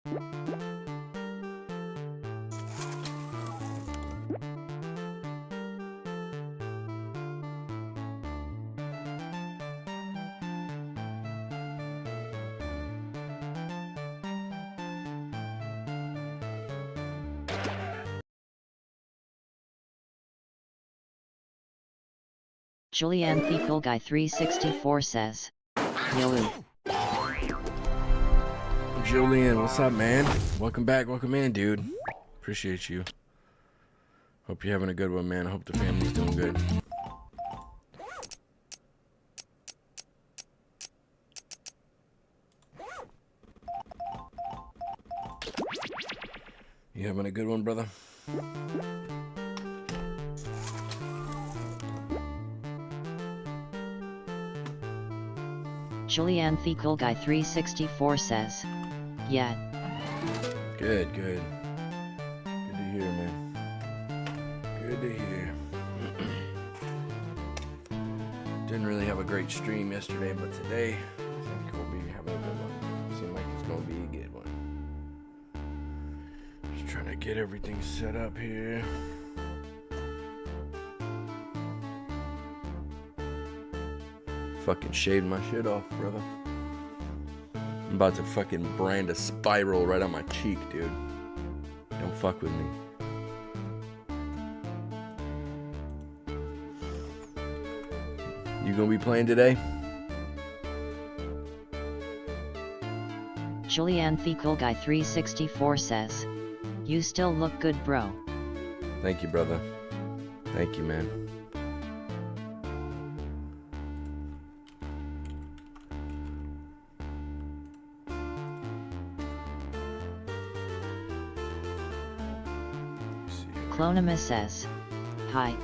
Julianne Thekol Guy 364 says, Yo. Julian, what's up, man? Welcome back, welcome in, dude. Appreciate you. Hope you're having a good one, man. I hope the family's doing good. You having a good one, brother? Julianne Thekol Guy 364 says, yeah. Good, good. Good to hear, man. Good to hear. Didn't really have a great stream yesterday, but today I think we'll be having a good one. Seems like it's gonna be a good one. Just trying to get everything set up here. Fucking shaved my shit off, brother. I'm about to fucking brand a spiral right on my cheek, dude. Don't fuck with me. You gonna be playing today? Julianne Thekol Guy 364 says, you still look good, bro. Thank you, brother. Thank you, man. Clonima says, hi.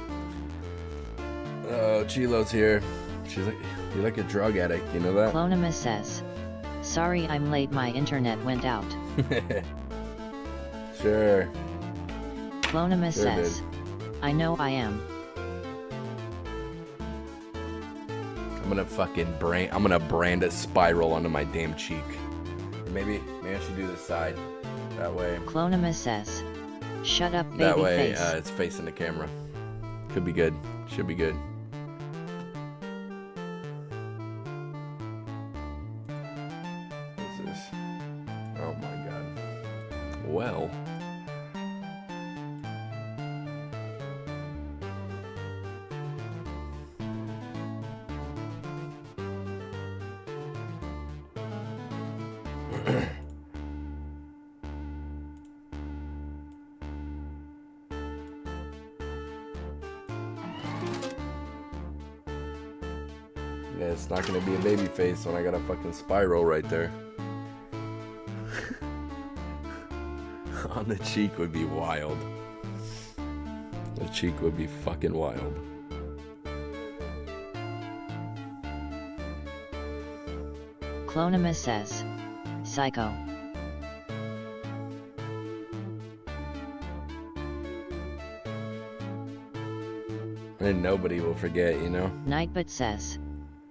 Oh, Chilo's here. She's like, you're like a drug addict, you know that? Clonima says, sorry I'm late, my internet went out. Sure. Clonima says, I know I am. I'm gonna brand a spiral onto my damn cheek. Maybe I should do this side. That way. Clonima says, shut up, baby that way, face. It's facing the camera. Could be good. Should be good. What's this? Oh my god. Well. Yeah, it's not gonna be a baby face when I got a fucking spiral right there. On the cheek would be wild. The cheek would be fucking wild. Clonima says, psycho. And nobody will forget, you know? Nightbot says,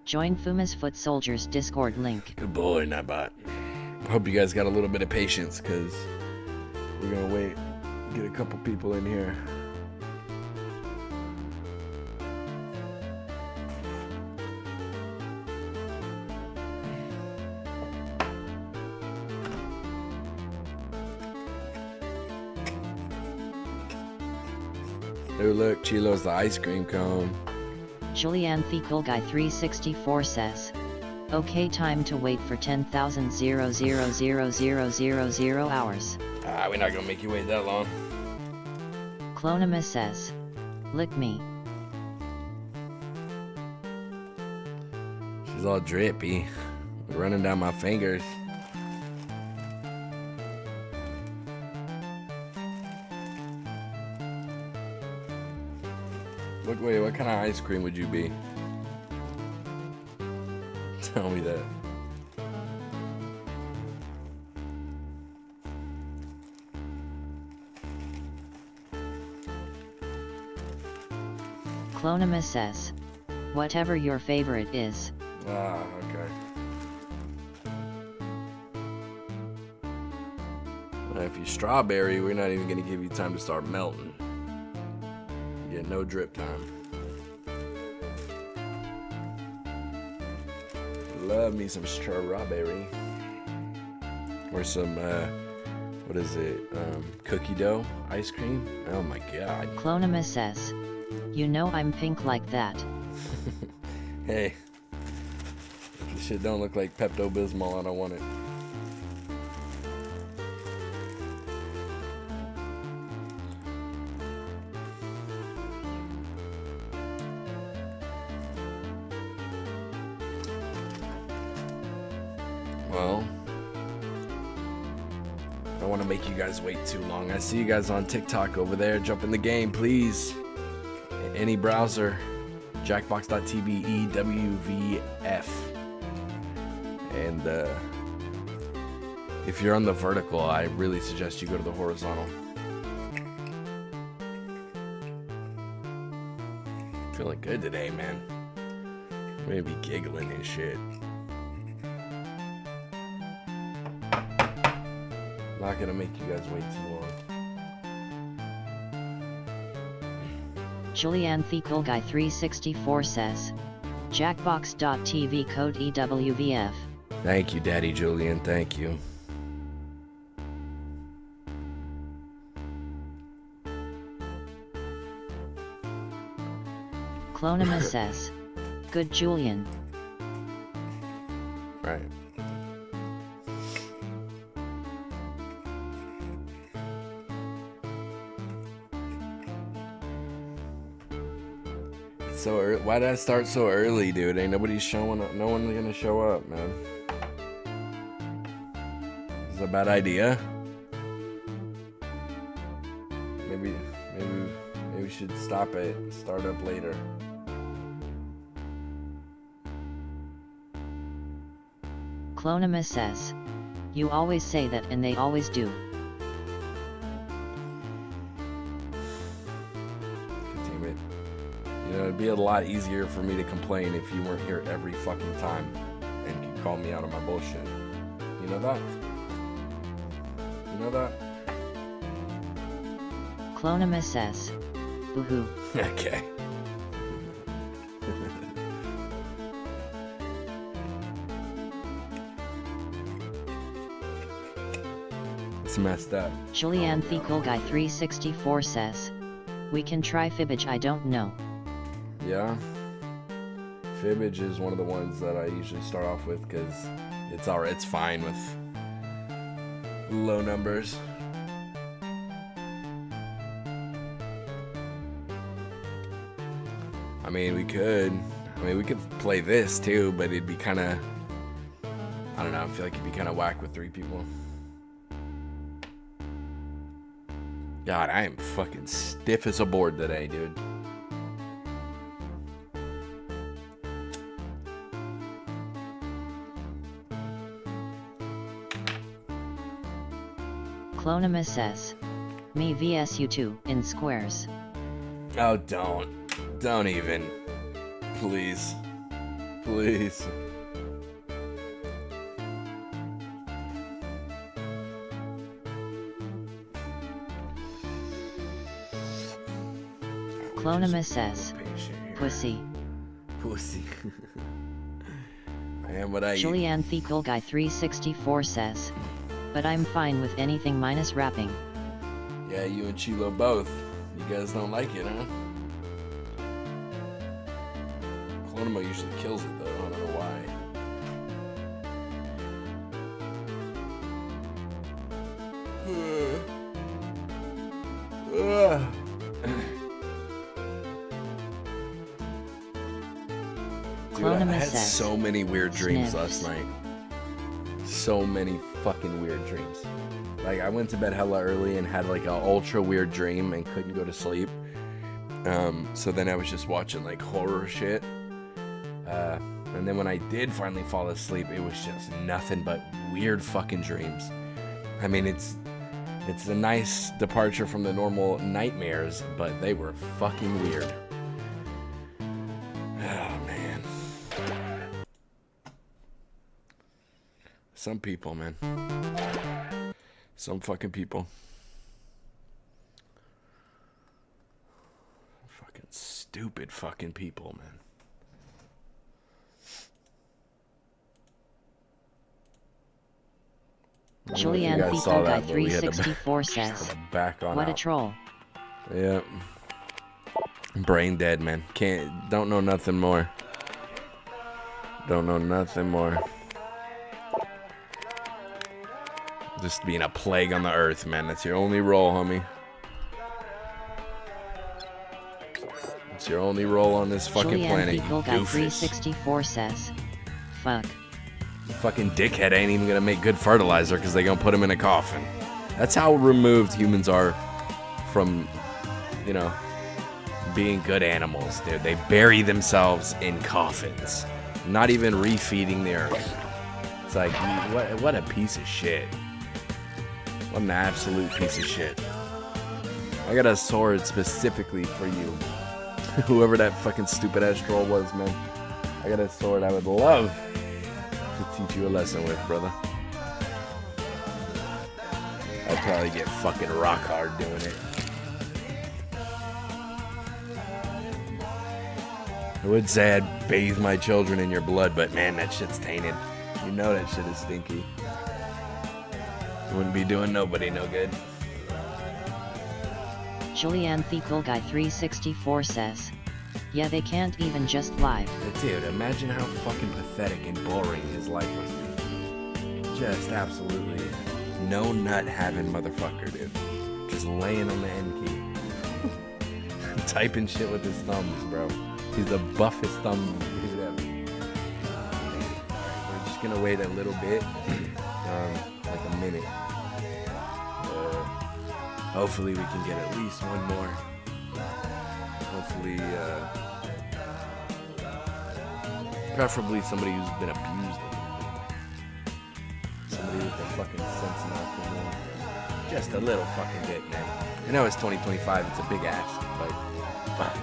join Fuma's Foot Soldiers Discord link. Good boy, Nightbot. I hope you guys got a little bit of patience, because we're gonna wait, get a couple people in here. Oh look, Chilo's the ice cream cone. Julianne Thekol Guy 364 says, okay, time to wait for 10,000 hours. Ah, we're not gonna make you wait that long. Clonima says, lick me. She's all drippy, running down my fingers. Look, wait, what kind of ice cream would you be? Tell me that. Clonima says, whatever your favorite is. Ah, okay. If you strawberry, we're not even gonna give you time to start melting. You get no drip time. Love me some strawberry. Or some, what is it? Cookie dough ice cream? Oh my god. Clonima says, you know I'm pink like that. Hey. If this shit don't look like Pepto-Bismol, I don't want it. Well, I don't want to make you guys wait too long. I see you guys on TikTok over there. Jump in the game, please. Any browser. Jackbox.tv EWVF. And if you're on the vertical, I really suggest you go to the horizontal. Feeling good today, man. I'm gonna be giggling and shit. Not gonna make you guys wait too long. Julianne Cool Guy 364 says, Jackbox.tv code EWVF. Thank you, Daddy Julian. Thank you. Clonima says, good Julian. Right. So early. Why did I start so early, dude? Ain't nobody showing up. No one's gonna show up, man. Is it a bad idea? Maybe we should stop it. Start up later. Clonima says, you always say that and they always do. It'd be a lot easier for me to complain if you weren't here every fucking time and could call me out on my bullshit. You know that? You know that? Clonima says, boo-hoo. Okay. It's messed up. Julianne Cool Guy 364 says, we can try Fibbage, I don't know. Yeah, Fibbage is one of the ones that I usually start off with because it's alright. It's fine with low numbers. I mean, we could play this too, but it'd be kind of, I don't know. I feel like it'd be kind of whack with 3 people. God, I am fucking stiff as a board today, dude. Clonima says, me vs you two in squares. Oh, don't even, please, please. Clonima says, pussy. Pussy. I am what I eat. Julianne Cool Guy 364 says, but I'm fine with anything minus rapping. Yeah, you and Chilo both. You guys don't like it, huh? Clonima usually kills it, though. I don't know why. Dude, I had so many weird dreams last night. So many fucking weird dreams. Like, I went to bed hella early and had like an ultra weird dream and couldn't go to sleep. So then I was just watching like horror shit. And then when I did finally fall asleep, it was just nothing but weird fucking dreams. I mean, it's a nice departure from the normal nightmares, but they were fucking weird. Oh, man. Some people, man. Some fucking people. Fucking stupid fucking people, man. Julianne People Guy 364 says, what a troll. Yeah. Brain dead, man. Don't know nothing more. Don't know nothing more. Just being a plague on the earth, man. That's your only role, homie. It's your only role on this fucking planet, you People Guy 364 says, fuck. Fucking dickhead ain't even gonna make good fertilizer because they gonna put him in a coffin. That's how removed humans are from, you know, being good animals, dude. They bury themselves in coffins, not even refeeding the earth. It's like, what a piece of shit. What an absolute piece of shit. I got a sword specifically for you. Whoever that fucking stupid ass troll was, man. I got a sword I would love to teach you a lesson with, brother. I'd probably get fucking rock hard doing it. I would say I'd bathe my children in your blood, but man, that shit's tainted. You know that shit is stinky. Wouldn't be doing nobody no good. Julianne People Guy 364 says, yeah, they can't even just live. Dude, imagine how fucking pathetic and boring his life must be. Just absolutely no nut having motherfucker, dude. Just laying on the end key. Typing shit with his thumbs, bro. He's the buffest thumb dude ever. We're just gonna wait a little bit, like a minute. Hopefully we can get at least one more. Hopefully, preferably somebody who's been abused. Somebody with a fucking sense enough to know. Just a little fucking bit, man. I know it's 2025, it's a big ask, but fuck.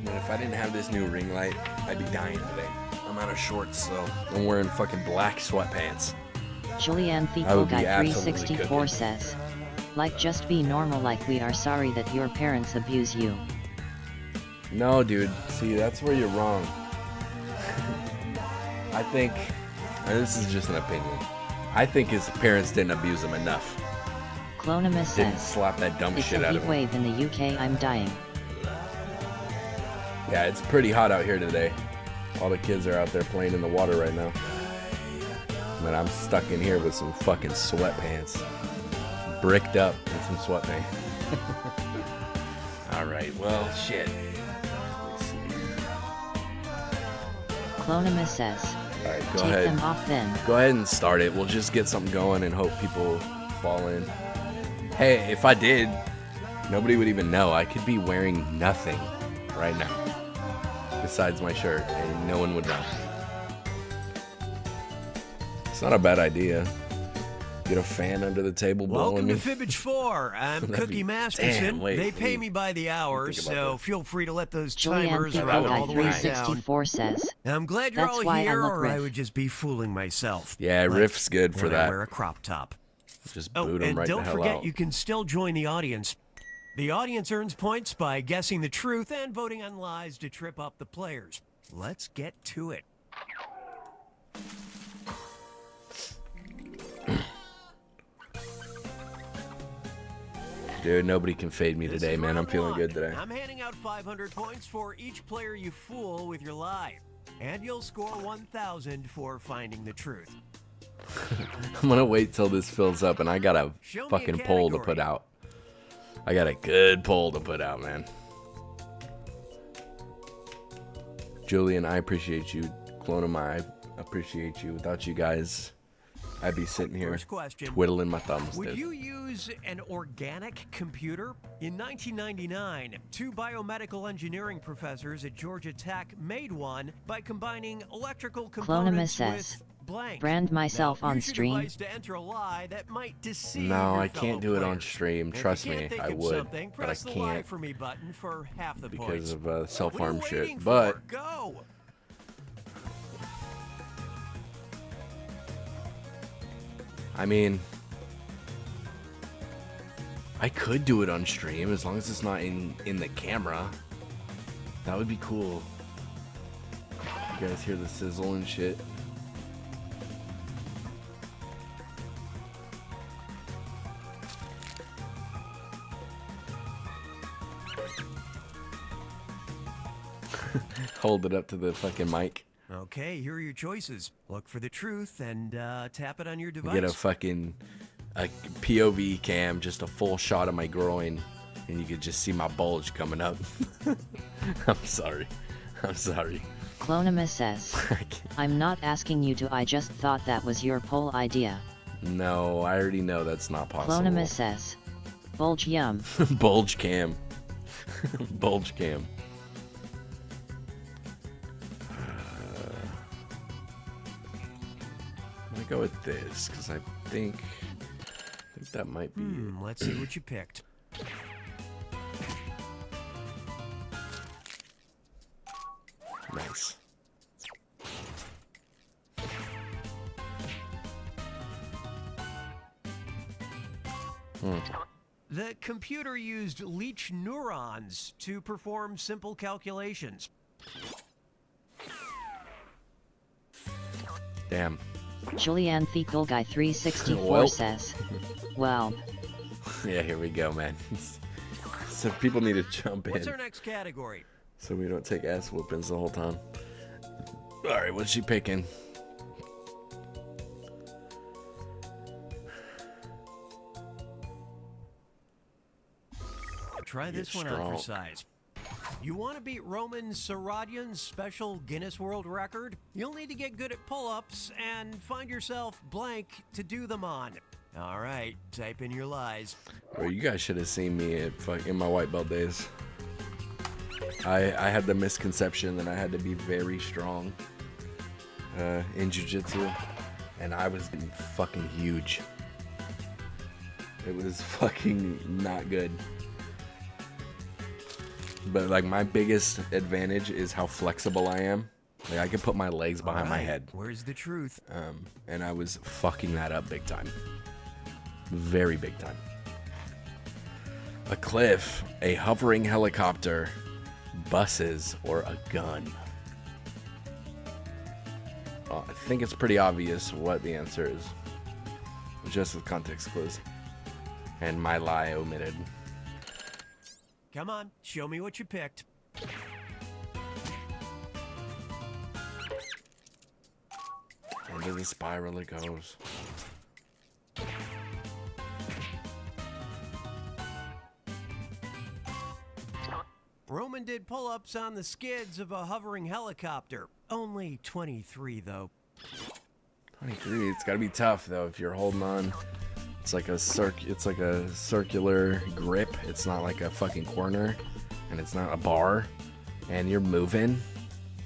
If I didn't have this new ring light, I'd be dying today. I'm out of shorts, so I'm wearing fucking black sweatpants. Julianne People Guy 364 says, like, just be normal, like, we are sorry that your parents abuse you. No, dude. See, that's where you're wrong. I think, and this is just an opinion, I think his parents didn't abuse him enough. Clonimus Didn't says, slap that dumb it's shit a out heat of him. wave in the UK, I'm dying. Yeah, it's pretty hot out here today. All the kids are out there playing in the water right now. But I'm stuck in here with some fucking sweatpants. Bricked up in some sweatpants. Alright, well, shit. Let's see. Clonimus says, Alright, go take ahead. them off then. Go ahead and start it. We'll just get something going and hope people fall in. Hey, if I did, nobody would even know. I could be wearing nothing right now besides my shirt, and no one would know. It's not a bad idea. Get a fan under the table blowing me. Welcome to Fibbage 4. I'm Cookie Masterson. They pay me by the hour, so feel free to let those timers run all the way down. 364 says, I'm glad you're that's all why here, I look or I riff. would just be fooling myself. Yeah, Like Riff's good for when I that. wear a crop top. Just Oh, boot him and right the don't hell forget, out. you can still join the audience. The audience earns points by guessing the truth and voting on lies to trip up the players. Let's get to it. Dude, nobody can fade me This today, is man. I'm round feeling one. good today. I'm handing out 500 points for each player you fool with your lie. And you'll score 1,000 for finding the truth. I'm gonna wait till this fills up, and I got a Show me a fucking poll to category. put out. I got a good poll to put out, man. Julian, I appreciate you. Clonum, I appreciate you. Without you guys, I'd be sitting here twiddling my thumbs. Would dude. you use an organic computer? In 1999, 2 biomedical engineering professors at Georgia Tech made one by combining electrical components with blank. Brand myself on stream. To enter a lie that might deceive No, your I can't do it on stream. Trust me, I would, but I can't for me button for half the because points. of self-harm shit. For? But Go. I mean, I could do it on stream as long as it's not in the camera. That would be cool. You guys hear the sizzle and shit? Hold it up to the fucking mic. Okay, here are your choices. Look for the truth and tap it on your device. Get a fucking POV cam, just a full shot of my groin, and you could just see my bulge coming up. I'm sorry. Clonima says, I'm not asking you to, I just thought that was your poll idea. No, I already know that's not possible. Clonima says, bulge yum. Bulge cam. Bulge cam. I'm gonna go with this because I think that might be it. Let's see what you picked. Nice. The computer used leech neurons to perform simple calculations. Damn. Julianne Thekel Guy 364 Well. says, well, Yeah, here we go, man. So people need to jump in What's our next category? so we don't take ass whoopings the whole time. All right, what's she picking? Try this one on for size. You want to beat Roman Saradyan's special Guinness World Record? You'll need to get good at pull-ups and find yourself blank to do them on. All right, type in your lies. Bro, you guys should have seen me in my white belt days. I had the misconception that I had to be very strong in jiu-jitsu, and I was getting fucking huge. It was fucking not good. But like my biggest advantage is how flexible I am. Like I can put my legs behind my head. Where's the truth? And I was fucking that up big time. Very big time. A cliff, a hovering helicopter, buses, or a gun. Well, I think it's pretty obvious what the answer is. Just with context clues. And my lie omitted. Come on, show me what you picked. Into the spiral it goes. Roman did pull-ups on the skids of a hovering helicopter. Only 23, though. 23. It's got to be tough though if you're holding on. It's like a circular grip. It's not like a fucking corner, and it's not a bar, and you're moving,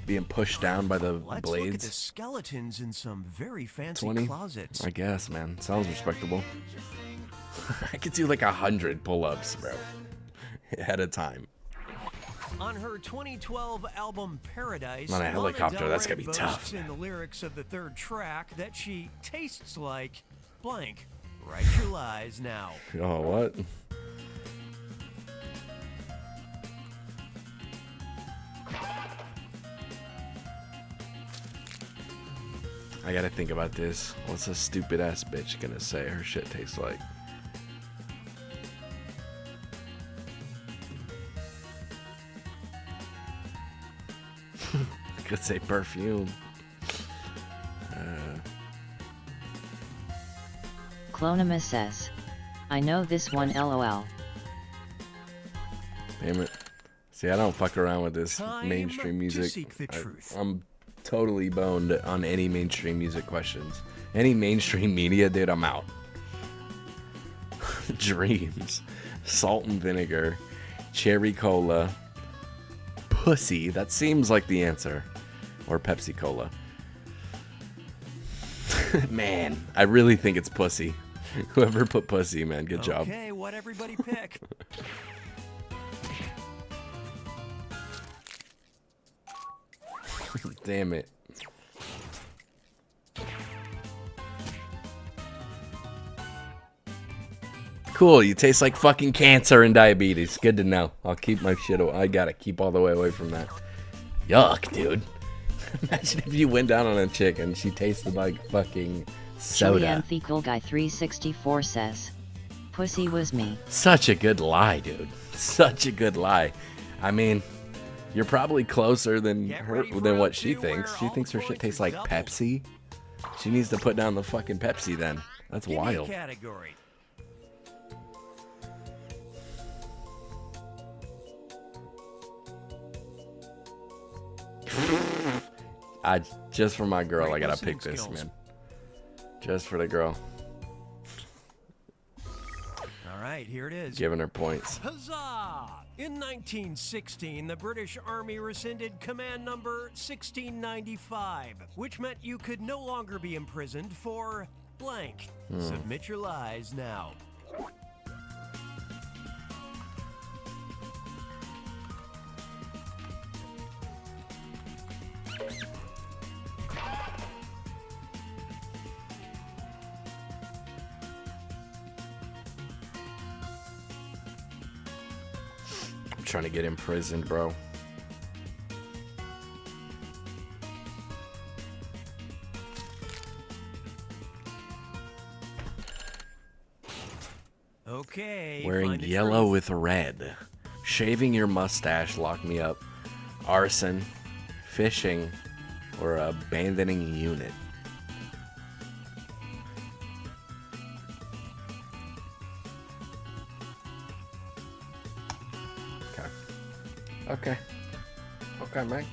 being pushed down by the Let's blades. look at the skeletons in some very fancy 20? closets. I guess, man. Sounds respectable. I could do like 100 pull-ups, bro, at a time. On her 2012 album Paradise, On a helicopter, Lana Del that's Rey gonna be tough. boasts in the lyrics of the third track that she tastes like blank. Write your lies now. Oh, what? I gotta think about this. What's a stupid ass bitch gonna say her shit tastes like? I could say perfume. Clonima says, I know this one LOL. Damn it. See, I don't fuck around with this Time mainstream to music. seek the truth. I'm totally boned on any mainstream music questions. Any mainstream media, dude, I'm out. Dreams. Salt and vinegar. Cherry cola. Pussy. That seems like the answer. Or Pepsi Cola. Man, I really think it's pussy. Whoever put pussy, man, good job. Okay, what everybody pick? Damn it. Cool, you taste like fucking cancer and diabetes. Good to know. I'll keep my shit away. I gotta keep all the way away from that. Yuck, dude. Imagine if you went down on a chick and she tasted like fucking soda. Anthical Guy 364 says, pussy was me. Such a good lie, dude. Such a good lie. I mean, you're probably closer than what she thinks. She thinks her shit tastes like Pepsi. She needs to put down the fucking Pepsi then. That's wild. Category. Just for my girl, I gotta pick this, man. Just for the girl. All right, here it is. Giving her points. Huzzah! In 1916, the British Army rescinded Command Number 1695, which meant you could no longer be imprisoned for blank. Submit your lies now. Trying to get imprisoned, bro. Okay. Wearing yellow with red. Shaving your mustache, lock me up. Arson. Fishing. Or abandoning unit. Okay. Okay, mate.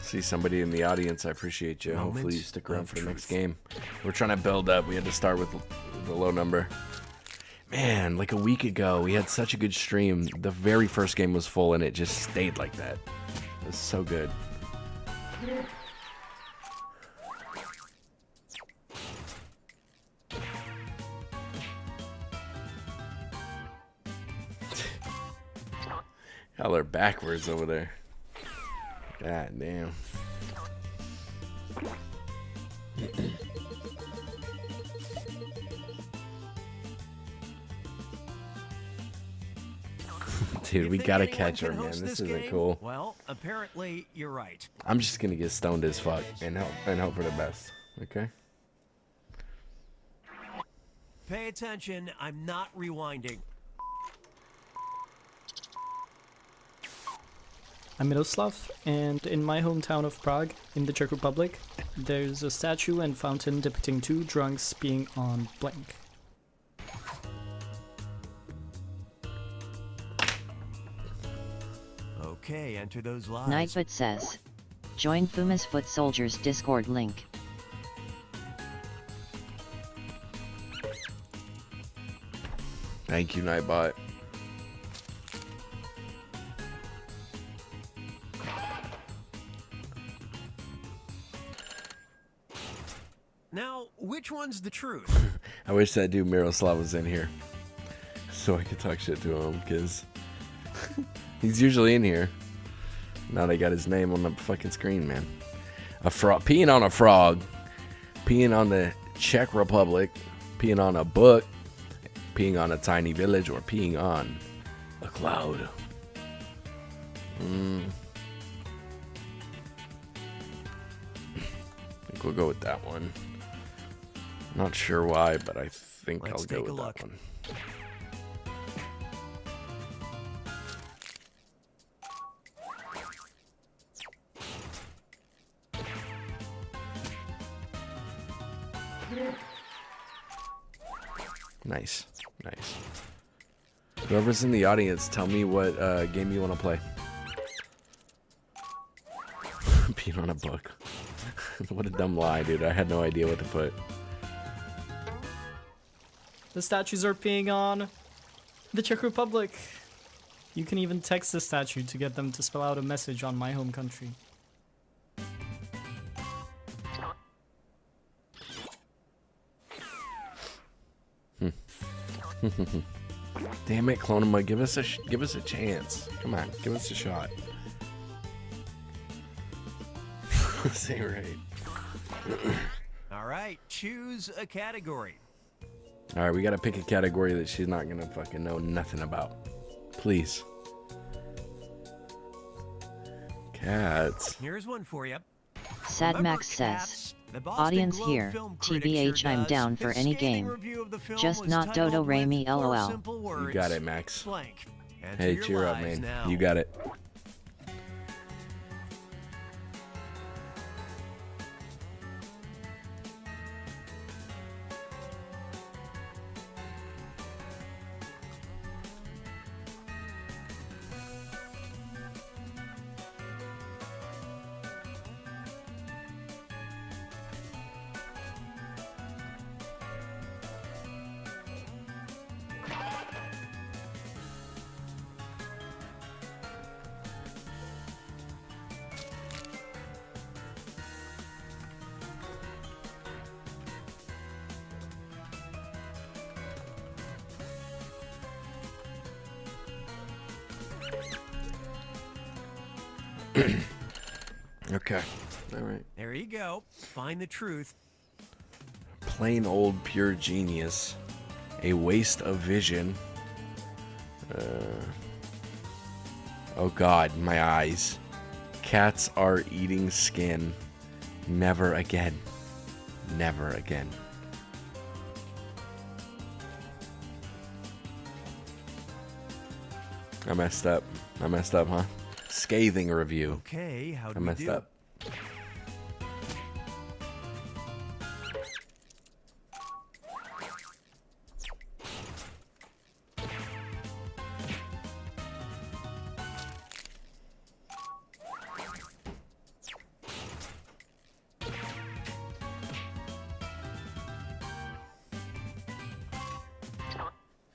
See somebody in the audience, I appreciate you. Hopefully you stick around for the next game. We're trying to build up. We had to start with the low number. Man, like a week ago, we had such a good stream. The very first game was full and it just stayed like that. It was so good. Y'all are backwards over there. God damn. Dude, we gotta catch her, man. This isn't cool. Well, apparently you're right. I'm just gonna get stoned as fuck and hope for the best. Okay? Pay attention. I'm not rewinding. I'm Miroslav, and in my hometown of Prague, in the Czech Republic, there's a statue and fountain depicting two drunks being on blank. Okay, enter those lies. Nightbot says, join Fuma's Foot Soldiers Discord link. Thank you, Nightbot. Now, which one's the truth? I wish that dude Miroslav was in here so I could talk shit to him, because he's usually in here. Now they got his name on the fucking screen, man. A frog, peeing on a frog, peeing on the Czech Republic, peeing on a book, peeing on a tiny village, or peeing on a cloud. I think we'll go with that one. Not sure why, but I think I'll go with that one. Nice, nice. Whoever's in the audience, tell me what game you want to play. Peeing on a book. What a dumb lie, dude. I had no idea what to put. The statues are peeing on the Czech Republic. You can even text the statue to get them to spell out a message on my home country. Damn it, Clonema, give us a chance. Come on, give us a shot. Say right. All right, choose a category. All right, we gotta pick a category that she's not gonna fucking know nothing about. Please. Cats. Here's one for you. Sad Max says, audience here, TBH I'm down for any game. Just not Dodo Rami LOL. You got it, Max. Hey, cheer up, man. You got it. Okay. All right. There you go. Find the truth. Plain old pure genius. A waste of vision. Oh God, my eyes. Cats are eating skin. Never again. Never again. I messed up. I messed up, huh? Scathing review. Okay, how do I messed we do? up.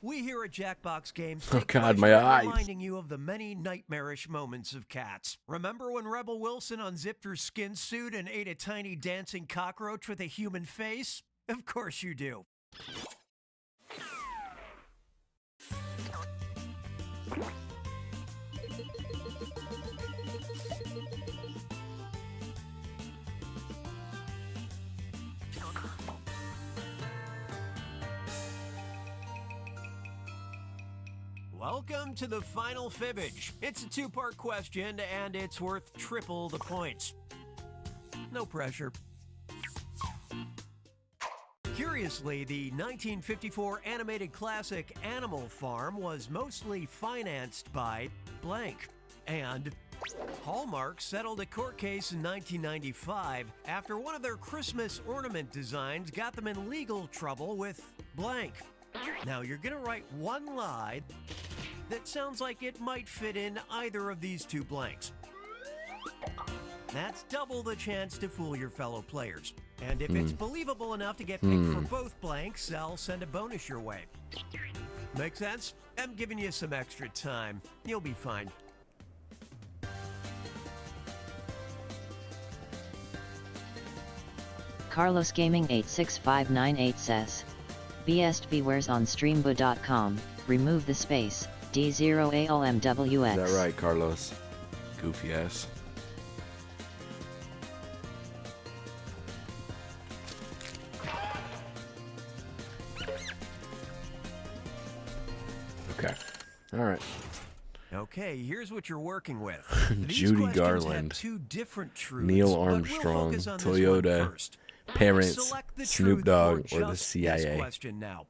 We here at Jackbox Games Oh take God, pleasure my in eyes. reminding you of the many nightmarish moments of cats. Remember when Rebel Wilson unzipped her skin suit and ate a tiny dancing cockroach with a human face? Of course you do. Welcome to the final Fibbage. It's a two-part question, and it's worth triple the points. No pressure. Curiously, the 1954 animated classic Animal Farm was mostly financed by blank. And Hallmark settled a court case in 1995 after one of their Christmas ornament designs got them in legal trouble with blank. Now, you're going to write one lie that sounds like it might fit in either of these two blanks. That's double the chance to fool your fellow players. And if it's believable enough to get picked for both blanks, I'll send a bonus your way. Make sense? I'm giving you some extra time. You'll be fine. Carlos Gaming 86598 says, BST Bewares on streambo.com, remove the space, D0ALMWX. Is that right, Carlos? Goofy ass. Okay. All right. Okay, here's what you're working with. These Judy questions Garland, have two different truths, Neil but we'll Armstrong, focus on this one Toyota, first. parents, Select the Snoop truth Dogg, for or the just CIA. This question now.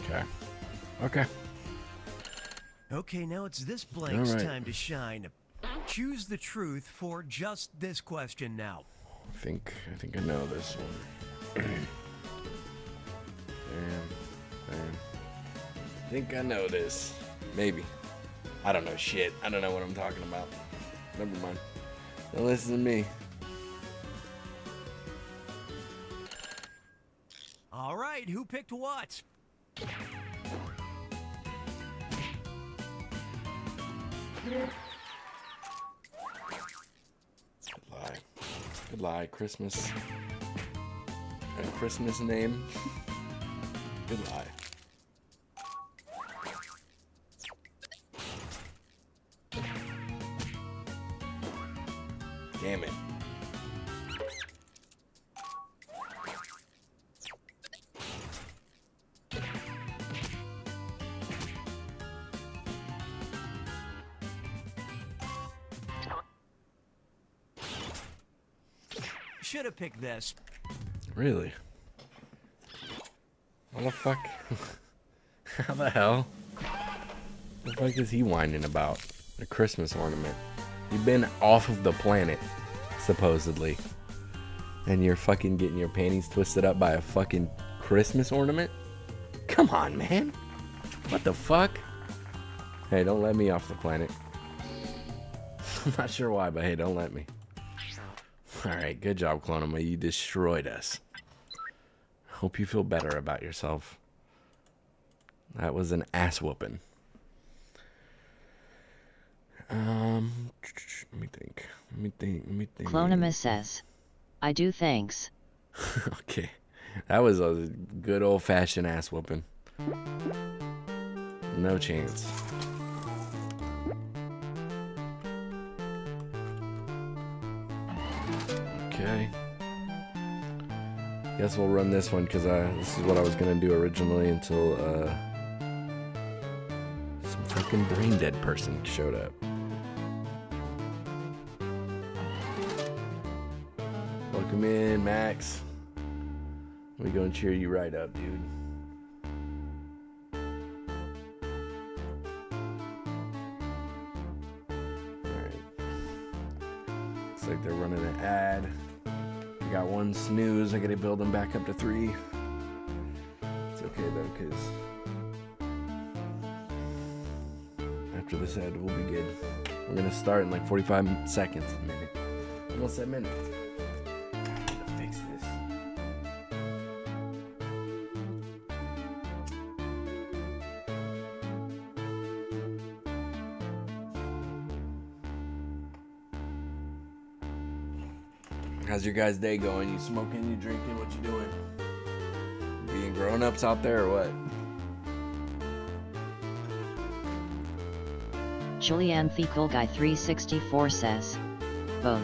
Okay. Okay. Okay, now it's this blank's All right. time to shine. Choose the truth for just this question now. I think I know this one. Damn. I think I know this. Maybe. I don't know shit. I don't know what I'm talking about. Never mind. Don't listen to me. All right, who picked what? Good lie. Christmas. A Christmas name. Good lie. Damn it. Should have picked this. Really? What the fuck? How the hell? What the fuck is he whining about? A Christmas ornament. You've been off of the planet, supposedly. And you're fucking getting your panties twisted up by a fucking Christmas ornament? Come on, man. What the fuck? Hey, don't let me off the planet. I'm not sure why, but hey, don't let me. Alright, good job, Clonoma. You destroyed us. Hope you feel better about yourself. That was an ass whooping. Let me think. Clonoma says, I do thanks. Okay. That was a good old-fashioned ass whooping. No chance. Okay. Guess we'll run this one because this is what I was gonna do originally until some fucking brain dead person showed up. Welcome in, Max. We gonna cheer you right up, dude. Alright. Looks like they're running an ad. I got one snooze. I gotta build them back up to 3. It's okay though, because after this ad, we'll be good. We're gonna start in like 45 seconds, maybe. Almost a minute. Fix this. How's your guys' day going? You smoking, you drinking, what you doing? Being grown-ups out there or what? Julianne Fecal Guy 364 says, both.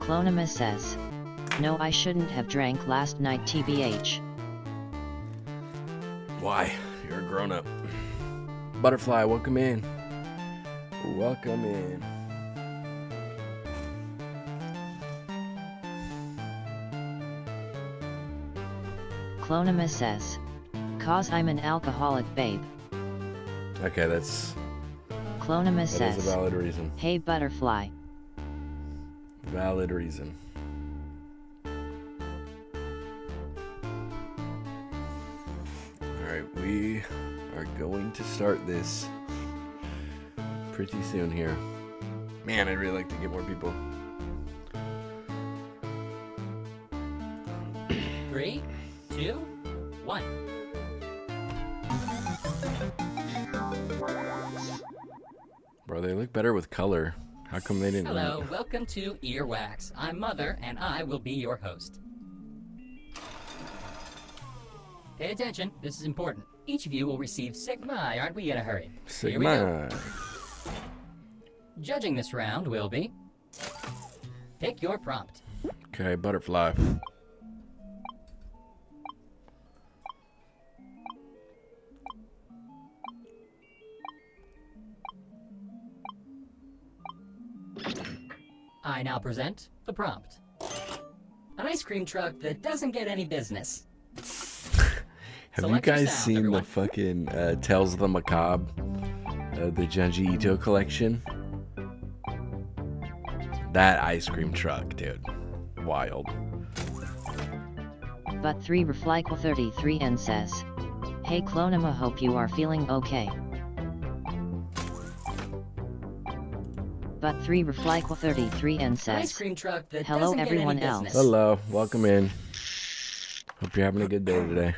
Clonoma says, no, I shouldn't have drank last night TBH. Why? You're a grown-up. Butterfly, welcome in. Welcome in. Clonoma says, cause I'm an alcoholic babe. Okay, that's Clonoma says, a valid reason. hey butterfly. Valid reason. Alright, we are going to start this pretty soon here. Man, I'd really like to get more people. 3, 2, 1. Bro, they look better with color. How come they didn't? Hello, welcome to Earwax. I'm Mother, and I will be your host. Pay attention, this is important. Each of you will receive Sigma. Aren't we in a hurry? Here we go. Sigma. Judging this round will be... Pick your prompt. Okay, butterfly. I now present the prompt. An ice cream truck that doesn't get any business. Have you guys seen the fucking Tales of the Macabre, the Junji Ito collection? That ice cream truck, dude. Wild. But 3 Reflyquel 33 and says, "Hey Clonema, hope you are feeling okay." But 3 Reflyquel 33 and says, ice cream truck that "Hello doesn't everyone get any else." business. Hello, welcome in. Hope you're having a good day today.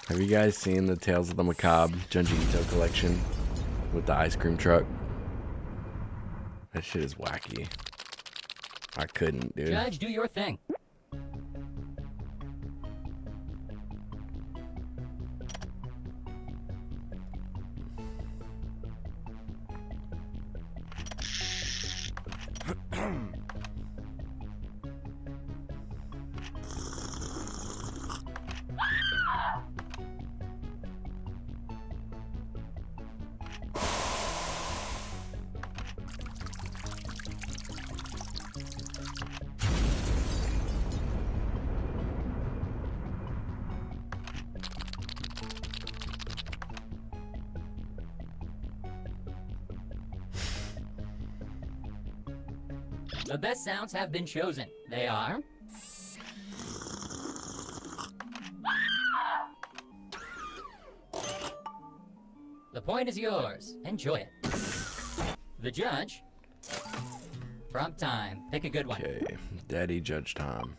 Have you guys seen the Tales of the Macabre Junji Ito collection with the ice cream truck? That shit is wacky. I couldn't, dude. Judge, do your thing. The best sounds have been chosen. They are... The point is yours. Enjoy it. The judge... Prompt time. Pick a good one. Okay, Daddy Judge Tom.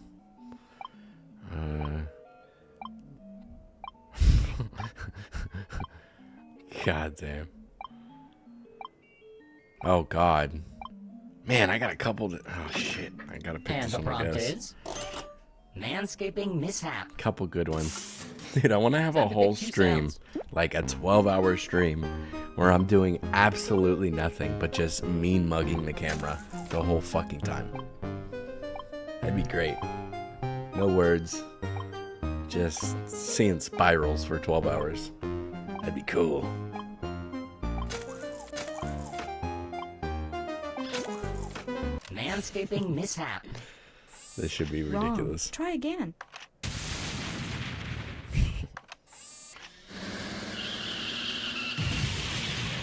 God damn. Oh God. Man, I got a couple to... Oh shit, I gotta pick And this the one, I prompt guess. is... Manscaping mishap. Couple good ones. Dude, I want to have a Time to whole pick two stream, sounds. like a 12-hour stream, where I'm doing absolutely nothing but just mean mugging the camera the whole fucking time. That'd be great. No words. Just seeing spirals for 12 hours. That'd be cool. Manscaping mishap. This should be ridiculous. Try again.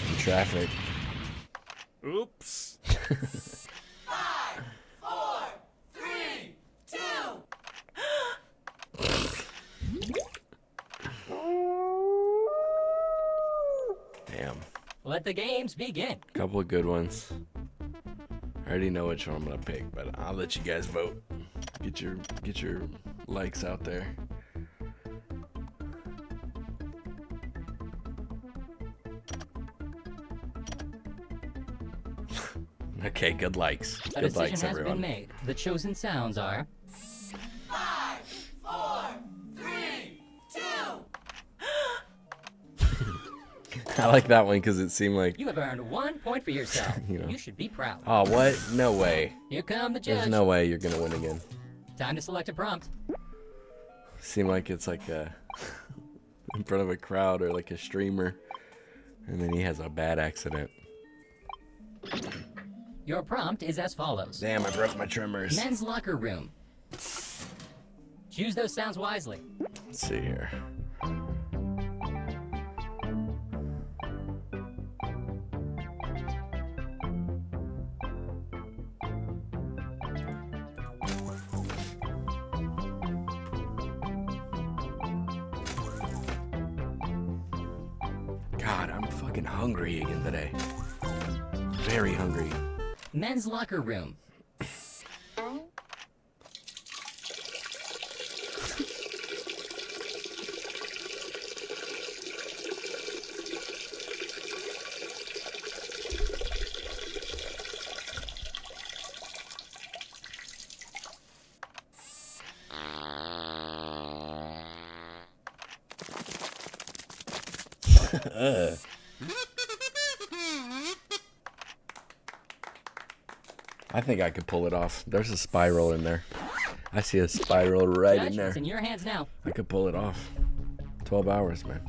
In traffic. Oops. 5, 4, 3, 2. Damn. Let the games begin. Couple of good ones. I already know which one I'm gonna pick, but I'll let you guys vote. Get your likes out there. Okay, good likes. A Good decision likes, has everyone. been made. The chosen sounds are... 5, 4, 3, 2. I like that one because it seemed like. You have earned 1 point for yourself. You know. You should be proud. Oh, what? No way. Here come the There's judge. no way you're gonna win again. Time to select a prompt. Seem like it's like in front of a crowd or like a streamer, and then he has a bad accident. Your prompt is as follows. Damn, I broke my trimmers. Men's locker room. Choose those sounds wisely. Let's see here. God, I'm fucking hungry again today. Very hungry. Men's locker room. I think I could pull it off. There's a spiral in there. I see a spiral right Judge, in there. it's in your hands now. I could pull it off. 12 hours, man.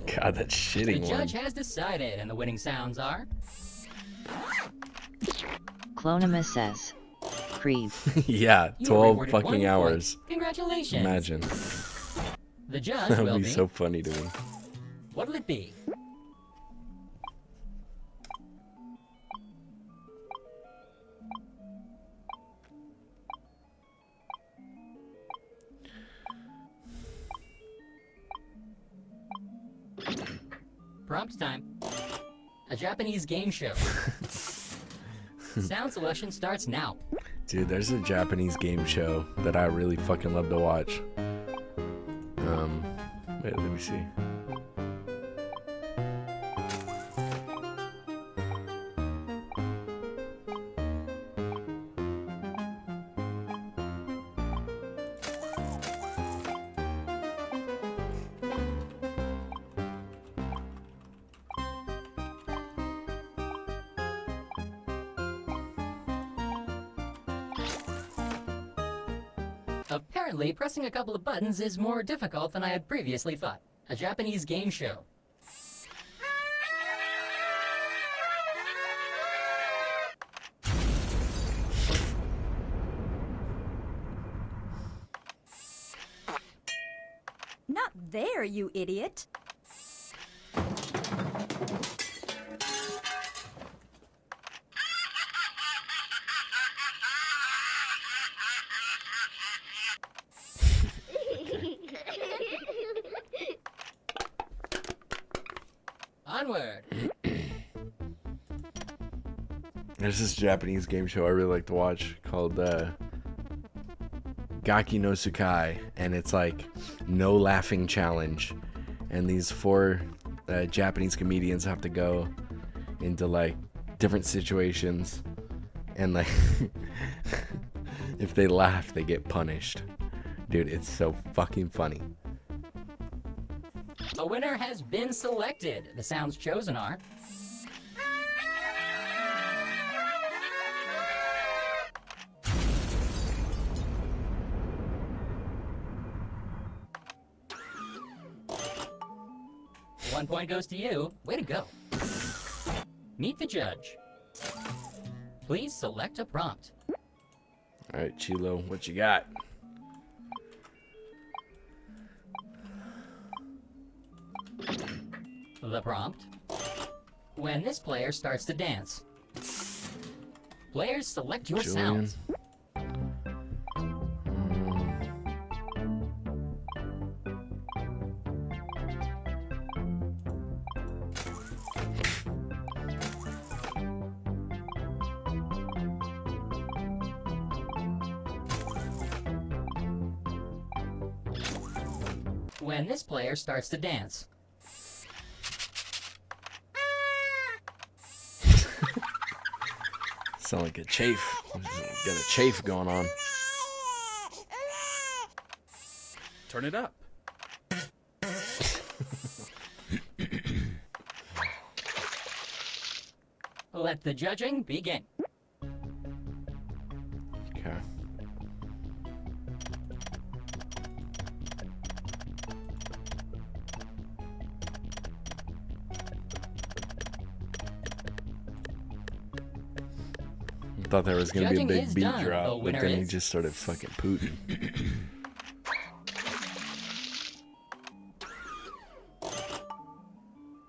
God, that's The shitting judge one. has decided, and the winning sounds are... Clonima says. Creep. Yeah, You were 12 rewarded 1 fucking point. hours. Congratulations. Imagine. The judge That will would be... be so funny to me. What'll it be? Prompt time. A Japanese game show. Sound selection starts now. Dude, there's a Japanese game show that I really fucking love to watch. Wait, let me see. Apparently, pressing a couple of buttons is more difficult than I had previously thought. A Japanese game show. Not there, you idiot. Onward. There's this Japanese game show I really like to watch called Gaki no Tsukai, and it's like no laughing challenge. And these 4 Japanese comedians have to go into like different situations, and like if they laugh, they get punished. Dude, it's so fucking funny. A winner has been selected. The sounds chosen are... One point goes to you. Way to go. Meet the judge. Please select a prompt. All right, Chilo, what you got? The prompt. When this player starts to dance. Players select your Julian. sounds. When this player starts to dance. Sound like a chafe. Got a chafe going on. Turn it up. Let the judging begin. Okay. Thought there was gonna be a Judging big is beat done. The drop, but winner then he is- just started fucking pooting.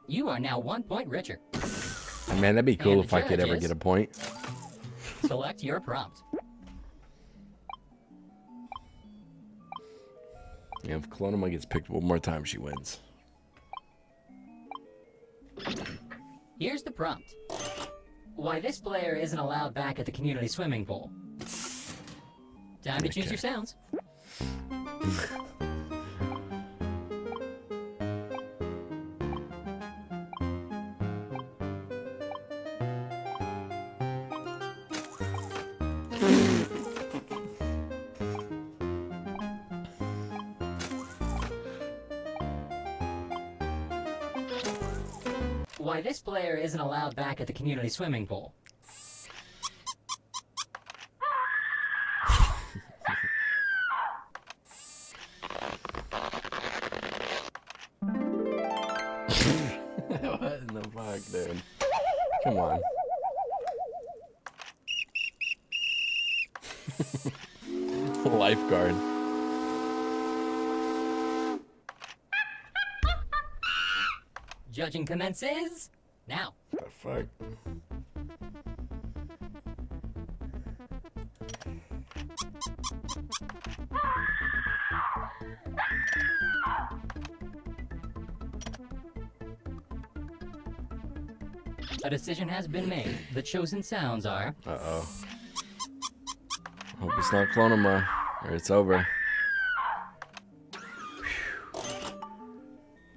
You are now 1 point richer. Man, that'd be cool And if the I could ever judges- get a point. Select your prompt. Yeah, if Clonima gets picked one more time, she wins. Here's the prompt. Why this player isn't allowed back at the community swimming pool. Time to choose Okay. your sounds. Why this player isn't allowed back at the community swimming pool. What in the fuck, dude? Come on. Lifeguard. Judging commences now. What the fuck? A decision has been made. The chosen sounds are... Uh-oh. Hope it's not Clonoma, or it's over.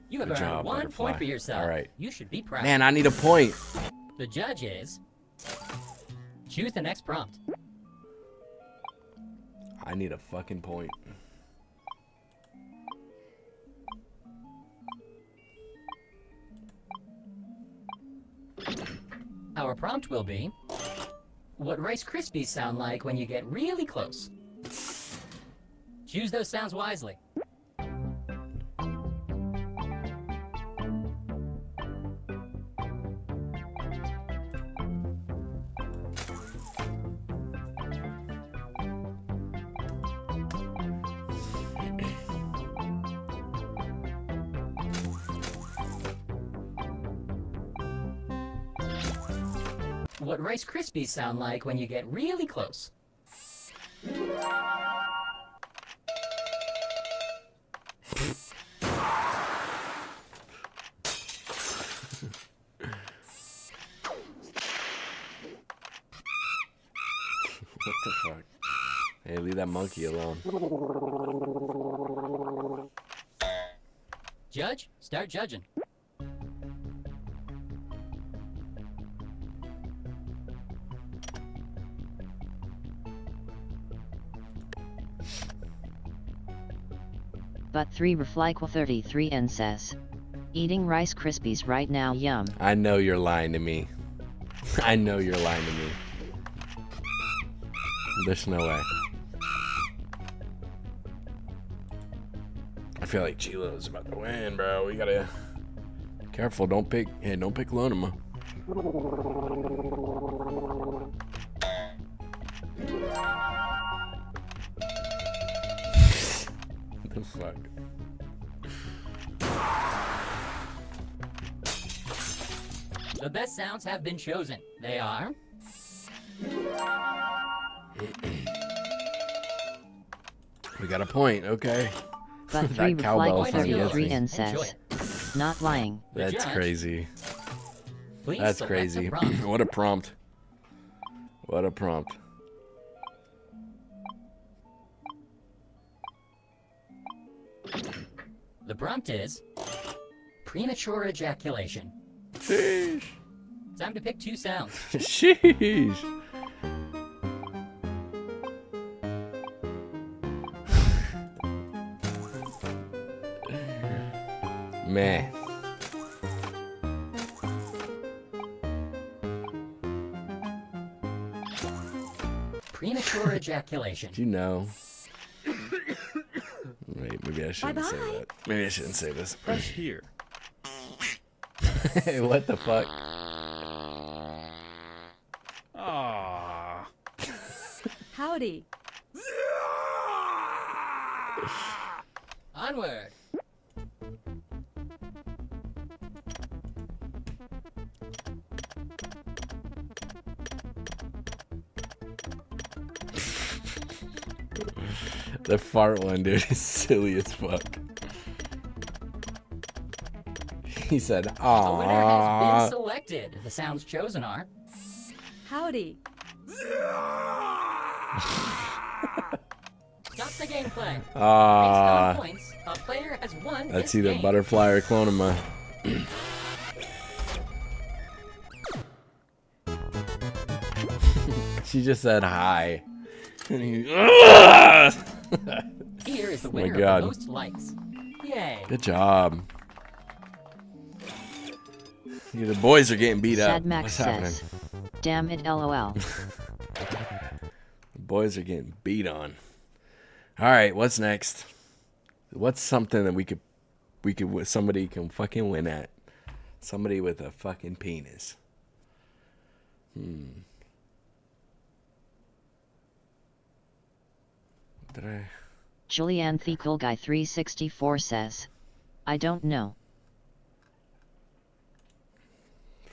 You have Good earned job, 1 Butterfly. point for yourself. All right. You should be proud. Man, I need a point. The judge is... Choose the next prompt. I need a fucking point. Our prompt will be... What Rice Krispies sound like when you get really close. Choose those sounds wisely. What Rice Krispies sound like when you get really close. What the fuck? Hey, leave that monkey alone. Judge, start judging. But 3 Reflyquel 33 and says, eating Rice Krispies right now, yum. I know you're lying to me. I know you're lying to me. There's no way. I feel like Chilo's about to win, bro. We gotta... Careful, don't pick... Hey, don't pick Lonema. What the fuck? The best sounds have been chosen. They are... We got a point, okay. But 3 That cowbell Reflyquel thing gets 33 me. and says, not lying. That's judge. crazy. Please That's select crazy. a prompt. What a prompt. What a prompt. The prompt is... Premature ejaculation. Sheesh. Time to pick 2 sounds. Sheesh. Man. Premature ejaculation. Do you know? Wait, maybe I shouldn't say Bye-bye. that. Maybe I shouldn't say this. Press here. Hey, what the fuck? Ah. Howdy. Onward. The fart one, dude, is silly as fuck. He said, The winner has "Aww." been selected. The sounds chosen are... Howdy. Stop the gameplay. Based Aww. on points, a player has won That's this either game. Butterfly or Clonema. She just said hi. And he, Here is the my winner God. of the most likes. Yay. Good job. Yeah, the boys are getting beat up. Sad Max What's happening? says, "Damn it, lol." The boys are getting beat on. All right, what's next? What's something that we could somebody can fucking win at? Somebody with a fucking penis. Did I? Julianne The Cool Guy 364 says, "I don't know."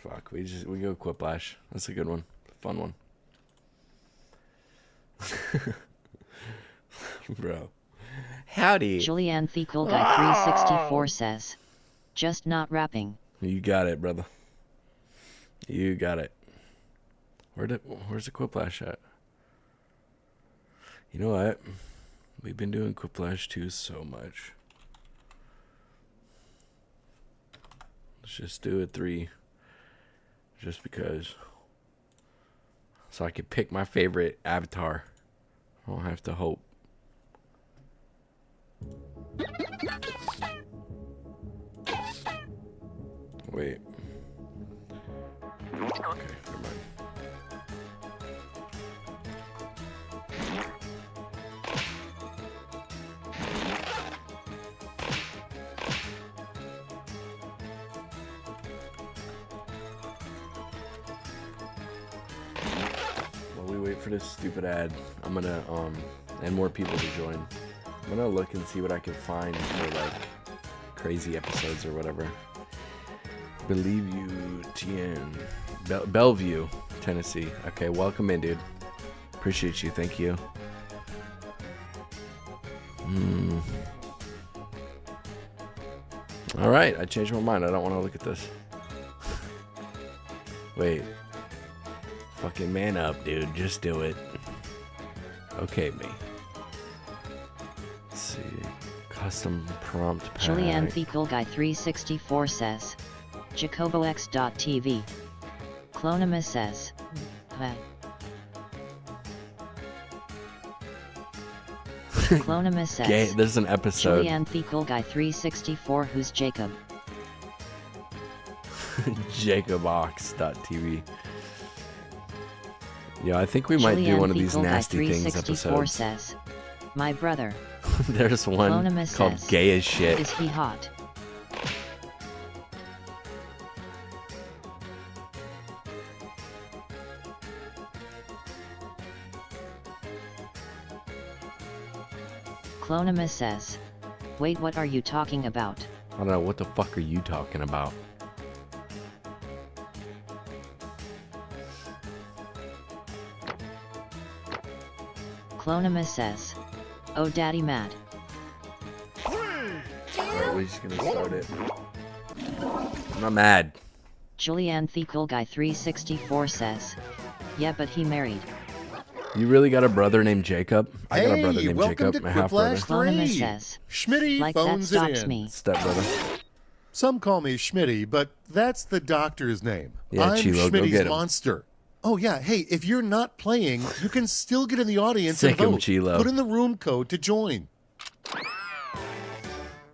Fuck, we go Quiplash. That's a good one. Fun one. Bro. Howdy. Julianne The Cool Guy 364 says, "Just not rapping." You got it, brother. You got it. Where's the Quiplash at? You know what? We've been doing Quiplash 2 so much. Let's just do it 3. Just because. So I can pick my favorite avatar. I don't have to hope. Wait. Okay, never mind. While we wait for this stupid ad, I'm gonna and more people to join. I'm gonna look and see what I can find for like crazy episodes or whatever. Believe you, TN. Bellevue, Tennessee. Okay, welcome in, dude. Appreciate you. Thank you. All right, I changed my mind. I don't want to look at this. Wait. Fucking man up, dude. Just do it. Okay, me. Let's see. Custom prompt pack. Julianne The Cool Guy 364 says, JacoboX.tv. Clonima says, "Hey." Clonima says, There's an episode. Julianne The Cool Guy 364 who's Jacob. Jackbox.tv. Yeah, I think we might do one of these nasty things episodes. Says, "My brother." There's one Clonima called says, Gay as Shit. "Is he hot?" Clonima says, "Wait, what are you talking about?" I don't know, what the fuck are you talking about? Clonima says, "Oh, daddy mad." Alright, we're just gonna start it. I'm not mad. Julianne The Cool Guy 364 says, "Yeah, but he married." You really got a brother named Jacob? I got a brother named welcome Jacob, to my half brother. Quiplash. Clonima Three. says, Schmitty "Like that phones it stops in. me." Step brother. Some call me Schmitty, but that's the doctor's name. Yeah, I'm Chilo, go Schmitty's get him. monster. Oh yeah, hey, if you're not playing, you can still get in the audience Sick and him, vote. Chilo. Put in the room code to join.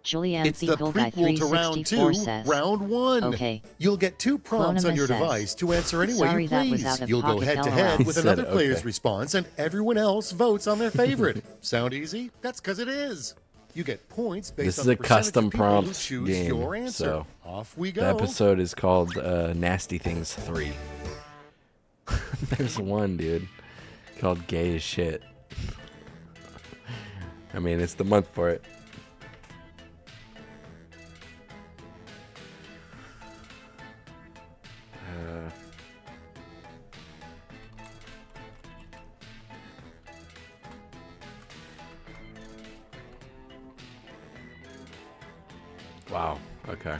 Julianne It's The the Cool Guy prequel to round 364 2, says, round 1. "Okay." You'll get 2 prompts Clonima on your says, device to answer any way "Sorry, you that was please. out of You'll go pocket, head to LOL. head with He said, another player's okay. response, and everyone else votes on their favorite. Sound easy? That's because it is. You get points based This on is the a percentage custom of people who prompt choose game, your answer. so Off we The go. episode is called Nasty Things 3. There's one, dude, called Gay as Shit. I mean, it's the month for it. Wow. Okay.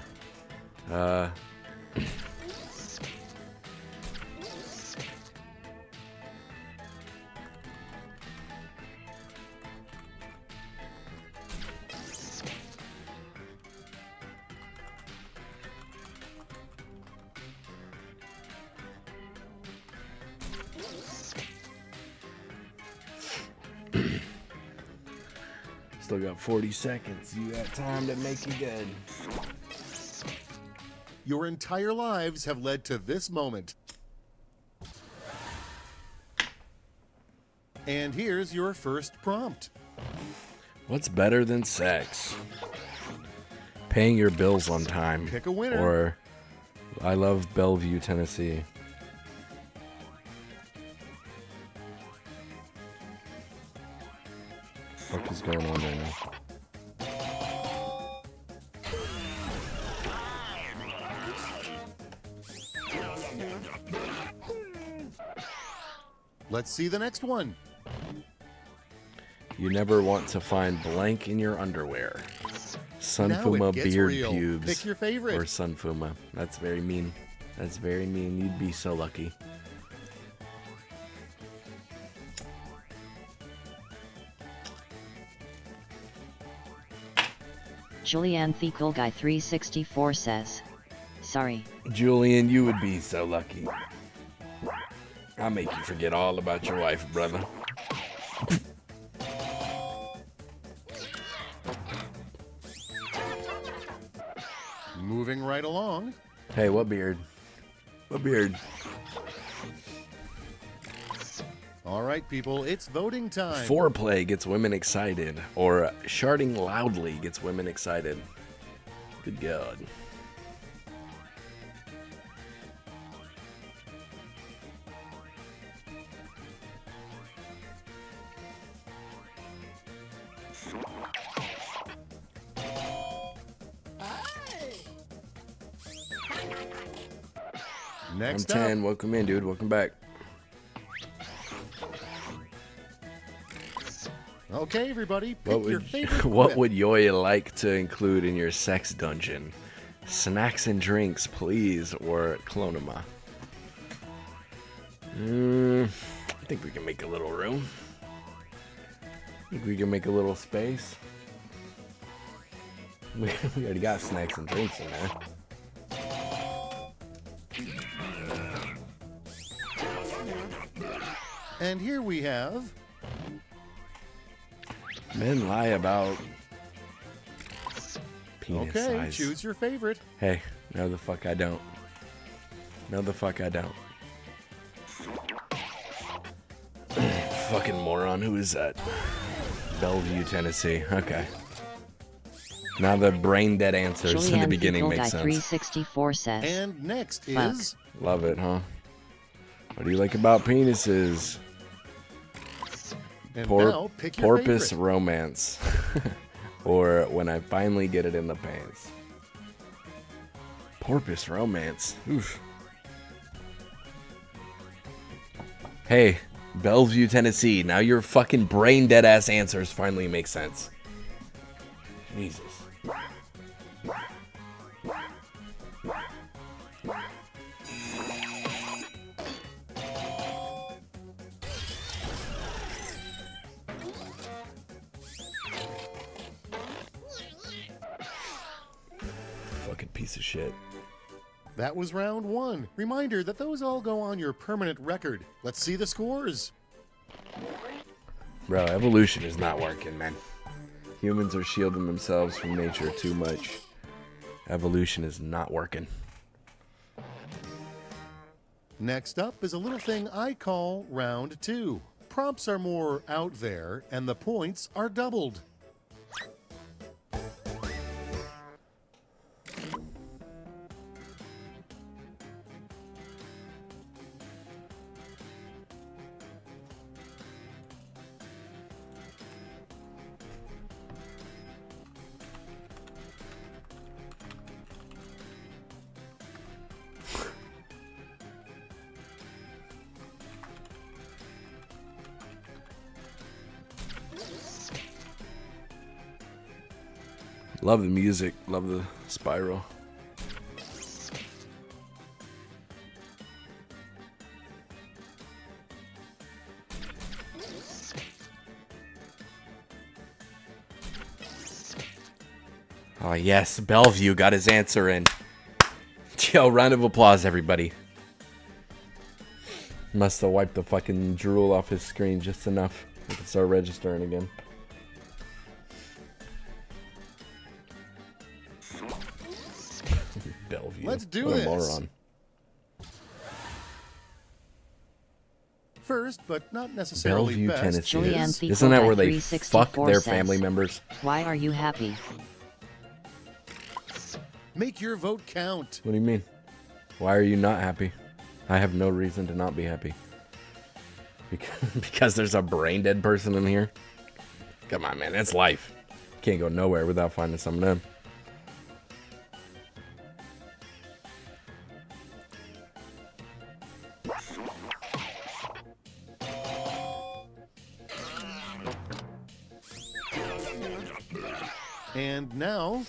Still got 40 seconds. You got time to make it good. Your entire lives have led to this moment. And here's your first prompt. What's better than sex? Paying your bills on time. Pick a winner. Or I love Bellevue, Tennessee. What is going on right now? Let's see the next one. You never want to find blank in your underwear. Sunfuma Now it gets beard real. pubes. Pick your favorite. Or Sunfuma. That's very mean. That's very mean. You'd be so lucky. Julianne the Cool Guy 364 says, sorry. Julian, you would be so lucky. I'll make you forget all about your wife, brother. Moving right along. Hey, what beard? What beard? All right, people, it's voting time. Foreplay gets women excited, or sharding loudly gets women excited. Good God. Next I'm up. 10. Welcome in, dude. Welcome back. Okay, everybody, pick your favorite What quip. would Yoya like to include in your sex dungeon? Snacks and drinks, please, or Clonema? I think we can make a little room. I think we can make a little space. We already got snacks and drinks in there. And here we have... Men lie about penis Okay, size. choose your favorite. Hey, no the fuck I don't. No the fuck I don't. Fucking moron, who is that? Bellevue, Tennessee. Okay. Now the brain dead answers in the beginning make sense. 364 says, And next Fuck. is... Love it, huh? What do you like about penises? And now, pick your Porpoise favorite. romance. Or when I finally get it in the pants. Porpoise romance. Oof. Hey, Bellevue, Tennessee. Now your fucking brain dead ass answers finally make sense. Jesus. Fucking piece of shit. That was round one. Reminder that those all go on your permanent record. Let's see the scores. Bro, evolution is not working, man. Humans are shielding themselves from nature too much. Evolution is not working. Next up is a little thing I call round two. Prompts are more out there, and the points are doubled. Love the music, love the spiral. Oh yes, Bellevue got his answer in. Yo, round of applause, everybody. Must have wiped the fucking drool off his screen just enough. We can start registering again. Bellevue. Bellevue. Let's do what this. A moron. First, but not necessarily Bellevue, best, Tennessee. is Isn't that where they 364 fuck their says, family members? Why are you happy? make your vote count. What do you mean? Why are you not happy? I have no reason to not be happy. Because there's a brain dead person in here? Come on, man. That's life. Can't go nowhere without finding some of them. And now,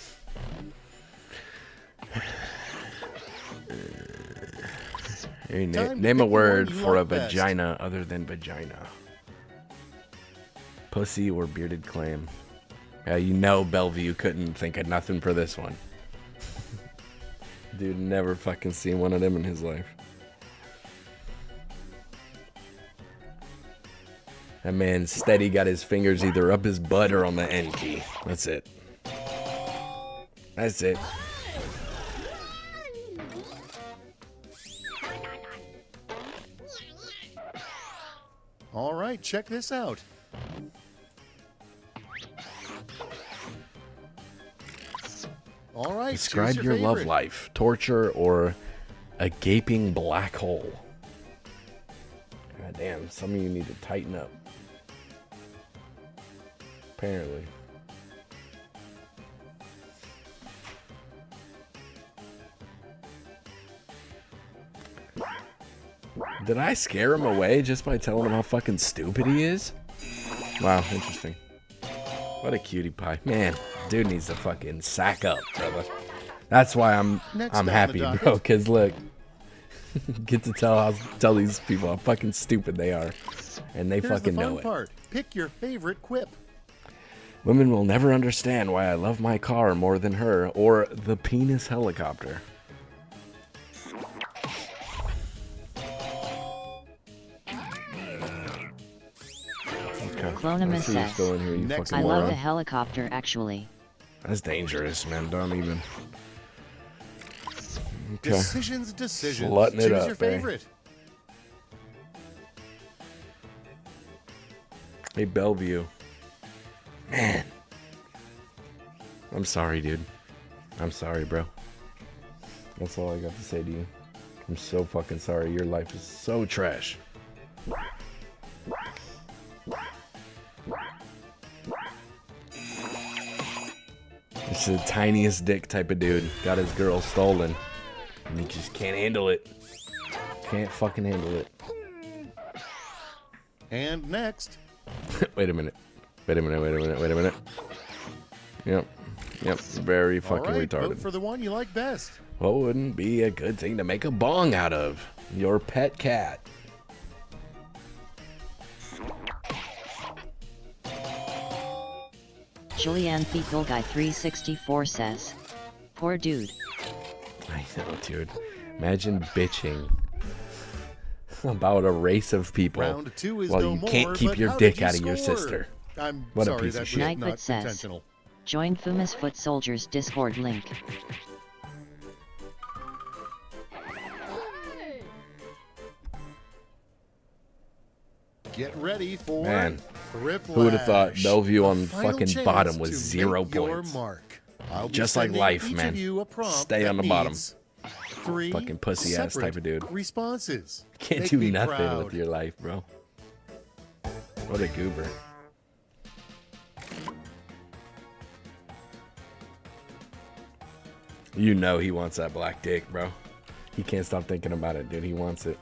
Hey, Time to name a pick the word one you for a like best. vagina other than vagina. Pussy or bearded clam. Yeah, you know Bellevue couldn't think of nothing for this one. Dude never fucking seen one of them in his life. That man steady got his fingers either up his butt or on the N key. That's it. That's it. all right, check this out. All right, Describe choose your love favorite. life. Torture or a gaping black hole. God damn, some of you need to tighten up. Apparently. Did I scare him away just by telling him how fucking stupid he is? Wow, interesting. What a cutie pie. Man, dude needs to fucking sack up, brother. That's why I'm Next on the happy, docket. bro, because look, get to tell these people how fucking stupid they are. And they Here's fucking the fun know it. part. Pick your favorite quip. Women will never understand why I love my car more than her, or the penis helicopter. Okay. Clonimus I see you're says, still in here, you Next fucking I love moron. the helicopter actually. That's dangerous, man. Don't even. Okay. Decisions. Slutting it Choose up, your eh? favorite. Hey, Bellevue. Man. I'm sorry, dude. I'm sorry, bro. That's all I got to say to you. I'm so fucking sorry. Your life is so trash. It's the tiniest dick type of dude. Got his girl stolen. And he just can't handle it. Can't fucking handle it. And next, Wait a minute. Wait a minute. Yep. Very all fucking right, retarded. vote for the one you like best. What wouldn't be a good thing to make a bong out of? Your pet cat. Julianne Fecal Guy 364 says, poor dude. I know, dude. Imagine bitching about a race of people Round two is while no you more, can't keep but your how dick did you out of your score? sister. I'm What a sorry, piece of that shit. was Nightwood not says, intentional. join Fumus Foot Soldiers Discord link. Get ready for Man, Quiplash. who would have thought Bellevue A on final fucking chance bottom was to 0 make your points. mark. I'll be Just like sending life, each man. of you a prompt Stay that on the bottom. needs 3 Fucking pussy ass type of dude. responses. Can't Make do me nothing proud. with your life, bro. What a goober. You know he wants that black dick, bro. He can't stop thinking about it, dude. He wants it.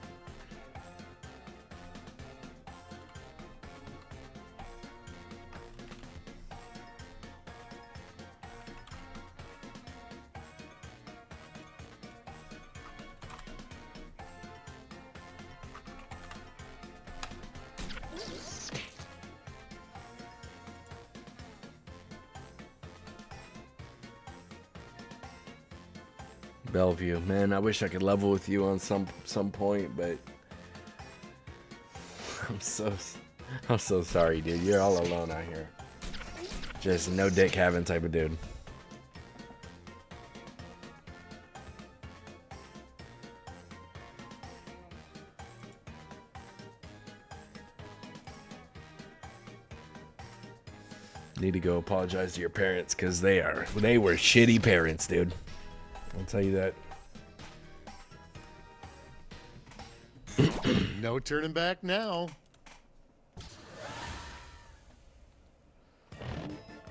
Bellevue, man, I wish I could level with you on some point, but I'm so sorry, dude. You're all alone out here. Just no dick having type of dude. Need to go apologize to your parents because they were shitty parents, dude. I'll tell you that. No turning back now.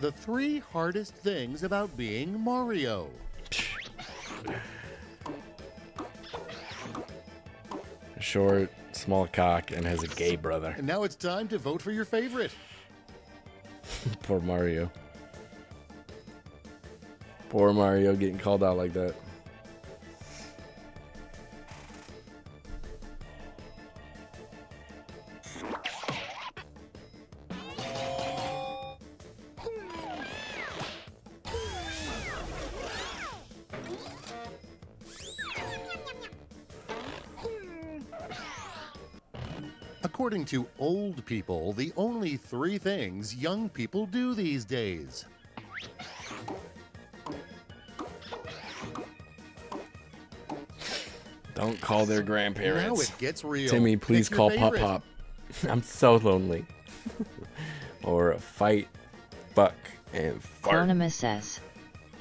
The 3 hardest things about being Mario. Short, small cock, and has a gay brother. And now it's time to vote for your favorite. Poor Mario. Poor Mario getting called out like that. According to old people, the only 3 things young people do these days. Don't call their grandparents. Now it gets real. Timmy, please Pick your call Pop favorite. Pop. I'm so lonely. Or fight, fuck, and fart. Anonymous says.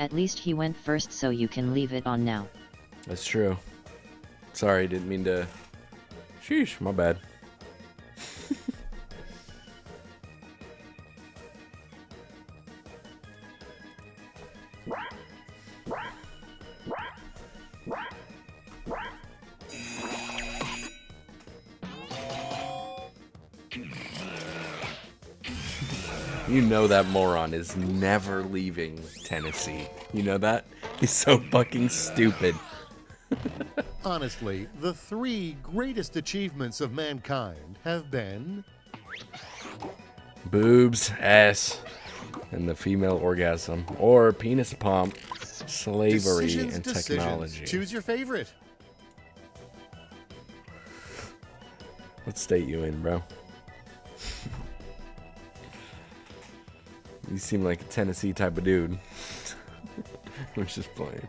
At least he went first, so you can leave it on now. That's true. Sorry, didn't mean to. Sheesh, my bad. You know that moron is never leaving Tennessee. You know that? He's so fucking stupid. Honestly, the 3 greatest achievements of mankind have been Boobs, ass, and the female orgasm. Or penis pump, slavery, decisions, and decisions. technology. Choose your favorite. What state you in, bro? You seem like a Tennessee type of dude. We're just playing.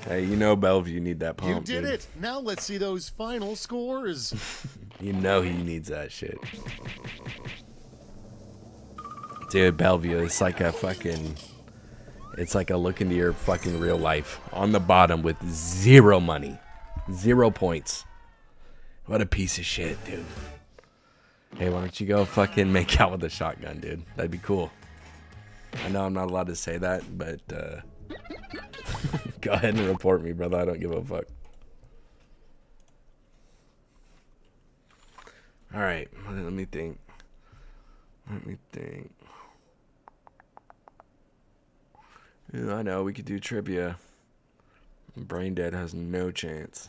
Hey, you know Bellevue need that pump, You did dude. it. Now let's see those final scores. You know he needs that shit. Dude, Bellevue, it's like a fucking... It's like a look into your fucking real life. On the bottom with 0 money. 0 points. What a piece of shit, dude. Hey, why don't you go fucking make out with a shotgun, dude? That'd be cool. I know I'm not allowed to say that, but go ahead and report me, brother. I don't give a fuck. Alright, let me think. Yeah, I know, we could do trivia. Brain Dead has no chance.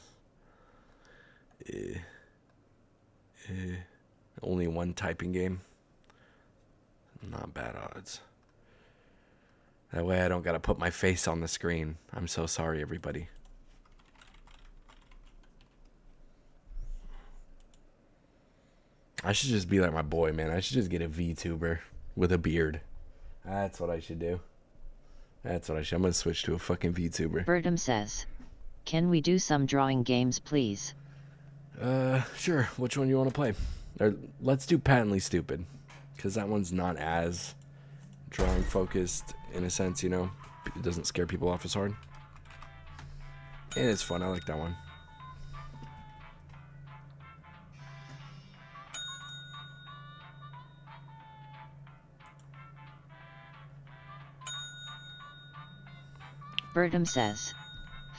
Only 1 typing game. Not bad odds. That way I don't gotta put my face on the screen. I'm so sorry, everybody. I should just be like my boy, man. I should just get a VTuber with a beard. That's what I should do. I'm gonna switch to a fucking VTuber. Bertum says. Can we do some drawing games, please? Sure. Which one you want to play? Or, let's do Patently Stupid. Because that one's not as drawing focused in a sense, you know? It doesn't scare people off as hard. And it's fun. I like that one. Bertum says.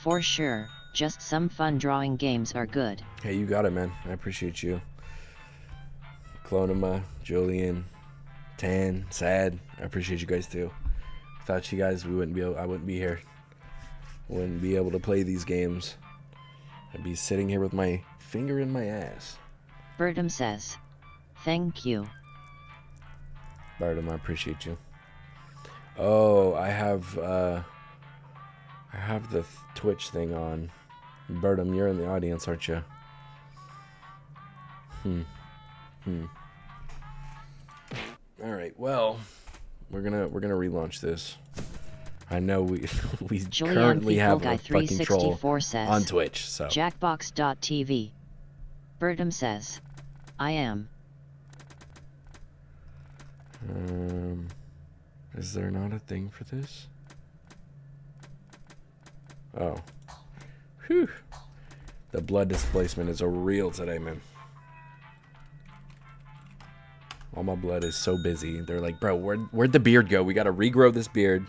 For sure, just some fun drawing games are good. Hey, you got it, man. I appreciate you. Clonima, Julian, Tan, Sad. I appreciate you guys too. Without you guys, I wouldn't be here. I wouldn't be able to play these games. I'd be sitting here with my finger in my ass. Bertum says. Thank you. Bertum, I appreciate you. Oh, I have the Twitch thing on. Bertum, you're in the audience, aren't you? All right. Well, we're gonna relaunch this. I know we Julian currently have Guy a fucking troll 364 says, on Twitch, so. Jackbox.tv. Bertum says, I am. Is there not a thing for this? Oh. Whew. The blood displacement is a real today, man. All my blood is so busy. They're like, bro, where'd the beard go? We gotta regrow this beard.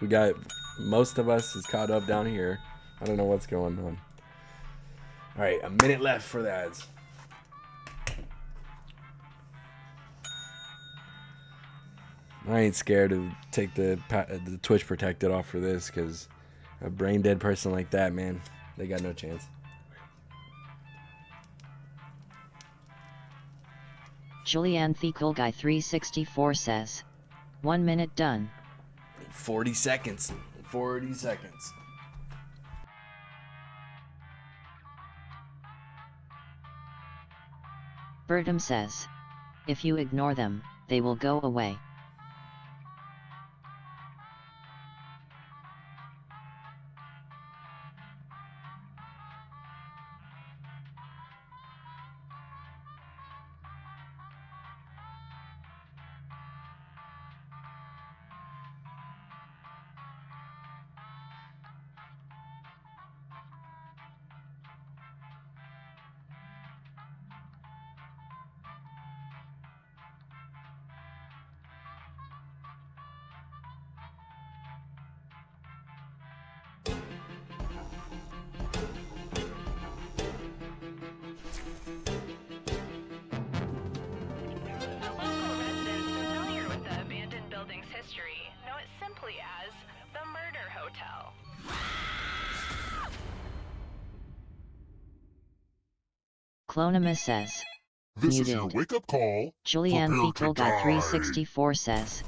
We got, most of us is caught up down here. I don't know what's going on. All right, a minute left for the ads. I ain't scared to take the Twitch protected off for this, because a brain dead person like that, man, they got no chance. Julian Guy 364 says, 1 minute done. 40 seconds. 40 seconds. Bertum says, if you ignore them, they will go away. Clonimus says, This muted. is your wake-up call. Julian Prepare to Guy die. 364 says,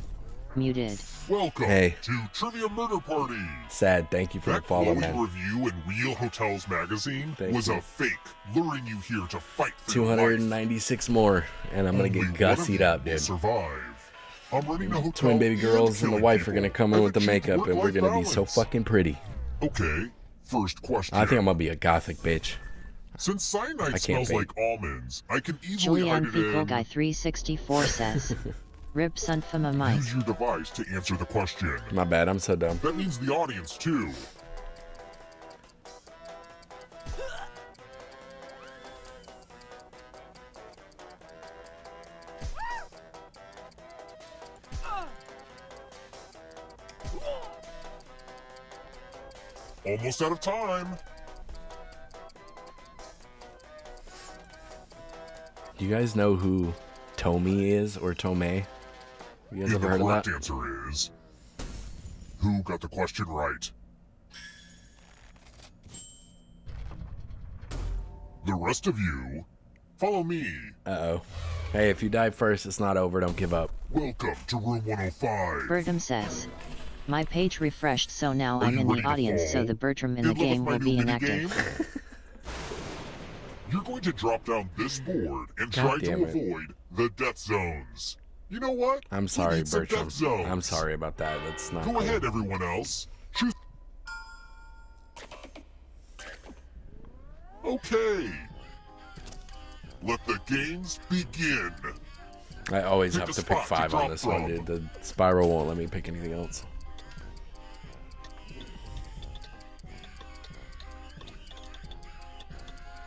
muted. Welcome Hey. to Trivia Murder Party. Sad. Thank you for the That follow, glowing man. review in Real Hotels magazine Thank was you. a fake, luring you here to fight for your life. 296 more, and I'm gonna Only get one of gussied you up, will dude. survive. I'm running a hotel Twin baby and girls and the killing wife are people. gonna come in I've with the achieved makeup, and we're work-life gonna be so balance. fucking pretty. Okay, first question. I think I'm gonna be a gothic bitch. Since cyanide can't smells vape. like almonds, I can easily Julian hide it in. Guy 364 says, rip Sunfama Mike. Use your device to answer the question. My bad, I'm so dumb. That means the audience too. Almost out of time. Do you guys know who Tommy is, or Tomei? You guys The ever heard of correct that? answer is, who got the question right? The rest of you, follow me. Uh-oh. Hey, if you die first, it's not over. Don't give up. Welcome to room 105. Bertram says, my page refreshed so now Are I'm you in the ready to audience so fall? the Bertram in the Good luck with game my will new be mini inactive. game. You're going to drop down this board and try God to damn it. avoid the death zones. You know what? I'm We sorry, need some Bertram. death zones. I'm sorry about that. That's not Go cool. ahead, everyone else. Choose. Okay. Let the games begin. I always Pick have a to pick spot to 5 on drop this one, from. dude. The spiral won't let me pick anything else.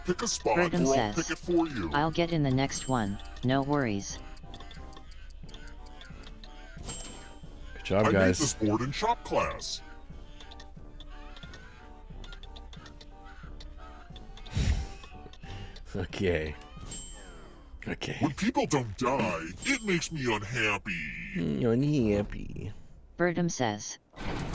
Pick a spot Bertram or I'll says, pick it for you. I'll get in the next one, no worries. Good job, I made guys. this board in shop class. Okay. Okay. When people don't die, it makes me unhappy. You're unhappy. Bertram says,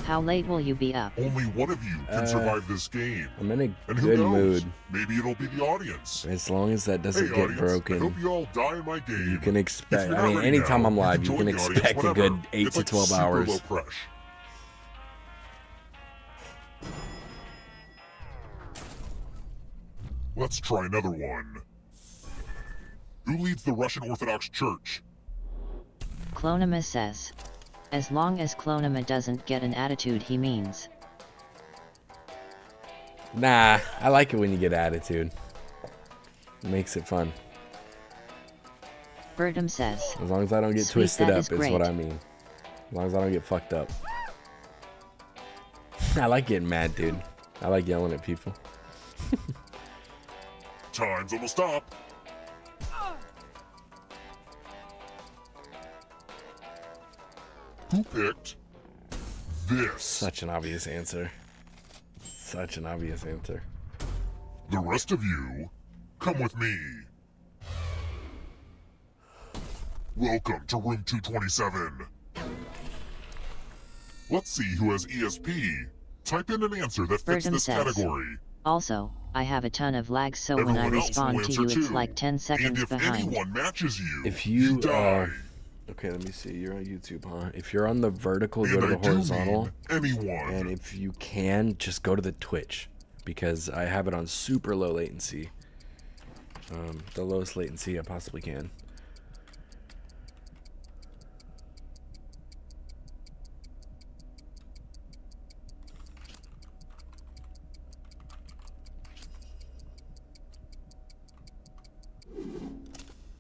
how late will you be up? Only one of you can survive this game. I'm in a And who good knows? mood. Maybe it'll be the audience. As long as that doesn't Hey, get audience, I broken. hope you all die in my game. You can If expect, you're I not mean, ready anytime now, I'm live, you join can the audience expect a whenever. good 8 It's to like 12 super hours. low fresh. Let's try another one. Who leads the Russian Orthodox Church? Clonimus says, As long as Clonima doesn't get an attitude, he means. Nah, I like it when you get attitude. It makes it fun. Birdum says. As long as I don't get Sweet, twisted that up is is great. what I mean. As long as I don't get fucked up. I like getting mad, dude. I like yelling at people. Time's almost up. Who picked this? Such an obvious answer. Such an obvious answer. The rest of you, come with me. Welcome to room 227. Let's see who has ESP. Type in an answer that fits Birdum this says. category. Also, I have a ton of lag, so when I Everyone else respond will to answer you, it's too. like 10 seconds And if behind. anyone matches you, If you die. okay, let me see. You're on YouTube, huh? If you're on the vertical, go And to I the do horizontal. mean anyone. And if you can, just go to the Twitch, because I have it on super low latency. The lowest latency I possibly can.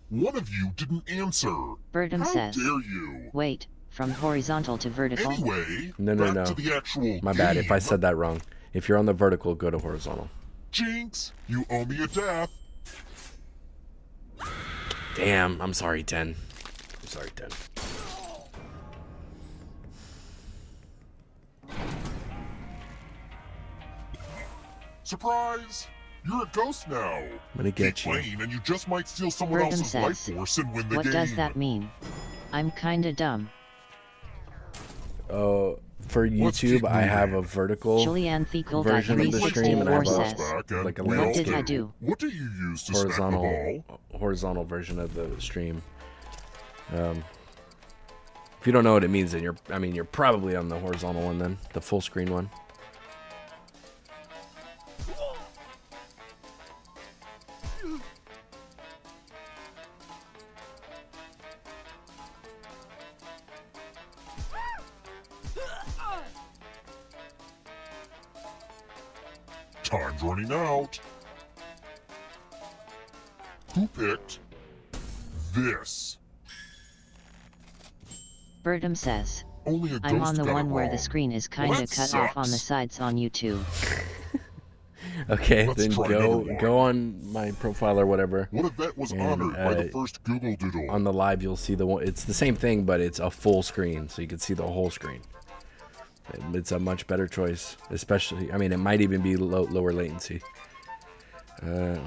One of you didn't answer. Birdum How says. dare you? Wait, from horizontal to vertical? Anyway, No. back to the actual My bad. If I game. said that wrong. If you're on the vertical, go to horizontal. Jinx, you owe me a death. Damn, I'm sorry, 10. I'm sorry, 10. Surprise! You're a ghost now. I'm gonna get Keep you. playing and you just might steal someone Birdum else's life says. force and win the What game. does that mean? I'm kinda dumb. For Let's keep YouTube, I have a moving. vertical Julianne version of the stream, and I 34 have says. like a What landscape did I do? What do you use to smack the ball? horizontal version of the stream. If you don't know what it means, then you're probably on the horizontal one, then the full screen one. Time's running out. Who picked this? Birdum says. Only a I'm ghost on the got it one where the wrong. screen is Well, kinda that cut off on the sucks. sides on YouTube. Okay, Let's then try go another one. go on my profile or whatever. What event was And, honored by the first Google Doodle? On the live, you'll see the one. It's the same thing, but it's a full screen, so you can see the whole screen. It's a much better choice, especially. I mean, it might even be lower latency. The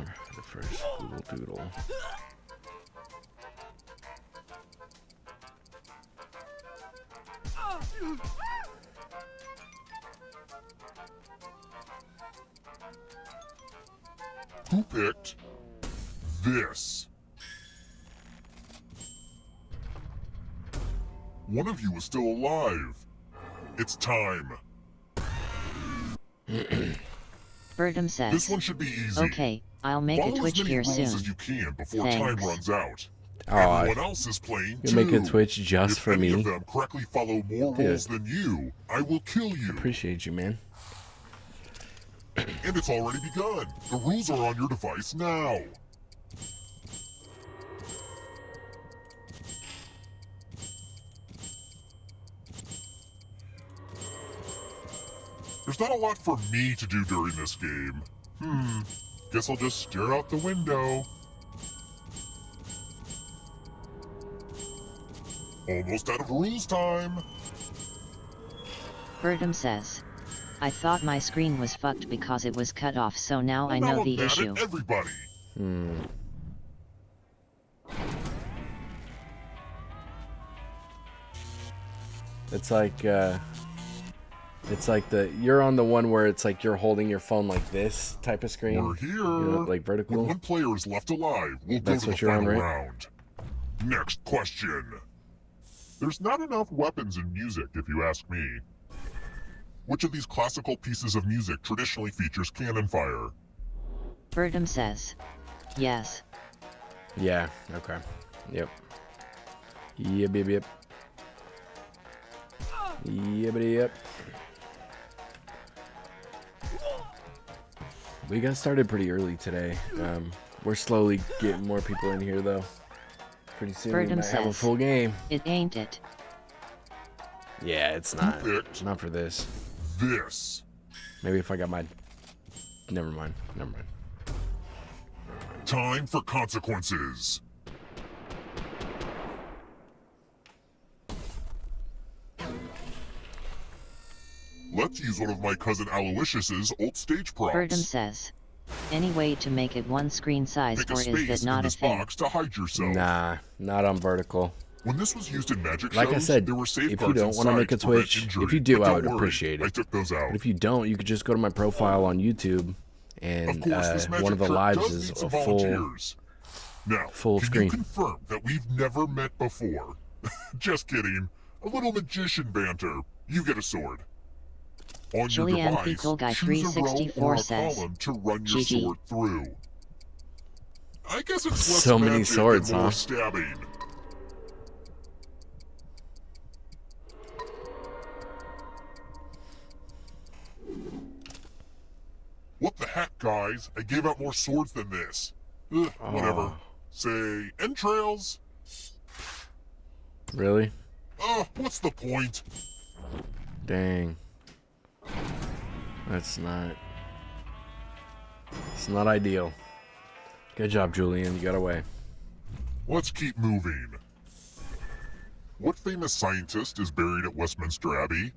first Google Doodle. Who picked this? One of you is still alive. It's time. Birdum says. This one should be easy. Okay, I'll make Follow a Twitch as many here rules soon. as you can before time Thanks. runs out. Aw, Everyone else is playing you too. make a Twitch just if for any me. of them correctly follow more Dude. rules than you, I will kill you. Appreciate you, man. And it's already begun. The rules are on your device now. There's not a lot for me to do during this game. Guess I'll just stare out the window. Almost out of rules time. Birdum says. I thought my screen was fucked because it was cut off, so now I Now know I'm the mad at issue. everybody. It's like you're on the one where it's like you're holding your phone like this type of screen. We're here. You know, like vertical. When one player is left alive, we'll That's go to what the you're on, final right? round. Next question. There's not enough weapons in music, if you ask me. Which of these classical pieces of music traditionally features cannon fire? Birdum says. Yes. Yeah. Okay. Yep. Yep. Yibbity yep. We got started pretty early today. We're slowly getting more people in here though. Pretty soon we might have a full game. It ain't it. Yeah, it's not. Not for this. This. Maybe if I got my... Never mind. Time for consequences. Let's use one of my cousin Aloysius's old stage props. Verdum says, any way to make it one screen size, Pick a or is space that in not a this thing? box to hide yourself. Nah, not on vertical. When this was used in magic Like shows, I said, there were if you safeguards don't want to inside make a to prevent Twitch, injury. if you do, But I don't would worry, appreciate it. I took those out. But if you don't, you could just go to my profile on YouTube, and Of course, this magic one of the trick lives does is need a some full volunteers. Now, can screen. you confirm that we've never met before? Just kidding. A little magician banter. You get a sword. On Julianne your Pickle Guy device, choose a row 364 or a says, column to run your GG. sword through. I guess it's less So many magic swords, and more huh? stabbing. What the heck, guys? I gave out more swords than this. Ugh, whatever. Say, entrails? Really? What's the point? Dang. It's not ideal. Good job, Julian. You got away. Let's keep moving. What famous scientist is buried at Westminster Abbey?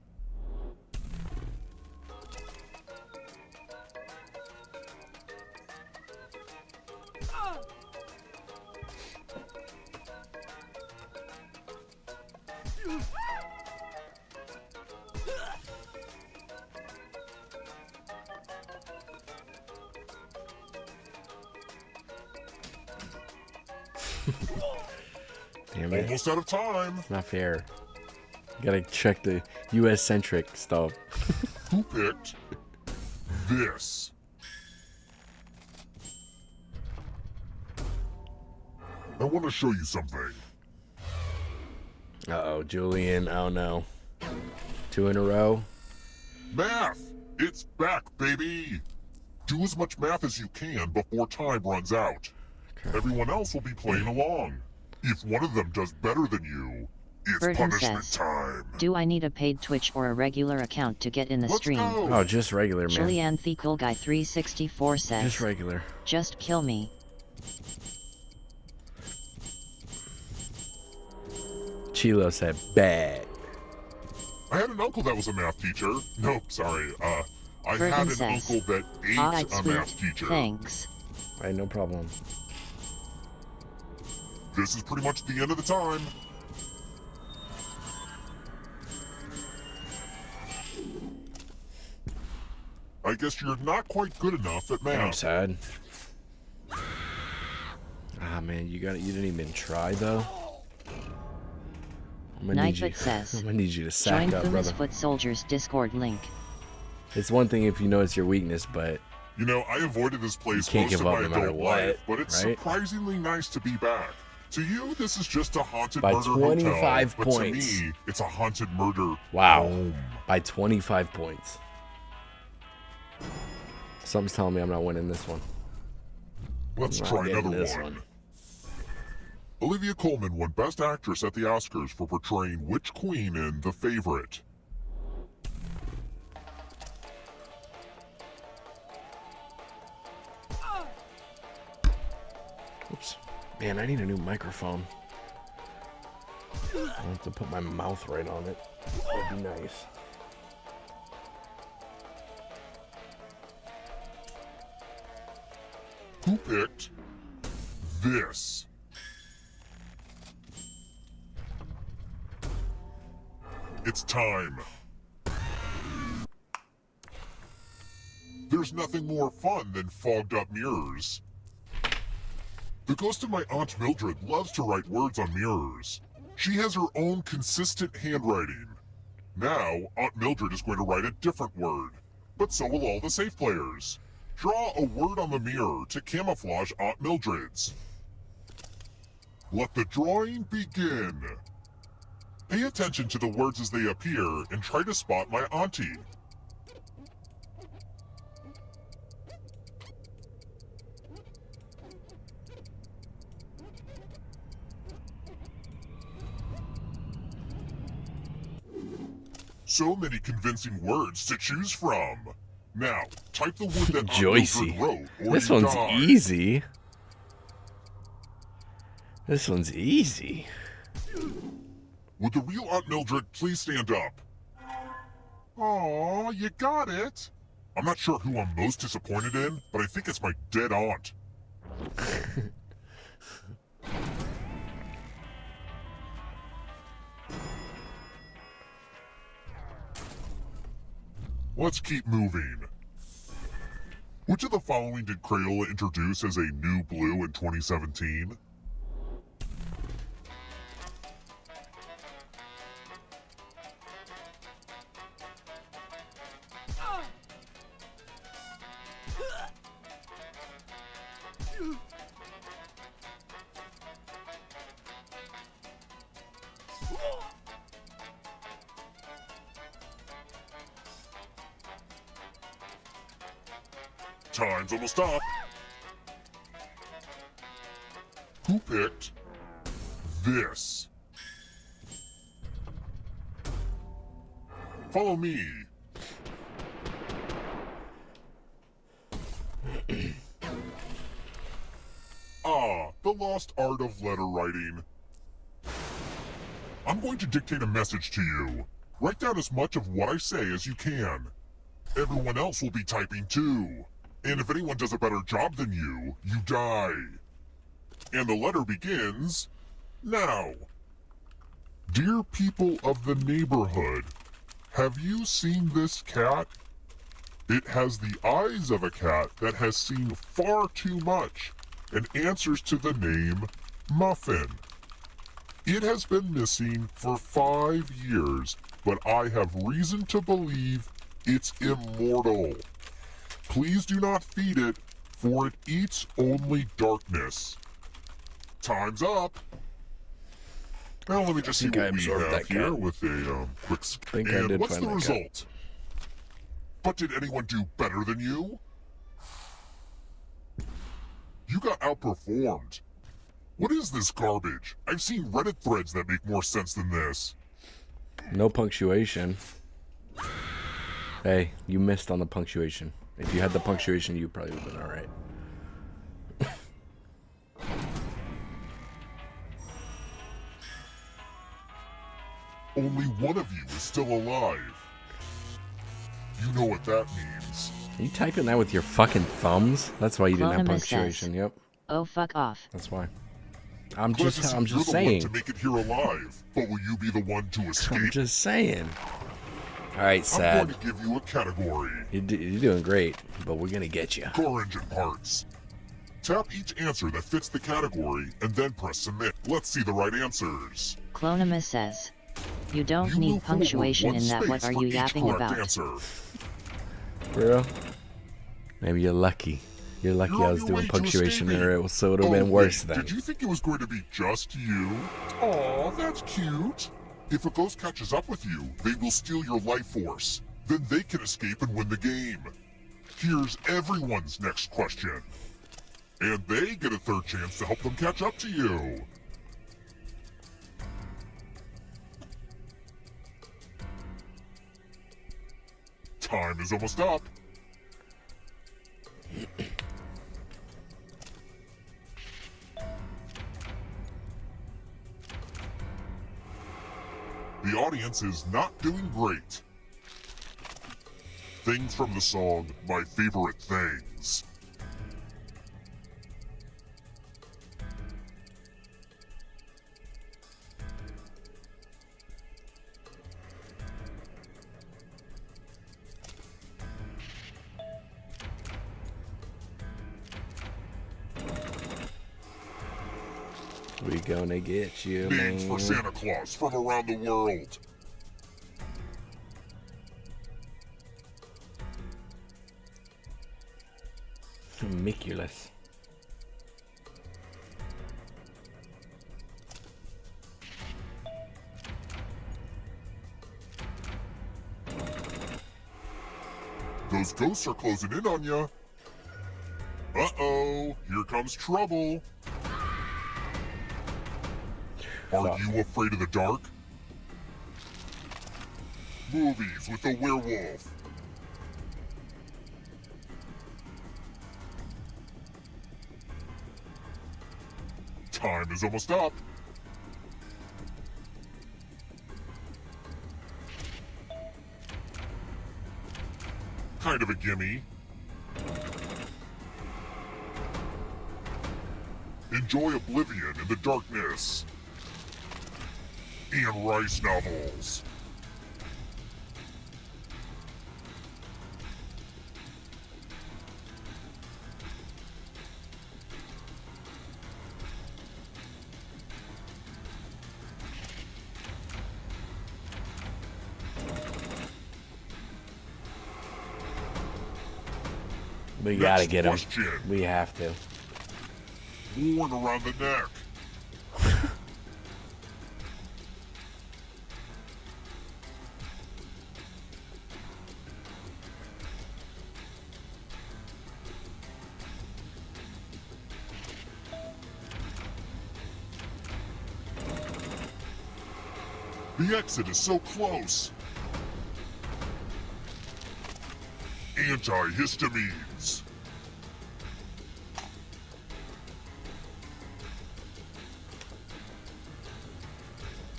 Damn it. Almost out of time. It's not fair. You gotta check the US-centric stuff. Who picked this? I want to show you something. Uh-oh, Julian. Oh, no. 2 in a row. Math! It's back, baby! Do as much math as you can before time runs out. Okay. Everyone else will be playing along. If one of them does better than you, it's Burton punishment says, time. do I need a paid Twitch or a regular account to get in the Let's stream? go. Oh, just regular, man. Julianne Pickle Guy 364 says, Just regular. just kill me. Chilo said, bad. I had an uncle that was a math teacher. Nope, sorry. I Burton had an says, uncle that ate alright, a sweet, math teacher. thanks. All right, no problem. This is pretty much the end of the time. I guess you're not quite good enough at math. I'm sad. Ah, man, you didn't even try, though. I'm gonna need you. Nightfoot says, I'm gonna need you to sack join up, Puma's brother. Foot Soldiers Discord link. It's one thing if you know it's your weakness, but You know, I avoided this place can't most give of up my no matter adult what, life, but it's right? surprisingly nice to be back. To you, this is just a haunted By murder 25 hotel, points. But to me, it's a haunted murder wow, home. by 25 points. Something's telling me I'm not winning this one. Let's I'm not try getting another this one. Olivia Colman won Best Actress at the Oscars for portraying which queen in The Favorite? Oops. Man, I need a new microphone. I have to put my mouth right on it. That'd be nice. Who picked this? It's time. There's nothing more fun than fogged up mirrors. The ghost of my Aunt Mildred loves to write words on mirrors. She has her own consistent handwriting. Now, Aunt Mildred is going to write a different word, but so will all the safe players. Draw a word on the mirror to camouflage Aunt Mildred's. Let the drawing begin. Pay attention to the words as they appear and try to spot my auntie. So many convincing words to choose from. Now, type the word that Joycey. wrote, or This you one's die. easy. This one's easy. Would the real Aunt Mildred please stand up? Aw, you got it. I'm not sure who I'm most disappointed in, but I think it's my dead aunt. Let's keep moving. Which of the following did Crayola introduce as a new blue in 2017? Time's almost up. Who picked this? Follow me. The lost art of letter writing. I'm going to dictate a message to you. Write down as much of what I say as you can. Everyone else will be typing too. And if anyone does a better job than you, you die. And the letter begins now. Dear people of the neighborhood, have you seen this cat? It has the eyes of a cat that has seen far too much and answers to the name Muffin. It has been missing for 5 years, but I have reason to believe it's immortal. Please do not feed it, for it eats only darkness. Time's up. Now let me just see what we have here with a quick scan. And what's the result? But did anyone do better than you? You got outperformed. What is this garbage? I've seen Reddit threads that make more sense than this. No punctuation. Hey, you missed on the punctuation. If you had the punctuation, you probably would have been alright. Only one of you is still alive. You know what that means. Are you typing that with your fucking thumbs? That's why you didn't have Clonimus punctuation. says, Yep. Oh, fuck off. That's why. I'm Glad to just see you're the saying. one to make it here alive, but will you be the one to escape? I'm just saying. All right, I'm sad. going to give you a category. You're doing great, but we're gonna get you. Car engine parts. Tap each answer that fits the category and then press submit. Let's see the right answers. Clonimus says, you don't You need move forward punctuation one in that. What space are for you each yapping correct about? Answer. Bro, maybe you're lucky. You're lucky You're I on was your doing way to punctuation, escaping. or so it would have been worse wait, then. Did you think it was going to be just you? Aw, that's cute. If a ghost catches up with you, they will steal your life force. Then they can escape and win the game. Here's everyone's next question. And they get a third chance to help them catch up to you. Time is almost up. The audience is not doing great. Things from the song My Favorite Things. We gonna get you, Names man. for Santa Claus from around the world. Miculous. Those ghosts are closing in on ya. Uh-oh, here comes trouble. Are you afraid of the dark? Movies with a werewolf. Time is almost up. Kind of a gimme. Enjoy Oblivion in the darkness. Anne Rice novels. We gotta get him. We have to. Worn around the neck. The exit is so close. Antihistamines.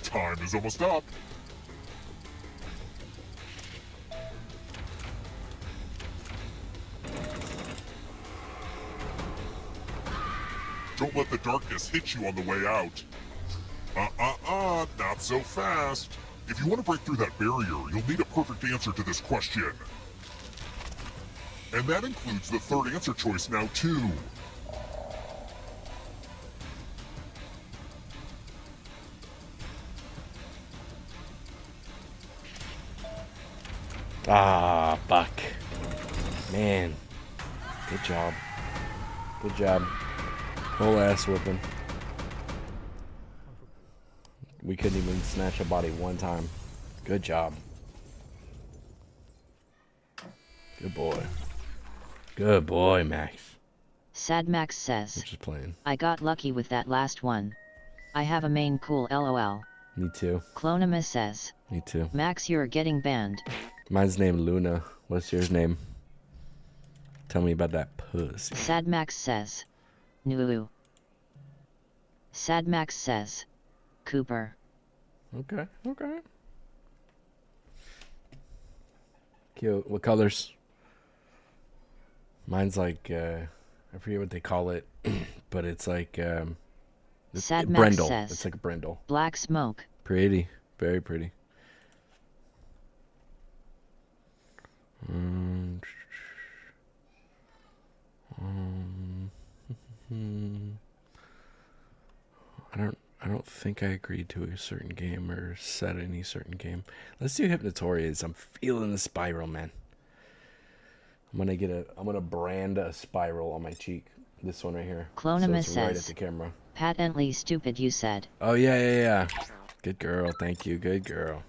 Time is almost up. Don't let the darkness hit you on the way out. Not so fast. If you want to break through that barrier, you'll need a perfect answer to this question. And that includes the third answer choice now, too. Ah, Buck. Man. Good job. Good job. Whole ass whooping. We couldn't even snatch a body one time. Good job. Good boy. Good boy, Max. Sad Max says, Just playing. I got lucky with that last one. I have a main cool LOL. Me too. Clonima says, Me too. Max, you're getting banned. Mine's named Luna. What's yours name? Tell me about that pussy. Sad Max says, Nulu. Sad Max says, Cooper. Okay, okay. Cute. What colors? Mine's like, I forget what they call it, but it's like, Sad Max brindle. says, It's like a brindle. Black smoke. Pretty. Very pretty. I don't think I agreed to a certain game or set any certain game. Let's do Hypnotorias. I'm feeling the spiral, man. I'm gonna brand a spiral on my cheek. This one right here. Clonima so it's right at says, the camera. Patently stupid, you said. Oh yeah. Good girl. Thank you. Good girl.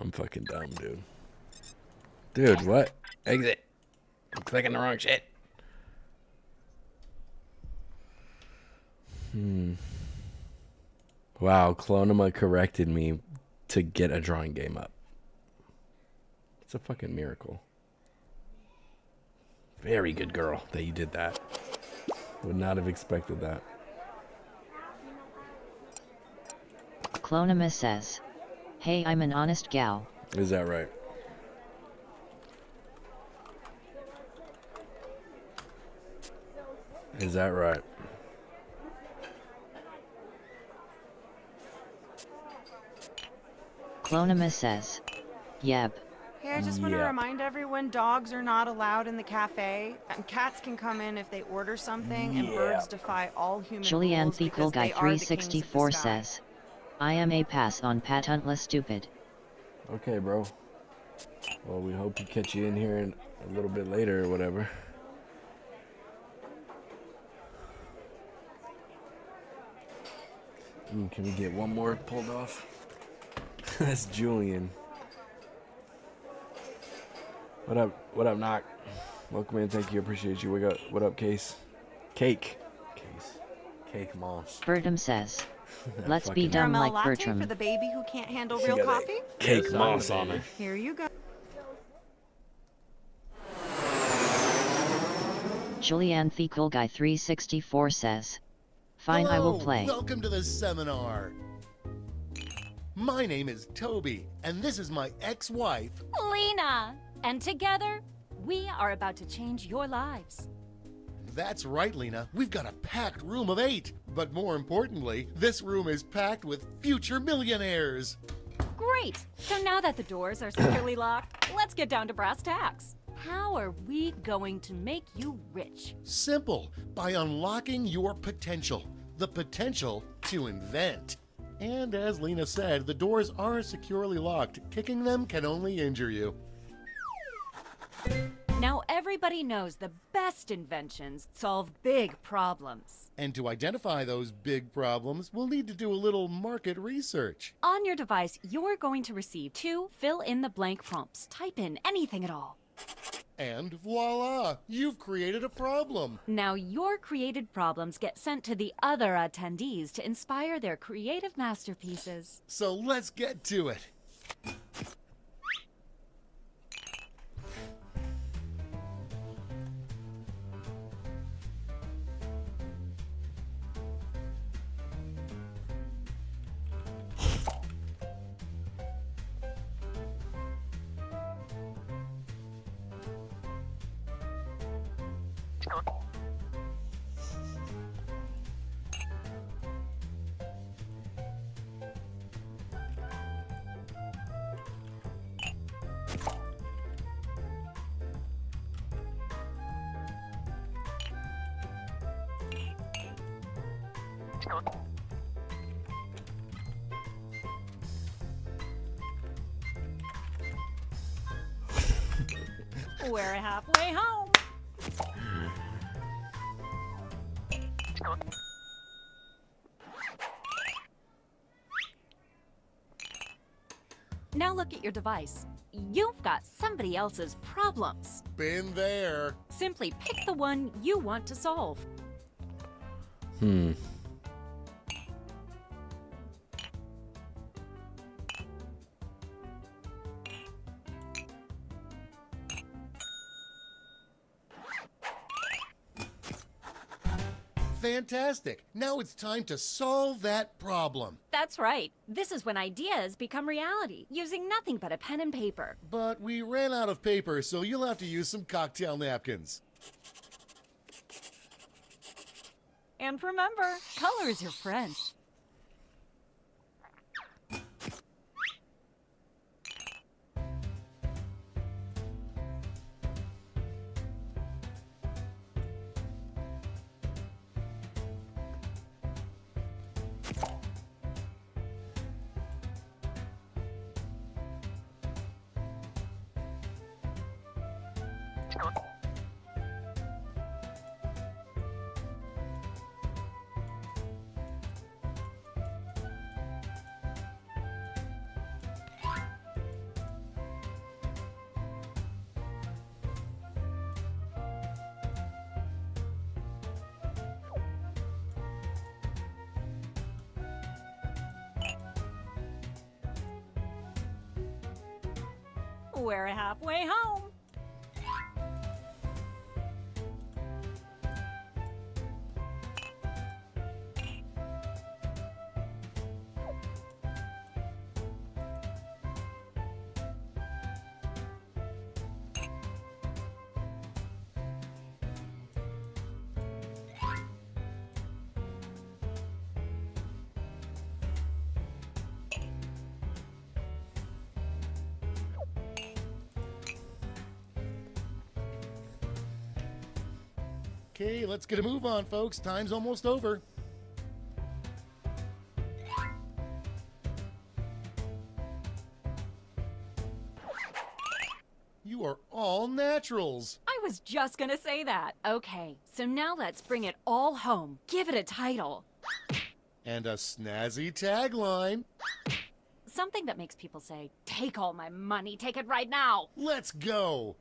I'm fucking dumb, dude. Dude, what? Exit. I'm clicking the wrong shit. Wow, Clonima corrected me to get a drawing game up. It's a fucking miracle. Very good girl that you did that. Would not have expected that. Clonima says, hey, I'm an honest gal. Is that right? Is that right? Clonima says, yep. Hey, I just want to remind everyone dogs are not allowed in the cafe, and cats can come in if they order something, and birds defy all human Julianne rules because Guy they are the kings of the 364 sky. says, I am a pass on patently stupid. Okay, bro. Well, we hope to catch you in here in a little bit later or whatever. Can we get one more pulled off? That's Julian. What up? What up, Knock? Welcome in. Thank you. Appreciate you. What up, Case? Cake Moss. Bertram says, let's be Fucking dumb Caramel like latte Bertram. for the baby who can't handle She real got a coffee? Cake Moss on her. Here you go. Julianne The Cool Guy 364 says, fine, I will Hello, play. Welcome to the seminar. My name is Toby, and this is my ex-wife. Lena! And together, we are about to change your lives. That's right, Lena. We've got a packed room of 8. But more importantly, this room is packed with future millionaires. Great! So now that the doors are securely locked, let's get down to brass tacks. How are we going to make you rich? Simple, by unlocking your potential. The potential to invent. And as Lena said, the doors are securely locked. Kicking them can only injure you. Now everybody knows the best inventions solve big problems. And to identify those big problems, we'll need to do a little market research. On your device, you're going to receive 2 fill-in-the-blank prompts. Type in anything at all. And voila, you've created a problem. Now your created problems get sent to the other attendees to inspire their creative masterpieces. So let's get to it. We're halfway home. Now look at your device. You've got somebody else's problems. Been there. Simply pick the one you want to solve. Fantastic. Now it's time to solve that problem. That's right. This is when ideas become reality, using nothing but a pen and paper. But we ran out of paper, so you'll have to use some cocktail napkins. And remember, color is your friend. We're halfway home. Okay, let's get a move on, folks. Time's almost over. You are all naturals. I was just gonna say that. Okay, so now let's bring it all home. Give it a title. And a snazzy tagline. Something that makes people say, take all my money, take it right now. Let's go.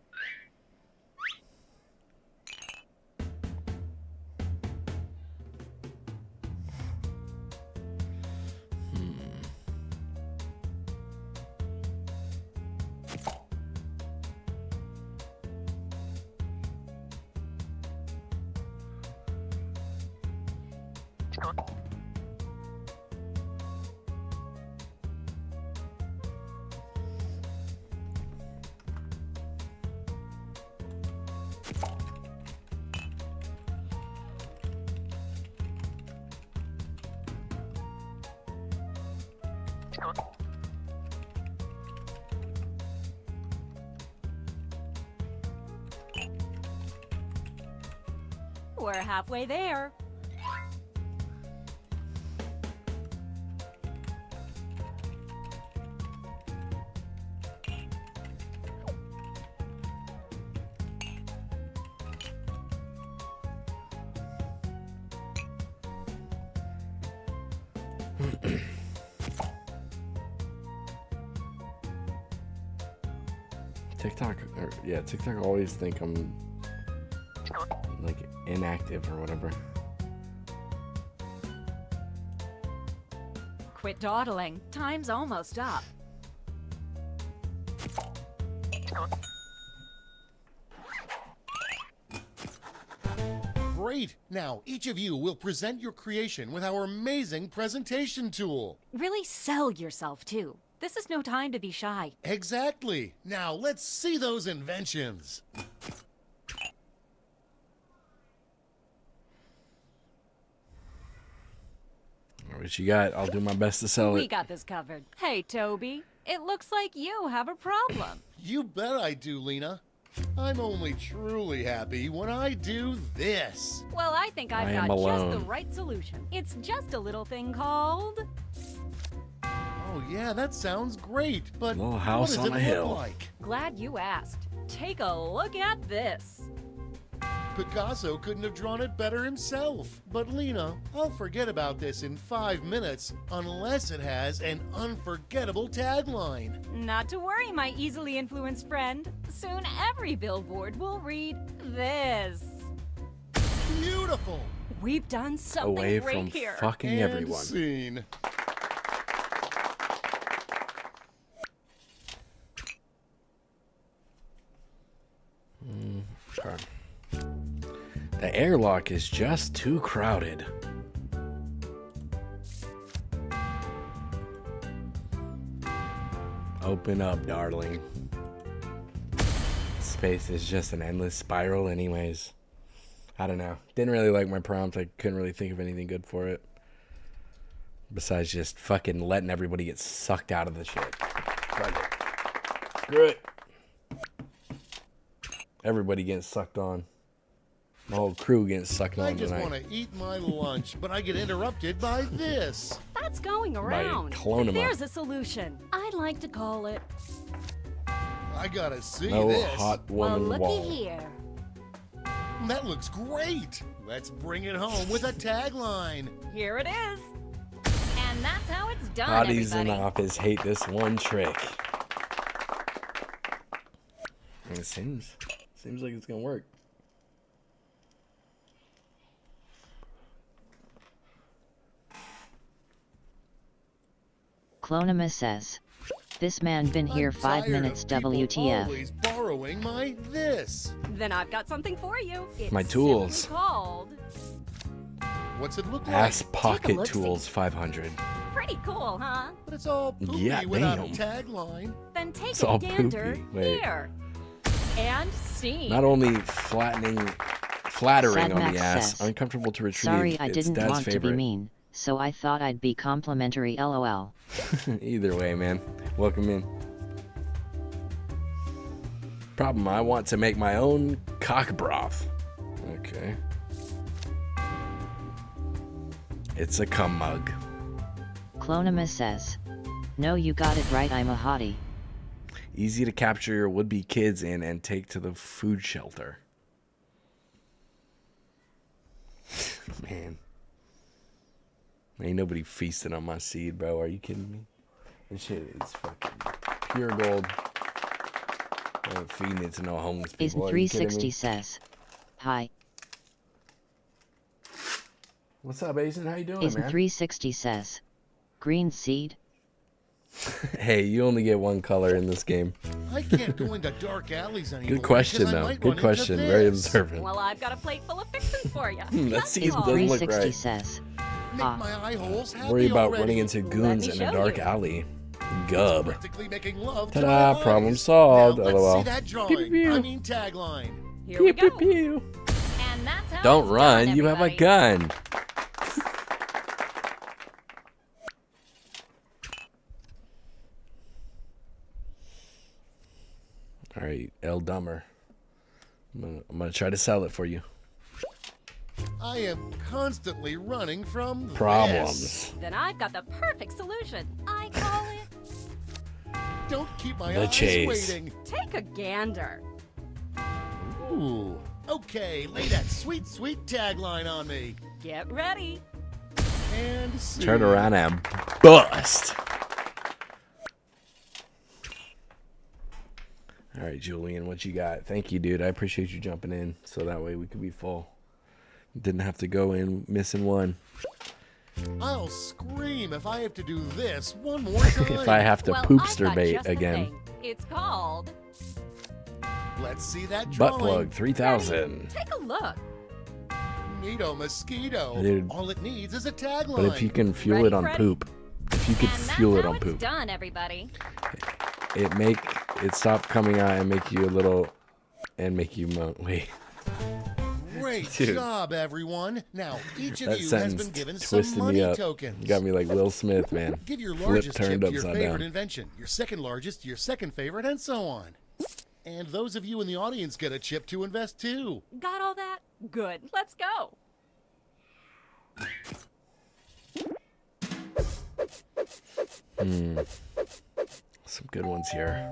We're halfway there. TikTok always think I'm like inactive or whatever. Quit dawdling. Time's almost up. Great! Now, each of you will present your creation with our amazing presentation tool. Really sell yourself, too. This is no time to be shy. Exactly. Now, let's see those inventions. What you got? I'll do my best to sell We it. got this covered. Hey, Toby. It looks like you have a problem. You bet I do, Lena. I'm only truly happy when I do this. Well, I think I've got just the right solution. It's just a little thing called... Oh yeah, that sounds great, but Little house what does on it a hill. look like? Glad you asked. Take a look at this. Picasso couldn't have drawn it better himself. But Lena, I'll forget about this in 5 minutes unless it has an unforgettable tagline. Not to worry, my easily influenced friend. Soon every billboard will read this. Beautiful! We've done something Away great from here. fucking And everyone. Scene. Sorry. The airlock is just too crowded. Open up, darling. Space is just an endless spiral anyways. I don't know. Didn't really like my prompt. I couldn't really think of anything good for it. Besides just fucking letting everybody get sucked out of the shit. Screw it. Everybody getting sucked on. My whole crew getting sucked on I just tonight. want to eat my lunch, but I get interrupted by this. That's going around. Clonema. There's a solution. I'd like to call it... I gotta see No this. hot Well, woman looky wall. here. That looks great. Let's bring it home with a tagline. Here it is. And that's how it's done, Hotties in everybody. the office hate this one trick. And it seems like it's gonna work. Clonema says, "This man been here I'm 5 tired minutes. of people WTF?" always borrowing my this. Then I've got something for you. It's My tools. simply called... What's it look like? Ass Pocket look-see. Tools 500. Pretty cool, huh? But it's all poopy Yeah, without damn. a tagline. Then take It's a all gander poopy. Wait. here. And scene. Not only flattering Sad on Max the ass, says, uncomfortable to retrieve. "Sorry, I it's didn't Dad's want to favorite. be mean, so I thought I'd be complimentary. LOL." Either way, man. Welcome in. Problem, I want to make my own cock broth. Okay. It's a cum mug. Clonema says, "No, you got it right. I'm a hottie." Easy to capture your would-be kids in and take to the food shelter. Man. Ain't nobody feasting on my seed, bro. Are you kidding me? This shit is fucking pure gold. I ain't feeding it to no homeless people. Asen360 says, hi. What's up, Asen? How you doing, man? Asen360 says, green seed. Hey, you only get one color in this game. I can't go into dark alleys anymore. Good question, though. Good question. Very observant. Well, I've got a plate full of fixins for you. That seed doesn't look right. Says, Make my eye holes happy Worry about already. running into goons in a dark alley. Gub. Practically making love to Ta-da! my Problem eyes. solved. Now, let's LOL. see that drawing. I mean tagline. Here we go. Pew. And that's how Don't it's run. done, You have a everybody. gun. All right, El Dumber. I'm gonna try to sell it for you. I am constantly running from Problems. this. Then I've got the perfect solution. I call it Don't keep my The eyes chase. waiting. take a gander. Ooh. Okay, lay that sweet, sweet tagline on me. Get ready. And see. Turn around and bust. All right, Julian, what you got? Thank you, dude. I appreciate you jumping in so that way we could be full. Didn't have to go in missing one. I'll scream if I have to do this one more time. If I have to Well, I've poopster got bait just the again. thing. It's called Let's see that Butt drawing. plug 3000. Take a look. Neato mosquito. Dude. All it needs is a tagline. But if you can fuel Ready, it on Freddy? poop, if you could And that's fuel it how on it's poop, done, everybody. it stop coming out and make you a little, and make you moan. Wait, Great Dude. job, everyone. Now, each of that you has sentence been given twisted some money me up. tokens. You got me like Will Smith, man. Give your Flip largest chip turned to your upside favorite down. invention, your second largest to your second favorite, and so on. And those of you in the audience get a chip to invest too. Got all that? Good. Let's go. Some good ones here.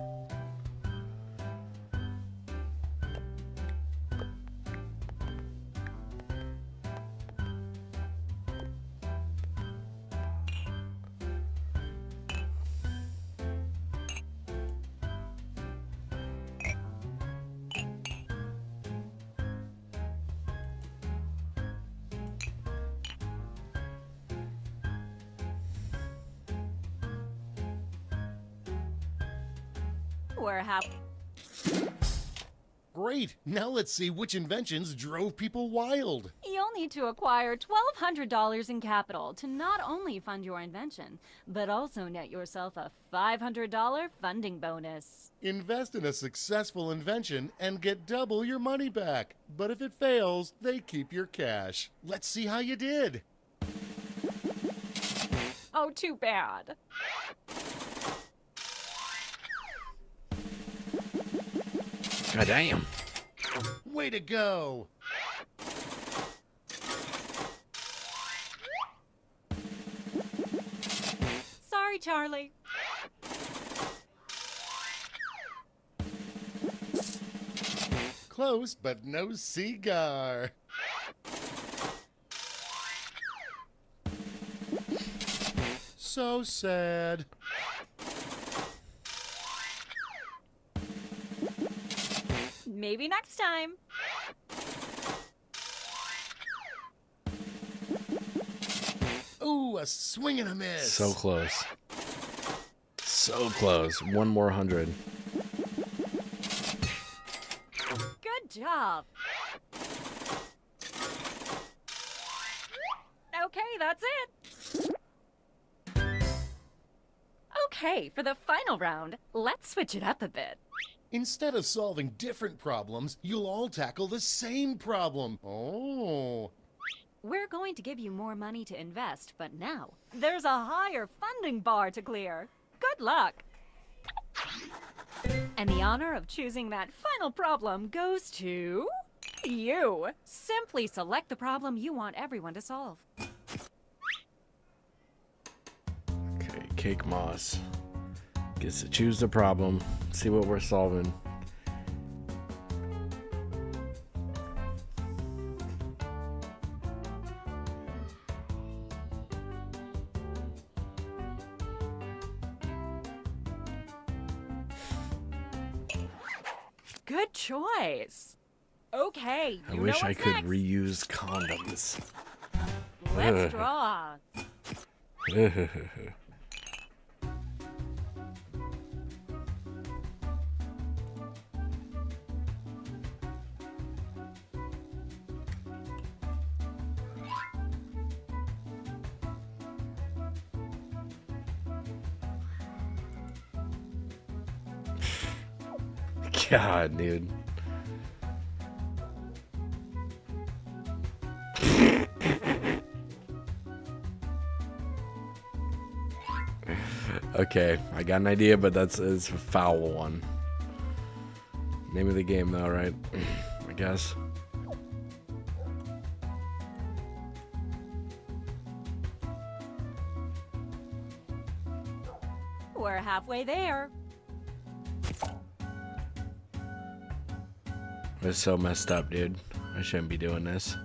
We're happy. Great. Now let's see which inventions drove people wild. You'll need to acquire $1,200 in capital to not only fund your invention, but also net yourself a $500 funding bonus. Invest in a successful invention and get double your money back. But if it fails, they keep your cash. Let's see how you did. Oh, too bad. God damn. Way to go. Sorry, Charlie. Close, but no cigar. So sad. Maybe next time. Ooh, a swing and a miss. So close. So close. One more 100. Good job. Okay, that's it. Okay, for the final round, let's switch it up a bit. Instead of solving different problems, you'll all tackle the same problem. Oh. We're going to give you more money to invest, but now there's a higher funding bar to clear. Good luck. And the honor of choosing that final problem goes to you. Simply select the problem you want everyone to solve. Okay, Cake Moss gets to choose the problem, see what we're solving. Good choice. Okay, I you wish know I what's could next. reuse condoms. Let's draw. God, dude. Okay, I got an idea, but it's a foul one. Name of the game, though, right? I guess. We're halfway there. It's so messed up, dude. I shouldn't be doing this.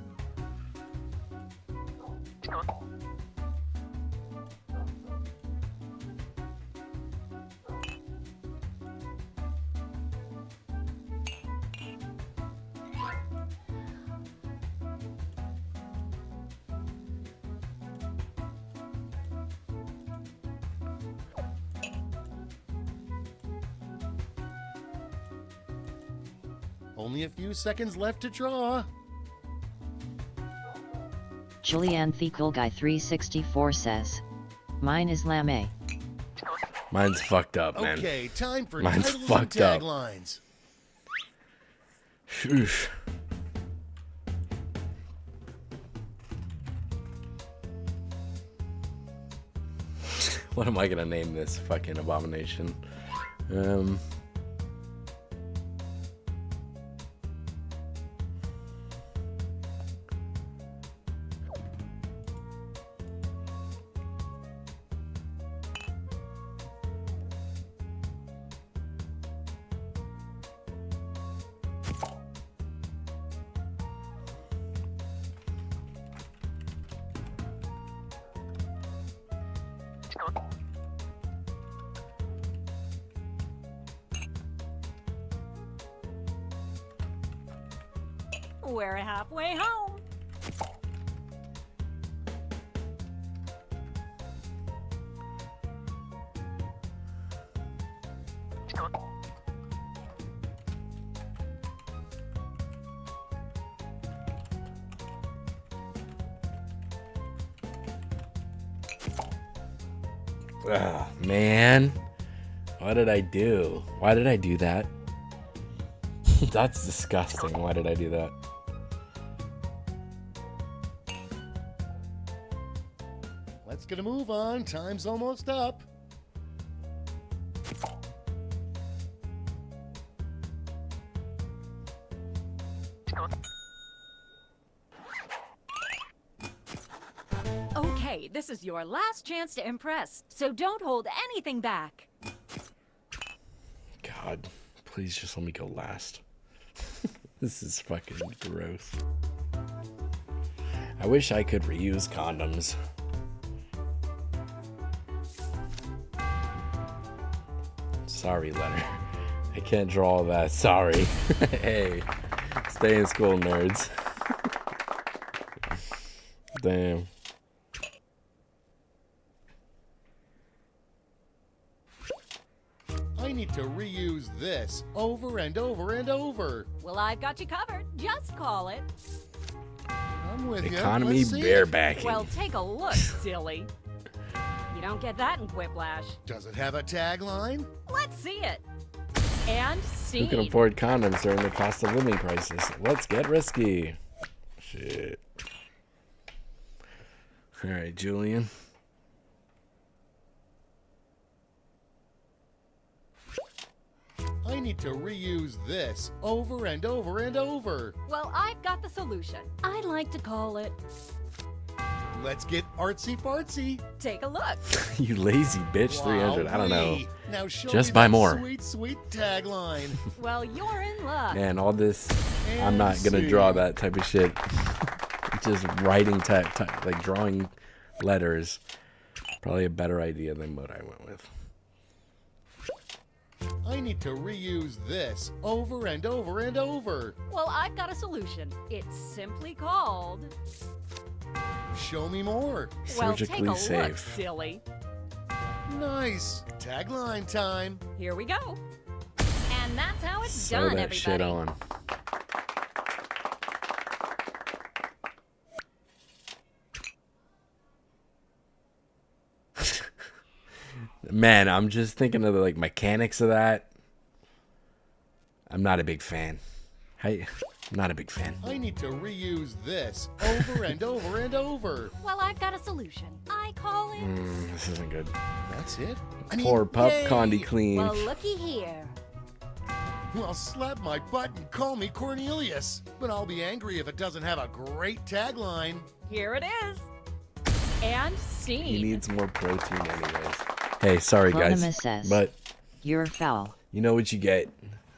Only a few seconds left to draw. Julianne The Cool Guy 364 says, "Mine is Lame." Mine's fucked up, man. Okay, time for Mine's titles fucked and up. taglines. Shoosh. What am I gonna name this fucking abomination? We're halfway home. Ah, man. What did I do? Why did I do that? That's disgusting. Why did I do that? Let's get a move on. Time's almost up. Okay, this is your last chance to impress, so don't hold anything back. God, please just let me go last. This is fucking gross. I wish I could reuse condoms. Sorry, Leonard. I can't draw all that. Sorry. Hey, stay in school, nerds. Damn. I need to reuse this over and over and over. Well, I've got you covered. Just call it. I'm with you. Economy Let's see it. barebacking. Well, take a look, silly. You don't get that in Quiplash. Does it have a tagline? Let's see it. And Who can scene. afford condoms during the cost of living crisis? Let's get risky. Shit. All right, Julian. I need to reuse this over and over and over. Well, I've got the solution. I'd like to call it. Let's get artsy fartsy. Take a look. You lazy bitch. 300. I don't know. Wowee. Now show Just me buy that more. Sweet, sweet tagline. Well, you're in luck. Man, all this. I'm And not gonna see. draw that type of shit. Just writing like drawing letters. Probably a better idea than what I went with. I I need to reuse this over and over and over. Well, I've got a solution. It's simply called... Show me more. Well, take Surgically a safe. look, silly. Nice. Tagline time. Here we go. And that's how it's Sew done, that everybody. shit on. Man, I'm just thinking of the like mechanics of that. I'm not a big fan. Hey, I'm not a big fan. I need to reuse this over and over and over. Well, I've got a solution. I call it... This isn't good. That's it? Poor pup yay. Condi clean. Well, looky here. Well, slap my butt and call me Cornelius. But I'll be angry if it doesn't have a great tagline. Here it is. And scene. He needs more protein anyways. Hey, sorry Clonima guys, says, but you're foul. you know what you get.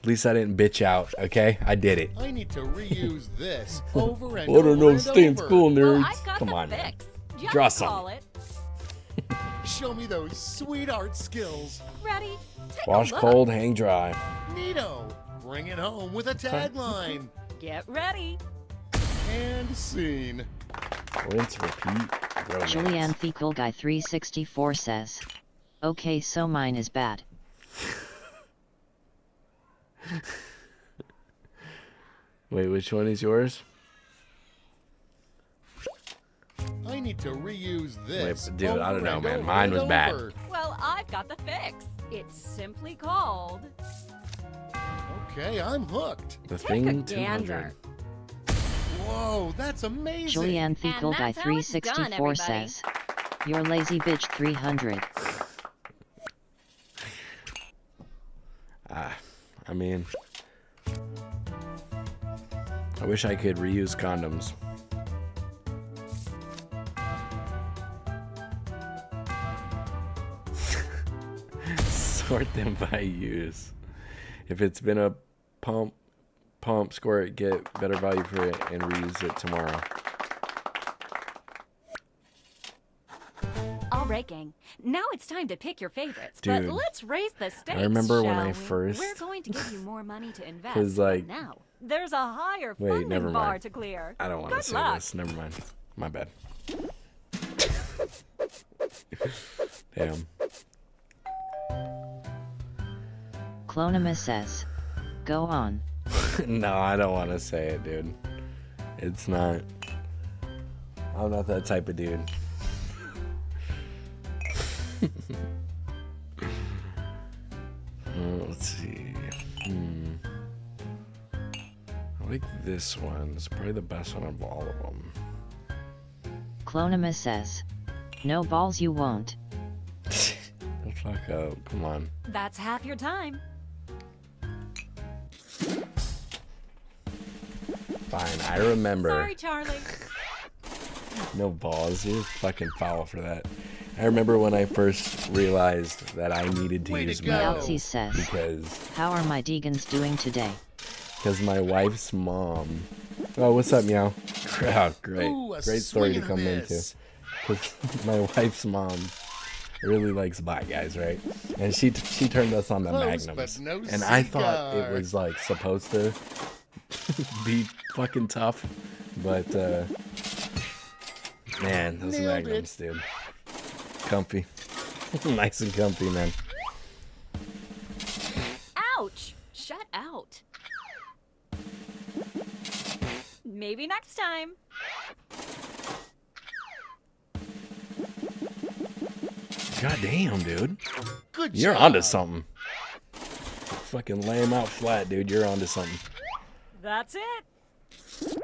At least I didn't bitch out, okay? I did it. I need to reuse this over and I don't over know, and stay in over. school, nerds. Well, I've got Come the on, fix. Just Draw call some. it. Show me those sweetheart skills. Ready? Take Wash a look. cold, hang dry. Neato. Bring it home with a tagline. Get ready. And scene. Rinse, repeat, romance. Julianne Fecal Guy 364 says, okay, so mine is bad. Wait, which one is yours? I need to reuse this. Wait, dude, I don't over know, and man. over Mine and was bad. over. Well, I've got the fix. It's simply called... Okay, I'm hooked. The Take thing a 200. gander. Whoa, that's amazing. Julianne Fecal Guy that's how it's done, 364 everybody. says, you're lazy bitch 300. I mean, I wish I could reuse condoms. Sort them by use. If it's been a pump, squirt, get better value for it and reuse it tomorrow. All right, gang. Now it's time to pick your favorites. Dude, but let's raise the stakes. I remember when shall I we? first- We're going to give you more money to invest. 'Cause, but like- now there's a higher Wait, funding never bar mind. to clear. I don't want to Good say luck. this. Never mind. My bad. Damn. Clonima says, go on. No, I don't want to say it, dude. It's not. I'm not that type of dude. Let's see. I like this one. It's probably the best one of all of them. Clonima says, no balls you won't. The fuck up. Come on. That's half your time. Fine. I remember. Sorry, Charlie. No balls. You're fucking foul for that. I remember when I first realized that I needed to Way to use go. Meow Yahtzee says, because how are my Deegans doing today? my wife's mom. Oh, what's up, Meow? Oh, great. Ooh, a Great story to swing and a come into. miss. Because my wife's mom really likes black guys, right? And she turned us on the Close, Magnums. but no And I thought it cigar. was like supposed to be fucking tough, but man, those Nailed Magnums, dude. Comfy. Nice and comfy, man. Ouch! Shut out. Maybe next time. God damn, dude. Good You're job. onto something. Fucking lay him out flat, dude. You're onto something. That's it.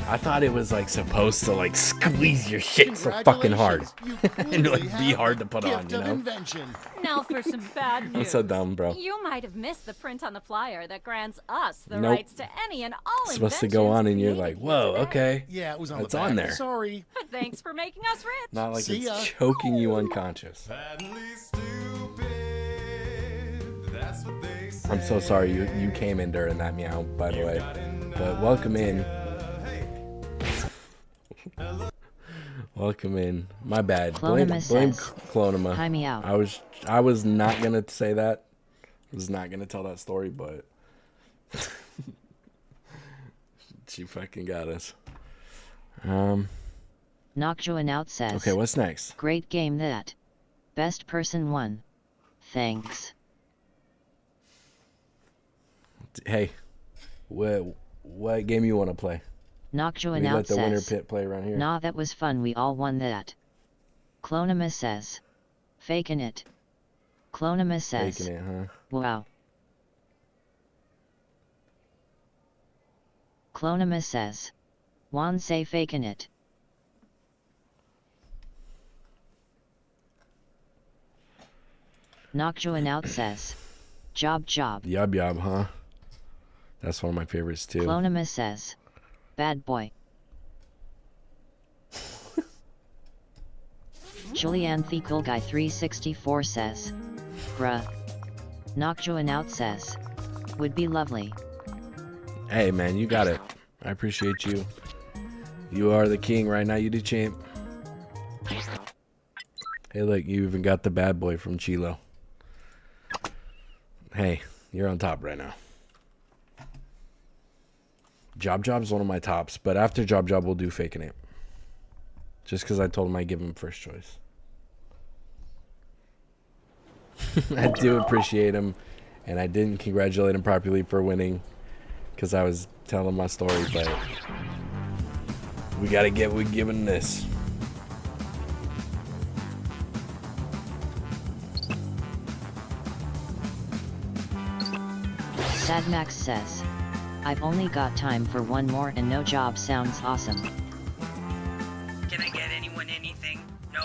I thought it was like supposed to like squeeze your shit so fucking hard. Congratulations, you And clearly like be have hard the to put gift on, you of know? invention. Now for some bad news. I'm so dumb, bro. You might have missed the print on the flyer that grants us the Nope. rights to any and all It's supposed to go on and you're like, created whoa, today. okay. Yeah, it was on It's the back. on there. Sorry. But thanks for making us rich. Not like See ya. it's choking you unconscious. I'm so sorry you came in during that meow, by the way. But welcome in. Welcome in. My bad. Blame Clonima says, Clonima. "Hi, meow." I was not gonna say that. was not gonna tell that story, but she fucking got us. Noctuan out says. Okay, what's next? Great game that. Best person won. Thanks. Hey, what game you want to play? Noctuan we out let the says. winner pit play around here. Nah, that was fun. We all won that. Clonimus says. Faking it. Clonimus says. Faking it, huh? Wow. Clonimus says. Juan say faking it. Noctuan out says. Job. Yob, huh? That's one of my favorites too. Clonimus says. Bad boy. Julianthe Cool Guy 364 says. Bruh. Noctuan out says. Would be lovely. Hey man, you got it. I appreciate you. You are the king right now. You the champ. Hey look, you even got the bad boy from Chilo. Hey, you're on top right now. Job's one of my tops, but after Job we'll do faking it. Just because I told him I'd give him first choice. I do appreciate him, and I didn't congratulate him properly for winning because I was telling my story, but we gotta get what we're giving this. Sadmax says. I've only got time for one more and no job sounds awesome. Can I get anyone anything? No,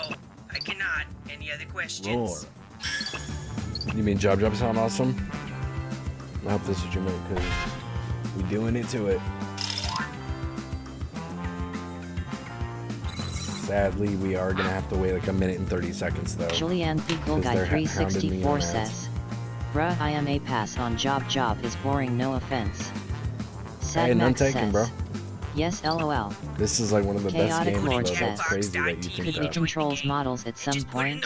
I cannot. Any other questions? Roar. You mean Job sound awesome? I hope this is what you meant, because we're doing it to it. Sadly, we are going to have to wait like a minute and 30 seconds, though. Julianthe Cool Guy 364 says. Bruh, I am a pass on Job is boring, no offense. Hey, none taken, bro. Yes, lol. This is like one of the best Chaotic games, Lord though. says. That's crazy that you think Could we that. controls models at some point?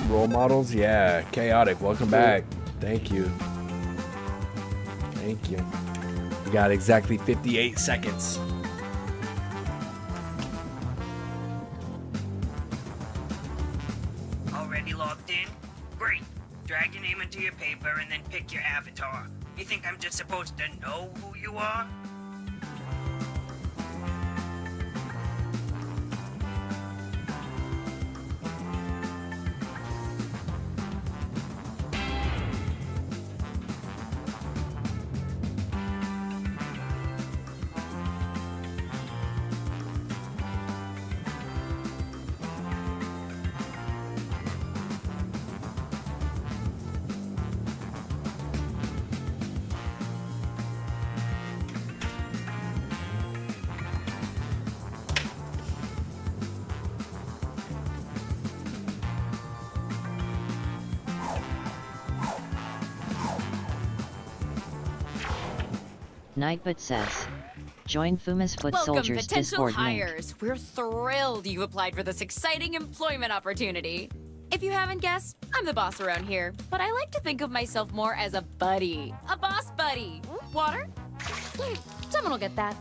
Role models? Yeah. Chaotic, welcome back. Thank you. Thank you. We got exactly 58 seconds. Already logged in? Great. Drag your name into your paper and then pick your avatar. You think I'm just supposed to know who you are? Nightbot says. Join Fuma's Foot Welcome, Soldiers potential Discord link. hires. We're thrilled you've applied for this exciting employment opportunity. If you haven't guessed, I'm the boss around here, but I like to think of myself more as a buddy. A boss buddy. Water? Someone will get that.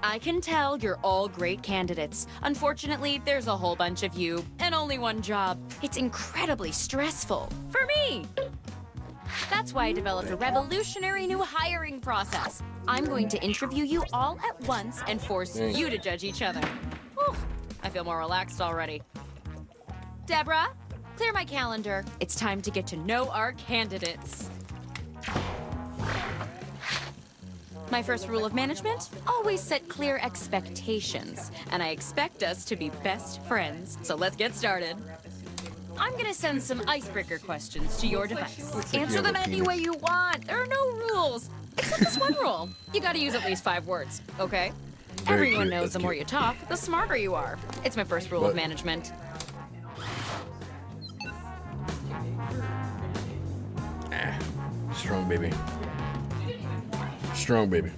I can tell you're all great candidates. Unfortunately, there's a whole bunch of you, and only one job. It's incredibly stressful. For me! That's why I developed a revolutionary new hiring process. I'm going to interview you all at once and force you to judge each other. Whew, I feel more relaxed already. Deborah, clear my calendar. It's time to get to know our candidates. My first rule of management, always set clear expectations. And I expect us to be best friends. So let's get started. I'm gonna send some icebreaker questions to your device. Answer them any way you want. There are no rules. Except this one rule. You gotta use at least 5 words, okay? Everyone knows the more you talk, the smarter you are. It's my first rule of management. Strong baby. Strong baby.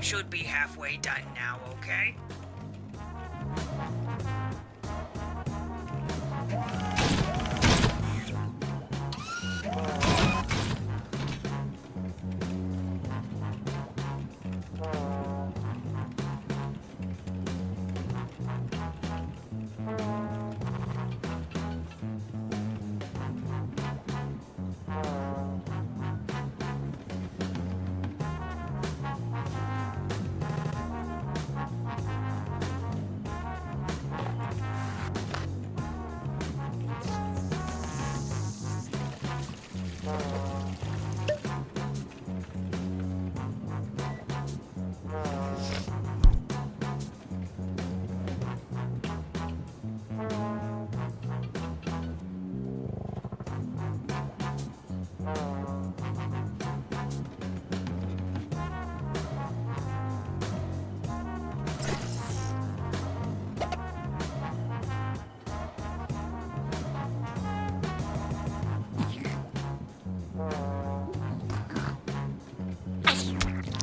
should be halfway done now, okay?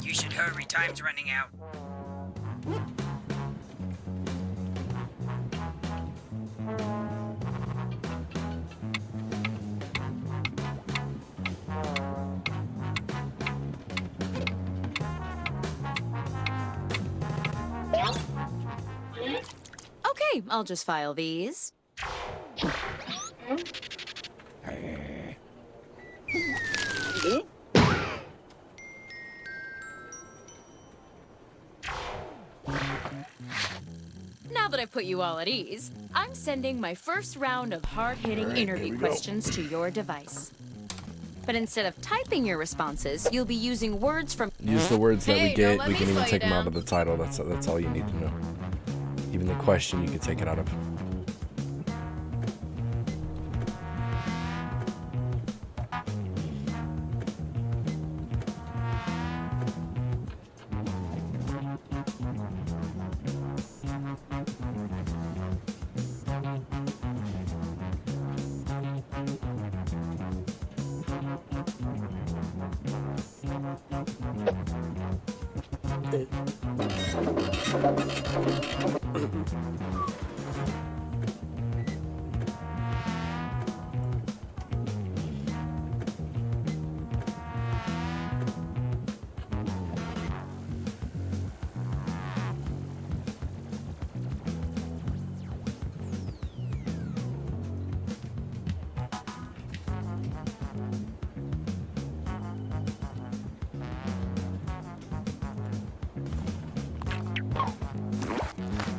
You should hurry, time's running out. Okay, I'll just file these. Now that I've put you all at ease, I'm sending my first round of hard-hitting interview questions to your device. But instead of typing your responses, you'll be using words from... Use the words that we Hey, get. don't let We me can even slow you take them out down. of the title. That's all you need to know. Even the question, you can take it out of.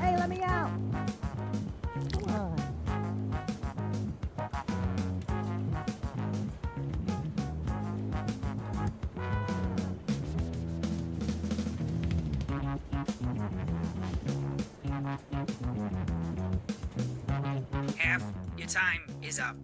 Hey, let me out! Half your time is up.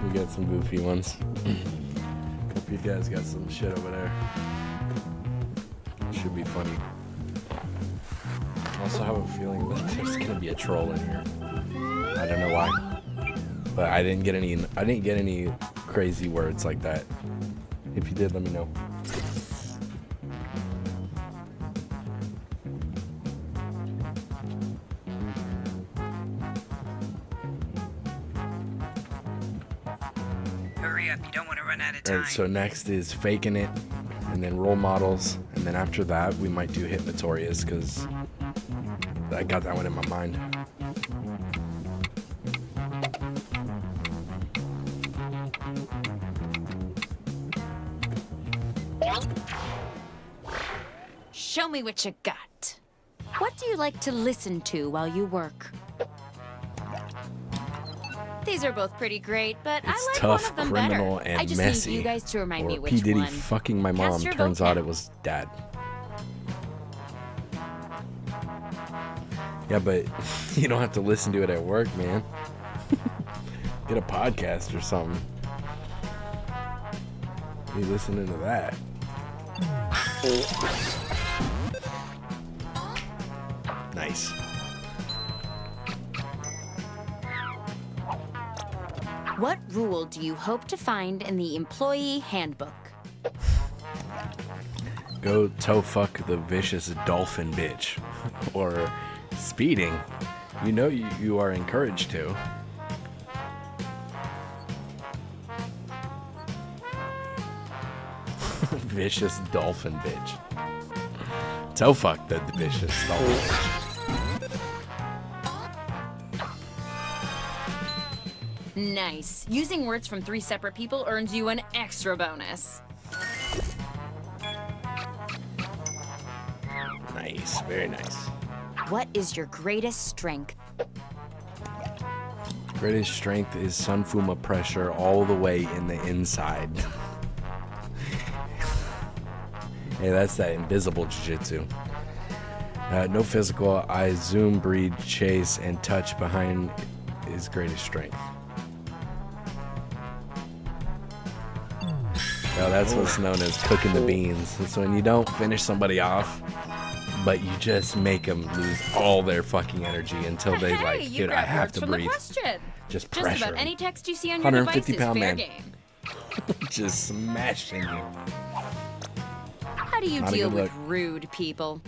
We got some goofy ones. Hope you guys got some shit over there. Should be funny. I also have a feeling that there's gonna be a troll in here. I don't know why, but I didn't get any crazy words like that. If you did, let me know. Hurry up, you don't want to run out of time. Alright, so next is faking it, and then role models, and then after that we might do hit Notorious, because I got that one in my mind. Show me what you got. What do you like to listen to while you work? These are both pretty great, but I It's like tough, one of them criminal, better. and I just messy. need you guys to remind me Or which P. Diddy one. fucking my mom. Cast your Turns vote out now. it was dad. Yeah, but you don't have to listen to it at work, man. Get a podcast or something. You listening to that? Nice. What rule do you hope to find in the employee handbook? Go toe fuck the vicious dolphin bitch. Or speeding. You know you are encouraged to. Vicious dolphin bitch. Toe fuck the vicious dolphin bitch. Nice. Using words from 3 separate people earns you an extra bonus. Nice, very nice. What is your greatest strength? Greatest strength is Sunfuma pressure all the way in the inside. Hey, that's that invisible jiu-jitsu. No physical, I zoom, breed, chase, and touch behind his greatest strength. Now that's what's known as cooking the beans. It's when you don't finish somebody off, but you just make them lose all their fucking energy until they like, you dude, I grabbed have words to from the breathe. question. Just Just pressure about 'em. any text you see on your device is 150-pound fair man. game. Just smashing you. How do you Not a deal good with look. rude people?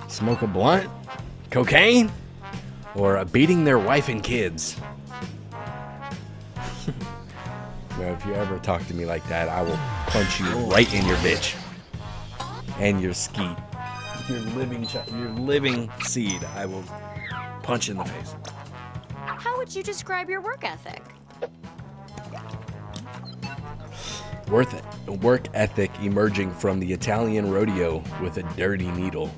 Smoke a blunt? Cocaine? Or beating their wife and kids? Now, if you ever talk to me like that, I will punch you right in your bitch. And your skeet. Your living seed, I will punch in the face. How would you describe your work ethic? Work ethic emerging from the Italian rodeo with a dirty needle.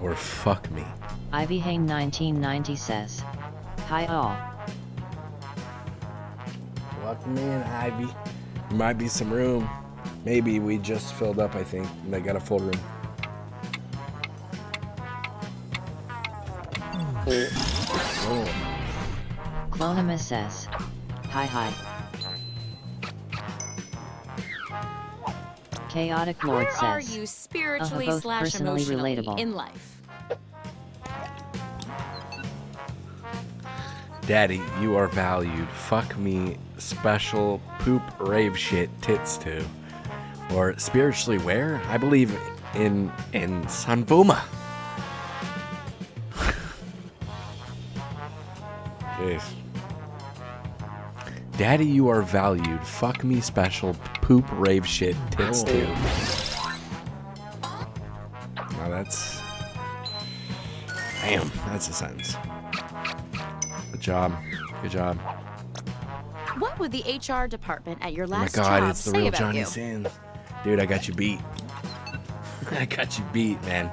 Or fuck me. Ivy Hain 1990 says, "Hi all. Welcome in, Ivy. There might be some room. Maybe we just filled up, I think. And they got a full room. Oh. Clonimus says, hi. Chaotic Lord Where are says, you spiritually both slash personally emotionally relatable. in life? Daddy, you are valued. Fuck me, special poop rave shit tits too. Or spiritually where? I believe in Sanfuma. Jeez. Daddy, you are valued. Fuck me, special poop rave shit tits too. Now that's... Damn, that's a sentence. Good job. Good job. What would the HR department at your Oh my last god, job it's the say real about Johnny you? Sins. Dude, I got you beat. I got you beat, man.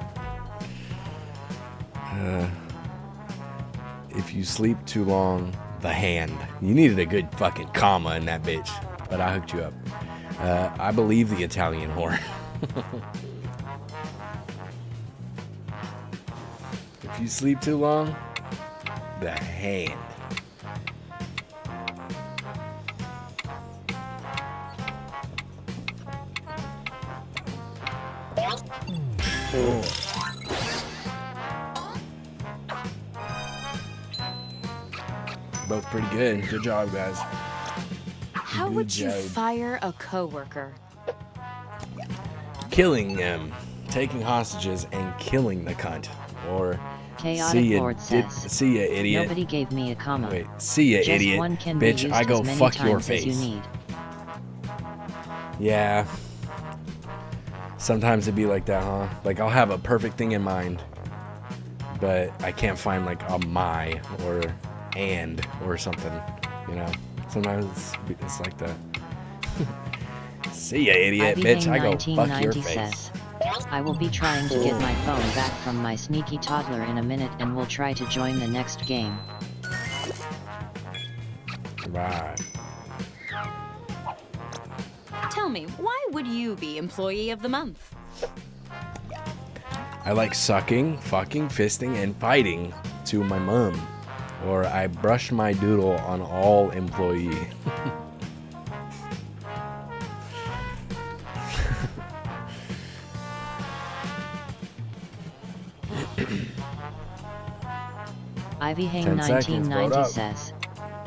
If you sleep too long, the hand. You needed a good fucking comma in that bitch, but I hooked you up. I believe the Italian whore. If you sleep too long, the hand. Oh. Both pretty good. Good job, guys. How Good would you job. fire a coworker? Killing them, taking hostages, and killing the cunt. Or Chaotic see ya, Lord says, see ya, idiot. Nobody gave me a comma. Wait, see ya, Just idiot. one can be Bitch, used I go as many fuck your times as you face. need. Yeah. Sometimes it'd be like that, huh? Like I'll have a perfect thing in mind, but I can't find like a my or and or something, you know? Sometimes it's like that. See ya, idiot, Ivy bitch. Hain I go fuck your 1990 face. says, I will be trying to get my phone back from my sneaky toddler in a minute and will try to join the next game. Right. Tell me, why would you be Employee of the Month? I like sucking, fucking, fisting, and fighting to my mom. Or I brush my doodle on all employee. Ivy Hang 10 seconds, 1990 vote up. says,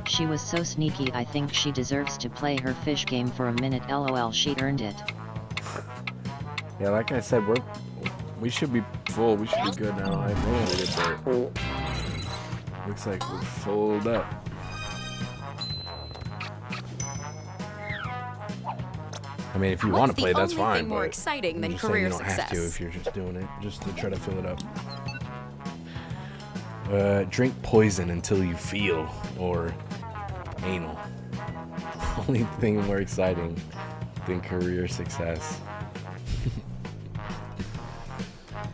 she was so sneaky, I think she deserves to play her fish game for a minute. LOL, she earned it. Yeah, like I said, we should be full. We should be good now. I think we get there. Looks like we're full up. I mean, if you want to play, that's fine. Thing more but exciting than I'm just saying career you don't have to success. if you're just doing it, just to try to fill it up. Drink poison until you feel, or anal. Only thing more exciting than career success.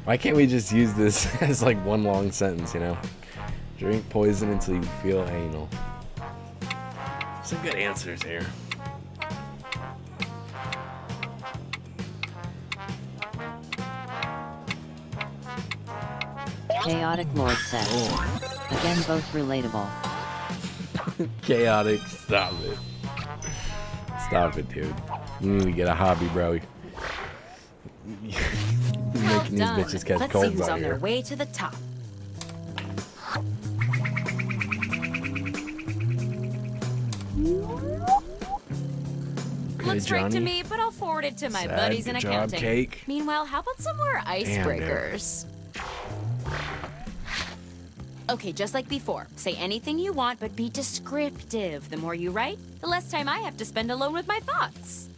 Why can't we just use this as like one long sentence, you know? Drink poison until you feel anal. Some good answers here. Chaotic Lord says, again both relatable. Chaotic, stop it. Stop it, dude. You need to get a hobby, bro. You're making these bitches catch Let's see colds who's out on their here. way to the top. Okay, Looks right to Johnny. me, but I'll forward it to my Sad. buddies in Good job, accounting. Cake. Meanwhile, how about some more Damn, dude. icebreakers? Okay, just like before. Say anything you want, but be descriptive. The more you write, the less time I have to spend alone with my thoughts.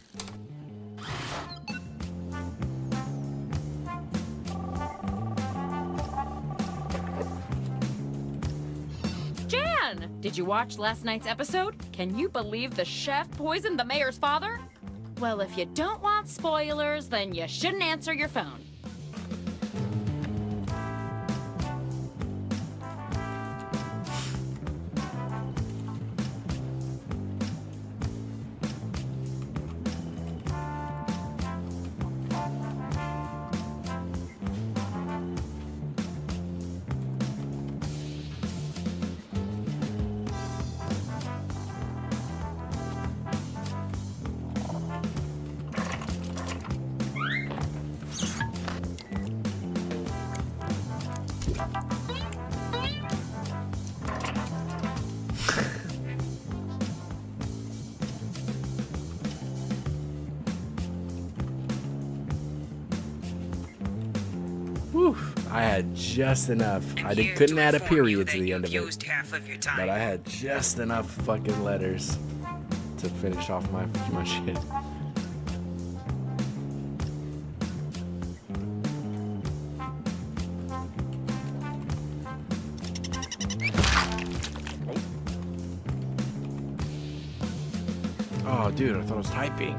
Jan! Did you watch last night's episode? Can you believe the chef poisoned the mayor's father? Well, if you don't want spoilers, then you shouldn't answer your phone. Whew, I had just enough. I couldn't add a period to the end of it. Used half of your time. But I had just enough fucking letters to finish off my shit. Oh, dude, I thought I was typing.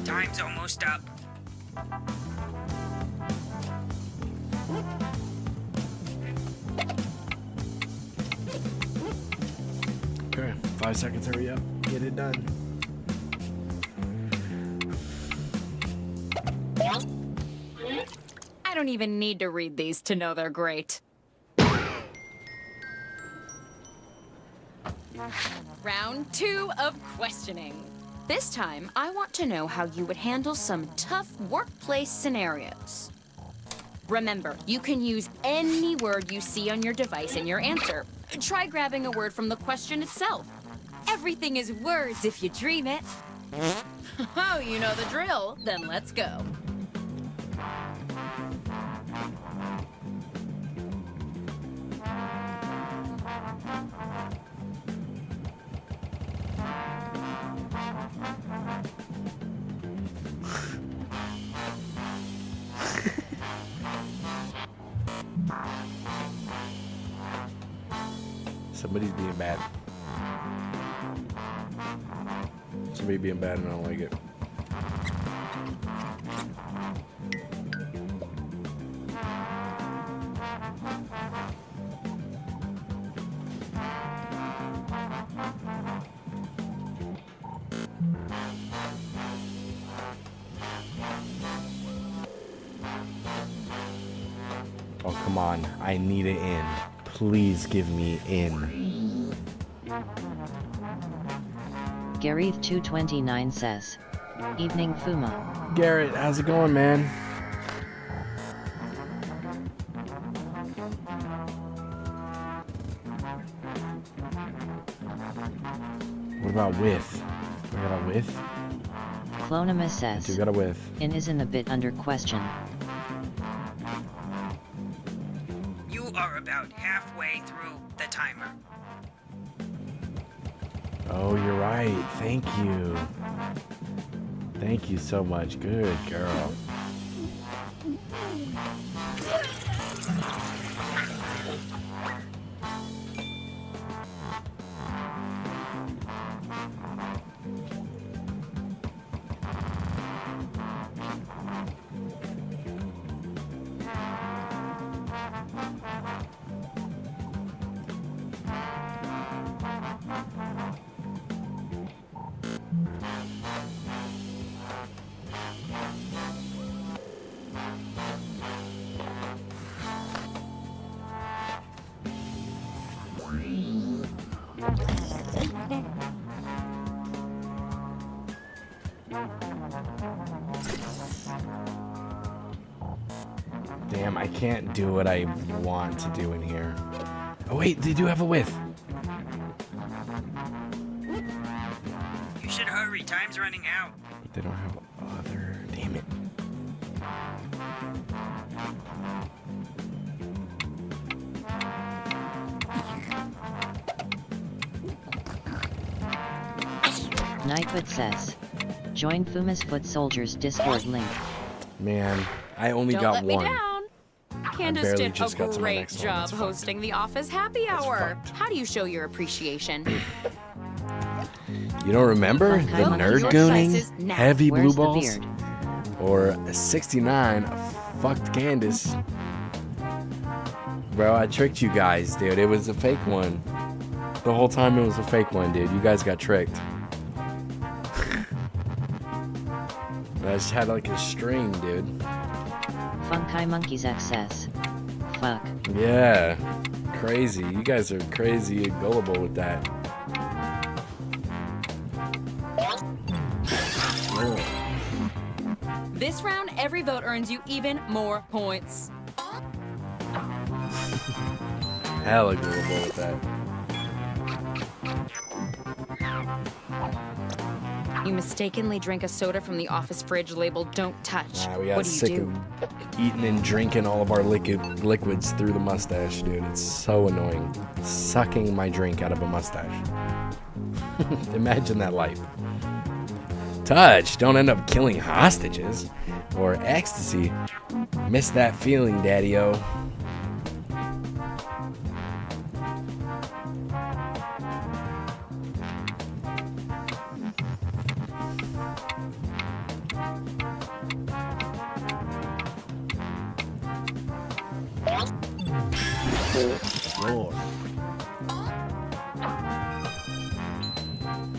Time's almost up. Okay, 5 seconds, hurry up. Get it done. I don't even need to read these to know they're great. Round 2 of questioning. This time, I want to know how you would handle some tough workplace scenarios. Remember, you can use any word you see on your device in your answer. Try grabbing a word from the question itself. Everything is words if you dream it. Oh, you know the drill. Then let's go. Somebody's being bad. Somebody being bad and I don't like it. Oh, come on. I need it in. Please give me in. Gareth229 says, Evening Fuma. Garrett, how's it going, man? What about with? I got a with? Clonimus says, You got a with. In isn't a bit under question. You are about halfway through the timer. Oh, you're right. Thank you. Thank you so much. Good girl. Damn, I can't do what I want to do in here. Oh wait, they do have a with. You should hurry, time's running out. They don't have other. Damn it. Nightwood says, join Fuma's Foot Soldiers Discord link. Man, I only Don't got let one. me down. Candace barely did just a got to my great next one. job That's fucked. hosting the office happy hour. fucked. How do you show your appreciation? You don't remember the Well, nerd your gooning? choices now. Heavy blue Where's the balls? beard? Or 69 fucked Candace? Bro, I tricked you guys, dude. It was a fake one. The whole time it was a fake one, dude. You guys got tricked. I just had like a string, dude. Funkai Monkeys XS. Fuck. Yeah. Crazy. You guys are crazy and gullible with that. This round, every vote earns you even more points. Hella gullible with that. You mistakenly drink a soda from the office fridge labeled "Don't touch." We got What do sick you do? of eating and drinking all of our liquids through the mustache, dude. It's so annoying. Sucking my drink out of a mustache. Imagine that life. Touch. Don't end up killing hostages. Or ecstasy. Miss that feeling, daddy-o. Lord.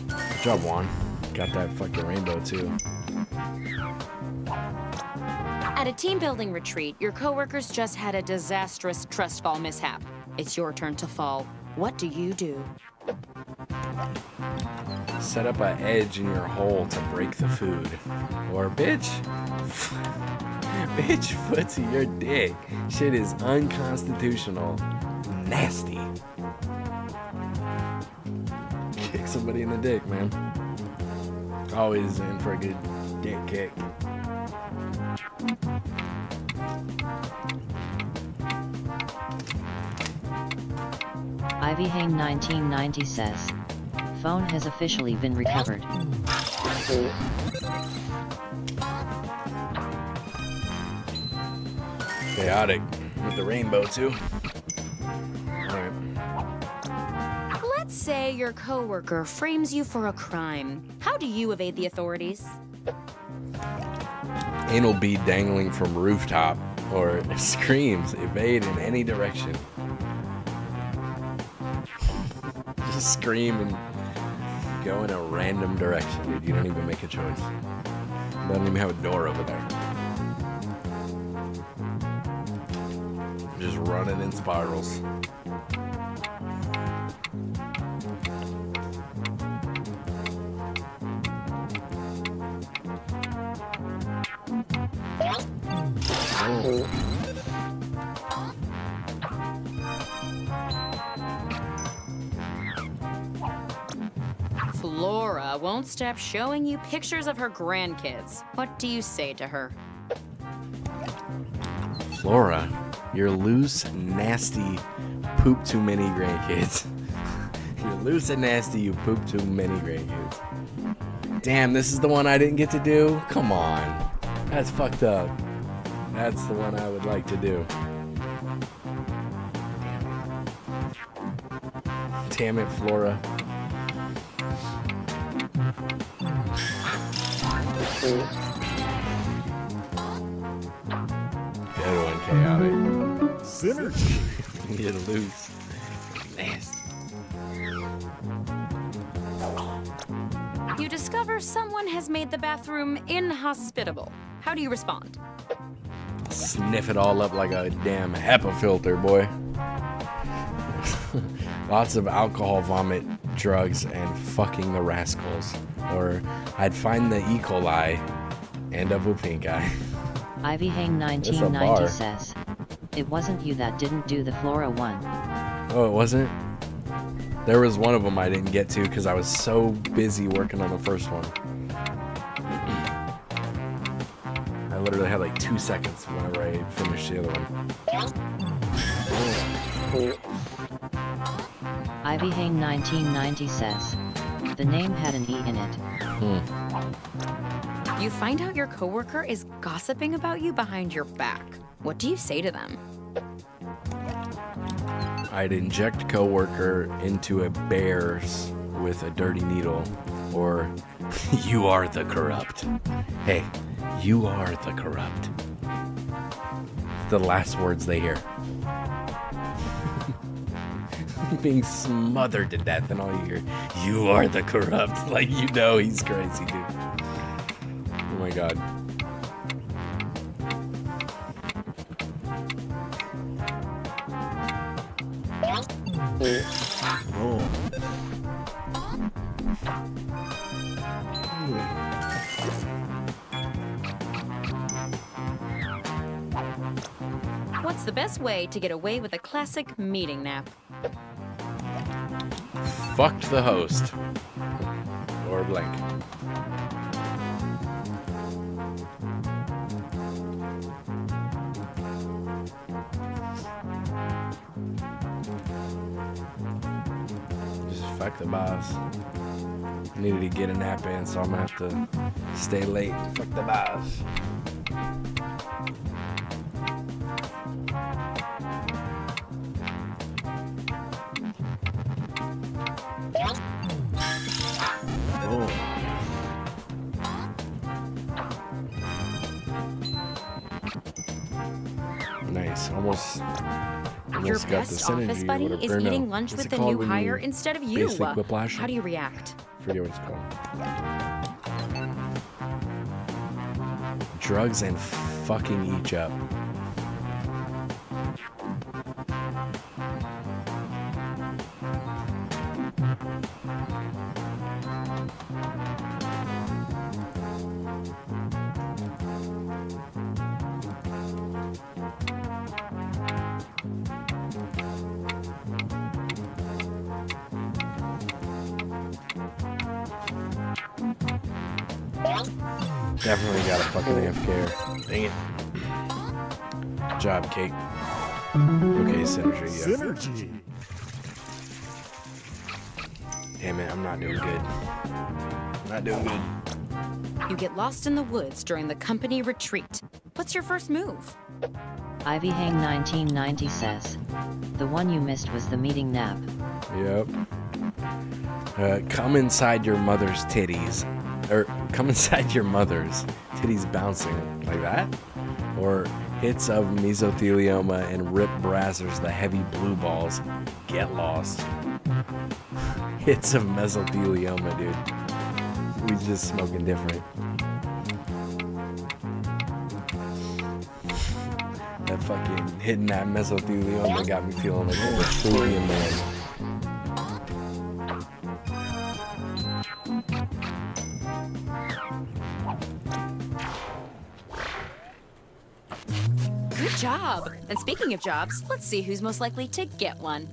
Good job, Juan. Got that fucking rainbow, too. At a team building retreat, your coworkers just had a disastrous trust fall mishap. It's your turn to fall. What do you do? Set up an edge in your hole to break the food. Or, bitch. Bitch, footsie your dick. Shit is unconstitutional. Nasty. Kick somebody in the dick, man. Always in for a good dick kick. Ivy Hane 1990 says, phone has officially been recovered. Chaotic with the rainbow too. Alright. say your coworker frames you for a crime. How do you evade the authorities? Anal bead dangling from rooftop, or screams, evade in any direction. Just scream and go in a random direction, dude. You don't even make a choice. You don't even have a door over there. Just running in spirals. Flora won't stop showing you pictures of her grandkids. What do you say to her? Flora, you're loose, nasty, poop too many grandkids. You're loose and nasty, you poop too many grandkids. Damn, this is the one I didn't get to do? Come on. That's fucked up. That's the one I would like to do. Damn it, Flora. Good one, Chaotic. Synergy. You're loose. Nasty. You discover someone has made the bathroom inhospitable. How do you respond? Sniff it all up like a damn HEPA filter, boy. Lots of alcohol, vomit, drugs, and fucking the rascals. Or I'd find the E. coli, end up with pink eye. Ivy Hang 1990 says, it wasn't you that didn't do the Flora one. Oh, it wasn't? There was one of them I didn't get to because I was so busy working on the first one. I literally had like 2 seconds whenever I finished the other one. Ivy Hang 1990 says, the name had an E in it. You find out your coworker is gossiping about you behind your back. What do you say to them? I'd inject coworker into a bear's with a dirty needle, or you are the corrupt. Hey, you are the corrupt. The last words they hear. Being smothered to death, and all you hear, you are the corrupt. Like, you know he's crazy, dude. Oh my god. Oh. What's the best way to get away with a classic meeting nap? Fucked the host. Or blank. Just fuck the boss. Needed to get a nap in, so I'm gonna have to stay late. Fuck the boss. Oh. Nice. Almost Your got the best office synergy buddy or whatever. is Or no, eating lunch what's with it the called new when hire you instead of you. basically Quiplash? How do you react? Forget what it's called. Drugs and fucking each up. Definitely got a fucking AFK. Dang it. Good job, Kate. Okay, synergy. Yeah. Synergy. Damn it, I'm not doing good. Not doing good. You get lost in the woods during the company retreat. What's your first move? Ivy Hang 1990 says, the one you missed was the meeting nap. Yep. Come inside your mother's titties. Or come inside your mother's titties bouncing like that. Or hits of mesothelioma and rip brazzers the heavy blue balls. Get lost. Hits of mesothelioma, dude. We just smoking different. That fucking hitting that mesothelioma got me feeling like a Vitruvian man. Good job. And speaking of jobs, let's see who's most likely to get one.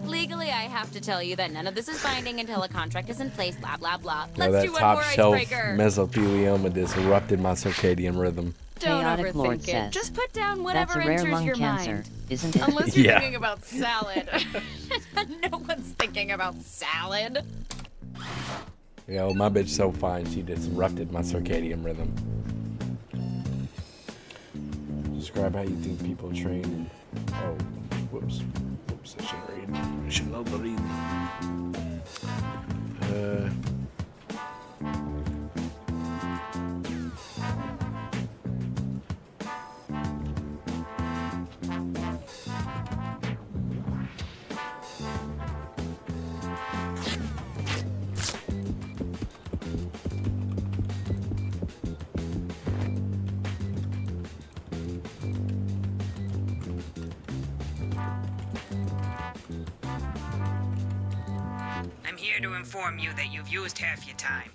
Legally, I have to tell you that none of this is binding until a contract is in place, blah, blah, blah. Let's do one more icebreaker. Mesothelioma disrupted my circadian rhythm. Don't Chaotic Lord overthink says, it. Just put down that's whatever a rare enters lung your cancer, mind. isn't it? Unless you're Yeah. thinking about salad. No one's thinking about salad. Yo, my bitch so fine, she disrupted my circadian rhythm. Describe how you think people train. Oh, whoops. Whoops, I should read. I should love the read. I'm here to inform you that you've used half your time.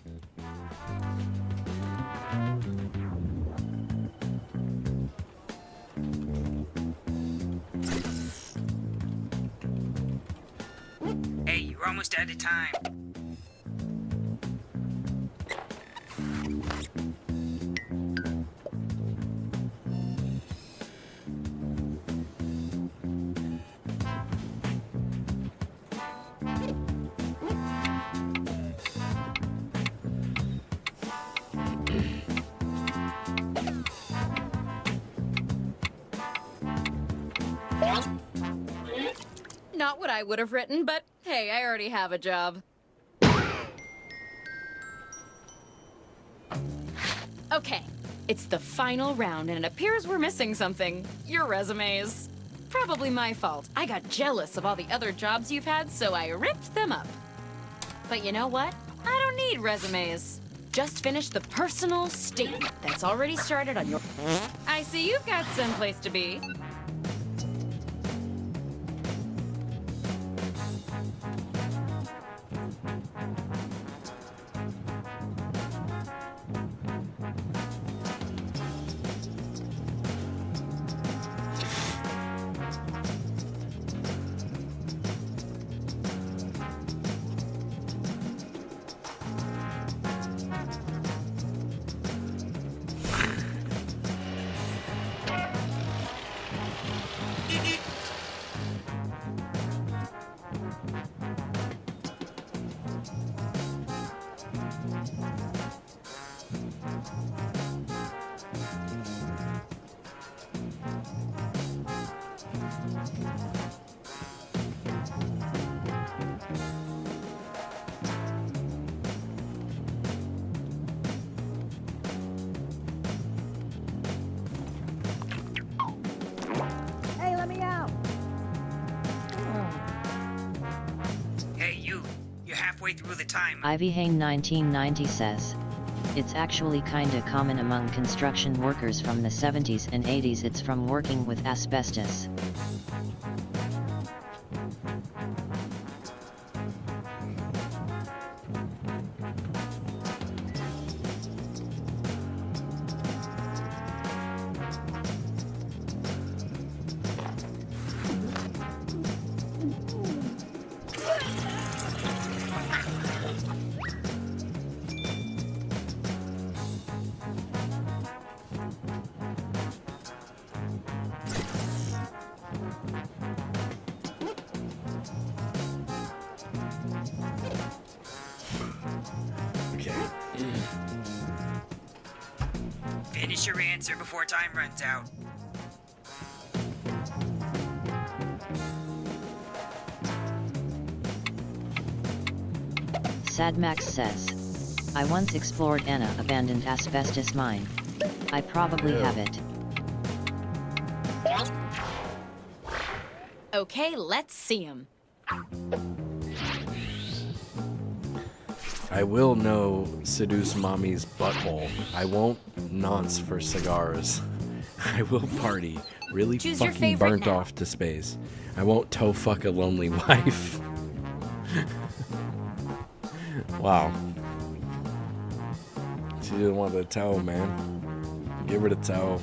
Hey, you're almost out of time. Not what I would have written, but hey, I already have a job. Okay, it's the final round, and it appears we're missing something. Your resumes. Probably my fault. I got jealous of all the other jobs you've had, so I ripped them up. But you know what? I don't need resumes. Just finish the personal statement that's already started on your... I see you've got someplace to be. Hey, let me out. Hey, you're halfway through the timer. Ivy Hain 1990 says, it's actually kinda common among construction workers from the 70s and 80s. It's from working with asbestos. Finish your answer before time runs out. Sadmax says, I once explored an abandoned asbestos mine. I probably have it. Okay, let's see him. I will seduce mommy's butthole. I won't nonce for cigars. I will party really Choose your fucking favorite burnt now. off to space. I won't toe fuck a lonely wife. Wow. She didn't want the toe, man. Give her the toe.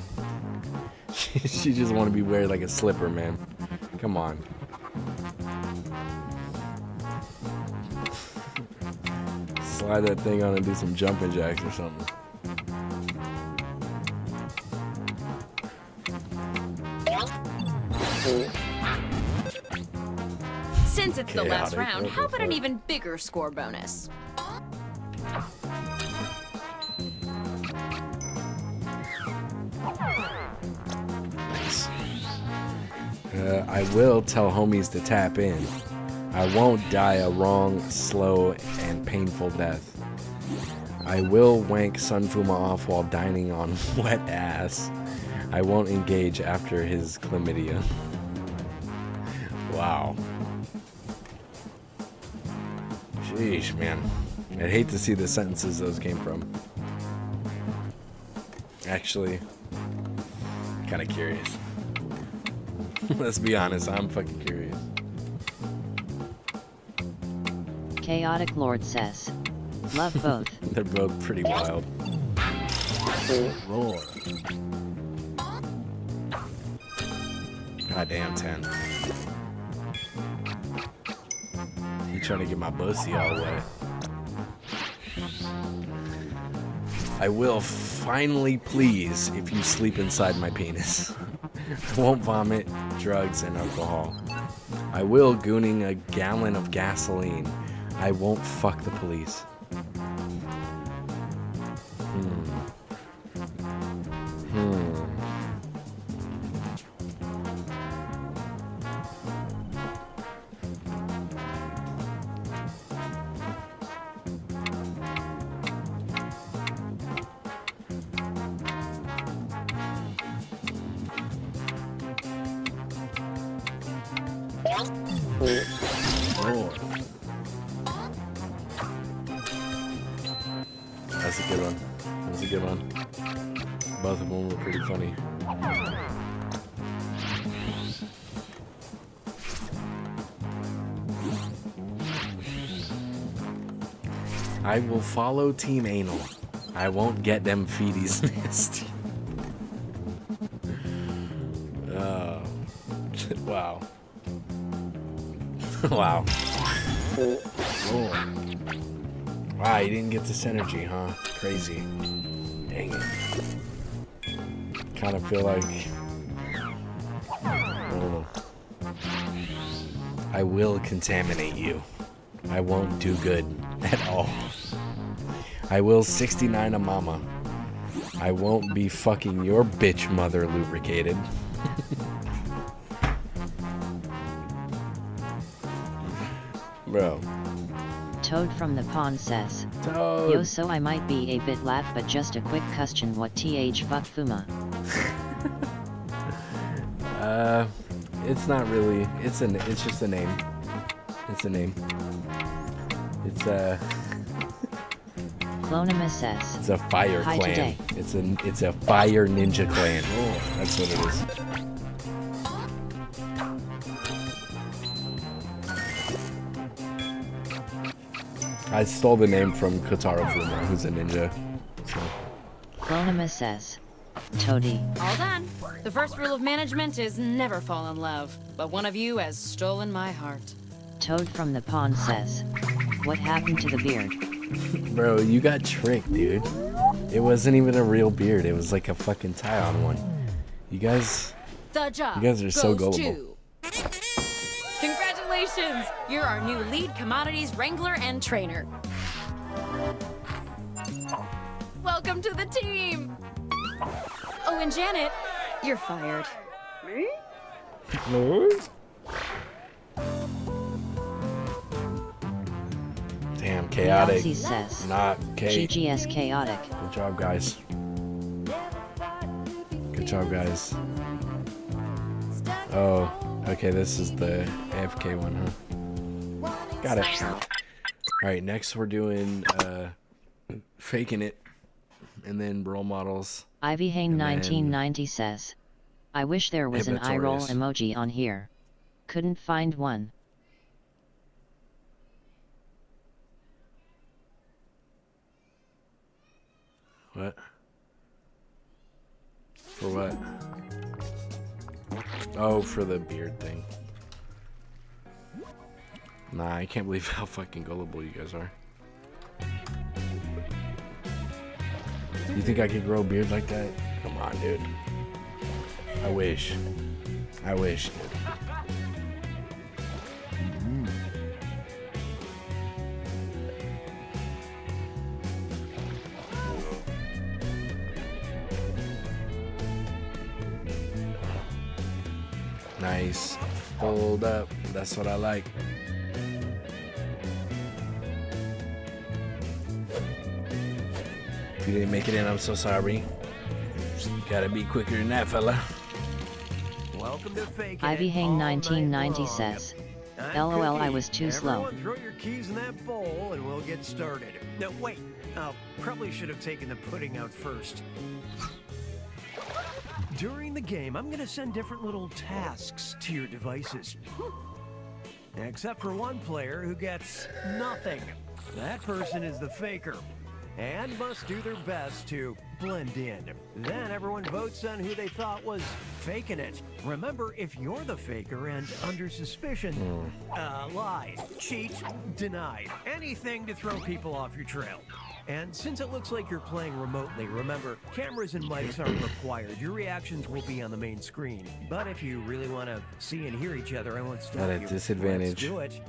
She just want to be wearing like a slipper, man. Come on. Slide that thing on and do some jumping jacks or something. Since it's the last Chaotic, round, what how the about an fuck? even bigger score bonus? Nice. I will tell homies to tap in. I won't die a wrong, slow, and painful death. I will wank Sunfuma off while dining on wet ass. I won't engage after his chlamydia. Wow. Sheesh, man. I'd hate to see the sentences those came from. Actually, kind of curious. Let's be honest, I'm fucking curious. Chaotic Lord says, love both. They're both pretty wild. Roar. Goddamn 10. You trying to get my pussy all the way. I will finally please if you sleep inside my penis. I won't vomit, drugs, and alcohol. I will gooning a gallon of gasoline. I won't fuck the police. That's a good one. That's a good one. Both of them were pretty funny. I will follow Team Anal. I won't get them feeties missed. Wow. Wow. Wow, you didn't get this energy, huh? Crazy. Dang it. Kind of feel like... I don't know. I will contaminate you. I won't do good at all. I will 69 a mama. I won't be fucking your bitch mother lubricated. Bro. Toad from the pond says, Toad. Yo, so I might be a bit laugh, but just a quick question, what th fuck Fuma? It's not really, it's just a name. It's a name. It's Clonima says, it's a fire Hi clan. today. It's a fire ninja clan. Oh, that's what it is. I stole the name from Kotaro Fuma, who's a ninja. So. Clonima says, Toady. All done. The first rule of management is never fall in love, but one of you has stolen my heart. Toad from the pond says, what happened to the beard? Bro, you got tricked, dude. It wasn't even a real beard. It was like a fucking tie-on one. You guys... The job You guys are so goes gullible. to... Congratulations! You're our new lead commodities wrangler and trainer. Welcome to the team! Oh, and Janet, you're fired. Me? Damn, chaotic. Yahtzee says. Not K. GGS chaotic. Good job, guys. Good job, guys. Oh, okay, this is the AFK one, huh? Got it. Alright, next we're doing faking it. And then role models. Ivy Hane 1990 says. I wish there was an eye roll emoji on here. Couldn't find one. What? For what? Oh, for the beard thing. Nah, I can't believe how fucking gullible you guys are. You think I could grow a beard like that? Come on, dude. I wish. I wish, dude. Nice. Fold up. That's what I like. If you didn't make it in, I'm so sorry. Gotta be quicker than that, fella. Welcome to Fake Ivy Hang 1990 says. LOL, I was too slow. Everyone throw your keys in that bowl and we'll get started. No, wait. Probably should have taken the pudding out first. During the game, I'm gonna send different little tasks to your devices. Except for one player who gets nothing. That person is the faker and must do their best to blend in. Then everyone votes on who they thought was faking it. Remember, if you're the faker and under suspicion, lie, cheat, deny, anything to throw people off your trail. And since it looks like you're playing remotely, remember, cameras and mics aren't required. Your reactions will be on the main screen. But if you really want to see and hear each other, I won't stop you. At a disadvantage. Let's do it.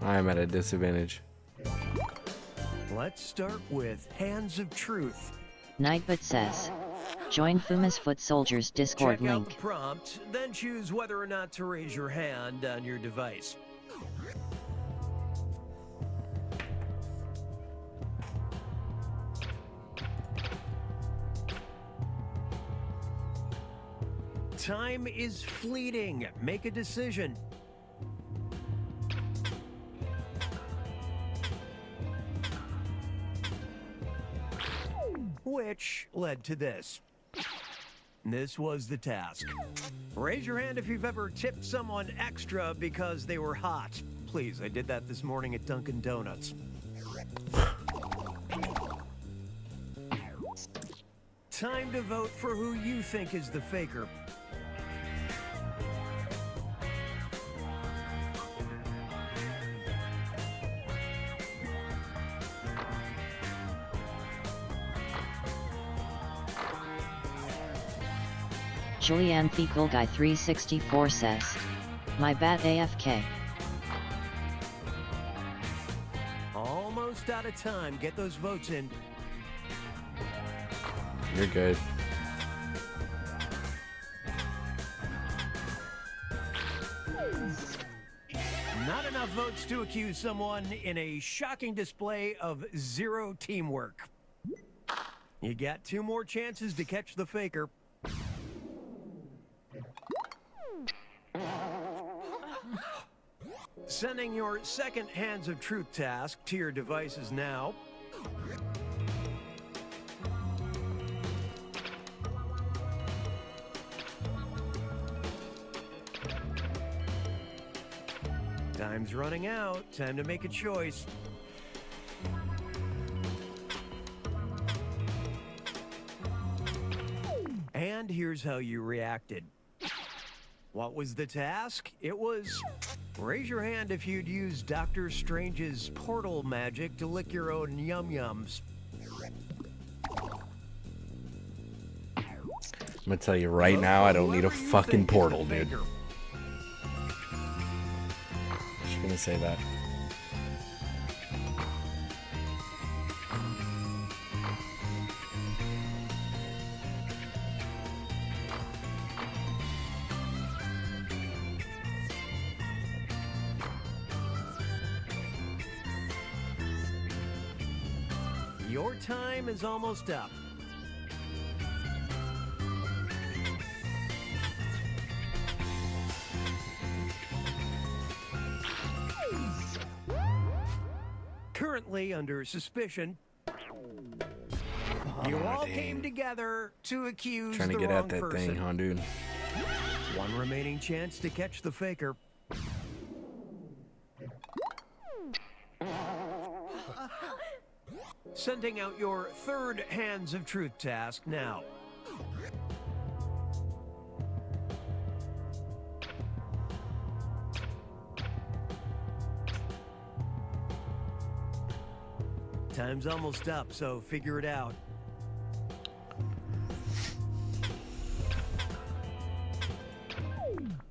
I'm at a disadvantage. Let's start with Hands of Truth. Nightbot says. Join Fuma's Foot Soldiers Discord Check link. out the prompt, then choose whether or not to raise your hand on your device. Time is fleeting. Make a decision. Which led to this. This was the task. Raise your hand if you've ever tipped someone extra because they were hot. Please, I did that this morning at Dunkin' Donuts. Time to vote for who you think is the faker. Julianne Fecal Guy 364 says. My bad AFK. Almost out of time. Get those votes in. You're good. Not enough votes to accuse someone in a shocking display of zero teamwork. You got 2 more chances to catch the faker. Sending your second Hands of Truth task to your devices now. Time's running out. Time to make a choice. And here's how you reacted. What was the task? It was raise your hand if you'd use Doctor Strange's portal magic to lick your own yum-yums. I'm gonna tell you right now, I don't need a fucking portal, dude. Just gonna say that. Your time is almost up. Currently under suspicion, you all came together to accuse Trying to the get wrong at that person. thing, huh, dude? One remaining chance to catch the faker. Sending out your third Hands of Truth task now. Time's almost up, so figure it out.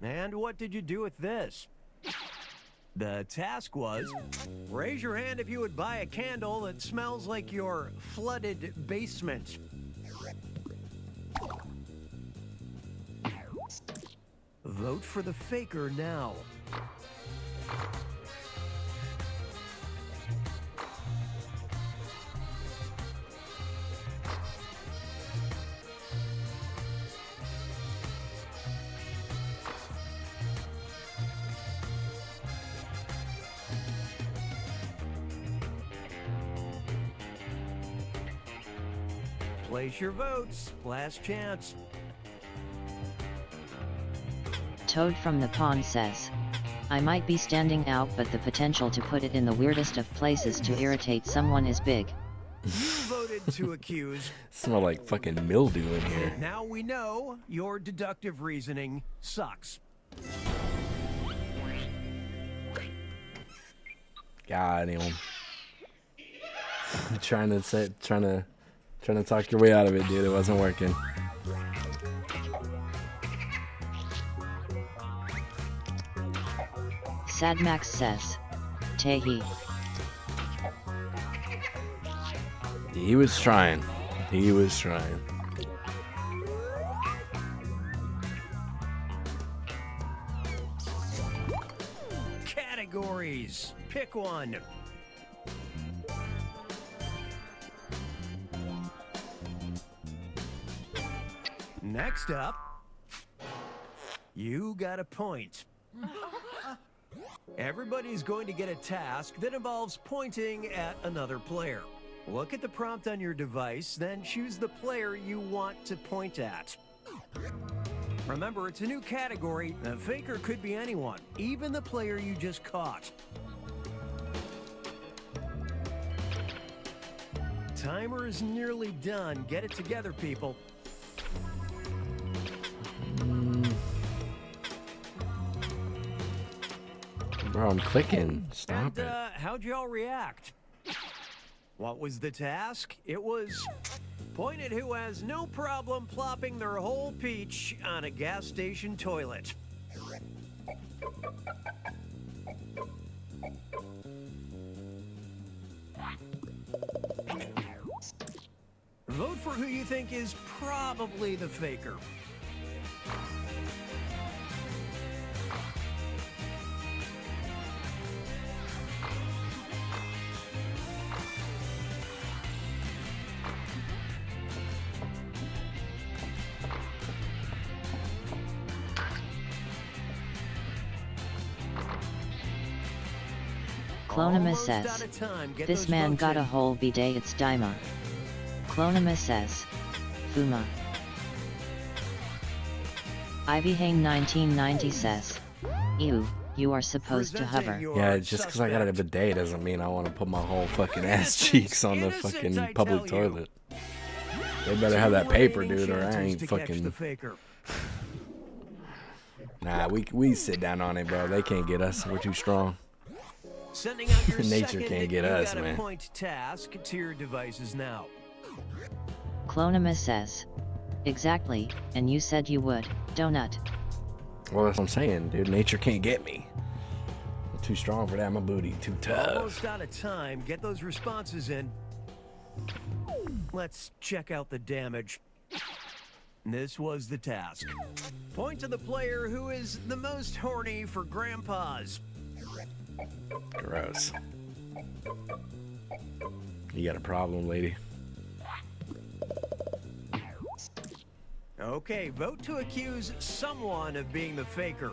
And what did you do with this? The task was, raise your hand if you would buy a candle that smells like your flooded basement. Vote for the faker now. Place your votes. Last chance. Toad from the Pond says, I might be standing out, but the potential to put it in the weirdest of places to irritate someone is big. You voted to accuse. Smell like fucking mildew in here. Now we know your deductive reasoning sucks. Got him. trying to talk your way out of it, dude. It wasn't working. Sad Max says, Tehi. He was trying. He was trying. Categories. Pick one. Next up, you got a point. Everybody's going to get a task that involves pointing at another player. Look at the prompt on your device, then choose the player you want to point at. Remember, it's a new category. A faker could be anyone, even the player you just caught. Timer is nearly done. Get it together, people. Bro, I'm clicking. Stop And, it. how'd y'all react? What was the task? It was point at who has no problem plopping their whole peach on a gas station toilet. Vote for who you think is probably the faker. Clonima says, this man got a whole bidet, it's Daima. Clonima says, Fuma. Ivyhane 1990 says, ew, you are supposed to hover. Yeah, just because I got a bidet doesn't mean I want to put my whole fucking ass cheeks on the fucking public toilet. They better have that paper, dude, or I ain't fucking... Nah, we sit down on it, bro. They can't get us. We're too strong. Sending out your Nature can't get us, man. point task to your devices now. Clonima says, exactly, and you said you would, donut. Well, that's what I'm saying, dude. Nature can't get me. I'm too strong for that. My booty too tough. Almost out of time. Get those responses in. Let's check out the damage. This was the task. Point to the player who is the most horny for grandpas. Gross. You got a problem, lady. Okay, vote to accuse someone of being the faker.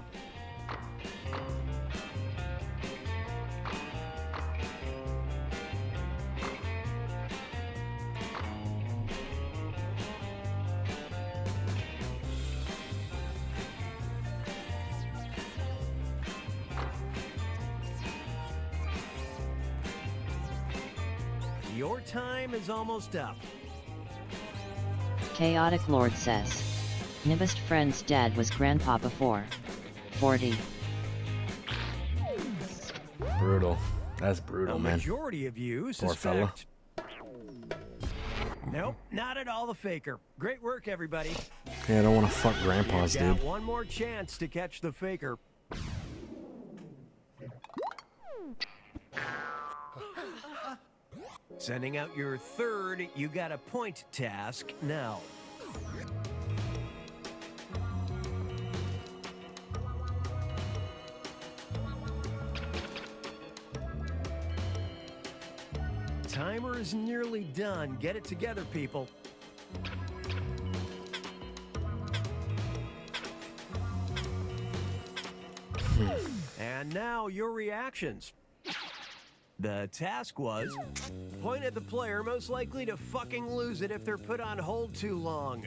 Your time is almost up. Chaotic Lord says. Nimbest friend's dad was grandpa before. 40. Brutal. That's brutal, A man. majority of you Poor fella. suspect. Nope, not at all the faker. Great work, everybody. Yeah, I don't want to fuck grandpas, You got dude. one more chance to catch the faker. Sending out your third, you got a point task now. Timer is nearly done. Get it together, people. And now your reactions. The task was, point at the player most likely to fucking lose it if they're put on hold too long.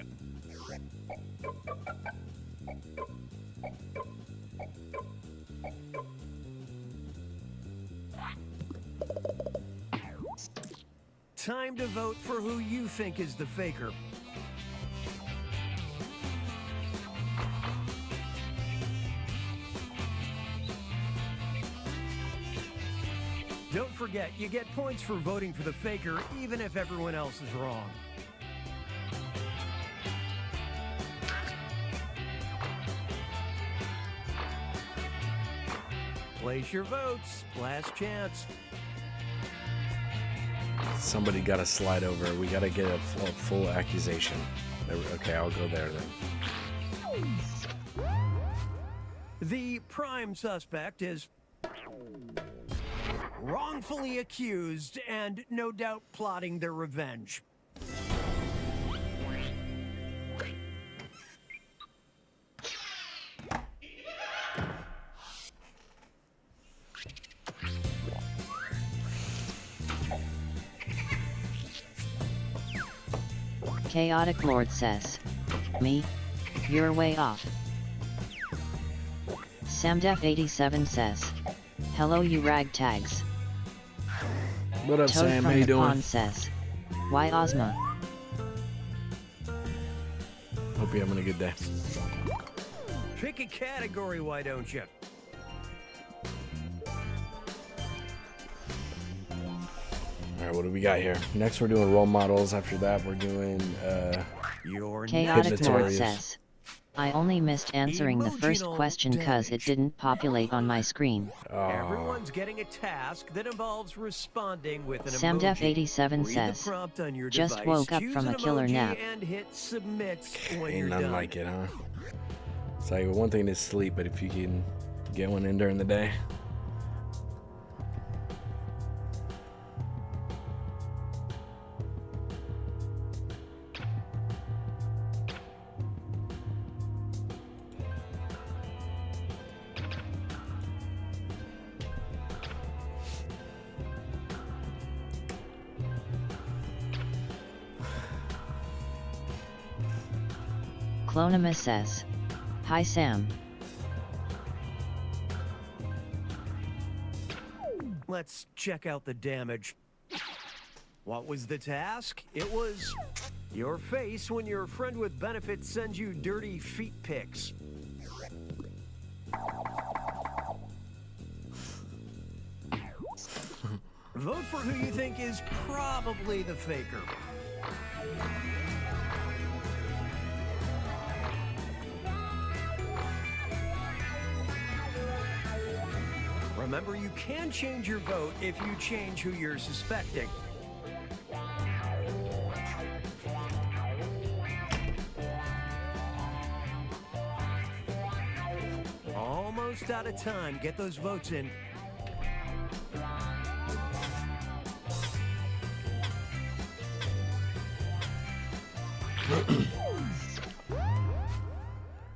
Time to vote for who you think is the faker. Don't forget, you get points for voting for the faker, even if everyone else is wrong. Place your votes. Last chance. Somebody got to slide over. We got to get a full accusation. Okay, I'll go there then. The prime suspect is wrongfully accused and no doubt plotting their revenge. Chaotic Lord says. Me? You're way off. Samdef87 says. Hello you ragtags. What up, Toad Sam? from How you the doing? pond says. Why Ozma? Hope you're having a good day. Pick a category, why don't you? All right, what do we got here? Next, we're doing role models. After that, we're doing Chaotic Lord Hypnotorious. says. I only missed answering the first question cause it didn't populate on my screen. Everyone's getting a task that involves responding with an Samdef87 emoji. Read says. the prompt on your Just device, woke up choose from an a killer emoji, nap. and hit submit when Ain't you're nothing done. like it, huh? It's like one thing is sleep, but if you can get one in during the day. Clonima says. Hi Sam. Let's check out the damage. What was the task? It was your face when your friend with benefits sends you dirty feet pics. Vote for who you think is probably the faker. Remember, you can change your vote if you change who you're suspecting. Almost out of time. Get those votes in.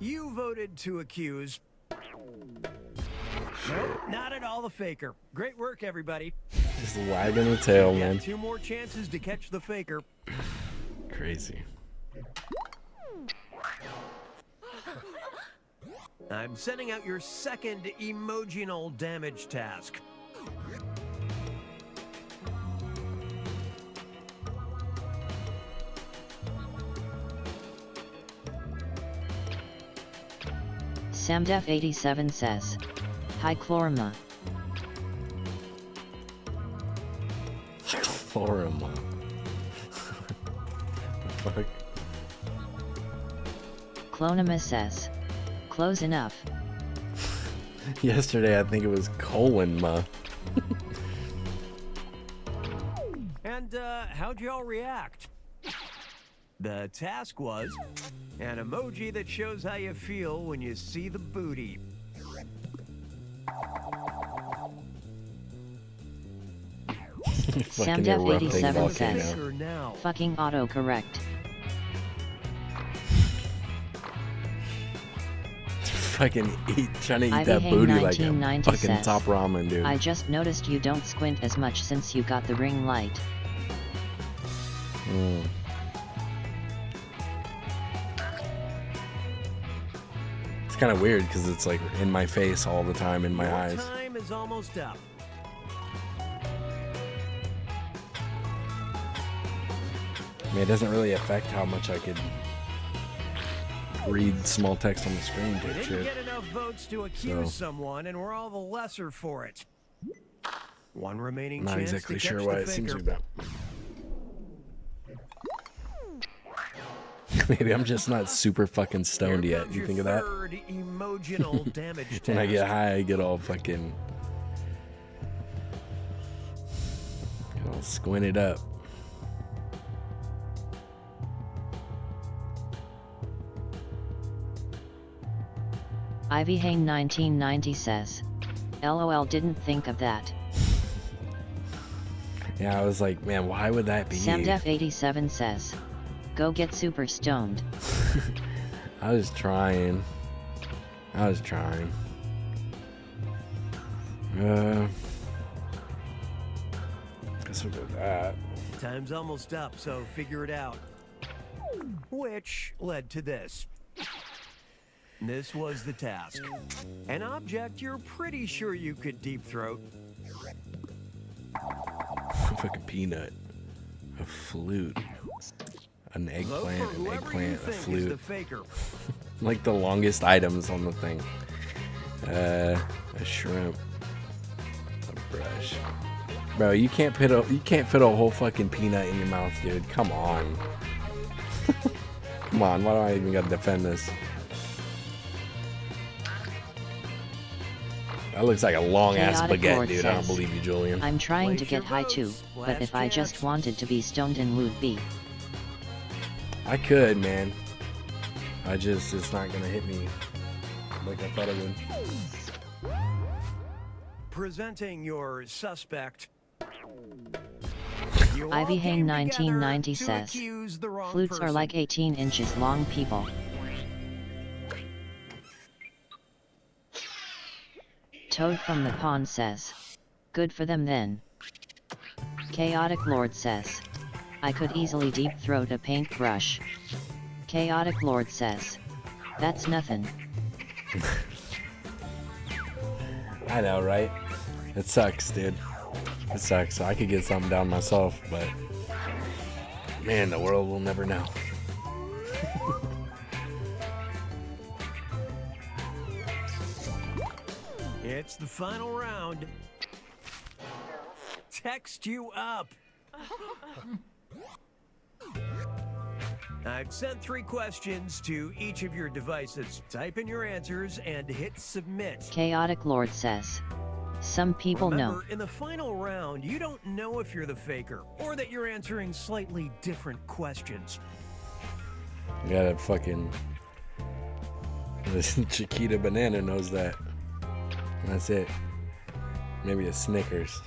You voted to accuse. Nope, not at all the faker. Great work, everybody. Just wagging the tail, You man. got 2 more chances to catch the faker. Crazy. I'm sending out your second emotional damage task. Samdef87 says, "Hi Chlorma." Chlorma. Fuck. Clonima says, "Close enough." Yesterday, I think it was colon-ma. And how'd y'all react? The task was an emoji that shows how you feel when you see the booty. Samdef87 says, Now. "Fucking autocorrect." Fucking trying to eat Ivy that Hay booty like a 1990 fucking says, top ramen, dude. "I just noticed you don't squint as much since you got the ring light." It's kind of weird because it's like in my face all the time, in my Your eyes. time is almost up. I mean, it doesn't really affect how much I could read small text on the screen. We didn't Shit. get enough votes to accuse someone, and we're all the lesser for it. One remaining Not chance exactly to sure catch why the it seems faker. like that. Maybe I'm just not super fucking stoned Here yet. comes You your think of that? third emotional damage When I get task. high, I get all fucking... get all squinted up. Ivy Hay 1990 says, "LOL, didn't think of that." Yeah, I was like, man, why would that be? Samdef87 says, "Go get super stoned." I was trying. Guess we'll go with that. Time's almost up, so figure it out. Which led to this. This was the task. An object you're pretty sure you could deep throat. Fucking peanut. A flute. An Vote eggplant, for an whoever you eggplant, a think is flute. the faker. Like the longest items on the thing. A shrimp. A brush. Bro, you can't fit a whole fucking peanut in your mouth, dude. Come on. Come on, why do I even gotta defend this? That looks like a long ass Chaotic baguette, Lord dude. I don't says, believe you, Julian. "I'm trying to Place get your high too, votes. but Last if I just chance. wanted to be stoned and would be." I could, man. It's not gonna hit me like I thought it would. Presenting your suspect. You all Ivy Hay came 1990 together to says, accuse the wrong "Flutes are person. like 18 inches long, people." Toad from the Pond says, "Good for them then." Chaotic Lord says, "I could easily deep throat a paintbrush." Chaotic Lord says, "That's nothing." I know, right? It sucks, dude. It sucks. I could get something down myself, but man, the world will never know. It's the final round. Text you up. I've sent 3 questions to each of your devices. Type in your answers and hit submit. Chaotic Lord says, "Some people Remember, know." in the final round, you don't know if you're the faker or that you're answering slightly different questions. You gotta fucking... This Chiquita Banana knows that. That's it. Maybe a Snickers.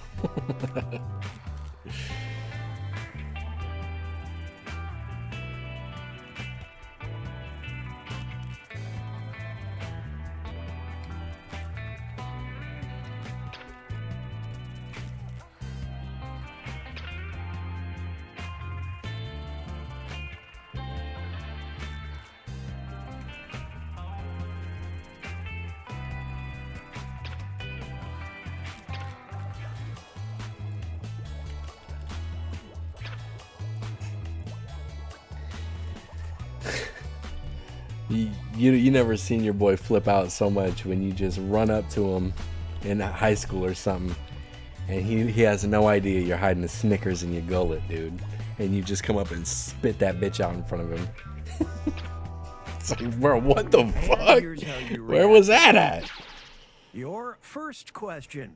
You never seen your boy flip out so much when you just run up to him in high school or something, and he has no idea you're hiding a Snickers in your gullet, dude, and you just come up and spit that bitch out in front of him. It's like, bro, what the fuck? Where was that at? Your first question.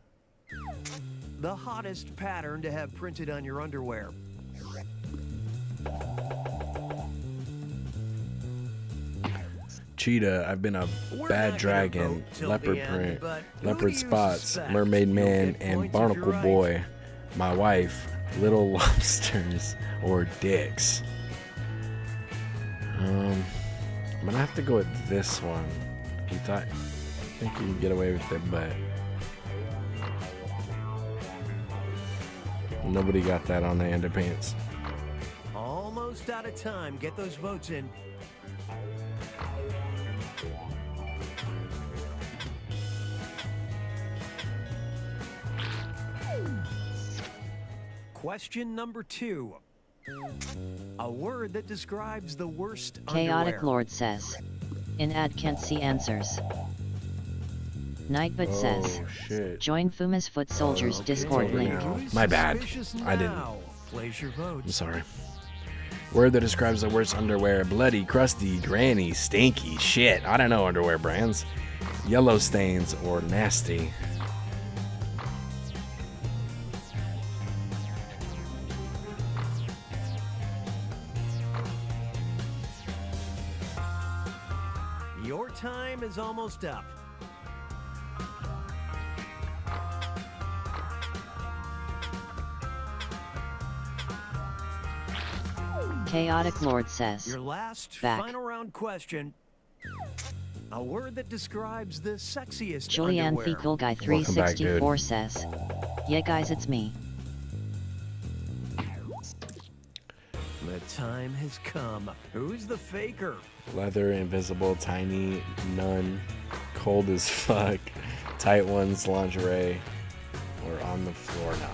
The hottest pattern to have printed on your underwear. Cheetah, I've been a bad dragon, leopard print, leopard spots, mermaid man, and barnacle boy. My wife, little lobsters, or dicks. I'm gonna have to go with this one. I think you can get away with it, but nobody got that on the underpants. Almost out of time. Get those votes in. Question number 2. A word that describes the worst Chaotic underwear. Lord says. In ad can't see answers. Nightbot says. Shit. Join Fuma's Foot Soldiers Discord link. My bad. I didn't. Place your votes. I'm sorry. Word that describes the worst underwear: bloody, crusty, granny, stinky, shit. I don't know underwear brands. Yellow stains or nasty. Your time is almost up. Chaotic Lord says. Your last back. final round question. A word that describes the sexiest Julianne underwear. Fecal Guy 364 says. Yeah guys, it's me. The time has come. Who's the faker? Leather, invisible, tiny, none, cold as fuck, tight ones, lingerie, or on the floor now.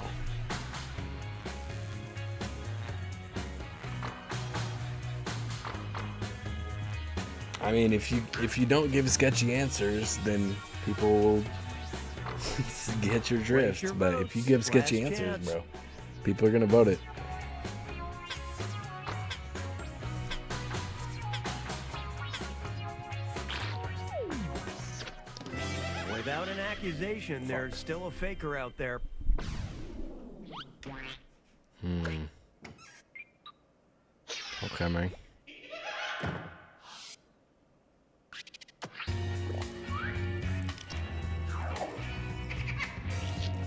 I mean, if you don't give sketchy answers, then people will get your drift. But if you give sketchy answers, bro, people are gonna vote it. Without an accusation, there's still a faker out there. Okay, man.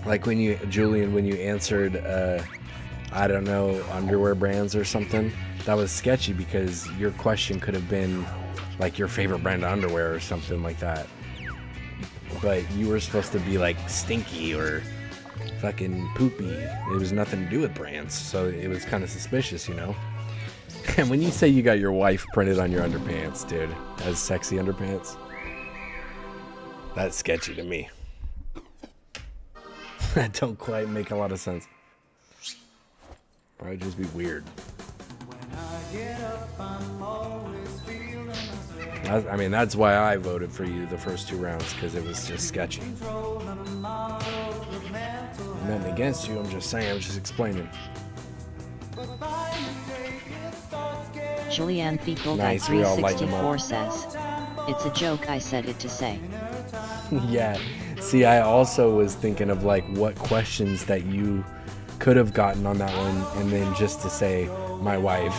Like when you, Julian, when you answered, I don't know, underwear brands or something, that was sketchy because your question could have been like your favorite brand of underwear or something like that. But you were supposed to be like stinky or fucking poopy. It was nothing to do with brands, so it was kind of suspicious, you know? And when you say you got your wife printed on your underpants, dude, as sexy underpants, that's sketchy to me. That don't quite make a lot of sense. Probably just be weird. I mean, that's why I voted for you the first 2 rounds, because it was just sketchy. Nothing against you, I'm just saying, I'm just explaining. Julianne Fecal Guy 364 says. It's a joke, I said it to say. Yeah. See, I also was thinking of like what questions that you could have gotten on that one, and then just to say my wife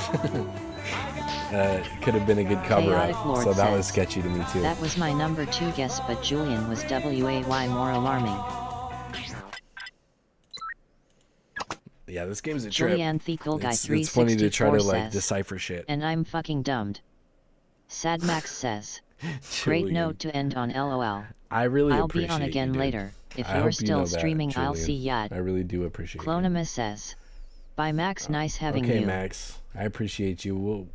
could have been a good cover up. So that was sketchy to me too. That was my number 2 guess, but Julian was way more alarming. Yeah, this game's a trip. Julianne Fecal Guy 364 it's funny to try to like says, decipher shit. And I'm fucking dumbed. Sad Max says. Great note to end on LOL. I really I'll appreciate be on again you, later. If I you're hope still know that, streaming, I'll Julian. see ya. I really do appreciate you. Clonima says. Bye Max, nice having Okay, you. Max, I appreciate you.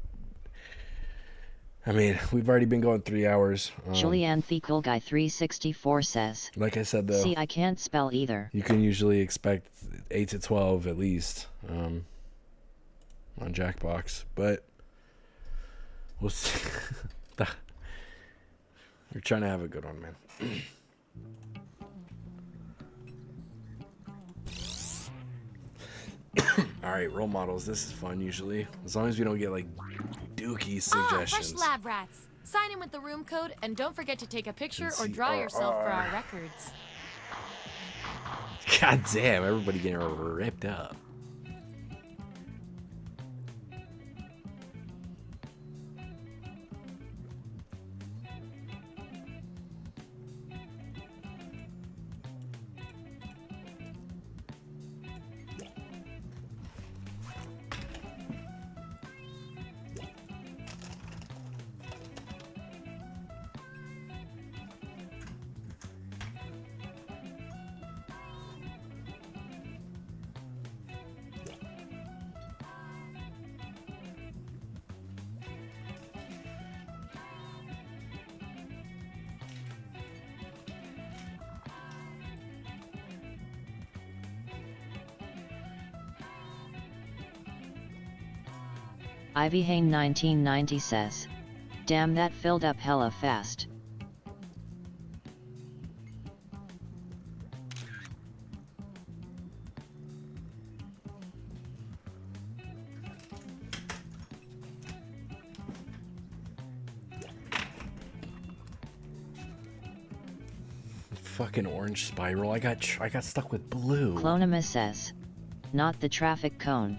I mean, we've already been going 3 hours. Julianne Fecal Guy 364 says. Like I said, though. See, I can't spell either. You can usually expect 8 to 12 at least on Jackbox, but we'll see. You're trying to have a good one, man. Alright, role models. This is fun usually. As long as we don't get like dookie suggestions. Fresh lab rats. Sign in with the room code and don't forget to take a picture or draw yourself for our records. God damn, everybody getting ripped up. Ivy Hane 1990 says, "Damn, that filled up hella fast." Fucking orange spiral. I got stuck with blue. Clonima says, "Not the traffic cone."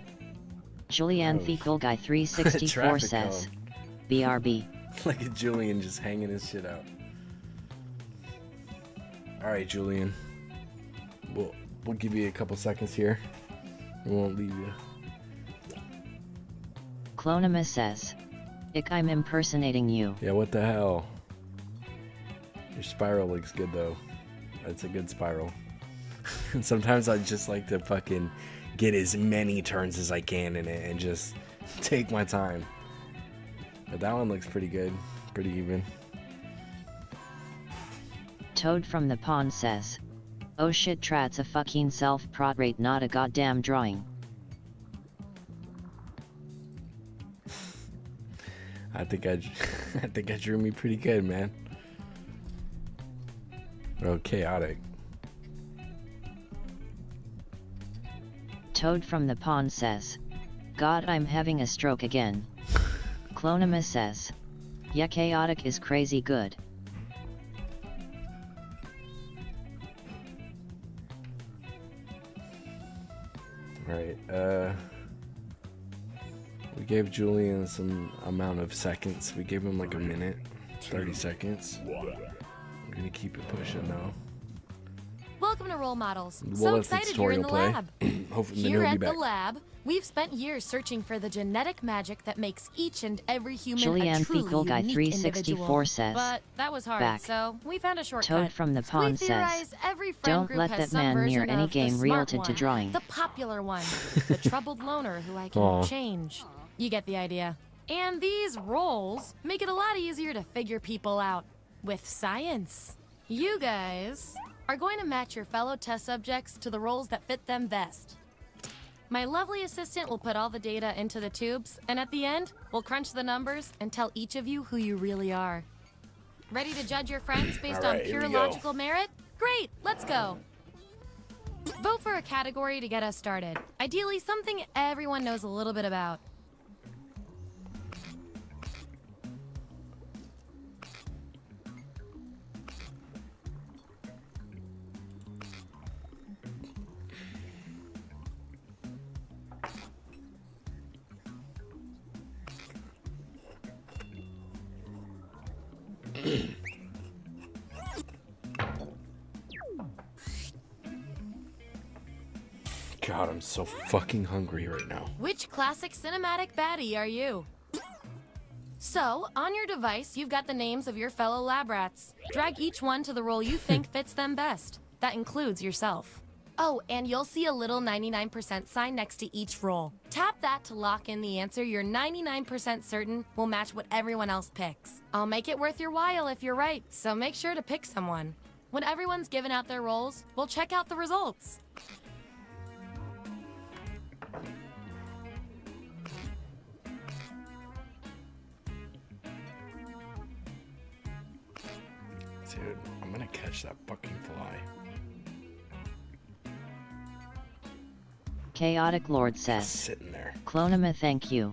Julianne Fecal Guy 364 says, "BRB." Look at Julian just hanging his shit out. Alright, Julian. We'll give you a couple seconds here. We won't leave you. Clonima says, "Ick, I'm impersonating you." Yeah, what the hell? Your spiral looks good though. That's a good spiral. And sometimes I just like to fucking get as many turns as I can in it and just take my time. But that one looks pretty good. Pretty even. Toad from the Pond says, "Oh shit, trat's a fucking self-portrait, not a goddamn drawing." I think I drew me pretty good, man. Oh, chaotic. Toad from the Pond says, "God, I'm having a stroke again." Clonima says, "Yeah, chaotic is crazy good." Alright, we gave Julian some amount of seconds. We gave him like a minute, 30 seconds. We're gonna keep it pushing though. Welcome to Role Models. We'll So let the excited you're in the tutorial lab. Hopefully then Here he'll be at the back. lab, we've spent years searching for the genetic magic that makes each and every human a Julianne truly Fecal Guy unique 364 individual. says, But that was hard, back. so we found a shortcut. Toad from the Pond we says, theorize every friend "Don't group let has that some man near version any of the game smart related to one, drawing." The popular one, the troubled loner who I can Aw. change. You get the idea. And these roles make it a lot easier to figure people out with science. You guys are going to match your fellow test subjects to the roles that fit them best. My lovely assistant will put all the data into the tubes, and at the end, we'll crunch the numbers and tell each of you who you really are. Ready to judge your friends based All on right, here pure we go. logical merit? Great, let's go. Vote for a category to get us started. Ideally, something everyone knows a little bit about. God, I'm so fucking hungry right now. Which classic cinematic baddie are you? So, on your device, you've got the names of your fellow lab rats. Drag each one to the role you think fits them best. That includes yourself. Oh, and you'll see a little 99% sign next to each role. Tap that to lock in the answer you're 99% certain will match what everyone else picks. I'll make it worth your while if you're right, so make sure to pick someone. When everyone's given out their roles, we'll check out the results. Dude, I'm gonna catch that fucking fly. Chaotic Lord says. Sitting there. Clonema, thank you.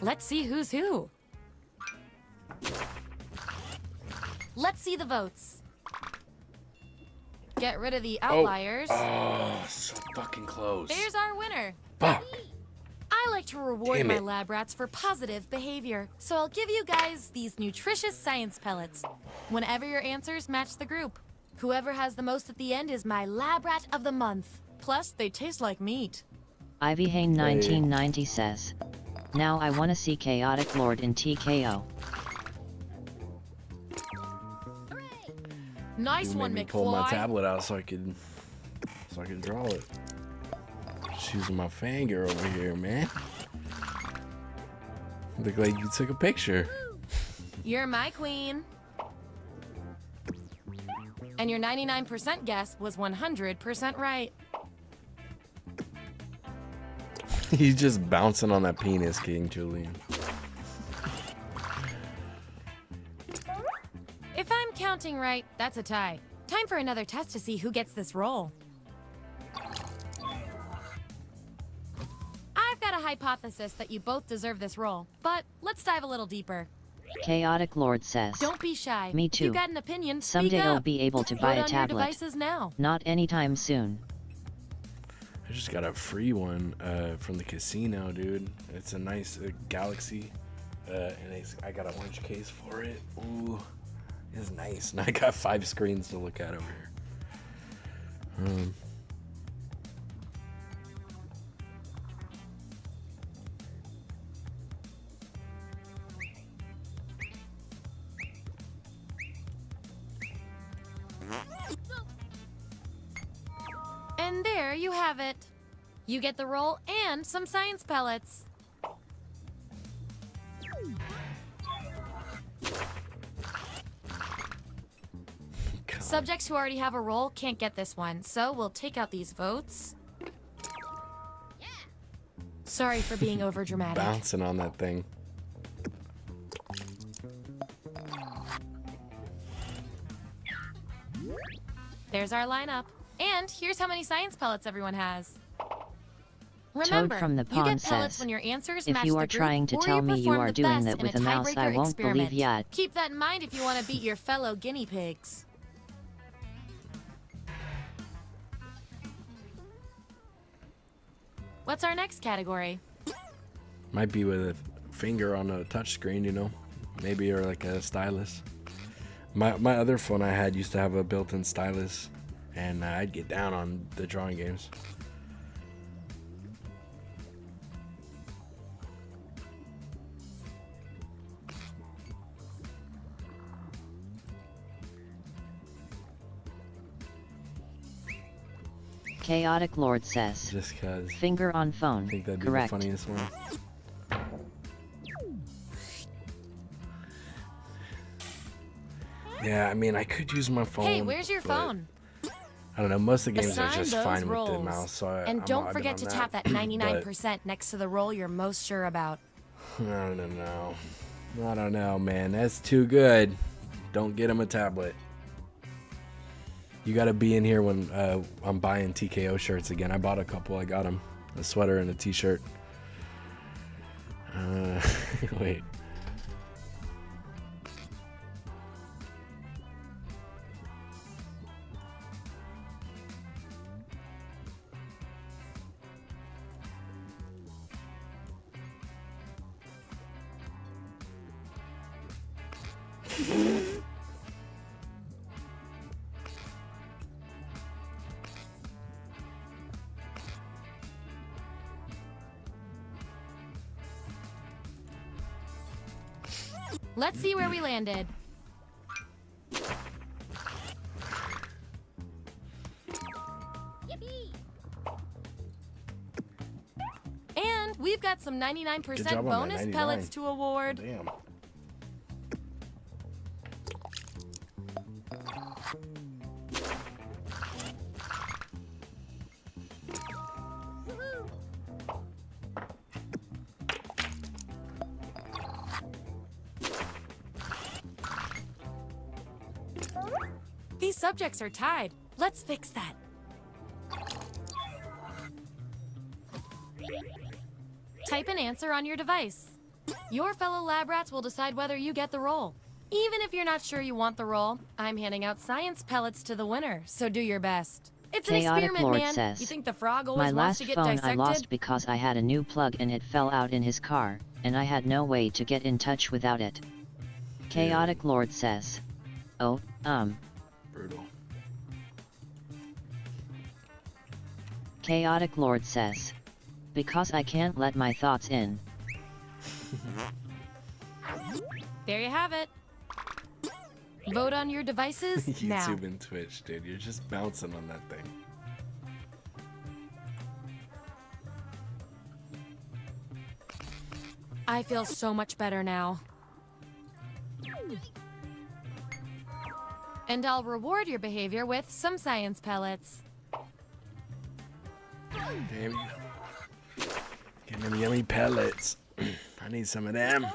Let's see who's who. Let's see the votes. Get rid of the outliers. Oh, so fucking close. There's our winner. Fuck. I like to reward Damn my it. lab rats for positive behavior, so I'll give you guys these nutritious science pellets whenever your answers match the group. Whoever has the most at the end is my lab rat of the month. Plus, they taste like meat. Ivy Hane 1990 says. Now I wanna see Chaotic Lord in Tee K.O. Nice You one, made me McFly. pull my tablet out so I could draw it. Just using my finger over here, man. Look like you took a picture. You're my queen. And your 99% guess was 100% right. He's just bouncing on that penis, King Julian. If I'm counting right, that's a tie. Time for another test to see who gets this role. I've got a hypothesis that you both deserve this role, but let's dive a little deeper. Chaotic Lord says. Don't be shy. Me If you too. got an opinion, Someday speak I'll up. be able to buy Vote a on your tablet. devices now. Not anytime soon. I just got a free one from the casino, dude. It's a nice Galaxy, and I got an orange case for it. Ooh, it's nice. And I got 5 screens to look at over here. And there you have it. You get the role and some science pellets. Subjects who already have a role can't get this one, so we'll take out these votes. Sorry for being overdramatic. Bouncing on that thing. There's our lineup. And here's how many science pellets everyone has. Toad Remember, from the you pond get pellets says, when your answers if match you are the group, trying to or tell me you perform are the doing best that in with a a mouse, I tiebreaker won't experiment. believe yet. Keep that in mind if you want to beat your fellow guinea pigs. What's our next category? Might be with a finger on a touch screen, you know, maybe, or like a stylus. My other phone I had used to have a built-in stylus, and I'd get down on the drawing games. Chaotic Lord says. Just cause. Finger on phone. I think that'd be Correct. the funniest one. Yeah, I mean, I could use my phone. Hey, where's your but phone? I don't know. Most of the games Assign are just those fine roles. with the mouse. So And I'm don't vibing forget on to that. tap that 99% next to the role you're most sure about. I don't know. I don't know, man. That's too good. Don't get him a tablet. You got to be in here when I'm buying Tee K.O shirts again. I bought a couple. I got them. A sweater and a t-shirt. Wait. Let's see where we landed. And we've got some 99% job on that bonus 99. pellets to award. Damn. These subjects are tied. Let's fix that. Type an answer on your device. Your fellow lab rats will decide whether you get the role. Even if you're not sure you want the role, I'm handing out science pellets to the winner, so do your best. It's an Chaotic experiment, Lord man. says, You think the frog my always wants last to get phone dissected? I lost because I had a new plug and it fell out in his car, and I had no way to get in touch without it. Chaotic Lord says, oh, Brutal. Chaotic Lord says, because I can't let my thoughts in. There you have it. Vote on your devices now. YouTube and Twitch, dude. You're just bouncing on that thing. I feel so much better now. And I'll reward your behavior with some science pellets. Damn you. Getting them yummy pellets. I need some of them.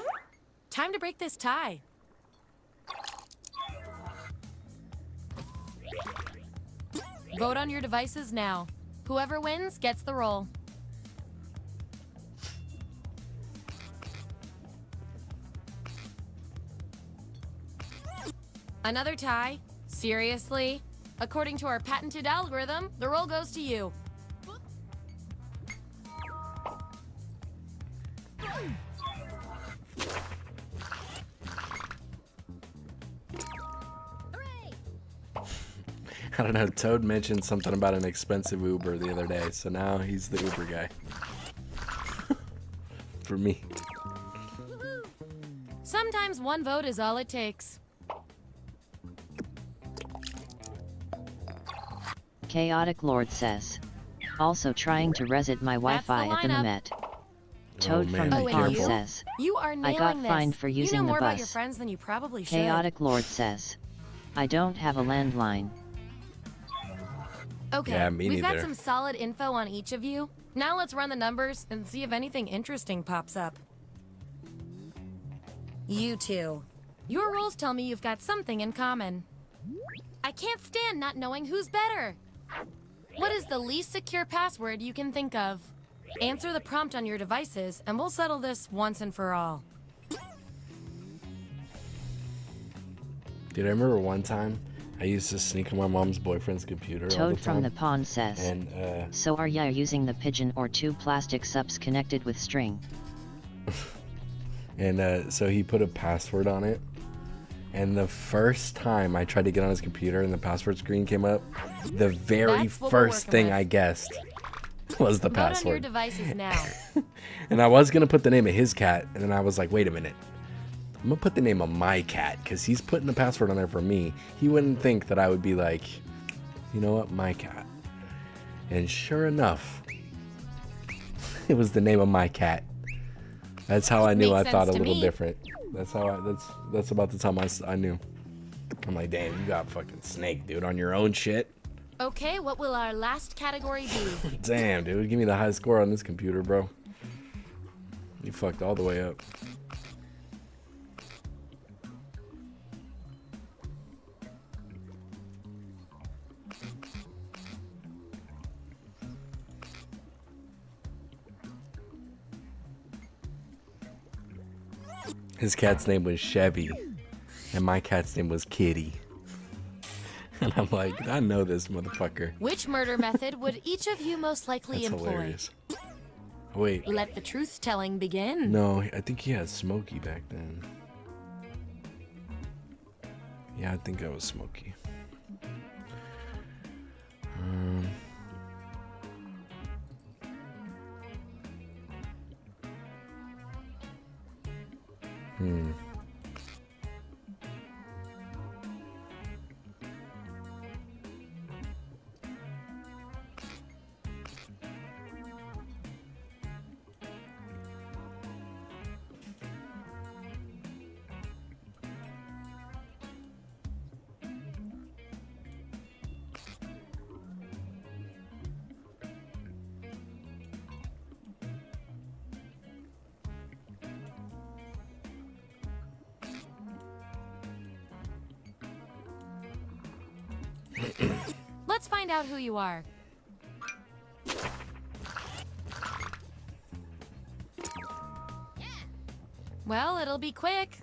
Time to break this tie. Vote on your devices now. Whoever wins gets the role. Another tie? Seriously? According to our patented algorithm, the role goes to you. I don't know, Toad mentioned something about an expensive Uber the other day, so now he's the Uber guy. For me. Sometimes one vote is all it takes. Chaotic Lord says, also trying to reset my Wi-Fi at the Met. Toad from the farm says, You are I nailing got this. fined for using you know the more bus. about your friends than you probably should. Chaotic Lord says, I don't have a landline. Okay, Yeah, me we've got neither. some solid info on each of you. Now let's run the numbers and see if anything interesting pops up. You two. Your roles tell me you've got something in common. I can't stand not knowing who's better. What is the least secure password you can think of? Answer the prompt on your devices and we'll settle this once and for all. Dude, I remember one time I used to sneak on my mom's boyfriend's computer all the Toad time. from the pond says, And, so are ya using the pigeon or two plastic subs connected with string? And so he put a password on it. And the first time I tried to get on his computer and the password screen came up, the very That's what we're first working thing with. I guessed was the Vote on your password. devices now. And I was going to put the name of his cat. And then I was like, wait a minute. I'm going to put the name of my cat because he's putting the password on there for me. He wouldn't think that I would be like, you know what, my cat. And sure enough, it was the name of my cat. That's how I knew. Makes I thought a sense to little me. different. That's how that's about the time I knew. I'm like, damn, you got fucking snake, dude, on your own shit. Okay, what will our last category be? Damn, dude, give me the high score on this computer, bro. You fucked all the way up. His cat's name was Chevy, and my cat's name was Kitty. And I'm like, I know this motherfucker. Which murder method would each of you most likely That's employ? hilarious. Wait, Let the truth telling begin. no, I think he had Smokey back then. Yeah, I think I was Smokey. Let's find out who you are. Well, it'll be quick.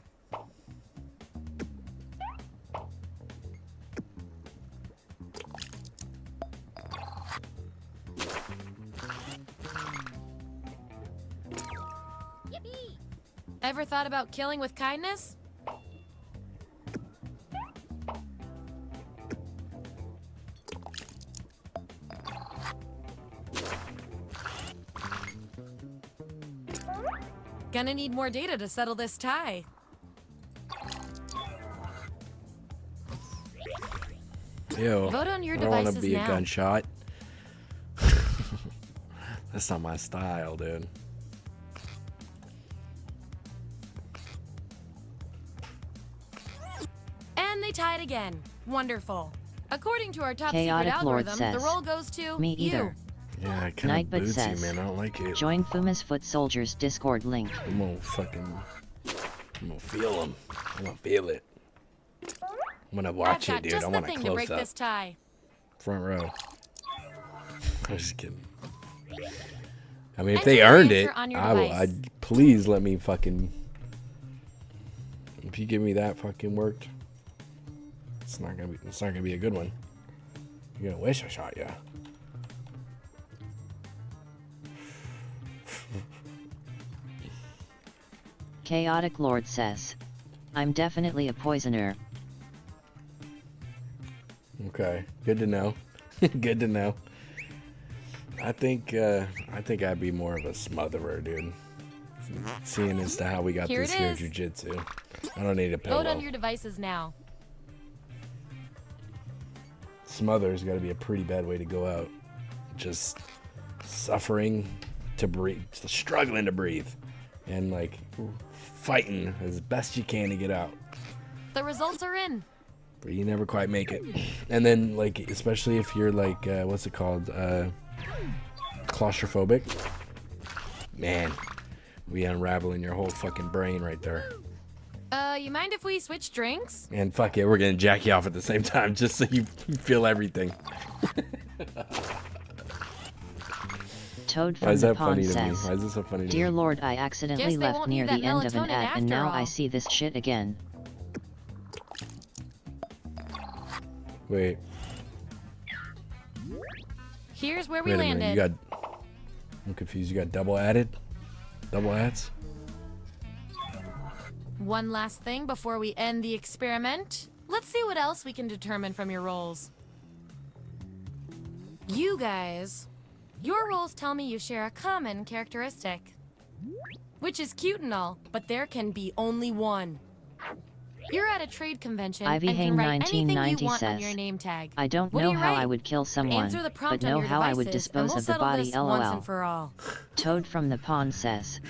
Ever thought about killing with kindness? Gonna need more data to settle this tie. Ew. Vote on your I don't want to devices be now. a gunshot. That's not my style, dude. And they tied again. Wonderful. According to our top Chaotic secret Lord algorithm, the says, roll goes to Me either. Yeah, it kind of Nightbot boots you, says, man. I don't like it. Join Fuma's Foot Soldiers Discord link. I'm gonna feel them. I'm gonna feel it. I'm gonna watch I've it, got dude. just I the want a thing to close break up. this tie. Front row. I'm just kidding. I mean, if Enter they your earned answer it, on your I will. device. Please let me fucking. If you give me that fucking worked, it's not gonna be. It's not gonna be a good one. You're gonna wish I shot you. Chaotic Lord says, I'm definitely a poisoner. Okay, good to know. Good to know. I think I'd be more of a smotherer, dude. Seeing as to how we got Here this it here is. jujitsu. I don't need a pillow. Vote on your devices now. Smother's got to be a pretty bad way to go out. Just suffering to breathe, struggling to breathe, and like fighting as best you can to get out. The results are in. But you never quite make it. And then, like, especially if you're like, what's it called? Claustrophobic. Man, we unraveling your whole fucking brain right there. You mind if we switch drinks? And fuck it, we're gonna jack you off at the same time just so you feel everything. Toad Why from is the that funny pond to me? says, Why is this so funny to Dear me? Lord, I accidentally Guess they left won't near need the that end of an melatonin ad and after now all. I see this shit again. Wait, Here's where we wait a landed. minute. You got. I'm confused. You got double added? Double ads? One last thing before we end the experiment. Let's see what else we can determine from your rolls. You guys, your rolls tell me you share a common characteristic. Which is cute and all, but there can be only one. You're at a trade convention Ivy and Hang can write anything 1990 you want on says, your name tag. I don't What do know you how write? I would kill someone, Answer the prompt but on know your how I would devices, dispose and we'll of the settle body, this lol. once and for all. Toad from the pond says,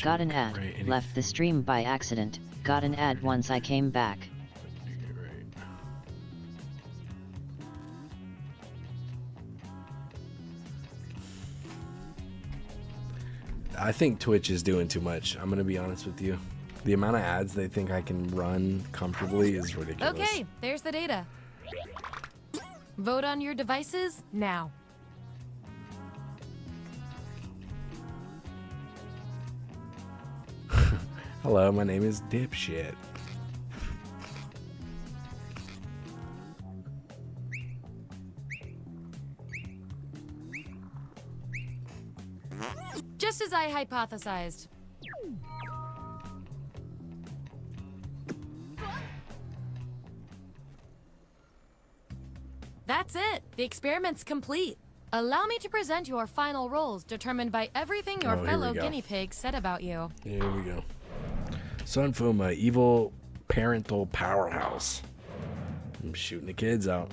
got an ad, left the stream by accident, got an ad once I came back. I think Twitch is doing too much. I'm gonna be honest with you. The amount of ads they think I can run comfortably is ridiculous. Okay, there's the data. Vote on your devices now. Hello, my name is Dipshit. Just as I hypothesized. That's it. The experiment's complete. Allow me to present your final rolls, determined by everything your Oh, here we fellow go. guinea pigs said about you. Here we go. Sun Fuma, evil parental powerhouse. I'm shooting the kids out.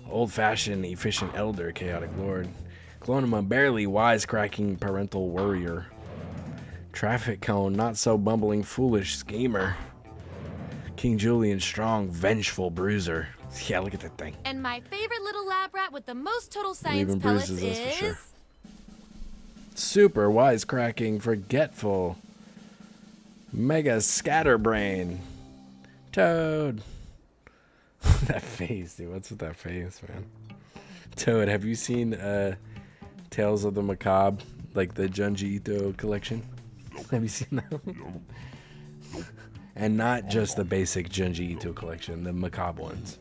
Old-fashioned, efficient elder, chaotic lord. Clonema, barely wisecracking parental warrior. Traffic cone, not so bumbling foolish schemer. King Julian, strong, vengeful bruiser. Yeah, look at that thing. And my favorite little lab rat with the most total science Leaving pellets bruises, that's for is... sure. Super wisecracking, forgetful. Mega scatterbrain. Toad. That face, dude. What's with that face, man? Toad, have you seen Tales of the Macabre, like the Junji Ito collection? Have you seen that? And not just the basic Junji Ito collection, the macabre ones.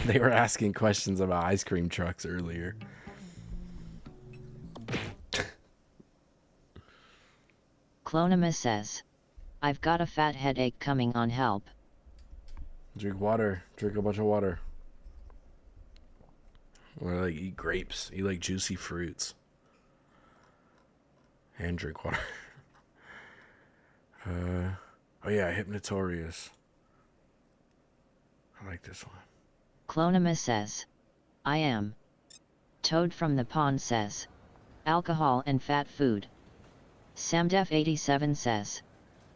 They were asking questions about ice cream trucks earlier. Clonima says, I've got a fat headache coming on, help. Drink water. Drink a bunch of water. Or like eat grapes. Eat like juicy fruits. And drink water. Oh yeah, Hypnotorious. I like this one. Clonima says, I am. Toad from the Pond says, alcohol and fat food. Samdef87 says,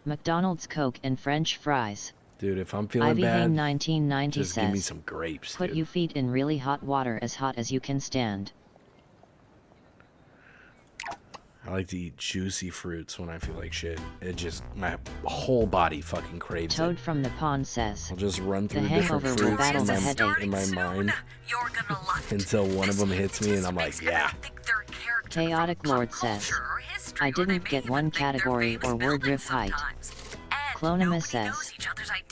McDonald's Coke and French fries. Dude, if I'm feeling Ivy bad, Hang 1990 just says, give me some grapes, put dude. your feet in really hot water, as hot as you can stand. I like to eat juicy fruits when I feel like shit. It just, my whole body fucking craves Toad it. from the Pond says, I'll just run the through different hangover will fruits battle the headache. in my mind until one of them hits me and I'm like, yeah. Chaotic Lord says, I didn't get one category or word riff height. Clonima says,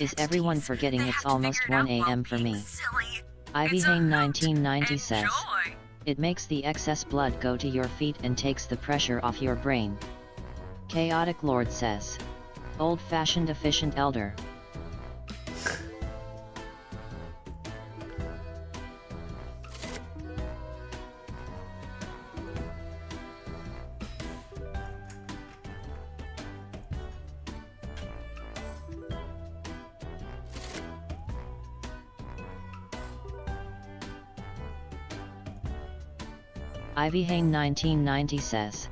is everyone forgetting it's almost 1 AM for me? Ivy Hang 1990 says, it makes the excess blood go to your feet and takes the pressure off your brain. Chaotic Lord says, old-fashioned efficient elder. Ivy Hang 1990 says,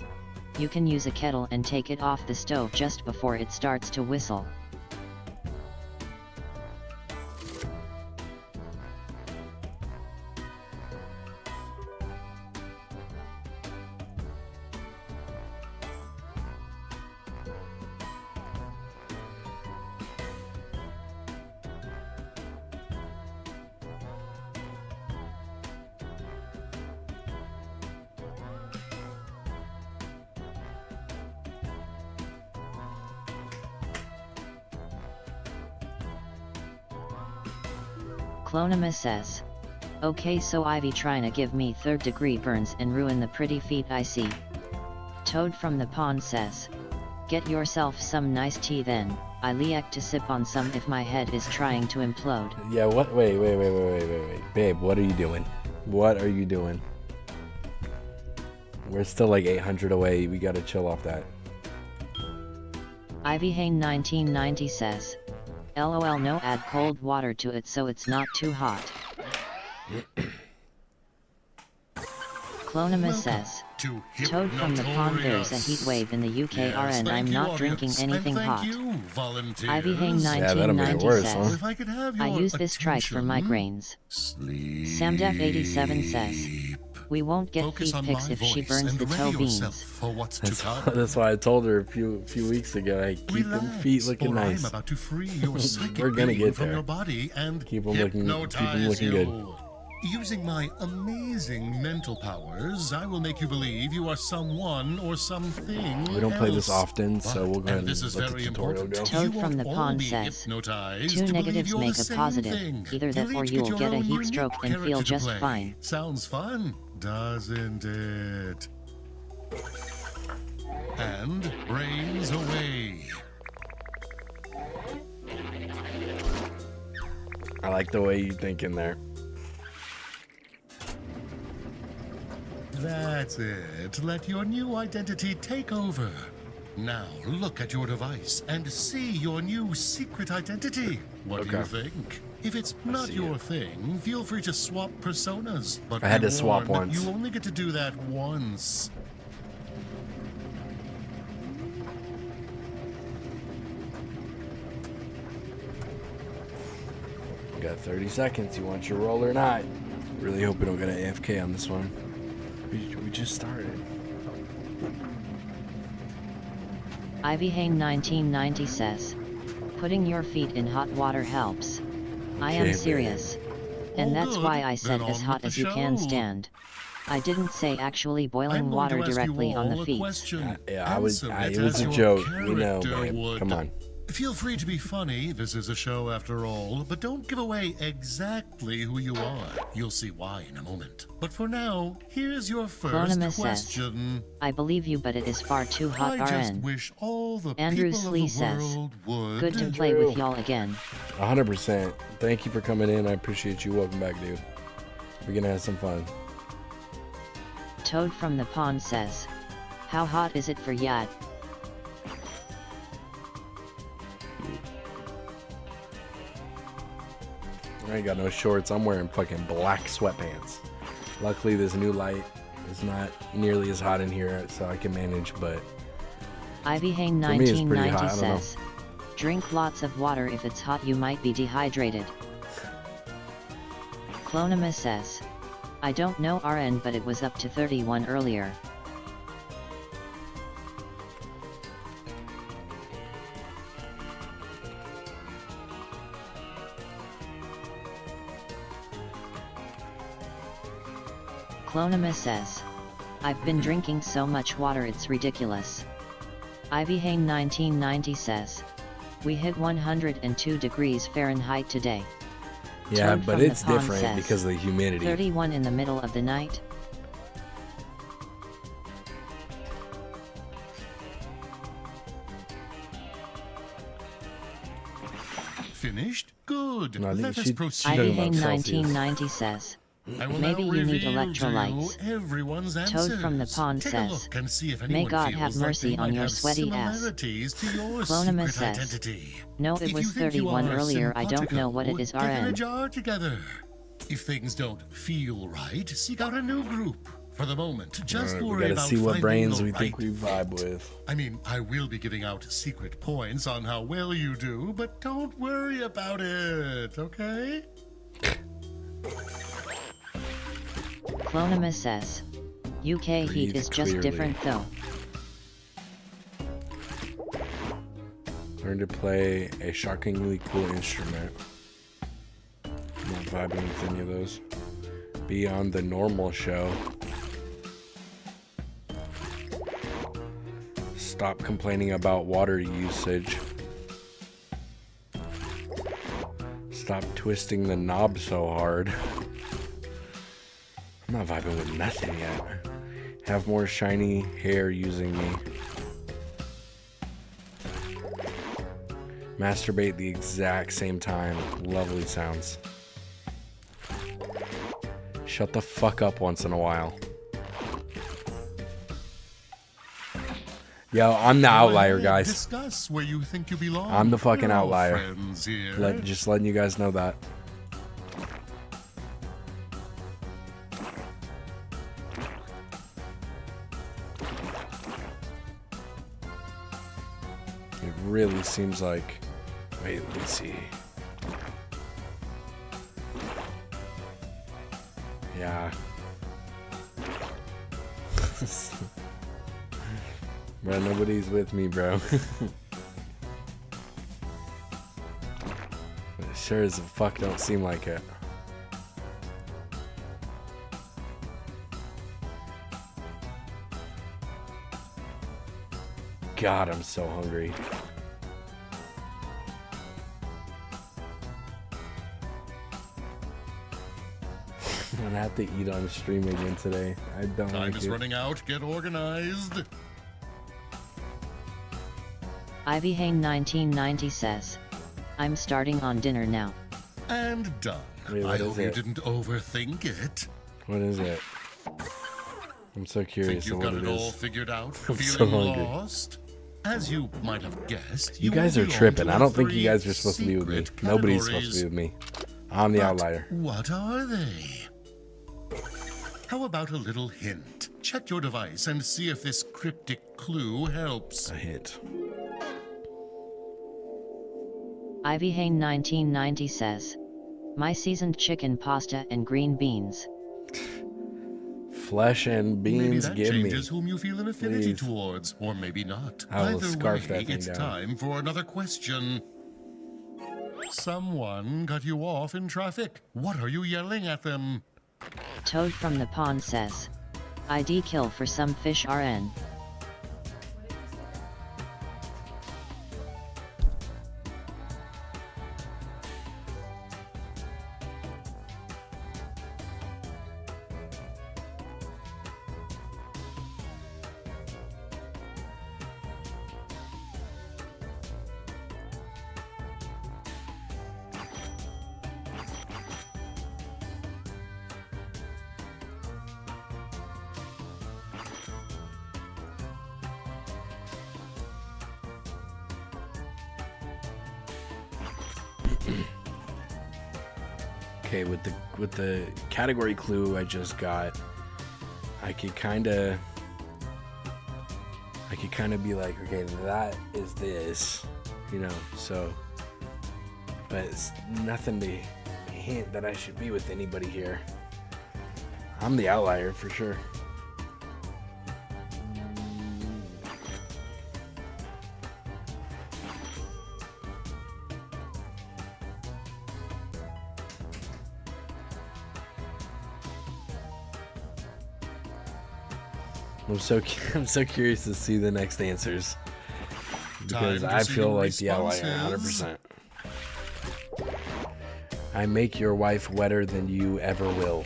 you can use a kettle and take it off the stove just before it starts to whistle. Clonima says, okay, so Ivy trying to give me 3rd degree burns and ruin the pretty feet I see. Toad from the Pond says, get yourself some nice tea then, I like to sip on some if my head is trying to implode. Yeah, what? Wait. Babe, what are you doing? What are you doing? We're still like 800 away. We gotta chill off that. Ivy Hane 1990 says, LOL, no, add cold water to it so it's not too hot. Clonima says, Toad from the Pond, there's a heat wave in the UKR and I'm not drinking anything hot. Ivy Hang 1990 says, I use this trike for migraines. Samdef87 says, we won't get feet pics if she burns the toe beans. That's why I told her a few weeks ago, hey, keep them feet looking nice. We're gonna get there. Keep them looking good. Using my amazing mental powers, I will make you believe you are someone or something. We don't play this often, so we'll go ahead and this is let the very tutorial go. Toad from the Pond says, 2 negatives make a positive, either that or you will get a heat stroke and feel just fine. Sounds fun, doesn't it? And brains away. I like the way you think in there. That's it. Let your new identity take over. Now look at your device and see your new secret identity. What do you think? If it's not your thing, feel free to swap personas. But I had to swap warned, once. You only get to do that once. You got 30 seconds. You want your roll or not? Really hope we don't get an AFK on this one. We just started. Ivy Hane 1990 says, Putting your feet in hot water helps. I am serious. And that's why I said as hot as you can stand. I didn't say actually boiling water directly on the feet. Yeah, it was a joke. We know, babe. Come on. Feel free to be funny, this is a show after all, but don't give away exactly who you are. You'll see why in a moment. But for now, here's your first question. I believe you, but it is far too hot, I just RN. wish all the Andrew people Slee of the says, world would. good to play with y'all again. 100%. Thank you for coming in. I appreciate you. Welcome back, dude. We're gonna have some fun. Toad from the Pond says, how hot is it for Yad? I ain't got no shorts. I'm wearing fucking black sweatpants. Luckily, this new light is not nearly as hot in here, so I can manage, but Ivy Hane for me, it's pretty 1990 hot. I don't know. says, drink lots of water. If it's hot you might be dehydrated. Clonima says, I don't know RN, but it was up to 31 earlier. Clonima says, I've been drinking so much water it's ridiculous. Ivy Hane 1990 says, we hit 102 degrees Fahrenheit today. Yeah, Toad but from the it's Pond different says, because of the humidity. 31 in the middle of the night. Finished? Good. No, I think Let us she- proceed. Ivy Hane 1990 says, I will maybe now you need reveal electrolytes. to everyone's Toad from the answers. Pond Take a says, look and see if may anyone God feels have like mercy they on might your have sweaty ass. similarities to your Clonima secret says, identity. no, it If was you think you 31 are earlier. I don't know what it simpatico, is get in a RN. jar together. If things don't feel right, seek out a new group. For the moment, just Alright, we worry gotta about see what finding brains the we think right we vibe fit. with. I mean, I will be giving out secret points on how well you do, but don't worry about it, okay? Clonima says, UK heat Breathe is just clearly. different though. Learn to play a shockingly cool instrument. I'm not vibing with any of those. Be on the normal show. Stop complaining about water usage. Stop twisting the knob so hard. I'm not vibing with nothing yet. Have more shiny hair using me. Masturbate the exact same time. Lovely sounds. Shut the fuck up once in a while. Yo, I'm the outlier, guys. Discuss where you think you belong. I'm the fucking We're all outlier. friends here. Just letting you guys know that. It really seems like. Wait, let me see. Yeah. Bro, nobody's with me, bro. Sure as fuck don't seem like it. God, I'm so hungry. I'm gonna have to eat on stream again today. I don't Time like is it. running out. Get organized. Ivy Hane 1990 says, I'm starting on dinner now. And done. Wait, I what hope is you it? didn't overthink it. What is it? I'm so curious Think you've of got what it it all is. figured out? I'm so Feeling hungry. lost? As you might have guessed, You guys will are belong tripping. to I our don't think you three guys are supposed to be with me. secret Nobody's supposed to be with me. I'm the But outlier. What are they? How about a little hint? Check your device and see if this cryptic clue helps. A hint. Ivy Hane 1990 says, my seasoned chicken pasta and green beans. Flesh and Maybe beans, that give me. changes whom you feel an affinity Please. towards, or maybe not. I will Either scarf way, that thing it's down. time for another question. Someone cut you off in traffic. What are you yelling at them? Toad from the pond says, ID kill for some fish RN. Okay, with the category clue I just got, I could kind of be like, okay, that is this, you know. So, but it's nothing to hint that I should be with anybody here. I'm the outlier for sure. I'm so curious to see the next answers, because I feel like the outlier 100%. I make your wife wetter than you ever will.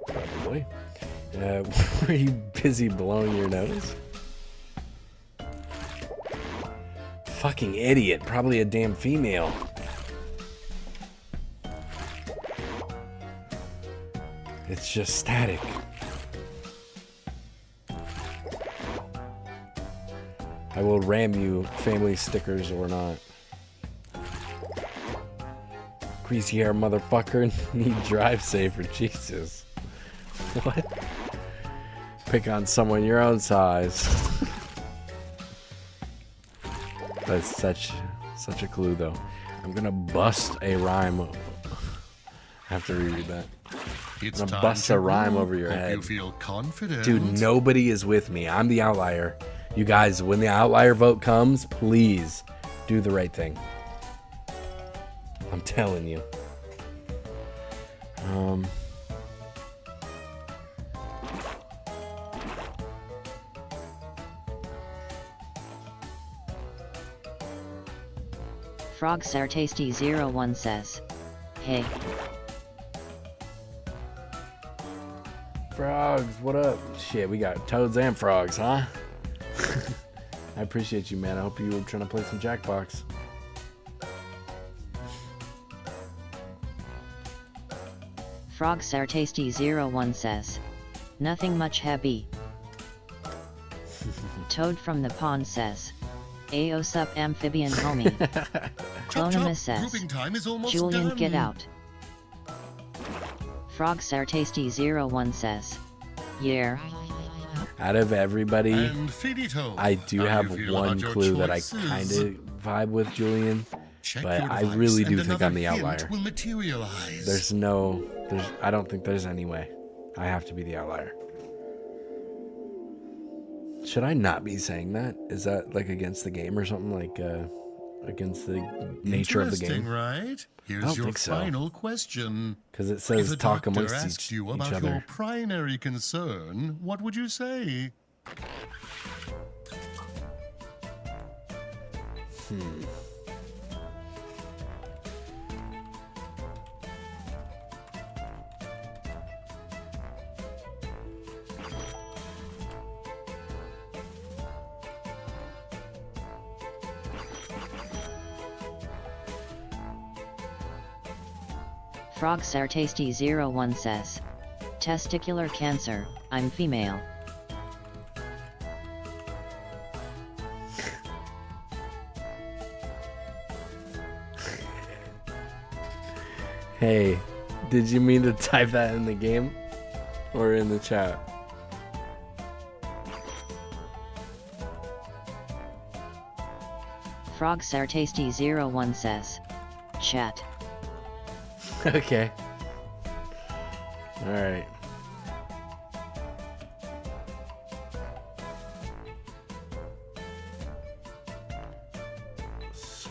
Probably. Were you busy blowing your nose? Fucking idiot. Probably a damn female. It's just static. I will ram you, family stickers or not. Greasy hair motherfucker, need drive saver, Jesus. What? Pick on someone your own size. That's such a clue though. I'm gonna bust a rhyme. I have to reread that. I'm gonna bust a rhyme over your head. You feel confident. Dude, nobody is with me. I'm the outlier. You guys, when the outlier vote comes, please do the right thing. I'm telling you. Frog Sartasty01 says, hey. Frogs, what up? Shit, we got toads and frogs, huh? I appreciate you, man. I hope you were trying to play some Jackbox. Frog Sartasty01 says, nothing much heavy. Toad from the pond says, Ayo sup amphibian homie. Clonimus says, Julian done. Get out. Frog Sartasty01 says, yeah. Out of everybody, I do How have do you feel one about your clue that I choices? kind of vibe with Julian, Check but your I device really and do think I'm the another hint outlier. will materialize. I don't think there's any way. I have to be the outlier. Should I not be saying that? Is that like against the game or something, like against the nature of the game? Interesting, right? I Here's don't your think so. final question. Because it If says a talk doctor amongst asked each you about your other. primary concern, what would you say? Frog Sartasty01 says, testicular cancer, I'm female. Hey, did you mean to type that in the game or in the chat? Frog Sartasty01 says, chat. Okay. All right. So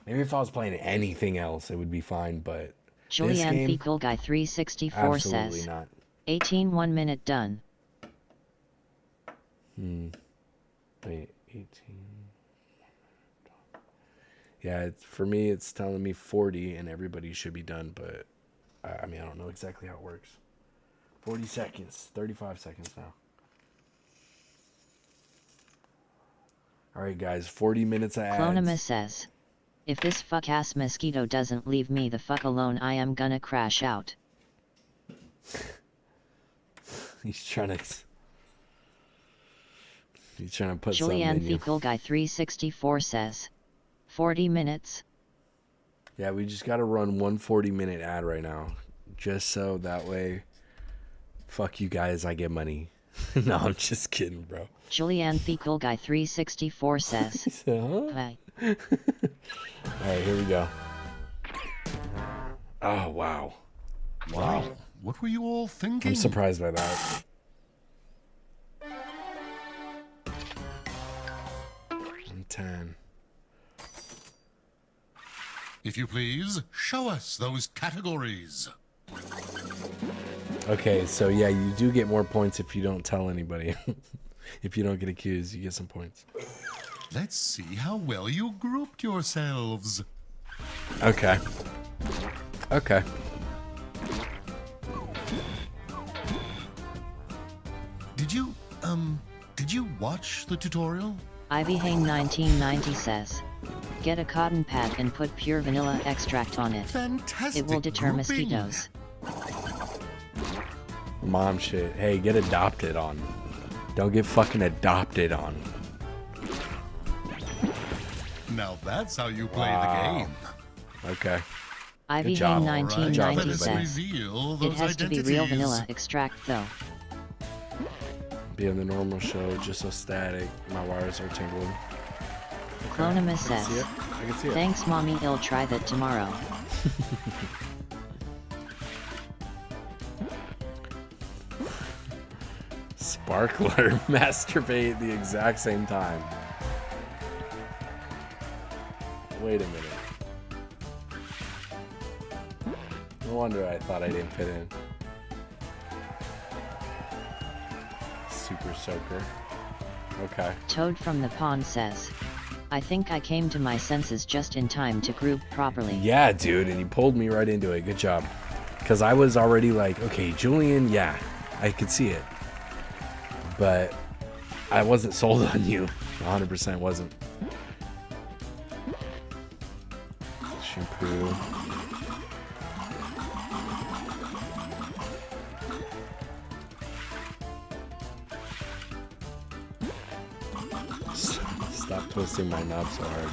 Maybe if I was playing anything else, it would be fine, but Julianne Fecal Guy 364 absolutely says, not. 18 1 minute done. Wait, 18. Yeah, for me, it's telling me 40, and everybody should be done, but I mean, I don't know exactly how it works. 40 seconds, 35 seconds now. All right, guys, 40 minutes of ads. Clonima says, if this fuck-ass mosquito doesn't leave me the fuck alone, I am gonna crash out. He's trying to put Julianne something in you. Fecal Guy 364 says, 40 minutes. Yeah, we just got to run one 40-minute ad right now. Just so that way, fuck you guys, I get money. No, I'm just kidding, bro. Julianne Fecal Guy 364 says, Hi. All right, here we go. Oh, wow. Wow. What were you all thinking? I'm surprised by that. I'm 10. If you please, show us those categories. Okay, so yeah, you do get more points if you don't tell anybody. If you don't get accused, you get some points. Let's see how well you grouped yourselves. Okay. Okay. Did you watch the tutorial? Ivy Hane 1990 says, get a cotton pad and put pure vanilla extract on it. Fantastic It will deter grouping. mosquitoes. Mom shit. Hey, get adopted on. Don't get fucking adopted on. Now that's how you play the game. Okay. Ivy Hane 1990 says, it has to be real vanilla extract though. Be on the normal show, just so static. My wires are tingling. Clonima I says, can see it. thanks mommy, I'll try that tomorrow. Sparkler masturbate at the exact same time. Wait a minute. No wonder I thought I didn't fit in. Super soaker. Okay. Toad from the pond says, I think I came to my senses just in time to group properly. Yeah, dude, and you pulled me right into it. Good job. Because I was already like, okay, Julian, yeah, I could see it. But I wasn't sold on you. 100% wasn't. Shampoo. Stop twisting my knob so hard.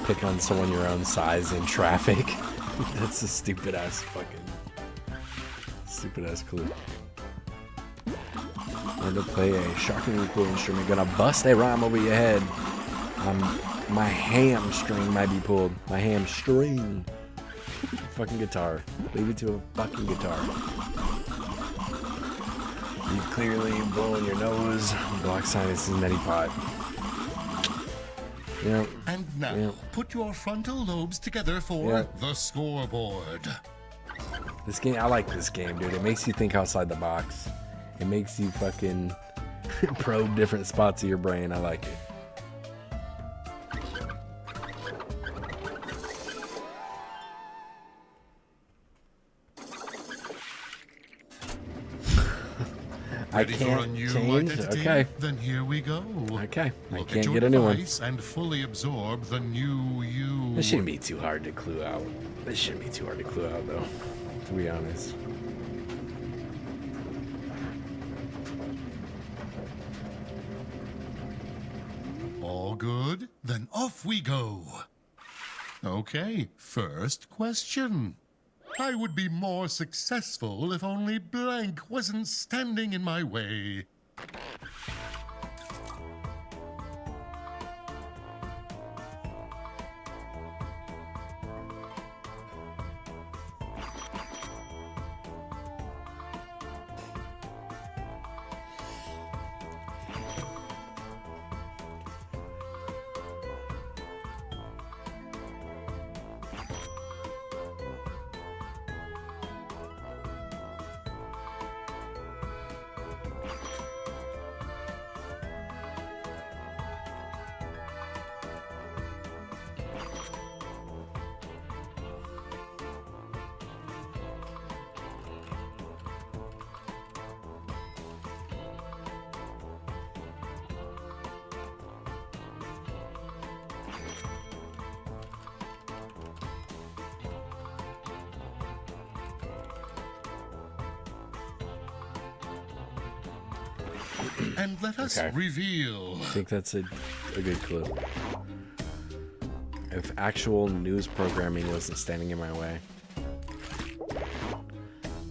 Pick on someone your own size in traffic. That's a stupid ass clue. Learn to play a shockingly cool instrument. Gonna bust a rhyme over your head. My hamstring might be pulled. My hamstring. Fucking guitar. Leave it to a fucking guitar. You clearly blowing your nose. Block sinuses, neti pot. Yep. And now, Yep. put your frontal lobes together for Yep. the scoreboard. This game, I like this game, dude. It makes you think outside the box. It makes you fucking probe different spots of your brain. I like it. I Ready for a can't new change. identity? Okay. Then here we go. Okay. I Look at can't your get a new one. device and fully absorb the new you. This shouldn't be too hard to clue out. This shouldn't be too hard to clue out, though. To be honest. All good? Then off we go. Okay, first question. I would be more successful if only blank wasn't standing in my way. And let us reveal. I think that's a good clue. If actual news programming wasn't standing in my way.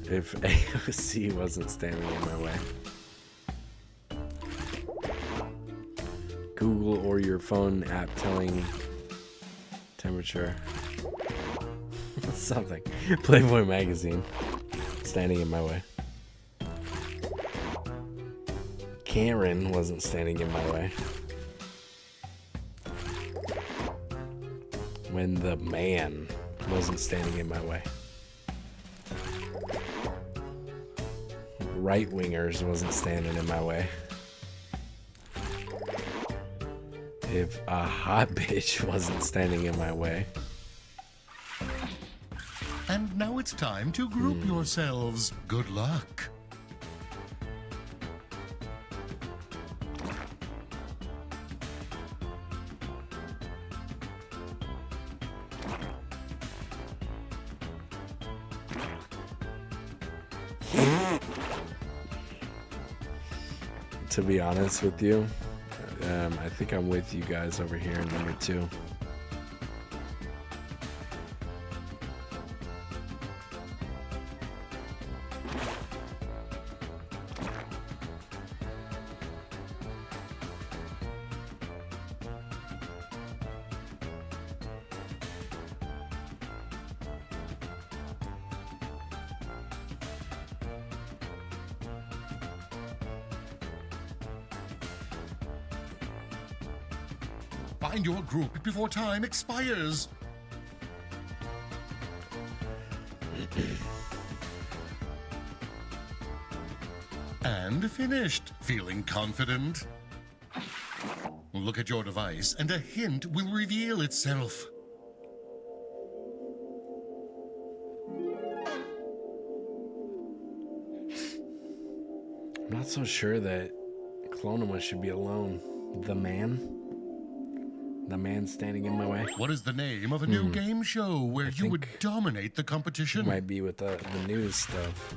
If AOC wasn't standing in my way. Google or your phone app telling temperature. Something. Playboy magazine standing in my way. Karen wasn't standing in my way. When the man wasn't standing in my way. Right-wingers wasn't standing in my way. If a hot bitch wasn't standing in my way. And now it's time to group yourselves. Good luck. To be honest with you, I think I'm with you guys over here in number 2. Find your group before time expires. And finished. Feeling confident? Look at your device and a hint will reveal itself. I'm not so sure that Clonima should be alone. The man? The man standing in my way? What is the name of a new game show where you would dominate the competition? It might be with the news stuff.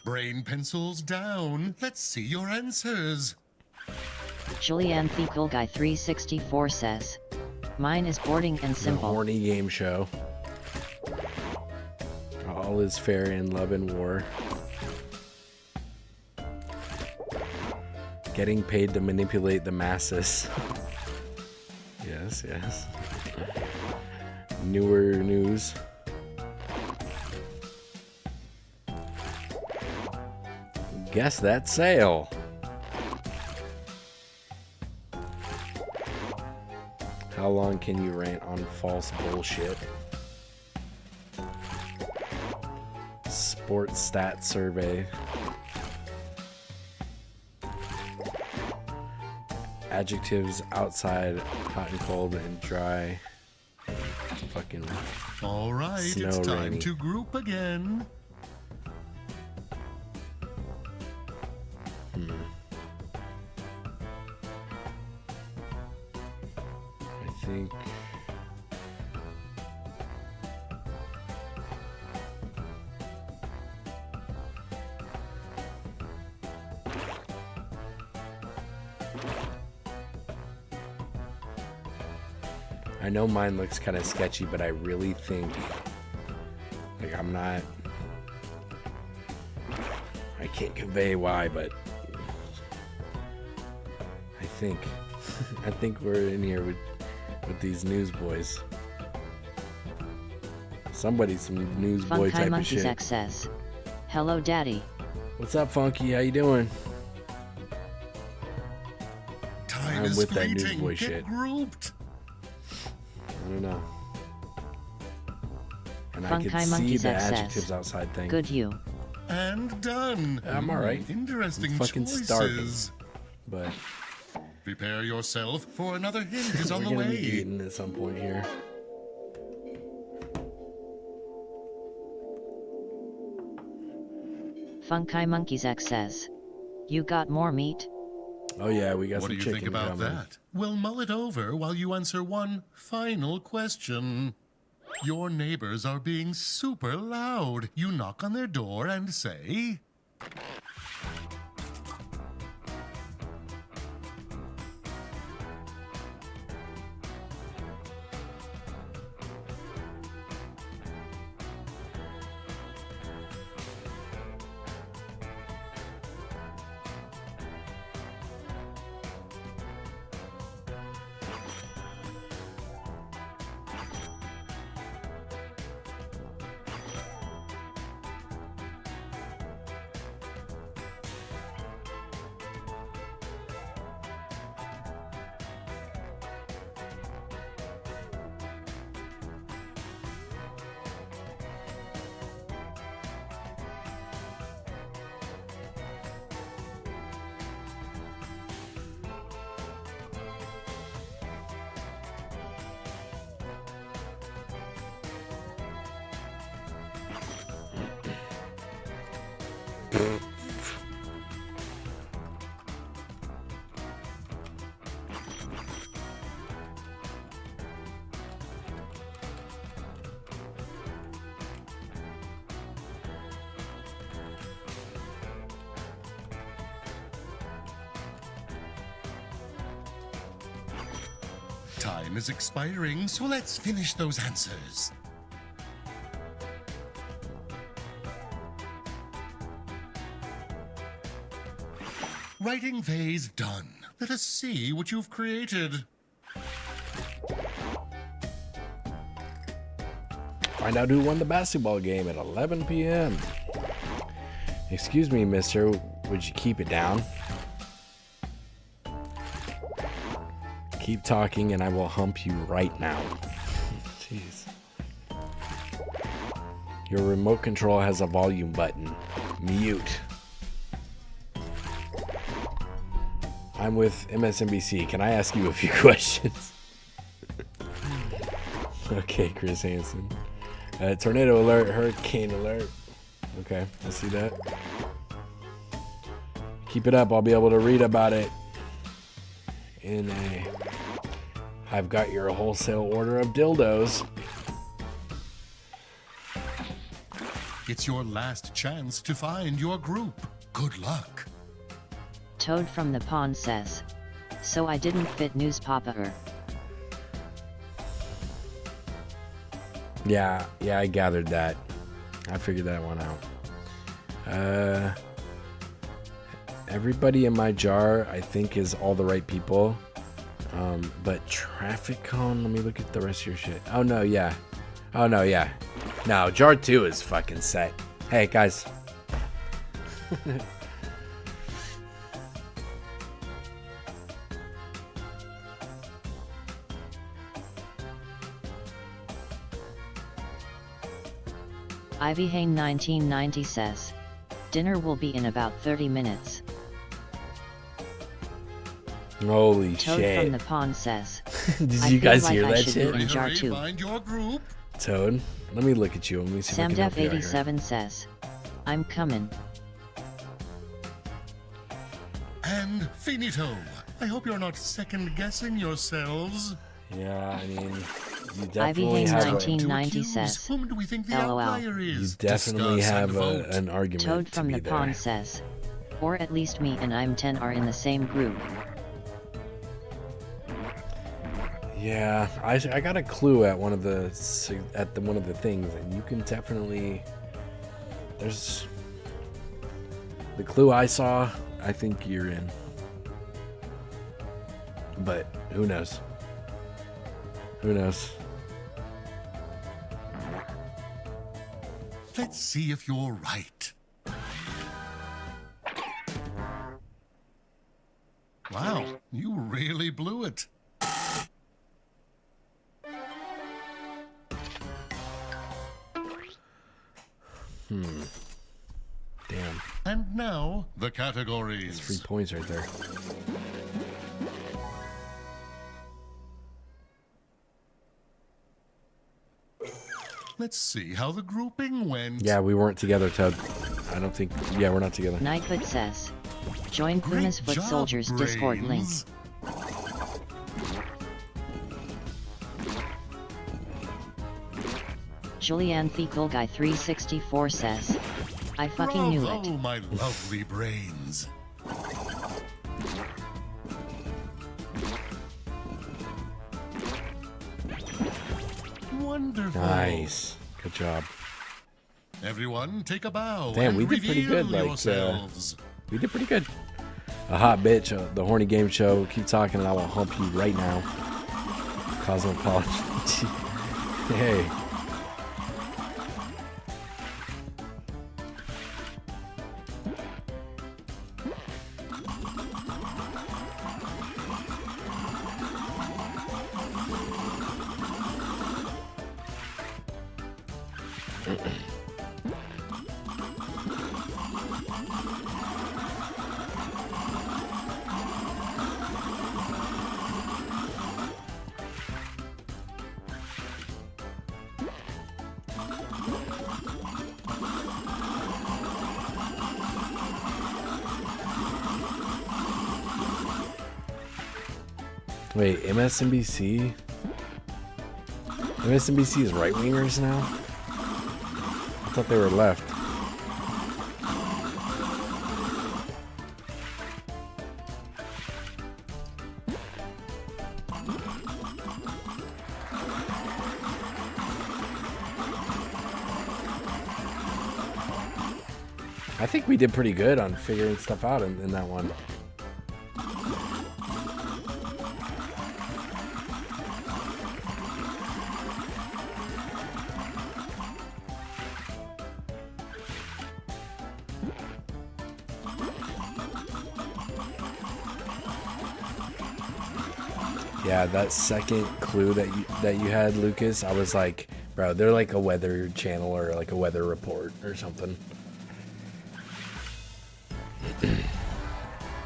Brain pencils down. Let's see your answers. Julianne Thickle Guy 364 says, mine is boring and simple. The horny game show. All is fair in love and war. Getting paid to manipulate the masses. Yes, yes. Newer news. Guess that sale. How long can you rant on false bullshit? Sports stat survey. Adjectives outside, hot and cold and dry. Fucking. All right, it's time to group again. I think. I know mine looks kind of sketchy, but I really think, like, I'm not, I can't convey why, but I think I think we're in here with these newsboys. Somebody's some newsboy Funky type of Monkeys shit. XS. Hello, Daddy. What's up, Funky? How you doing? Time I'm is with that fleeting. newsboy Get shit. grouped. I don't know. And I Funky can see Monkeys the XS. adjectives outside thing. Good you. And done. I'm alright. Interesting I'm fucking choices. starving. But prepare yourself for another hint is on we're the gonna way. be eating at some point here. Funky Monkeys XS. You got more meat? Oh yeah, we got What some do you chicken think about coming. that? We'll mull it over while you answer one final question. Your neighbors are being super loud. You knock on their door and say, time is expiring, so let's finish those answers. Writing phase done. Let us see what you've created. Find out who won the basketball game at 11 p.m. Excuse me, mister. Would you keep it down? Keep talking and I will hump you right now. Jeez. Your remote control has a volume button. Mute. I'm with MSNBC. Can I ask you a few questions? Okay, Chris Hansen. Tornado alert, hurricane alert. Okay, I see that. Keep it up, I'll be able to read about it in a... I've got your wholesale order of dildos. It's your last chance to find your group. Good luck. Toad from the pond says. So I didn't fit news popper. Yeah, I gathered that. I figured that one out. Everybody in my jar, I think, is all the right people. But traffic cone, let me look at the rest of your shit. Oh no, yeah. Oh no, yeah. No, jar 2 is fucking set. Hey, guys. Ivy Hain 1990 says. Dinner will be in about 30 minutes. Holy Toad shit. from the pond says. Did I you feel guys like hear I that should shit? be in jar 2. Find your group. Toad, let me look at you. Let me see if I can help you out here. SamDef87 says. I'm coming. And finito. I hope you're not second-guessing yourselves. Yeah, I mean, you Ivy definitely Hain have a, 1990 says. Whom do we think the LOL. outlier you is? definitely Discuss have and vote. an argument Toad to from be the there. pond says. Or at least me and I'm 10 are in the same group. Yeah, I got a clue at one of the things, and you can definitely. There's the clue I saw. I think you're in. But who knows? Who knows? Let's see if you're right. Wow, you really blew it. Damn. And now, the categories. That's 3 points right there. Let's see how the grouping went. Yeah, we weren't together, Toad. I don't think... Yeah, we're not together. Nightfoot says, join Puma's Foot job, Soldiers Discord link. Brains. Julianne Fecal Guy 364 says, I fucking knew it. Oh, my lovely brains. Wonderful. Nice. Good job. Everyone, take a bow. Damn, and we did pretty good. reveal Like, yourselves. we did pretty good. A hot bitch, the horny game show. Keep talking and I will hump you right now. Cosmopolitan. Hey. Wait, MSNBC? MSNBC is right-wingers now? I thought they were left. I think we did pretty good on figuring stuff out in that one. Yeah, that second clue that you had, Lucas, I was like, bro, they're like a weather channel or like a weather report or something.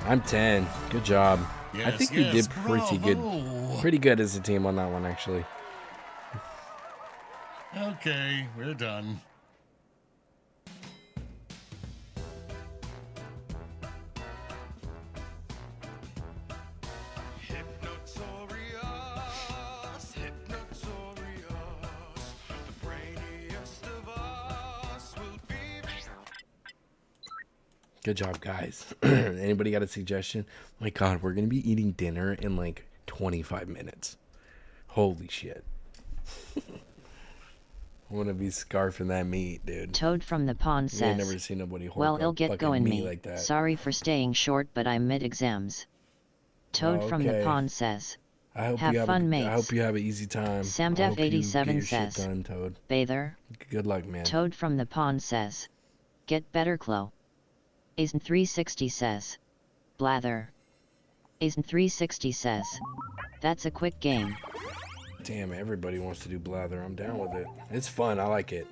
I'm 10. Good job. Yes, I think we did pretty bravo. pretty good as a team on that one, actually. Okay, we're done. Good job, guys. Anybody got a suggestion? My God, we're going to be eating dinner in like 25 minutes. Holy shit. I'm going to be scarfing that meat, dude. Toad from the pond You ain't says, never seen nobody well, hoard it'll up get fucking going meat me. like that. Sorry for staying short, but I'm mid-exams. Toad Oh, from the okay. pond says, I hope have you fun, mates. I hope you have an easy time. SamDef87 says, done, Toad. Bather. Good luck, man. Toad from the pond says, get better, Chloe. Azen360 says, blather. Azen360 says, that's a quick game. Damn, everybody wants to do blather. I'm down with it. It's fun. I like it.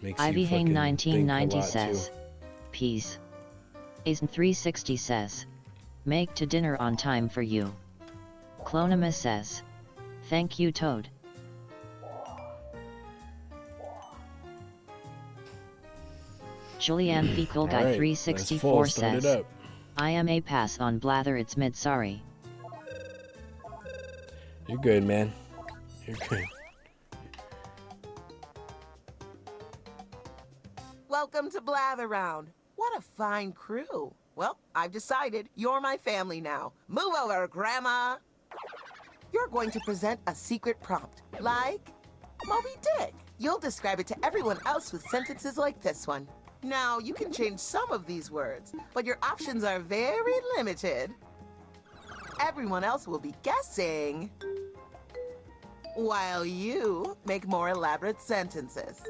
Makes Ivy you Hane fucking 1990 think a lot, says, too. peace. Azen360 says, make to dinner on time for you. Clonima says, thank you, Toad. Julianne Fecal Guy Alright, 364 that's full. Start it says, up. I am a pass on blather, it's mid, sorry. You're good, man. You're good. Welcome to Blather Round. What a fine crew. Well, I've decided you're my family now. Move over, Grandma. You're going to present a secret prompt, like Moby Dick. You'll describe it to everyone else with sentences like this one. Now, you can change some of these words, but your options are very limited. Everyone else will be guessing, while you make more elaborate sentences.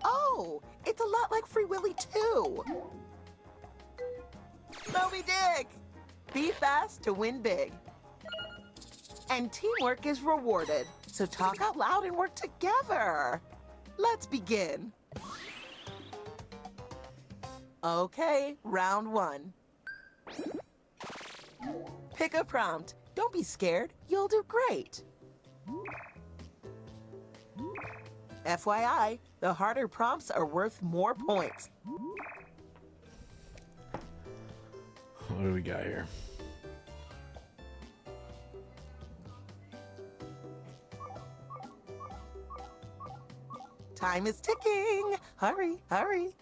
Oh, it's a lot like Free Willy too. Moby Dick! Be fast to win big. And teamwork is rewarded, so talk out loud and work together. Let's begin. Okay, round one. Pick a prompt. Don't be scared, you'll do great. FYI, the harder prompts are worth more points. What do we got here? Time is ticking. Hurry, hurry.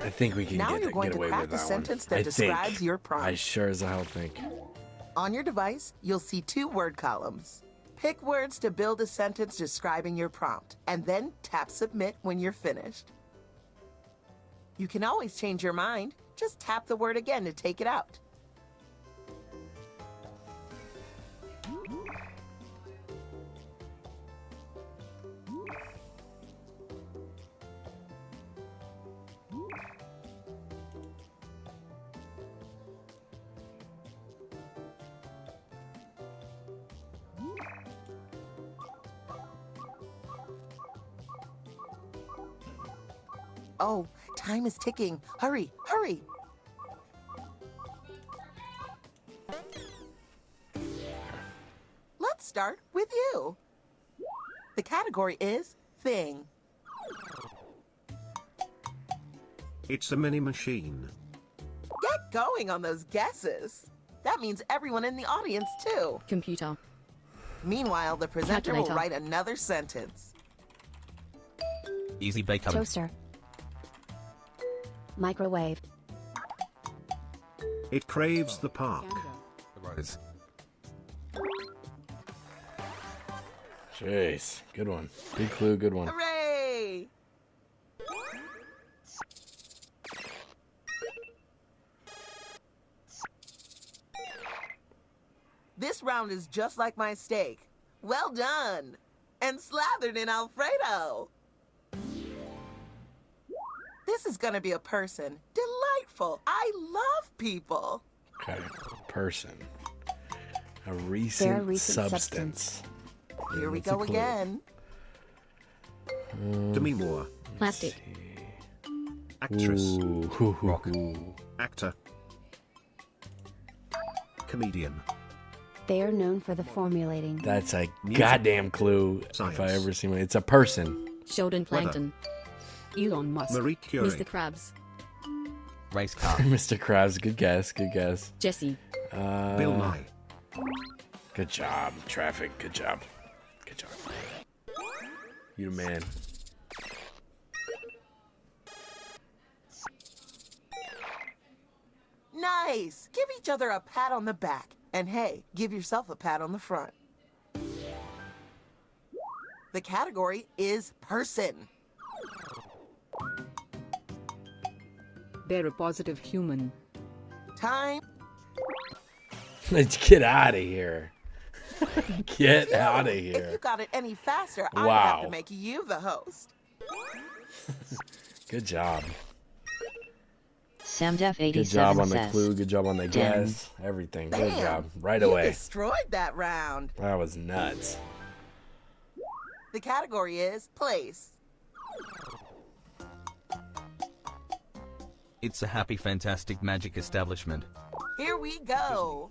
I think we can Now get you're going to away craft with a that sentence one. that describes your prompt. I sure as hell think. On your device, you'll see 2 word columns. Pick words to build a sentence describing your prompt, and then tap submit when you're finished. You can always change your mind. Just tap the word again to take it out. Oh, time is ticking. Hurry, hurry. Let's start with you. The category is thing. It's a mini machine. Get going on those guesses. That means everyone in the audience, too. Computer. Meanwhile, the presenter will Calculator. write another sentence. Easy bake oven. Toaster. Microwave. It craves the park. Rose. Jeez, good one. Big clue, good one. Hooray! This round is just like my steak. Well done! And slathered in Alfredo! This is gonna be a person. Delightful! I love people! Okay, person. A recent, recent substance. Here we That's a go clue. again. Demi Moore. Plastic. Actress. Ooh, Rock. Actor. Comedian. They are known for the formulating. That's a Music. goddamn clue Science. if I ever seen one. It's a person. Sheldon Plankton. Elon Musk. Marie Curie. Mr. Krabs. Race car. Mr. Krabs, good guess, good guess. Jesse. Bill Nye. Good job, traffic, good job. Good job. You the man. Nice! Give each other a pat on the back. And hey, give yourself a pat on the front. The category is person. They're a positive human. Time. Let's get out of here. Get out of If here. you got it any faster, I'd have Wow. to make you the host. Good job. SamDef87 Good job on the says, clue. Good job on the Damn. guess. Everything. Good Bam! job. Right You away. destroyed that round. That was nuts. The category is place. It's a happy, fantastic magic establishment. Here we go.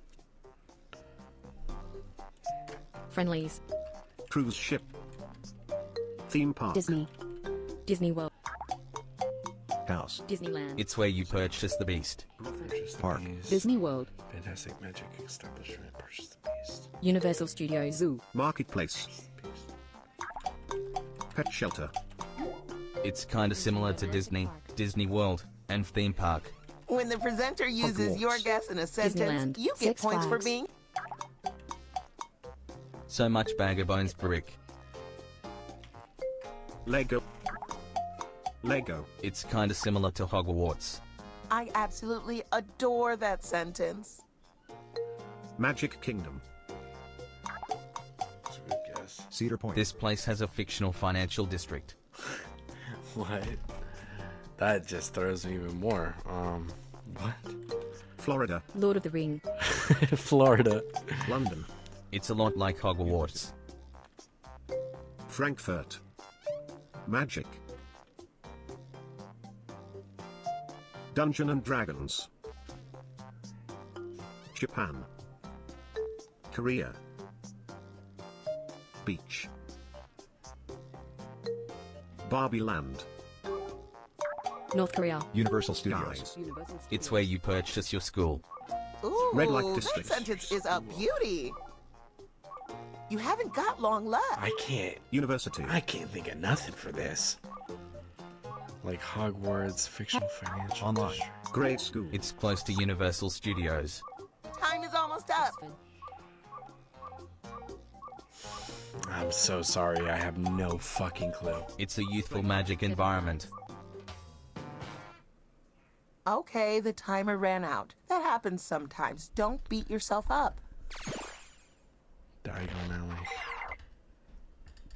Friendlies. Cruise ship. Theme park. Disney. Disney World. House. Disneyland. It's where you purchase the beast. Park. Disney World. Fantastic magic establishment. Purchase the beast. Universal Studios. Zoo. Marketplace. Pet shelter. It's kinda similar to Disney, Disney World, and theme park. When the presenter uses Hogwarts. your guess in a sentence, Disneyland. you get Six points for Flags. being. So much bag of bones brick. Lego. Lego. It's kinda similar to Hogwarts. I absolutely adore that sentence. Magic Kingdom. That's a good guess. Cedar Point. This place has a fictional financial district. What? That just throws me even more. What? Florida. Lord of the Ring. Florida. London. It's a lot like Hogwarts. Frankfurt. Magic. Dungeon and Dragons. Japan. Korea. Beach. Barbie Land. North Korea. Universal Studios. It's where you purchase your school. Ooh, Red Light that District. sentence is a beauty. You haven't got long left. I can't think of nothing for this. Like Hogwarts, fictional financial. Online. district. Grade School. It's close to Universal Studios. Time is almost up. I'm so sorry, I have no fucking clue. It's a youthful magic environment. Okay, the timer ran out. That happens sometimes. Don't beat yourself up. Diagon Alley.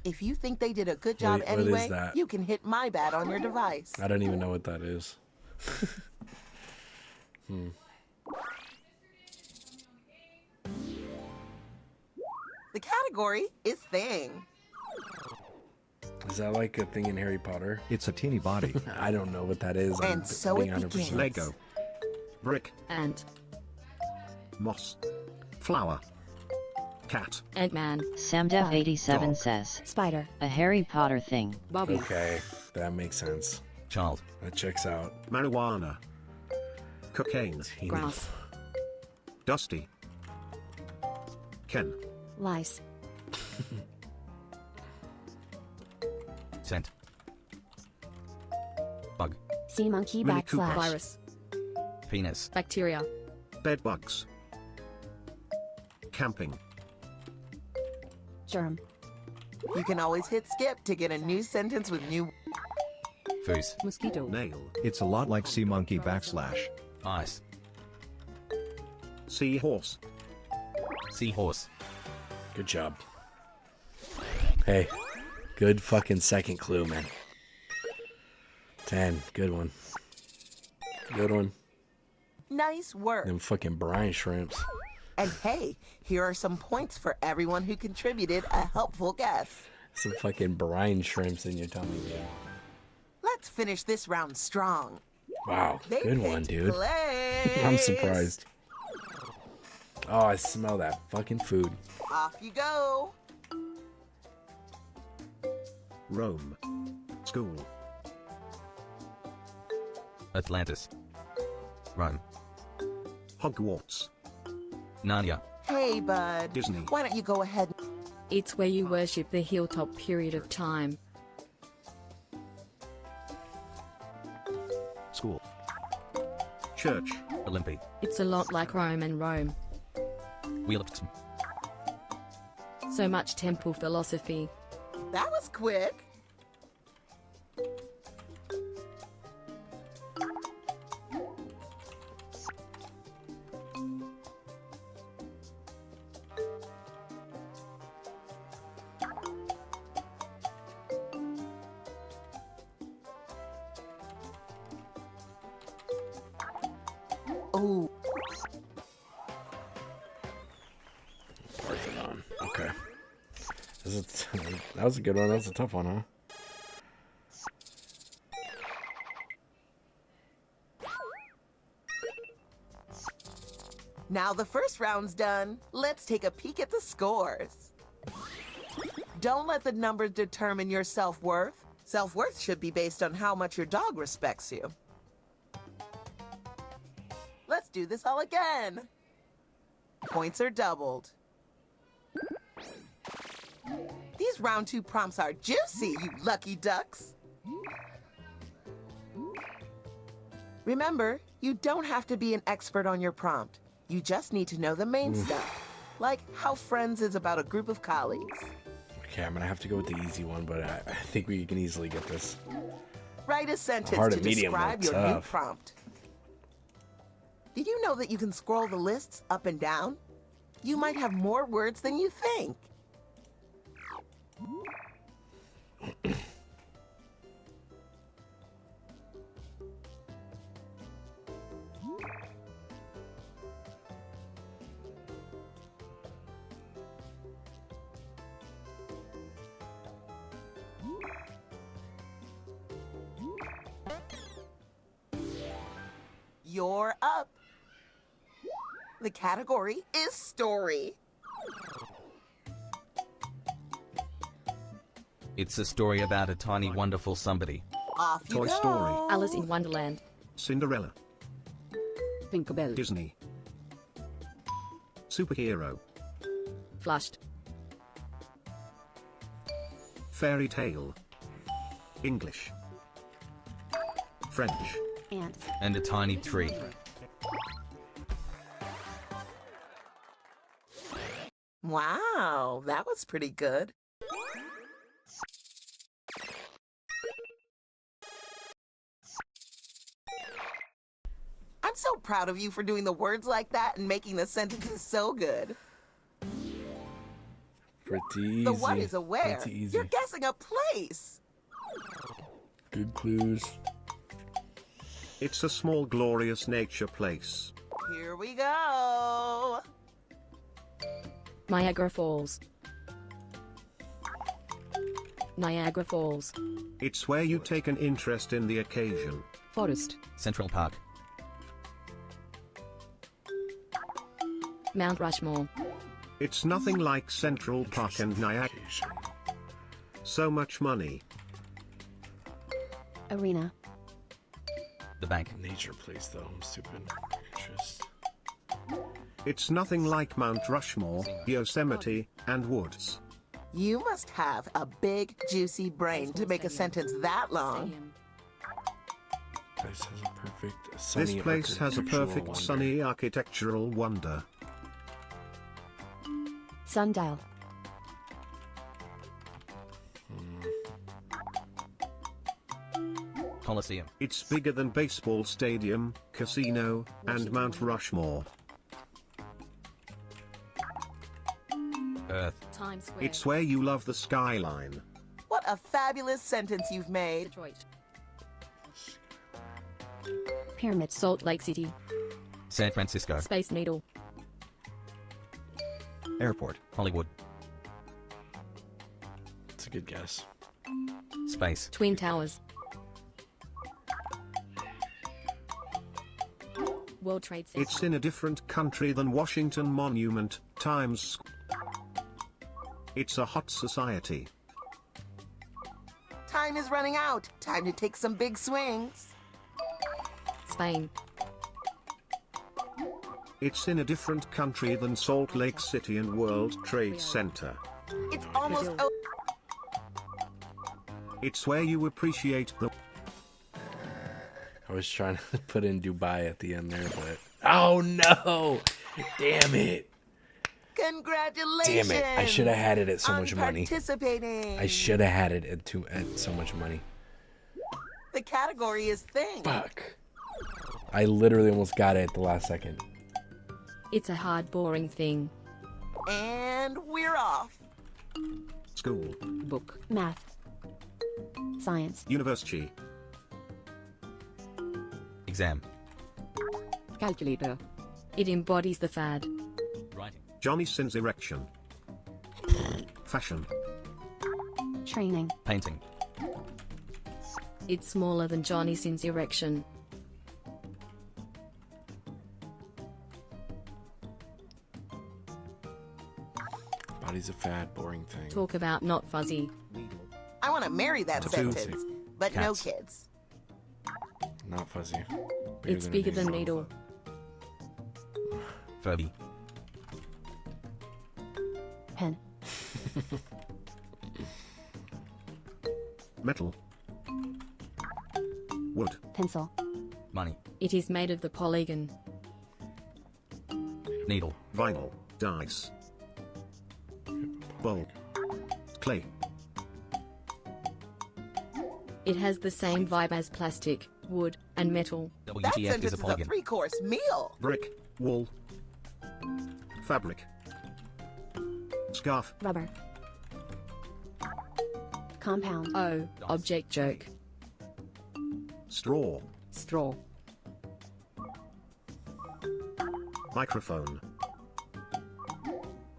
If you think they did a good job What is anyway, that? you can hit my bat on your device. I don't even know what that is. The category is thing. Is that like a thing in Harry Potter? It's a teeny body. I don't know what that is. And so it begins. Lego. Brick. Ant. Moss. Flower. Cat. Ant-Man. Samdev87 says, Spider. a Harry Potter thing. Bobby. Okay, that makes sense. Child. That checks out. Marijuana. Cocaine. Grass. Dusty. Ken. Lice. Scent. Bug. Sea monkey Mini backslash. Coopers. Virus. Penis. Bacteria. Bed bugs. Camping. Germ. You can always hit skip to get a new sentence with new. Foos. Mosquito. Nail. It's a lot like sea monkey backslash. Ice. Seahorse. Seahorse. Good job. Hey, good fucking second clue, man. 10. Good one. Good one. Nice work. Them fucking brine shrimps. And hey, here are some points for everyone who contributed a helpful guess. Some fucking brine shrimps in your tummy, yeah. Let's finish this round strong. Wow, They good one, picked dude. place. I'm surprised. Oh, I smell that fucking food. Off you go. Rome. School. Atlantis. Rome. Hogwarts. Narnia. Hey, bud. Disney. Why don't you go ahead? It's where you worship the hilltop period of time. School. Church. Olympi. It's a lot like Rome and Rome. Wheel of So much temple philosophy. That was quick. Oh. Parthenon. Okay. That was a good one. That was a tough one, huh? Now the first round's done. Let's take a peek at the scores. Don't let the numbers determine your self-worth. Self-worth should be based on how much your dog respects you. Let's do this all again. Points are doubled. These round 2 prompts are juicy, you lucky ducks. Remember, you don't have to be an expert on your prompt. You just need to know the main stuff, like how Friends is about a group of colleagues. Okay, I'm gonna have to go with the easy one, but I think we can easily get this. Write a sentence Hard to and medium were describe your new tough. prompt. Did you know that you can scroll the lists up and down? You might have more words than you think. You're up. The category is story. It's a story about a tiny wonderful somebody. Off you Toy go. Story. Alice in Wonderland. Cinderella. Tinkerbell. Disney. Superhero. Flushed. Fairy tale. English. French. Ants. And a tiny tree. Wow, that was pretty good. I'm so proud of you for doing the words like that and making the sentences so good. Pretty easy. The what is aware. Pretty easy. You're guessing a place. Good clues. It's a small glorious nature place. Here we go. Niagara Falls. Niagara Falls. It's where you take an interest in the occasion. Forest. Central Park. Mount Rushmore. It's nothing like Central Park and Niagara. So much money. Arena. The bank. Nature place though, I'm stupid. Interest. It's nothing like Mount Rushmore, Yosemite, and woods. You must have a big, juicy brain to make a sentence that long. Place has a perfect sunny This place has a architectural perfect wonder. sunny architectural wonder. Sundial. Coliseum. It's bigger than baseball stadium, casino, and Mount Rushmore. Earth. Times Square. It's where you love the skyline. What a fabulous sentence you've made. Detroit. Pyramid. Salt Lake City. San Francisco. Space Needle. Airport. Hollywood. It's a good guess. Space. Twin Towers. World Trade Center. It's in a different country than Washington Monument, Times Square. It's a hot society. Time is running out. Time to take some big swings. Spain. It's in a different country than Salt Lake City and World Trade Center. It's almost over. It's where you appreciate the... I was trying to put in Dubai at the end there, but... Oh no! Damn it! Congratulations! Damn it! I should have had it at so much money. Participating. I should have had it at so much money. The category is thing. Fuck. I literally almost got it at the last second. It's a hard, boring thing. And we're off. School. Book. Math. Science. University. Exam. Calculator. It embodies the fad. Writing. Johnny Sins erection. Fashion. Training. Painting. It's smaller than Johnny Sin's erection. Body's a fad, boring thing. Talk about not fuzzy. I want to marry that Tattoo. sentence, but Cats. no kids. Not fuzzy. It's bigger than needle. Furby. Pen. Metal. Wood. Pencil. Money. It is made of the polygon. Needle. Vinyl. Dice. Bowl. Clay. It has the same vibe as plastic, wood, and metal. That WTF sentence is a is a polygon. 3-course meal. Brick, wool, fabric, scarf, Rubber. Compound. Oh, object joke. straw, Straw. microphone,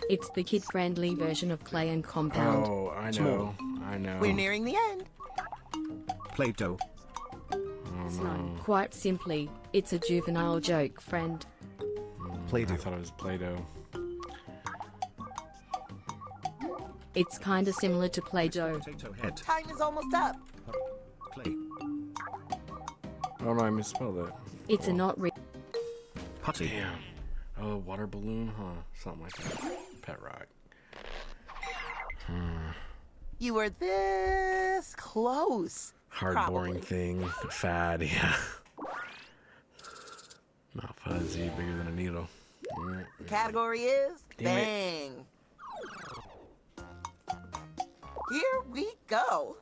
It's the kid-friendly version of clay and compound. Oh, I know. Small. I know. We're nearing the end. Play-Doh, Oh no. Quite simply, it's a juvenile joke, friend. Play-Doh. I thought it was Play-Doh. It's kinda similar to Play-Doh. potato head, Time is almost up. clay, Oh no, I misspelled it. It's a not re- Putty. Damn. Oh, water balloon, huh? Something like that. Pet rock. You were this close. Hard Probably. boring thing. Fad, yeah. Not fuzzy, bigger than a needle. The category is Damn it. bang. Here we go.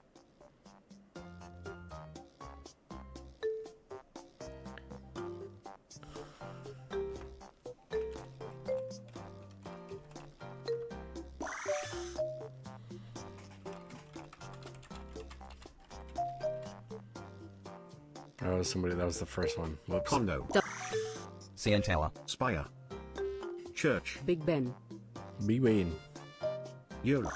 Oh, somebody, that was the first one. Whoops. condo, CN Tower. spire, church, Big Ben. Be waiting. euro,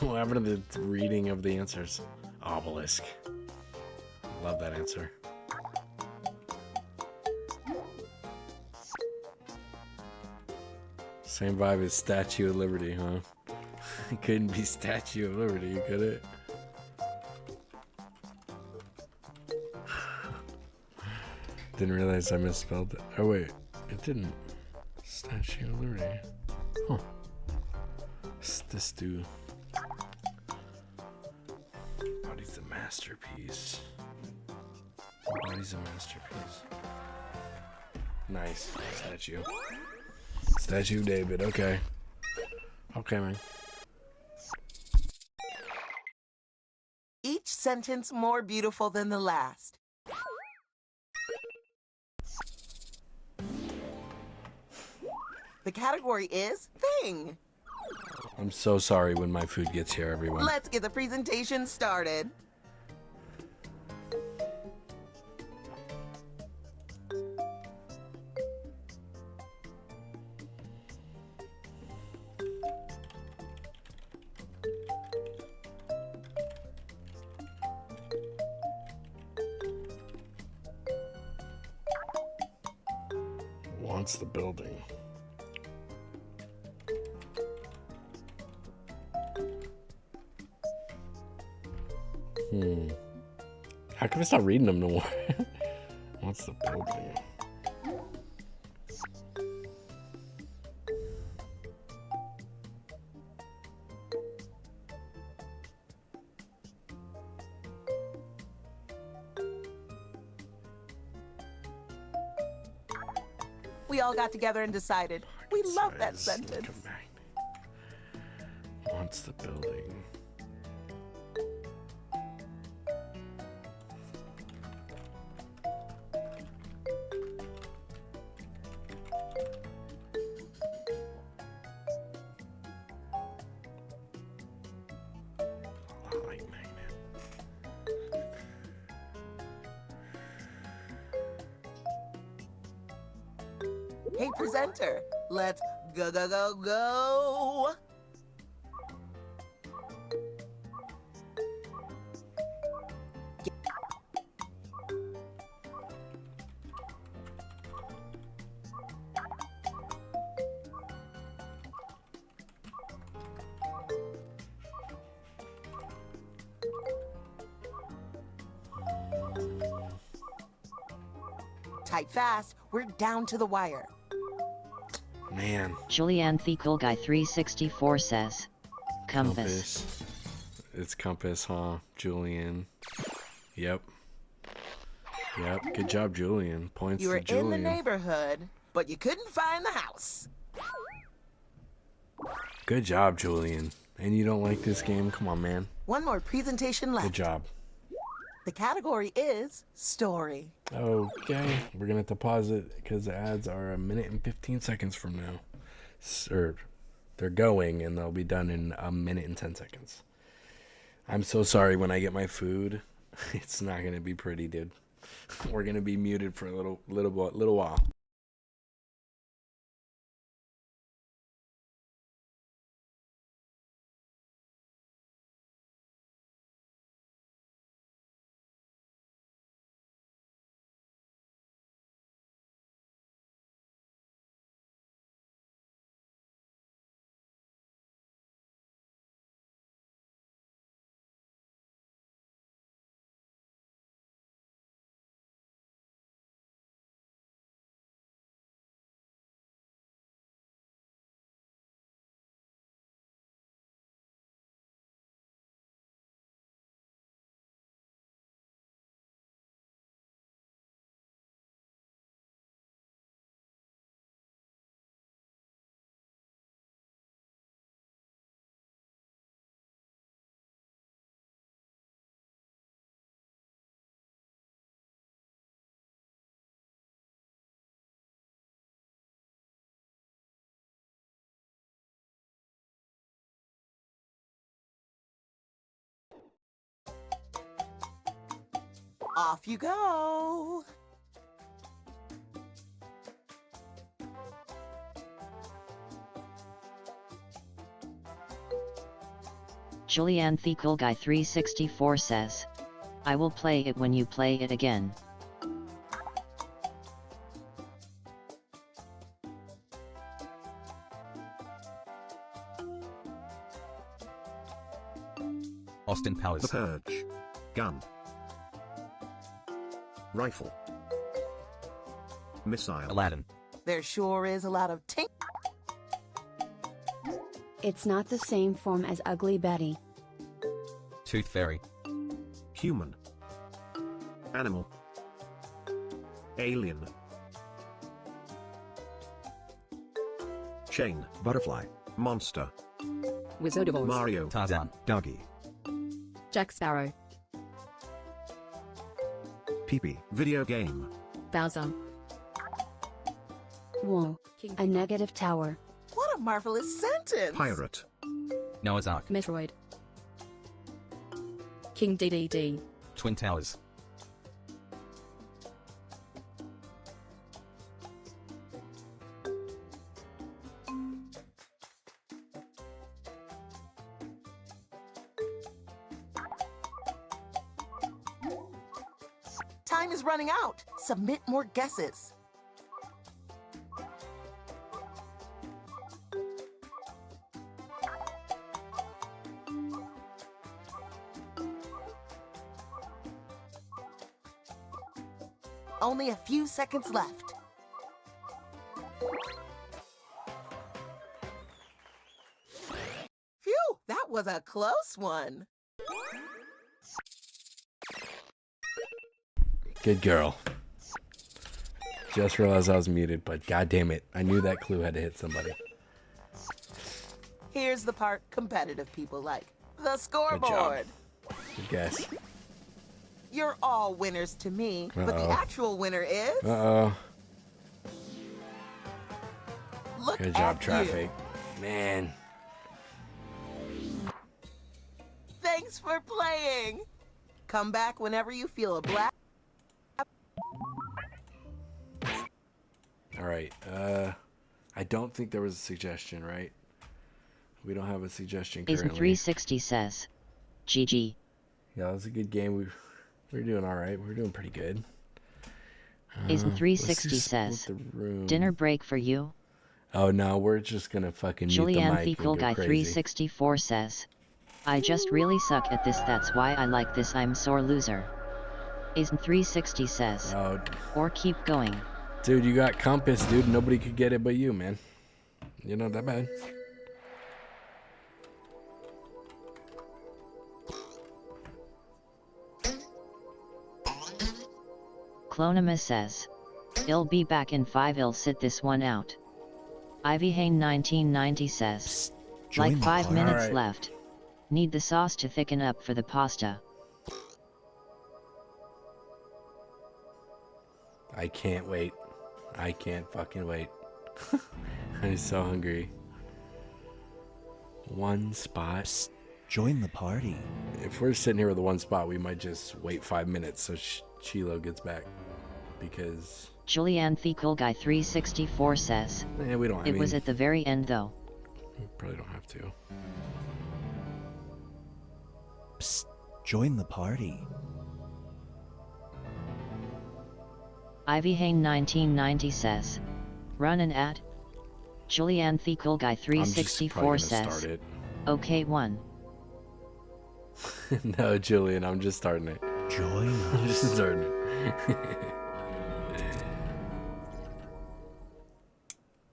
What happened to the reading of the answers? Obelisk. Love that answer. Same vibe as Statue of Liberty, huh? It couldn't be Statue of Liberty, could it? Didn't realize I misspelled it. Oh wait, it didn't. Statue of Liberty. Huh. This dude. Body's a masterpiece. Body's a masterpiece. Nice. Statue. Statue of David, okay. Okay, man. Each sentence more beautiful than the last. The category is thing. I'm so sorry when my food gets here, everyone. Let's get the presentation started. Wants the building. How can I stop reading them no more? What's the building? We all got together and decided we love that sentence. Wants the building. Hey, presenter, let's go, go, go, go. Type fast, we're down to the wire. Man. Julianne Thickle Guy 364 says, compass. It's compass, huh, Julian? Yep. Yep. Good job, Julian. Points You were to Julian. in the neighborhood, but you couldn't find the house. Good job, Julian. And you don't like this game? Come on, man. One more presentation left. Good job. The category is story. Okay, we're gonna have to pause it because the ads are 1 minute and 15 seconds from now. Or they're going and they'll be done in 1 minute and 10 seconds. I'm so sorry. When I get my food, it's not gonna be pretty, dude. We're gonna be muted for a little while. Off you go. Julianne Cool Guy 364 says, I will play it when you play it again. Austin Powers. The Purge. Gun. Rifle. Missile. Aladdin. There sure is a lot of tink. It's not the same form as Ugly Betty. Tooth Fairy. Human. Animal. Alien. Chain. Butterfly. Monster. Wizard of Oz. Mario. Tarzan. Doggy. Jack Sparrow. Pee-pee. Video game. Bowser. Whoa, a negative tower. What a marvelous sentence. Pirate. Noah's Ark. Metroid. King DDD. Twin Towers. Time is running out. Submit more guesses. Only a few seconds left. Phew, that was a close one. Good girl. Just realized I was muted, but god damn it, I knew that clue had to hit somebody. Here's the part competitive people like. The scoreboard. Good guess. You're all winners to me, but the actual winner is... Uh-oh. Look Good job, at Traffic. you. Man. Thanks for playing. Come back whenever you feel a black... Alright, I don't think there was a suggestion, right? We don't have a suggestion currently. Azen360 says, GG. Yeah, that was a good game. We're doing alright. We're doing pretty good. Azen360 says, dinner break for you? Oh no, we're just gonna fucking mute the mic Julianne and Fecal go Guy crazy. 364 says, I just really suck at this, that's why I like this, I'm sore loser. Azen360 says, or keep going. Dude, you got compass, dude. Nobody could get it but you, man. You're not that bad. Clonima says, I'll be back in 5, I'll sit this one out. Ivy Hane 1990 says, like 5 minutes left. Need the sauce to thicken up for the pasta. I can't wait. I can't fucking wait. I'm so hungry. One spot. Psst, join the party. If we're sitting here with the one spot, we might just wait 5 minutes so Chilo gets back. Because... Julianne The Cool Guy 364 says, yeah, we don't. It was at the very end though. We probably don't have to. Psst, join the party. Ivy Hane 1990 says, run an ad. Julianne The Cool Guy 364 says, okay, one. No, Julian, I'm just starting it. Join us. I'm just starting it.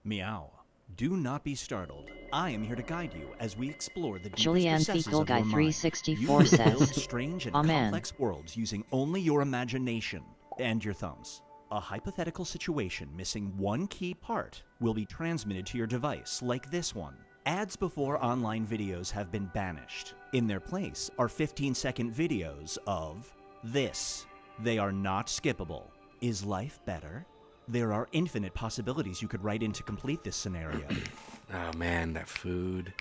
Meow. Do not be startled. I am here to guide you as we explore the deepest Julianne recesses The Cool of Guy your mind. 364 You will build says, strange and Amen. complex worlds using only your imagination and your thumbs. A hypothetical situation missing one key part will be transmitted to your device, like this one. Ads before online videos have been banished. In their place are 15-second videos of this. They are not skippable. Is life better? There are infinite possibilities you could write in to complete this scenario. Oh man, that food.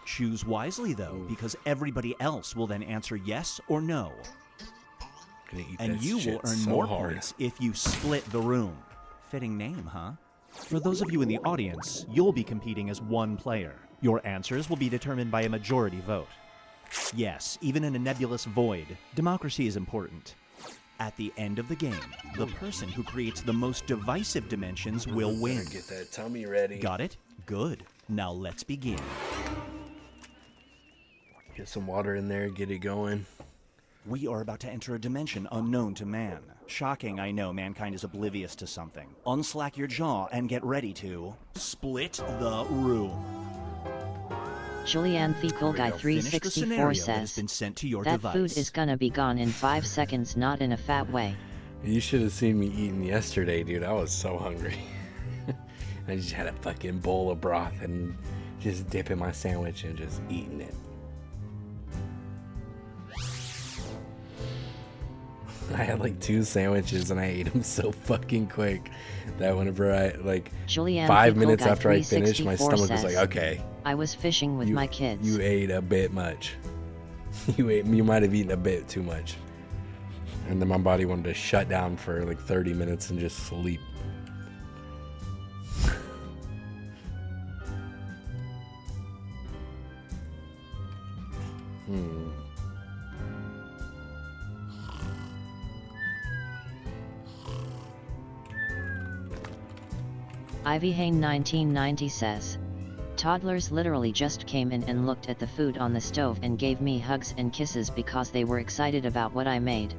Choose wisely though, because everybody else will then answer yes or no. And you will earn more points if you split the room. Fitting name, huh? For those of you in the audience, you'll be competing as one player. Your answers will be determined by a majority vote. Yes, even in a nebulous void, democracy is important. At the end of the game, the person who creates the most divisive dimensions will win. Get that tummy ready. Got it? Good. Now let's begin. Get some water in there, get it going. We are about to enter a dimension unknown to man. Shocking, I know, mankind is oblivious to something. Unslack your jaw and get ready to split the room. Julianne The Cool Guy 364 says, that food is gonna be gone in 5 seconds, not in a fat way. You should have seen me eating yesterday, dude. I was so hungry. I just had a fucking bowl of broth and just dipping my sandwich and just eating it. I had like 2 sandwiches and I ate them so fucking quick that whenever I, like, Julianne 5 The minutes Cool Guy after I finished, my 364 stomach was says, like, okay. I was fishing with my kids. You ate a bit much. You might have eaten a bit too much. And then my body wanted to shut down for like 30 minutes and just sleep. Ivy Hane 1990 says, toddlers literally just came in and looked at the food on the stove and gave me hugs and kisses because they were excited about what I made.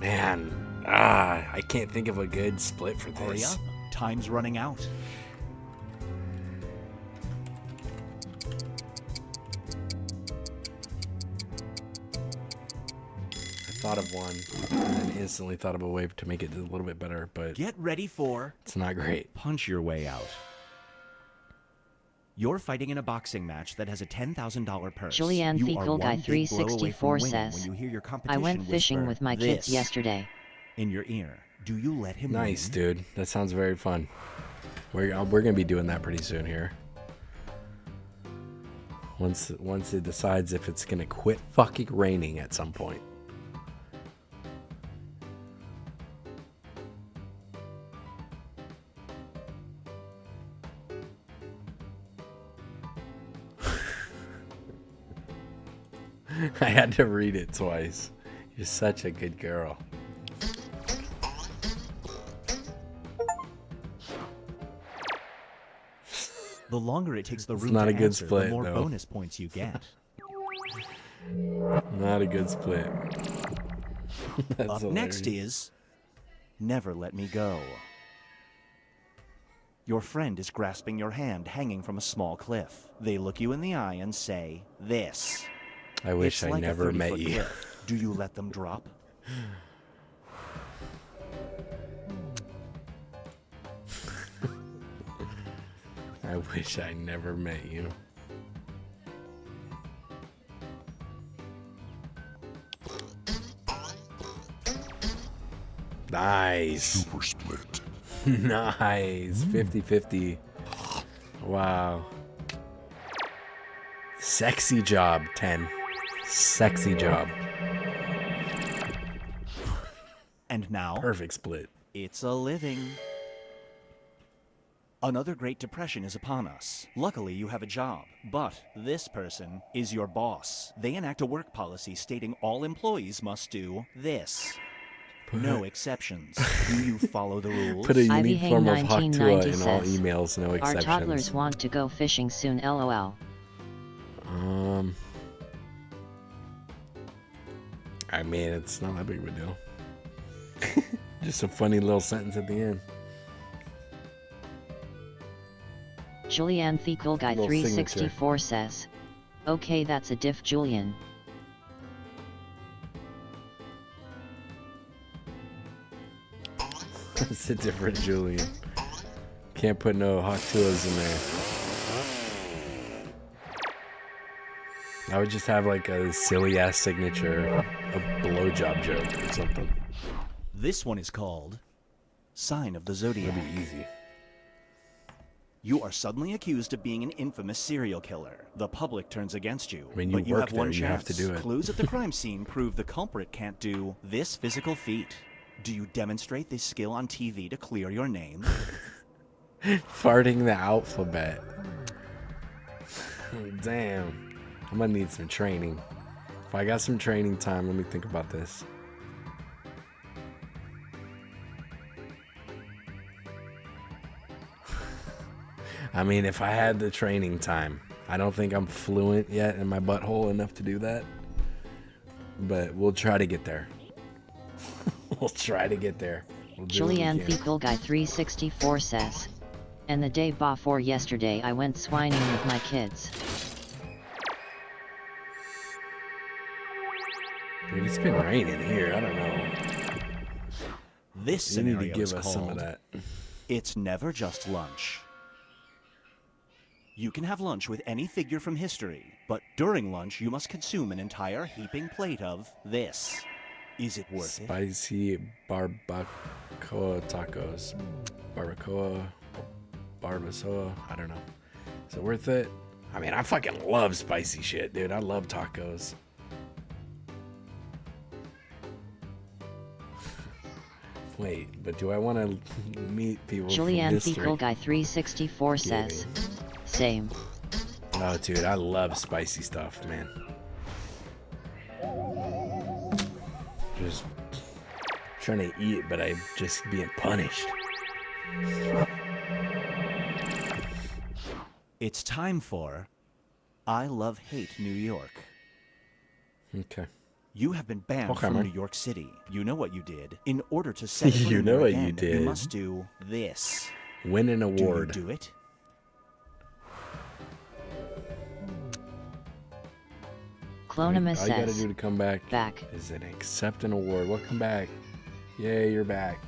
Man, I can't think of a good split for Hurry this. up. Time's running out. I thought of one and then instantly thought of a way to make it a little bit better, but Get ready for... it's not great. Punch your way out. You're fighting in a boxing match that has a $10,000 purse. Julianne You The are Cool Guy one big blow away 364 from winning says, when you hear your I competition went fishing whisper, with my kids "This," yesterday. in your ear. Do you let him Nice, win? dude. That sounds very fun. We're gonna be doing that pretty soon here. Once it decides if it's gonna quit fucking raining at some point. I had to read it twice. You're such a good girl. The longer it takes the It's room not to a good answer, split, the more though. bonus points you get. Not a good split. That's Up hilarious. next is Never Let Me Go. Your friend is grasping your hand hanging from a small cliff. They look you in the eye and say, this. I wish It's I like never a 30-foot met you. cliff. Do you let them drop? I wish I never met you. Nice. Super split. Nice. 50-50. Wow. Sexy job, 10. Sexy job. And now, perfect split. It's a living. Another Great Depression is upon us. Luckily, you have a job, but this person is your boss. They enact a work policy stating all employees must do this. No exceptions. Do you follow the rules? Put a unique form of Haktua in all says, emails, no Our exceptions. toddlers want to go fishing soon, lol. I mean, it's not that big of a deal. Just a funny little sentence at the end. Julianne Thekul Guy Little 364 says, okay, that's a diff, Julian. It's a different Julian. Can't put no Haktuas in there. I would just have like a silly ass signature, a blowjob joke or something. This one is called Sign of the Zodiac. That'd be easy. You are suddenly accused of being an infamous serial killer. The public turns against you. I mean, but you work have one there, you chance. have to do it. Clues at the crime scene prove the culprit can't do this physical feat. Do you demonstrate this skill on TV to clear your name? Farting the alphabet. Damn. I'm gonna need some training. If I got some training time, let me think about this. I mean, if I had the training time, I don't think I'm fluent yet in my butthole enough to do that. But we'll try to get there. We'll try to get there. We'll do what we Julianne can. Thekul Guy 364 says, and the day before yesterday I went swining with my kids. Dude, it's been raining here. I don't know. This You need to scenario give is us called some of that. It's never just lunch. You can have lunch with any figure from history, but during lunch you must consume an entire heaping plate of this. Is it worth it? Spicy barbacoa tacos. Barbacoa, barbacoa, I don't know. Is it worth it? I mean, I fucking love spicy shit, dude. I love tacos. Wait, but do I want to meet people Julianne from history? Thekul Guy 364 says, same. Oh, dude, I love spicy stuff, man. Just trying to eat, but I'm just being punished. It's time for I Love Hate New York. Okay. You have been banned Okay, from man. New York City. You know what you did. In order to set foot You in know there what you again, did. You must do this. Win an award. Do you do it? Clonima All you gotta says, do to come back is an accept an award. Welcome back. Yay, you're back.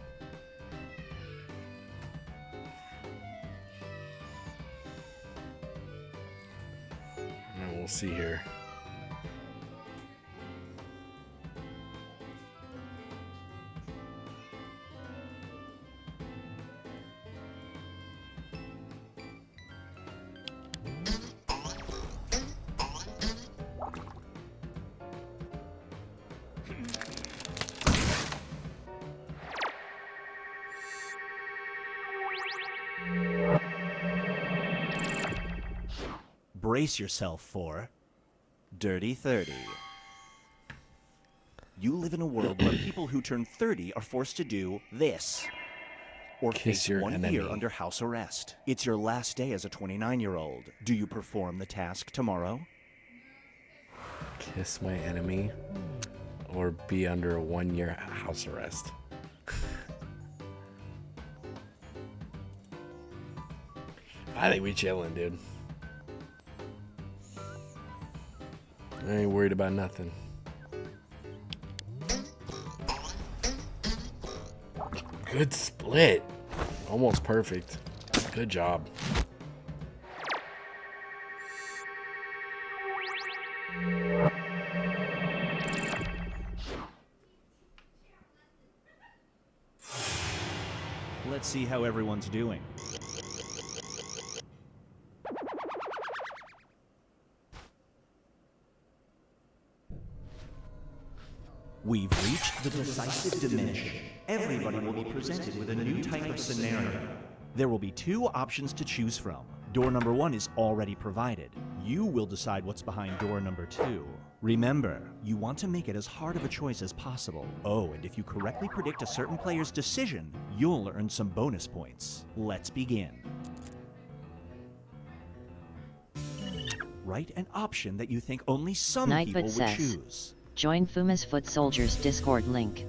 And we'll see here. Brace yourself for Dirty 30. You live in a world where people who turn 30 are forced to do this. Or Kiss face your 1 enemy. year under house arrest. It's your last day as a 29-year-old. Do you perform the task tomorrow? Kiss my enemy or be under a 1-year house arrest. I think we chilling, dude. I ain't worried about nothing. Good split. Almost perfect. Good job. Let's see how everyone's doing. We've reached the decisive dimension. Everybody will be presented with a new type of scenario. There will be two options to choose from. Door number 1 is already provided. You will decide what's behind door number 2. Remember, you want to make it as hard of a choice as possible. Oh, and if you correctly predict a certain player's decision, you'll earn some bonus points. Let's begin. Write an option that you think only some people would says, choose. Join Fuma's Foot Soldiers Discord link.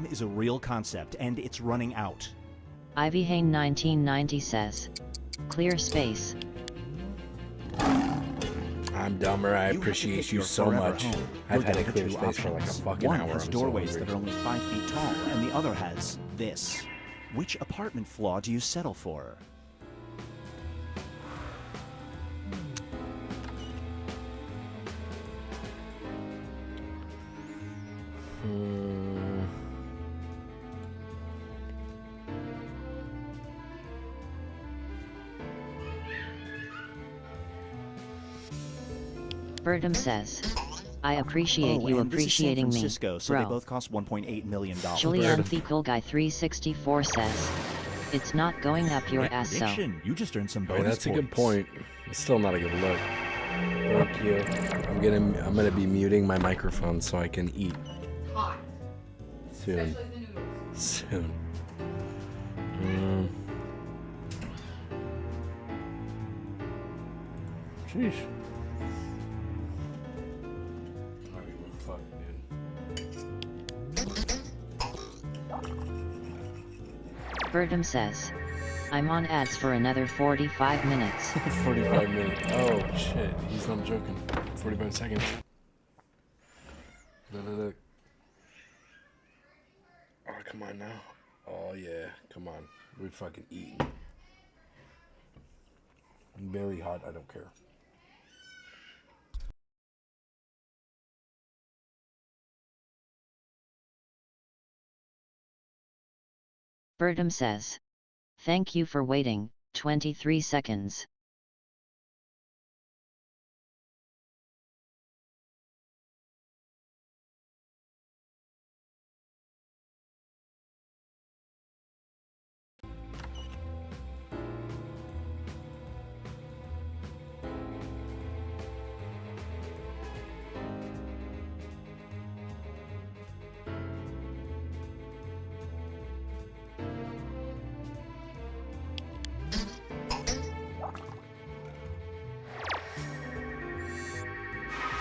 Is a real concept, and it's running out. Ivy Hain 1990 says, clear space. I'm dumber. I appreciate you so much. I've had a clear space for like a fucking hour. One has doorways that are only 5 feet tall, and the other has this. Which apartment flaw do you settle for? Bertum says, I appreciate you appreciating me, Cisco, so bro. They both cost $1.8 million. Julianne Thickle Guy 364 says, it's not going up your ass, so. You just earned some bonus that's points. a good point. It's still not a good look. Thank you. I'm gonna be muting my microphone so I can eat. Hot. Soon. Especially the noodles. Soon. Sheesh. Bertum says, I'm on ads for another 45 minutes. 45 minutes. Oh shit, he's not joking. 45 seconds. Look. Oh, come on now. Oh yeah, come on. We're fucking eating. I'm barely hot, I don't care. Bertum says, thank you for waiting, 23 seconds.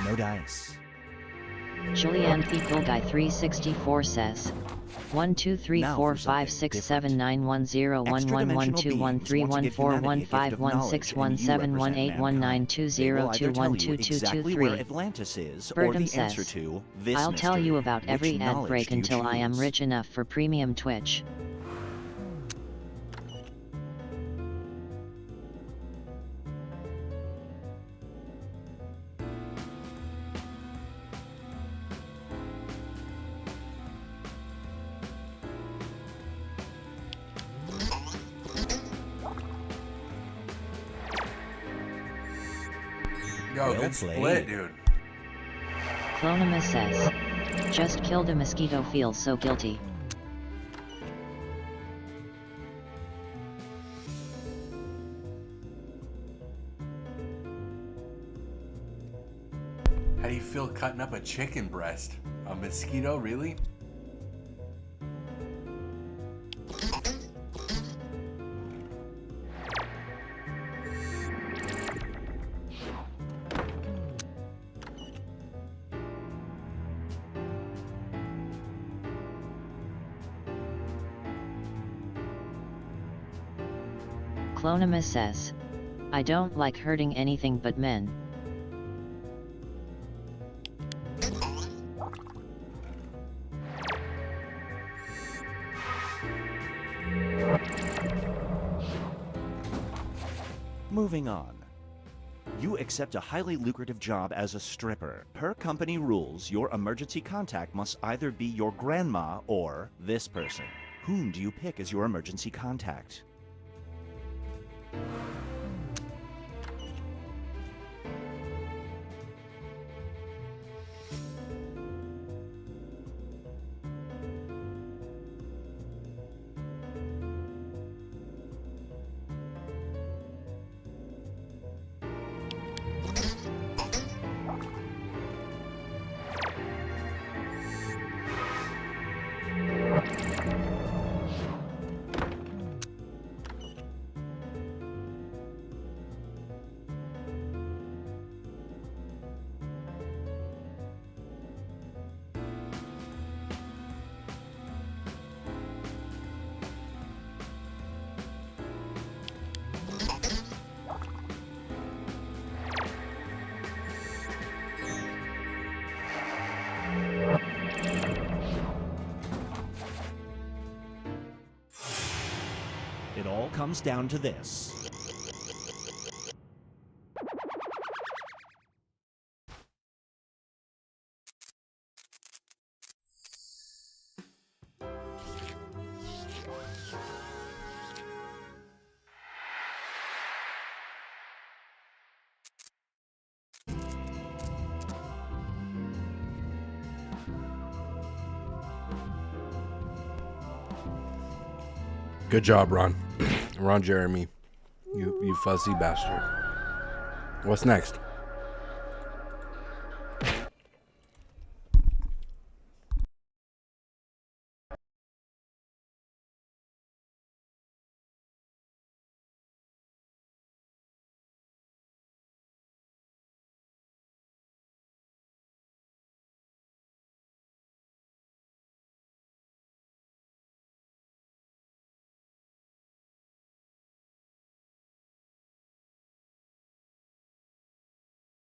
No dice. Julianne Thickle Guy 364 says, 1 2 3 4 5 6 7 9 1 0 1 1 1 2 1 3 1 4 1 5 1 6 1 7 1 8 1 9 2 0 2 1 2 2 2 3. Atlantis is, or Birdom the answer says, to this I'll tell mystery. you about Which every ad knowledge break do you until I am choose? rich enough for premium Twitch. Yo, Well good played. split, dude. Clonima says, just killed a mosquito, feels so guilty. How do you feel cutting up a chicken breast? A mosquito, really? Clonima says, I don't like hurting anything but men. Moving on. You accept a highly lucrative job as a stripper. Per company rules, your emergency contact must either be your grandma or this person. Whom do you pick as your emergency contact? It all comes down to this. Good job, Ron. Ron Jeremy. You fuzzy bastard. What's next?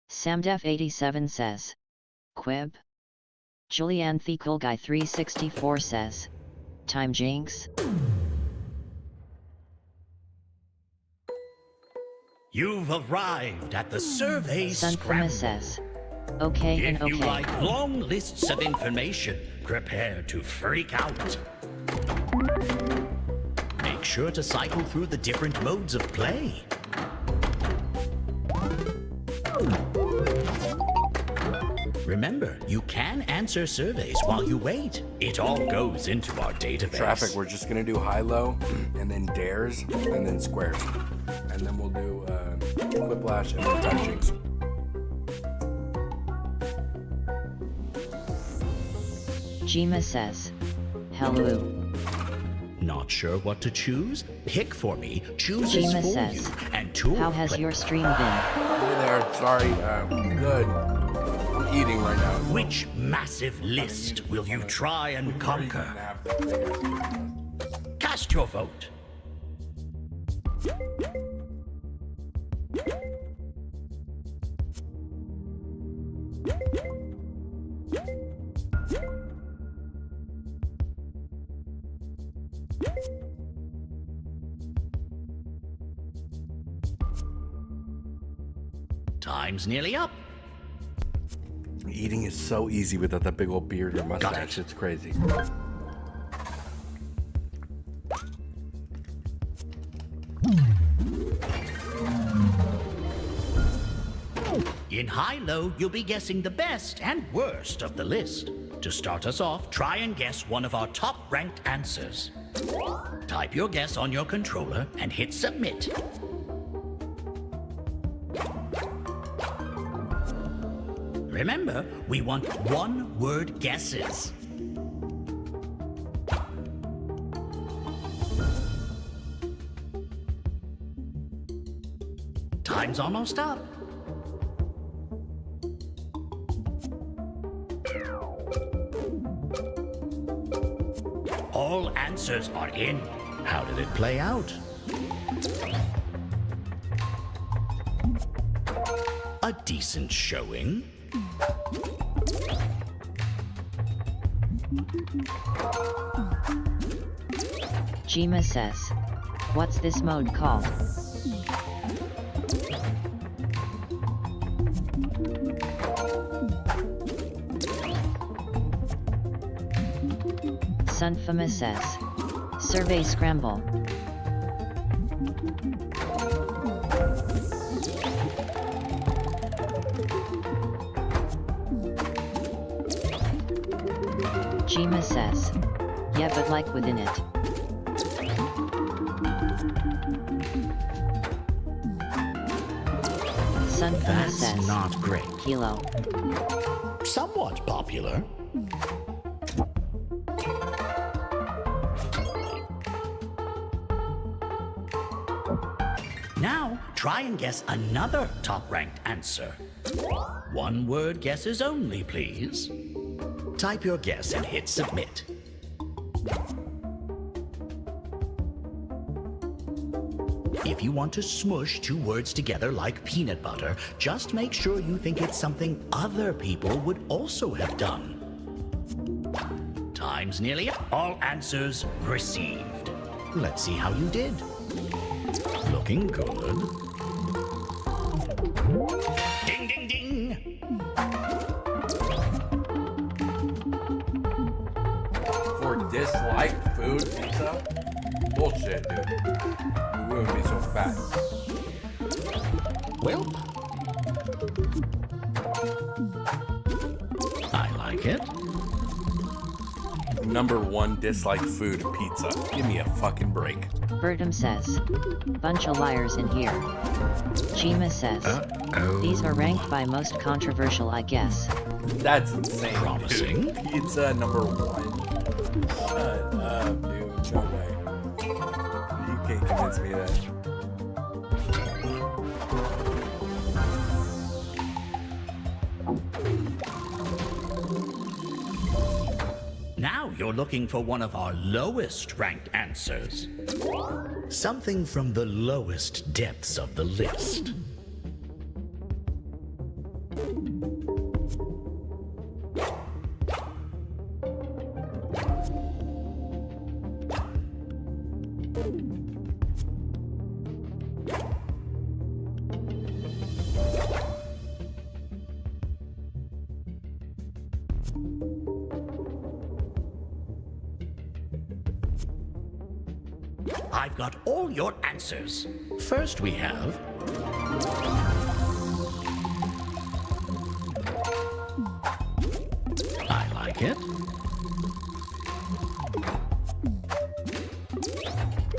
Samdef87 says, Quib? Julianne Cool Guy 364 says, Time Jinx? You've arrived at the survey Scramble. says, okay and If okay. you like long lists of information, prepare to freak out. Make sure to cycle through the different modes of play. Remember, you can answer surveys while you wait. It all goes into our database. Traffic, we're just gonna do high-low, and then dares, and then squares. And then we'll do Quiplash and then Time Jinx. Jima says, hello. Not sure what to choose? Pick for me, chooses Jima for says, you, and tool. how has your stream been? Hey there, sorry, good. I'm eating right now. Which massive list will you try and conquer? Cast your vote. Time's nearly up. Eating is so easy without that big old beard or mustache. It's crazy. In high-low, you'll be guessing the best and worst of the list. To start us off, try and guess one of our top-ranked answers. Type your guess on your controller and hit submit. Remember, we want one-word guesses. Time's almost up. All answers are in. How did it play out? A decent showing. Jima says, what's this mode called? Sunfama says, survey Scramble. Jima says, yeah, but like within it. Sunfama That's says, not great. Kilo. Somewhat popular. Now, try and guess another top-ranked answer. One-word guesses only, please. Type your guess and hit submit. If you want to smush two words together like peanut butter, just make sure you think it's something other people would also have done. Time's nearly up. All answers received. Let's see how you did. Looking good. Ding, ding, ding! For dislike food pizza? Bullshit, dude. We wouldn't be so fat. Well, I like it. Number one disliked food, pizza. Give me a fucking break. Bertum says, bunch of liars in here. Jima says, these are ranked by most controversial, I guess. That's insane. Promising. Dude. Pizza number one. Shut up, dude. No way. You can't convince me of that. Now you're looking for one of our lowest ranked answers. Something from the lowest depths of the list. I've got all your answers. First we have... I like it.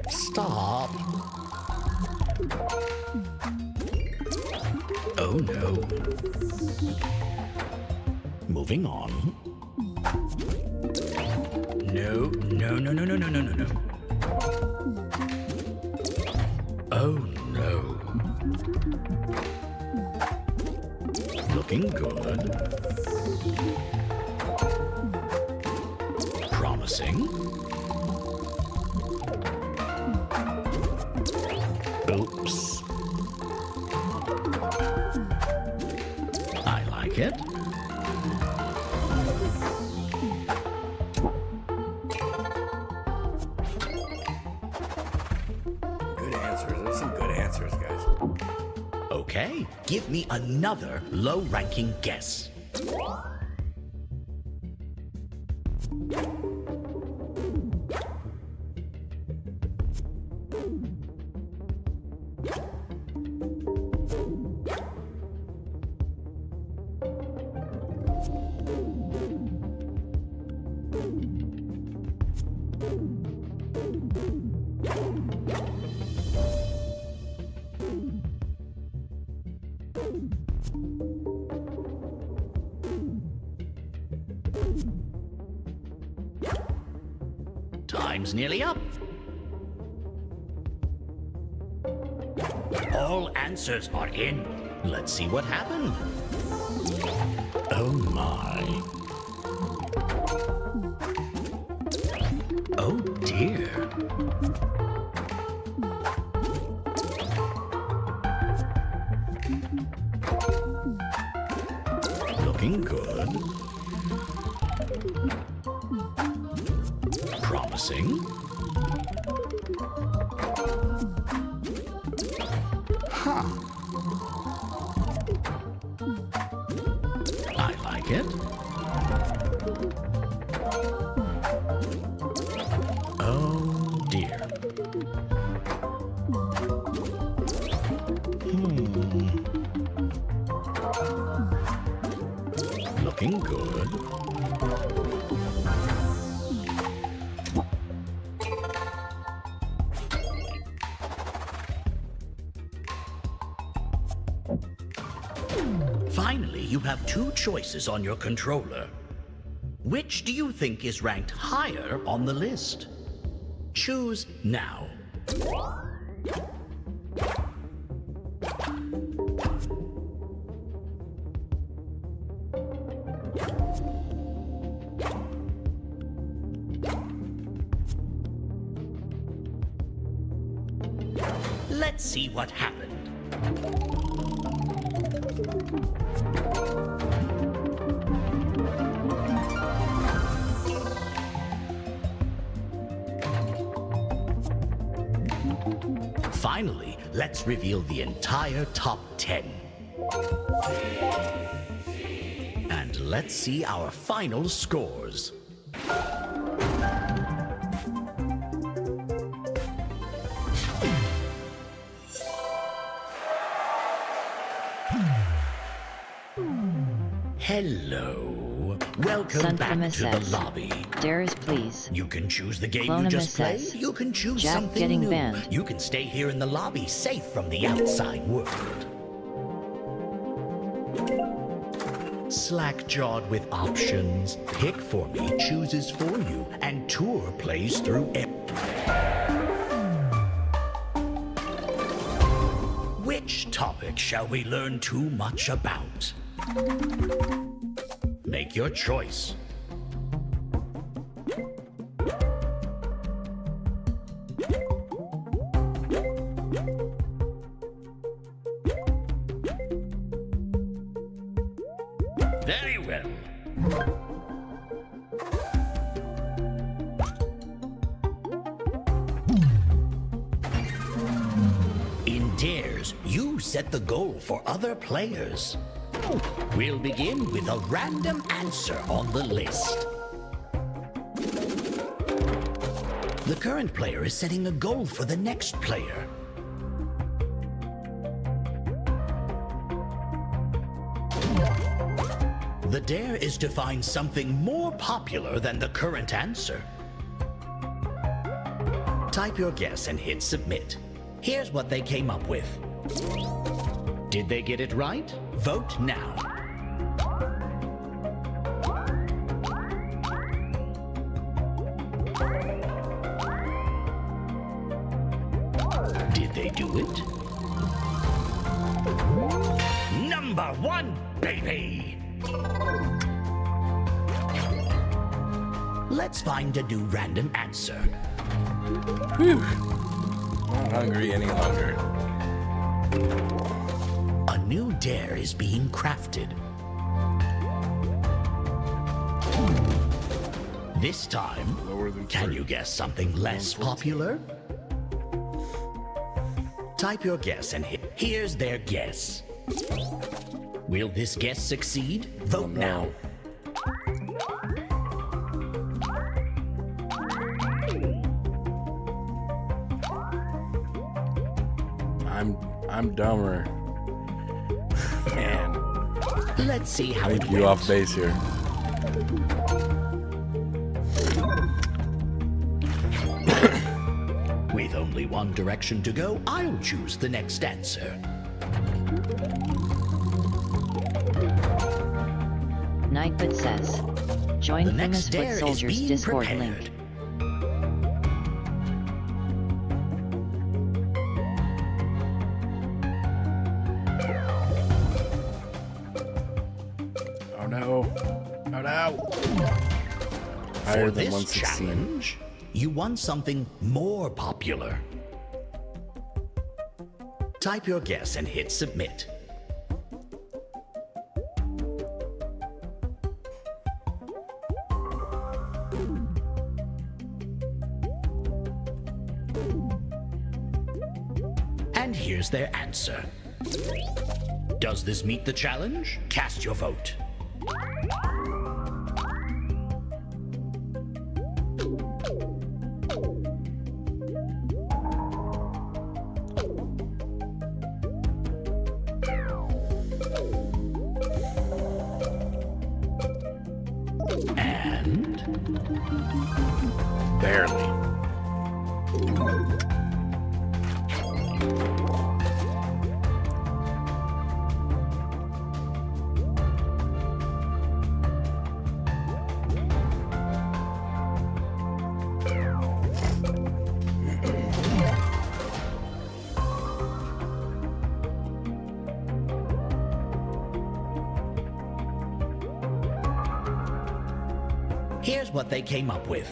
Stop. Oh no. Moving on. No, no, no, no, no, no, no, no, no. Oh no. Looking good. Promising. Oops. I like it. Good answers. There's some good answers, guys. Okay, give me another low-ranking guess. Time's nearly up. All answers are in. Let's see what happened. Oh my. Oh dear. Looking good. Promising. Huh. I like it. Oh dear. Looking good. Finally, you have two choices on your controller. Which do you think is ranked higher on the list? Choose now. Let's see what happened. Finally, let's reveal the entire top 10. And let's see our final scores. Hello. Welcome back to the lobby. Dares, please. You can choose the game Clone you just played. says, You can choose Jack something getting new. banned. You can stay here in the lobby, safe from the outside world. Slack-jawed with options. Pick for me chooses for you, and Tour plays through Which topic shall we learn too much about? Make your choice. Very well. In Dares, you set the goal for other players. We'll begin with a random answer on the list. The current player is setting a goal for the next player. The dare is to find something more popular than the current answer. Type your guess and hit submit. Here's what they came up with. Did they get it right? Vote now. Did they do it? Number 1, baby! Let's find a new random answer. Whew. Not hungry any longer. A new dare is being crafted. This time, can you guess something less popular? Type your guess and hit. Here's their guess. Will this guess succeed? Vote now. I'm dumber. Man. Let's see how it you off base here. With only one direction to go, I'll choose the next answer. Nightbot says, join The Famous next Foot dare is Soldiers being Discord prepared. link. Oh no. Oh no. For Higher than this 116. challenge, you want something more popular. Type your guess and hit submit. And here's their answer. Does this meet the challenge? Cast your vote. And barely. here's what they came up with.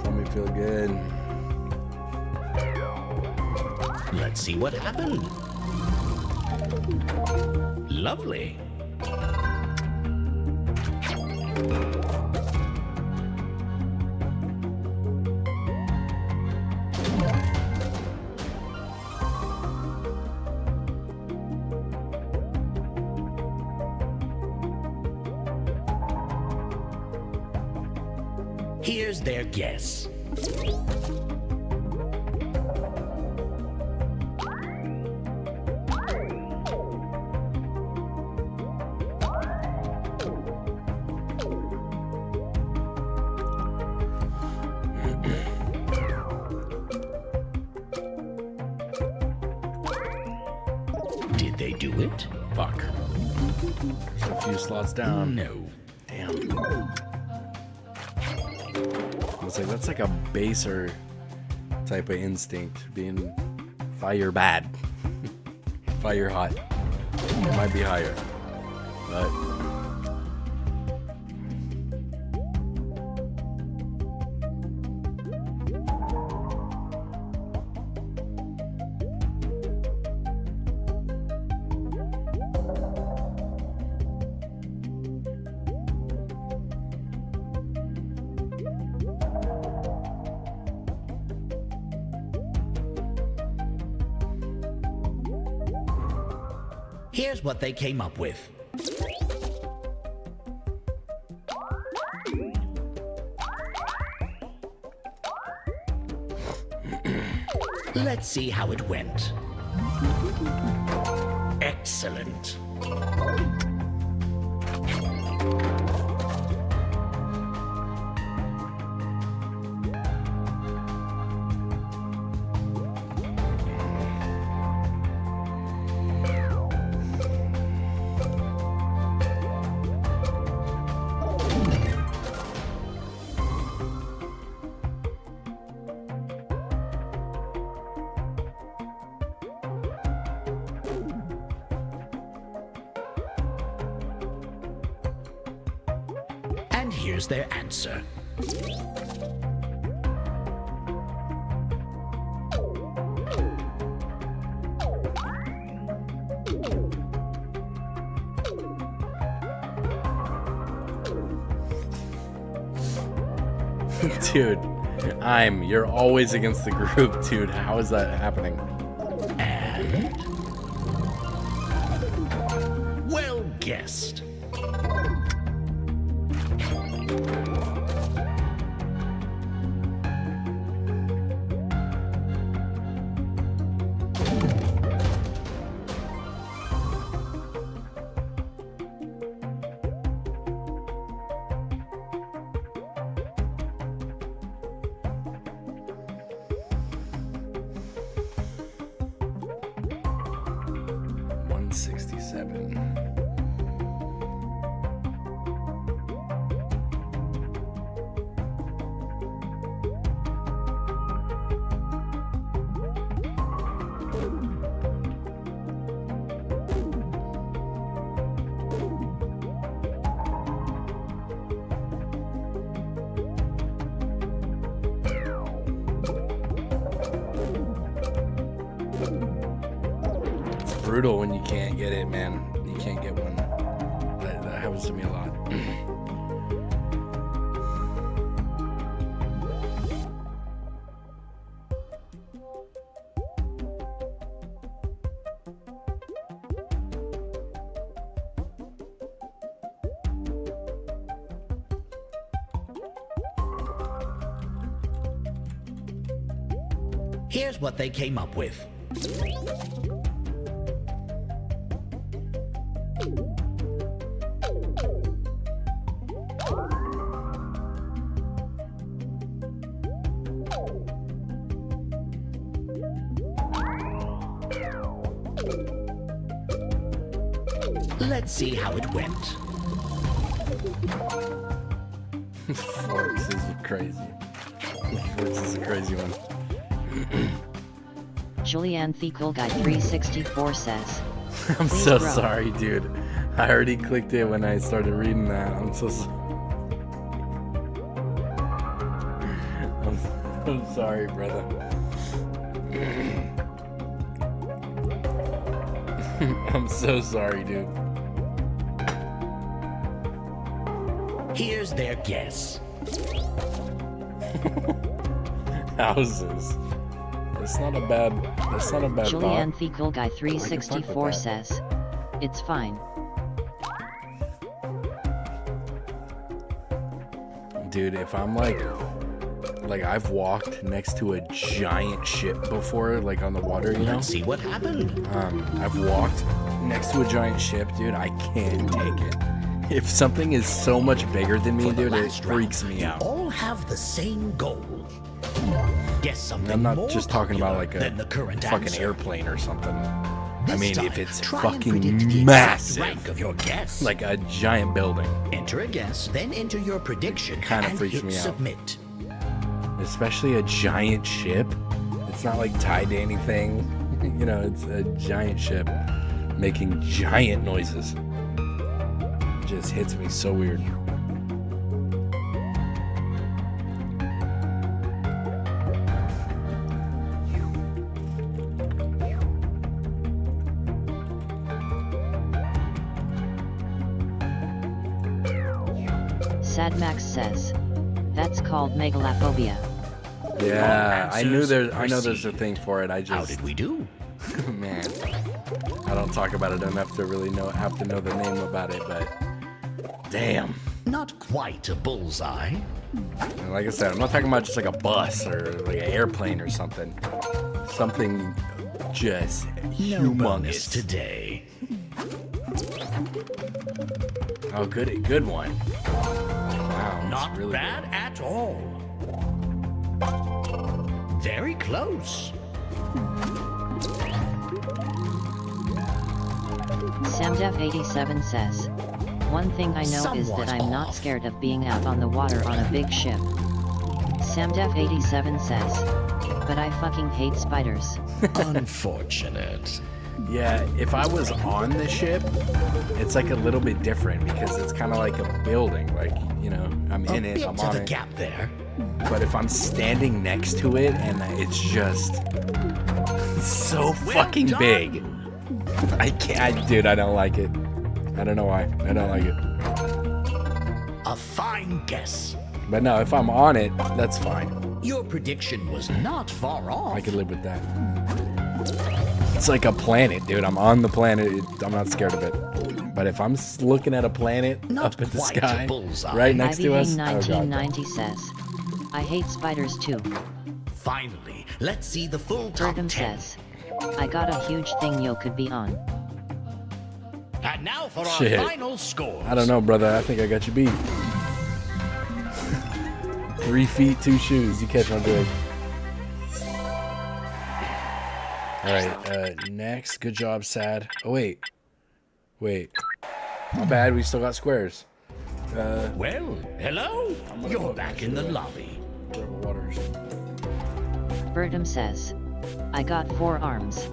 Let me feel good. Let's see what happened. Lovely. Here's their guess. Did they do it? Fuck. A few slots down. No. Damn. It's like that's like a baser type of instinct, being fire bad, fire hot. It might be higher, but here's what they came up with. Let's see how it went. Excellent. here's their answer. Dude, you're always against the group, dude. How is that happening? And well guessed. Brutal when you can't get it, man. You can't get one. That happens to me a lot. Here's what they came up with. Let's see how it went. Forks is crazy. Forks is a crazy one. Julianne The Cool Guy 364 says, I'm so sorry, dude. I already clicked it when I started reading that. I'm so sorry. I'm sorry, brother. I'm so sorry, dude. Here's their guess. Houses. That's not a bad Julianne thought. The Cool Guy 364 says, it's fine. Dude, if I'm like I've walked next to a giant ship before, like on the water, you know? Let's see what happened. I've walked next to a giant ship, dude. I can't take it. If something is so much bigger than me, dude, it freaks me out. All have the same goal. Guess something. I'm not more just talking about like a the current fucking answer. Airplane or something. This I mean, time, if it's try and predict the fucking exact massive, rank of your guess. like a giant building, Enter a guess, then enter your prediction kind of and freaks hit me out. submit. Especially a giant ship. It's not like tied to anything. You know, it's a giant ship making giant noises. It just hits me so weird. Sad Max says, that's called megalophobia. Yeah, I know there's a thing for it. I just How did we do? Man, I don't talk about it enough to really have to know the name about it, but damn. Not quite a bullseye. And like I said, I'm not talking about just like a bus or like an airplane or something. Something just No bonus humongous. today. Oh, good one. Wow, that's Not really bad good. at all. Very close. SamDef87 says, one thing I know is that I'm not scared of being out on the water on a big ship. SamDef87 says, but I fucking hate spiders. Unfortunate. Yeah, if I was on the ship, it's like a little bit different because it's kind of like a building. Like, you know, I'm in it, I'm on it. Gap there. But if I'm standing next to it and it's just so fucking big, I can't, dude, I don't like it. I don't know why. I don't like it. A fine guess. But no, if I'm on it, that's fine. Your prediction was not far off. I could live with that. It's like a planet, dude. I'm on the planet. I'm not scared of it. But if I'm looking at a planet up in the sky, right next to us, 1990 says, I hate spiders too. Finally, let's see the full top 10. Says, I got a huge thing yo could be on. And now for Shit. our final score. I don't know, brother. I think I got you beat. 3 feet, 2 shoes. You catch my drift. All right, next. Good job, Sad. Oh, wait. Not bad. We still got squares. Well, hello. You're back in the lobby. Bertum says, I got 4 arms.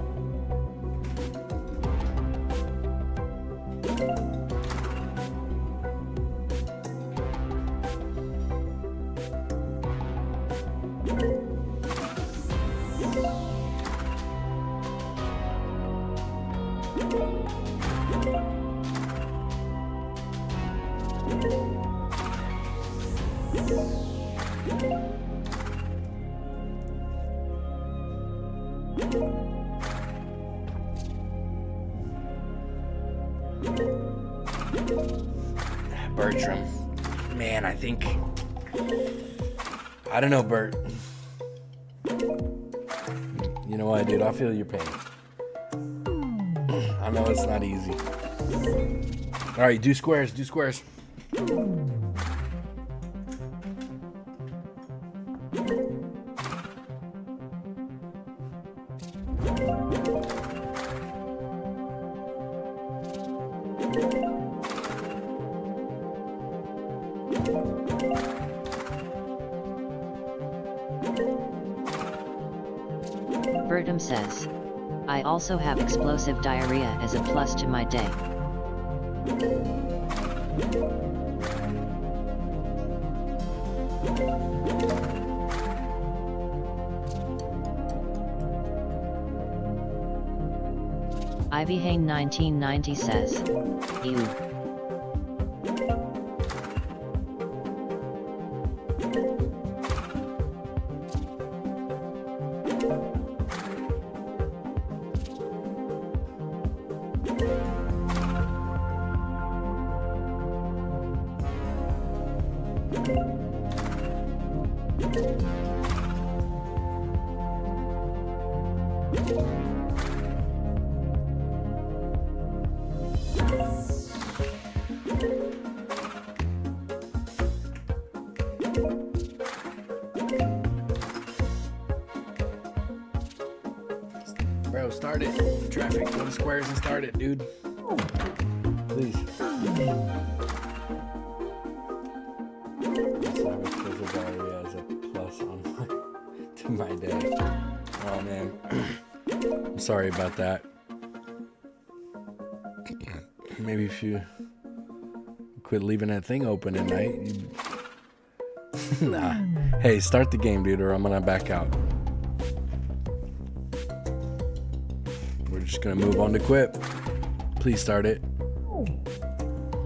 Bertram. Man, I think... I don't know, Bert. You know what, dude? I feel your pain. I know it's not easy. All right, do squares, do squares. Bertum says, I also have explosive diarrhea as a plus to my day. Ivy Hane 1990 says, ew. Bro, start it. Traffic, go to squares and start it, dude. Please. As a plus on to my day. Oh man, I'm sorry about that. Maybe if you quit leaving that thing open at night. Nah. Hey, start the game, dude, or I'm gonna back out. We're just gonna move on to Quip. Please start it.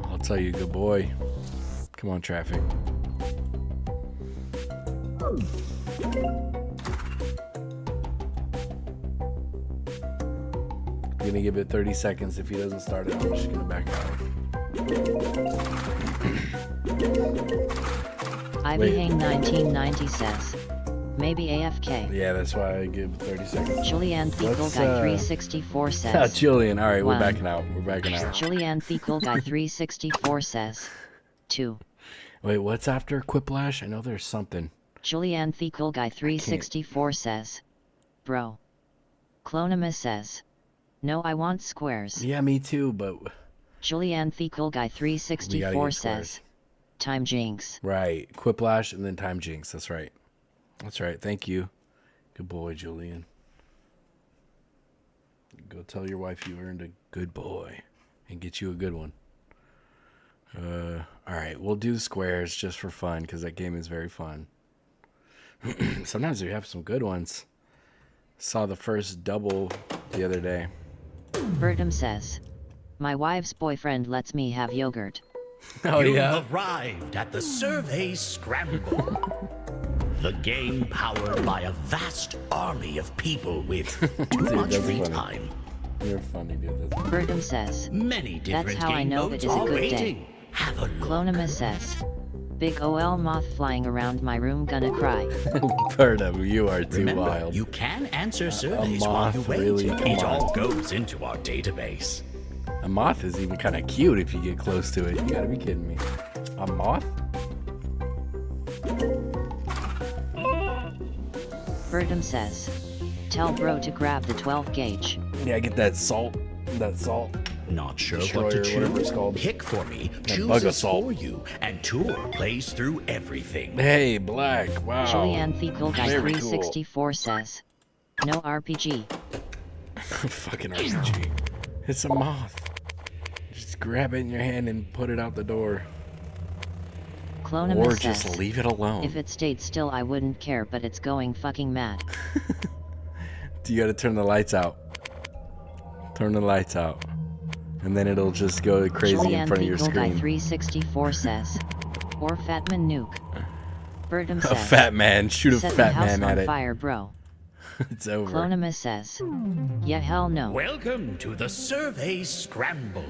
I'll tell you, good boy. Come on, traffic. I'm gonna give it 30 seconds. If he doesn't start it, I'm just gonna back out. Ivy Hang 1990 says, maybe AFK. Yeah, that's why I give 30 seconds. Julianne Fecal Guy 364 says. Julian, all right, we're backing out. We're backing out. Julianne Fecal Guy 364 says, 2. Wait, what's after Quiplash? I know there's something. Julianne Fecal Guy 364 says, bro. Clonimus says, no, I want squares. Yeah, me too, but... Julianne Fecal Guy 364 says, time jinx. Right, Quiplash and then time jinx, that's right. That's right, thank you. Good boy, Julian. Go tell your wife you earned a good boy. and get you a good one. All right, we'll do squares just for fun because that game is very fun. Sometimes we have some good ones. Saw the first double the other day. Bertum says, my wife's boyfriend lets me have yogurt. Oh, yeah? You've arrived at the Survey Scramble. The game powered by a vast army of people with too much free time. You're funny, dude. Bertum says, Many different that's how I game know modes it is a are good waiting. day. Have a look. Clonimus says, big OL moth flying around my room gonna cry. Bertum, you are too Remember, wild. you can answer surveys a while you moth, wait. really? It Come all on. goes into our database. A moth is even kind of cute if you get close to it. You gotta be kidding me. A moth? Bertum says, tell bro to grab the 12 gauge. Yeah, get that salt. That salt. Not sure Destroyer, what to whatever it's choose? called. Pick for me, That bug chooses assault. for you, and Tour plays through everything. Hey, Black. Wow. Julianne Fecal Guy Very 364 says, no RPG. Fucking RPG. It's a moth. Just grab it in your hand and put it out the door. Clonimus Or says, just leave it alone. if it stayed still I wouldn't care, but it's going fucking mad. You gotta turn the lights out. Turn the lights out. And then it'll just go crazy in Julianne front of your Fecal Guy screen. 364 says, or Fatman Nuke. Bertum A says, fat man. Shoot a set fat the house man on at it. fire, bro. It's over. Clonimus says, yeah, hell no. Welcome to the Survey Scramble.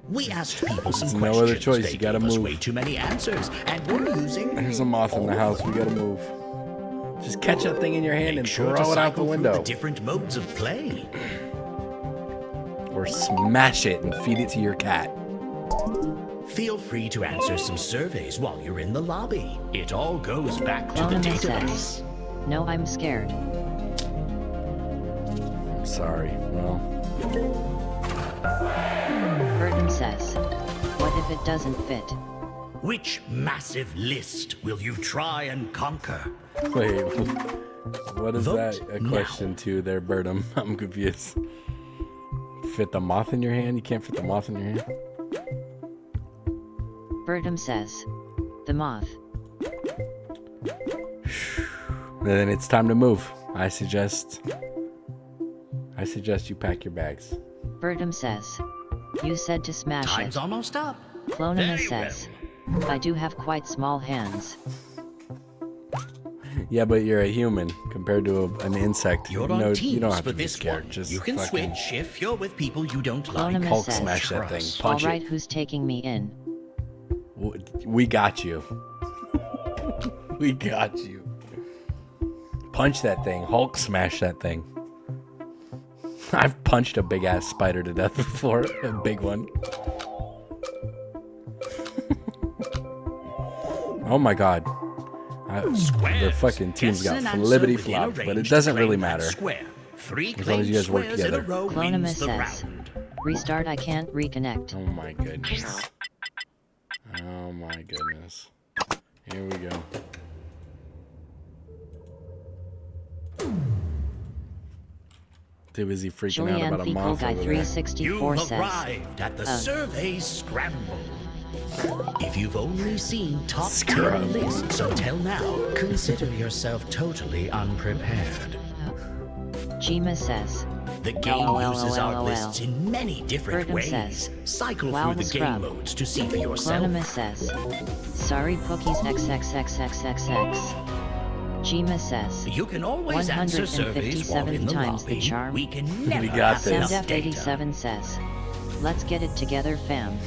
We asked people some There's no questions. other choice. They You gotta gave us move. way too many answers, and we're using. There's a moth in the house. We gotta move. Just catch that thing in your hand Make and sure throw to it out the cycle through window. the different modes of play. Or smash it and feed it to your cat. Feel free to answer some surveys while you're in the lobby. It all goes back to the Clonimus database. says, no, I'm scared. I'm sorry. Well, Bertum says, what if it doesn't fit? Which massive list will you try and conquer? wait. What is Vote that a question to there, Bertum? I'm confused. Fit the moth in your hand? You can't fit the moth in your hand? Bertum says, the moth. Then it's time to move. I suggest you pack your bags. Bertum says, you said to smash Time's it. almost up. Clonimus Very says, I do have quite small hands. Yeah, but you're a human compared to an insect. You're no, on you teams don't have for to be this scared. one. Just You can fucking switch if you're with people you don't like. Clonimus Hulk says, smash that thing. Trust. Punch Alright, it. who's taking me in? We got you. We got you. Punch that thing. Hulk smash that thing. I've punched a big ass spider to death before. A big one. Oh my god. The fucking team's got flippity flop, but it doesn't really matter. As long as you guys work together. Clonimus says, restart, I can't reconnect. Oh my goodness. Oh my goodness. Here we go. Too busy freaking out about a Julianne Fecal moth Guy over there. 364 You've says, arrived at the Survey Scramble. If you've only seen top-tier Scrub. lists until now, consider yourself totally unprepared. Jima says, The game uses our LOL. lists in many different Bertum ways. says, Cycle wow, through the game scrub. modes to see for yourself. Clonimus says, sorry Pookies XXXXXX. Jima says, You can always answer surveys while 157 in the times the lobby. charm. We can never We got have this. enough Samdef data. 87 says, let's get it together fam.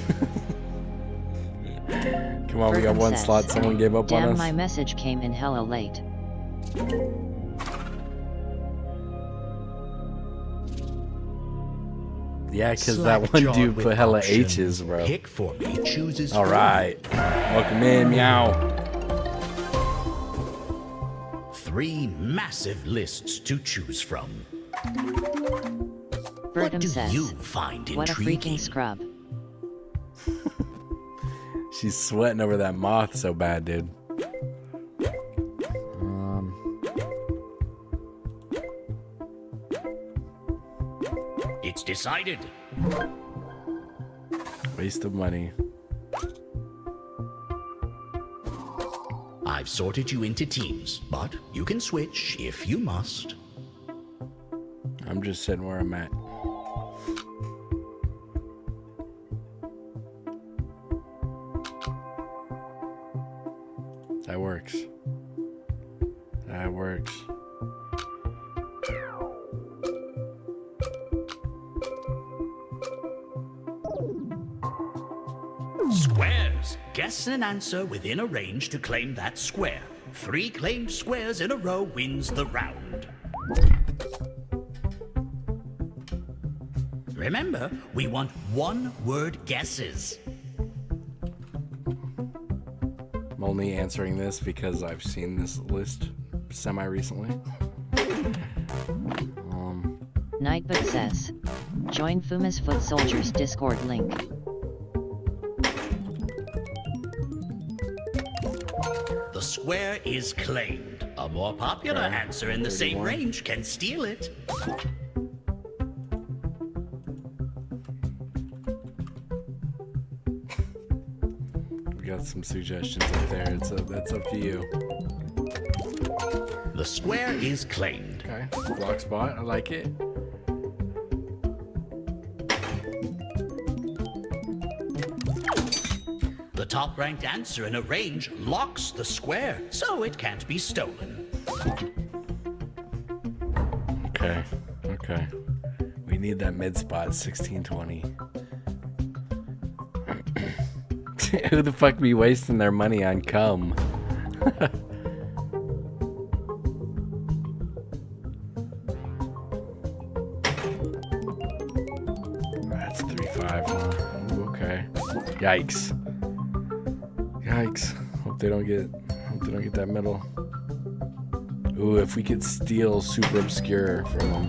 Come on, we got Bertum one says, slot. Someone gave up on damn, us. my message came in hella late. Yeah, because that one dude put hella H's, bro. Pick for me, chooses All for right. Welcome in, meow. 3 massive lists to choose from. Bertum do says, you find what a intriguing? freaking scrub. She's sweating over that moth so bad, dude. It's decided. Waste of money. I've sorted you into teams, but you can switch if you must. I'm just sitting where I'm at. That works. That works. Squares. Guess an answer within a range to claim that square. 3 claimed squares in a row wins the round. Remember, we want one-word guesses. I'm only answering this because I've seen this list semi-recently. Nightbot says, join Fuma's Foot Soldiers Discord link. The square is claimed. A more popular answer in the same range can steal it. We got some suggestions up there. That's up to you. The square is claimed. Okay. Block spot. I like it. The top-ranked answer in a range locks the square, so it can't be stolen. Okay. Okay. We need that mid spot, 1620. Who the fuck be wasting their money on cum? That's 3-5, huh? Ooh, okay. Yikes. Yikes. Hope they don't get that middle. Ooh, if we could steal Super Obscure from them.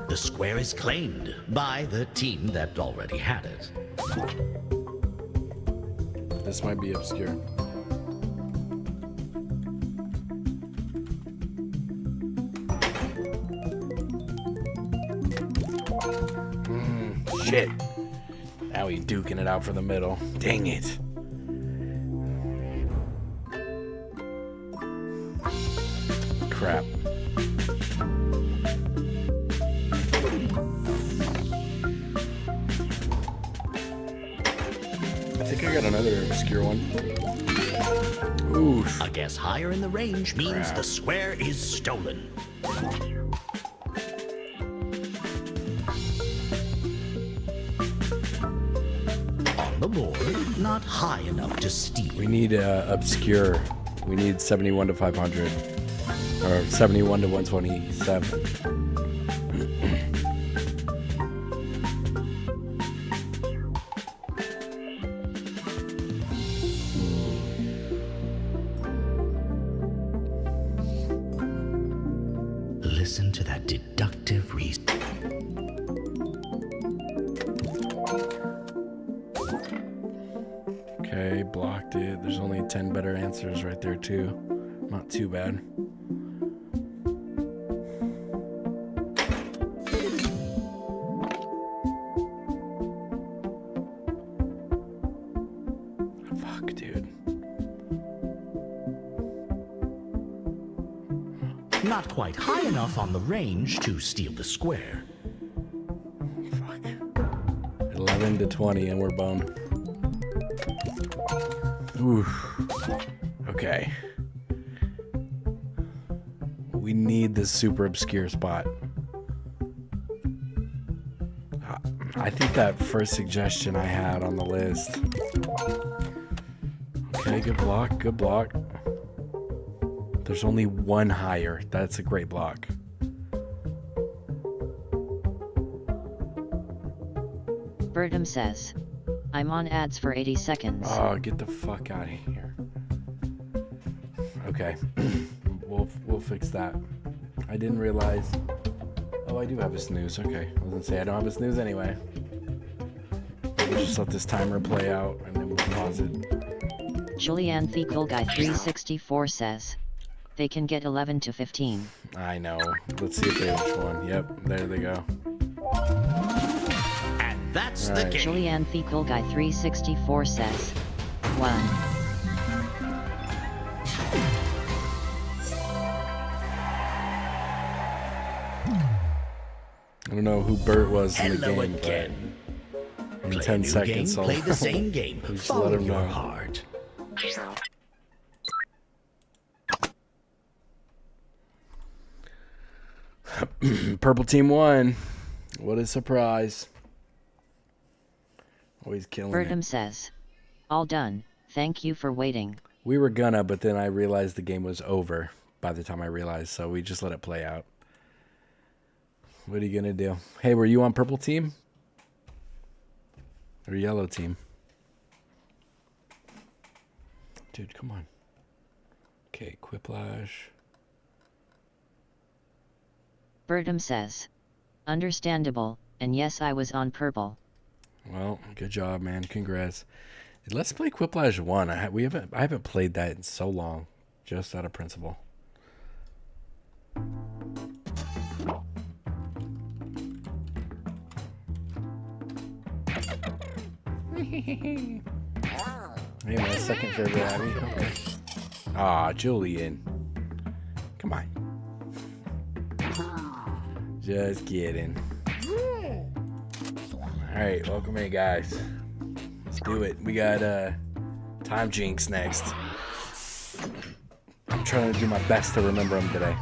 The square is claimed by the team that already had it. This might be obscure. Shit. Now he's duking it out for the middle. Dang it. Crap. I think I got another obscure one. Oof. A guess higher in the range means the square is stolen. On the board, not high enough to steal. We need obscure. We need 71 to 500. Or 71 to 127. Listen to that deductive reason. Okay, blocked it. There's only 10 better answers right there too. Not too bad. Fuck, dude. Not quite high enough on the range to steal the square. 11 to 20 and we're boned. Oof. Okay. We need this super obscure spot. I think that first suggestion I had on the list. Okay, good block, good block. There's only one higher. That's a great block. Bertum says, I'm on ads for 80 seconds. Oh, get the fuck out of here. Okay. We'll fix that. I didn't realize. Oh, I do have a snooze. Okay. I was gonna say I don't have a snooze anyway. We'll just let this timer play out and then we'll pause it. Julianne Thecal Guy 364 says, they can get 11 to 15. I know. Let's see if they have which one. Yep, there they go. And that's the game. Julianne Cool Guy 364 says 1. I don't know who Bert was in the Hello game, again. but in Play 10 a new seconds, game, I'll play the same game. just Follow let him your know. heart. Purple team won. What a surprise. Always killing Bertum it. says, all done, thank you for waiting. We were gonna, but then I realized the game was over by the time I realized, so we just let it play out. What are you gonna do? Hey, were you on purple team? Or yellow team? Dude, come on. Okay, Quiplash. Bertum says, understandable, and yes, I was on purple. Well, good job, man. Congrats. Let's play Quiplash 1. I haven't played that in so long, just out of principle. Hey, my second favorite Abby. Okay. Ah, Julian. Come on. Just kidding. Alright, welcome in, guys. Let's do it. We got Time Jinx next. I'm trying to do my best to remember them today.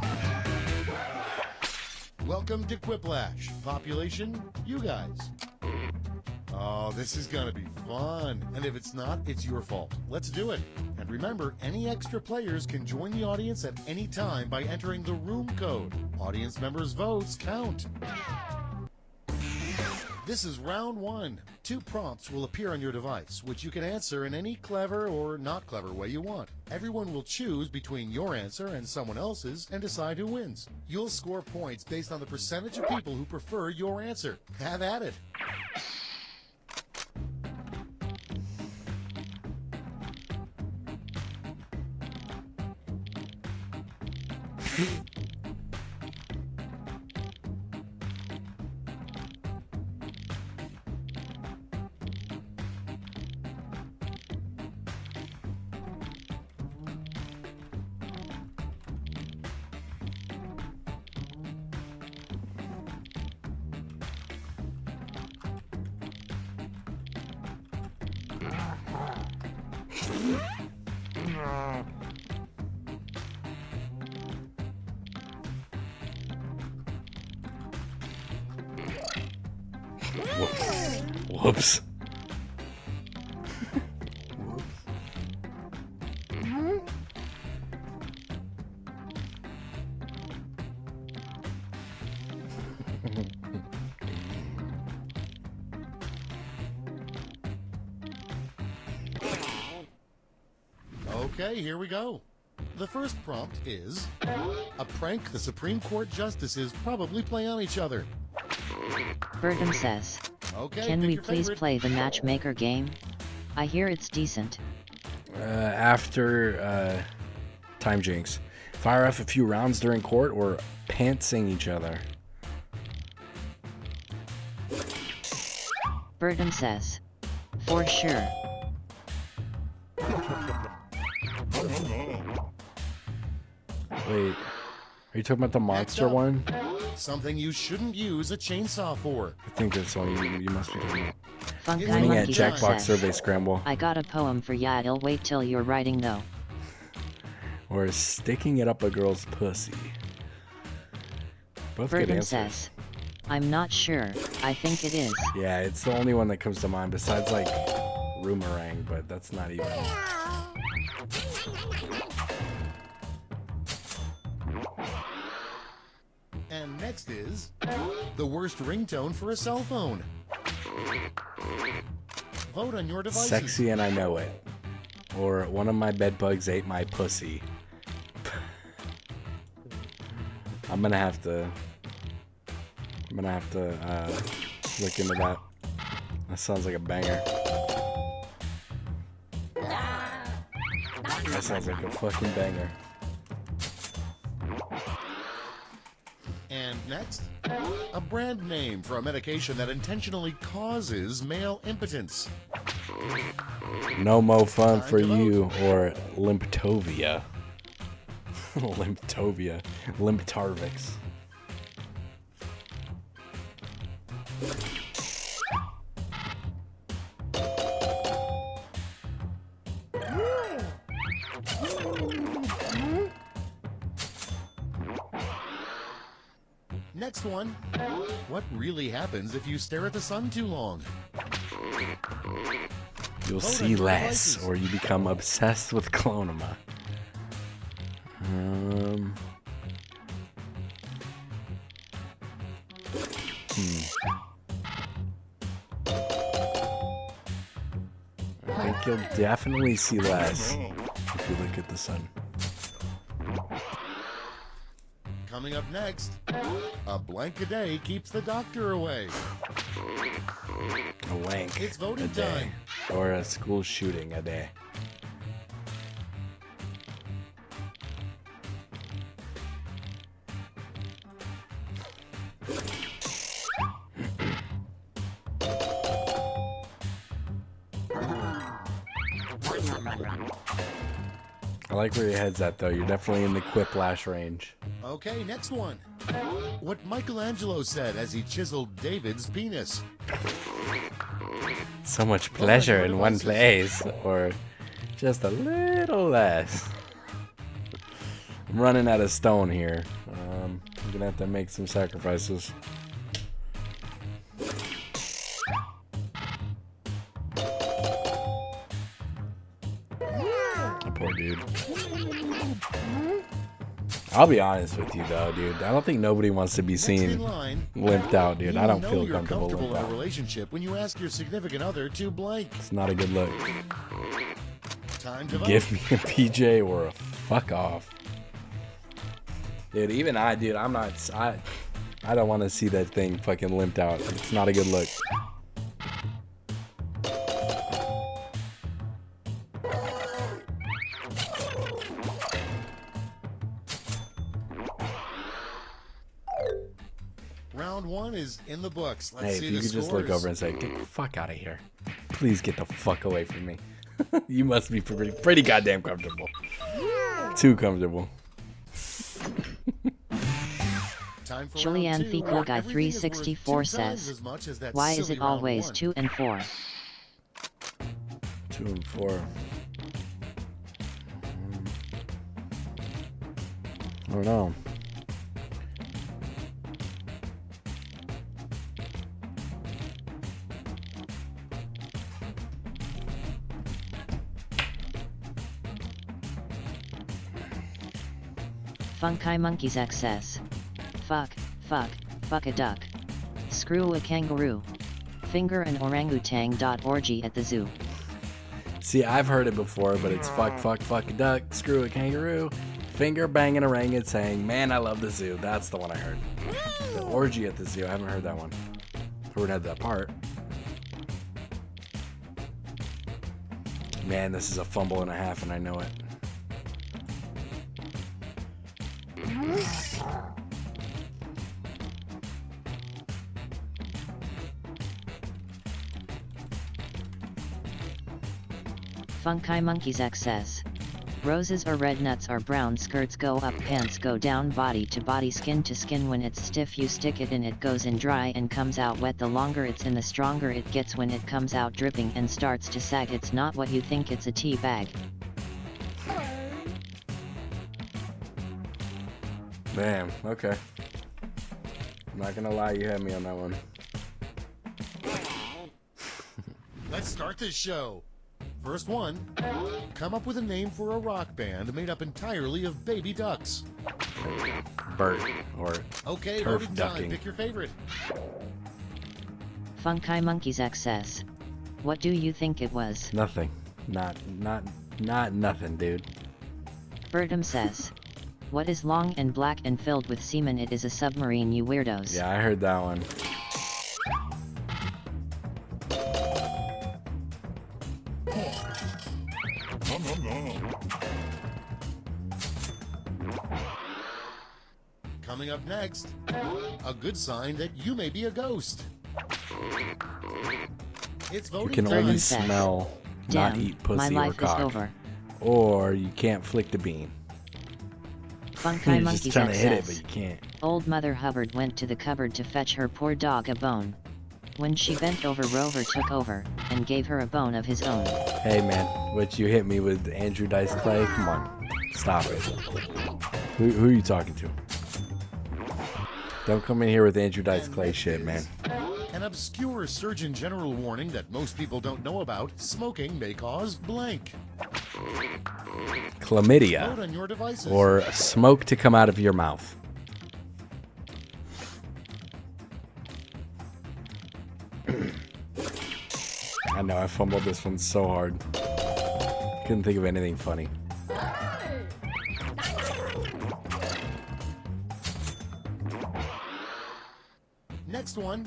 Welcome to Quiplash. Population, you guys. Oh, this is gonna be fun. And if it's not, it's your fault. Let's do it. And remember, any extra players can join the audience at any time by entering the room code. Audience members' votes count. This is round 1. 2 prompts will appear on your device, which you can answer in any clever or not clever way you want. Everyone will choose between your answer and someone else's and decide who wins. You'll score points based on the percentage of people who prefer your answer. Have at it. Whoops. Okay, here we go. The first prompt is a prank the Supreme Court justices probably play on each other. Bertum says, Okay, can pick we your please favorite. play the matchmaker game? I hear it's decent. After Time Jinx. Fire off a few rounds during court or pantsing each other. Bertum says, for sure. Wait, are you talking about the monster up. one? Something you shouldn't use a chainsaw for. I think that's one you must be talking about. Fun Guy Running at Monkey Jackbox says, Survey Scramble. I got a poem for ya, it'll wait till you're writing though. Or sticking it up a girl's pussy. Both good Bertum answers. says, I'm not sure, I think it is. Yeah, it's the only one that comes to mind besides like Roomerang, but that's not even. And next is the worst ringtone for a cell phone. Vote on your devices. Sexy and I know it. Or one of my bed bugs ate my pussy. I'm gonna have to look into that. That sounds like a banger. That sounds like a fucking banger. And next, a brand name for a medication that intentionally causes male impotence. No Mo Fun for You or Limptovia. Limptovia. Limptarvix. Next one. What really happens if you stare at the sun too long? You'll see less, or you become obsessed with Clonema. I think you'll definitely see less if you look at the sun. Coming up next, a blank a day keeps the doctor away. A wank It's voting a day. time. Or a school shooting a day. I like where your head's at, though. You're definitely in the Quiplash range. Okay, next one. What Michelangelo said as he chiseled David's penis. So much pleasure in one place, or just a little less. I'm running out of stone here. I'm gonna have to make some sacrifices. Poor dude. I'll be honest with you though, dude. I don't think nobody wants to be seen limped out, dude. I don't feel comfortable limped in a out. relationship when you ask your significant other to blank. It's not a good look. Time to Give vote. me a PJ or a fuck off. Dude, even dude, I'm not, I don't want to see that thing fucking limped out. It's not a good look. Round one is in the books. Let's Hey, see if you the could just look scores. over and say, get the fuck out of here. Please get the fuck away from me. You must be pretty goddamn comfortable. Too comfortable. Time for Julianne round two, Fico where Guy everything is worth 364 2 times says, as much as that why is silly it round always one. 2 and 4? 2 and 4. I don't know. Funky Monkeys XS. Fuck, fuck, fuck a duck. Screw a kangaroo. Finger an orangutan. Orgy at the zoo. See, I've heard it before, but it's fuck, fuck, fuck a duck, screw a kangaroo, finger banging orangutan saying, man, I love the zoo. That's the one I heard. The orgy at the zoo. I haven't heard that one. I heard that part. Man, this is a fumble and a half, and I know it. Funky Monkeys XS. Roses or red nuts or brown skirts go up, pants go down, body to body, skin to skin. When it's stiff you stick it in, it goes in dry and comes out wet. The longer it's in the stronger it gets. When it comes out dripping and starts to sag, it's not what you think, it's a tea bag. Damn, okay. I'm not gonna lie, you had me on that one. Let's start this show. First one, come up with a name for a rock band made up entirely of baby ducks. Bert or Okay, turf voting time. ducking. Pick your favorite. Funky Monkeys XS. What do you think it was? Nothing. Not nothing, dude. Birdum says. What is long and black and filled with semen? It is a submarine, you weirdos. Yeah, I heard that one. Coming up next, a good sign that you may be a ghost. It's You voting can time. only smell, not Damn, eat pussy my or life is cock. over. Or you can't flick the bean. Funky You're Monkey just trying to hit it, XS. but you can't. Old Mother Hubbard went to the cupboard to fetch her poor dog a bone. When she bent over, Rover took over, and gave her a bone of his own. Hey man, what you hit me with Andrew Dice Clay? Come on, stop it. Who are you talking to? Don't come in here with Andrew Dice Clay shit, man. An obscure Surgeon General warning that most people don't know about: smoking may cause blank. Chlamydia, Vote on your devices. or smoke to come out of your mouth. I know, I fumbled this one so hard. Couldn't think of anything funny. Next one,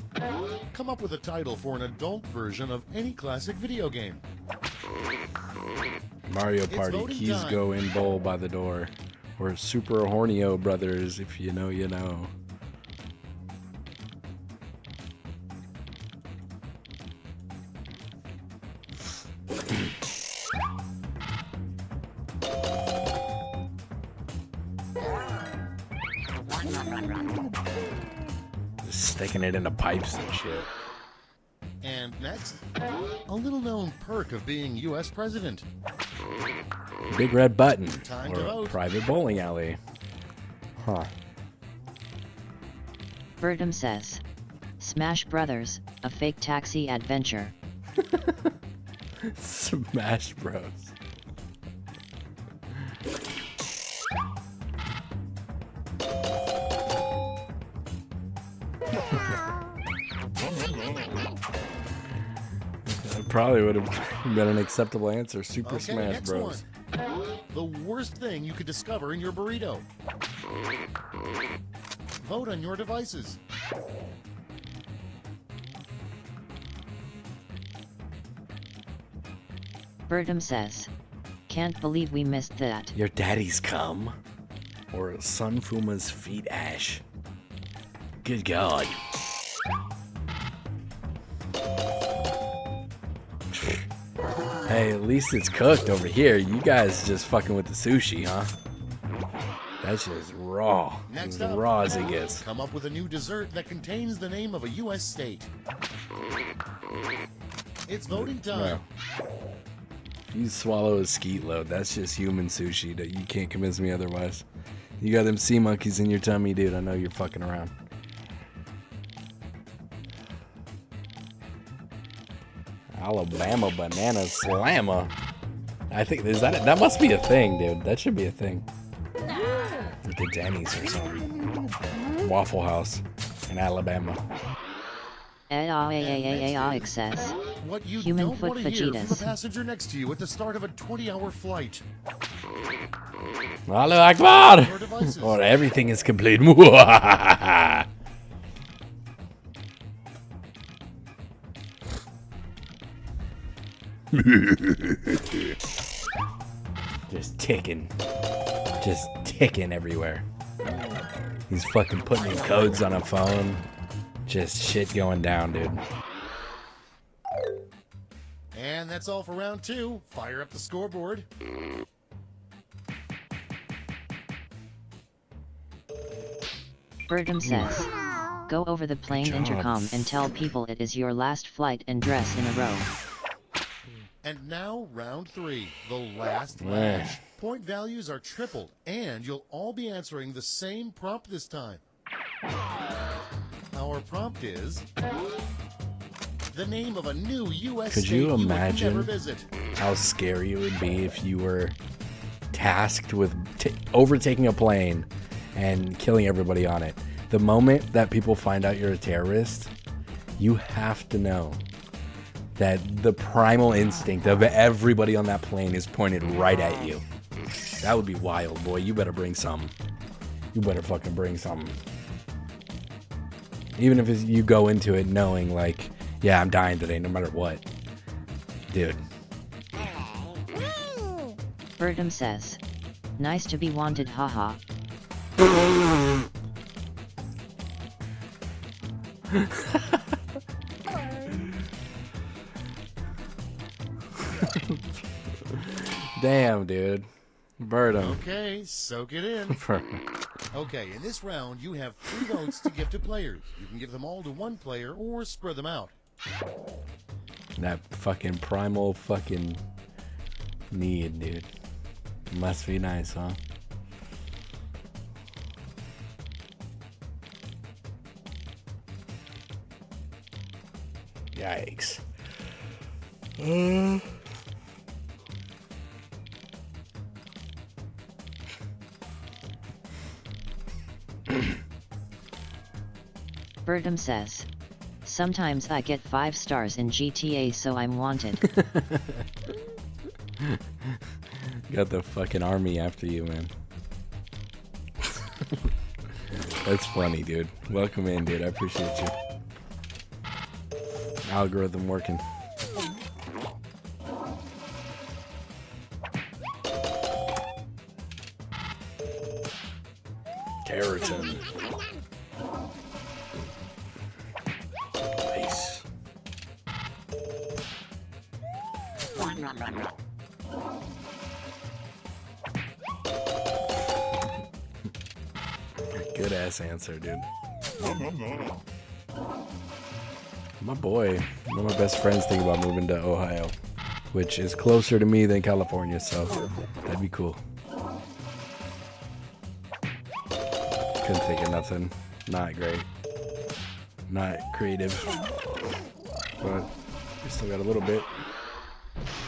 come up with a title for an adult version of any classic video game. Mario It's Party, voting keys time. go in bowl by the door. Or Super Hornio Brothers, if you know, you know. Just sticking it into pipes and shit. And next, a little known perk of being U.S. president. Big red button. Time Or to a vote. private bowling alley. Huh. Bertum says, Smash Brothers, a fake taxi adventure. Smash Bros. That probably would have been an acceptable answer. Super Okay, Smash next Bros. one. The worst thing you could discover in your burrito. Vote on your devices. Bertum says, can't believe we missed that. Your daddy's cum. Or Sun Fuma's feet ash. Good God. Hey, at least it's cooked over here. You guys just fucking with the sushi, huh? That shit is raw. Next As up, raw as it gets. come up with a new dessert that contains the name of a U.S. state. It's voting time. No. You swallow a skeet load. That's just human sushi. That you can't convince me otherwise. You got them sea monkeys in your tummy, dude. I know you're fucking around. Alabama banana slammer. I think is that must be a thing, dude. That should be a thing. Like the Denny's or something. Waffle House in Alabama. Excess. What you Human don't foot want to hear from the fajitas. passenger next to you at the start of a 20-hour flight. Allahu Akbar! Your devices. Or everything is complete. Just ticking. Just ticking everywhere. He's fucking putting in codes on a phone. Just shit going down, dude. And that's all for round 2. Fire up the scoreboard. Bertum says, go over the plane Good job. intercom and tell people it is your last flight and dress in a row. And now, round 3, the last Yeah. match. Point values are tripled, and you'll all be answering the same prompt this time. Our prompt is the name of a new U.S. Could state you would imagine never visit. how scary it would be if you were tasked with overtaking a plane and killing everybody on it? The moment that people find out you're a terrorist, you have to know that the primal instinct of everybody on that plane is pointed right at you. That would be wild, boy. You better bring something. You better fucking bring something. Even if you go into it knowing, like, yeah, I'm dying today no matter what. Dude. Bertum says, nice to be wanted, haha. Damn, dude. Bird 'em. Okay, soak it in. Okay, in this round, you have 3 votes to give to players. You can give them all to one player or spread them out. That fucking primal fucking need, dude. Must be nice, huh? Yikes. Birdum says, sometimes I get 5 stars in GTA, so I'm wanted. Got the fucking army after you, man. That's funny, dude. Welcome in, dude. I appreciate you. Algorithm working. Keratin. Nice. Good ass answer, dude. My boy, one of my best friends think about moving to Ohio, which is closer to me than California, so that'd be cool. Couldn't think of nothing. Not great. Not creative. But we still got a little bit.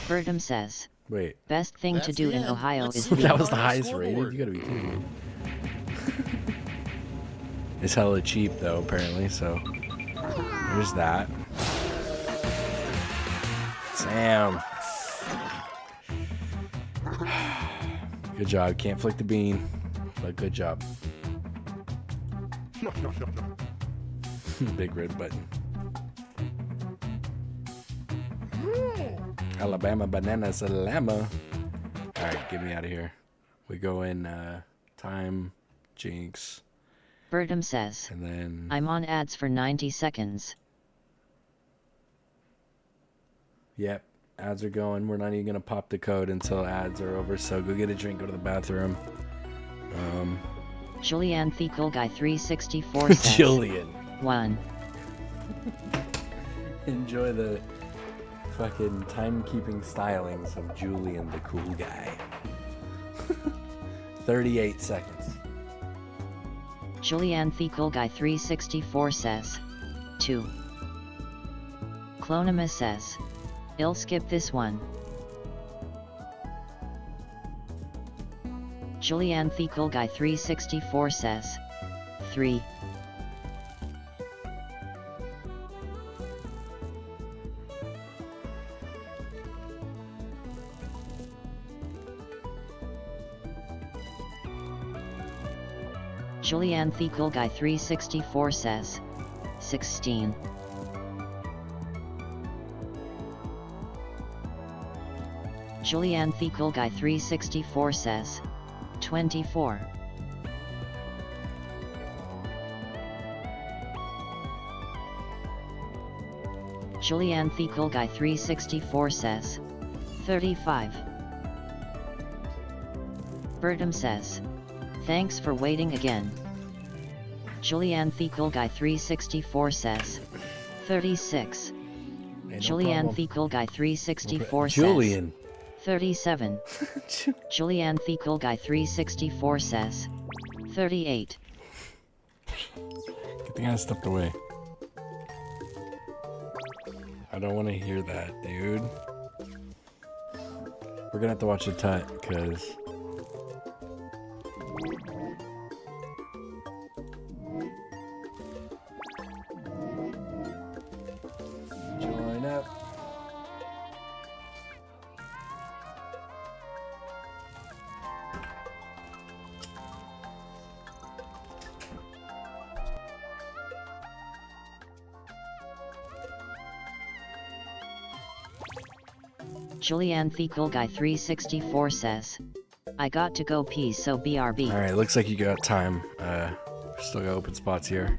Birdum says, wait. Best thing to do in Ohio is That was the highest rated? You gotta be kidding me. It's hella cheap though, apparently, so there's that. Sam. Good job. Can't flick the bean, but good job. Big red button. Alabama banana salama. Alright, get me out of here. We go in time, Jinx. Birdum says, and then I'm on ads for 90 seconds. Yep, ads are going. We're not even gonna pop the code until ads are over, so go get a drink, go to the bathroom. Julianne Thecool Guy 364 says, Julian. 1. Enjoy the fucking timekeeping stylings of Julian the cool guy. 38 seconds. Julianne Thecool Guy 364 says, 2. Clonima says, I'll skip this one. Julianne Thecool Guy 364 says, 3. Julianne Thecool Guy 364 says, 16. Julianne Thecool Guy 364 says, 24. Julianne Thecool Guy 364 says, 35. Birdum says, thanks for waiting again. Julianne Thecool Guy 364 says, 36. Julianne Thecool Guy 364 says, 37. Julianne Thecool Guy 364 says, 38. Get the guy stepped away. I don't want to hear that, dude. We're gonna have to watch the tut, because join up. Julianne Thecool Guy 364 says, I got to go pee, so BRB. Alright, looks like you got time. Still got open spots here.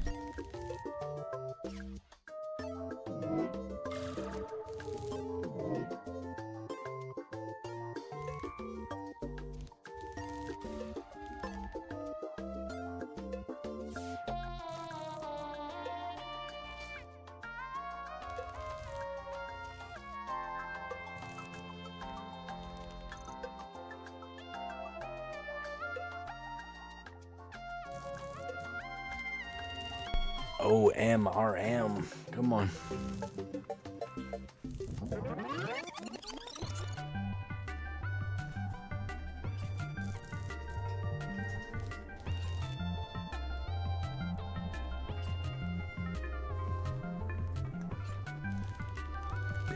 OMRM. Come on.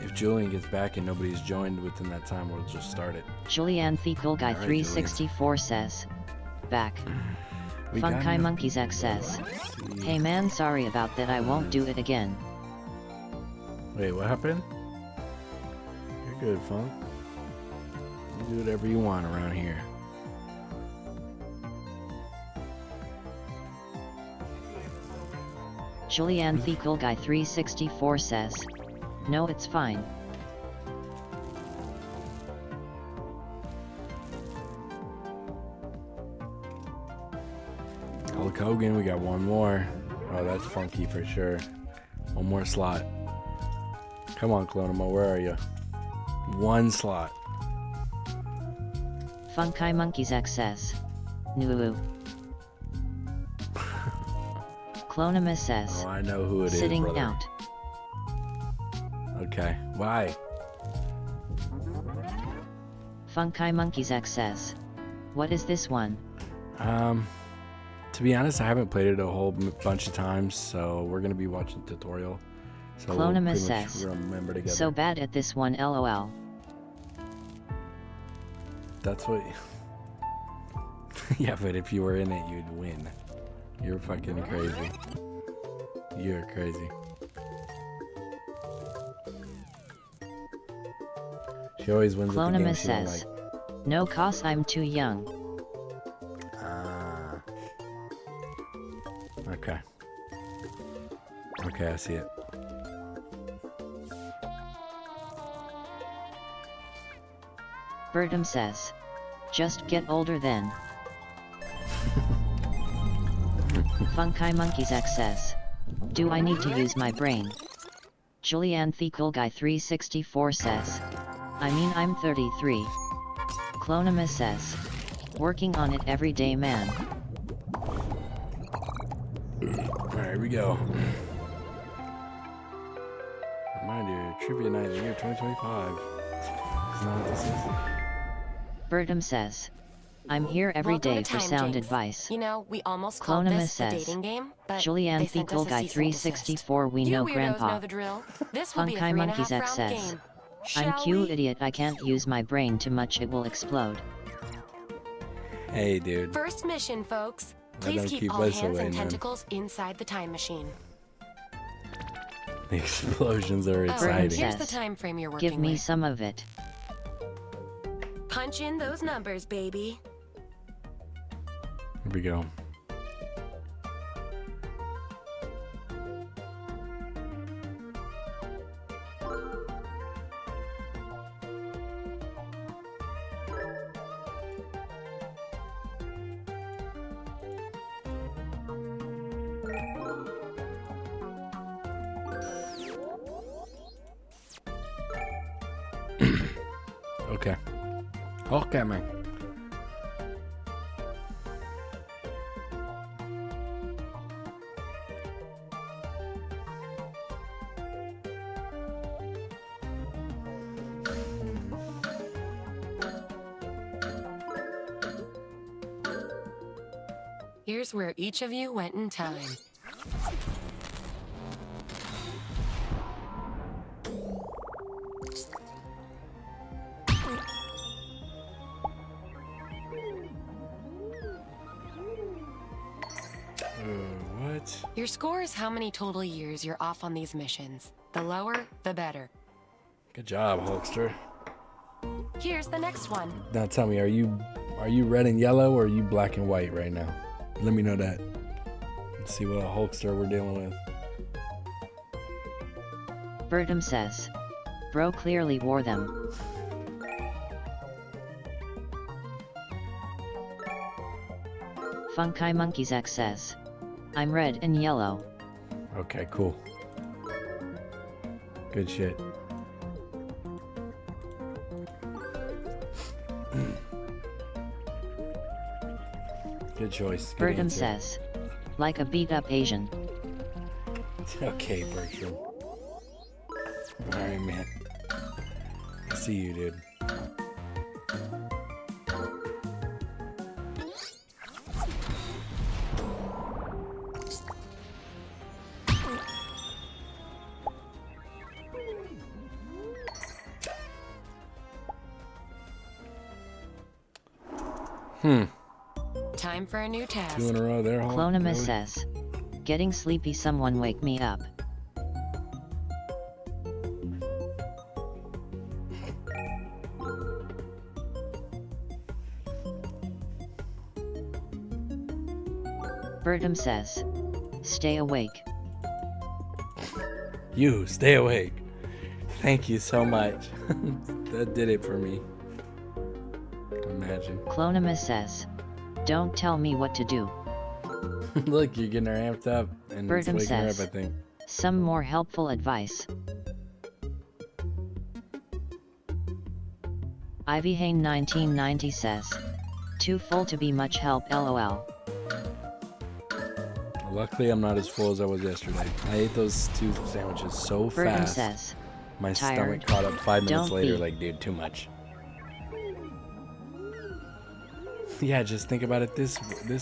If Julian gets back and nobody's joined within that time, we'll just start it. Julian the Cool Guy 364 says, back. Funky Monkeys XS. Hey man, sorry about that, I won't do it again. Wait, what happened? You're good, Funk. You do whatever you want around here. Julian the Cool Guy 364 says, no, it's fine. Hulk Hogan, we got one more. Oh, that's funky for sure. One more slot. Come on, Clonamo, where are you? One slot. Funky Monkeys XS. Nulu. Clonama says. Oh, I know who it is, sitting brother. out. Okay, why? Funky Monkeys XS. What is this one? To be honest, I haven't played it a whole bunch of times, so we're gonna be watching the tutorial. So Clonama we'll says. remember together. So bad at this one, lol. That's what. Yeah, but if you were in it, you'd win. You're fucking crazy. You're crazy. She always wins at the game Clonama she don't says. like. No, cause I'm too young. Okay. Okay, I see it. Bertum says. Just get older then. Funky Monkeys XS. Do I need to use my brain? Julian the Cool Guy 364 says. I mean, I'm 33. Clonama says. Working on it every day, man. Alright, here we go. Reminder, Trivia Night of the year 2025. Isn't that what this is? Bertum says. I'm here every Welcome day to for Time sound Jinx. advice. You know, we almost called Clonama this the says. dating game, but Julian they the sent Cool us a Guy cease and desist. 364 we You know weirdos grandpa. know the drill. This will be a Funky 3.5 Monkeys round XS. game. I'm Shall cute we? idiot, I can't use my brain too much, it will explode. Hey, dude. First mission, folks. That Please don't keep keep all us hands away, and man. tentacles inside the time machine. The explosions are Oh, exciting. here's the time frame you're working Give me with. some of it. Punch in those numbers, baby. Here we go. Okay. Okay, man. Here's where each of you went in time. What? Your score is how many total years you're off on these missions. The lower, the better. Good job, Hulkster. Here's the next one. Now tell me, are you red and yellow or are you black and white right now? Let me know that. Let's see what Hulkster we're dealing with. Bertum says. Bro clearly wore them. Funky Monkeys X says. I'm red and yellow. Okay, cool. Good shit. Good choice. Good Bertum answer. says. Like a beat up Asian. Okay, Bertram. Alright, man. I see you, dude. Time for a new task. 2 in a row there, huh? Clonima Really? says, getting sleepy, someone wake me up. Bertum says, stay awake. You, stay awake. Thank you so much. That did it for me. Imagine. Clonima says, don't tell me what to do. Look, you're getting her amped up, and it's Bertum waking her up, says, I think. some more helpful advice. Ivy Hain 1990 says, too full to be much help, lol. Luckily, I'm not as full as I was yesterday. I ate those 2 sandwiches so Bertum fast. says, My tired. stomach caught up 5 minutes Don't later, be. like, dude, too much. Yeah, just think about it this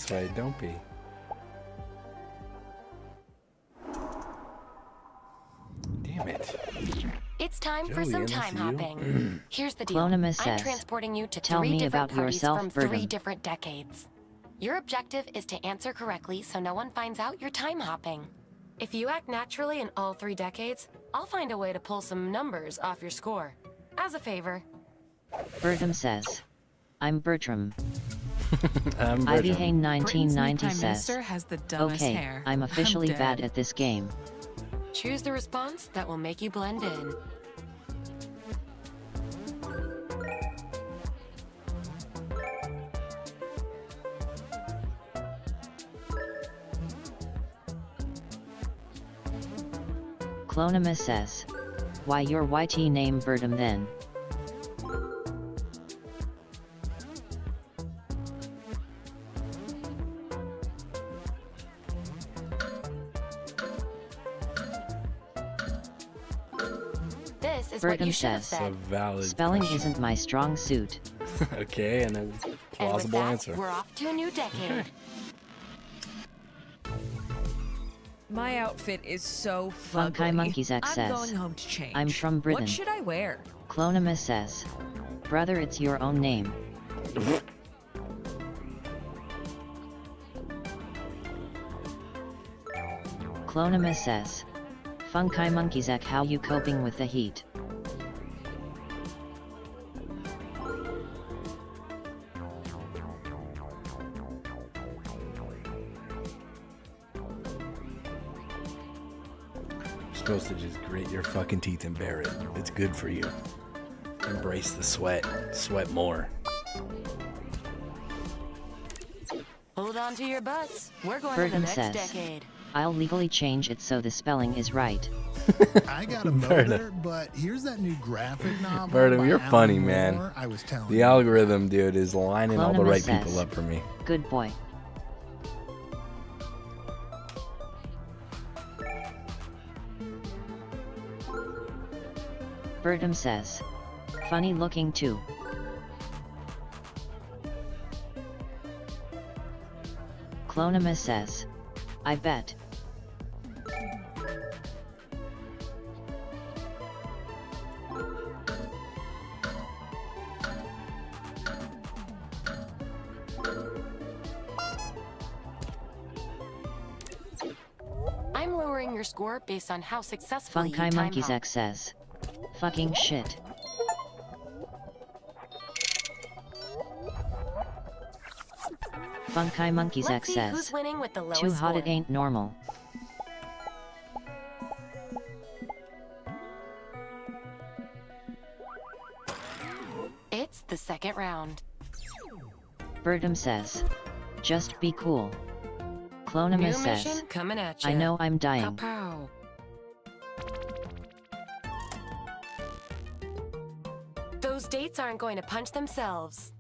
way. Don't be. Damn it. It's time for Joey, some I miss time you. hopping. Here's the deal. Clonima I'm says, transporting you to tell 3 me different about parties yourself, from 3 Bertum. different decades. Your objective is to answer correctly so no one finds out you're time hopping. If you act naturally in all 3 decades, I'll find a way to pull some numbers off your score. As a favor. Bertum says, I'm Bertram. I'm Ivy Bertram. Hain Britain's new 1990 Prime says, Minister has the dumbest okay, hair. I'm officially dead. bad at this game. Choose the response that will make you blend in. Clonima says, why your YT name Bertum then? This is what you Bertum should have says, said. A valid spelling question. isn't my strong suit. Okay, and a And with plausible that, answer. we're off to a new decade. My outfit is so Funky fugly. Monkeys X I'm says, going home to change. I'm from Britain. What should I wear? Clonima says, brother, it's your own name. Clonima says, Funky Monkeys X, how you coping with the heat? You're supposed to just grit your fucking teeth and bear it. It's good for you. Embrace the sweat. Sweat more. Hold on to your butts. We're going to the Bertum next says, decade. I'll legally change it so the spelling is right. I got a motor, but here's that new graphic novel. Bertum, by you're Alan funny, Moore man. I was telling The you. algorithm, dude, is lining all the Clonima right says, people up for me. Good boy. Bertum says, funny looking too. Clonima says, I bet. I'm lowering your score based on how successfully Funky you time Monkeys hop. X says, fucking shit. Funky Monkeys Let's X see says, who's winning with the lowest too hot score. it ain't normal. It's the second round. Bertum says, just be cool. Clonima New says, mission coming at I ya. know I'm Pow dying. pow. Those dates aren't going to punch themselves.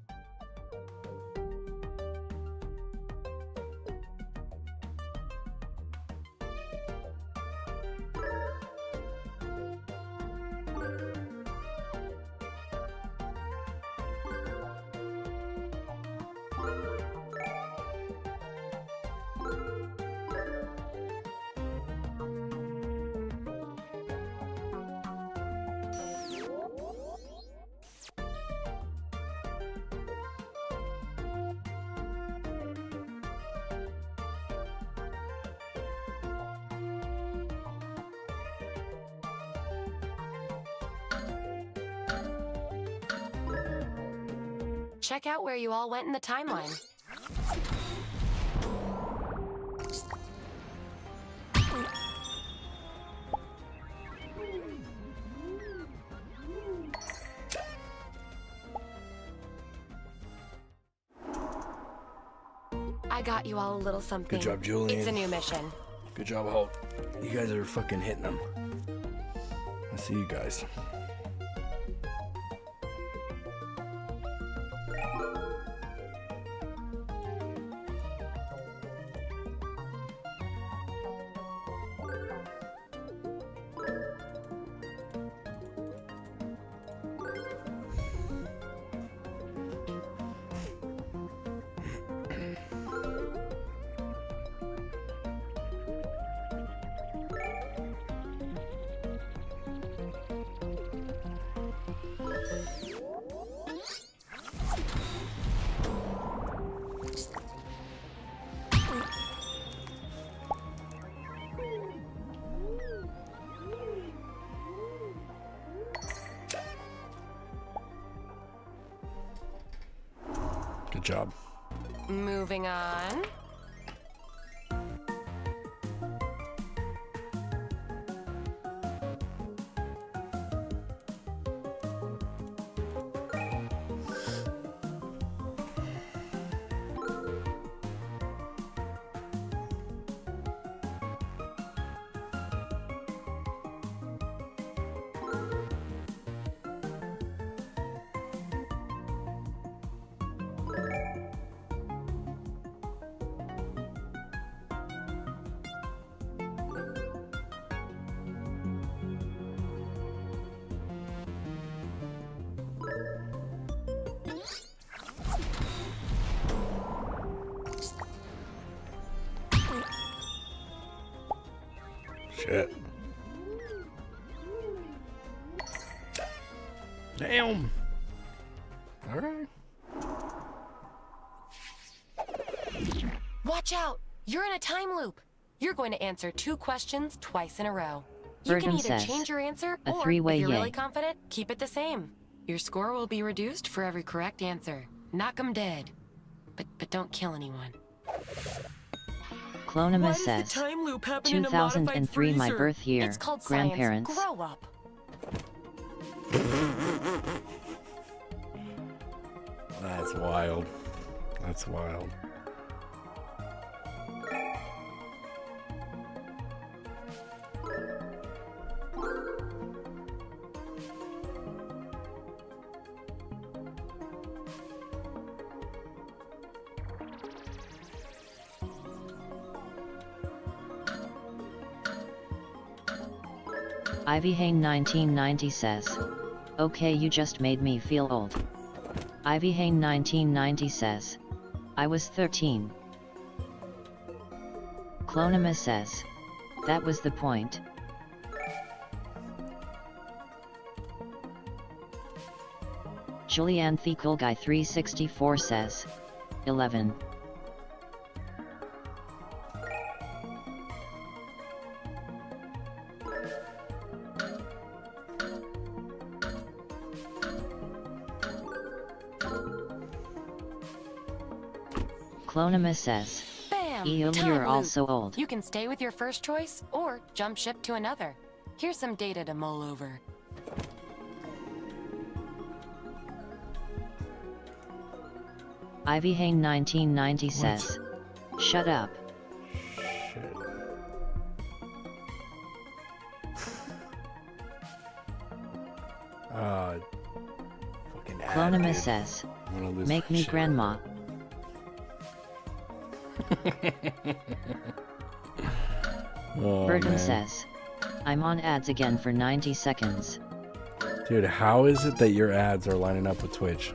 check out where you all went in the timeline. I got you all a little something. Good job, Julian. It's a new mission. Good job, Hulk. You guys are fucking hitting them. I see you guys. Good job. Moving on. Shit. Damn. All right. Watch out! You're in a time loop. You're going to answer 2 questions twice in a row. You can Bergen either says, change your answer, a or if three-way you're really yay. confident, keep it the same. Your score will be reduced for every correct answer. Knock 'em dead. But don't kill anyone. Clonima says, 2003 my birth year, It's called grandparents. Science. Grow up. That's wild. That's wild. Ivy Hain 1990 says, okay, you just made me feel old. Ivy Hain 1990 says, I was 13. Clonima says, that was the point. Julianne Fecal Guy 364 says, 11. Clonima says, Bam! Ew, Time you're loop. also old. You can stay with your first choice, or jump ship to another. Here's some data to mull over. Ivy Hain 1990 says, shut up. Shit. Fucking Clonima dude. says, I'm gonna lose make my me shit. grandma. Oh, Bergen man. says, I'm on ads again for 90 seconds. Dude, how is it that your ads are lining up with Twitch?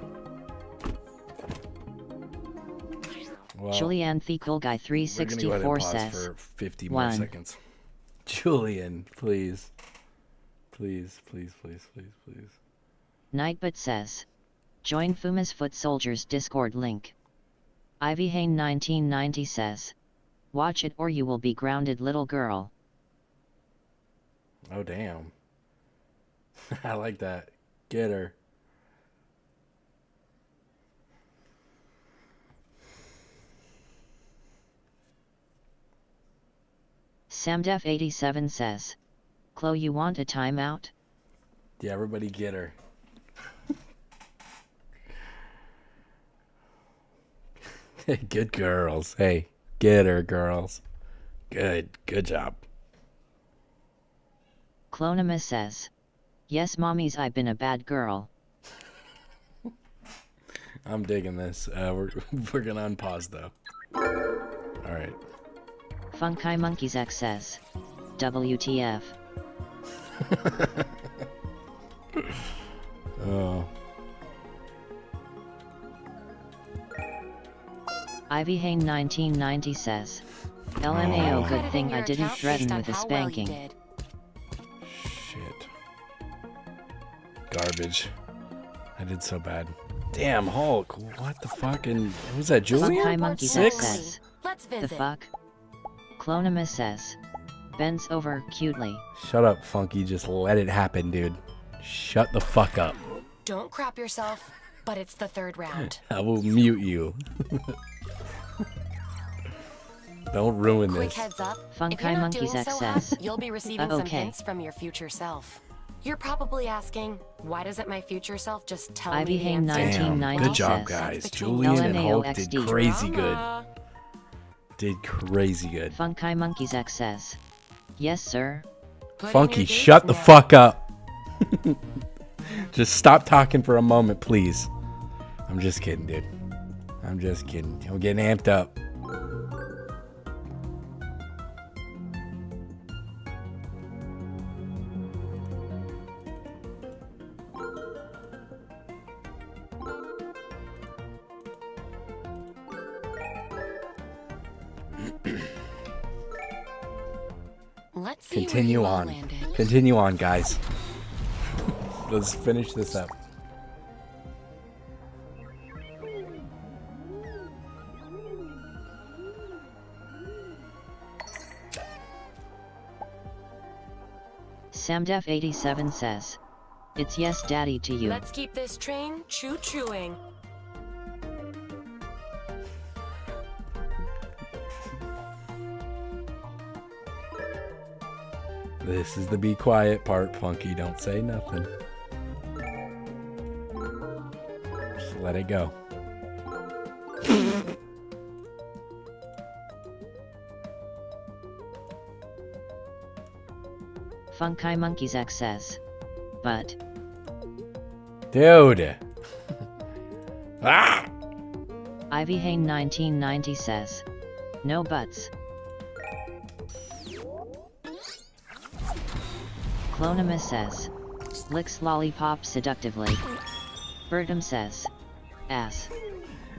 Well, Julianne Fecal Guy we're gonna go ahead 364 and pause says, for 50 more 1. seconds. Julian, please. Please, please, please, please, please. Nightbot says, join Fuma's Foot Soldiers Discord link. Ivy Hain 1990 says, watch it or you will be grounded, little girl. Oh, damn. I like that. Get her. Samdef87 says, Chloe, you want a timeout? Yeah, everybody get her. Good girls. Hey, get her, girls. Good job. Clonima says, yes, mommies, I've been a bad girl. I'm digging this. We're gonna unpause though. All right. Funky Monkeys X says, WTF. Oh. Ivy Hain 1990 says, LMAO, good thing I didn't threaten with a spanking. Shit. Garbage. I did so bad. Damn, Hulk. What the fuck? And who was that, Julian? Funky Monkeys 6? says, Let's the visit. fuck? Clonima says, bends over cutely. Shut up, Funky. Just let it happen, dude. Shut the fuck up. Don't crap yourself, but it's the third round. I will mute you. Don't ruin Quick this. heads up. Funky if you're not Monkeys doing X so well, says, you'll be receiving some okay. hints from your future self. You're probably asking, why doesn't my future self just tell Ivy me the Hain answer? 1990 Good job, says, guys. between Julian and Hulk LMAO did crazy good. Did crazy good. Funky Monkeys X says, yes, sir. Funky, shut the fuck up. Just stop talking for a moment, please. I'm just kidding, dude. I'm just kidding. I'm getting amped up. Let's see Continue where you all on. landed. Continue on, guys. Let's finish this up. Samdef87 says, it's yes, daddy to you. Let's keep this train choo-chooing. This is the be quiet part, Funky. Don't say nothing. Just let it go. Funky Monkeys X says, but Dude. Ah! Ivy Hain 1990 says, no buts. Clonima says, licks lollipop seductively. Bertum says, ass.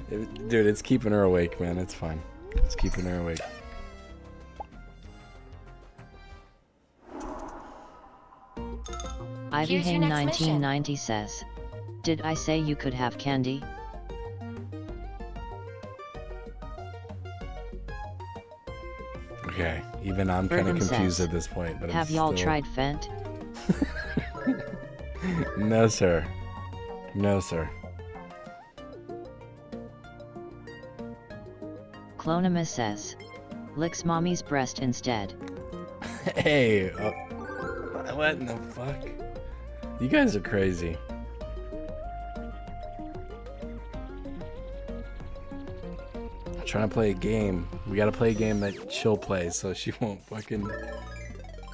Dude, it's keeping her awake, man. It's fine. It's keeping her awake. Ivy Here's your Hain next mission. 1990 says, did I say you could have candy? Okay, even I'm kind of Bertum confused says, at this point. But have I'm y'all still... tried Fent? No, sir. No, sir. Clonima says, licks mommy's breast instead. Hey, what in the fuck? You guys are crazy. I'm trying to play a game. We gotta play a game that she'll play so she won't fucking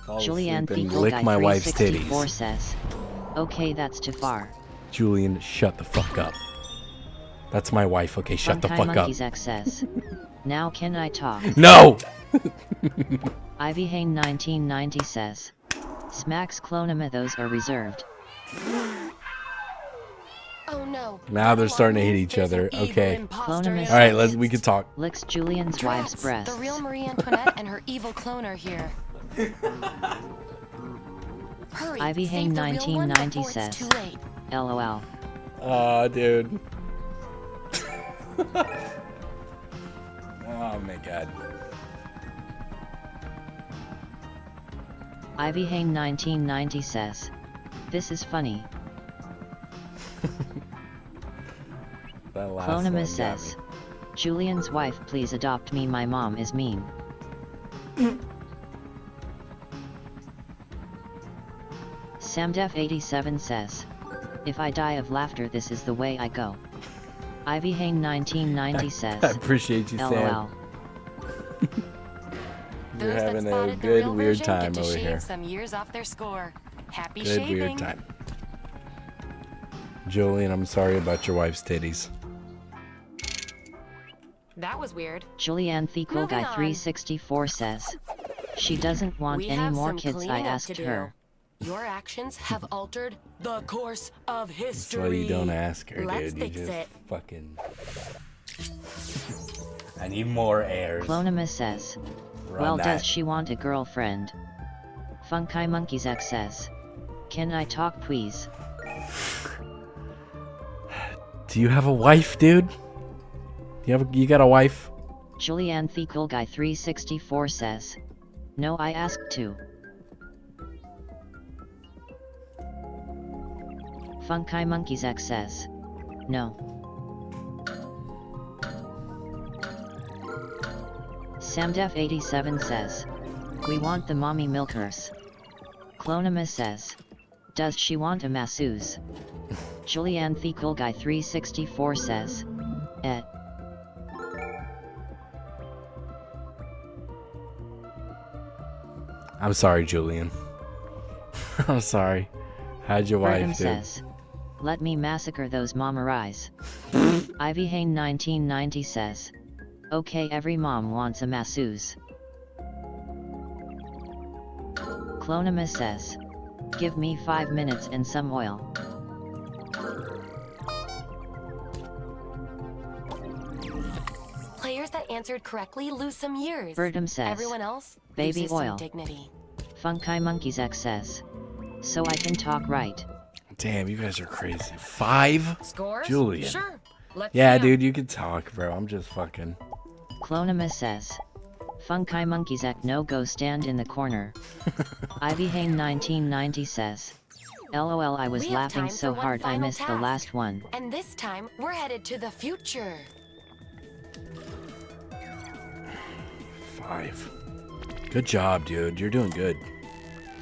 fall Julianne asleep and Fecal lick Guy my wife's 364 titties. says, okay, that's too far. Julian, shut the fuck up. That's my wife, okay? Shut the Funky fuck up. Monkeys X says, now can I talk? No! Ivy Hain 1990 says, smacks Clonima, those are reserved. Oh no. Now they're starting to hit each other. Okay. Clonima All right, says, we can talk. licks Julian's wife's breasts. The real Marie Antoinette and her evil clone are here. Hurry, Ivy save Hain the real one 1990 before it's says, too late. LOL. Aw, dude. Oh my god. Ivy Hain 1990 says, this is funny. That last one Clonima got says, me. Julian's wife, please adopt me, my mom is mean. Samdef87 says, if I die of laughter this is the way I go. Ivy Hane 1990 says, I appreciate you, Sam. LOL. You're Those having that a spotted the good real weird version time get to over shave here. some years off their score. Happy Good shaving. weird time. Julian, I'm sorry about your wife's titties. That was weird. Julianne Thico Guy 364 says, she doesn't want We any have more some kids. I cleaning up asked to her. do. Your actions have altered the course of history. That's why you don't ask her, Let's dude. You fix just it. fucking... I need more airs. Clonima says, Run well, that. does she want a girlfriend? Funky Monkeys X says, can I talk please? Do you have a wife, dude? You got a wife? Julianne Thico Guy 364 says, no, I asked to. Funky Monkeys X says, no. Samdef87 says, we want the mommy milkers. Clonima says, does she want a masseuse? Julianne Thico Guy 364 says, I'm sorry, Julian. I'm sorry. How'd your wife Burnham do? says, let me massacre those mamarais. Ivy Hane 1990 says, okay, every mom wants a masseuse. Clonima says, give me 5 minutes and some oil. Players that answered correctly lose some years. Burnham says, Everyone else baby loses some oil. dignity. Funky Monkeys X says, so I can talk right. Damn, you guys are crazy. 5? Scores? Julian. Sure. Let's Yeah, see 'em. dude, you can talk, bro. I'm just fucking... Clonima says, Funky Monkeys X no go stand in the corner. Ivy Hane 1990 says, LOL, I was We have laughing time so for one hard I final missed the task. last one. And this time, we're headed to the future. 5. Good job, dude. You're doing good.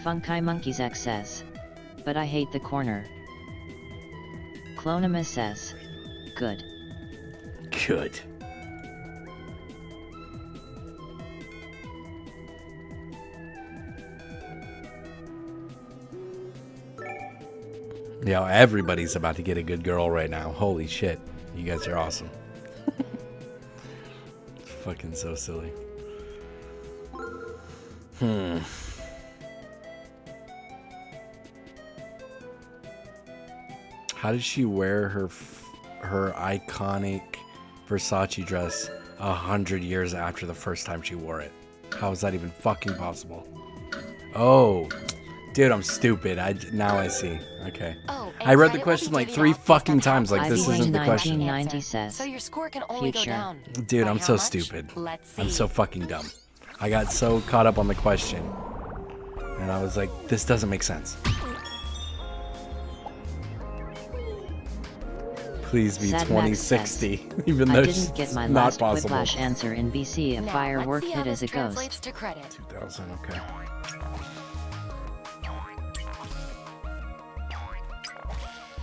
Funky Monkeys X says, but I hate the corner. Clonima says, good. Good. Yo, everybody's about to get a good girl right now. Holy shit. You guys are awesome. It's fucking so silly. How did she wear her iconic Versace dress 100 years after the first time she wore it? How is that even fucking possible? Oh, dude, I'm stupid. Now I see. Okay. Oh, I read the question like 3 fucking times. Like this Ivy isn't the question. 1990 says, So your score can only future. go down. Dude, By I'm how so much? stupid. Let's see. I'm so fucking dumb. I got so caught up on the question. And I was like, this doesn't make sense. Please be Sad Max 2060. says, Even I though didn't get my not last possible. Quiplash answer in BC. A Now, firework let's see how hit as a this translates ghost. to credit. 2000, okay.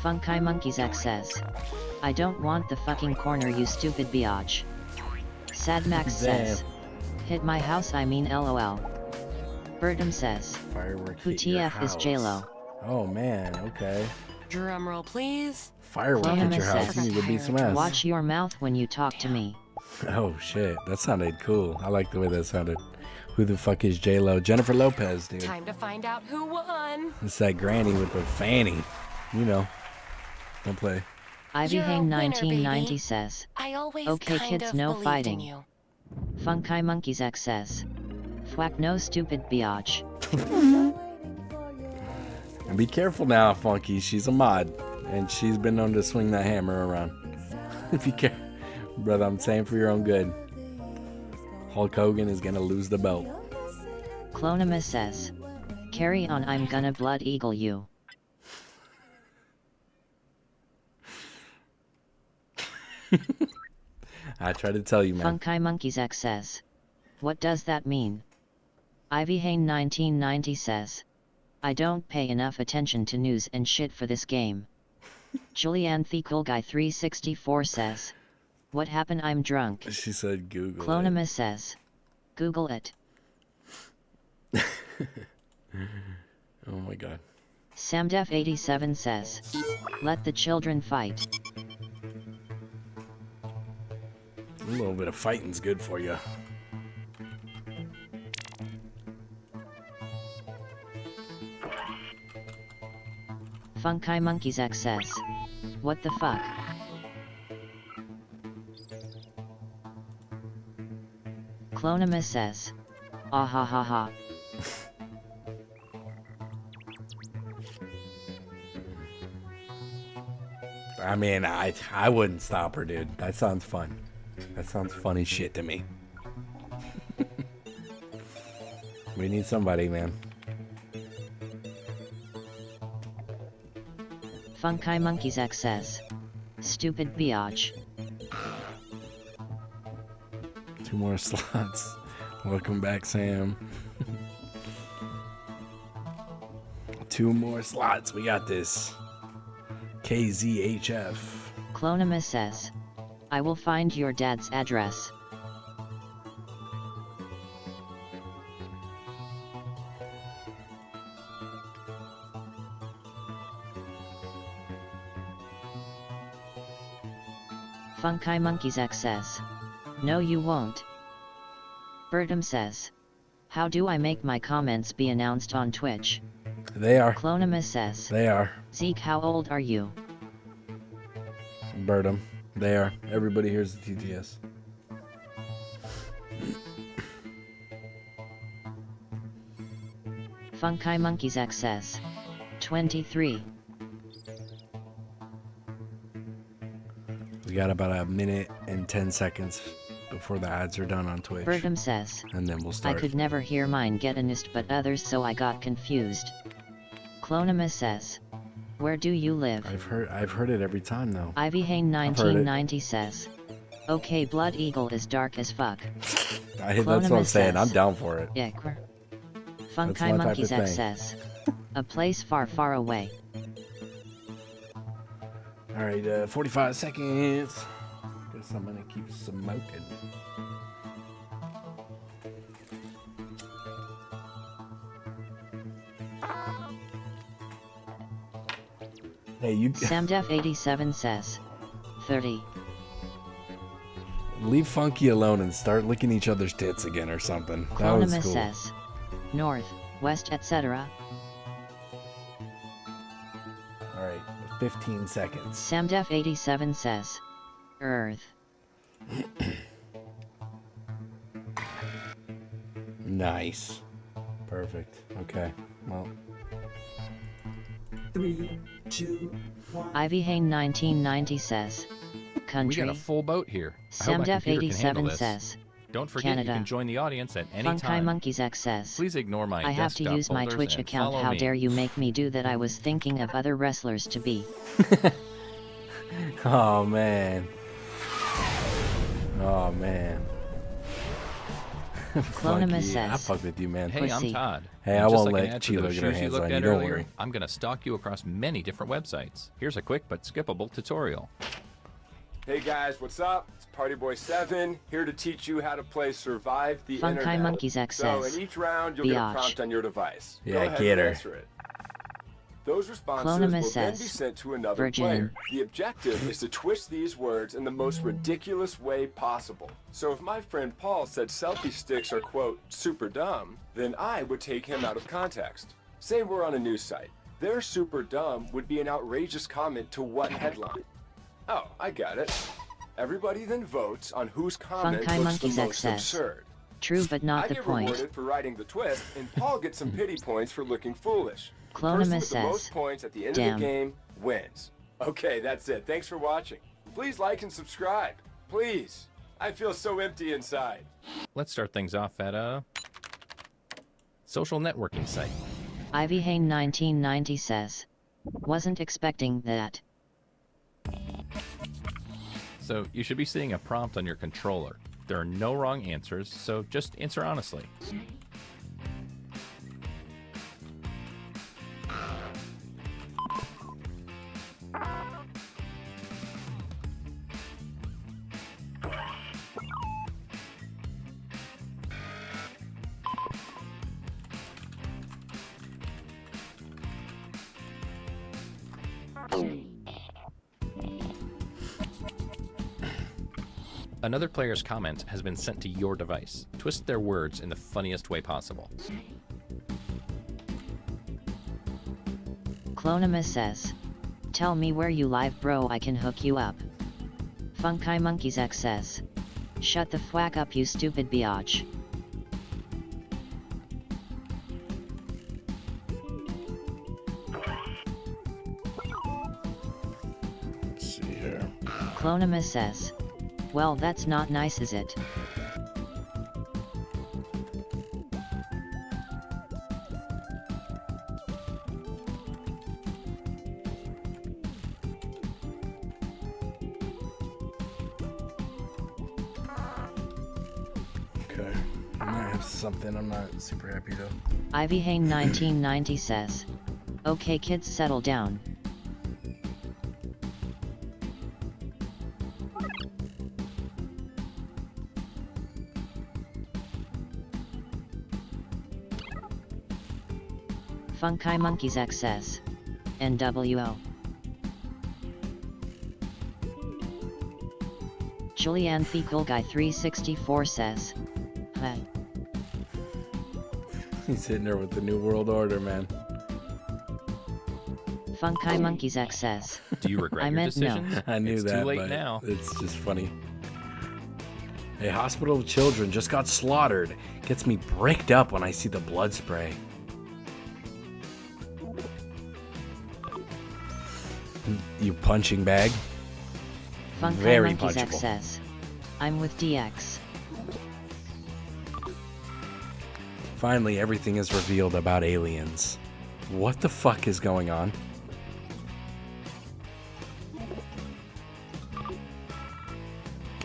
Funky Monkeys X says, I don't want the fucking corner, you stupid biatch. Sad Max says, hit my house, I mean LOL. Burnham says, Firework who hit your TF is house. J-Lo? Oh man, okay. Drum roll, please. Firework hit your house. You need to beat some ass. Watch your mouth when you talk to me. Oh shit, that sounded cool. I like the way that sounded. Who the fuck is J-Lo? Jennifer Lopez, dude. Time to find out who won. It's that granny with the fanny. You know. Don't play. Ivy You're a Hane winner, 1990 baby. says, I always okay kind kids, of no believed fighting. in you. Funky Monkeys X says, thwack no stupid biatch. And be careful now, Funky. She's a mod. And she's been known to swing that hammer around. If you care. Brother, I'm saying for your own good. Hulk Hogan is gonna lose the belt. Clonima says, carry on, I'm gonna blood eagle you. I try to tell you, man. Funky Monkeys X says, what does that mean? Ivy Hane 1990 says, I don't pay enough attention to news and shit for this game. Julianne the Cool Guy 364 says, what happened? I'm drunk. She said Google Clonima says, Google it. Oh my god. Samdef87 says, let the children fight. A little bit of fighting's good for you. Funky Monkeys X says, what the fuck? Clonima says, ah ha ha ha. I mean, I wouldn't stop her, dude. That sounds fun. That sounds funny shit to me. We need somebody, man. Funky Monkeys X says, stupid biatch. 2 more slots. Welcome back, Sam. 2 more slots. We got this. KZHF. Clonima says, I will find your dad's address. Funky Monkeys X says, no you won't. Bertum says, how do I make my comments be announced on Twitch? They are. Clonima says, They are. Zeke, how old are you? Bertum. They are. Everybody hears the TTS. Funky Monkeys X says, 23. We got about 1 minute and 10 seconds before the ads are done on Twitch. Bertum says, and then we'll start. I could never hear mine get announced but others, so I got confused. Clonima says, where do you live? I've heard it every time though. Ivy Hane 1990 says, okay, Blood Eagle is dark as fuck. That's what I'm saying. I'm down for it. Yeah. Funky Monkeys X says, a place far, far away. All right, 45 seconds. Guess I'm gonna keep smoking. Hey, you. Samdef87 says, 30. Leave Funky alone and start licking each other's tits again or something. That was Clonima cool. says, north, west, etc. All right, 15 seconds. Samdef87 says, Earth. Nice. Perfect. Okay. Well. 3, 2, 1. Ivy Hane 1990 says, country. We got a full boat here. I hope my computer can handle Samdef87 this. says, Don't forget Canada. you can join the audience at any Funky time. Monkeys X says, Please ignore my I have to desktop use my folders Twitch and account. follow How me. dare you make me do that? I was thinking of other wrestlers to be. Oh man. Oh man. Clonima Funky, says, I fuck with you, man. Hey, I'm Todd. Hey, And I just won't like an let ad for Chilo those get her shoes you hands looked on you. at Don't earlier, worry. I'm going to stalk you across many different websites. Here's a quick but skippable tutorial. Hey guys, what's up? It's Party Boy 7 here to teach you how to play Survive the Funky Internet. Monkeys X So says, in each round, you'll get a Biatch. prompt on your device. Yeah, Go ahead get and her. answer it. Those responses Clonima will then be says, sent to another Virgin. player. The objective is to twist these words in the most ridiculous way possible. So if my friend Paul said selfie sticks are, quote, super dumb, then I would take him out of context. Say we're on a news site. Their super dumb would be an outrageous comment to what headline? Oh, I got it. Everybody then votes on whose comment Funky looks the Monkeys most X says, absurd. true but not I the get point. rewarded for writing the twist, and Paul gets some pity points for looking foolish. The Clonima person with the says, most points at the end damn. of the game wins. Okay, that's it. Thanks for watching. Please like and subscribe. Please. I feel so empty inside. Let's start things off at a social networking site. Ivy Hane 1990 says, wasn't expecting that. So you should be seeing a prompt on your controller. There are no wrong answers, so just answer honestly. Another player's comment has been sent to your device. Twist their words in the funniest way possible. Clonima says, "Tell me where you live, bro, I can hook you up." Funky Monkeys X says, "Shut the fwack up, you stupid biatch." Let's see here. Clonima says, "Well, that's not nice, is it?" Okay. I might have something. I'm not super happy though. Ivy Hane 1990 says, "Okay kids, settle down." Funky Monkeys X says, "NWO." Julianne Fecal Guy 364 says, "Hey." He's hitting her with the New World Order, man. Funky Monkeys X says, Do you regret I your meant decisions? no. I knew It's that, too late but now. It's just funny. A hospital of children just got slaughtered. Gets me bricked up when I see the blood spray. You punching bag? Funky Very Monkeys X punchable. says, "I'm with DX." Finally, everything is revealed about aliens. What the fuck is going on?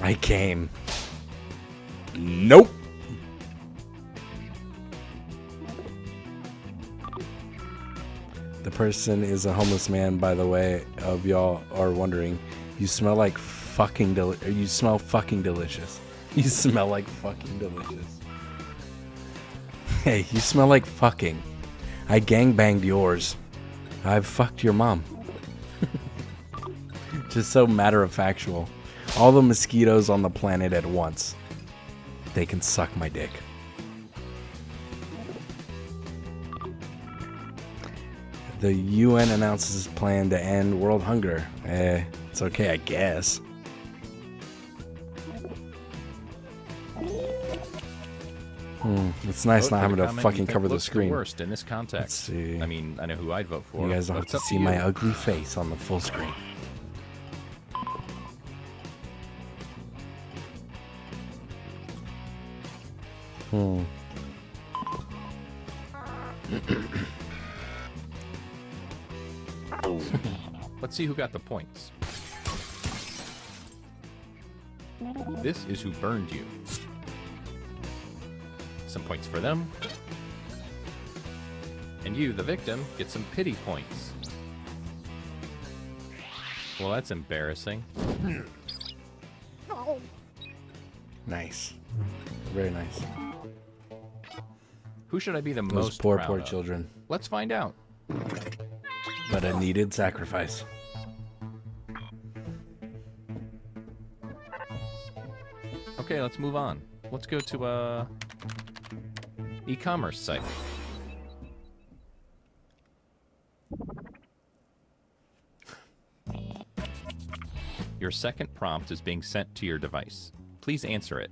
I came. Nope. The person is a homeless man, by the way, of y'all are wondering. You smell like fucking you smell fucking delicious. You smell like fucking delicious. Hey, you smell like fucking. I gangbanged yours. I've fucked your mom. Just so matter of factual. All the mosquitoes on the planet at once. They can suck my dick. The UN announces its plan to end world hunger. It's okay, I guess. It's nice Vote not for having the to comment fucking you think cover the looks screen. Worst in this context. Let's see. I mean, I know who I'd vote for. You guys don't but have it's to up see you. my ugly face on the full screen. Let's see who got the points. This is who burned you. Some points for them. And you, the victim, get some pity points. Well, that's embarrassing. Nice. Very nice. Who should I be the Those most poor, proud poor of? children. Let's find out. But a needed sacrifice. Okay, let's move on. Let's go to a e-commerce site. Your second prompt is being sent to your device. Please answer it.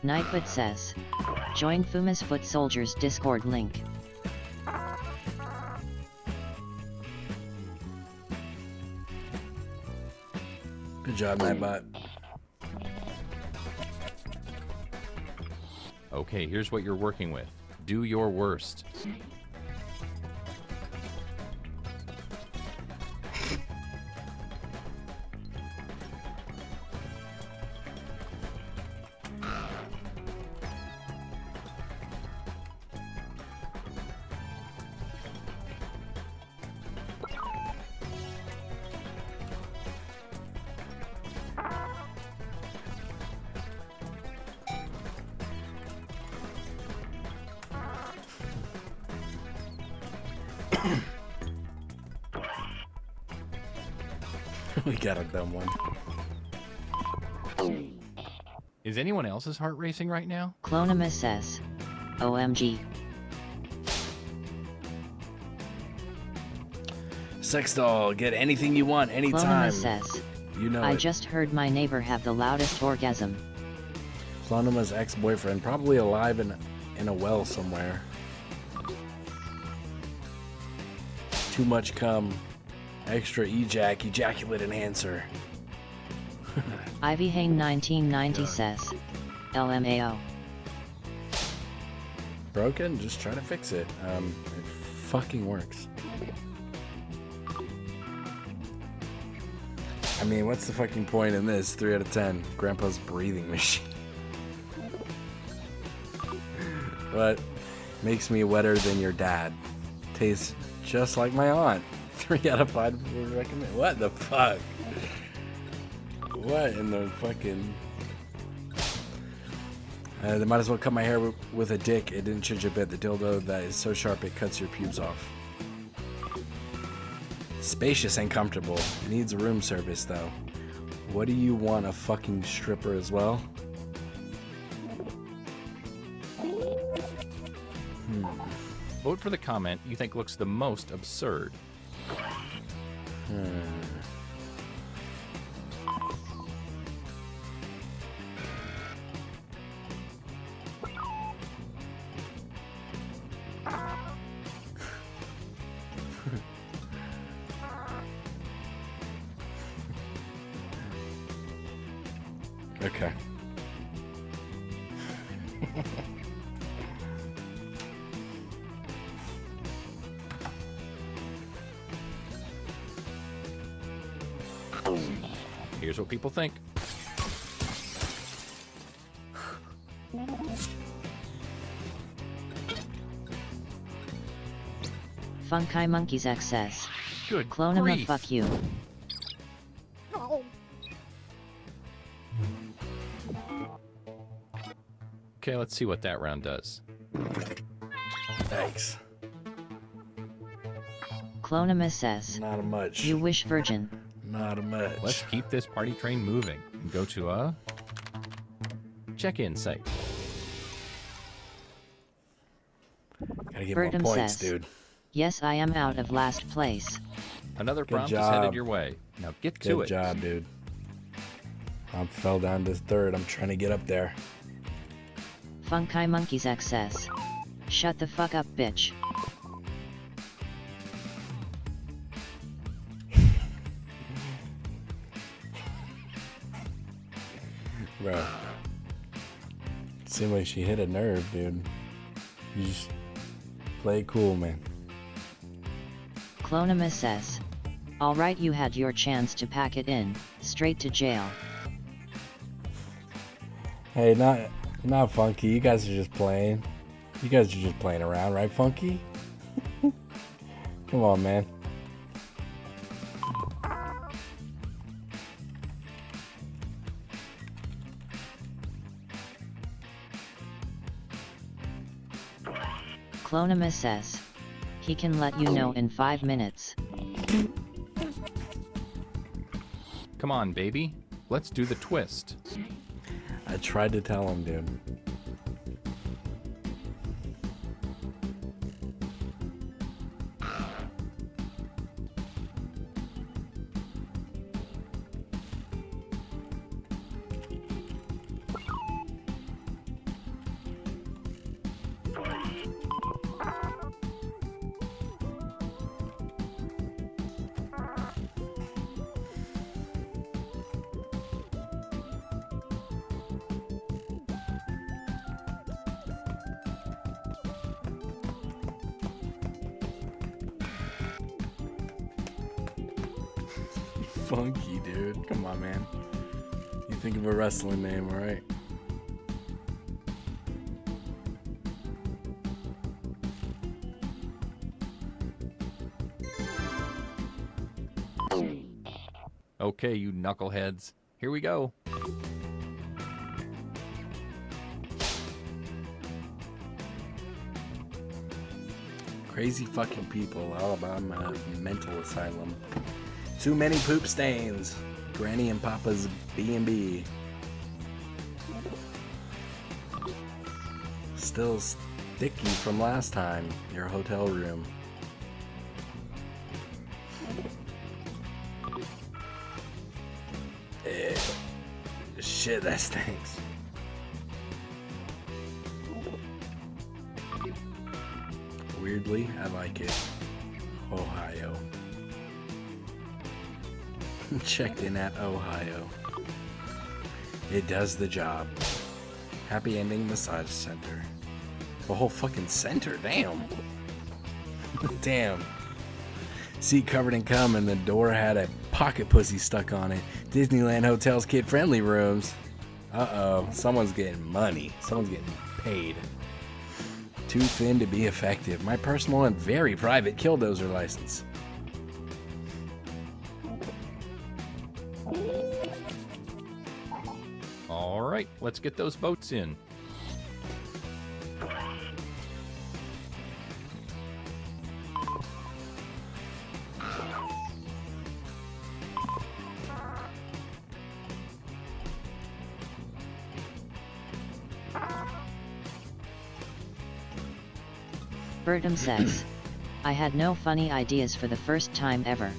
Nightbot says, "Join Fuma's Foot Soldiers Discord link." Good job, Nightbot. Okay, here's what you're working with. Do your worst. We got a dumb one. Is anyone else's heart racing right now? Clonimus S. OMG. Sex doll, get anything you want, anytime. Clonimus S. You know I it. just heard my neighbor have the loudest orgasm. Clonima's ex-boyfriend, probably alive in a well somewhere. Too much cum. Extra ejaculate enhancer. Ivy Hane 1990 says. LMAO. Broken? Just try to fix it. It fucking works. I mean, what's the fucking point in this? 3 out of 10. Grandpa's breathing machine. What? Makes me wetter than your dad. Tastes just like my aunt. 3 out of 5 would recommend. What the fuck? What in the fucking... they might as well cut my hair with a dick. It didn't change a bit. The dildo that is so sharp it cuts your pubes off. Spacious and comfortable. Needs room service though. What do you want, a fucking stripper as well? Vote for the comment you think looks the most absurd. Okay. Here's what people think. Funky Monkeys XS. Good Clonema, grief. fuck you. Okay, let's see what that round does. Thanks. Clonema says. Not a much. You wish virgin. Not a much. Let's keep this party train moving and go to a check-in site. Gotta get more Bertum points, says. dude. Yes, I am out of last place. Another Good prompt is job. headed your way. Now get to Good it. job, dude. I fell down to 3rd. I'm trying to get up there. Funky Monkeys XS. Shut the fuck up, bitch. Bro. Seemed like she hit a nerve, dude. You just play cool, man. Clonema says. Alright, you had your chance to pack it in. Straight to jail. Hey, not Funky. You guys are just playing. You guys are just playing around, right, Funky? Come on, man. Clonema says. He can let you know in 5 minutes. Come on, baby. Let's do the twist. I tried to tell him, dude. Funky, dude. Come on, man. You think of a wrestling name, alright? Okay, you knuckleheads. Here we go. Crazy fucking people. Alabama mental asylum. Too many poop stains. Granny and Papa's B&B. Still sticky from last time. Your hotel room. Shit, that stinks. Weirdly, I like it. Ohio. Checked in at Ohio. It does the job. Happy ending massage center. The whole fucking center, damn. Damn. Seat covered in cum and the door had a pocket pussy stuck on it. Disneyland Hotel's kid-friendly rooms. Uh-oh, someone's getting money. Someone's getting paid. Too thin to be effective. My personal and very private killdozer license. All right, let's get those boats in. Bertum says, I had no funny ideas for the first time ever.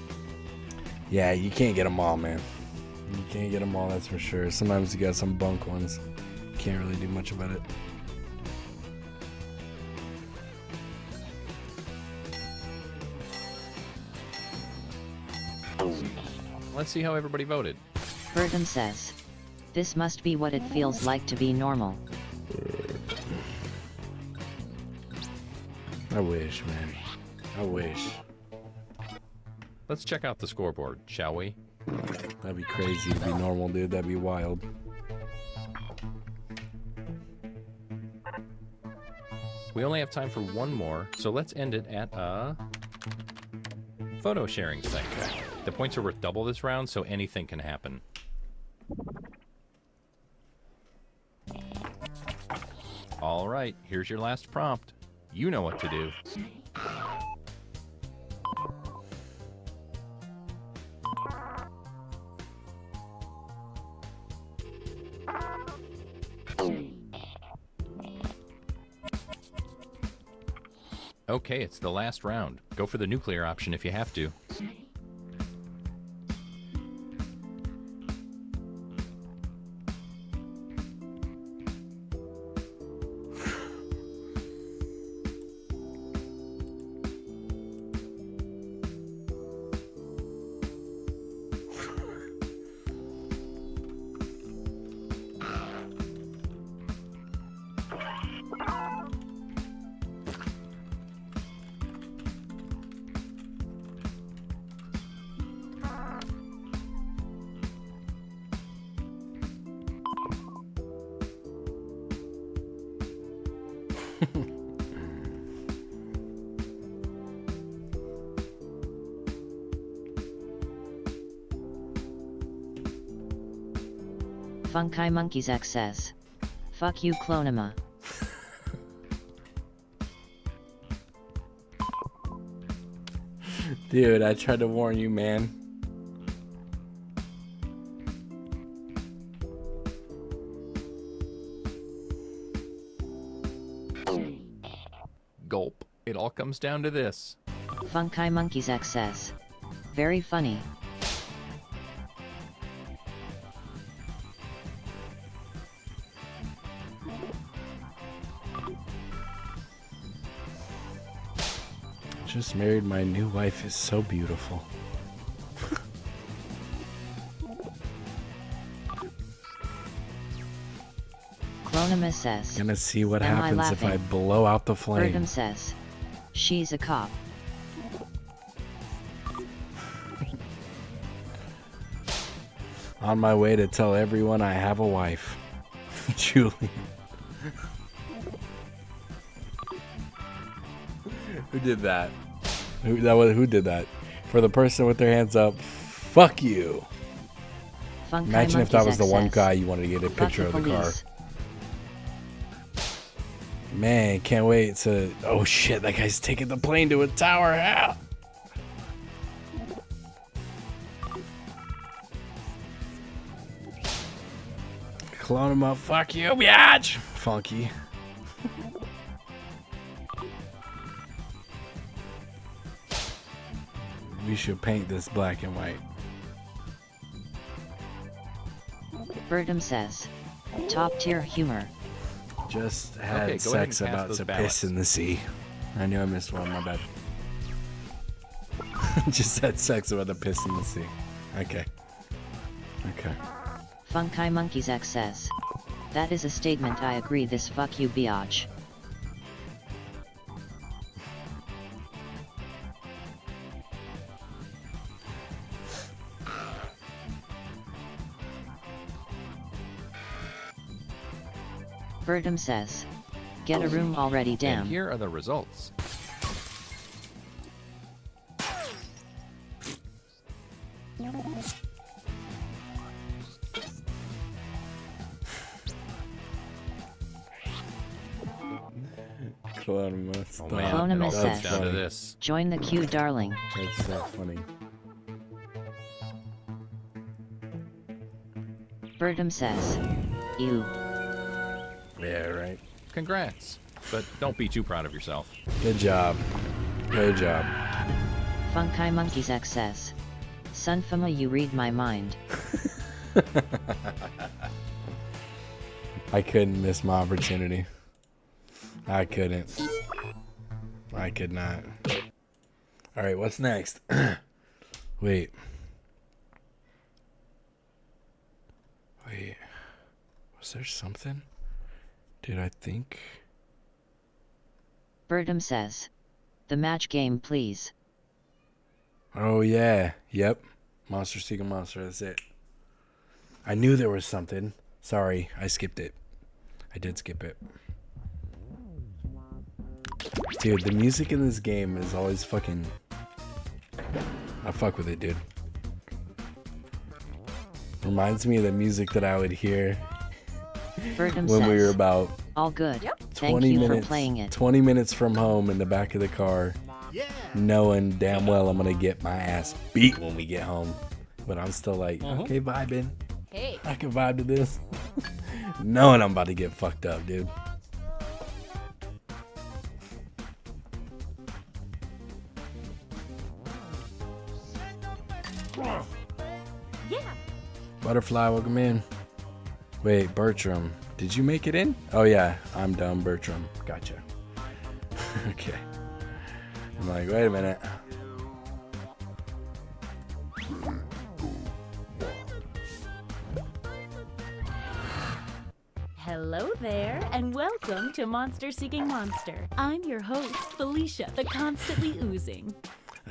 Yeah, you can't get them all, man. You can't get them all, that's for sure. Sometimes you got some bunk ones. Can't really do much about it. Let's see how everybody voted. Bertum says, this must be what it feels like to be normal. I wish, man. I wish. Let's check out the scoreboard, shall we? That'd be crazy to be normal, dude. That'd be wild. We only have time for one more, so let's end it at a photo sharing site. The points are worth double this round, so anything can happen. All right, here's your last prompt. You know what to do. Okay, it's the last round. Go for the nuclear option if you have to. Funky Monkeys X says, fuck you, Clonema. Dude, I tried to warn you, man. Gulp. It all comes down to this. Funky Monkeys X says, very funny. Just married my new wife is so beautiful. Clonema says, Gonna see what am happens if I blow out the flame. Bertum says, she's a cop. On my way to tell everyone I have a wife. Julian. Who did that? Who did that? For the person with their hands up, fuck you. Funky Imagine if that was Monkeys the one XS. guy you wanted to get a picture of the car. Man, can't wait to... Oh shit, that guy's taking the plane to a tower. Help! Clone him up. Fuck you, biatch! Funky. We should paint this black and white. Birdum says, top tier humor. Just had Okay, go sex ahead and about cast to those piss in the sea. I knew I missed one, my bad. Just had sex about to piss in the sea. Okay. Okay. Funky Monkeys X says, that is a statement I agree this fuck you biatch. Birdum says, get a room already, damn. And here are the results. Clonimus. Oh man, it all comes down to this. Join the queue, darling. That's so funny. Birdum says, ew. Yeah, right. Congrats. But don't be too proud of yourself. Good job. Good job. Funky Monkeys X says, Sunfama, you read my mind. I couldn't miss my opportunity. I couldn't. I could not. Alright, what's next? Wait. Wait. Was there something? Did I think? Birdum says, the match game, please. Oh, yeah. Yep. Monster Seeking Monster. That's it. I knew there was something. Sorry, I skipped it. I did skip it. Dude, the music in this game is always fucking... I fuck with it, dude. Reminds me of the music that I would hear Birdum when says, we were about all good. Thank 20 you minutes, for playing it. 20 minutes from home in the back of the car, knowing damn well I'm gonna get my ass beat when we get home. But I'm still like, okay, vibing. Hey. I can vibe to this. Knowing I'm about to get fucked up, dude. Yeah. Butterfly, welcome in. Wait, Bertram, did you make it in? Oh yeah, I'm dumb, Bertram. Gotcha. Okay. I'm like, wait a minute. Hello there, and welcome to Monster Seeking Monster. I'm your host, Felicia, the constantly oozing.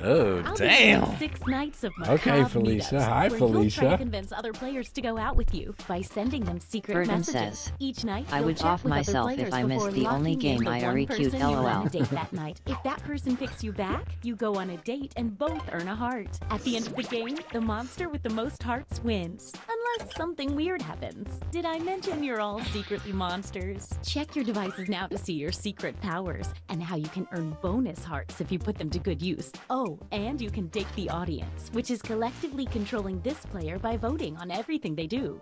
Oh, I'll damn. be doing 6 nights of Okay, macabre Felicia. meetups Hi, where you'll try Felicia. to convince other players to go out with you by sending them secret Birdum messages. says, Each night, I you'll would chat off with other myself if players I missed before the only locking game in the I one already person queued, you went on LOL. a date that night. If that person picks you back, you go on a date and both earn a heart. At the end of the game, the monster with the most hearts wins. Unless something weird happens. Did I mention you're all secretly monsters? Check your devices now to see your secret powers and how you can earn bonus hearts if you put them to good use. Oh, and you can date the audience, which is collectively controlling this player by voting on everything they do.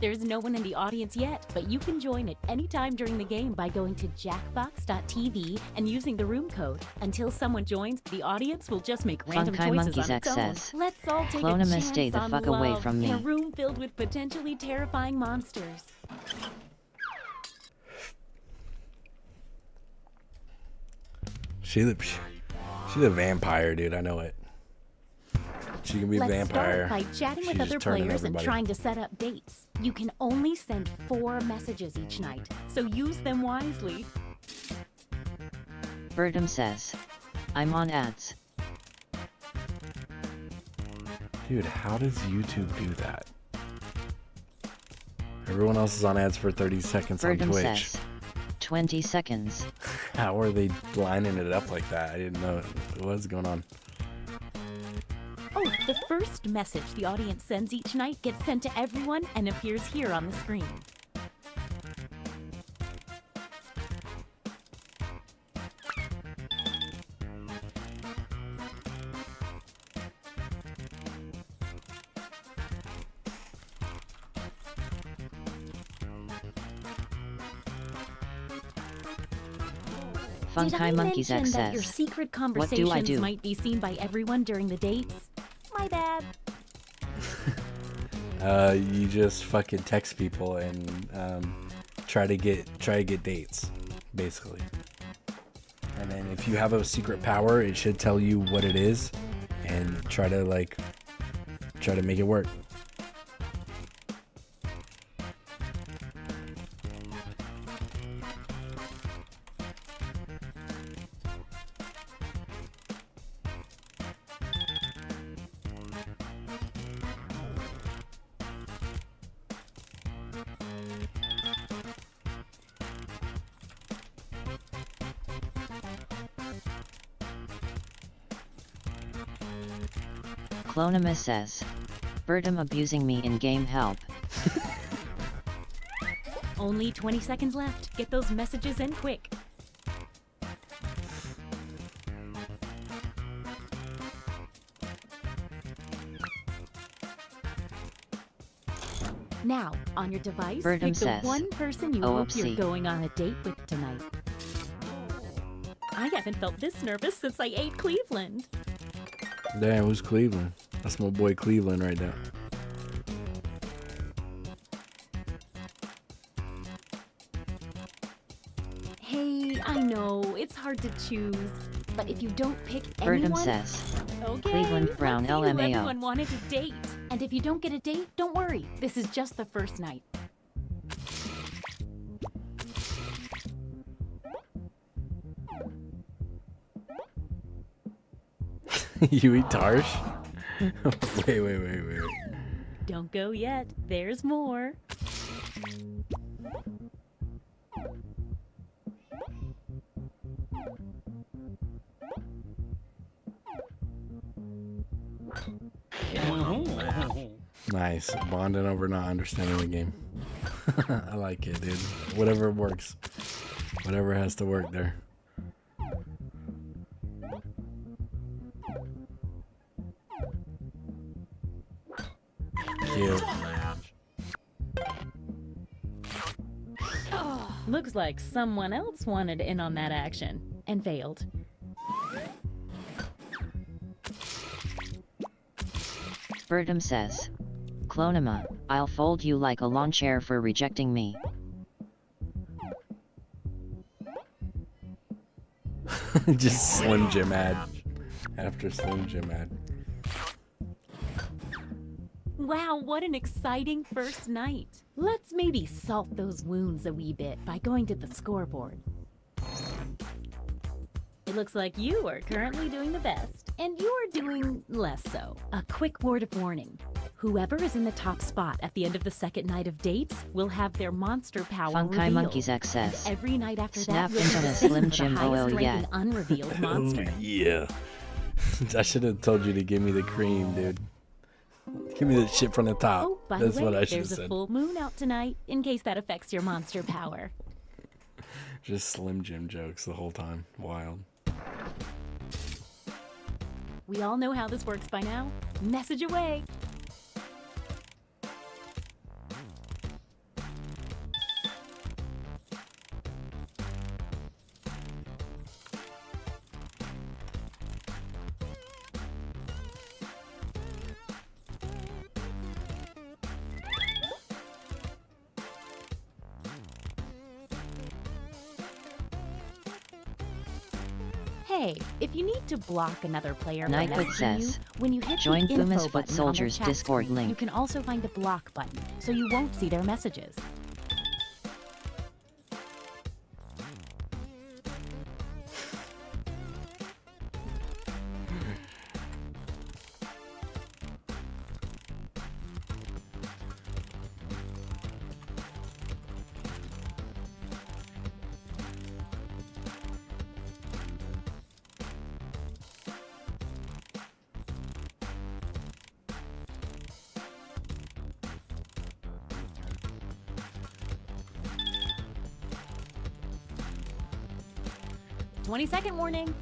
There's no one in the audience yet, but you can join at any time during the game by going to jackbox.tv and using the room code. Until someone joins, the audience will just make random Funky choices Monkeys on its X own. says, Let's all take Clonimus, a chance stay the on fuck away love from in a me. room filled with potentially terrifying monsters. She's a vampire, dude. I know it. She can be a Let's vampire. start by chatting She's with just other turning players and everybody. trying to set up dates. You can only send 4 messages each night, so use them wisely. Birdum says, I'm on ads. Dude, how does YouTube do that? Everyone else is on ads for 30 seconds on Birdum Twitch. says, 20 seconds. How are they lining it up like that? I didn't know what's going on. Oh, the first message the audience sends each night gets sent to everyone and appears here on the screen. Did I Monkeys mention that your XS. secret What do I conversations do? might be seen by everyone during the dates? My bad. You just fucking text people and try to get dates, basically. And then if you have a secret power, it should tell you what it is, and try to make it work. Clonima says, Birdom abusing me in game help. Only 20 seconds left. Get those messages in quick. Now, on your device, Birdom pick the says, one person you "Oh, hope you're oopsie." going on a date with tonight. I haven't felt this nervous since I ate Cleveland. Damn, who's Cleveland? That's my boy Cleveland right now. Hey, I know, it's hard to choose, but if you don't pick Birdom anyone... says, Okay, Cleveland Brown let's see who LMAO. everyone wanted to date. And if you don't get a date, don't worry. This is just the first night. You eat Tarsh? wait. Don't go yet. There's more. Nice. Bonding over not understanding the game. I like it, dude. Whatever works. Whatever has to work there. Cute. Looks like someone else wanted in on that action and failed. Birdom says, Clonima, I'll fold you like a lawn chair for rejecting me. Just Slim Jim ad. After Slim Jim ad. Wow, what an exciting first night. Let's maybe salt those wounds a wee bit by going to the scoreboard. It looks like you are currently doing the best, and you are doing less so. A quick word of warning. Whoever is in the top spot at the end of the second night of dates will have their monster power Funky revealed. Monkeys XS. Every night after Snap that, you'll into be a sitting Slim for the Jim highest OL ranking yet. unrevealed monster. Oh, yeah. I should have told you to give me the cream, dude. Give me the shit from the top. Oh, by That's the way, what I should have there's a said. full moon out tonight, in case that affects your monster power. Just Slim Jim jokes the whole time. Wild. We all know how this works by now. Message away. Hey, if you need to block another player from Nightwood messaging you, says, when you hit join the info Fuma's Foot button on their Soldiers chat Discord screen, link. you can also find a block button, so you won't see their messages. "20-second warning."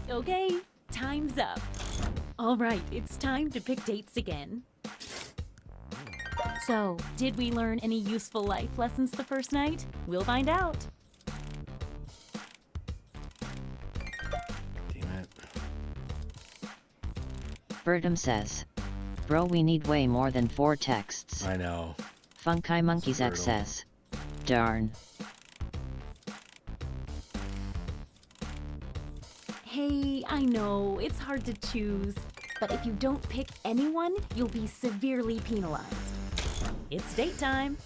Okay, time's up. All right, it's time to pick dates again. So, did we learn any useful life lessons the first night? We'll find out. Bertum says, bro, we need way more than 4 texts. I know. Funky Monkeys X says, darn. Hey, I know, it's hard to choose, but if you don't pick anyone, you'll be severely penalized. It's date time.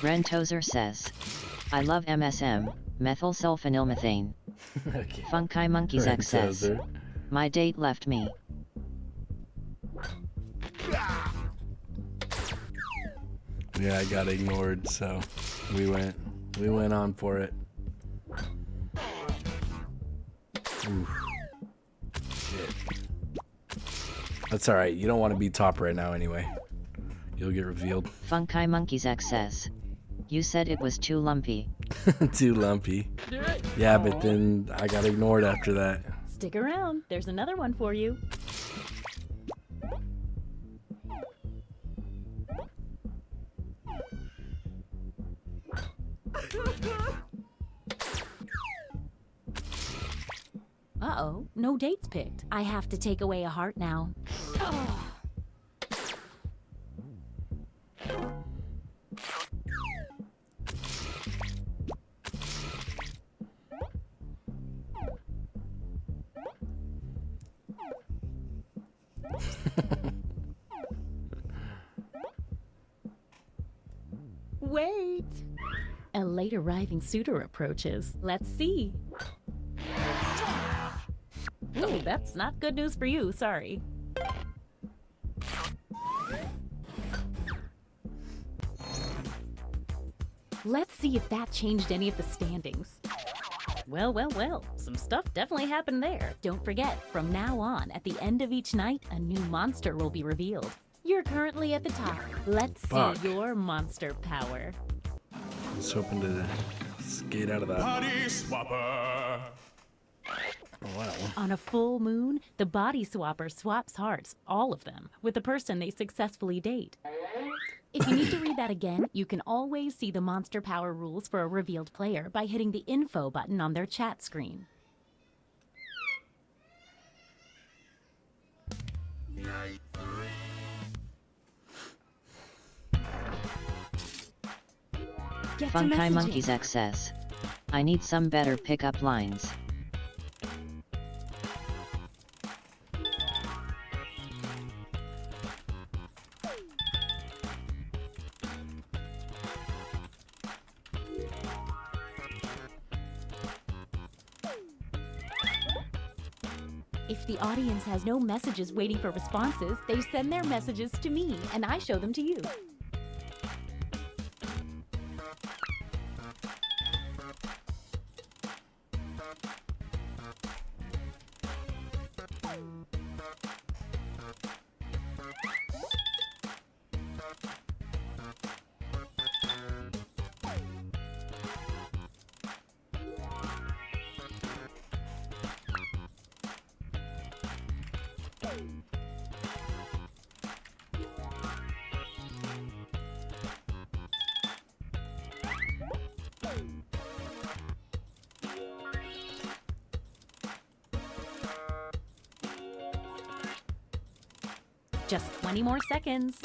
Rentozer says, I love MSM, methyl sulfonylmethane. Okay. Funky Monkeys X says, Rentozer. my date left me. Yeah, I got ignored, so we went on for it. Oof. Shit. That's alright, you don't want to be top right now anyway. You'll get revealed. Funky Monkeys X says, you said it was too lumpy. Too lumpy. Yeah, but then I got ignored after that. Stick around, there's another one for you. Uh-oh, no dates picked. I have to take away a heart now. Wait! A late arriving suitor approaches. Let's see. Ooh, that's not good news for you, sorry. Let's see if that changed any of the standings. Well, some stuff definitely happened there. Don't forget, from now on, at the end of each night, a new monster will be revealed. You're currently at the top. Let's see your monster power. I was hoping to skate out of that. Party swapper. Wow. On a full moon, the body swapper swaps hearts, all of them, with the person they successfully date. If you need to read that again, you can always see the monster power rules for a revealed player by hitting the info button on their chat screen. Funky Monkeys X says, I need some better pickup lines. If the audience has no messages waiting for responses, they send their messages to me, and I show them to you. Just 20 more seconds.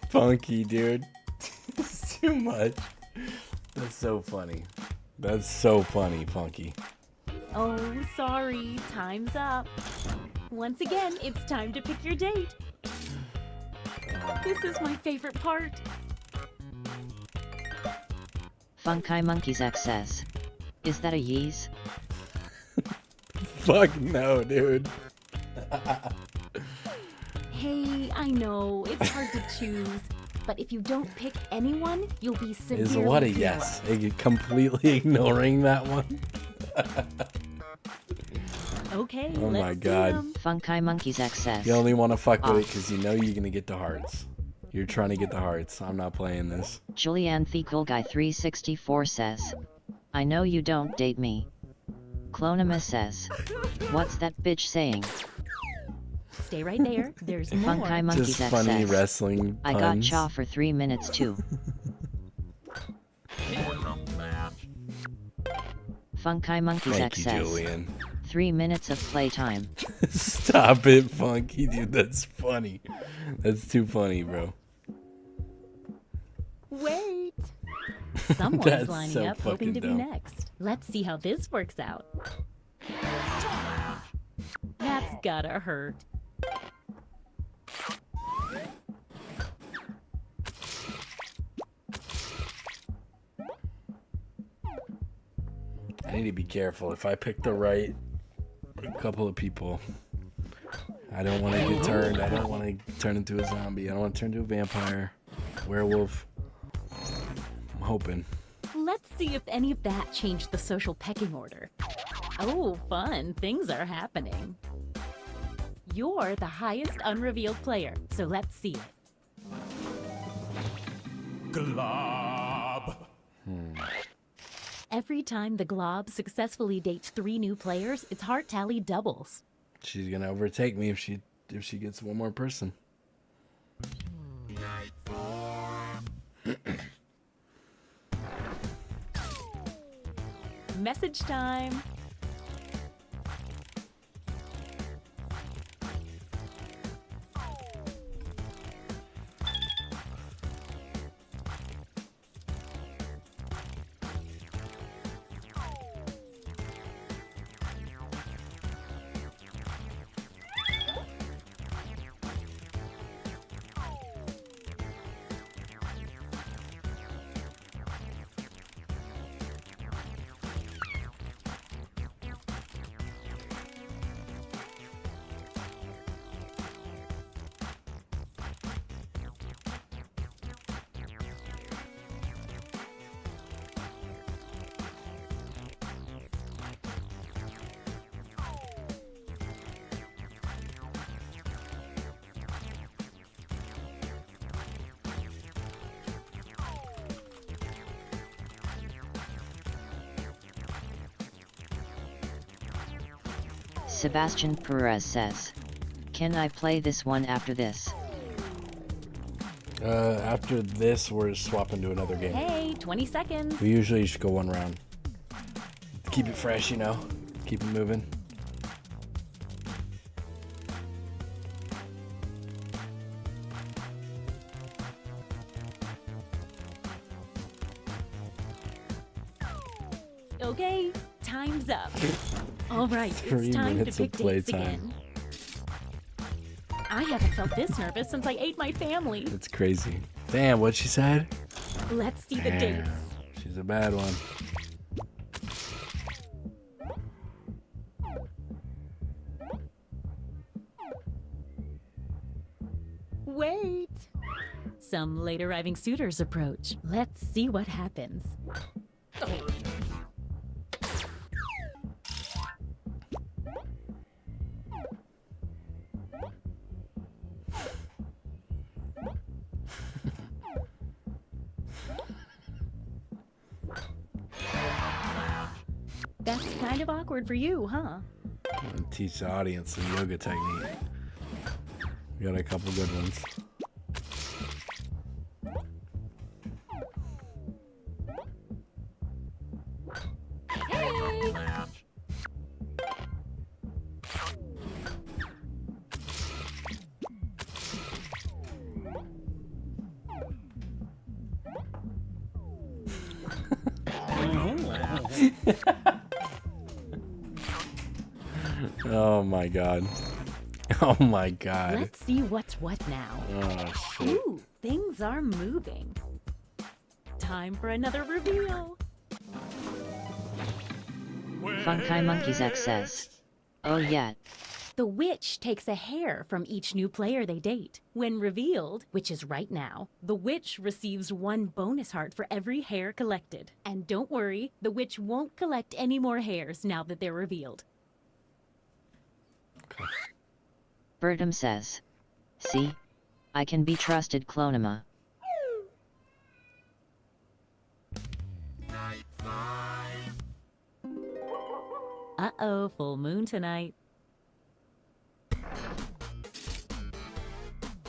Funky, dude. It's too much. That's so funny. That's so funny, Funky. Oh, sorry. Time's up. Once again, it's time to pick your date. This is my favorite part. Funky Monkeys X says, is that a yeez? Fuck no, dude. Hey, I know, it's hard to choose, but if you don't pick anyone, you'll be severely Is what a penalized. yes. Completely ignoring that one. Okay, Oh my let's god. see 'em. Funky Monkeys XS. You only want to fuck with it Off. because you know you're gonna get the hearts. You're trying to get the hearts. I'm not playing this. Julianthe Cool Guy 364 says, I know you don't date me. Clonima says, what's that bitch saying? Stay right there. There's more. Funky Monkeys Just funny XS. wrestling I got puns. Chaw for 3 minutes too. Funky Monkeys Thank you, XS. Julian. 3 minutes of playtime. Stop it, Funky, dude. That's funny. That's too funny, bro. Wait. Someone's That's lining so up hoping to fucking be dumb. next. Let's see how this works out. That's gotta hurt. I need to be careful. If I pick the right couple of people, I don't want to get turned. I don't want to turn into a zombie. I don't want to turn into a vampire, werewolf. I'm hoping. Let's see if any of that changed the social pecking order. Oh, fun. Things are happening. You're the highest unrevealed player, so let's see it. Glob. Every time the Glob successfully dates 3 new players, its heart tally doubles. She's gonna overtake me if she gets one more person. Message time. Sebastian Perez says, can I play this one after this? After this, we're swapping to another game. Hey, 20 seconds. We usually just go one round. Keep it fresh, you know. Keep it moving. Okay, time's up. All right, 3 it's time to minutes of pick dates playtime. again. I haven't felt this nervous since I ate my family. That's crazy. Damn, what she said? Let's see the Damn, dates. she's a bad one. Wait. Some late arriving suitors approach. Let's see what happens. That's kind of awkward for you, huh? I'm gonna teach the audience some yoga technique. We got a couple good ones. Oh my god. Oh my god. Let's see what's what now. Oh shit. Ooh, things are moving. Time for another reveal. Funky Monkeys X says, oh yeah. The witch takes a hair from each new player they date. When revealed, which is right now, the witch receives 1 bonus heart for every hair collected. And don't worry, the witch won't collect any more hairs now that they're revealed. Bertum says. See? I can be trusted, Clonima. Uh-oh, full moon tonight.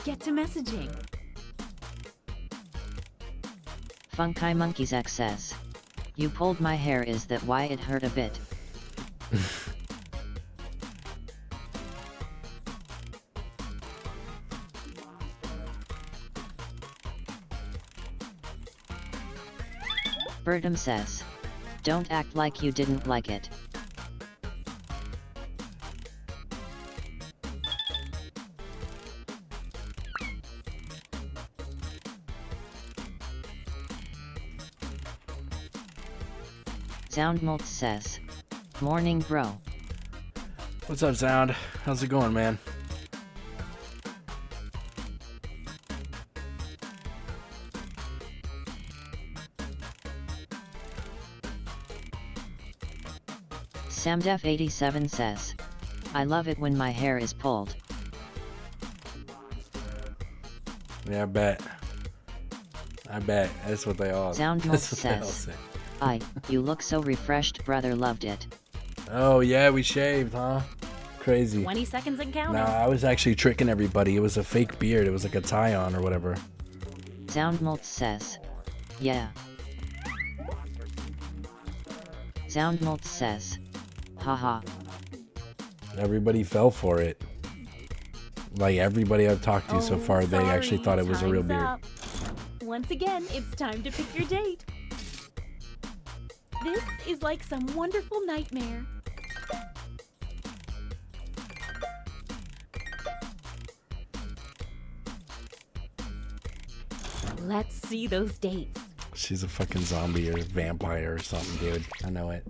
Get to messaging. Funky Monkeys X says. You pulled my hair, is that why it hurt a bit? Bertum says. Don't act like you didn't like it. Soundmolt says. Morning, bro. What's up, Sound? How's it going, man? Samdef87 says. I love it when my hair is pulled. Yeah, I bet. That's what they all. Soundmolt says. You look so refreshed, brother, loved it. Oh yeah, we shaved, huh? Crazy. 20 seconds and counting. Nah, I was actually tricking everybody. It was a fake beard. It was like a tie-on or whatever. Soundmolt says. Yeah. Soundmolt says. Haha. Everybody fell for it. Like everybody I've talked to so far, they actually thought it was a real beard. Up. Once again, it's time to pick your date. This is like some wonderful nightmare. Let's see those dates. She's a fucking zombie or a vampire or something, dude. I know it.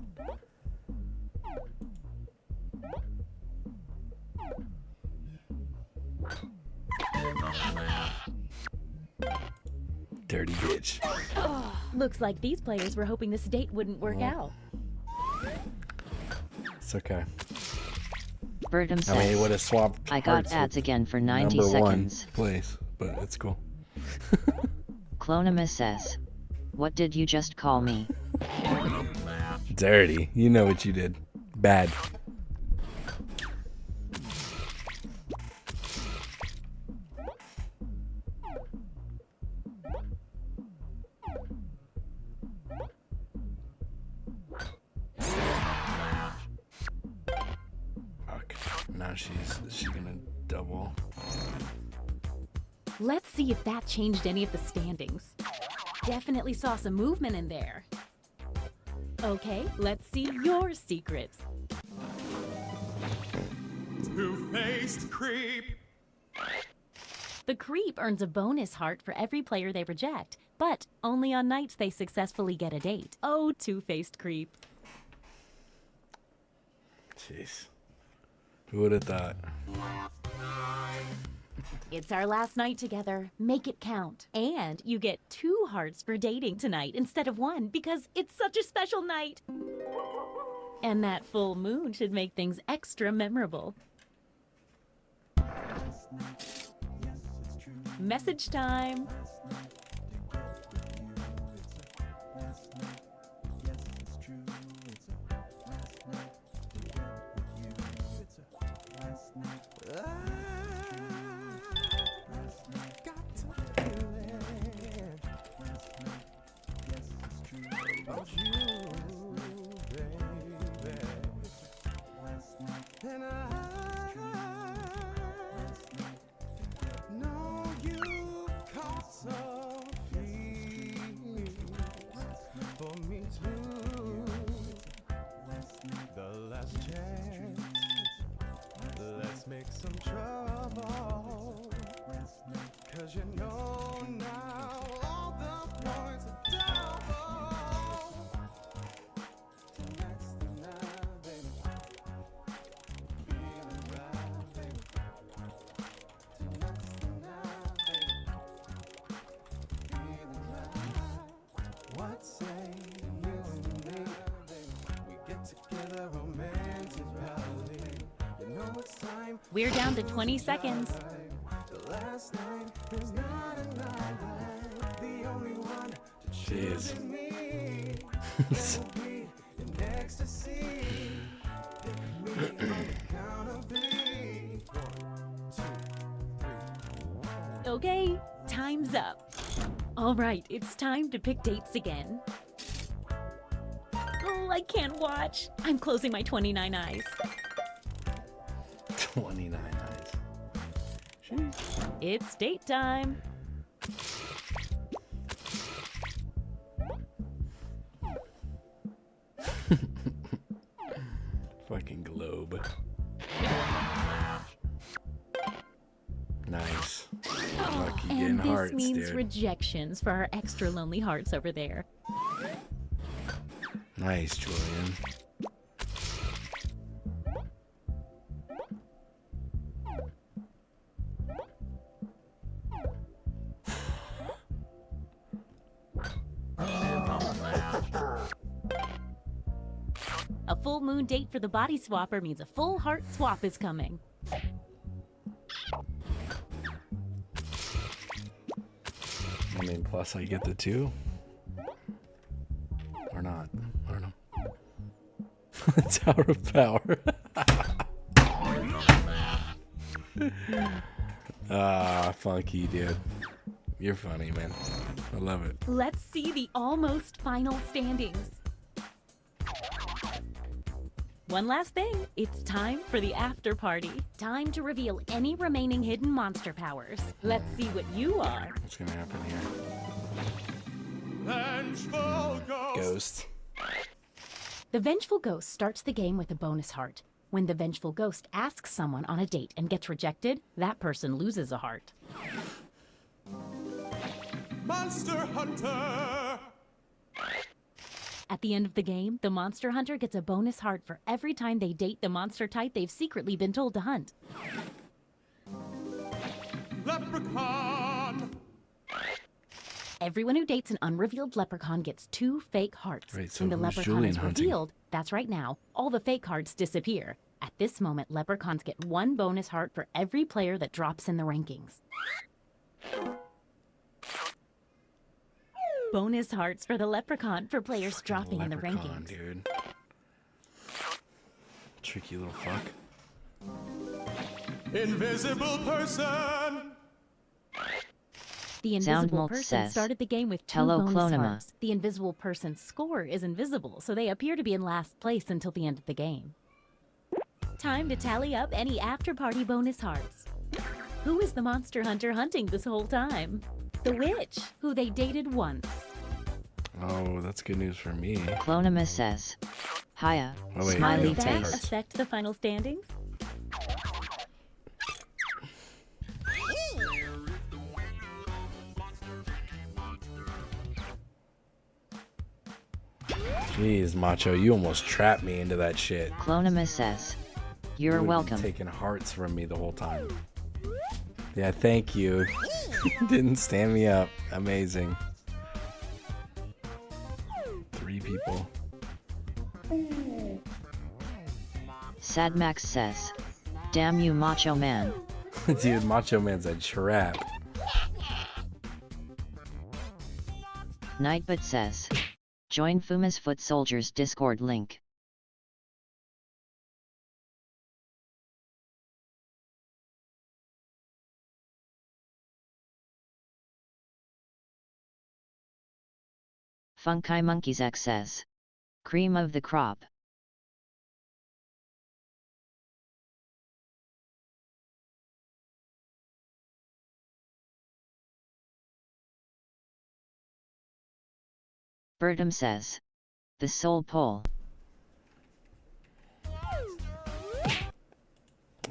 Dirty bitch. Oh, looks like these players were hoping this date wouldn't work out. It's okay. Bertum says. I mean, it would have swapped. I got ads again for 90 number seconds. One place, but it's cool. Clonima says. What did you just call me? Dirty. You know what you did. Bad. Now she's gonna double. Let's see if that changed any of the standings. Definitely saw some movement in there. Okay, let's see your secrets. Two-faced creep. The creep earns a bonus heart for every player they reject, but only on nights they successfully get a date. Oh, two-faced creep. Jeez. Who would have thought? It's our last night together. Make it count. And you get 2 hearts for dating tonight instead of 1 because it's such a special night. And that full moon should make things extra memorable. Message time. And I know you caught some feelings for me too. The last chance, let's make some trouble. 'Cause you know now all the points are double. Tonight's the night, baby. What say you and me? We get together romantic rally. You know We're down to 20 seconds. Jeez. Okay, time's up. All right, it's time to pick dates again. Oh, I can't watch. I'm closing my 29 eyes. 29 eyes. Jeez. It's date time. Fucking globe. Nice. Lucky getting And this hearts, means dude. rejections for our extra lonely hearts over there. Nice, Julian. A full moon date for the body swapper means a full heart swap is coming. I mean, plus I get the 2. Or not. I don't know. Tower of Power. Ah, funky, dude. You're funny, man. I love it. Let's see the almost final standings. One last thing, it's time for the after party. Time to reveal any remaining hidden monster powers. Let's see what you are. What's gonna happen here? Vengeful Ghost. The Vengeful Ghost starts the game with a bonus heart. When the Vengeful Ghost asks someone on a date and gets rejected, that person loses a heart. Monster Hunter. At the end of the game, the Monster Hunter gets a bonus heart for every time they date the monster type they've secretly been told to hunt. Leprechaun. Everyone who dates an unrevealed leprechaun gets 2 fake hearts. Right, so when the who's leprechaun Julian is hunting? revealed, that's right now, all the fake hearts disappear. At this moment, leprechauns get 1 bonus heart for every player that drops in the rankings. Bonus hearts for the leprechaun for players dropping in the rankings. Dude. Tricky little fuck. Invisible person. The invisible Soundmolk person says, started the game with 2 "Hello, bonus Clonima." hearts. The invisible person's score is invisible, so they appear to be in last place until the end of the game. Time to tally up any after-party bonus hearts. Who is the monster hunter hunting this whole time? The witch, who they dated once. Oh, that's good news for me. Clonima says, "Hiya, Oh, wait, smiley no. Does that face." affect the final standings? Jeez, Macho, you almost trapped me into that shit. Clonima says, "You're You would've been welcome." taking hearts from me the whole time. Yeah, thank you. Didn't stand me up. Amazing. 3 people. Sadmax says, "Damn you, Macho Man." Dude, Macho Man's a trap. Nightbot says, "Join Fuma's Foot Soldiers Discord link." Funky Monkeys X says, "Cream of the crop." Bertum says, "The soul pole."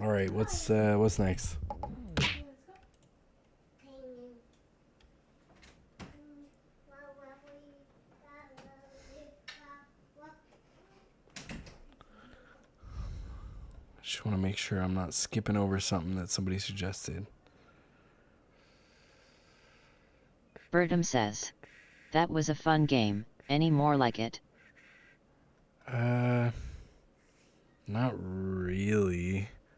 All right, what's next? Just want to make sure I'm not skipping over something that somebody suggested. Bertum says, "That was a fun game. Any more like it?" Not really.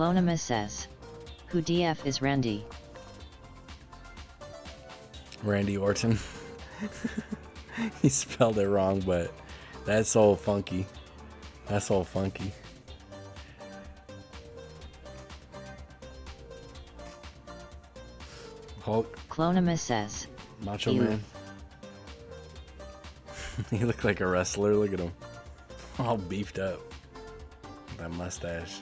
Clonima says, who DF is Randy? Randy Orton. He spelled it wrong, but that's all funky. That's all funky. Hulk. Clonima says, Macho ew. Man. He looked like a wrestler. Look at him. All beefed up. That mustache.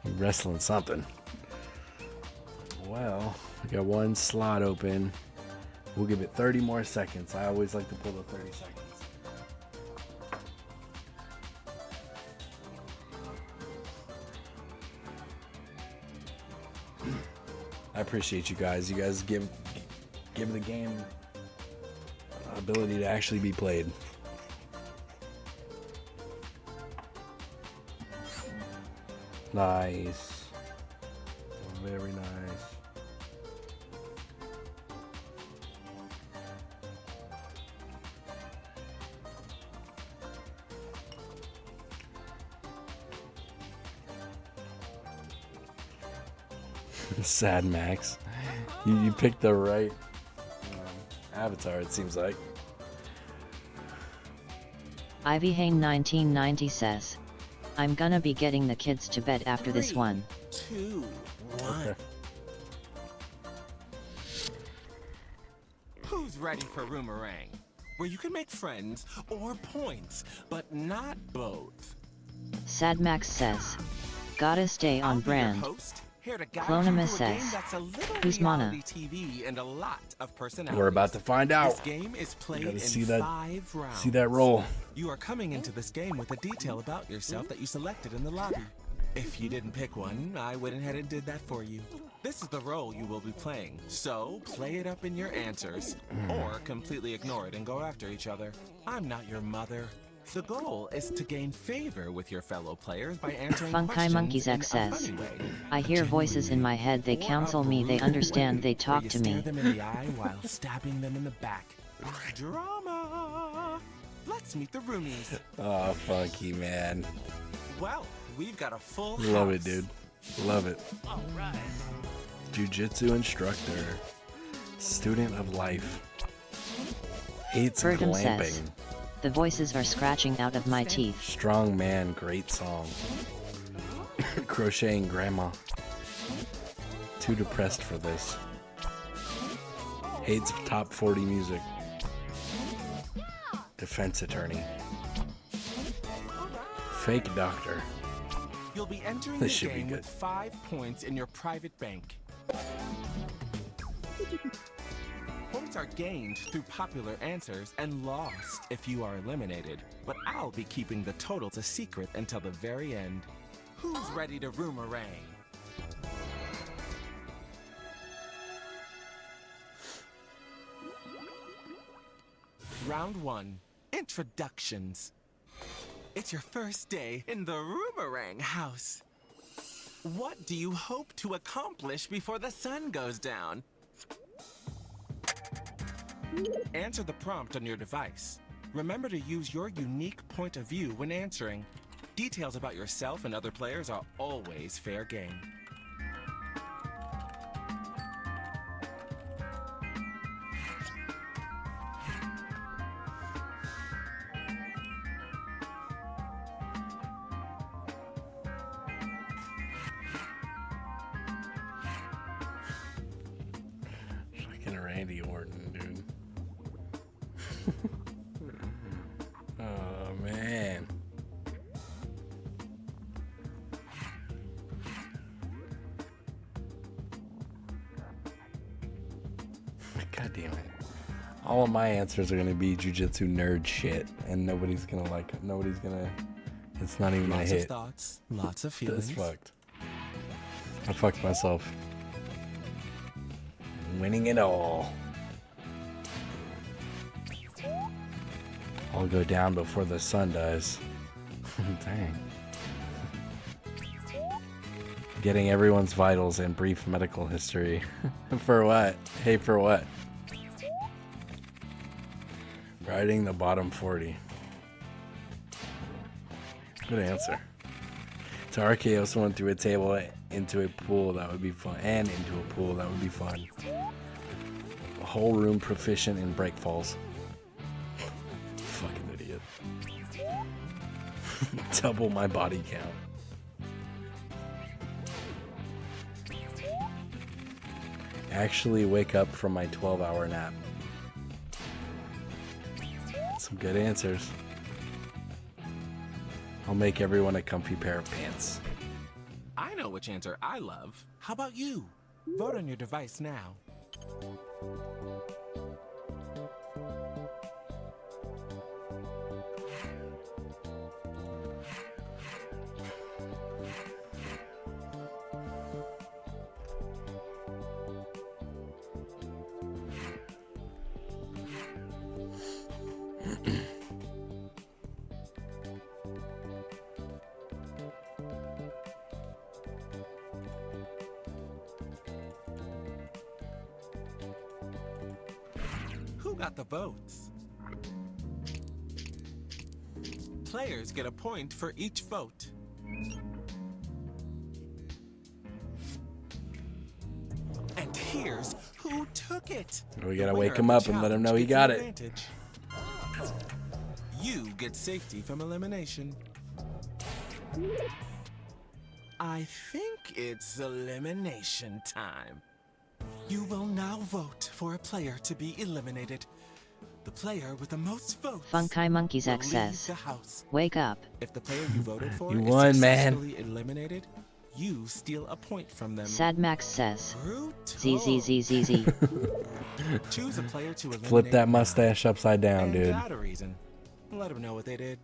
He wrestling something. Well, we got one slot open. We'll give it 30 more seconds. I always like to pull the 30 seconds. I appreciate you guys. You guys give the game an ability to actually be played. Nice. Very nice. Sad Max. You picked the right avatar, it seems like. Ivy Hain 1990 says, I'm gonna be getting the kids to bed after this one. 2, 1. Okay. Who's ready for Roomerang? Where you can make friends or points, but not both. Sad Max says, gotta stay on brand. Here to guide Clonima you through a game says, that's a little who's Mana? reality TV and a lot of personalities. We're about to find out. This game is played Gotta in see that, 5 rounds. see that roll. You are coming into this game with a detail about yourself that you selected in the lobby. If you didn't pick one, I went ahead and did that for you. This is the role you will be playing, so play it up in your answers, or completely ignore it and go after each other. I'm not your mother. The goal is to gain favor with your fellow players by answering Funky questions Monkeys in X a says, funny way. I hear voices in my head, they counsel me, they understand, they talk Where to you me. stare them in the eye while stabbing them in the back. Drama! Let's meet the roomies. Oh, funky man. Well, we've got a full Love house. it, dude. Love it. All right. Jiu-jitsu instructor. Student of life. Hates Fergum glamping. says, the voices are scratching out of my teeth. Strong man, great song. Crocheting grandma. Too depressed for this. Hates top 40 music. Defense attorney. Fake doctor. You'll be entering This the should be game good. with 5 points in your private bank. Points are gained through popular answers and lost if you are eliminated. But I'll be keeping the totals a secret until the very end. Who's ready to Roomerang? Round 1. Introductions. It's your first day in the Roomerang house. What do you hope to accomplish before the sun goes down? Answer the prompt on your device. Remember to use your unique point of view when answering. Details about yourself and other players are always fair game. Fucking Randy Orton, dude. Oh, man. God damn it. All of my answers are going to be jujitsu nerd shit, and nobody's going to like it. Nobody's going to... It's not even going Lots to of hit. thoughts, lots of feelings. That's fucked. I fucked myself. Winning it all. I'll go down before the sun does. Dang. Getting everyone's vitals and brief medical history. For what? Hey, for what? Riding the bottom 40. Good answer. To RKO someone through a table into a pool, that would be fun. And into a pool, that would be fun. A whole room proficient in break falls. Fucking idiot. Double my body count. Actually wake up from my 12-hour nap. Some good answers. I'll make everyone a comfy pair of pants. I know which answer I love. How about you? Vote on your device now. Who got the votes? Players get a point for each vote. And here's who took it. We gotta wake him up and let him know he got it. You get safety from elimination. I think it's elimination time. You will now vote for a player to be eliminated. The player with the most votes Funky Monkeys will XS. leave the house. Wake up. If the player you voted for You is won, man. successfully eliminated, you steal a point from them. Sad Max says. ZZZZZ. Choose a player to eliminate. Flip that mustache upside down, and dude. add a reason. Let them know what they did.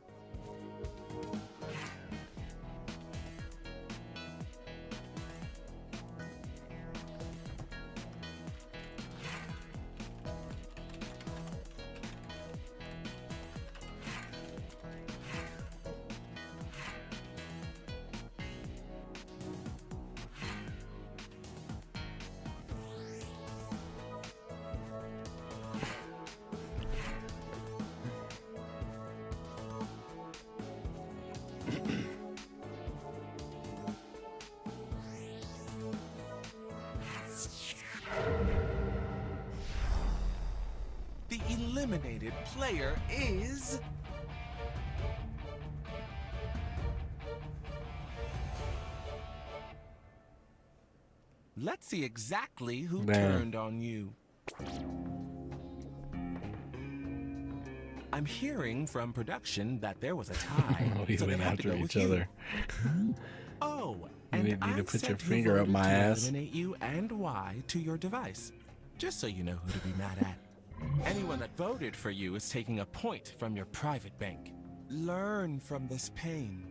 The eliminated player is... Let's see exactly who turned on you. I'm hearing from production that there was a tie. We so they went had to after go each with you. other. Oh, You and need I to put your sent who finger up voted my to ass. eliminate you and why to your device, just so you know who to be mad at. Anyone that voted for you is taking a point from your private bank. Learn from this pain.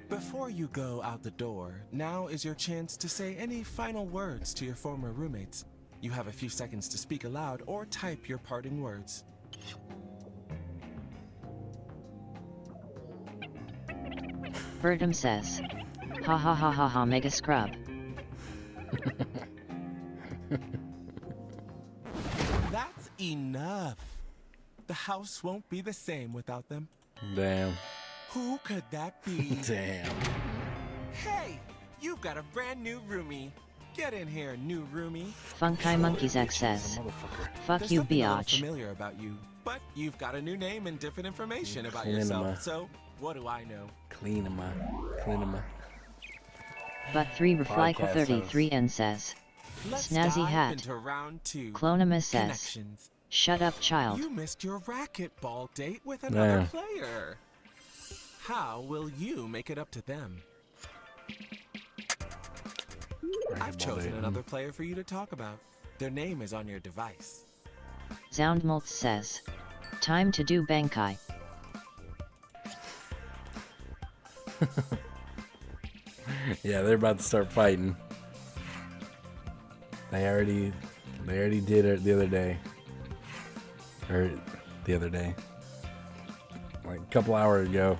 Before you go out the door, now is your chance to say any final words to your former roommates. You have a few seconds to speak aloud or type your parting words. Birdum says. Ha ha ha ha ha mega scrub. That's enough. The house won't be the same without them. Damn. Who could that be? Damn. Hey, you've got a brand new roomie. Get in here, new roomie. Funky Monkeys XS. Fuck There's you, something a little biatch. familiar about you, but you've got a new name and different information about Clean 'em yourself. up. So, what do I know? Clean him up. Clean him up. But 3 Reflyco Podcast 33 and says. Let's Snazzy dive hat. into round 2. Clonima says. Connections. Shut up, child. You missed your racquetball date with another Yeah. player. How will you make it up to them? I've chosen another player for you to talk about. Their name is on your device. Zoundmulth says. Time to do Bankai. Yeah, they're about to start fighting. They already did it the other day. Or the other day. Like a couple hours ago.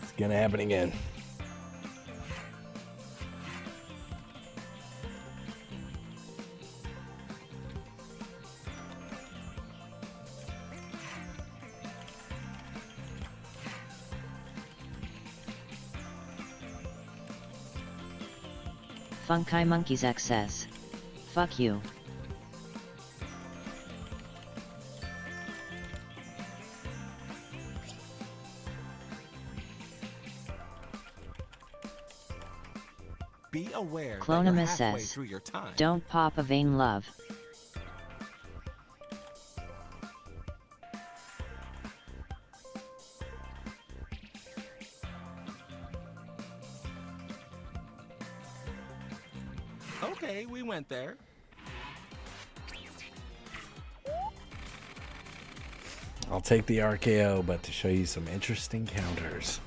It's gonna happen again. Funky Monkeys XS. Fuck you. Be aware that Clonum you're halfway says, through your time. don't pop a vain love. Okay, we went there. I'll take the RKO, but to show you some interesting counters.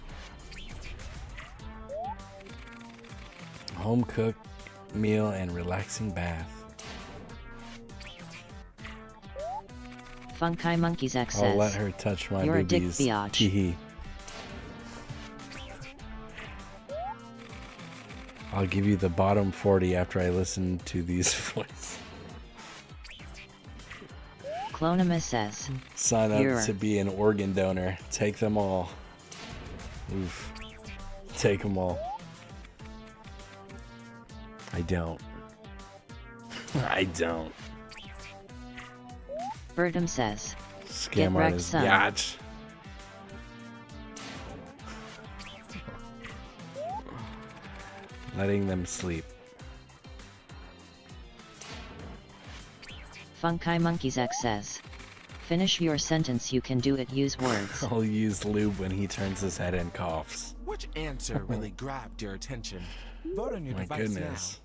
Home cooked meal and relaxing bath. Funky Monkeys XS. I'll let her touch my You're boobies. a dick biatch. Tee. I'll give you the bottom 40 after I listen to these voices. Clonum says. Sign up You're... to be an organ donor. Take them all. Oof. Take them all. I don't. I don't. Bertum says. Scam Get on wrecked, his son. yacht. Letting them sleep. Funky Monkeys XS. Finish your sentence, you can do it, use words. I'll use lube when he turns his head and coughs. Which answer really grabbed your attention? Vote on your My device goodness.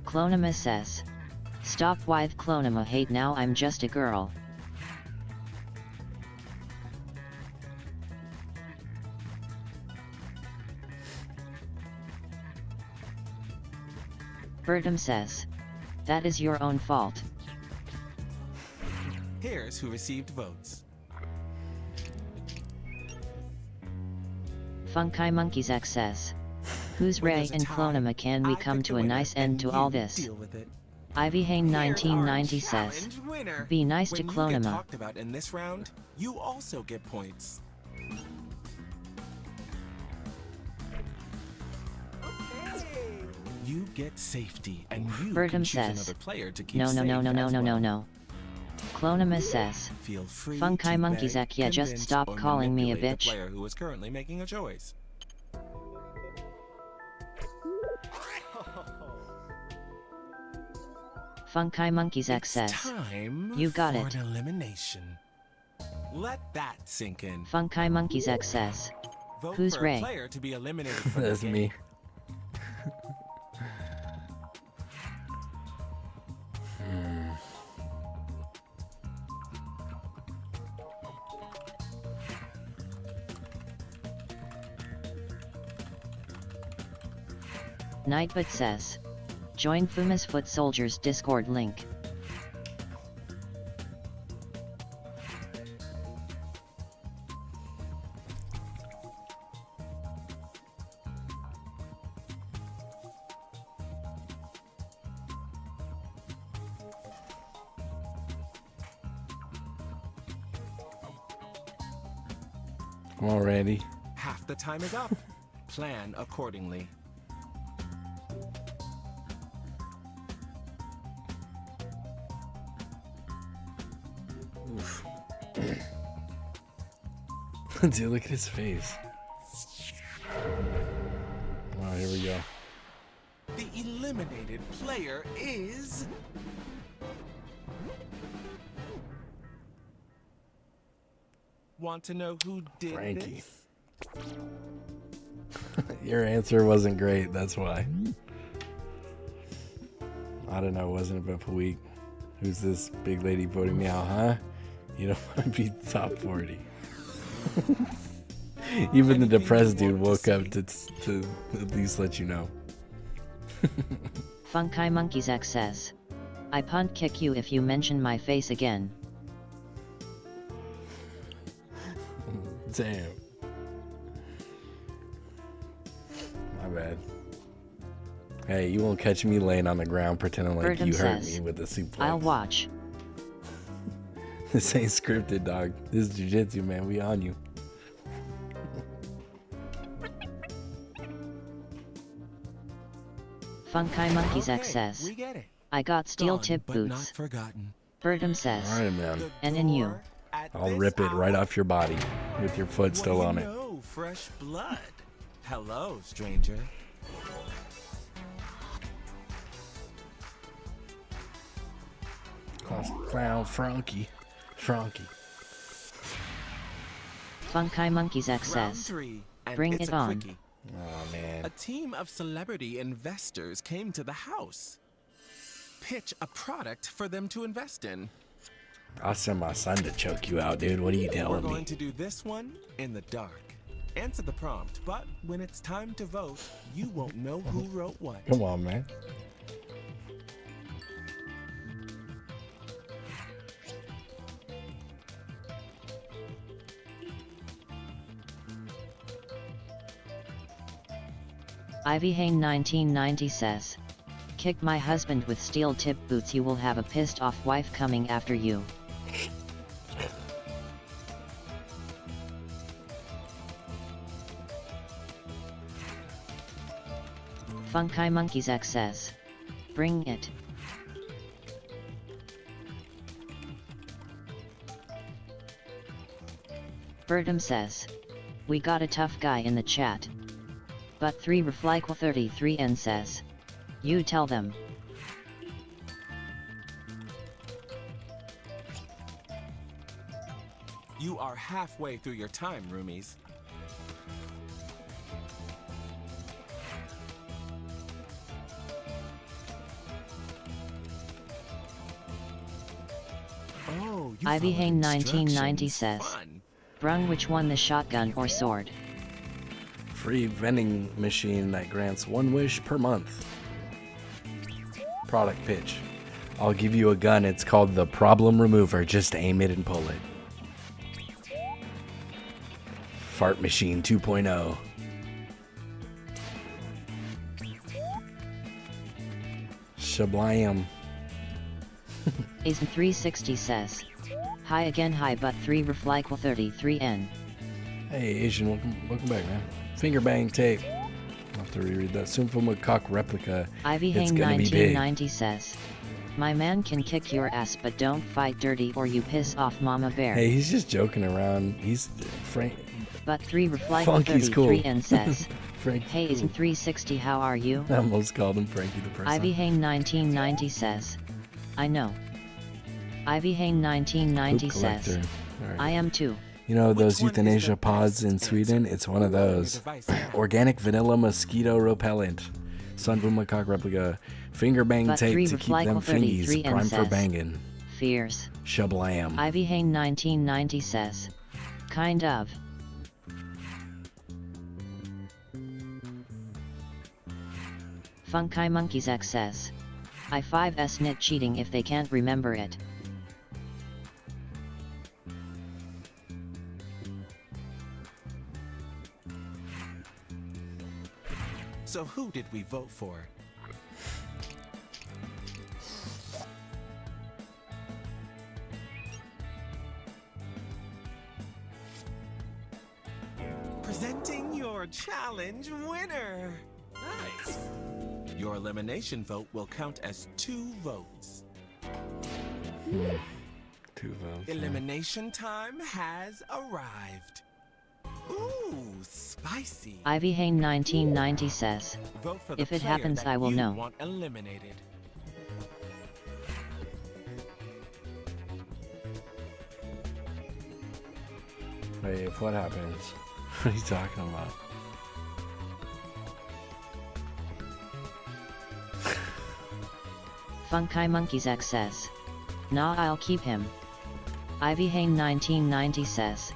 Clonima says. Stop with Clonima hate, now I'm just a girl. Bertum says. That is your own fault. now. Here's who received votes. Funky Monkeys XS. Who's Ray and Clonima, can we come to a nice end to all this? Ivy Hain 1990 says. Challenge winner. Be nice to When you get Clonima. talked about in this round, you also get points. You get safety, and you can Bertum choose says. another player to keep No, no, safe no, no, no, as no, no, well. no. Clonima says. Feel free Funky to Monkeys beg, Ek, yeah, just convince, stop or calling me a manipulate bitch. the player who is currently making a choice. Funky Monkeys XS. Time You got for it. an elimination. Let that sink in. Funky Monkeys XS. Vote Who's for Ray? a player to be eliminated from the That's game. me. Nightbot says. Join Fuma's Foot Soldiers Discord link. Come on, Randy. Half the time is up. Plan accordingly. Oof. Dude, look at his face. Wow, here we go. The eliminated player is... Want to know who did Frankie. this? Your answer wasn't great, that's why. I don't know, wasn't it a week? Who's this big lady voting me out, huh? You don't want to be top 40. Even the depressed dude woke up to at least let you know. Funky Monkeys XS. I punt kick you if you mention my face again. Damn. My bad. Hey, you won't catch me laying on the ground pretending like Bertram you hurt says, me with the suplex. I'll watch. This ain't scripted, dog. This is jujitsu, man. We on you. Funkai Monkeys X says, we get it. I got steel Gone, tip but boots. not forgotten. Bertram says, All right, man. and in you. I'll rip it right off your body with your foot still on it. No fresh blood. Hello, stranger. Clown Frankie. Funkai Monkeys X Round says, 3, and bring it's it a on. quickie. Oh, man. A team of celebrity investors came to the house. Pitch a product for them to invest in. I'll send my son to choke you out, dude. What are you We're telling going me? to do this one in the dark. Answer the prompt, but when it's time to vote, you won't know who wrote what. Come on, man. Ivy Hane 1990 says, kick my husband with steel tip boots, you will have a pissed off wife coming after you. Funkai Monkeys X says, bring it. Bertram says, we got a tough guy in the chat. But 3 Reflyquel 33N says, you tell them. You are halfway through your time, roomies. Oh, you Ivy followed Hane 1990 instructions. says, Fun. Brung, which one, the shotgun or sword? Free vending machine that grants 1 wish per month. Product pitch. I'll give you a gun. It's called the Problem Remover. Just aim it and pull it. Fart Machine 2.0. Shablam. Azen 360 says, hi again, hi, but 3 Reflyquel 33N. Hey Asian, welcome back, man. Finger bang tape. I'll have to reread that. Soonfuma cock replica. Ivy It's Hane gonna be big. 1990 says, my man can kick your ass, but don't fight dirty or you piss off Mama Bear. Hey, he's just joking around. He's Frank. But 3 Reflyquel Funky's cool. 33N says, Frank's hey Azen 360, how are you? I almost called him Frankie the person. Ivy Hane 1990 says, I know. Ivy Hane 1990 Hoop says, collector. All right. I am too. You know those euthanasia pods in Sweden? It's one of those. Organic vanilla mosquito repellent. Sunbuma cock replica. Finger bang But tape 3 to keep them Reflyquel 33 fingies and prime for says, banging. Fierce. Shablam. Ivy Hane 1990 says, kind of. Funkai Monkeys X says, I5S knit cheating if they can't remember it. So who did we vote for? Presenting your challenge winner. Nice. Your elimination vote will count as 2 votes. 2 votes. Elimination time has arrived. Ooh, spicy. Ivy Hane 1990 says, Vote for the if it player happens that I will you know. want eliminated. Wait, if what happens? What are you talking about? Funkai Monkeys X says, nah, I'll keep him. Ivy Hane 1990 says,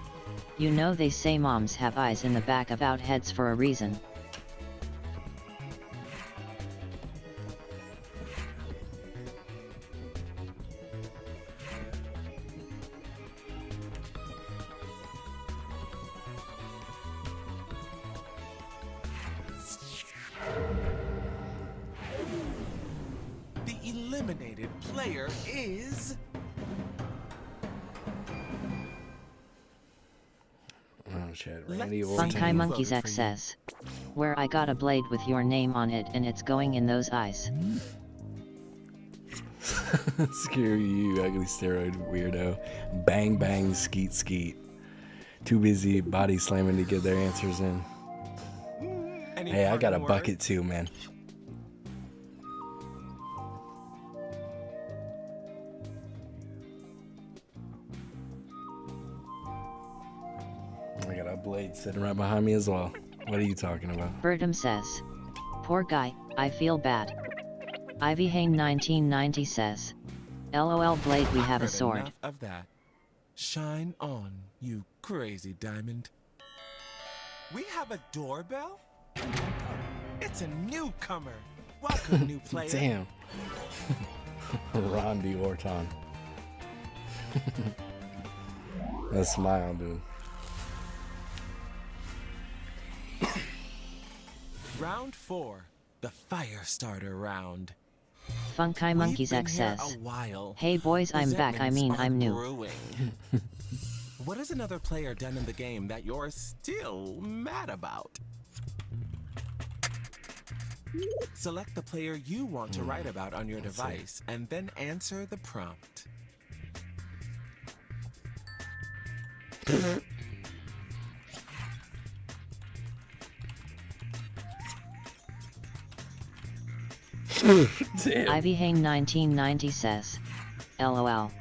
you know they say moms have eyes in the back of out heads for a reason. eliminated player is... Oh shit, Randy Funky Monkeys X says, where I got a blade with your name on it and it's going in those eyes. Screw you, ugly steroid weirdo. Bang bang skeet skeet. Too busy body slamming to get their answers in. Hey, I got a bucket too, man. I got a blade sitting right behind me as well. What are you talking about? Bertum says, poor guy, I feel bad. Ivy Hane 1990 says, LOL blade, we have a sword. Enough of that. Shine on, you crazy diamond. We have a doorbell? It's a newcomer. Welcome, new player. Damn. Rondi Orton. That smile, dude. Round 4, the fire starter round. Funky Monkeys X says, hey boys, I'm back, I mean I'm new. What has another player done in the game that you're still mad about? Select the player you want to write about on your device and then answer the prompt. Ivy Hane 1990 says, LOL.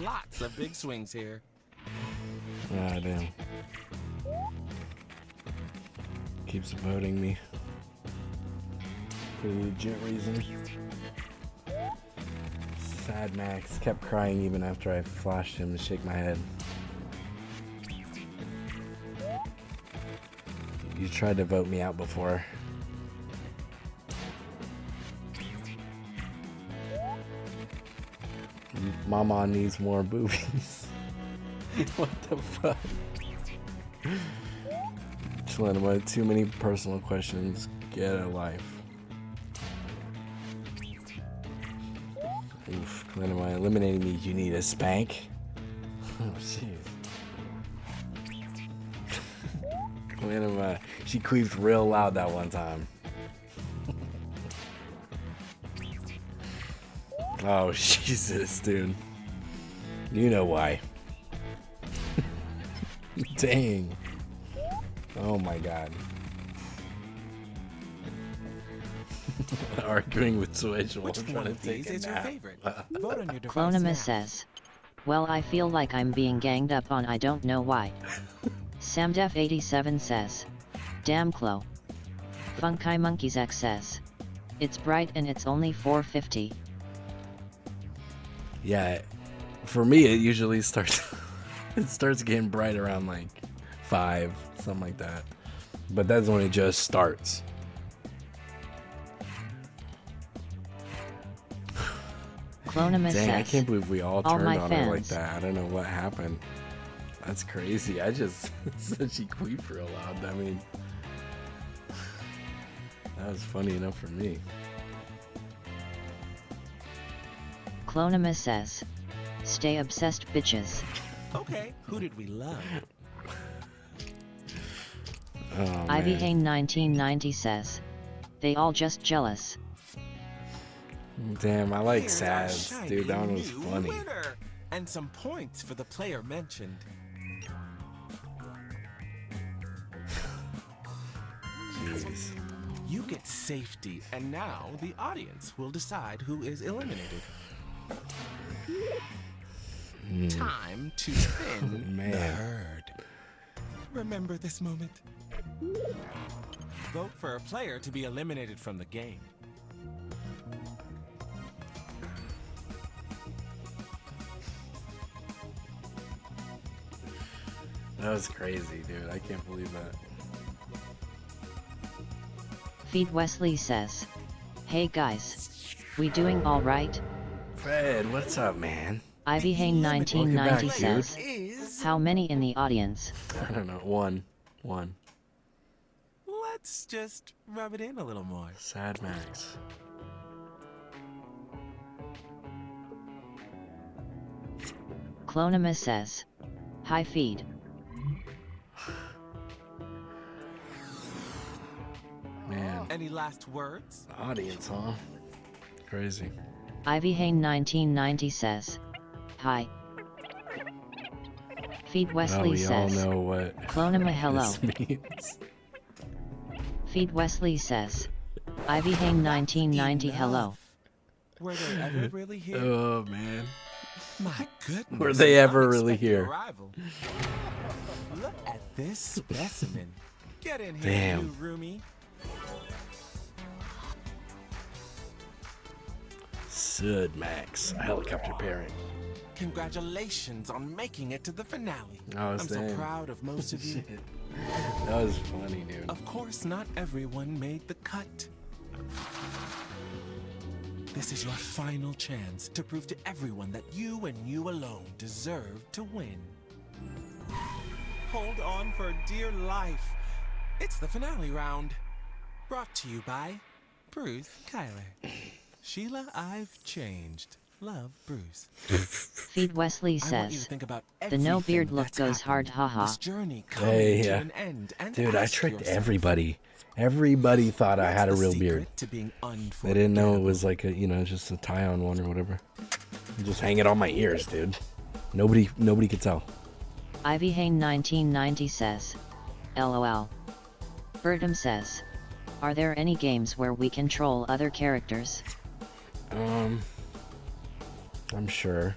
Lots of big swings here. Ah, damn. Keeps voting me. For a legit reason. Sad Max kept crying even after I flashed him to shake my head. You tried to vote me out before. Mama needs more boobies. What the fuck? Chilling, too many personal questions. Get a life. Oof, Glenn, eliminating me. You need a spank? Oh, jeez. Glenn, she queefed real loud that one time. Oh, Jesus, dude. You know why. Dang. Oh my god. Arguing with Switch while trying to take a nap. Clonimus says, well, I feel like I'm being ganged up on, I don't know why. Samdef87 says, damn Clo. Funky Monkeys X says, it's bright and it's only 450. Yeah, for me it usually starts it starts getting bright around like 5, something like that. But that's when it just starts. Clonimus Dang, says, I can't believe we all turned my on fans. her like that. I don't know what happened. That's crazy. I just said she queefed real loud. I mean, that was funny enough for me. Clonimus says, stay obsessed, bitches. Okay, who did we love? Oh, Ivy man. Hane 1990 says, they all just jealous. Damn, I like Here's our Sads, shiny dude. That one was new funny. winner. And some points for the player mentioned. Jeez. You get safety, and now the audience will decide who is eliminated. Time to spin the Man. herd. Remember this moment. Vote for a player to be eliminated from the game. That was crazy, dude. I can't believe that. Feed Wesley says, "Hey guys, we doing all right?" Fred, what's up, man? Ivy Hain 1990 back, says, "How many in the audience?" I don't know. One. Let's just rub it in a little more. Sad Max. Clonima says, "Hi Feed." Man. Any last words? Audience, huh? Crazy. Ivy Hain 1990 says, "Hi." Feed Wesley we says, all know what "Clonima hello." this means. Feed Wesley says, "Ivy Hain 1990 hello." Were they ever really here? Oh, man. My goodness. Were they ever really unexpected here? Arrival. Look at this specimen. Get in here, Damn. you roomie. Sud Max, a helicopter parent. Congratulations on making it to the finale. Oh, I'm so damn. proud of most of you. That was funny, dude. Of course, not everyone made the cut. This is your final chance to prove to everyone that you and you alone deserve to win. Hold on for dear life. It's the finale round. Brought to you by Bruce Kyler. Sheila, I've changed. Love, Bruce. Feed Wesley I want you to says, think about "The no everything beard look that's goes hard, happened. haha." This journey coming Hey, to yeah. an end, and Dude, I ask tricked yourself, everybody. Everybody thought I had a what's the real beard. secret to being They didn't know it was like a, just a tie-on one or whatever. Just hang it on my ears, dude. Nobody could tell. Ivy Hain 1990 says, "LOL." Bertum says, "Are there any games where we control other characters?" I'm sure.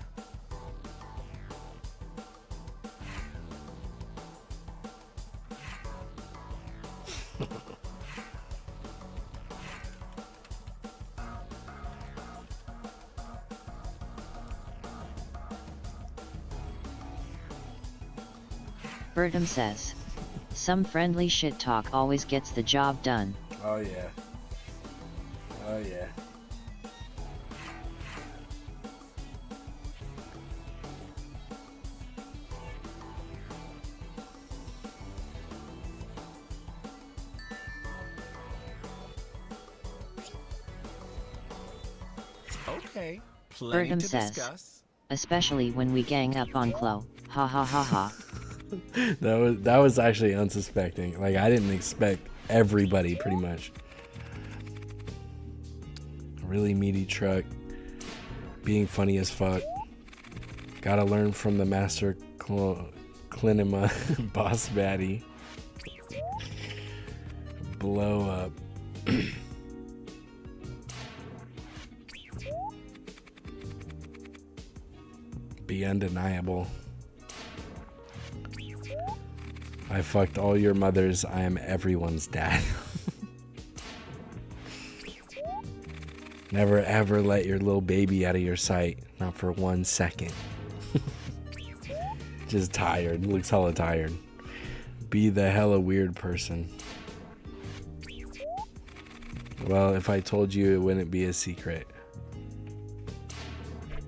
Bertum says, "Some friendly shit talk always gets the job done." Oh yeah. Oh yeah. Okay, plenty Bertum to says, discuss. "Especially when we gang up on Chloe. Ha ha ha ha." That was actually unsuspecting. Like, I didn't expect everybody pretty much. Really meaty truck. Being funny as fuck. Gotta learn from the master Clinima boss baddie. Blow up. Be undeniable. I fucked all your mothers. I am everyone's dad. Never ever let your little baby out of your sight. Not for 1 second. Just tired. Looks hella tired. Be the hella weird person. Well, if I told you, it wouldn't be a secret.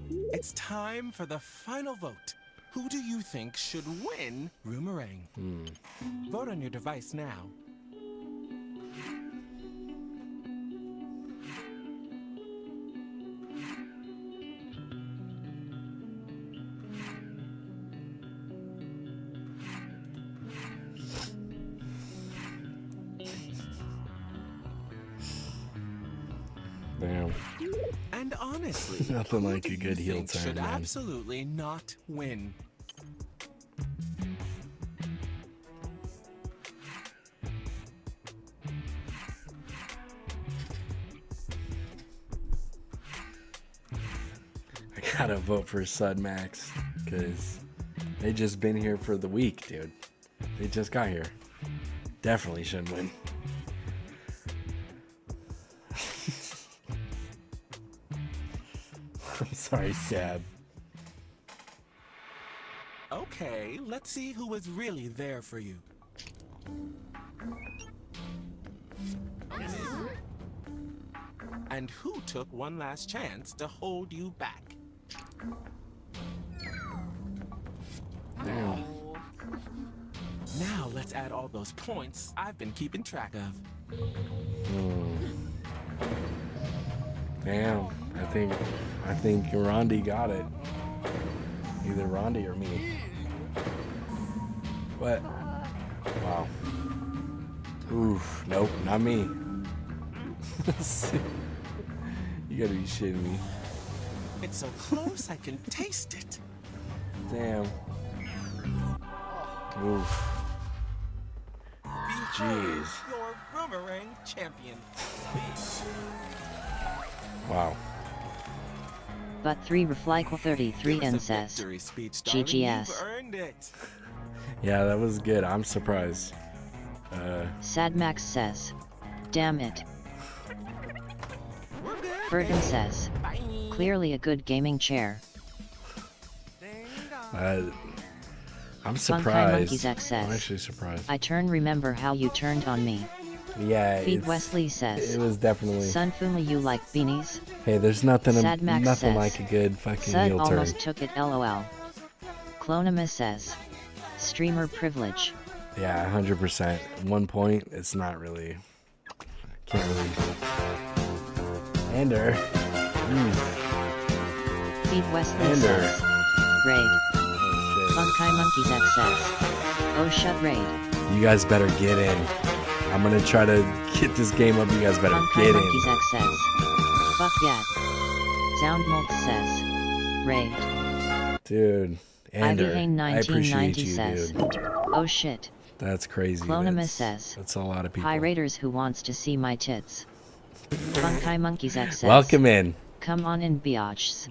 It's time for the final vote. Who do you think should win Roomerang? Vote on your device now. Damn. And honestly, Nothing who like do a you good heel think turn, should man. absolutely not win. I gotta vote for Sud Max because they just been here for the week, dude. They just got here. Definitely shouldn't win. I'm sorry, Sad. Okay, let's see who was really there for you. And who took one last chance to hold you back? Damn. Now let's add all those points I've been keeping track of. Damn. I think Rondi got it. Either Rondi or me. What? Wow. Oof. Nope, not me. You gotta be shitting me. It's so close I can taste it. Damn. Oof. Jeez. Your boomerang champion. Wow. But 3 reflyquel 33 and says, GGS. Yeah, that was good. I'm surprised. Sad Max says, damn it. Bergen says, clearly a good gaming chair. I'm Funkai surprised. Monkeys X says, I'm actually surprised. I remember how you turned on me. Yeah, Feed Wesley says, it was definitely. Sunfuma, you like beanies? Hey, there's nothing Max says, like a good fucking Sud heel turn. almost took it LOL. Clonima says, streamer privilege. Yeah, 100%. 1 point, it's not really. Can't really. Ender. Feed Wesley Ender. says, raid. Funkai Monkeys X says, oh shut raid. You guys better get in. I'm gonna try to get this game up. You guys better Funkai get Monkeys in. X says, fuck yeah. Soundmold says, raid. Dude, Ender, Ivy Hane I appreciate 1990 you, says, dude. oh shit. That's crazy. Clonimus says, That's a lot of people. hi raiders who wants to see my tits. Funkai Monkeys X says, Welcome in. come on in biatches.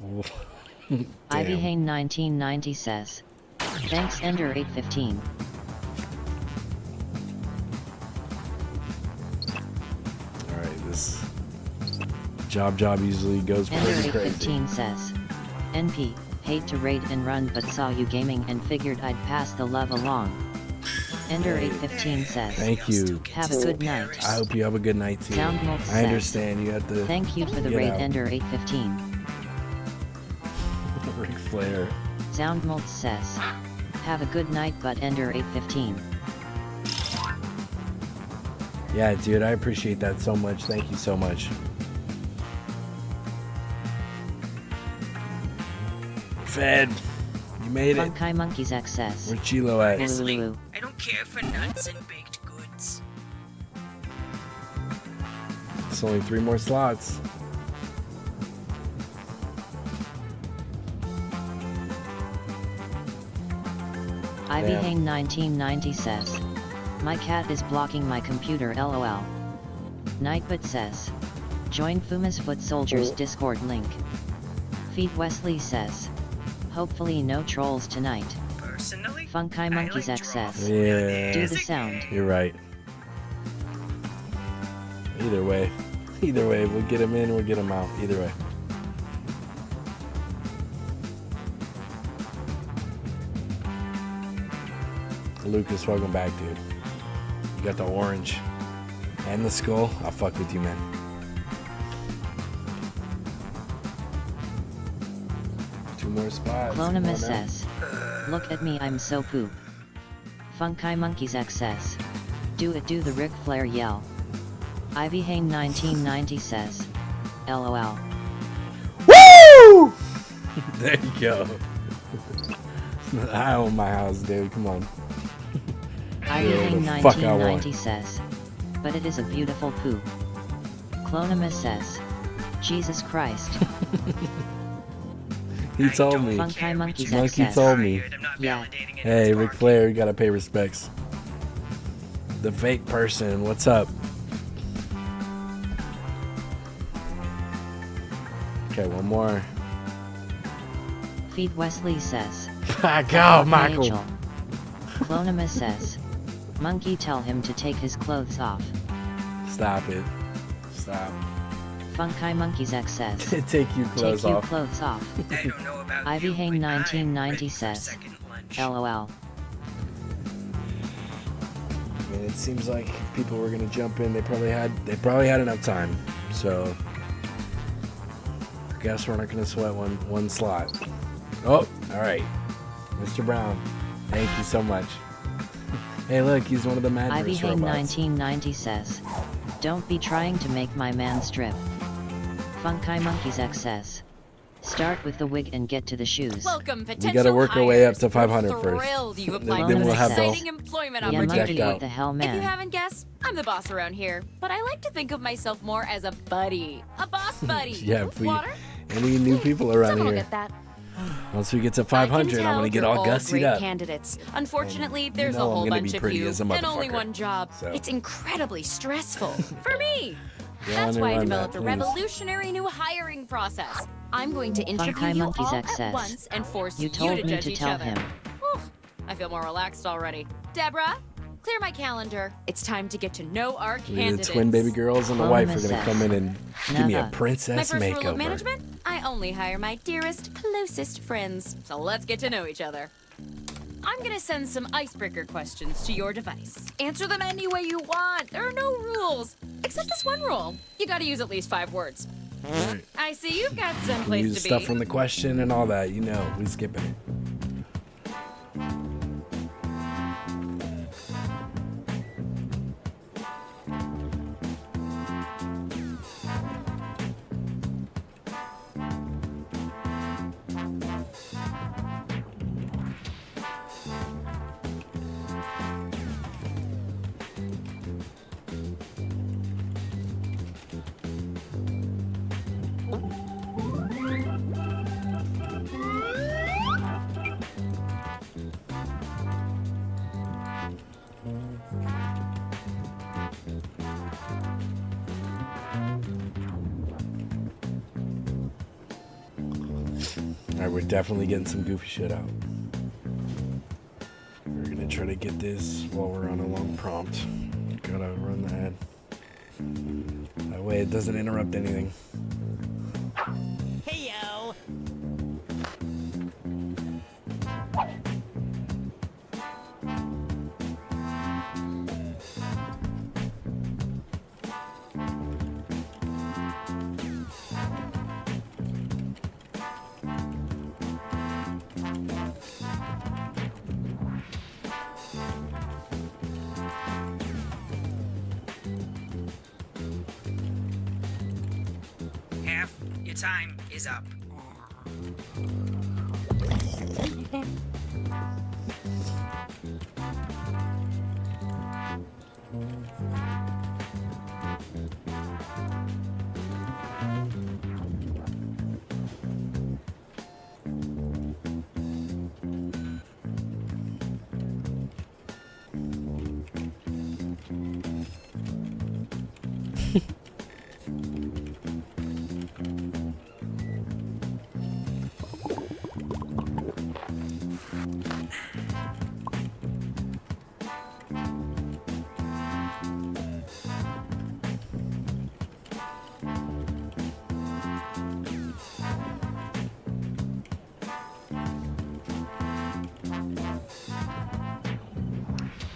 Ivy Hane 1990 says, thanks Ender 815. Alright, this job usually goes Ender pretty crazy. 815 says, NP, hate to raid and run but saw you gaming and figured I'd pass the love along. Ender 815 says, Thank you. have a good night. I hope you have a good night too. Soundmold I says, understand you have to. thank you for the get raid out. Ender 815. Ric Flair. Soundmold says, have a good night but Ender 815. Yeah, dude, I appreciate that so much. Thank you so much. Fed, you made it. Funkai Monkeys X says, Where's Chilo at? Lulu. I don't care for nuts and baked goods. It's only 3 more slots. Ivy Damn. Hane 1990 says, my cat is blocking my computer LOL. Nightbot says, join Fuma's Foot Soldiers Discord link. Feed Wesley says, hopefully no trolls tonight. Personally, Funkai Monkeys X says, Yeah. do the sound. You're right. Either way, we'll get him in, we'll get him out. Either way. Lucas, welcome back, dude. You got the orange and the skull. I'll fuck with you, man. Two more spots. Clonimus Come on now. says, look at me, I'm so poop. Funkai Monkeys X says, do the Ric Flair yell. Ivy Hane 1990 says, LOL. Woo! There you go. I own my house, dude. Come on. Ivy Hane 1990 says, but it is a beautiful poo. Clonimus says, Jesus Christ. He told me. Funkai Monkeys X Monkey says, told me. yeah. Hey, Ric Flair, you gotta pay respects. The fake person, what's up? Okay, one more. Feed Wesley says, Go, "Fuck Michael." Angel." Clonimus says, Monkey, tell him to take his clothes off. Stop it. Stop. Funky Monkeys X says. Take your clothes Take your off. clothes off. I don't know about Ivy you, Hane but I'm 1990 ready for says. second lunch. LOL. I mean, it seems like if people were gonna jump in, they probably had enough time. So I guess we're not gonna sweat one slot. Oh, all right, Mr. Brown, thank you so much. Hey, look, he's one of the Ivy Madness Hane robots. 1990 says. Don't be trying to make my man strip. Funky Monkeys X says. Start with the wig and get to the shoes. Welcome, potential We gotta work our way up to hires. 500 We're first. thrilled you Then applied we'll for this have the- exciting employment Yeah, opportunity. Monkey, what the hell, If you man? haven't guessed, I'm the boss around here, but I like to think of myself more as a buddy. A boss buddy. Yeah, if we Water? any new people around Someone will here. get that. Once we get to 500, I'm gonna get You're all gussied great up. candidates. Unfortunately, there's know a I'm whole gonna bunch be of pretty you as a and only motherfucker. one job. So. It's incredibly stressful for me. Go That's on why I and run developed that, a please. revolutionary new hiring process. I'm going to interview Funky you Monkeys all X at says. once and force You you told to me judge to each tell other. him. Whew, I feel more relaxed already. Deborah, clear my calendar. It's time to get to know our The candidates. twin baby girls and the wife are gonna come in and give me a My princess first rule of makeover. management, I only hire my dearest, closest friends. So let's get to know each other. I'm gonna send some icebreaker questions to your device. Answer them any way you want. There are no rules. Except this one rule. You gotta use at least 5 words. Alright. I see you've got We someplace use to stuff be. from the question and all that, you know. We skip it. Alright, we're definitely getting some goofy shit out. We're gonna try to get this while we're on a long prompt. Gotta run that. That way it doesn't interrupt anything. Hey yo! Half your time is up.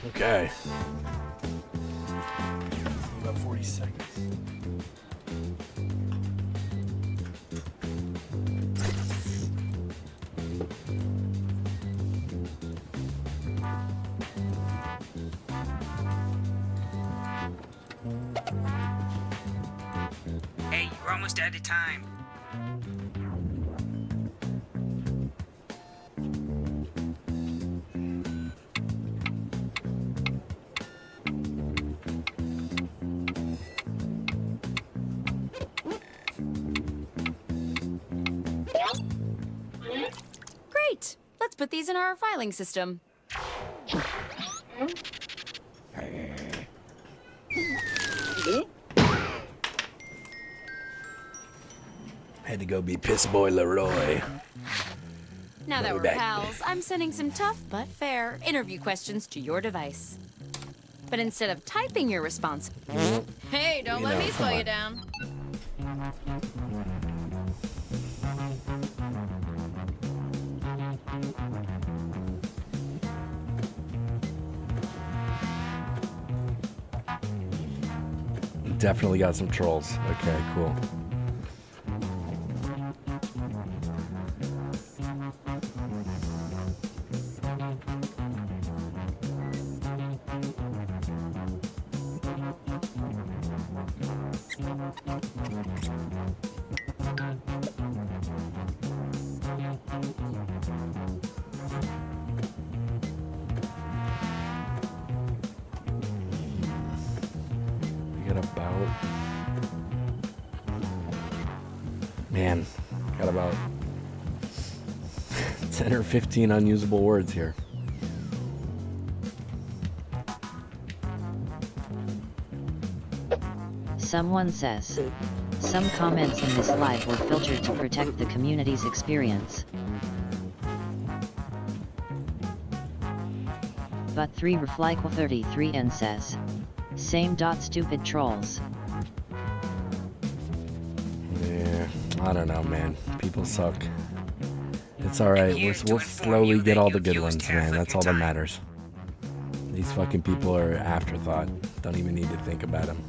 Okay. About 40 seconds. Hey, you're almost out of time. Great. Let's put these in our filing system. Had to go be Piss Boy Leroy. Now that Way we're back. pals, I'm sending some tough but fair interview questions to your device. But instead of typing your response, hey, don't let me slow you down. Definitely got some trolls. Okay, cool. Man, got about 10 or 15 unusable words here. Someone says, some comments in this live were filtered to protect the community's experience. But 3 reflyquel 33 and says, same dot stupid trolls. Yeah, I don't know, man. People suck. It's alright, we'll slowly get all the good ones, man. That's all that matters. These fucking people are afterthought. Don't even need to think about them.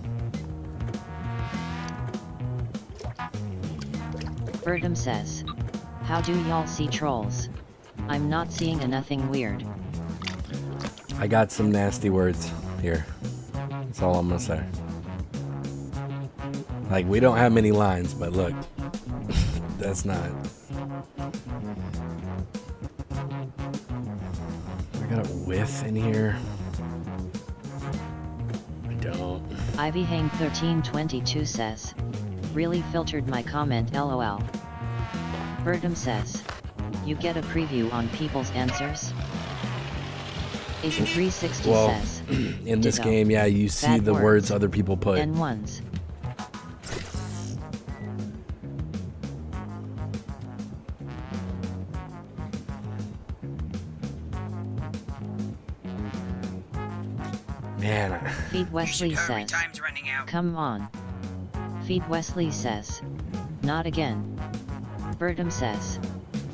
Birdom says, how do y'all see trolls? I'm not seeing a nothing weird. I got some nasty words here. That's all I'm gonna say. Like, we don't have many lines, but look, that's not. I got a whiff in here. I don't. Ivy Hang 1322 says, really filtered my comment LOL. Birdom says, you get a preview on people's answers? Agent 360 says, in this ditto. game, yeah, you see Bad the words other people put. N1s. Man. Feed Wesley says, come on. Feed Wesley says, not again. Birdom says,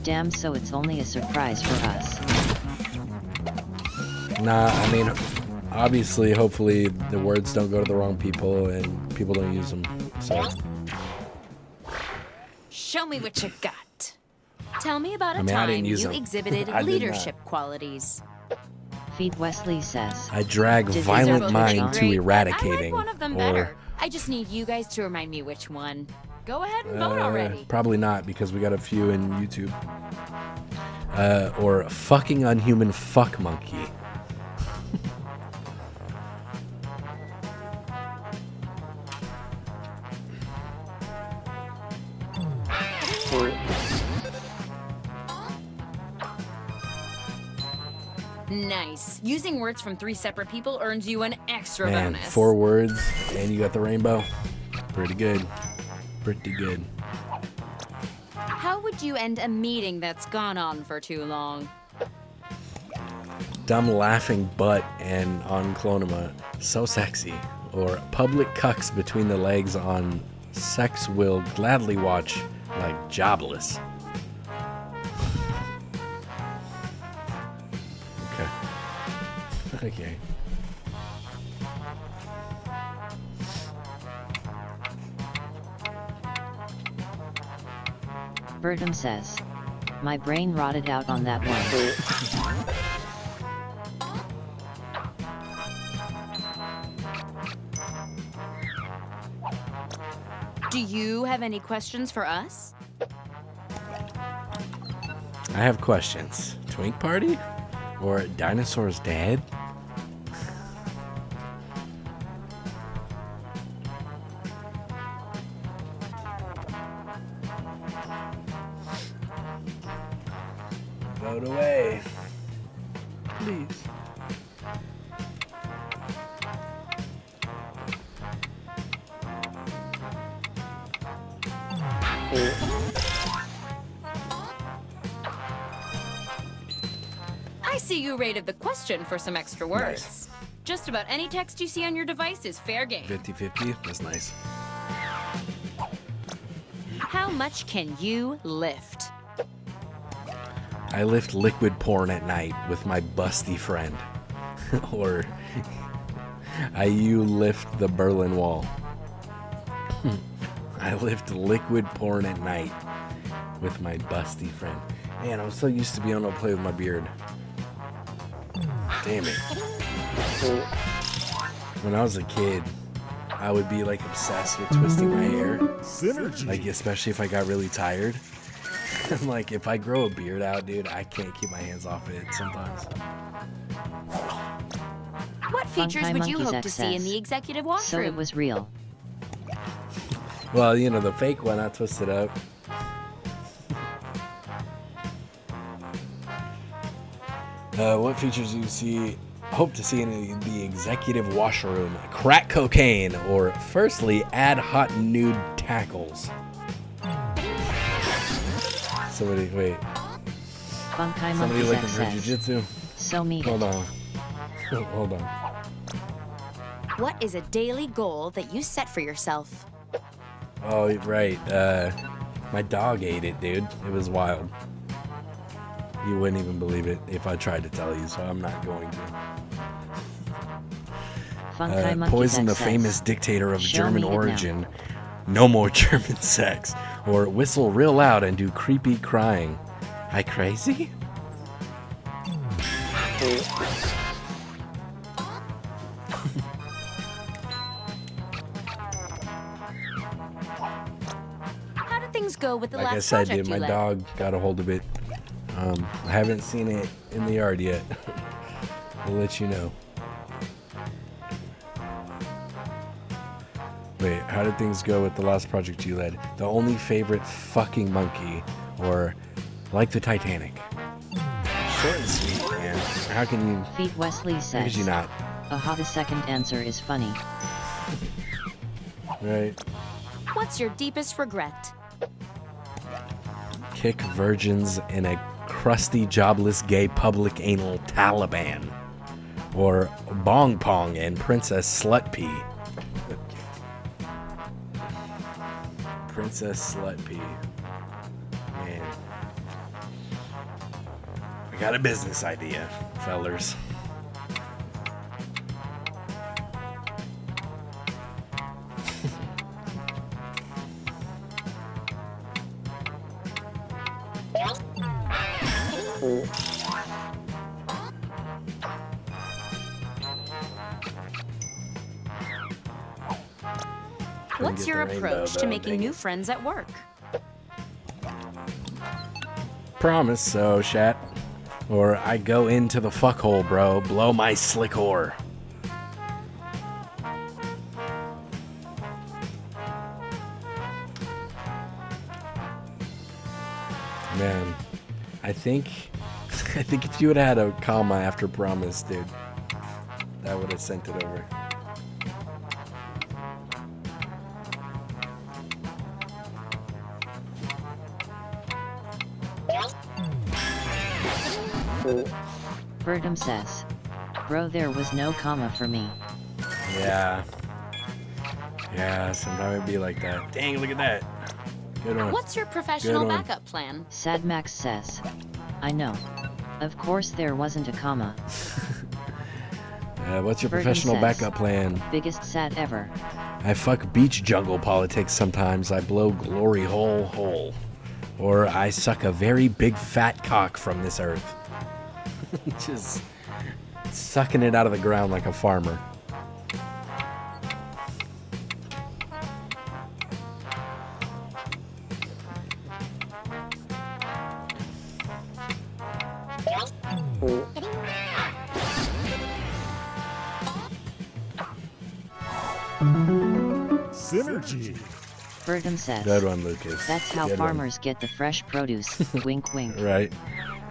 damn, so it's only a surprise for us. Nah, I mean, obviously, hopefully, the words don't go to the wrong people and people don't use them, so. Show me what you got. Tell me about a I time didn't use you them. exhibited I did leadership qualities. Feed Wesley says, I drag violent mind to eradicating. I like one of them better. I just need you guys to remind me which one. Go ahead and vote already. Probably not, because we got a few in YouTube. Or fucking unhuman fuck monkey. Nice. Using words from 3 separate people earns you an extra Man, bonus. 4 words, and you got the rainbow. Pretty good. Pretty good. How would you end a meeting that's gone on for too long? Dumb laughing butt and on Clonima. So sexy. Or public cucks between the legs on sex will gladly watch like jobless. Okay. Okay. Birdom says, my brain rotted out on that one. Do you have any questions for us? I have questions. Twink Party? Or Dinosaur's Dad? Vote away. Please. I see you rated the question for some extra words. Nice. Just about any text you see on your device is fair game. 50-50. That's nice. How much can you lift? I lift liquid porn at night with my busty friend. Or you lift the Berlin Wall. I lift liquid porn at night with my busty friend. Man, I'm so used to being able to play with my beard. Damn it. When I was a kid, I would be like obsessed with twisting my hair. Synergy. Like, especially if I got really tired. I'm like, if I grow a beard out, dude, I can't keep my hands off it sometimes. What features would you hope to see in the executive washroom? So it was real. Well, you know, the fake one, I twisted up. What features do you hope to see in the executive washroom? Crack cocaine, or firstly, add hot nude tackles. Somebody, wait. Funkai Somebody Monkeys looking for XS. jujitsu? So me. Hold on. Hold on. What is a daily goal that you set for yourself? Oh, right. My dog ate it, dude. It was wild. You wouldn't even believe it if I tried to tell you, so I'm not going to. Funkai Monkeys Poison the XS. famous dictator of Show German me it now. origin. No more German sex. Or whistle real loud and do creepy crying. I crazy? How did things go with the Like I last said, project dude, my you led? dog got a hold of it. I haven't seen it in the yard yet. I'll let you know. Wait, how did things go with the last project you led? The only favorite fucking monkey, or like the Titanic? Short and sweet, man. How can you? Feet Wesley How says. could you not? Aha, the second answer is funny. Right. What's your deepest regret? Kick virgins in a crusty, jobless, gay public anal Taliban, or bong pong and Princess Slut Pea. Princess Slut Pea. Man. I got a business idea, fellers. What's your approach to making new friends at work? Promise so, chat. Or I go into the fuckhole, bro. Blow my slick whore. Man, I think if you would have had a comma after promise, dude, that would have sent it over. Bertum says. Bro, there was no comma for me. Yeah. Yeah, sometimes it'd be like that. Dang, look at that. Good one. What's your professional Good one. backup plan? Sad Max says. I know. Of course there wasn't a comma. What's your Bertum professional says, backup plan? Biggest sad ever. I fuck beach jungle politics sometimes. I blow glory hole. Or I suck a very big fat cock from this earth. Just sucking it out of the ground like a farmer. Synergy. Bertum says. Good one, Lucas. That's how Good one. farmers get the fresh produce. Wink wink. Right.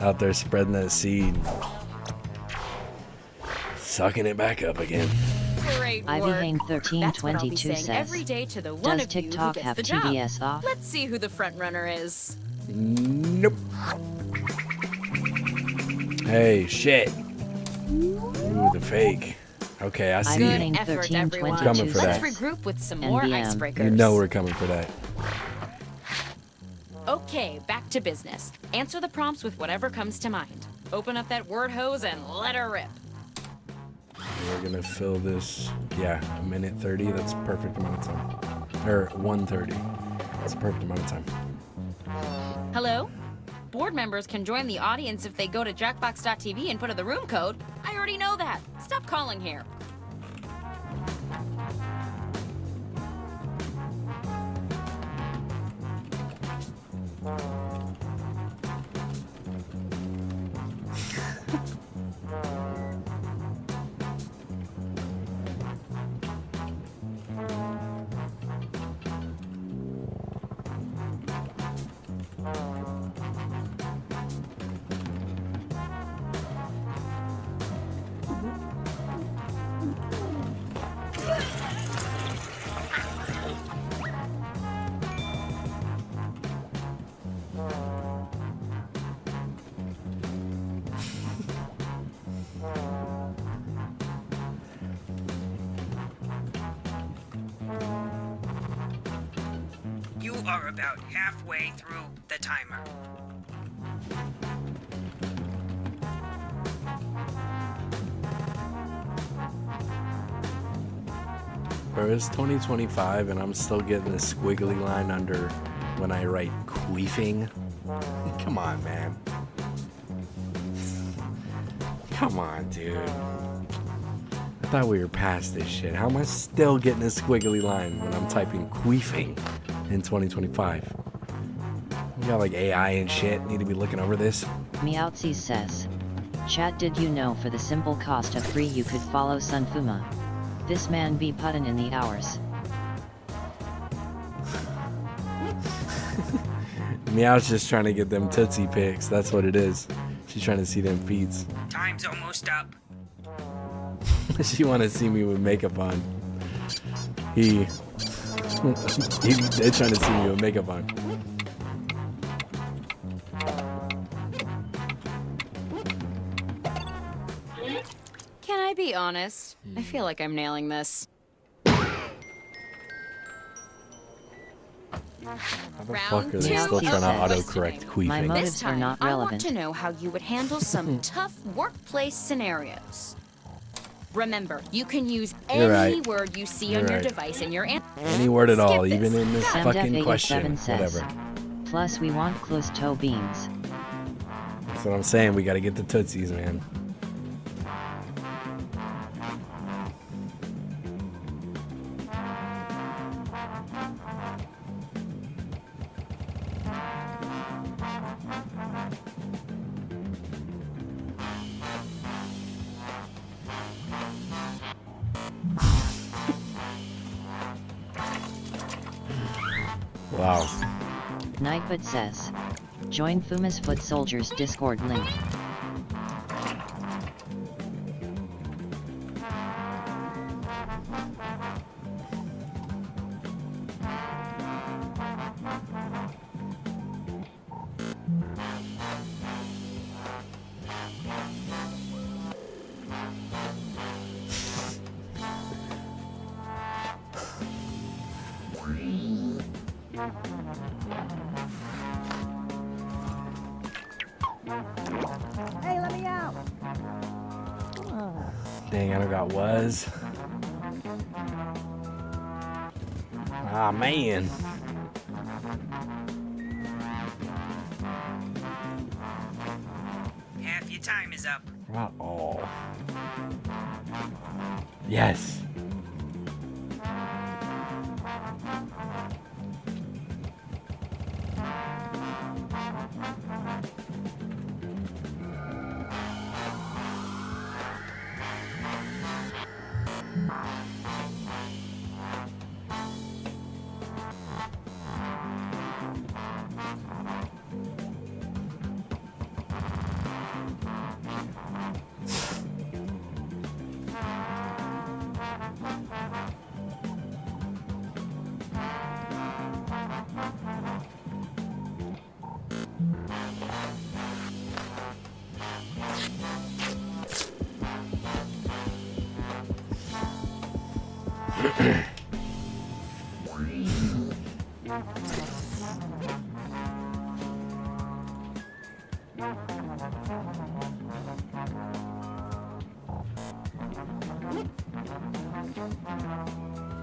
Out there spreading that seed. Sucking it back up again. Great Ivy work. Hane That's what I'll be 1322 saying says. every day to the one Does of you who TikTok gets have the job. TBS off? Let's see who the front runner is. Nope. Hey, shit. Ooh, the fake. Okay, I see Good you. effort, everyone. Coming for Let's that. regroup with some more icebreakers. You know we're coming for that. Okay, back to business. Answer the prompts with whatever comes to mind. Open up that word hose and let her rip. We're gonna fill this, yeah, 1:30. That's a perfect amount of time. Or 1:30. That's a perfect amount of time. Hello? Board members can join the audience if they go to Jackbox.tv and put in the room code. I already know that. Stop calling here. You are about halfway through the timer. Bro, it's 2025 and I'm still getting this squiggly line under when I write queefing. Come on, man. Come on, dude. I thought we were past this shit. How am I still getting this squiggly line when I'm typing queefing in 2025? We got like AI and shit. Need to be looking over this. Meowtsy says, Chat, did you know for the simple cost of 3 you could follow Sunfuma? This man be puttin' in the hours. Meow's just trying to get them Tootsie pics. That's what it is. She's trying to see them feeds. Time's almost up. She want to see me with makeup on. They're trying to see me with makeup on. Can I be honest? I feel like I'm nailing this. How the fuck are they still trying to autocorrect queefing? This time, I want to know how you would handle some tough workplace scenarios. Remember, you can use You're any right. word you see You're on your right. device in your answer. Any word at all, Skip even this. in this Send fucking F87 question. says, Whatever. Plus we want close toe beans. That's what I'm saying. We got to get the Tootsies, man. Wow. Nightbot says, join Fuma's Foot Soldiers Discord link. Hey, let me out. Dang, I don't got was. Ah, man. Half your time is up. Not all. Yes.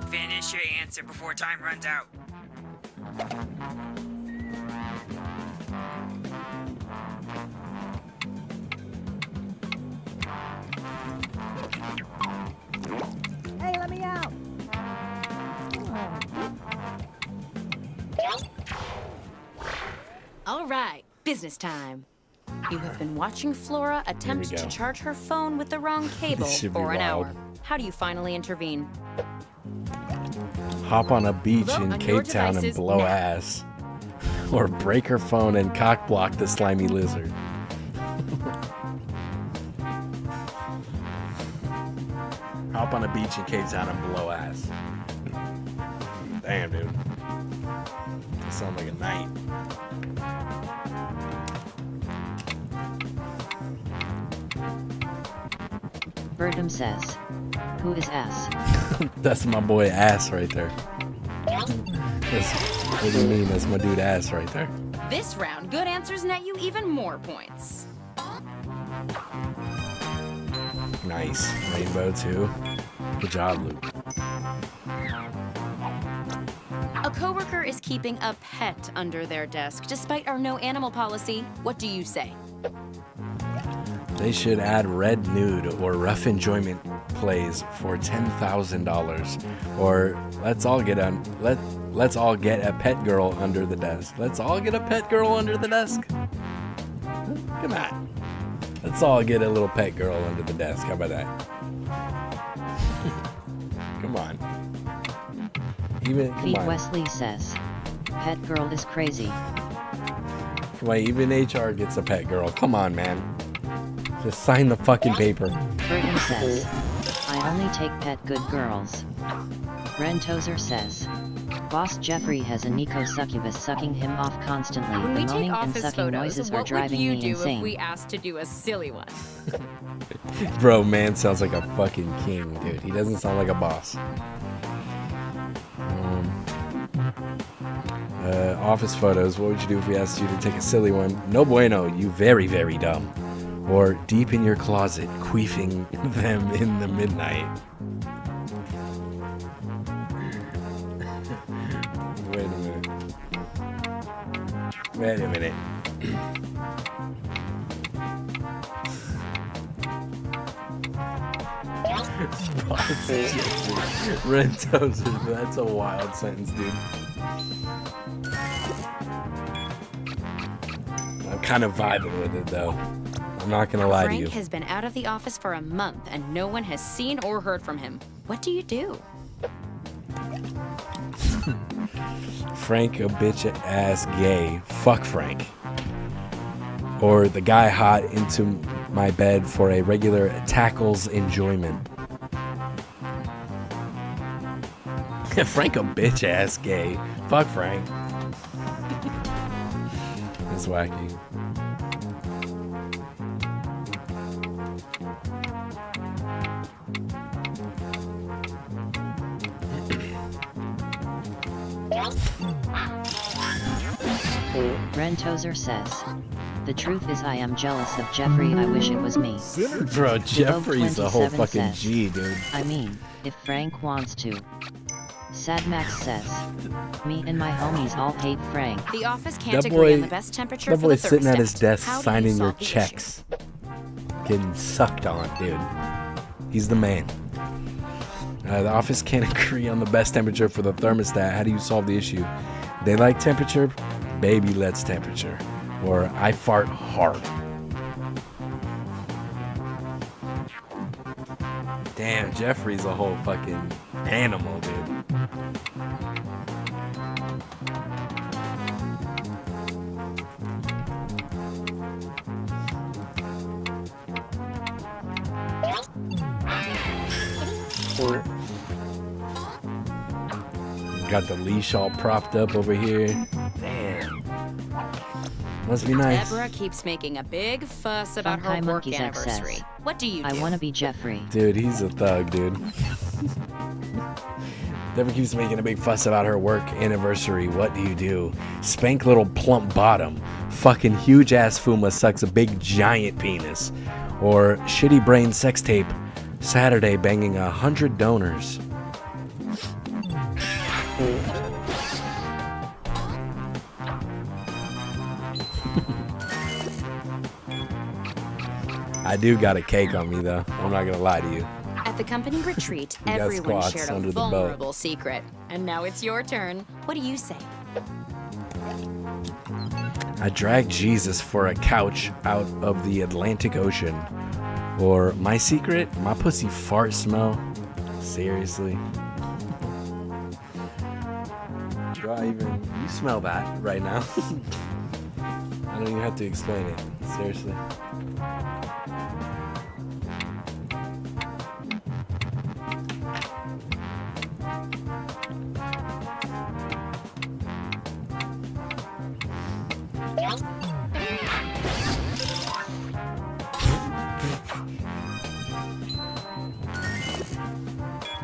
Finish your answer before time runs out. Hey, let me out! All right, business time. You have been watching Flora attempt to charge her phone with the wrong cable for an hour. How do you finally intervene? Hop on a beach Vote in on your Cape Town and devices blow now. ass. Or break her phone and cock block the slimy lizard. Hop on a beach in Cape Town and blow ass. Damn, dude. That sounds like a night. Birdum says, who is ass? That's my boy Ass right there. What do you mean? That's my dude Ass right there. This round, good answers net you even more points. Nice. Rainbow too. Good job, Luke. A coworker is keeping a pet under their desk despite our no animal policy. What do you say? They should add Red Nude or Rough Enjoyment plays for $10,000. Or let's all get a pet girl under the desk. Let's all get a pet girl under the desk. Come on. Let's all get a little pet girl under the desk. How about that? Come on. Come Pete on. Wesley says, pet girl is crazy. Come on, even HR gets a pet girl. Come on, man. Just sign the fucking paper. Burton says, I only take pet good girls. Rentozer says, Boss Jeffrey has a Nico succubus sucking him off constantly. When The we take moaning and office sucking photos, noises are what would driving you me do insane. if we asked to do a silly one? Bro, man sounds like a fucking king, dude. He doesn't sound like a boss. Office photos. What would you do if we asked you to take a silly one? No bueno, you very, very dumb. Or deep in your closet, queefing them in the midnight. Wait a minute. Wait a minute. Rentos, that's a wild sentence, dude. I'm kind of vibing with it, though. I'm not gonna lie to you. Frank has been out of the office for a month and no one has seen or heard from him. What do you do? Frank, a bitch ass gay. Fuck Frank. Or the guy hot into my bed for a regular tackles enjoyment. Frank, a bitch ass gay. Fuck Frank. It's wacky. Rentozer says, the truth is I am jealous of Jeffrey. I wish it was me. Bro, Devote Jeffrey's a whole 27 fucking says, G, dude. I mean, if Frank wants to. Sad Max says, me and my homies all hate Frank. The office can't agree on the best temperature that for the boy's sitting at his thermostat. desk How do you signing your solve the issue? checks. Getting sucked on, dude. He's the man. The office can't agree on the best temperature for the thermostat. How do you solve the issue? They like temperature, baby lets temperature. Or I fart hard. Damn, Jeffrey's a whole fucking animal, dude. Got the leash all propped up over here. Damn. Must be nice. Deborah keeps making a big fuss about her Funkai work Monkeys X anniversary. says, What do you do? I want to be Jeffrey. Dude, he's a thug, dude. Deborah keeps making a big fuss about her work anniversary. What do you do? Spank little plump bottom. Fucking huge ass Fuma sucks a big giant penis. Or shitty brain sex tape. Saturday banging 100 donors. I do got a cake on me though. I'm not gonna lie to you. At the company retreat, You got everyone squats shared a under the boat. vulnerable secret. And now it's your turn. What do you say? I dragged Jesus for a couch out of the Atlantic Ocean. Or my secret, my pussy fart smell. Seriously. Do I even, you smell that right now? I don't even have to explain it. Seriously.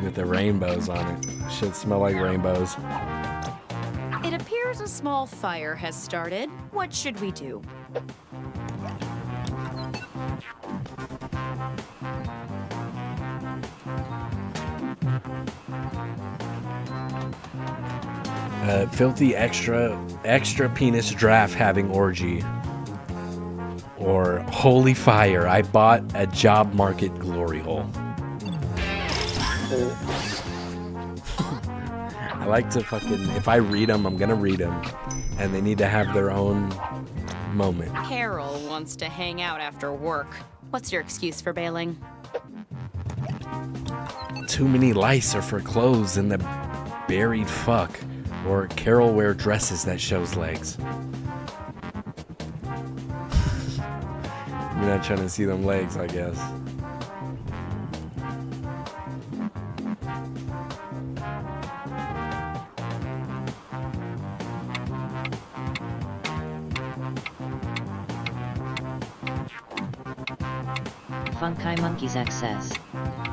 With the rainbows on it. Should smell like rainbows. It appears a small fire has started. What should we do? Filthy extra penis draft having orgy. Or holy fire, I bought a job market glory hole. I like to fucking, if I read them, I'm gonna read them. And they need to have their own moment. Carol wants to hang out after work. What's your excuse for bailing? Too many lice are for clothes in the buried fuck. Or Carol wear dresses that shows legs. You're not trying to see them legs, I guess. Funky Monkeys X says,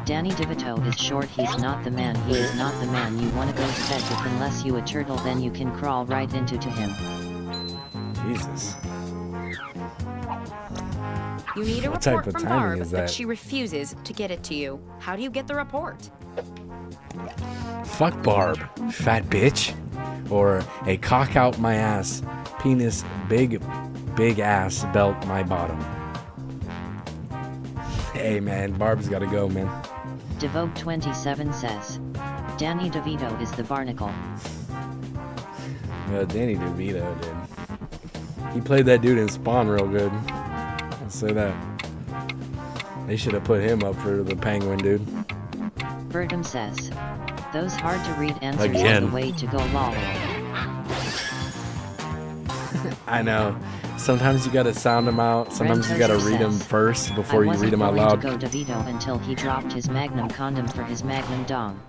Danny DeVito is short, he's not the man, he is not the man you want to go to bed with unless you a turtle, then you can crawl right into him. Jesus. You need a What type report of from timing Barb, is but that? she refuses to get it to you. How do you get the report? Fuck Barb, fat bitch. Or a cock out my ass, penis, big ass, belt my bottom. Hey man, Barb's gotta go, man. Devote27 says, Danny DeVito is the barnacle. Danny DeVito, dude. He played that dude in Spawn real good. I'll say that. They should have put him up for the penguin, dude. Bergam says, those hard to read answers Again. are the way to go, lol. I know. Sometimes you gotta sound them out. Sometimes you gotta read them first before you read them out loud. I wasn't going to go DeVito until he dropped his Magnum condom for his Magnum dong.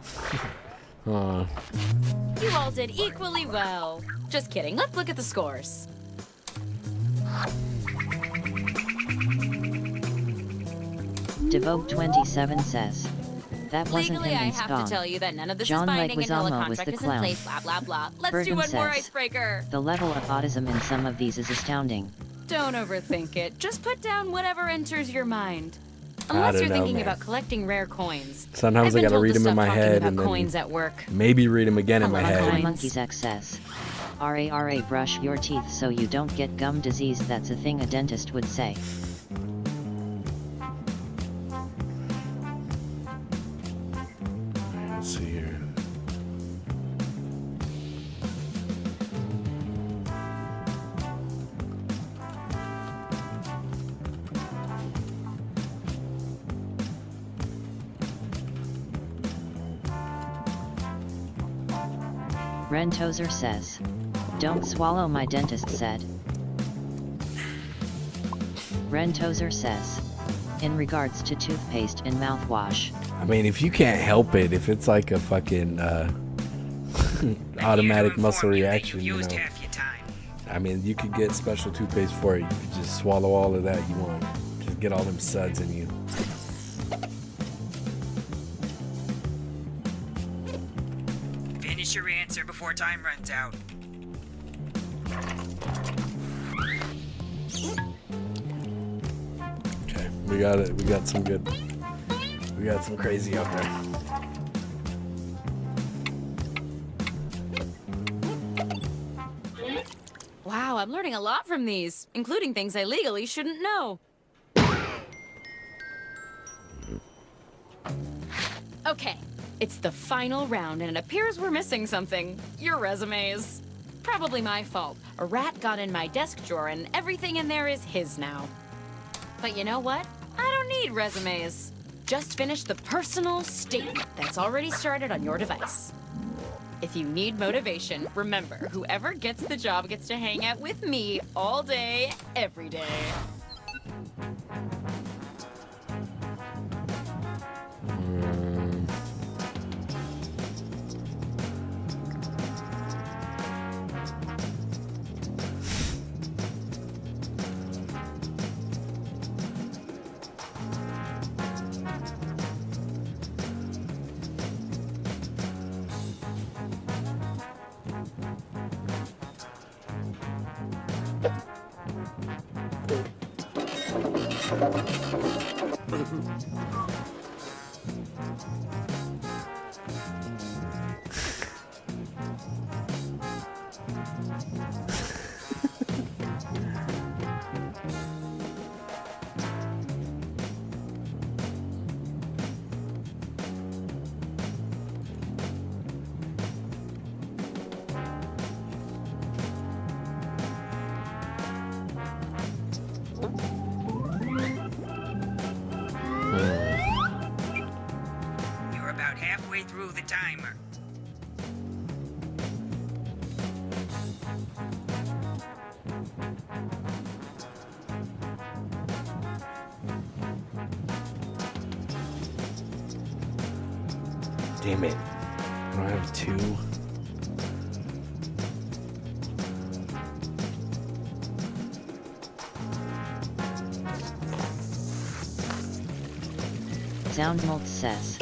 Aw. You all did equally well. Just kidding. Let's look at the scores. Devote27 says, that wasn't Legally, I him in have Spawn. to tell you that none of this John is binding until a Leguizamo was contract the is in clown. place, blah, blah, blah. Let's do Bergam one more says, icebreaker. the level of autism in some of these is astounding. Don't overthink it. Just put down whatever enters your mind. I Unless don't you're know, thinking man. about collecting rare coins. Sometimes I've I been gotta told read to them in stop my talking head about and then coins at work. maybe read them again in my Funky head. Monkeys X says, RARA brush your teeth so you don't get gum disease, that's a thing a dentist would say. Let's see here. Rentozer says, don't swallow, my dentist said. Rentozer says, in regards to toothpaste and mouthwash. I mean, if you can't help it, if it's like a fucking automatic muscle reaction, you know. I mean, you could get special toothpaste for it. You could just swallow all of that you want. Just get all them suds in you. Finish your answer before time runs out. Okay, we got it. We got some good. We got some crazy out there. Wow, I'm learning a lot from these, including things I legally shouldn't know. Okay, it's the final round, and it appears we're missing something. Your resumes. Probably my fault. A rat got in my desk drawer, and everything in there is his now. But you know what? I don't need resumes. Just finish the personal statement that's already started on your device. If you need motivation, remember, whoever gets the job gets to hang out with me all day, every day. You're about halfway through the timer. Damn it. I don't have two. Soundmold says,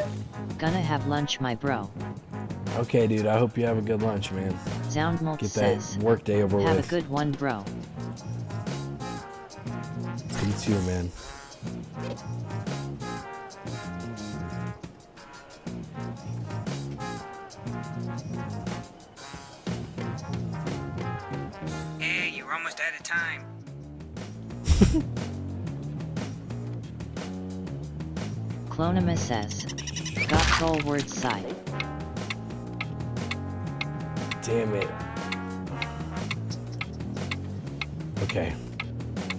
gonna have lunch, my bro. Okay, dude. I hope you have a good lunch, man. Soundmold Get that says, work day over have with. a good one, bro. You too, man. Hey, you're almost out of time. Clonima says, got troll word side. Damn it. Okay.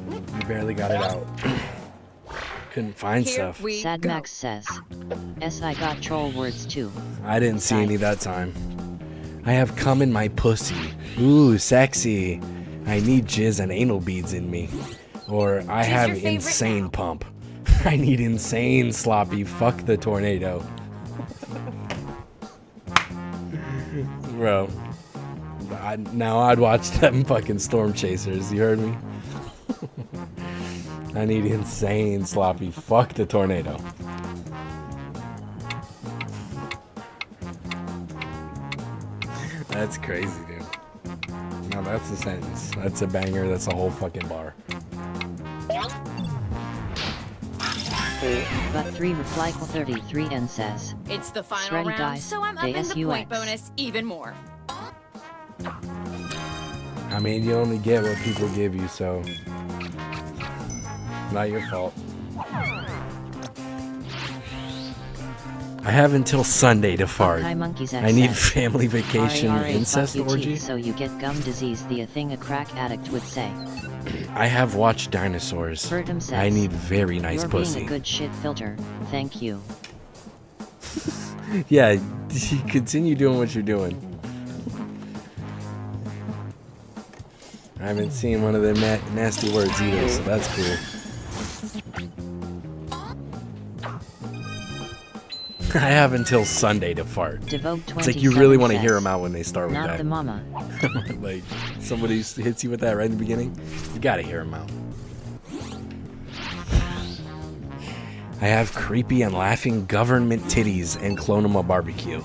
You barely got it out. Couldn't find stuff. Sad Max says, I got troll words too. I didn't see any that time. I have cum in my pussy. Ooh, sexy. I need jizz and anal beads in me. Or I have insane pump. I need insane sloppy. Fuck the tornado. Bro. Now I'd watch them fucking storm chasers. You heard me? I need insane sloppy. Fuck the tornado. That's crazy, dude. No, that's a sentence. That's a banger. That's a whole fucking bar. But 3 reply 33 and says, It's the final Shreddy round, dice, so I'm they upping the point SUX. bonus even more. I mean, you only get what people give you, so not your fault. I have until Sunday to fart. Hi, Monkeys I need says, family vacation RARA, incest fuck you, orgy. T, so you get gum disease, the thing a crack addict would say. I have watched dinosaurs. Bertum says, I need very nice You're pussy. being a good shit filter, thank you. Yeah, you continue doing what you're doing. I haven't seen one of them nasty words either, so that's cool. I have until Sunday to fart. It's like you really want to hear them out when they start with Not that. the mama. Like somebody hits you with that right in the beginning, you gotta hear them out. I have creepy and laughing government titties and Clonema barbecue.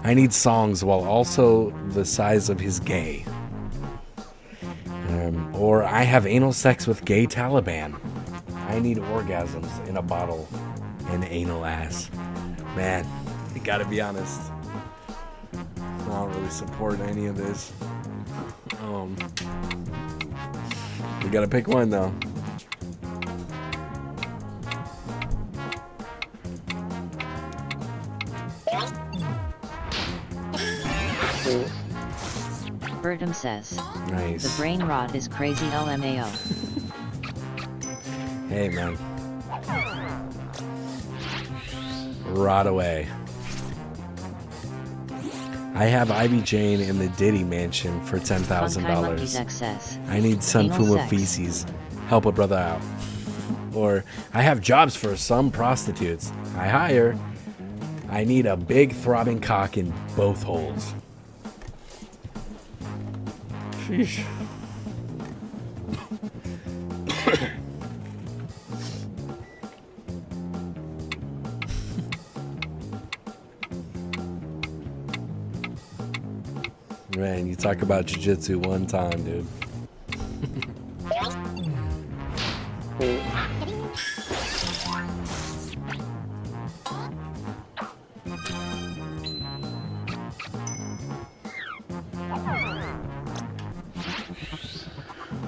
I need songs while also the size of his gay. Or I have anal sex with gay Taliban. I need orgasms in a bottle and anal ass. Man, I gotta be honest. I don't really support any of this. We gotta pick one though. Bertum says. Nice. The brain rot is crazy LMAO. Hey man. Rot away. I have Ivy Jane in the Diddy mansion for $10,000. I need Sun Fuma feces. Help a brother out. Or I have jobs for some prostitutes. I hire. I need a big throbbing cock in both holes. Sheesh. Man, you talk about jiu-jitsu one time, dude.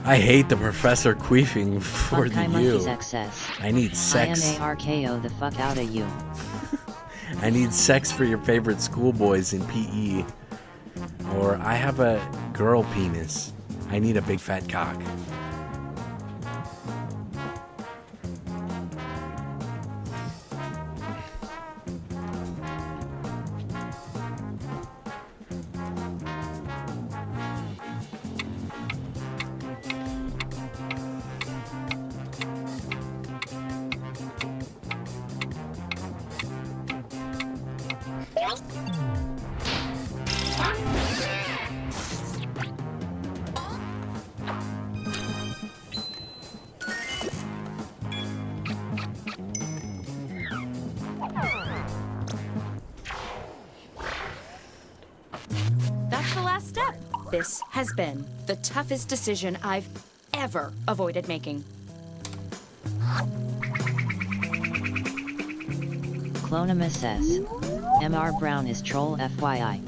I hate the professor queefing for the you. I need sex. IMARKO the fuck out of you. I need sex for your favorite schoolboys in PE. Or I have a girl penis. I need a big fat cock. This has been the toughest decision I've ever avoided making. Clonima says, MR Brown is troll FYI.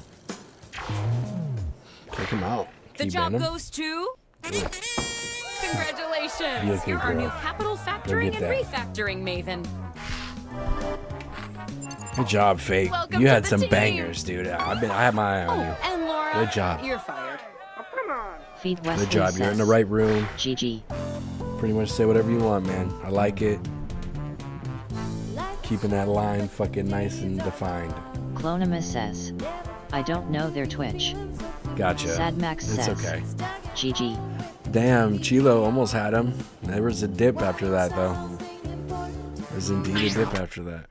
Take him out. The job goes to... Congratulations! You're our new capital factoring and refactoring maven. Good job, Fake. Welcome you to had the some team. bangers, dude. I had my eye on you. And Laura, Good job. you're fired. Feed Wesley Good job. says, You're in the right room. GG. Pretty much say whatever you want, man. I like it. Keeping that line fucking nice and defined. Clonima says, I don't know their Twitch. Gotcha. Sadmax says, It's okay. GG. Damn, Chilo almost had him. There was a dip after that, though. There's indeed a dip after that.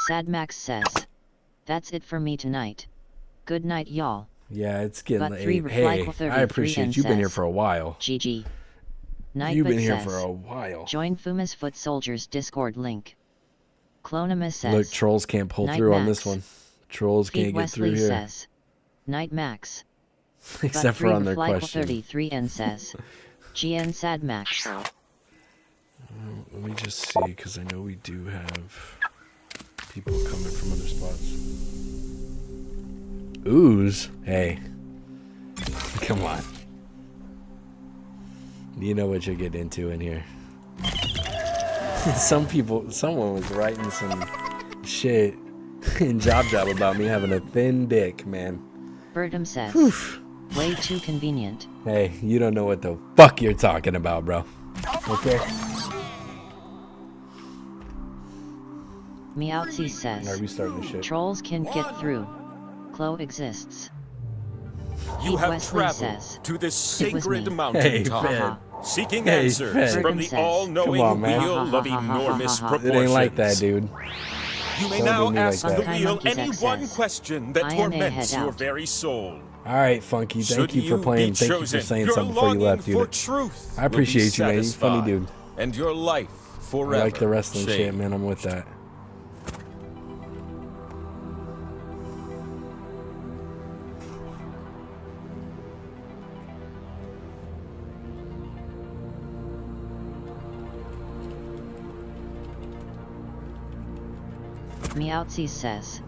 Sadmax says, that's it for me tonight. Good night, y'all. Yeah, it's getting But late. Hey, I appreciate you've been here for a while. GG. Night You've been but here says, for a while. Join Fuma's Foot Soldiers Discord link. Clonima says, Look, trolls can't pull Night through on Max. this one. Trolls Feed can't get Wesley through here. says, Night Max. Except for on their question. 33N says, GN Sadmax. Let me just see, because I know we do have people coming from other spots. Ooze? Hey. Come on. You know what you get into in here. Someone was writing some shit in Job about me having a thin dick, man. Bertum says, way too convenient. Hey, you don't know what the fuck you're talking about, bro. Okay? Meowtsy says, Are we starting this shit? Trolls can get through. Chloe exists. You Feed have Wesley traveled says, to this "It was me." sacred mountaintop, Fed. seeking Hey, answers Fed. from the Says, all-knowing Come on, man. wheel of enormous proportions. It ain't like that, dude. You may Don't now do me like ask the that. wheel Funky any Monkeys one says, question that I am a torments head your out. very soul. All right, Funky. Thank Should you for playing. be Thank you for chosen, saying your something before you left, longing for dude. truth I will be appreciate you, man. You funny satisfied, dude. and your life I forever like the wrestling shit, changed. man. I'm with that. Meowtsies says.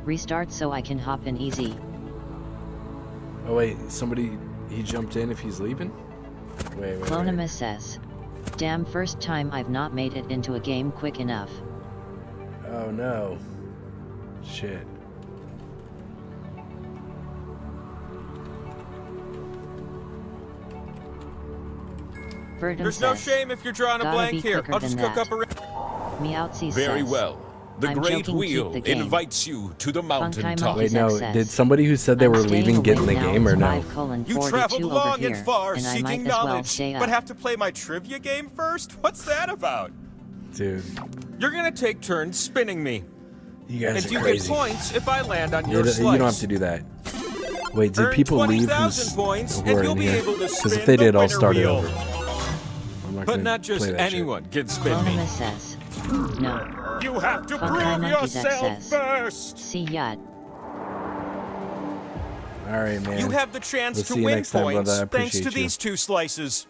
Restart so I can hop in easy. Oh wait, he jumped in if he's leaving? Wait. Clonimus says. Damn, first time I've not made it into a game quick enough. Oh no. Shit. There's no shame if you're drawing a blank here. I'll just cook up a... Meowtsies Very says. well. The I'm Great joking, Wheel keep the game. invites you to the mountaintop. Wait, no. Did somebody who said they were leaving get in the game or no? You traveled long here, and far and I seeking might as well knowledge, stay but up. have to play my trivia game first? What's that about? Dude. You're gonna take turns spinning me. You guys and are you crazy. get points if I land on You your don't slice. have to do that. Wait, did Earn people leave 20,000 points, who and are you'll in be here? able to Because spin if they the did, I'll winner start it wheel. over. I'm not But gonna not just play that shit. anyone can spin me. Clonimus says. No. You have to Funky prove Monkeys yourself says. first. See ya. Alright, man. You have the chance We'll to see you win next time, points brother. I thanks to appreciate you. these 2 slices.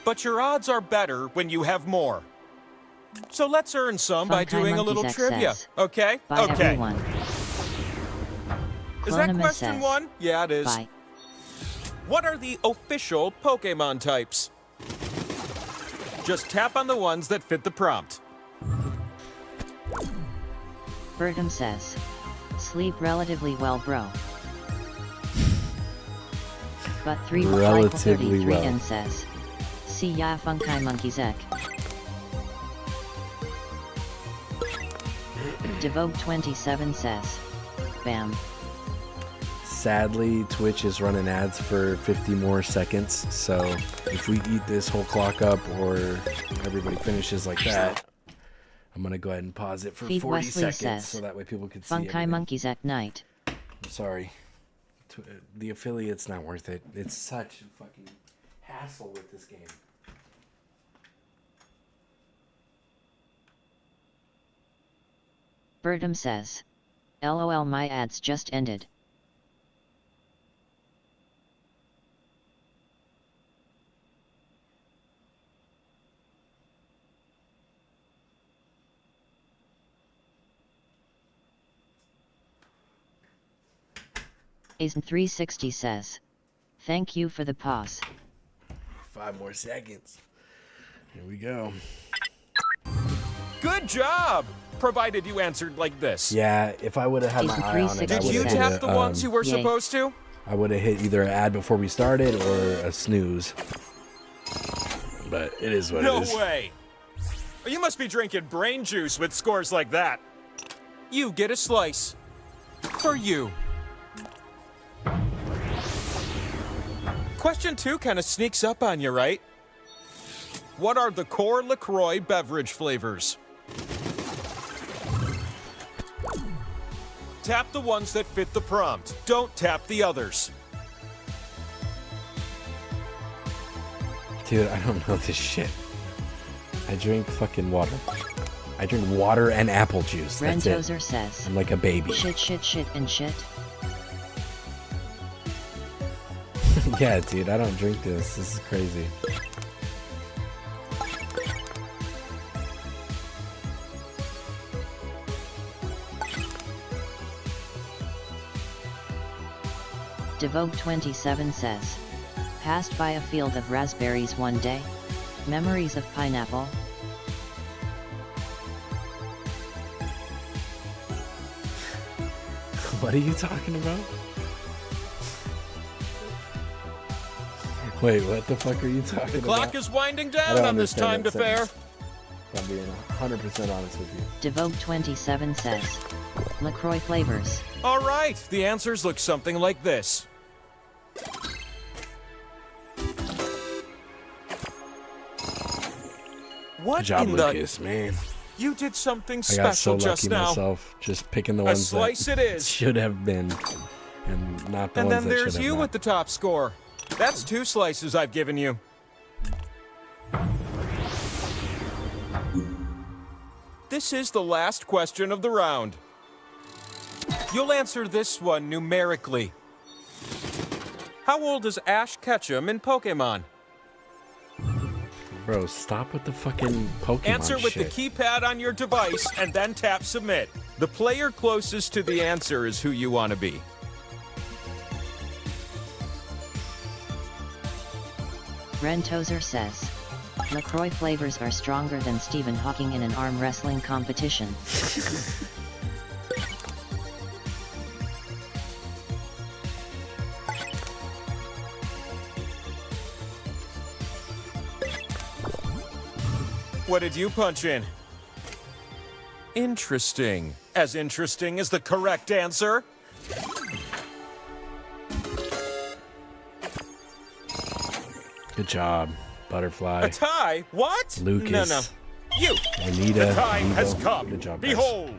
But your odds are better when you have more. So let's earn some by Funky doing a little Monkeys trivia, says. okay? Bye Okay. everyone. Is that Clonimus question says. 1? Yeah, it is. Bye. What are the official Pokemon types? Just tap on the ones that fit the prompt. Bertum says. Sleep relatively well, bro. But 3 Relatively 33 well. and says. See ya, Funky Monkeys ek. Devote 27 says. Bam. Sadly, Twitch is running ads for 50 more seconds, so if we eat this whole clock up or everybody finishes like that, I'm going to go ahead and pause it for Feed 40 Wesley seconds says. so that way people can see Funky everything. Monkeys at night. I'm sorry. The affiliate's not worth it. It's such a fucking hassle with this game. Bertum says. LOL, my ads just ended. Asen360 says. Thank you for the pause. 5 more seconds. Here we go. Good job! Provided you answered like this. Yeah, if I would have had my eye on it, I Did would you have tap the ones you were supposed to? I would have hit either an ad before we started or a snooze. But it is what No it is. way! You must be drinking brain juice with scores like that. You get a slice. For you. Question 2 kind of sneaks up on you, right? What are the core LaCroix beverage flavors? Tap the ones that fit the prompt. Don't tap the others. Dude, I don't know this shit. I drink fucking water. I drink water and apple juice. That's it. Rentozer says. I'm like a baby. Shit and shit. Yeah, dude, I don't drink this. This is crazy. Devote 27 says. Passed by a field of raspberries one day. Memories of pineapple. What are you talking about? Wait, what the fuck are you talking The about? clock is winding I down don't on this time understand to that fair. sentence. I'm being 100% honest with you. Devote 27 says. LaCroix flavors. All right, the answers look something like this. What Good job, in Lucas, man. You did something I got so special just lucky now. myself, just picking the A ones slice that it is. should have been, and not the And ones then that should there's have you not. with the top score. That's 2 slices I've given you. This is the last question of the round. You'll answer this one numerically. How old is Ash Ketchum in Pokemon? Bro, stop with the fucking Pokemon Answer with shit. the keypad on your device and then tap submit. The player closest to the answer is who you want to be. Rentozer says, LaCroix flavors are stronger than Stephen Hawking in an arm wrestling competition. What did you punch in? Interesting. As interesting as the correct answer. Good job, Butterfly. A tie? What? Lucas. No. You. Anita. The time Evo. has come. Good job, guys. Behold.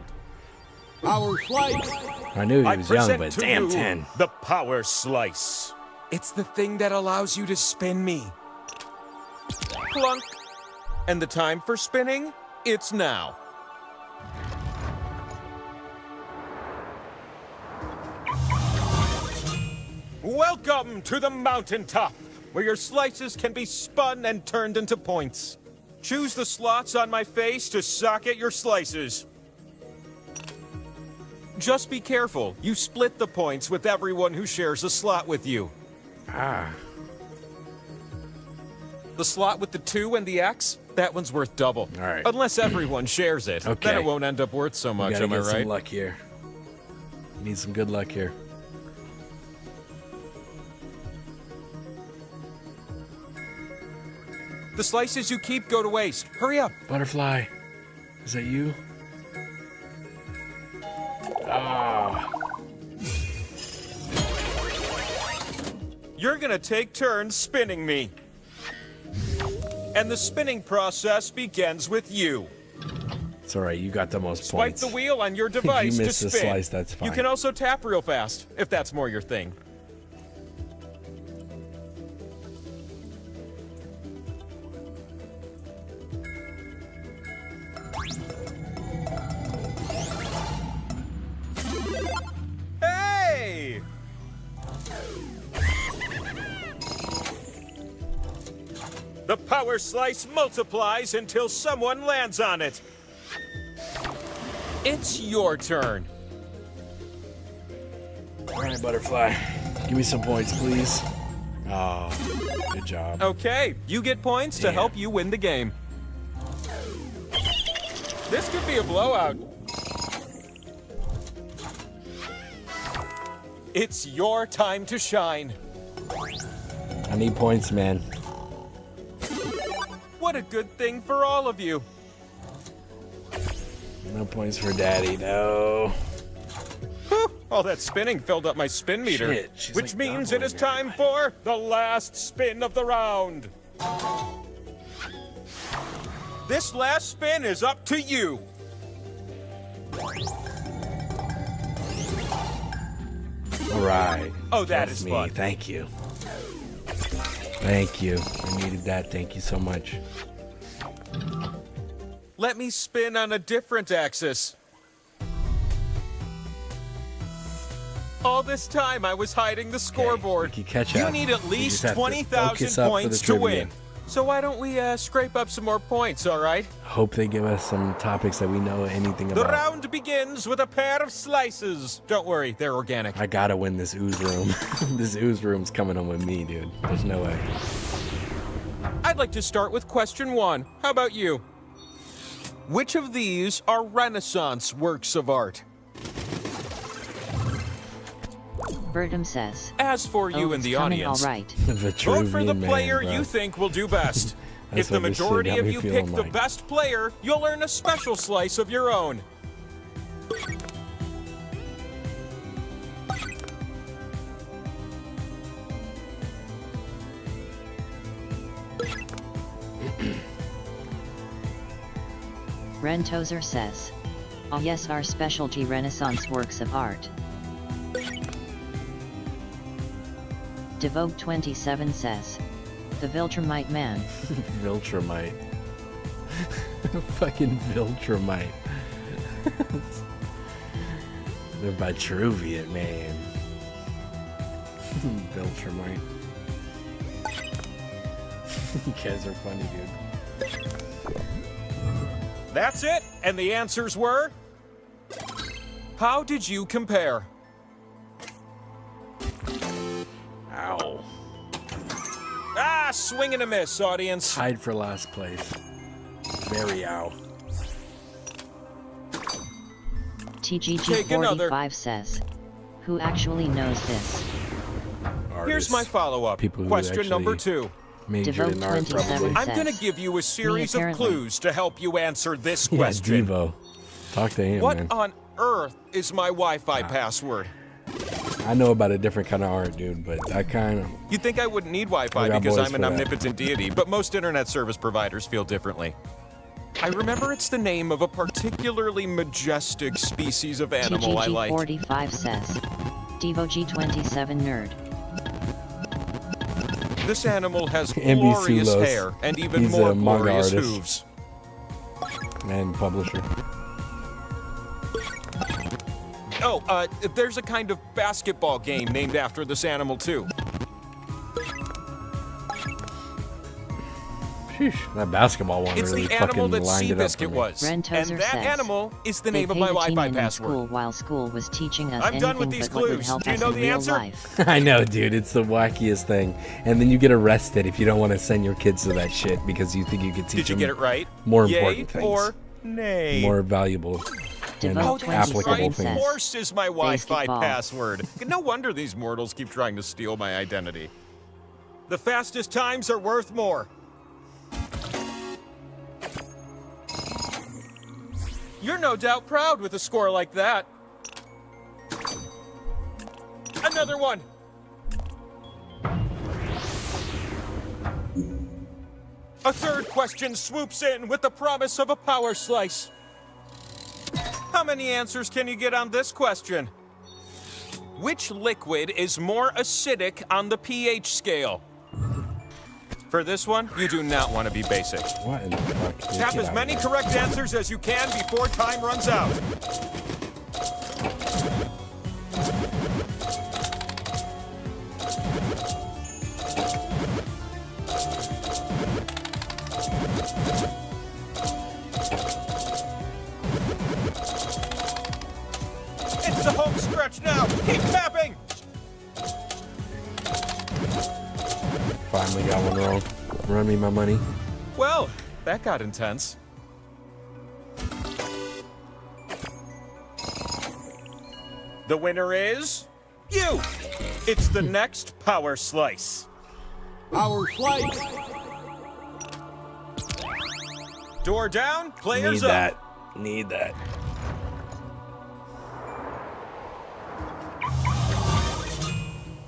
Our slice. I knew he I was young, present but to damn you 10. the power slice. It's the thing that allows you to spin me. Plunk. And the time for spinning? It's now. Welcome to the mountaintop, where your slices can be spun and turned into points. Choose the slots on my face to socket your slices. Just be careful. You split the points with everyone who shares a slot with you. Ah. The slot with the 2 and the X? That one's worth double. All right. Unless everyone shares it. Okay. Then it won't end up worth so much, am I Get some right? luck here. Need some good luck here. The slices you keep go to waste. Hurry up. Butterfly. Is that you? Ah. You're gonna take turns spinning me. And the spinning process begins with you. It's alright, you got the most Swipe points. the wheel on your If you device to miss the spin. slice, that's fine. You can also tap real fast, if that's more your thing. Hey! The power slice multiplies until someone lands on it. It's your turn. Alright, Butterfly. Give me some points, please. Oh, good job. Okay, you get points to help you win the game. This could be a blowout. It's your time to shine. I need points, man. What a good thing for all of you. No points for Daddy, no. Whew, all that spinning filled up my spin meter. Shit, she's which like means it is doubling time for the last spin of the round. This last spin is up to you. Alright. Oh, that That's is me. fun. Thank you. Thank you. I needed that. Thank you so much. Let me spin on a different axis. All this time I was hiding the scoreboard. you catch You up. need at You least just have to 20,000 focus up for points the to trivia. win. So why don't we scrape up some more points, all right? Hope they give us some topics that we know anything The about. round begins with a pair of slices. Don't worry, they're organic. I gotta win this ooze room. This ooze room's coming home with me, dude. There's no way. I'd like to start with question 1. How about you? Which of these are Renaissance works of art? Bertum says. As for you in it's the coming audience, all right. vote for the Vitruvian player man, bro. you think will do best. That's If the what this shit majority got of me you feeling pick the like. best player, you'll earn a special slice of your own. Rentozer says. Oh yes, our specialty Renaissance works of art. Devote 27 says. The Viltrumite man. Viltrumite. Fucking Viltrumite. The Vitruvian man. Viltrumite. You guys are funny, dude. That's it, and the answers were... How did you compare? Ow. Ah, swing and a miss, audience. Tied for last place. Very ow. TGG45 says, who actually knows this? Here's my follow-up. People who Question number actually 2. Majored in art, probably. I'm going to give you a series of clues to help you answer this question. Devo. Talk to him, What man. on earth is my Wi-Fi password? I know about a different kind of art, dude, but I kind of... You'd think I wouldn't need Wi-Fi I got because boys I'm an for that. omnipotent deity, but most internet service providers feel differently. I remember it's the name of a particularly majestic species of animal I like. TGG45 says, Devo G27 nerd. This animal has NBC glorious Los. hair and even He's more a manga glorious artist. hooves. And publisher. Oh, there's a kind of basketball game named after this animal, too. Sheesh, that basketball one It's really the animal fucking that lined it up for Seabiscuit me. was. And Rentozer that says, animal is the they name of my paid a team Wi-Fi in password. school while school was teaching us I'm done anything with these but what would clues. help Do you us know in the real answer? life. I know, dude. It's the wackiest thing. And then you get arrested if you don't want to send your kids to that shit because you think you could teach Did you them get it right? more Yay important things. or nay? More valuable and Devote applicable 27 things. Of course is my Wi-Fi Basketball. password. No wonder these mortals keep trying to steal my identity. The fastest times are worth more. You're no doubt proud with a score like that. Another one. A third question swoops in with the promise of a power slice. How many answers can you get on this question? Which liquid is more acidic on the pH scale? For this one, you do not want to be basic. What in the fuck? Dude, Tap get as out many of here. correct answers as you can before time runs out. It's the home stretch now. Keep tapping. Finally got one wrong. Run me my money. Well, that got intense. The winner is you. It's the next power slice. Power slice. Door down, players Need up. that. Need that.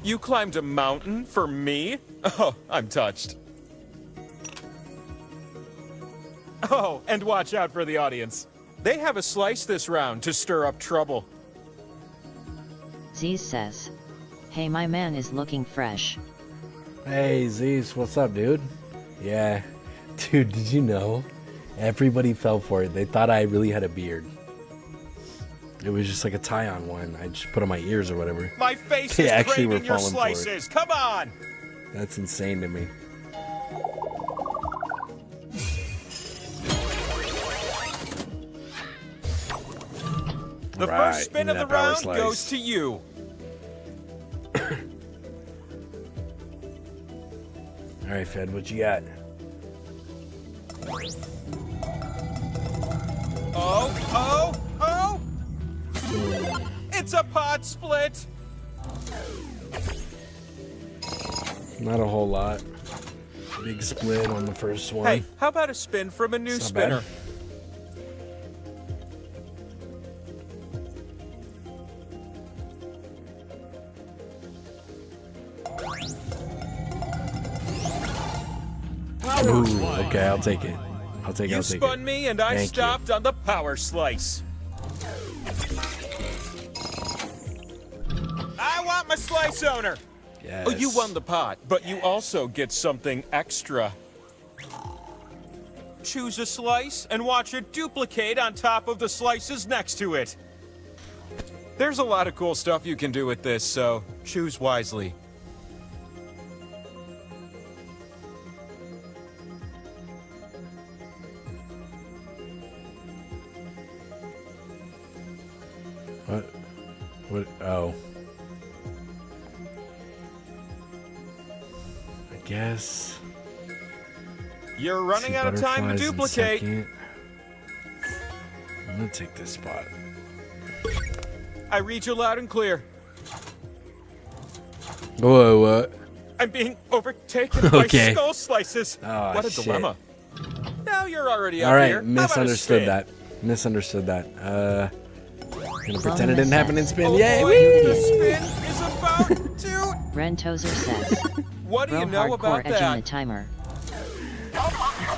You climbed a mountain for me? Oh, I'm touched. Oh, and watch out for the audience. They have a slice this round to stir up trouble. Zeez says, hey, my man is looking fresh. Hey, Zeus, what's up, dude? Yeah. Dude, did you know? Everybody fell for it. They thought I really had a beard. It was just like a tie-on one. I just put on my ears or whatever. My face They is actually were craving your falling for it. slices. Come on! That's insane to me. The Right, first spin give of me the that power round slice. goes to you. All right, Fed, what you got? Oh, oh, oh! It's a pot split! Not a whole lot. Big split on the first one. Hey, how about a spin from a new It's not bad. spinner? Ooh, okay, I'll take it. I'll take it. You I'll take spun it. me and I Thank you. stopped on the power slice. I want my slice owner. Yes. Oh, you won the pot, but you also get something extra. Choose a slice and watch it duplicate on top of the slices next to it. There's a lot of cool stuff you can do with this, so choose wisely. guess. You're running out of time to Butterflies in duplicate. second. I'm gonna take this spot. I read you loud and clear. Whoa, what? I'm being overtaken by Okay. skull slices. Oh, what a shit. dilemma. Now you're already up All right, here. How about a misunderstood spin? that. Misunderstood that. Gonna pretend it Clone didn't happen in says. spin. Oh Yay! boy, Woo! the spin is about to... Rentozer says. What do you Bro know hardcore about edging the that? timer.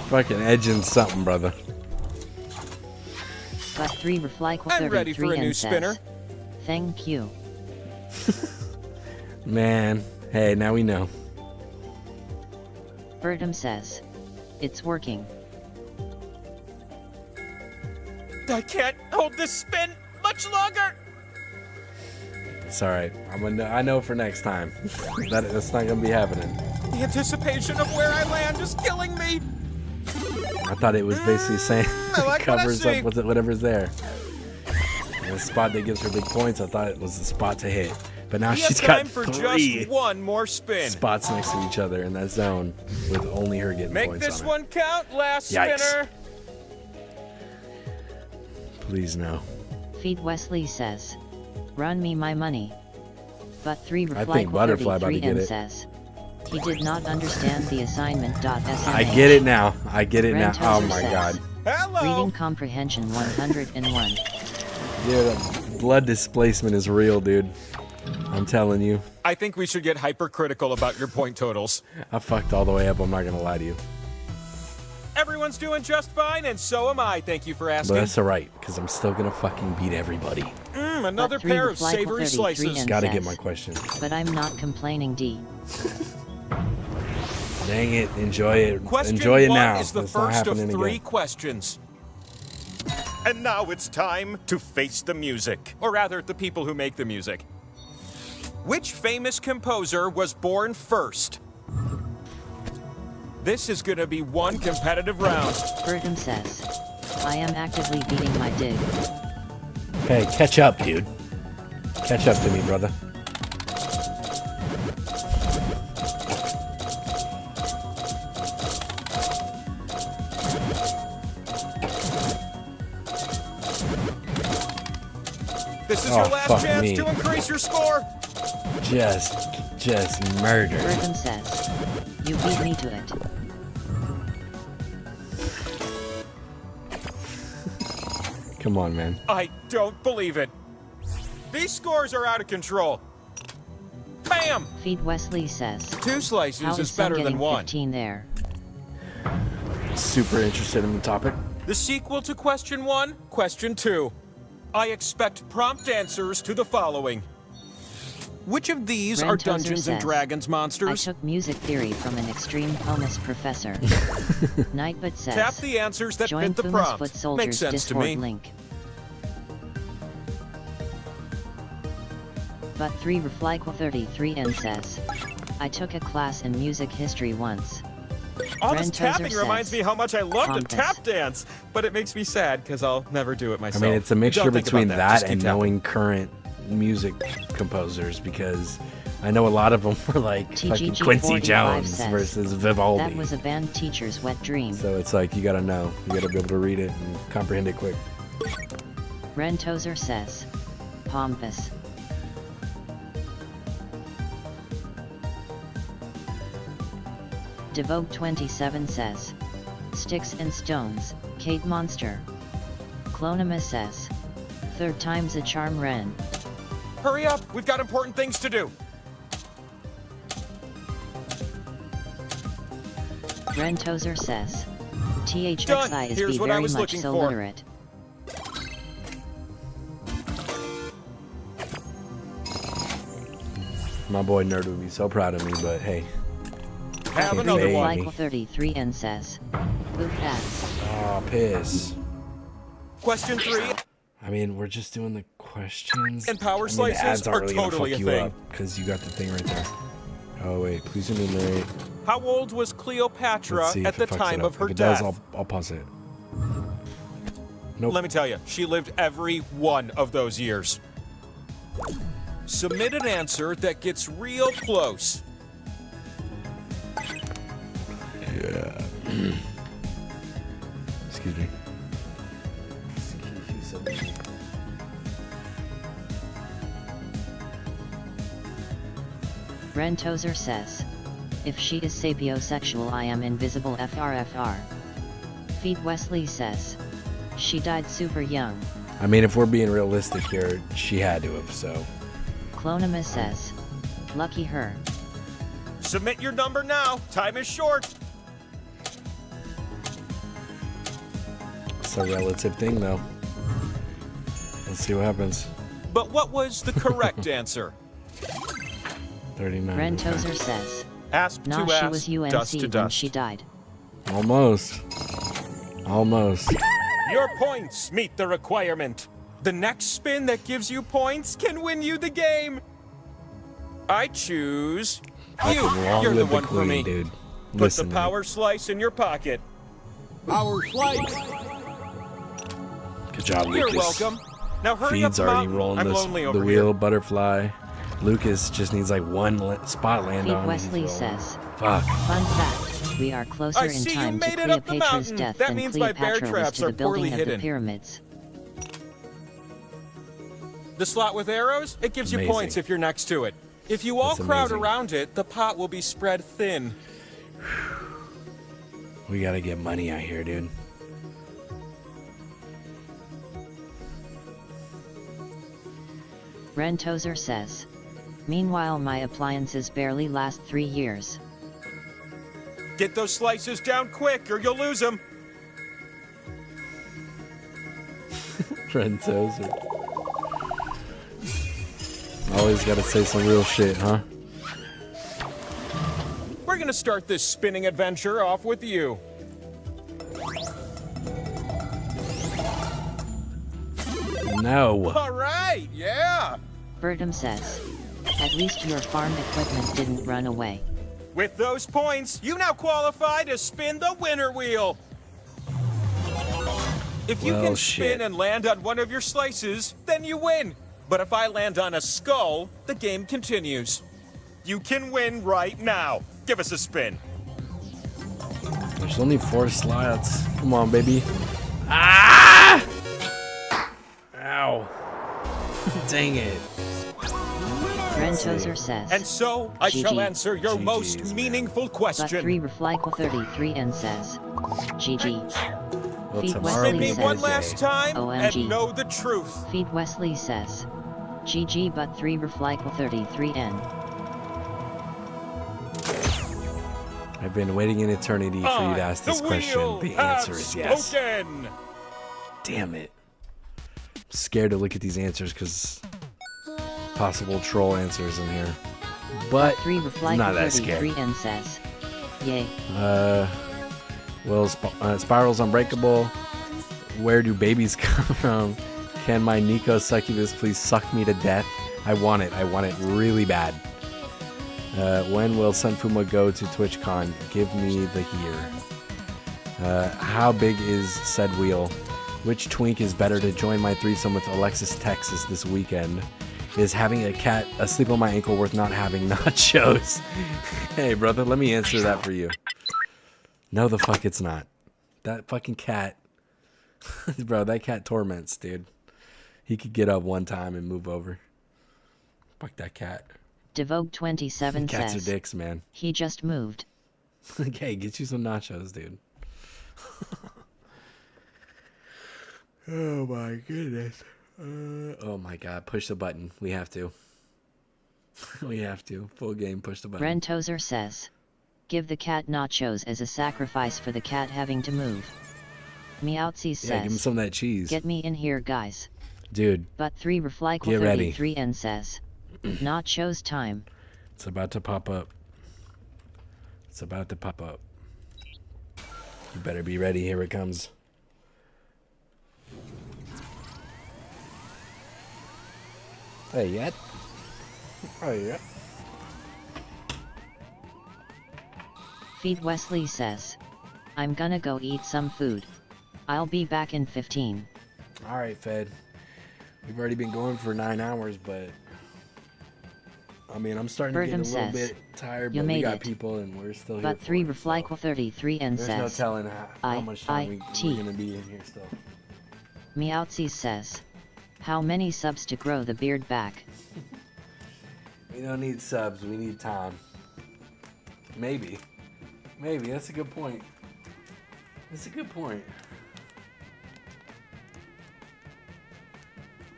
Fucking edging something, brother. Got 3 Reflyquel I'm ready 33 for a new and spinner. says. Thank you. Man, hey, now we know. Bertum says. It's working. I can't hold this spin much longer. It's all right. I know for next time. That's not gonna be happening. The anticipation of where I land is killing me. I thought it was basically saying I like what I covers see. up with whatever's there. And the spot that gives her big points, I thought it was the spot to hit. But now We she's have got time for 3 just one more spin. spots next to each other in that zone with only her getting Make points this on one count, last Yikes. spinner. it. Please no. Feed Wesley says. Run me my money. But 3 I think Reflyquel Butterfly about to 33 get and it. says. He did not understand the assignment.smh. I get it now. I get it now. Rentozer Oh my says. god. Hello. Reading comprehension 101. Dude, blood displacement is real, dude. I'm telling you. I think we should get hypercritical about your point totals. I fucked all the way up. I'm not gonna lie to you. Everyone's doing just fine, and so am I. Thank you for But asking. that's alright, because I'm still gonna fucking beat everybody. Another But 3 pair of Reflyquel savory 33 slices. and Gotta says. get my question. But I'm not complaining, D. Dang it. Enjoy it. Question Enjoy it 1 now. is the It's not first of happening 3 again. questions. And now it's time to face the music. Or rather, the people who make the music. Which famous composer was born first? This is gonna be one competitive round. Bertum says. I am actively beating my dig. Hey, catch up, dude. Catch up to me, brother. This is Oh, your last fuck chance me. to increase your score. Just murder. Bertum says. You beat me to it. Come on, man. I don't believe it. These scores are out of control. Bam! Feed Wesley says. 2 slices How is some better than getting 1. 15 there. Super interested in the topic. The sequel to question 1, question 2. I expect prompt answers to the following. Which of these are Rentozer Dungeons and says, Dragons I monsters? took music theory from an extreme Pomus professor. Nightbot says. Tap the answers that Join fit the Fumus prompt. Foot Soldiers Makes sense to Discord me. link. But 3 Reflyquel 33 and says. I took a class in music history once. All this Rentozer tapping says, reminds me how much I love to Pompous. tap dance, but it makes me sad because I'll never do it I myself. mean, it's a mixture Don't think between about that Just keep and tapping. knowing current music composers, because I know a lot of them were like fucking Quincy TGG45 Jones says, versus Vivaldi. That was a band teacher's wet dream. So it's like you gotta know. You gotta be able to read it and comprehend it quick. Rentozer says. Pompous. Devote 27 says. Sticks and Stones, Kate Monster. Clonima says. 3rd time's a charm Ren. Hurry up, we've got important things to do. Rentozer says. Done. THXI is Here's be what I very was much looking so for. literate. My boy Nerd would be so proud of me, but hey. Have Can't another say one. anything. Reflyquel 33 and says. Boop ass. Oh, piss. Question 3. I mean, we're just doing the questions. And power I mean, slices the ads aren't are really totally gonna a fuck you thing. up because you got the thing right there. Oh wait, please enumerate. How old was Cleopatra Let's see at if the it fucks time it of up. her If it death? does, I'll pause it. Nope. Let me tell you, she lived every one of those years. Submit an answer that gets real close. Excuse me. Rentozer says, if she is sapiosexual I am invisible FRFR. Feed Wesley says, she died super young. I mean, if we're being realistic here, she had to have, so. Clonima says, lucky her. Submit your number now. Time is short. It's a relative thing, though. Let's see what happens. But what was the correct answer? 39. Rentozer says, asp nah, to she asp, was UNC dust to when dust. she died. Almost. Almost. Your points meet the requirement. The next spin that gives you points can win you the game. I choose you. Long You're the live one queen, for me. dude. Put Listen the to me. power slice in your pocket. Power slice. Good job, Lucas. You're welcome. Now hurry Feed's up, already Mountain. rolling I'm this, lonely the over wheel, here. butterfly. Lucas just needs like one spot land Feed on. Wesley and he's rolling. says, Fuck. fun fact, we are closer I in see you time to made it up the Cleopatra's mountain. death That than means my bear Cleopatra was traps to are the building poorly of hidden. the pyramids. The slot with arrows, it gives you Amazing. points if you're next to it. If you all That's crowd amazing. around it, the pot will be spread thin. We gotta get money out here, dude. Rentozer says, meanwhile my appliances barely last 3 years. Get those slices down quick or you'll lose them. Rentozer. Always gotta say some real shit, huh? We're gonna start this spinning adventure off with you. No. All right, yeah. Bertum says, at least your farm equipment didn't run away. With those points, you now qualify to spin the winner wheel. If you Well, can shit. spin and land on one of your slices, then you win. But if I land on a skull, the game continues. You can win right now. Give us a spin. There's only 4 slots. Come on, baby. Ah! Ow. Dang it. Rentozer says, And so, I GG. shall answer your most meaningful but question. 3 Reflyco 33 and says, GG. Well, Feed tomorrow Wesley Spin me is says, one last time OMG. and know the truth. Feed Wesley says, GG but 3 Reflyco 33N. I've been waiting an eternity for you to ask this The question. wheel The has answer is yes. spoken. Damn it. I'm scared to look at these answers because possible troll answers in here. But 3 I'm Reflyco not that scared. 33N says, yay. Well, Spiral's unbreakable. Where do babies come from? Can my Nico succubus please suck me to death? I want it. I want it really bad. When will Sunfuma go to TwitchCon? Give me the here. How big is said wheel? Which twink is better to join my threesome with Alexis Texas this weekend? Is having a cat asleep on my ankle worth not having nachos? Hey, brother, let me answer that for you. No, the fuck it's not. That fucking cat. Bro, that cat torments, dude. He could get up one time and move over. Fuck that cat. Devogue 27 Cats says, are dicks, man. he just moved. Okay, get you some nachos, dude. Oh my goodness. Oh my god, push the button. We have to. We have to. Full game, push the button. Rentozer says, give the cat nachos as a sacrifice for the cat having to move. Meowtsies says, Yeah, give him some of that cheese. get me in here guys. Dude, But 3 Reflyco Get ready. 33N says, nachos time. it's about to pop up. It's about to pop up. You better be ready. Here it comes. Hey, yet? Hey, yet? Feed Wesley says, I'm gonna go eat some food. I'll be back in 15. Alright, Fed. We've already been going for 9 hours, but I mean, I'm starting to get a Birdham little says, bit tired, "You but we made got it." people and we're still here. But 3 Reflyquel 33 and There's says, no telling how much time we're going to be in here still. Meowtsies says, how many subs to grow the beard back? We don't need subs, we need time. Maybe. Maybe, that's a good point. That's a good point.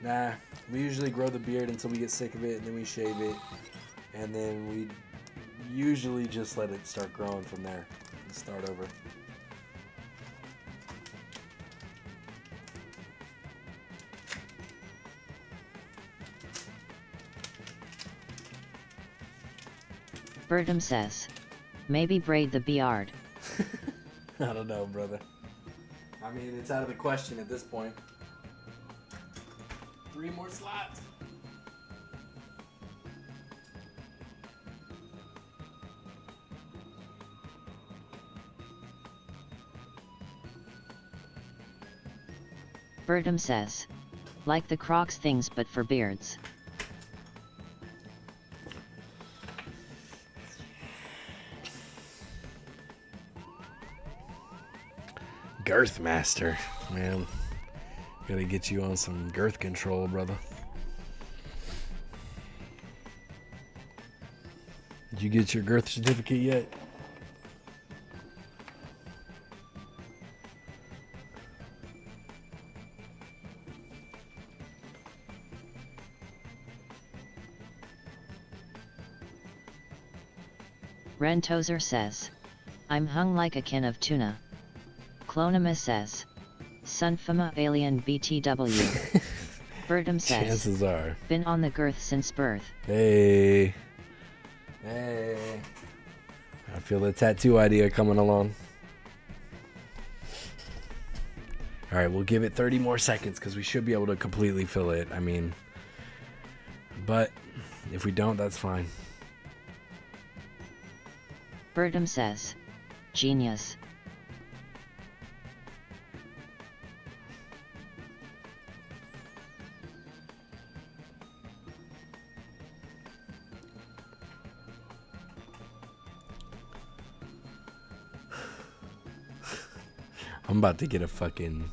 Nah, we usually grow the beard until we get sick of it, and then we shave it. And then we usually just let it start growing from there and start over. Birdham says, maybe braid the beard. I don't know, brother. I mean, it's out of the question at this point. 3 more slots. Birdham says, like the Crocs things but for beards. Girth master, man. Gotta get you on some girth control, brother. Did you get your girth certificate yet? Rentozer says, I'm hung like a can of tuna. Clonima says, Sunfama Alien BTW. Birdham says, Chances are. Been on the girth since birth. Hey. Hey. I feel the tattoo idea coming along. Alright, we'll give it 30 more seconds because we should be able to completely fill it. I mean, but if we don't, that's fine. Birdham says, genius. I'm about to get a fucking...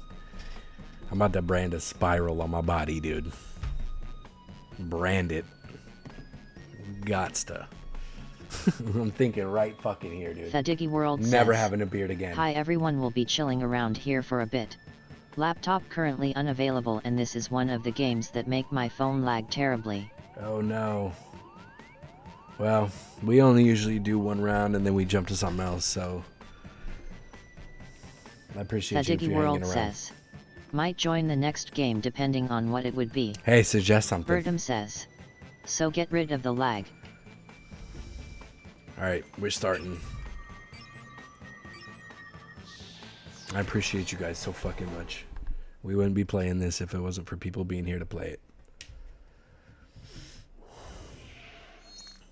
I'm about to brand a spiral on my body, dude. Brand it. Gots to. I'm thinking right fucking here, dude. Fadiggy World Never says, having a beard again. Hi everyone, will be chilling around here for a bit. Laptop currently unavailable and this is one of the games that make my phone lag terribly. Oh no. Well, we only usually do one round and then we jump to something else, so... I appreciate you if Fadiggy you're World hanging around. says, might join the next game depending on what it would be. Hey, suggest something. Birdham says, so get rid of the lag. Alright, we're starting. I appreciate you guys so fucking much. We wouldn't be playing this if it wasn't for people being here to play it.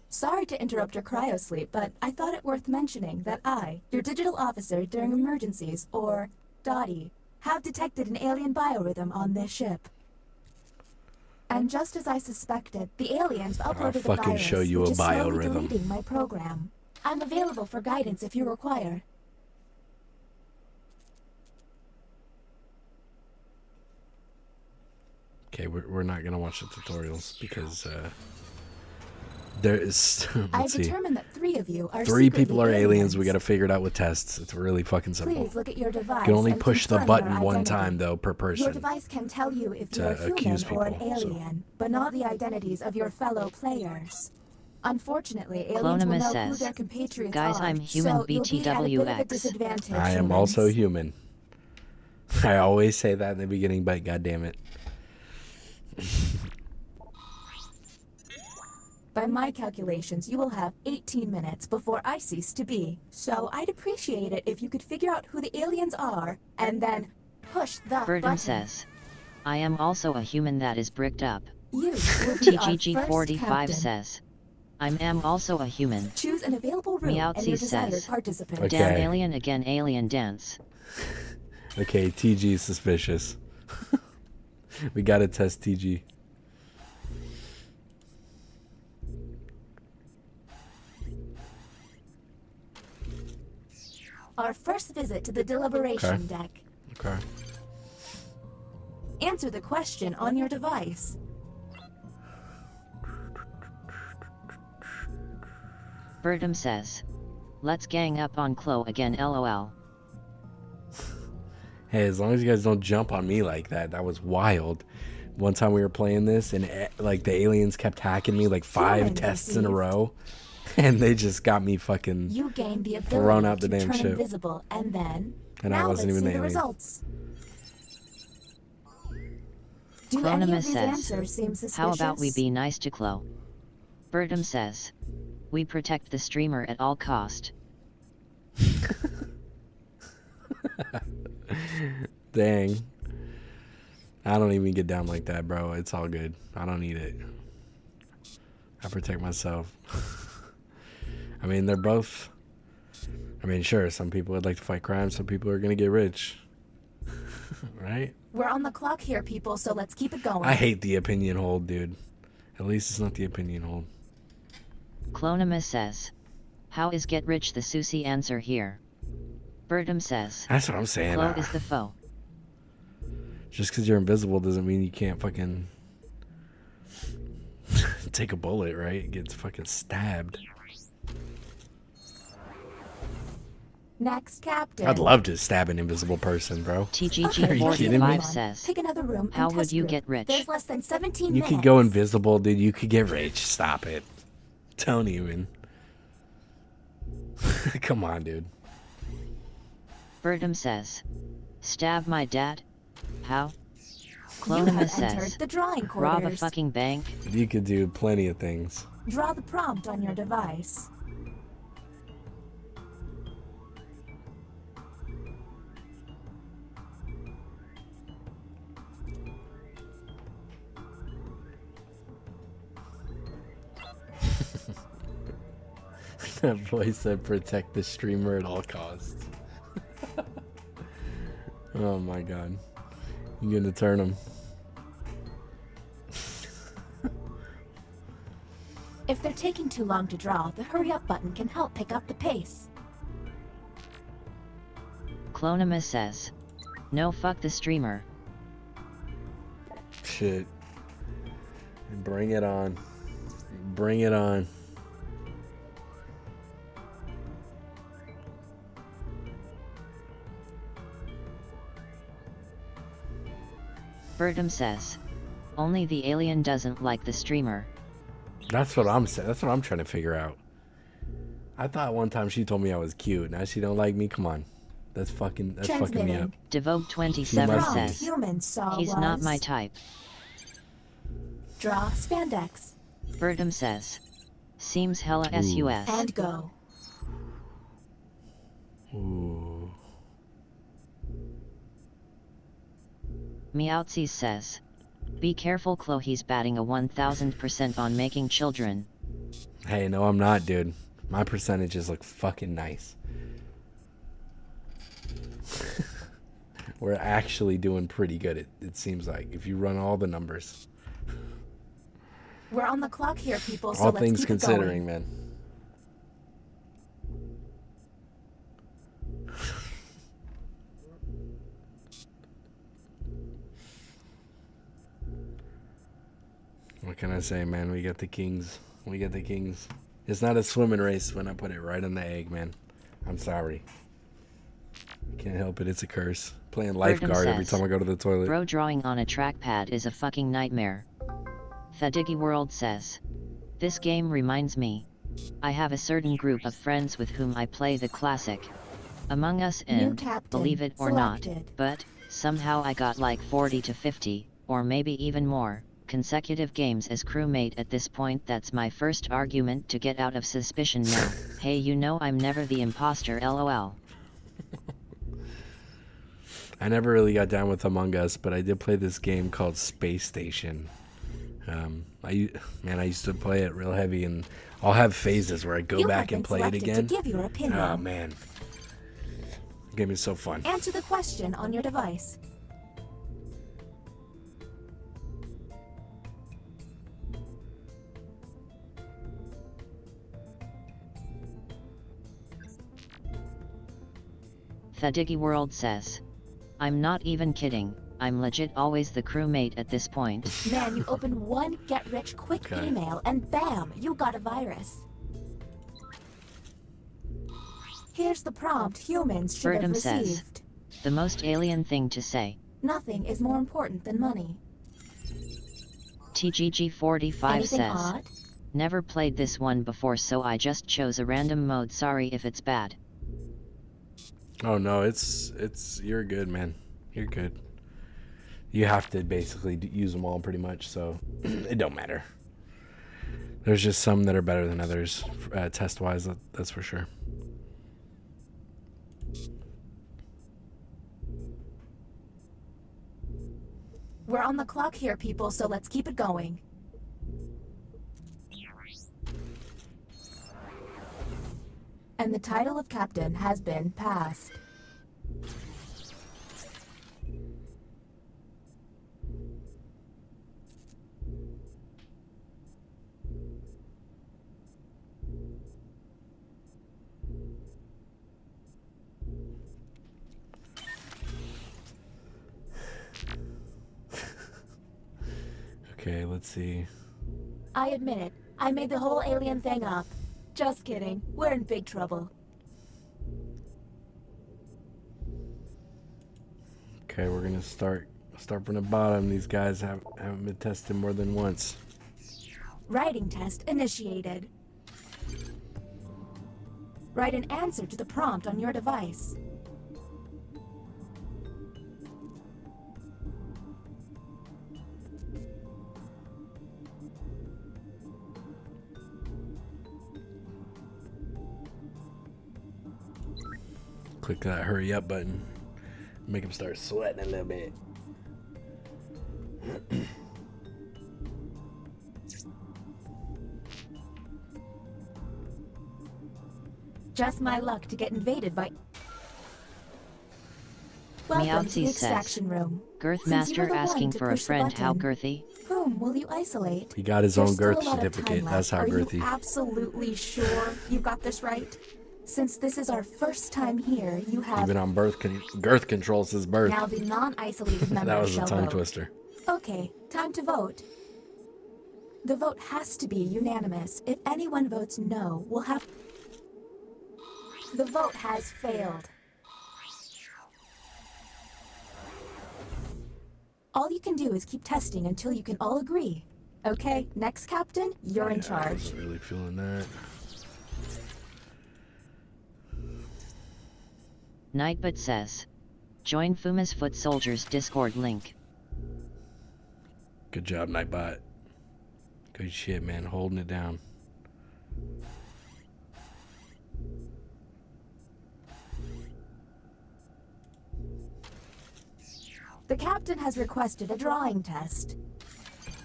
Sorry to interrupt your cryosleep, but I thought it worth mentioning that I, your digital officer during emergencies, or Dottie, have detected an alien biorhythm on this ship. And just as I suspected, the aliens uploaded the fucking virus, show you which a is slowly biorhythm. deleting my program. I'm available for guidance if you require. Okay, we're not gonna watch the tutorials because there is. I Let's see. determined that 3 of you are 3 secretly people are aliens. We gotta figure it out with tests. It's really fucking simple. Please look at your device. You can only and push the confirm button your one identity. time though per Your person. device can tell you if to you're a human accuse or an people, so. alien, but not the identities of your fellow players. Unfortunately, aliens will Clonima know who says, their compatriots guys, are, I'm human so you'll be at a bit of a BTWX. disadvantage, I am humans. also human. I always say that in the beginning, but goddammit. By my calculations, you will have 18 minutes before I cease to be. So I'd appreciate it if you could figure out who the aliens are, and then push the Birdham button. says, I am also a human that is bricked up. You will be our first TGG45 captain. says, I am also a human. Choose an available room and your Meowtsy desired says, participant. Okay. damn alien again, alien dance. Okay, TG is suspicious. We gotta test TG. our first visit to the deliberation deck. Okay. Answer the question on your device. Bertum says, let's gang up on Chloe again, lol. Hey, as long as you guys don't jump on me like that. That was wild. One time we were playing this and like the aliens kept hacking me like 5 tests in a row. And they just got me fucking You gained the thrown ability out the to damn turn ship. invisible, and then And I now wasn't let's even see the the alien. results. Do any of Clonimus these answers seem says, suspicious? how about we be nice to Chloe? Bertum says, we protect the streamer at all cost. Dang. I don't even get down like that, bro. It's all good. I don't need it. I protect myself. I mean, they're both... I mean, sure, some people would like to fight crime. Some people are going to get rich. Right? We're on the clock here, people, so let's keep it going. I hate the opinion hold, dude. At least it's not the opinion hold. Clonimus says, how is get rich the Susie answer here? Bertum says, That's what I'm saying. Chloe is the foe. Just because you're invisible doesn't mean you can't fucking take a bullet, right? Get fucking stabbed. Next, Captain. I'd love to stab an invisible person, bro. Are you kidding me? TGG45 says, Pick another room. how and would test you group. get rich? There's less than 17 You minutes. could go invisible, dude. You could get rich. Stop it. Don't even. Come on, dude. Bertum says, stab my dad? How? You have Clonimus entered says, the drawing rob a quarters. fucking bank? You could do plenty of things. Draw the prompt on your device. That voice said protect the streamer at all costs. Oh my god. You're gonna turn him. If they're taking too long to draw, the hurry up button can help pick up the pace. Clonimus says, no, fuck the streamer. Shit. Bring it on. Bring it on. Bertum says, only the alien doesn't like the streamer. That's what I'm saying. That's what I'm trying to figure out. I thought one time she told me I was cute. Now she don't like me. Come on. That's fucking me up. Devote27 says, Humans saw he's not was- my type. Draw spandex. Bertum says, seems hella Ooh. sus. And go. Ooh. Meowtsies says, be careful Chloe, he's batting a 1000% on making children. Hey, no, I'm not, dude. My percentages look fucking nice. We're actually doing pretty good, it seems like, if you run all the numbers. We're on the clock here, people, so All let's things keep considering, it going. man. What can I say, man? We got the kings. We got the kings. It's not a swimming race when I put it right on the egg, man. I'm sorry. Can't help it. It's a curse. Playing lifeguard every time I go to the toilet. Bro, drawing on a trackpad is a fucking nightmare. Fadiggy World says, this game reminds me. I have a certain group of friends with whom I play the classic Among Us and, captain believe it or not, selected. but somehow I got like 40 to 50, or maybe even more, consecutive games as crewmate at this point. That's my first argument to get out of suspicion now. Hey, you know I'm never the imposter, lol. I never really got down with Among Us, but I did play this game called Space Station. I used to play it real heavy, and I'll have phases where I go You back have and been play it selected to again. give your opinion. Oh man, the game is so fun. Answer the question on your device. Thadiggy World says, I'm not even kidding, I'm legit always the crewmate at this point. Man, you open one get-rich-quick email and bam, you got a virus. Here's the prompt humans should have Bertum says, received. the most alien thing to say. Nothing is more important than money. TGG45 Anything says, odd? never played this one before so I just chose a random mode, sorry if it's bad. Oh no, it's you're good, man. You're good. You have to basically use them all pretty much, so it don't matter. There's just some that are better than others, test-wise, that's for sure. We're on the clock here, people, so let's keep it going. And the title of captain has been passed. Okay, let's see. I admit it. I made the whole alien thing up. Just kidding. We're in big trouble. Okay, we're gonna start from the bottom. These guys haven't been tested more than once. Writing test initiated. Write an answer to the prompt on your device. Click that hurry up button. Make them start sweating a little bit. Just my luck to get invaded by... Welcome to the Meowsy extraction room. Girth Since you were Master the one asking to for a push the friend, how button, girthy? Whom will you isolate? He got his There's own still girth a lot of certificate. time That's how left. girthy. Are you absolutely sure you've got this right? Since this is our first time here, you have... Even on girth control says birth. Now the non-isolated members That was a shall tongue vote. twister. Okay, time to vote. The vote has to be unanimous. If anyone votes no, we'll have... The vote has failed. All you can do is keep testing until you can all agree. Okay, next captain, you're in I charge. wasn't really feeling that. Nightbot says, join Fuma's Foot Soldiers Discord link. Good job, Nightbot. Good shit, man. Holding it down. The captain has requested a drawing test.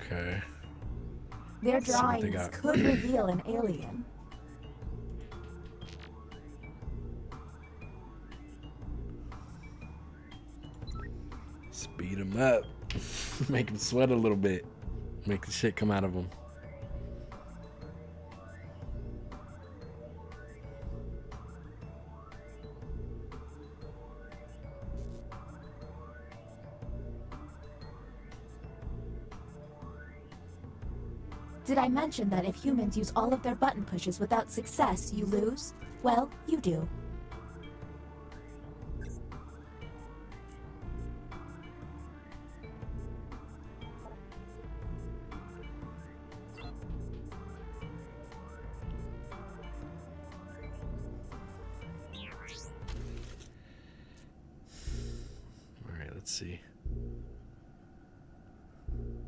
Okay. Their Let's see what they drawings got. could reveal an alien. Speed them up. Make them sweat a little bit. Make the shit come out of them. Did I mention that if humans use all of their button pushes without success, you lose? Well, you do. All right, let's see.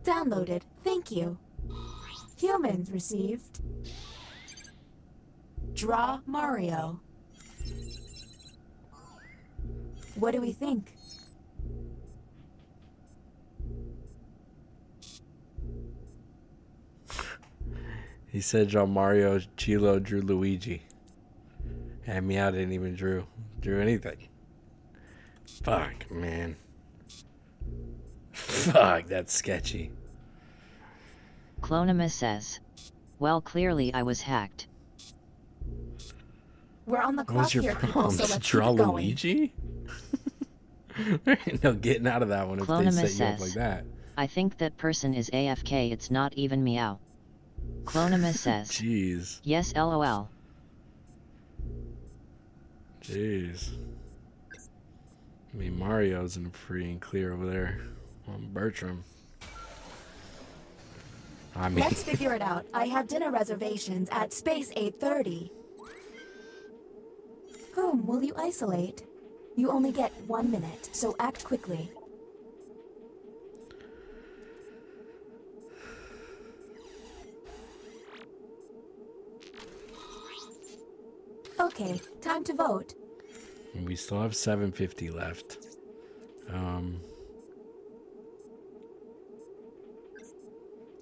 Downloaded. Thank you. Humans received. Draw Mario. What do we think? He said draw Mario, Chilo drew Luigi. And Meow didn't even drew anything. Fuck, man. Fuck, that's sketchy. Clonima says, well, clearly I was hacked. We're on the What clock was your here, people, prompt? so let's Draw keep it going. Luigi? There ain't no getting out of that one if they Clonimus set you up says, like that. I think that person is AFK, it's not even meow. Clonimus says, Jeez. Yes, LOL. Jeez. I mean, Mario's in free and clear over there on Bertram. I mean, Let's figure it out. I have dinner reservations at Space 830. Whom will you isolate? You only get 1 minute, so act quickly. Okay, time to vote. we still have 750 left.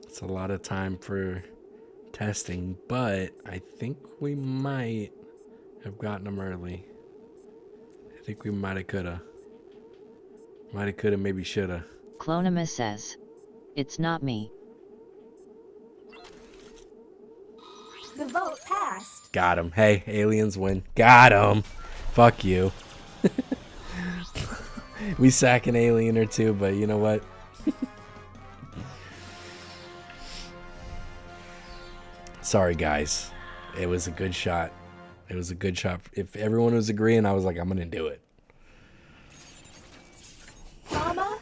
It's a lot of time for testing, but I think we might have gotten them early. I think we might have coulda. Might have coulda, maybe shoulda. Clonimus says, it's not me. The vote passed. Got him. Hey, aliens win. Got him. Fuck you. We sack an alien or two, but you know what? Sorry, guys. It was a good shot. It was a good shot. If everyone was agreeing, I was like, I'm going to do it. Mama?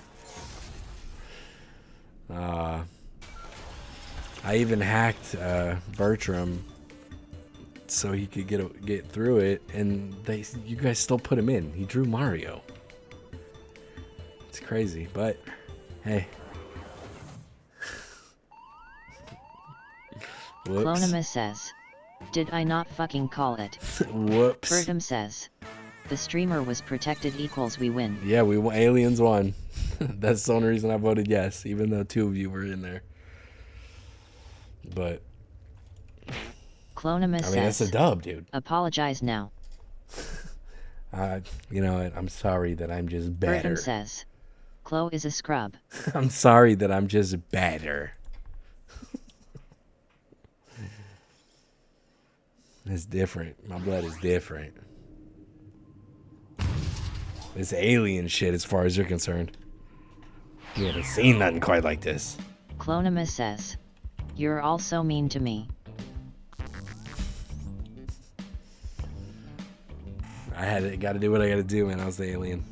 I even hacked Bertram so he could get through it, and you guys still put him in. He drew Mario. It's crazy, but hey. Whoops. Clonimus says, did I not fucking call it? Whoops. Bertum says, the streamer was protected equals we win. Yeah, aliens won. That's the only reason I voted yes, even though 2 of you were in there. But Clonimus I mean, says, that's a dub, dude. Apologize now. You know what? I'm sorry that I'm just better. Bertum says, Chloe is a scrub. I'm sorry that I'm just better. It's different. My blood is different. It's alien shit as far as you're concerned. You haven't seen nothing quite like this. Clonimus says, you're all so mean to me. I got to do what I got to do, man. I was the alien.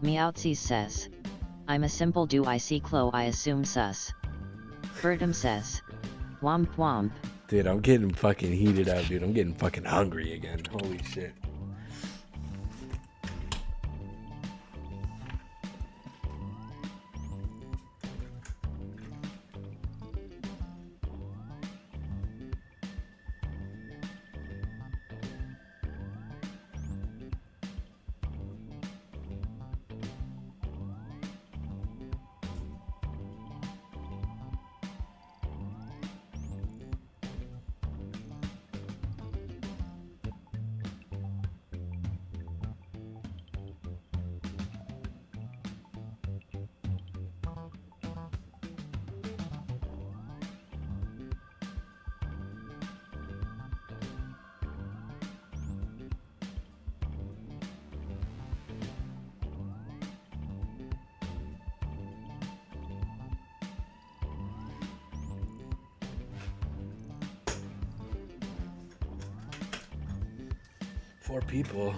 Meowtsies says, I'm a simple do I see Chloe I assume sus. Bertum says, womp womp. Dude, I'm getting fucking heated up, dude. I'm getting fucking hungry again. Holy shit. Four people.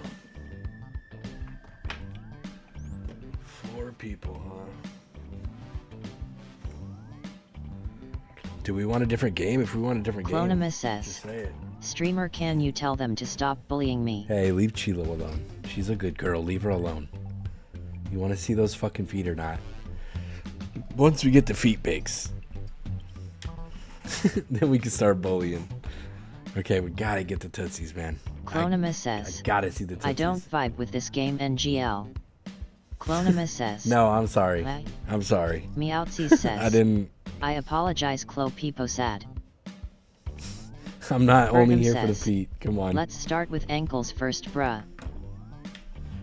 4 people, huh? Do we want a different game? If we want a different Clonimus game, says, just say it. Streamer, can you tell them to stop bullying me? Hey, leave Chilo alone. She's a good girl. Leave her alone. You want to see those fucking feet or not? Once we get the feet pics, then we can start bullying. Okay, we gotta get the tootsies, man. Clonimus says, I gotta see the tootsies. I don't vibe with this game NGL. Clonimus says, No, I'm sorry. What? I'm sorry. Meowtsies says, I didn't. I apologize, Chloe Peepo sad. I'm not only Bertum here for the says, feet. Come on. Let's start with ankles first, bruh.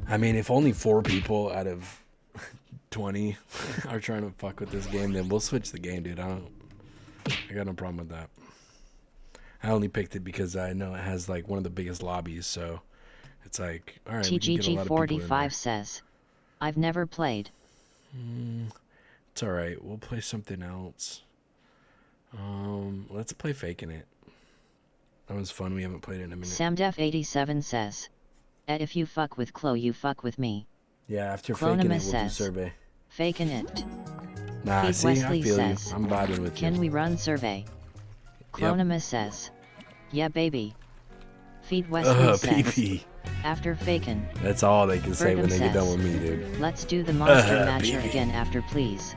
I mean, if only 4 people out of 20 are trying to fuck with this game, then we'll switch the game, dude. I got no problem with that. I only picked it because I know it has like one of the biggest lobbies, so it's like, all right. TGG45 says, I've never played. It's all right. We'll play something else. Let's play Faking It. That was fun. We haven't played it in a minute. Samdef87 says, if you fuck with Chloe, you fuck with me. Yeah, after Faking It, we'll do survey. Faking It. Nah, Feed see, Wesley I feel says, you. I'm vibing with Can you. we run survey? Clonimus says, yeah, baby. Feed Wesley says, PP. after Fakin. That's all they can say when they get done with me, dude. Let's do the monster matcher again after, please.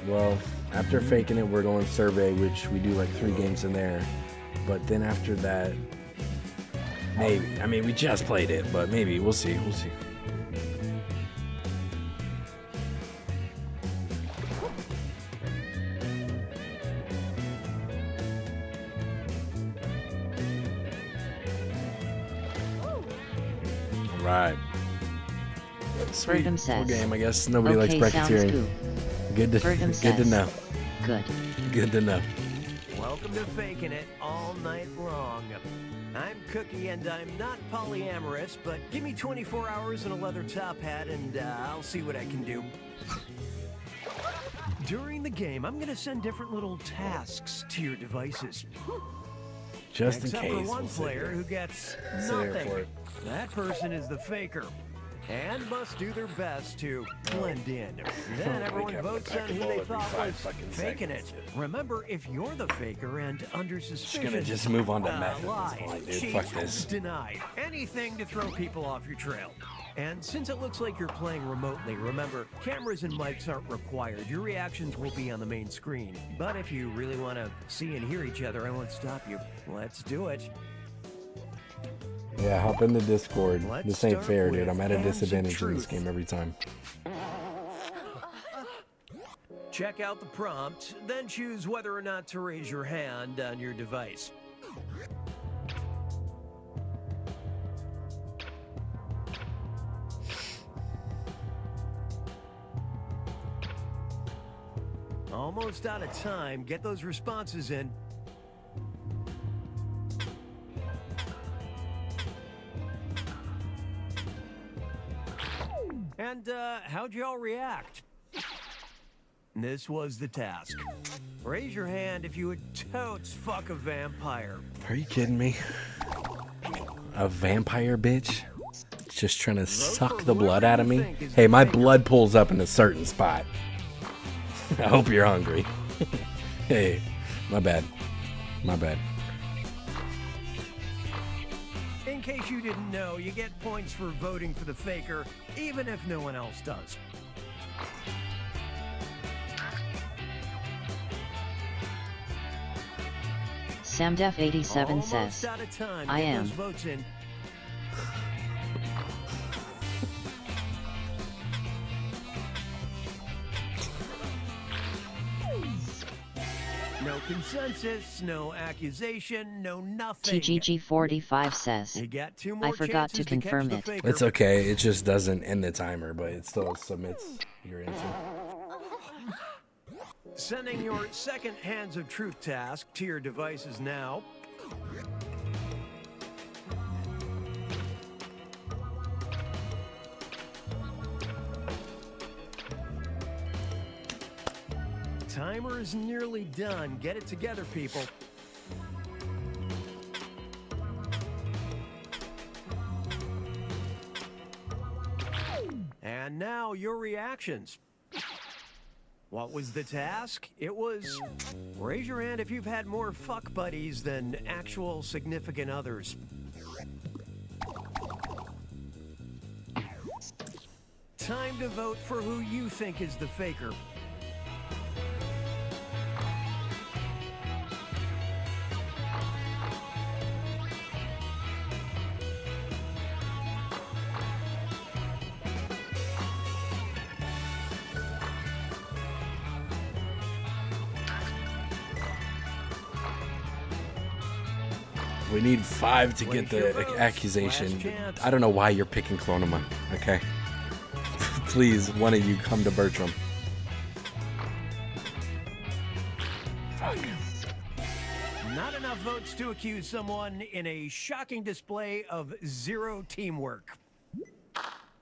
Well, after Faking It, we're going survey, which we do like 3 games in there. But then after that, maybe. I mean, we just played it, but maybe. We'll see. We'll see. Right. Sweet. Bertum says, Full game. I guess nobody likes okay, sounds bracketeering. cool. Good to know. Good. Good to know. Welcome to Faking It all night long. I'm Cookie and I'm not polyamorous, but give me 24 hours and a leather top hat and I'll see what I can do. During the game, I'm going to send different little tasks to your devices. Just in Except case. for one player who gets nothing. That person is the faker. And must do their best to blend in. Then everyone votes on who they thought was faking it. Remember, if you're the faker and under suspicion, Just gonna just move on to meth. lie, Dude, cheat, fuck this. deny, anything to throw people off your trail. And since it looks like you're playing remotely, remember, cameras and mics aren't required. Your reactions will be on the main screen. But if you really want to see and hear each other, I won't stop you. Let's do it. Yeah, hop in the Discord. Let's This ain't start fair, dude. with I'm at a Hands of disadvantage in this Truth. game every time. Check out the prompt, then choose whether or not to raise your hand on your device. Almost out of time. Get those responses in. And how'd y'all react? This was the task. Raise your hand if you would totes fuck a vampire. Are you kidding me? A vampire bitch? Just trying to suck the blood out of me? Hey, my blood pulls up in a certain spot. I hope you're hungry. Hey, my bad. My bad. In case you didn't know, you get points for voting for the faker, even if no one else does. Samdef87 says, Almost out of time. I Get am. those votes in. No consensus, no accusation, no nothing. TGG45 says, You got 2 more I forgot chances to confirm catch it. the faker. It's okay. It just doesn't end the timer, but it still submits your answer. Sending your second Hands of Truth task to your devices now. Timer is nearly done. Get it together, people. And now your reactions. What was the task? It was raise your hand if you've had more fuck buddies than actual significant others. Time to vote for who you think is the faker. We need 5 to get the accusation. I don't know why you're picking Clonema, okay? Please, one of you come to Bertram. votes to accuse someone in a shocking display of zero teamwork.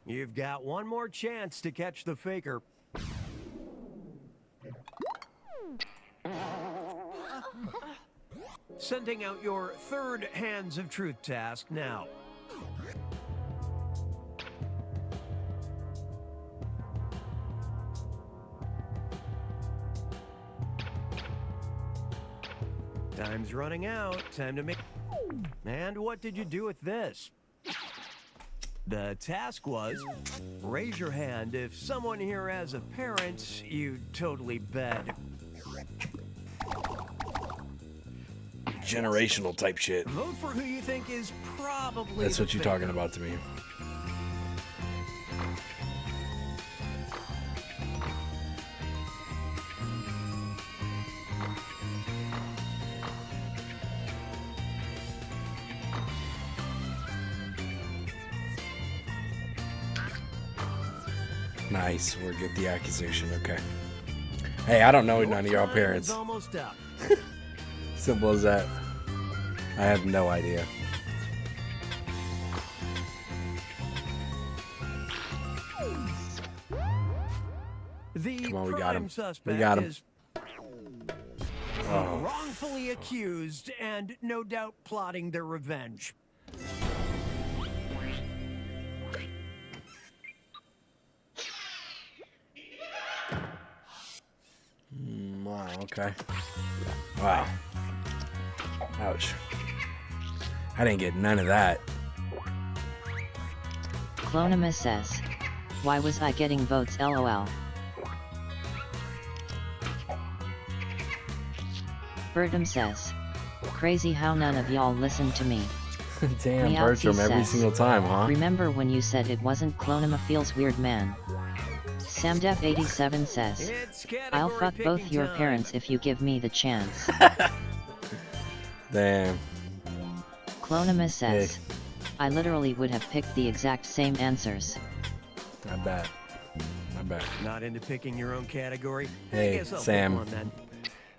You've got one more chance to catch the faker. Sending out your third Hands of Truth task now. Time's running out. Time to make... And what did you do with this? The task was, raise your hand if someone here has a parent you totally bed. Generational type shit. Vote for who you think is probably That's what you're talking about to me. Nice, we'll get the accusation, okay. Hey, I don't know none of y'all parents. Almost up. Simple as that. I have no idea. Come on, we got him. We got him. Oh. Wrongfully accused and no doubt plotting their revenge. Wow, okay. Wow. Ouch. I didn't get none of that. Clonimus says, why was I getting votes LOL? Bertram says, crazy how none of y'all listened to me. Damn, Meowsy Bertram, every says, single time, huh? remember when you said it wasn't Clonima feels weird, man? Samdef87 says, I'll fuck both your parents if you give me the chance. Damn. Clonimus says, I literally would have picked the exact same answers. I bet. I bet. Not into picking your own category? Hey, I guess I'll Sam. pick one,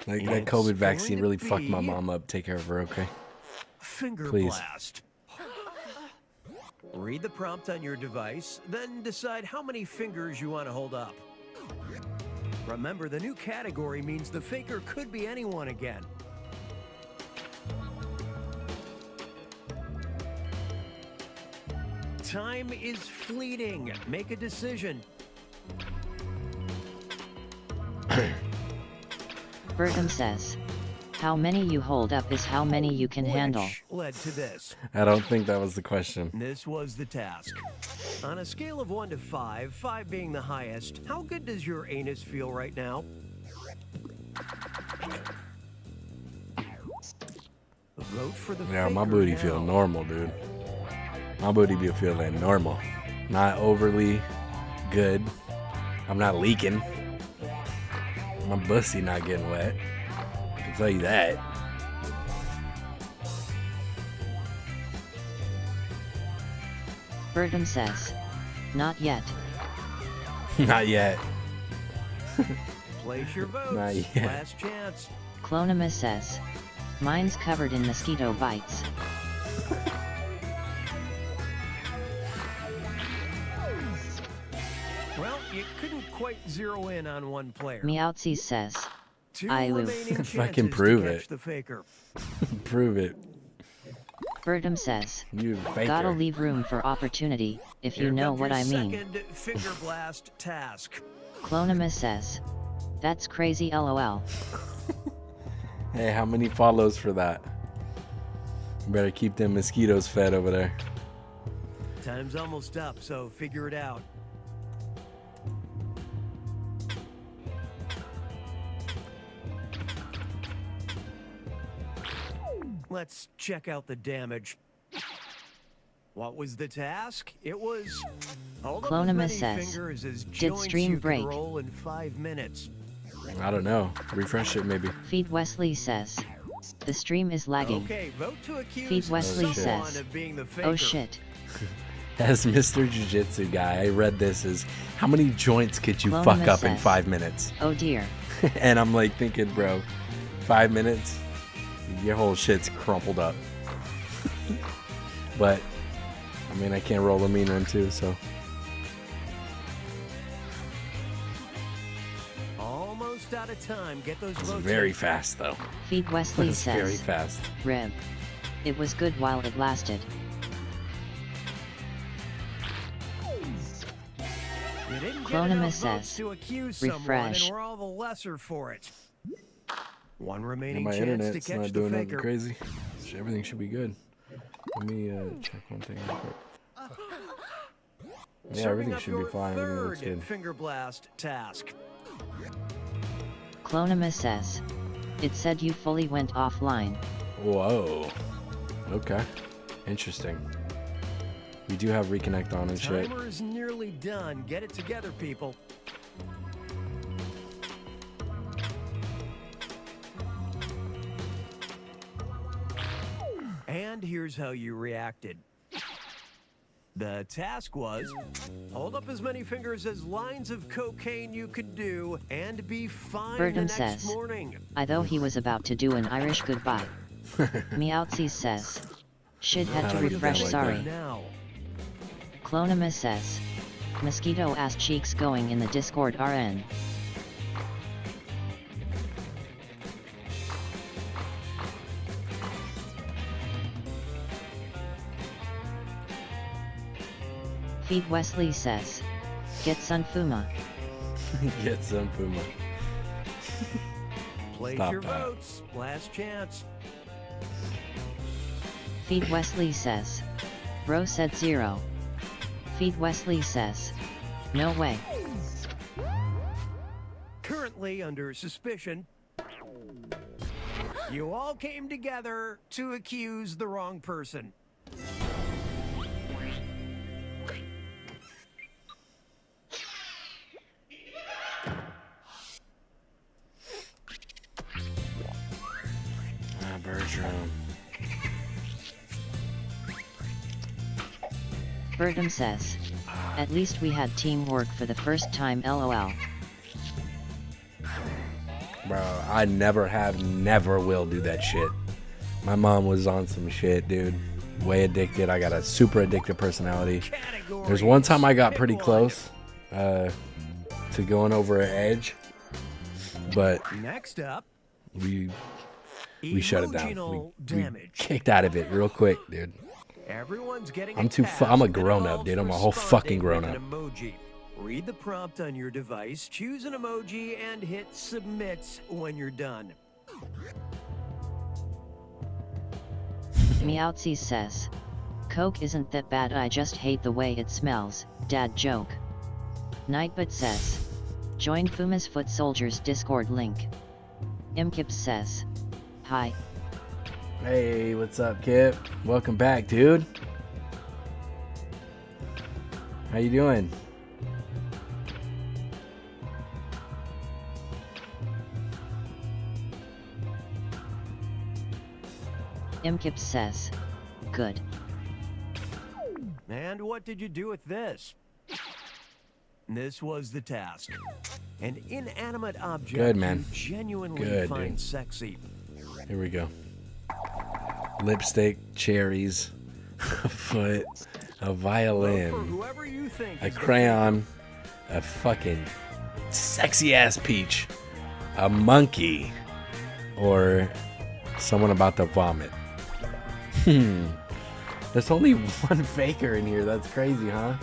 then. That COVID vaccine really fucked my mom up. Take care of her, okay? Finger Please. blast. Read the prompt on your device, then decide how many fingers you want to hold up. Remember, the new category means the faker could be anyone again. Time is fleeting. Make a decision. Bertram says, how many you hold up is how many you can handle. Led to this. I don't think that was the question. This was the task. On a scale of 1 to 5, 5 being the highest, how good does your anus feel right now? Vote for the Yeah, my faker booty now. feel normal, dude. My booty be feeling normal. Not overly good. I'm not leaking. My pussy not getting wet. I can tell you that. Bertram says, not yet. Not yet. Place your votes. Not yet. Last chance. Clonimus says, mine's covered in mosquito bites. Well, you couldn't quite zero in on one player. Meowtsy says, Two I will. remaining Fucking chances prove to catch it. the faker. Prove it. Bertram says, You faker. gotta leave room for opportunity, if you Here know comes what your I mean. Second finger blast task. Clonimus says, that's crazy LOL. Hey, how many follows for that? Better keep them mosquitoes fed over there. Time's almost up, so figure it out. Let's check out the damage. What was the task? It was hold up as Clonimus many says, fingers as did joints stream you can break? roll in 5 minutes. I don't know. Refresh it maybe. Feed Wesley says, the stream is lagging. Okay, vote to accuse Feed Wesley someone says, of being the faker. oh shit. As Mr. Jiu-Jitsu guy, I read this as how many joints could you Clonimus fuck up in says, 5 minutes? Oh dear. And I'm like thinking, bro, 5 minutes? Your whole shit's crumpled up. But, I mean, I can't roll a mean one too, so. Almost out of time. Get those It's votes very in. fast, though. Feed Wesley It's says. very fast. Rib. It was good while it lasted. You didn't get Clonima enough says. votes to accuse Refresh. someone, and we're all the lesser for it. One And remaining my chance to internet's catch not the doing nothing faker. crazy. Everything should be good. Let me check one thing real quick. Yeah, Serving everything up should be your fine. Everything looks third good. finger blast task. Clonima says. It said you fully went offline. Whoa. Okay. Interesting. We do have reconnect on and shit. Timer is nearly done. Get it together, people. And here's how you reacted. The task was, hold up as many fingers as lines of cocaine you could do and be fine the Birdom next says. morning. I though he was about to do an Irish goodbye. Meowtsies says. Shit had to refresh, sorry. Now. Clonima says. Mosquito ass cheeks going in the Discord RN. Feed Wesley says. Get some Fuma. Get some Puma. Place Stop your that. votes. Last chance. Feed Wesley says. Bro said 0. Feed Wesley says. No way. Currently under suspicion. You all came together to accuse the wrong person. Bertram. Birdom says. At least we had teamwork for the first time, lol. Bro, I never have, never will do that shit. My mom was on some shit, dude. Way addicted. I got a super addictive personality. There's one time I got pretty close to going over an edge, but Next up, we shut it down. emotional We damage. kicked out of it real quick, dude. Everyone's getting I'm a too. task I'm a that grown up, involves dude. I'm a whole fucking responding grown with up. an emoji. Read the prompt on your device, choose an emoji, and hit submit when you're done. Meowtsies says. Coke isn't that bad, I just hate the way it smells. Dad joke. Nightbot says. Join Fuma's Foot Soldiers Discord link. Imkip says. Hi. Hey, what's up, Kip? Welcome back, dude. How you doing? Imkip says. Good. And what did you do with this? This was the task. An inanimate object Good, man. you genuinely Good, find dude. sexy. Here we go. Lipstick, cherries, a foot, a violin, Whoever you think a is the crayon, a fucking sexy ass peach, a monkey, or someone about to vomit. There's only one faker in here. That's crazy, huh?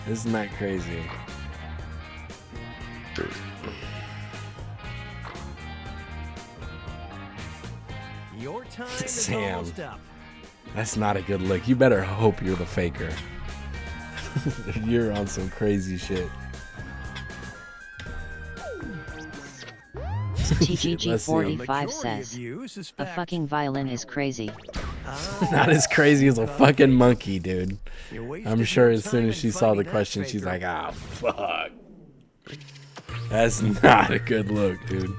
Isn't that crazy? Your time is Sam. almost up. That's not a good look. You better hope you're the faker. You're on some crazy shit. TGG45 says. A fucking violin is crazy. Not as crazy as a fucking monkey, dude. I'm sure as soon as she saw the question, she's like, ah, fuck. That's not a good look, dude.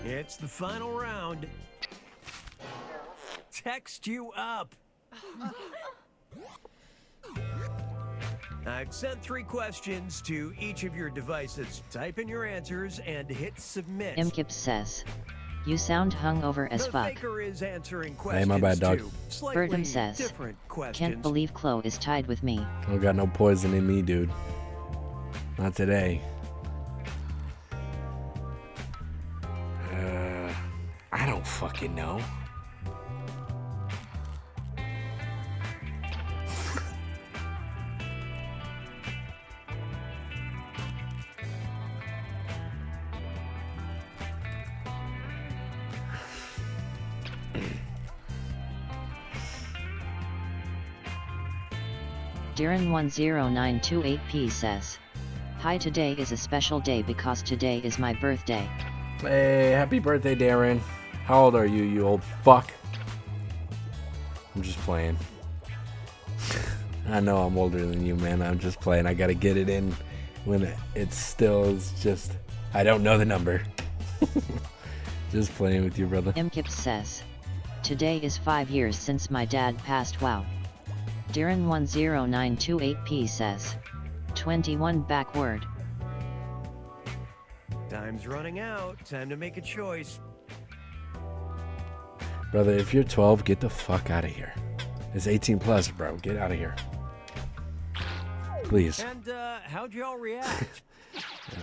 It's the final round. Text you up. I've sent 3 questions to each of your devices. Type in your answers and hit submit. Imkip says, you sound hungover as The fuck. faker is answering Hey, questions my bad, dog. too. Slightly Birdham says, different questions. can't believe Chloe is tied with me. I don't got no poison in me, dude. Not today. I don't fucking know. Darren10928P says, hi, today is a special day because today is my birthday. Hey, happy birthday, Darren. How old are you, you old fuck? I'm just playing. I know I'm older than you, man. I'm just playing. I gotta get it in when it still is just... I don't know the number. Just playing with you, brother. Imkip says, today is 5 years since my dad passed. Wow. Darren10928P says, 21 backward. Time's running out. Time to make a choice. Brother, if you're 12, get the fuck out of here. It's 18 plus, bro. Get out of here. Please. And how'd y'all react?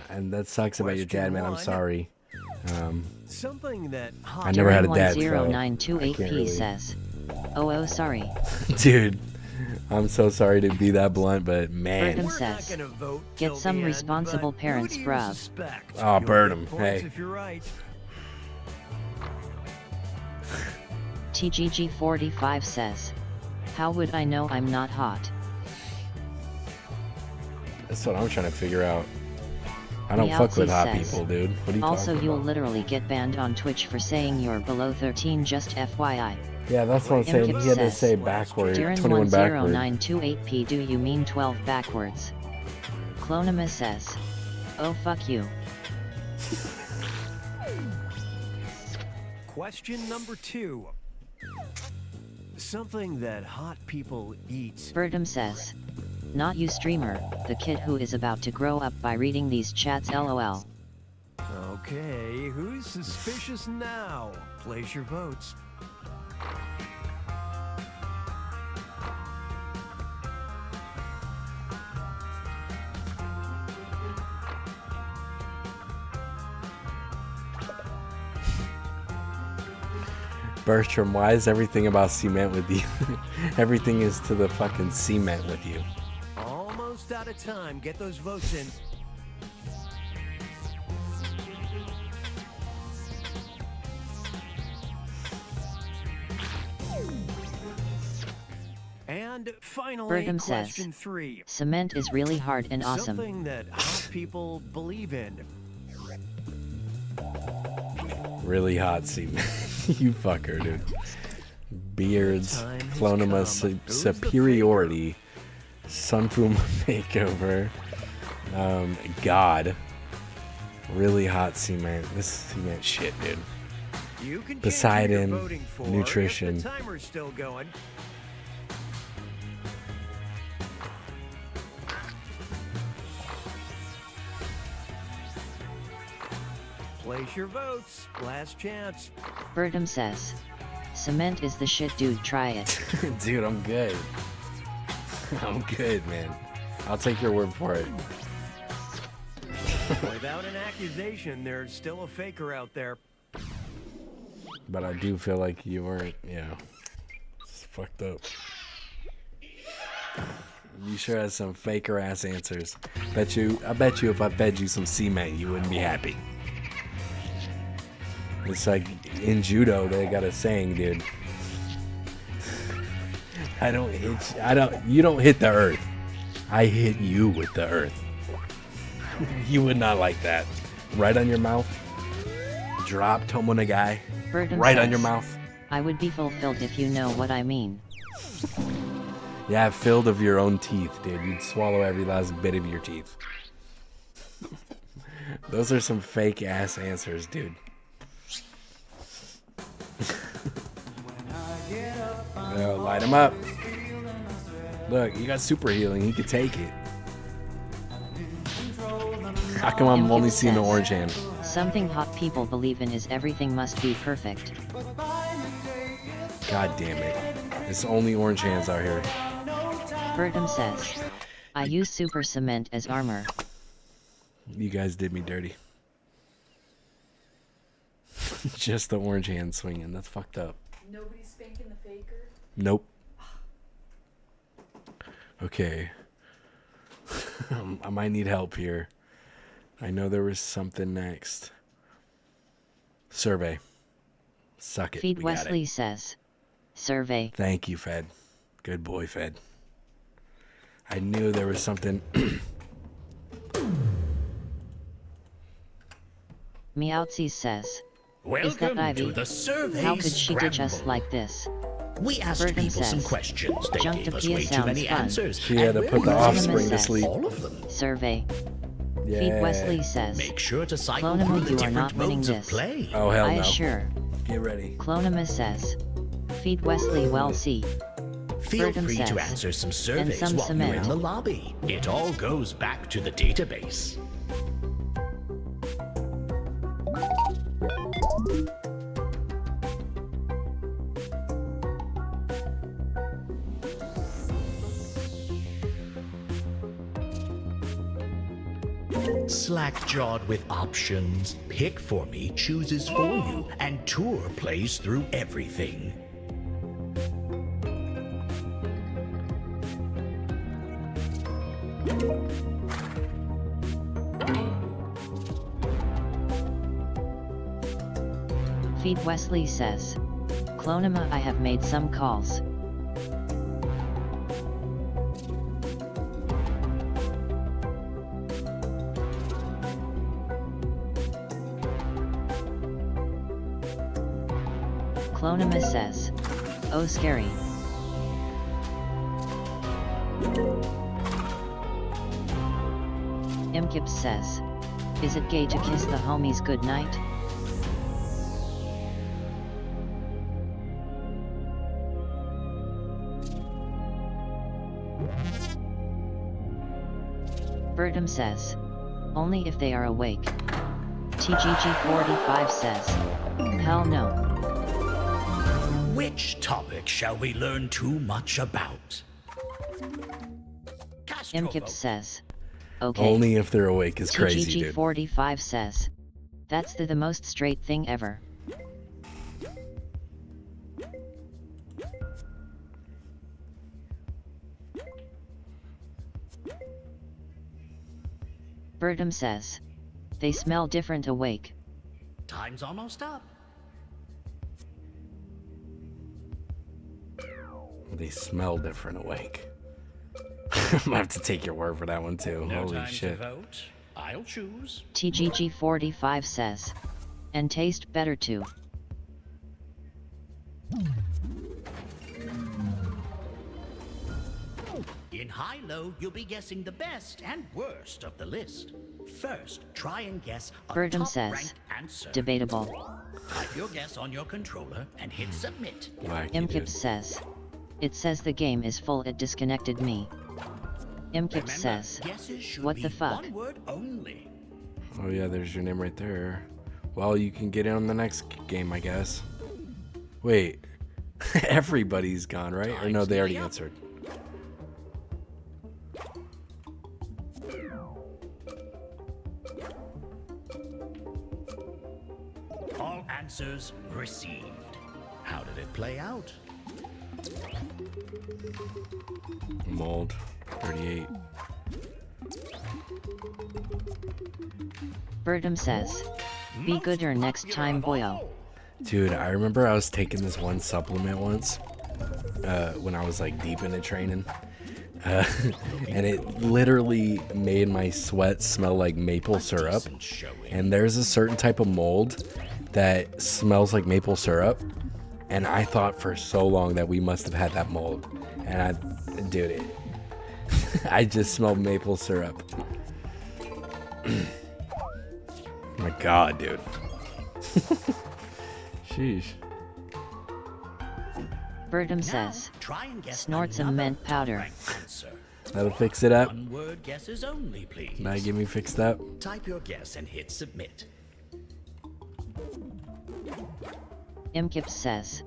And that sucks about your dad, man. I'm sorry. Something that I never had a dad, so I can't 0928P really... says, oh, sorry. Dude, I'm so sorry to be that blunt, but man. Birdham says, get some responsible parents, bruv. Oh, Birdham, hey. If you're right. TGG45 says, how would I know I'm not hot? That's what I'm trying to figure out. I don't fuck with hot people, dude. What are you also, talking you'll about? literally get banned on Twitch for saying you're below 13, just FYI. Yeah, that's what I'm saying. He had to say backward. 21 backward. Darren10928P, do you mean 12 backwards? Clonima says, oh fuck you. Question number 2. Something that hot people eat. Birdham says, not you streamer, the kid who is about to grow up by reading these chats, lol. Okay, who's suspicious now? Place your votes. Bertram, why is everything about cement with you? Everything is to the fucking cement with you. Almost out of time. Get those votes in. And finally, Birdham question says, 3. cement is really hard and awesome. Something that hot people believe in. Really hot cement. You fucker, dude. Beards, Clonima superiority, Sunfuma makeover, God. Really hot cement. This cement shit, dude. You can Poseidon, nutrition. If the timer's still going. Place your votes. Last chance. Birdham says, cement is the shit, dude, try it. Dude, I'm good. I'm good, man. I'll take your word for it. Without an accusation, there's still a faker out there. But I do feel like you weren't, it's fucked up. You sure has some faker ass answers. I bet you if I fed you some cement, you wouldn't be happy. It's like in judo, they got a saying, dude. You don't hit the earth. I hit you with the earth. You would not like that. Right on your mouth. Drop Tomonagai. Birdham Right says, on your mouth. I would be fulfilled if you know what I mean. Yeah, filled of your own teeth, dude. You'd swallow every last bit of your teeth. Those are some fake ass answers, dude. Oh, light him up. Look, you got super healing. He could take it. How come I'm only seeing the orange hand? Something hot people believe in is everything must be perfect. God damn it. It's only orange hands out here. Bertram says, I use super cement as armor. You guys did me dirty. Just the orange hand swinging. That's fucked up. Nobody's spanking the faker? Nope. Okay. I might need help here. I know there was something next. Survey. Suck it. Feed Wesley says, survey. Thank you, Fed. Good boy, Fed. I knew there was something. Meowtsies says, Welcome is that Ivy? to the survey How could she ditch us Scramble. like this? We asked Bertram people some says, questions. They gave us Junktopia way too sounds many fun. answers. She had to and put the we're offspring using to sleep. all of them. Survey. Yeah. Feed Wesley says, Make sure to cycle Clonima, through the you are different not winning modes of this. play. Oh, hell I no. assure. Get ready. Clonima says, Feed Wesley well see. Feel Bertram free to says, answer some and surveys some while you're in cement. the lobby. It all goes back to the database. Slack-jawed with options, Pick For Me chooses for you, and Tour plays through everything. Feed Wesley says, Clonima, I have made some calls. Clonima says, oh scary. Imkips says, is it gay to kiss the homies goodnight? Bertram says, only if they are awake. TGG45 says, hell no. Which topic shall we learn too much about? Imkips says, okay. Only if they're awake is crazy, dude. TGG45 says, that's the most straight thing ever. Bertram says, they smell different awake. Time's almost up. They smell different awake. I'm gonna have to take your word for that one too. No Holy time shit. to vote. I'll choose. TGG45 says, and taste better too. In high-low, you'll be guessing the best and worst of the list. First, try and guess a Bertram top-ranked says, answer. debatable. Type your guess on your controller and hit submit. Imkips says, it says the game is full, it disconnected me. Imkips says, what the fuck? One word only. Oh yeah, there's your name right there. Well, you can get in on the next game, I guess. Wait, everybody's gone, right? Or no, they already answered. All answers received. How did it play out? Mold, 38. Bertram says, be gooder next time, boyo. Dude, I remember I was taking this one supplement once when I was like deep into training. And it literally made my sweat smell like maple syrup. And there's a certain type of mold that smells like maple syrup. And I thought for so long that we must have had that mold. And dude, I just smelled maple syrup. My God, dude. Sheesh. Birdum says, snort some mint powder. That'll fix it up. One-word guesses only, please. Now get me fixed up. Type your guess and hit submit. Imkips says,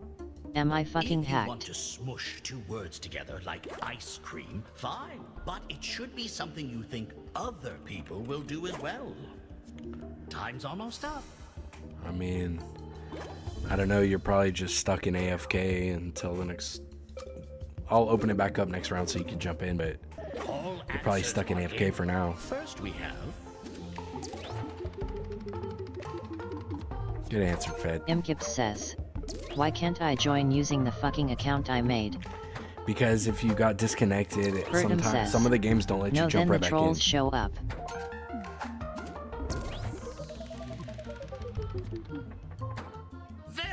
am I fucking If you want hacked? to smush two words together like ice cream, fine. But it should be something you think other people will do as well. Time's almost up. I mean, I don't know. You're probably just stuck in AFK until the next. I'll open it back up next round so you can jump in, but you're probably stuck in AFK for now. First we have Good answer, Fed. Imkips says, why can't I join using the fucking account I made? Because if you got disconnected, Birdum sometimes says, some of the games don't let you no, jump then right the back in. trolls show up.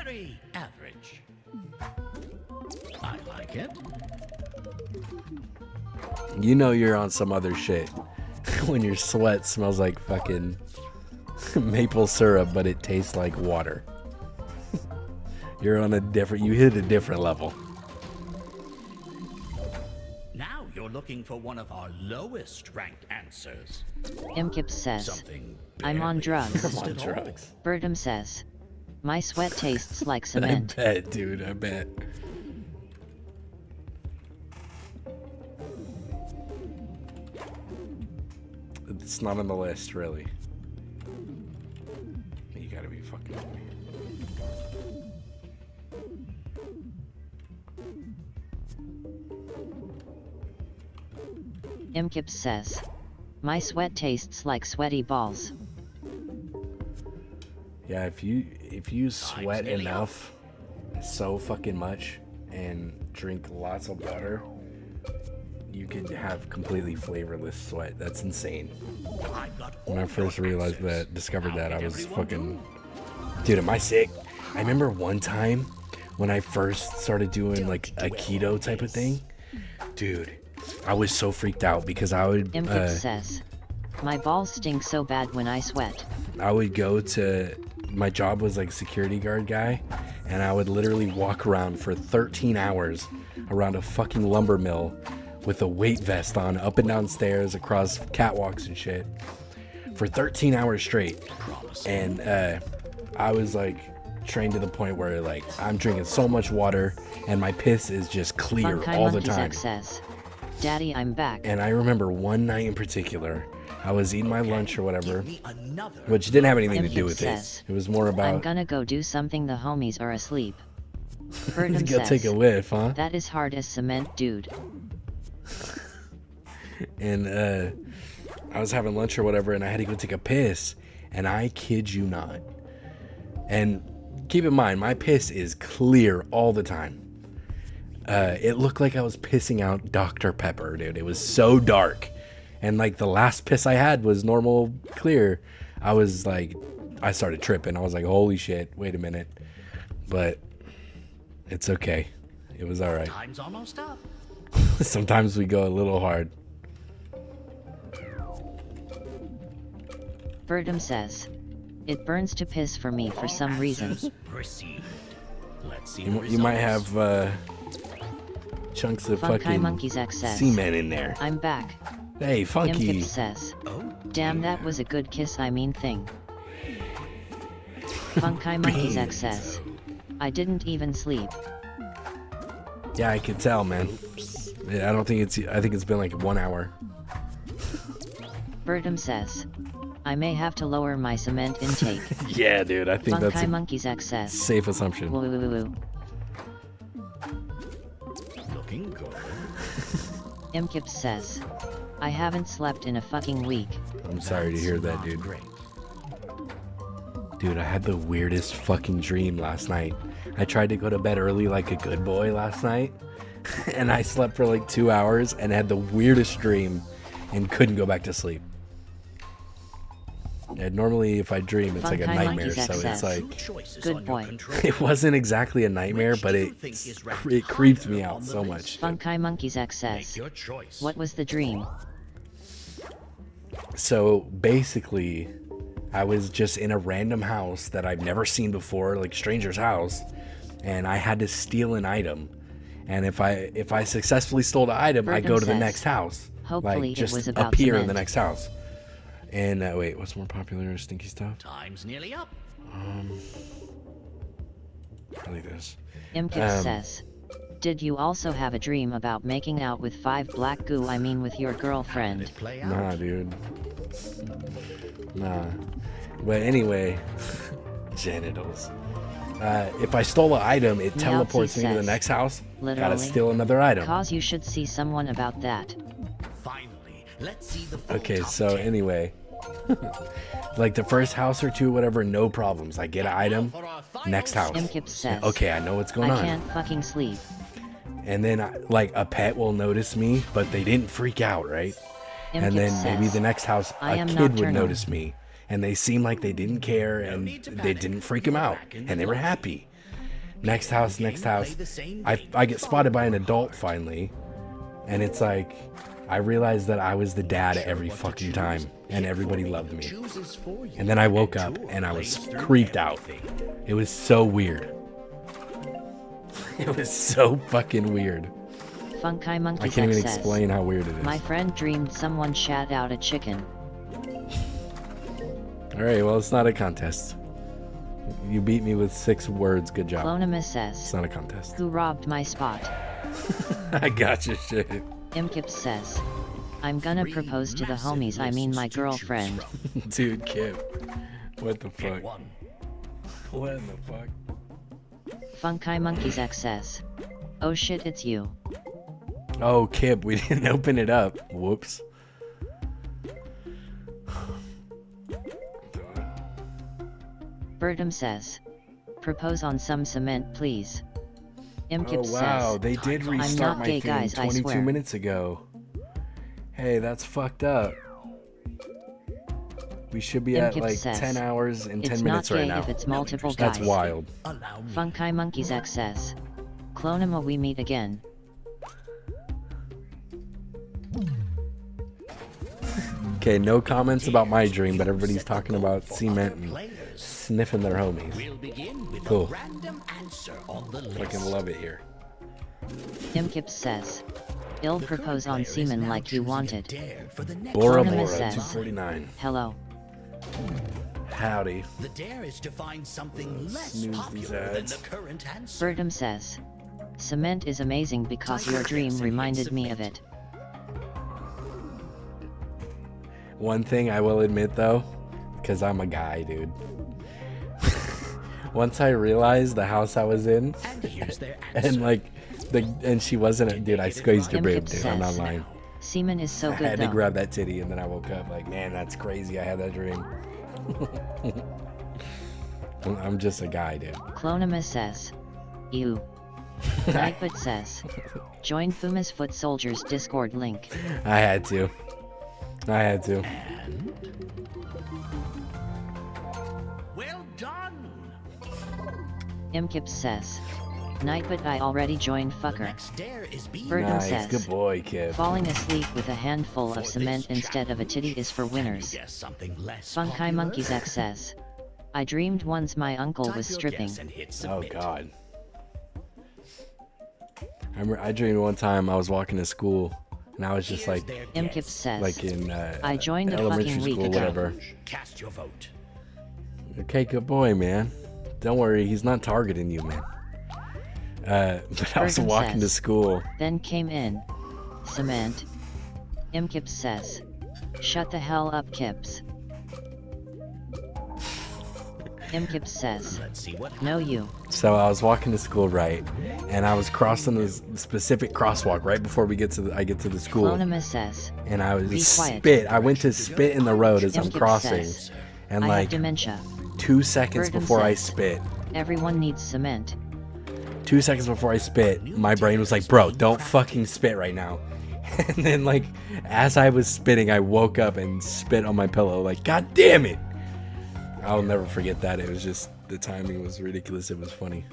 very average. I like it. You know you're on some other shit when your sweat smells like fucking maple syrup, but it tastes like water. You're on a different. You hit a different level. Now you're looking for one of our lowest ranked answers. Imkips says, Something I'm on drugs. I'm on drugs. Birdum says, my sweat tastes like I cement. bet, dude. I bet. It's not on the list, really. You gotta be fucking with me. Imkips says, my sweat tastes like sweaty balls. Yeah, if you sweat enough, so fucking much, and drink lots of water, you could have completely flavorless sweat. That's insane. When I first realized that, discovered that, I was fucking... Dude, am I sick? I remember one time when I first started doing like a keto type of thing. Dude, I was so freaked out because I would... Imkips says, my balls stink so bad when I sweat. I would go to... My job was like security guard guy, and I would literally walk around for 13 hours around a fucking lumber mill with a weight vest on, up and down stairs, across catwalks and shit, for 13 hours straight. And I was like trained to the point where like I'm drinking so much water and my piss is just clear Funkai all the Monkeys time. X says, Daddy, I'm back. And I remember one night in particular, I was eating my lunch or whatever, which didn't have anything to do with this. It was more I'm about gonna go do something, the homies are asleep. Birdum go says, take a whiff, huh? that is hard as cement, dude. And I was having lunch or whatever, and I had to go take a piss, and I kid you not. And keep in mind, my piss is clear all the time. It looked like I was pissing out Dr. Pepper, dude. It was so dark. And like the last piss I had was normal clear. I was like, I started tripping. I was like, holy shit, wait a minute. But it's okay. It was all right. Time's almost up. Sometimes we go a little hard. Birdum says, it burns to piss for me for some reason. Proceed. Let's see You might have chunks of Funkai fucking Monkeys X says, semen in there. I'm back. Hey, Funky. Imkips says, damn, that was a good kiss, I mean thing. Funkai Monkeys X says, I didn't even sleep. Yeah, I can tell, man. Yeah, I think it's been like 1 hour. Birdum says, I may have to lower my cement intake. Yeah, dude, I think that's Funkai a Monkeys X says, safe assumption. woo woo woo woo. Looking good. Imkips says, I haven't slept in a fucking week. I'm sorry to hear that, dude. Dude, I had the weirdest fucking dream last night. I tried to go to bed early like a good boy last night, and I slept for like 2 hours and had the weirdest dream and couldn't go back to sleep. And normally if I dream, it's like a nightmare, so it's like... Good boy. It wasn't exactly a nightmare, but it creeped me out so much. Funkai Monkeys X says, what was the dream? So basically, I was just in a random house that I've never seen before, like stranger's house, and I had to steal an item. And if I successfully stole the item, I go to the next house. Hopefully like just it was about appear in cement. the next house. And wait, what's more popular? Stinky stuff. Time's nearly up. Like this. Imkip says, did you also have a dream about making out with 5 black goo? I mean with your girlfriend. Nah, dude. Nah. But anyway, genitals. If I stole an item, it teleports me to the next house. Literally. Gotta steal another item. Cause you should see someone about that. Finally, let's see the full Okay, top so 10. anyway. Like the first house or two, whatever, no problems. I get an item, next house. Imkip says, Okay, I know what's going on. I can't fucking sleep. And then, like, a pet will notice me, but they didn't freak out, right? Imkip And then maybe says, the next house, I a am kid would nocturnal. notice me. And they seemed like they didn't care, and they didn't freak them out. And they were happy. Next house, next house. I get spotted by an adult finally. And it's like, I realized that I was the dad every fucking time. And everybody loved me. And then I woke up, and I was creeped out. It was so weird. It was so fucking weird. Funky Monkey I can't even says, explain how weird it is. my friend dreamed someone shat out a chicken. Alright, well, it's not a contest. You beat me with 6 words. Good job. Clonimus says, It's not a contest. who robbed my spot? I got you, shit. Imkip says, I'm gonna propose to the homies, I mean my girlfriend. Dude, Kip. What the fuck? What in the fuck? Funky Monkeys X says, oh shit, it's you. Oh, Kip, we didn't open it up. Whoops. Bertum says, propose on some cement, please. Imkip Oh, wow, says, they did I'm restart not my gay, thing guys, I 22 swear. minutes ago. Hey, that's fucked up. We should be at Imkip like says, 10 hours and 10 it's minutes not right gay now. if it's multiple That's guys. wild. Funky Monkeys X says, Clonima, we meet again. Okay, no comments about my dream, but everybody's talking about cement and sniffing their homies. Cool. Fucking love it here. Imkip says, ill propose on semen like you wanted. Bora Clonima Bora, says, 249. hello. Howdy. The dare is to find something less Snooze these popular than ads. the current answer. Bertum says, cement is amazing because your dream reminded me of it. One thing I will admit though, because I'm a guy, dude. Once I realized the house I was in, and like, and she wasn't, dude, I squeezed her boob, dude. I'm not lying. Semen is so I good had though. to grab that titty, and then I woke up like, man, that's crazy. I had that dream. I'm just a guy, dude. Clonima says, ew. Nightbot says, join Fuma's Foot Soldiers Discord link. I had to. I had to. Well done. Imkip says, Nightbot, I already joined fucker. Bertum Nice, says, good boy, kid. falling asleep with a handful of cement instead of a titty is for winners. Funky Monkeys X says, I dreamed once my uncle was stripping. Oh god. I dreamed one time I was walking to school, and I was just like, Imkip says, like in I joined a elementary fucking week school, ago. whatever. Cast your vote. Okay, good boy, man. Don't worry, he's not targeting you, man. But I was Bergen walking to says, school. Then came in. Cement. Imkip says, shut the hell up, Kips. Imkip says, no you. So I was walking to school, right, and I was crossing this specific crosswalk right before I get to the school. Clonima says, And I was be quiet. spit. I went to spit in the road as I'm Imkip crossing, says, and I like have dementia. 2 seconds Bergen before I says, spit, everyone needs cement. 2 seconds before I spit, my brain was like, bro, don't fucking spit right now. And then like, as I was spitting, I woke up and spit on my pillow. Like, god damn it! I'll never forget that. It was just, the timing was ridiculous. It was funny.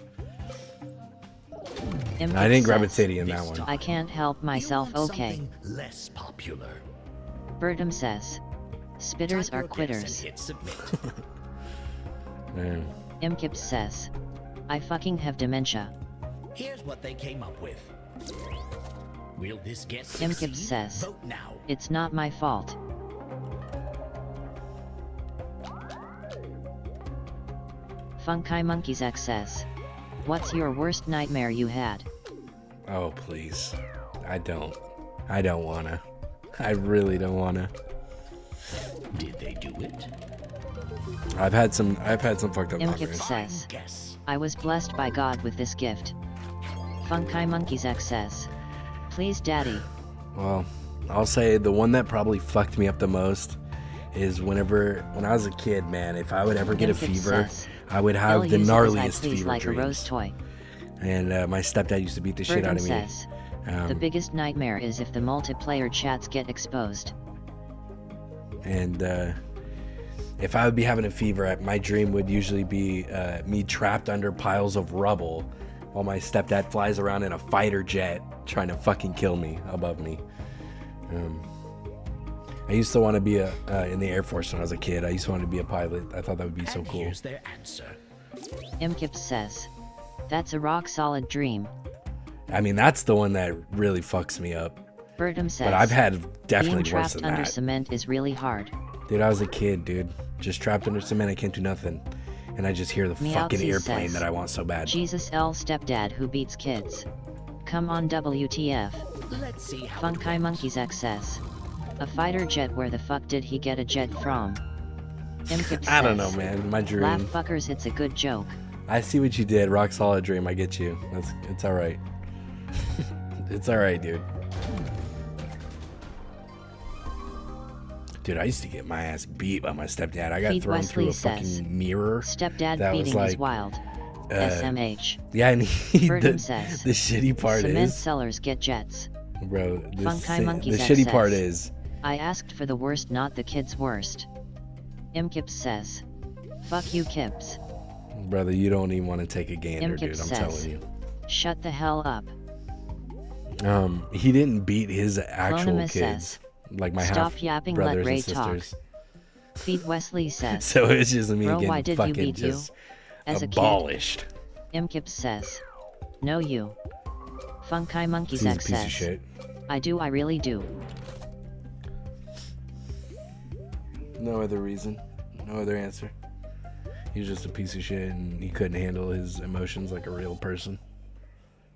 Imkip I didn't grab a says, titty in that one. I can't help myself, okay. Less popular. Bertum says, spitters are quitters. Man. Imkip says, I fucking have dementia. Here's what they came up with. Will this guess Imkip succeed? says, Vote now. it's not my fault. Funky Monkeys XS, what's your worst nightmare you had? Oh, please. I don't wanna. I really don't wanna. Did they do it? I've had some fucked up Imkip nightmares. says, I was blessed by God with this gift. Funky Monkeys XS, please daddy. Well, I'll say the one that probably fucked me up the most is when I was a kid, man, if I would ever get a Imkip fever, says, I would have the "You'll use it as I gnarliest please fever like dreams. a rose toy. And my stepdad used to beat the shit out of me. Says, the biggest nightmare is if the multiplayer chats get exposed. And if I would be having a fever, my dream would usually be me trapped under piles of rubble while my stepdad flies around in a fighter jet trying to fucking kill me above me. I used to want to be in the Air Force when I was a kid. I used to want to be a pilot. I thought that would be so cool. Here's their answer. Imkip says, that's a rock solid dream. I mean, that's the one that really fucks me up. Bertum says, but I've had definitely being worse trapped than under that. cement is really hard. Dude, I was a kid, dude. Just trapped under cement. I can't do nothing. And I just hear the fucking Meowsy airplane says, that I want so bad. Jesus L stepdad who beats kids. Come on WTF. Let's see how Funky Monkeys XS. A fighter jet, where the fuck did he get a jet from? Imkip I don't says, know, man. My dream. laugh fuckers, it's a good joke. I see what you did. Rock solid dream. I get you. It's alright. It's alright, dude. Dude, I used to get my ass beat by my stepdad. I got Feed thrown Wesley through a says, fucking mirror. Stepdad that beating was like, is wild. SMH. Yeah, and Bertum says, the shitty part cement is, sellers get jets. bro, Funky Monkeys the shitty XS. part is, I asked for the worst, not the kid's worst. Imkip says, fuck you Kips. brother, you don't even want to take a gander, Imkip dude. I'm says, telling you. shut the hell up. He didn't beat his actual Clonimus kids, says, like my stop half yapping, let brothers Ray and talk. sisters. Feed Wesley says, So it's just me bro, getting why did fucking you beat just you? As abolished. A kid? Imkip says, no you. Funky Monkeys He's a XS. piece of shit. I do, I really do. No other reason. No other answer. He's just a piece of shit and he couldn't handle his emotions like a real person.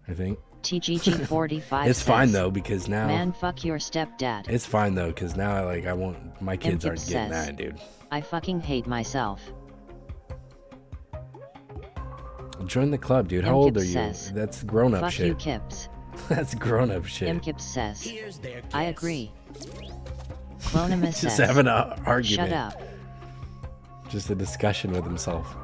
I think. TGG45 It's says, fine though, because now man, fuck your stepdad. it's fine though, because now I want my kids Imkip aren't getting says, that, dude. I fucking hate myself. Join the club, dude. How Imkip old are you? says, That's grown up fuck shit. you Kips. That's grown up shit. Imkip says, I agree. Clonimus Just says, having an argument. shut up. Just a discussion with himself.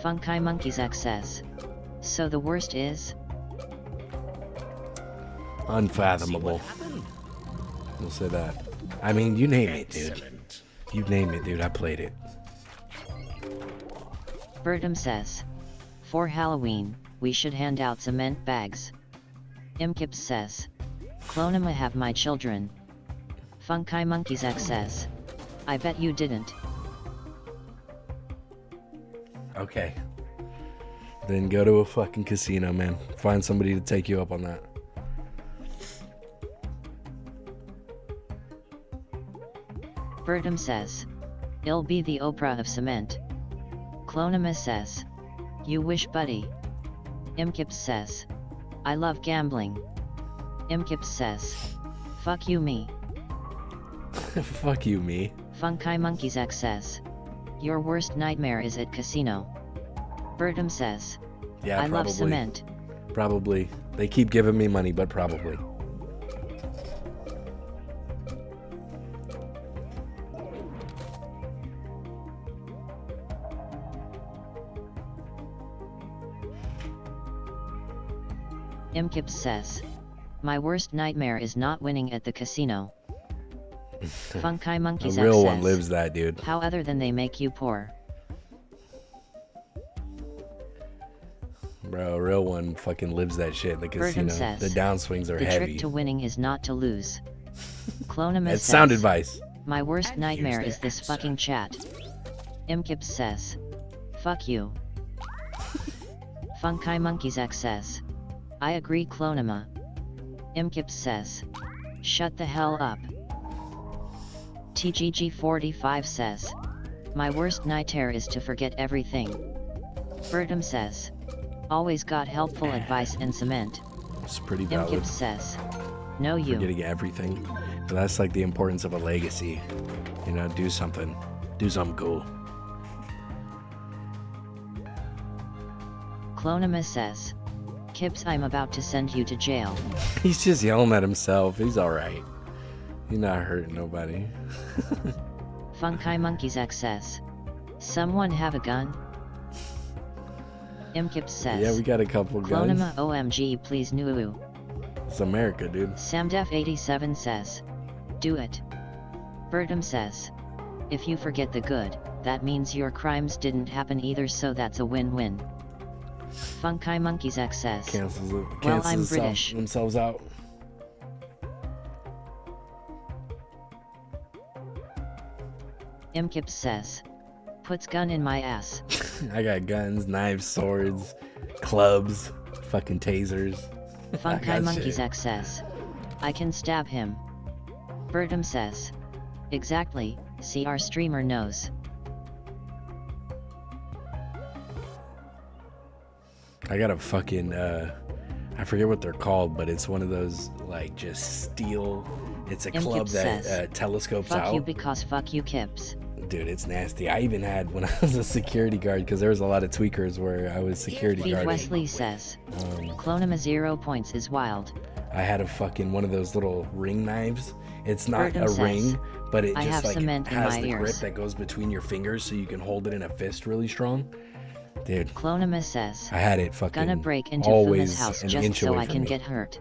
Funky Monkeys XS. So the worst is? Unfathomable. We'll say that. I mean, you name it, dude. You name it, dude. I played it. Bertum says, for Halloween, we should hand out cement bags. Imkip says, Clonima have my children. Funky Monkeys XS. I bet you didn't. Okay. Then go to a fucking casino, man. Find somebody to take you up on that. Bertum says, it'll be the Oprah of cement. Clonimus says, you wish buddy. Imkip says, I love gambling. Imkip says, fuck you me. Fuck you, me. Funky Monkeys XS. Your worst nightmare is at casino. Bertum says, Yeah, I probably. love cement. Probably. They keep giving me money, but probably. Imkip says, my worst nightmare is not winning at the casino. Funky Monkeys A real XS. one lives that, dude. How other than they make you poor? Bro, a real one fucking lives that shit. The casino. says, The downswings are the heavy. trick to winning is not to lose. Clonimus It's says, sound advice. My worst nightmare is this fucking chat. Imkips says. Fuck you. Funky Monkeys X says. I agree Clonima. Imkips says. Shut the hell up. TGG45 says. My worst nightmare is to forget everything. Bertum says. Always got helpful advice and cement. It's pretty valid. Imkips says. No you. Forgetting everything. But that's like the importance of a legacy. You know, do something. Do something cool. Clonima says. Kips, I'm about to send you to jail. He's just yelling at himself. He's alright. He's not hurting nobody. Funky Monkeys X says. Someone have a gun? Imkips says. Yeah, we got a couple guns. Clonima OMG please nuu. It's America, dude. Samdef87 says. Do it. Bertum says. If you forget the good, that means your crimes didn't happen either, so that's a win-win. Funky Monkeys X says. Cancels I'm British. Themselves out. Imkips says. Puts gun in my ass. I got guns, knives, swords, clubs, fucking tasers. Funky Monkeys X says. I can stab him. Bertum says. Exactly, see our streamer knows. I got a fucking, I forget what they're called, but it's one of those, like, just steel. It's a club that telescopes out. Fuck you because fuck you, Kips. Dude, it's nasty. I even had when I was a security guard, because there was a lot of tweakers where I was security guarding. Wesley says. Clonima 0 points is wild. I had a fucking one of those little ring knives. It's not a ring, but it just like has the grip that goes between your fingers so you can hold it in a fist really strong. Dude. Clonima says. I had it fucking gonna break into always Fuma's house an just inch so away I from can me. get hurt.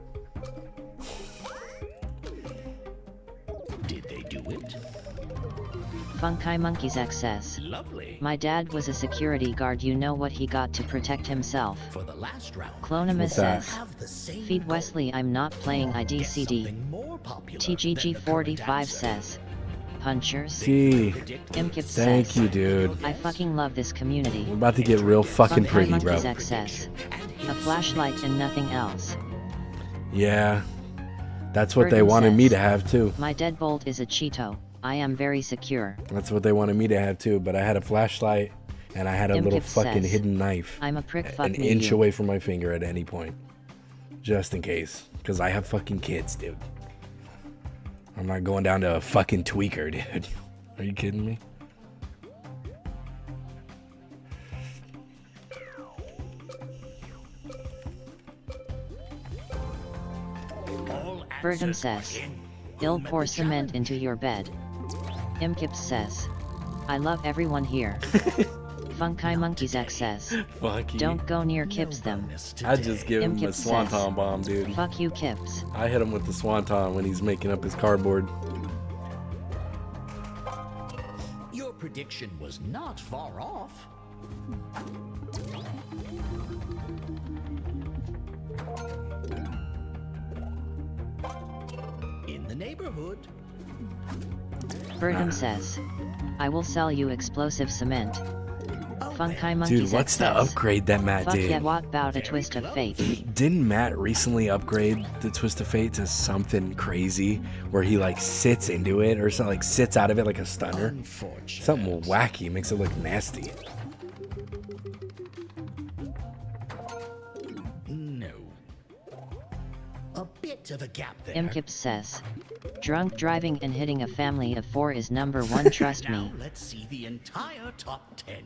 Did they do it? Funky Monkeys X says. Lovely. My dad was a security guard, you know what he got to protect himself. For the last round. Clonima says. Have the same Feed Wesley, I'm not playing IDCD. TGG45 says. Punchers. T. Imkip Thank says. you, dude. I fucking love this community. We're about to get real fucking pretty, bro. Monkeys X says. A flashlight and nothing else. Yeah. That's what they wanted me to have too. My deadbolt is a Cheeto. I am very secure. That's what they wanted me to have too, but I had a flashlight and I had a little fucking hidden knife. I'm a prick, fuck an inch away from my finger at any point. Just in case. Because I have fucking kids, dude. I'm not going down to a fucking tweaker, dude. Are you kidding me? Bertum says. Ill pour cement into your bed. Imkips says. I love everyone here. Funky Monkeys X says. Funky. Don't go near Kips them. I just give him a Imkips swanton says, bomb, dude. Fuck you, Kips. I hit him with the swanton when he's making up his cardboard. Your prediction was not far off. In the neighborhood. Bertum says. I will sell you explosive cement. Funky Monkeys Dude, what's X the says, upgrade that Matt fuck did? yeah, what about a twist of fate? Didn't Matt recently upgrade the Twist of Fate to something crazy where he like sits into it or something, like sits out of it like a stunner? Something wacky, makes it look nasty. No. A bit of a gap there. Imkip says. Drunk driving and hitting a family of 4 is number 1, trust me. Let's see the entire top 10.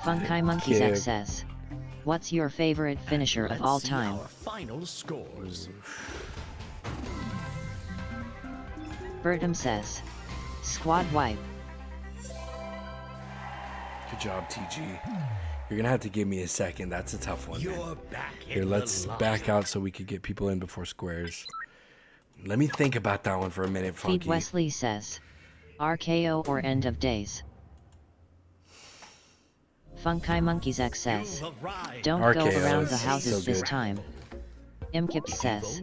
Funky Monkeys Kid. X says. What's your favorite finisher of all time? Our final scores. Bertum says. Squad wipe. Good job, TG. You're gonna have to give me a second. That's a tough one. You're back Here, in let's the back out so we could get people in before squares. Let me think about that one for a minute, Funky. Feed Wesley says. RKO or end of days. Funky Monkeys X says. Don't go RKO around the is houses so this good. time. Imkip says,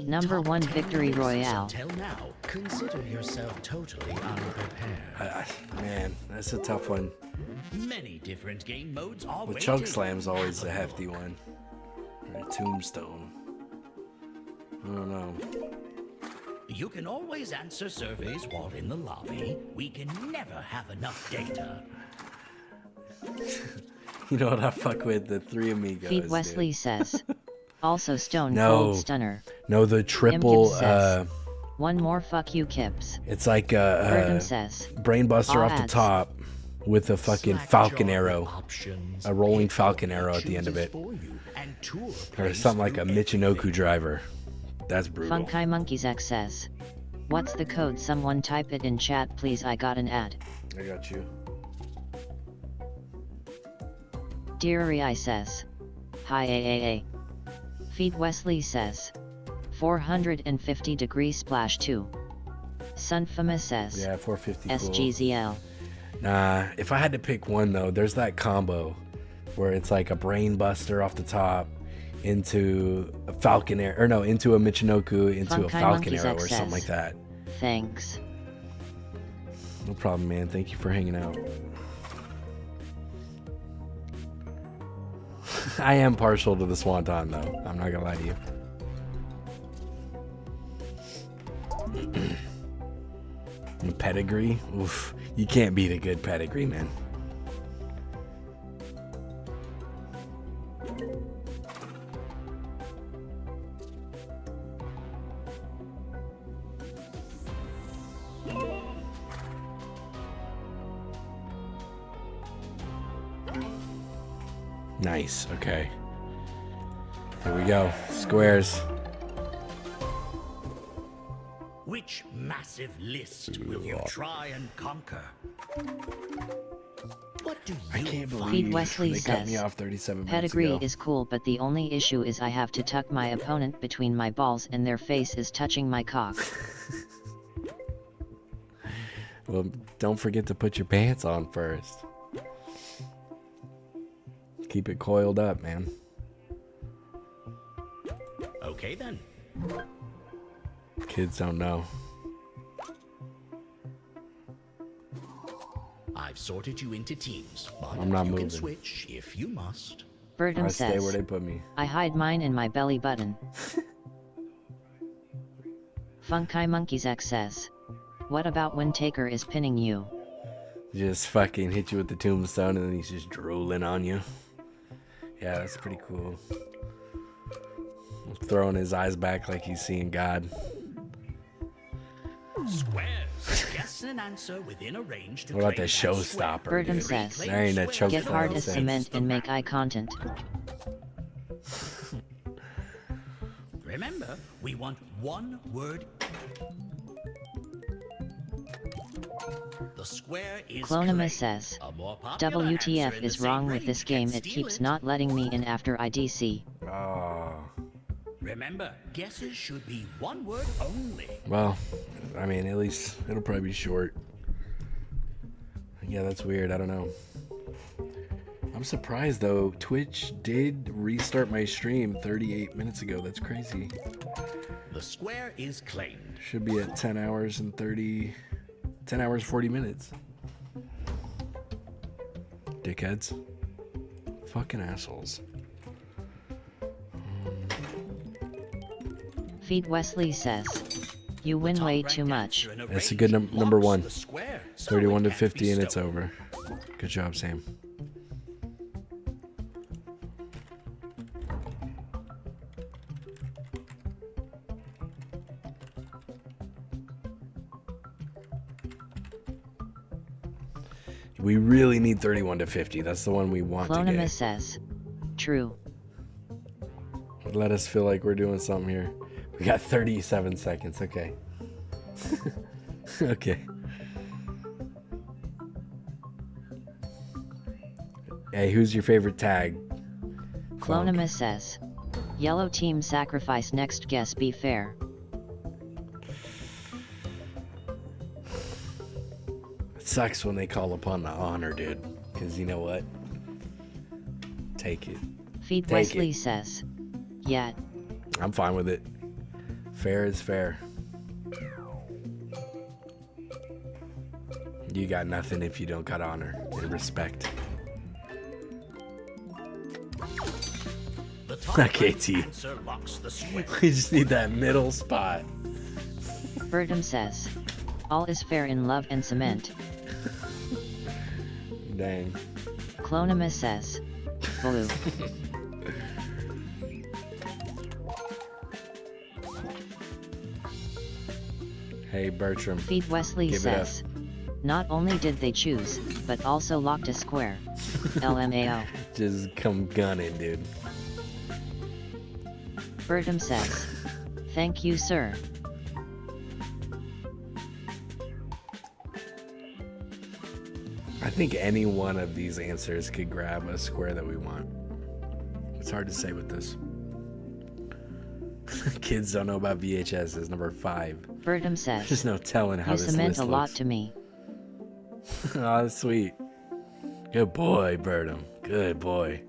number 1 victory royale. Until now, consider yourself totally unprepared. Man, that's a tough one. Many different game modes are The waiting. Chunk Slam's always a hefty one. Or a Tombstone. I don't know. You can always answer surveys while in the lobby. We can never have enough data. You know what I fuck with? The 3 Amigos. Feed Wesley says. Also Stone No. Cold Stunner. No, the triple. Imkip says, one more fuck you, Kips. It's like Burton says, Brainbuster all off the ads. top with a fucking falcon arrow. A rolling falcon arrow at the end of it. Or something like a Michinoku driver. That's brutal. Funkai Monkeys X says, what's the code? Someone type it in chat please, I got an ad. I got you. Deary says, hi AAA. Feed Wesley says, 450 degree splash 2. Sunfamous says, Yeah, 450 cool. SGZL. Nah, if I had to pick one though, there's that combo where it's like a brain buster off the top into a falcon arrow, or no, into a Michinoku, into a Funkai falcon Monkeys arrow X or something says, like that. Thanks. No problem, man. Thank you for hanging out. I am partial to the Swanton though. I'm not gonna lie to you. And pedigree? Oof. You can't beat a good pedigree, man. Nice. Okay. Here we go. Squares. Which massive list will you try and conquer? What do you I can't Feed believe Wesley they cut me says, off 37 minutes pedigree ago. is cool but the only issue is I have to tuck my opponent between my balls and their face is touching my cock. Well, don't forget to put your pants on first. Keep it coiled up, man. Okay then. Kids don't know. I've sorted you into teams, but I'm not you moving. can switch if you must. Burton I stay says, where they put me. I hide mine in my belly button. Funkai Monkeys X says, what about when Taker is pinning you? Just fucking hit you with the tombstone and then he's just drooling on you. Yeah, that's pretty cool. Throwing his eyes back like he's seeing God. Squares. Guess an answer within a range to What about claim the that square. showstopper? Burton dude? says, There ain't a choke get hard slam as thing. cement and make eye content. Remember, we want one word. The square is Clonima claimed. says, A more popular answer WTF in is the same wrong with range this can game, it steal keeps not letting me in after IDC. Oh. Remember, guesses should be one word only. Well, I mean, at least it'll probably be short. Yeah, that's weird. I don't know. I'm surprised though. Twitch did restart my stream 38 minutes ago. That's crazy. The square is claimed. Should be at 10 hours 40 minutes. Dickheads. Fucking assholes. Feed Wesley says, you win way too much. That's a good number one. 31 to 50 and it's over. Good job, Sam. We really need 31 to 50. That's the one we want to Clonima get. says, true. Let us feel like we're doing something here. We got 37 seconds. Okay. Okay. Hey, who's your favorite tag? Clonima says, yellow team sacrifice next guess be fair. It sucks when they call upon the honor, dude. Because you know what? Take it. Feed Take Wesley it. says, yeah, I'm fine with it. Fair is fair. You got nothing if you don't got honor and respect. Okay, T. We just need that middle spot. Bertum says, all is fair in love and cement. Dang. Clonimus says, blue. Hey, Bertram. Feed Wesley says, not only did they choose, but also locked a square. LMAO. Just come gunning, dude. Bertum says, thank you, sir. I think any one of these answers could grab a square that we want. It's hard to say with this. Kids don't know about VHS is number 5. Bertum says, there's no telling how this list looks. You cement a lot looks. to me. Oh, that's sweet. Good boy, Bertum. Good boy.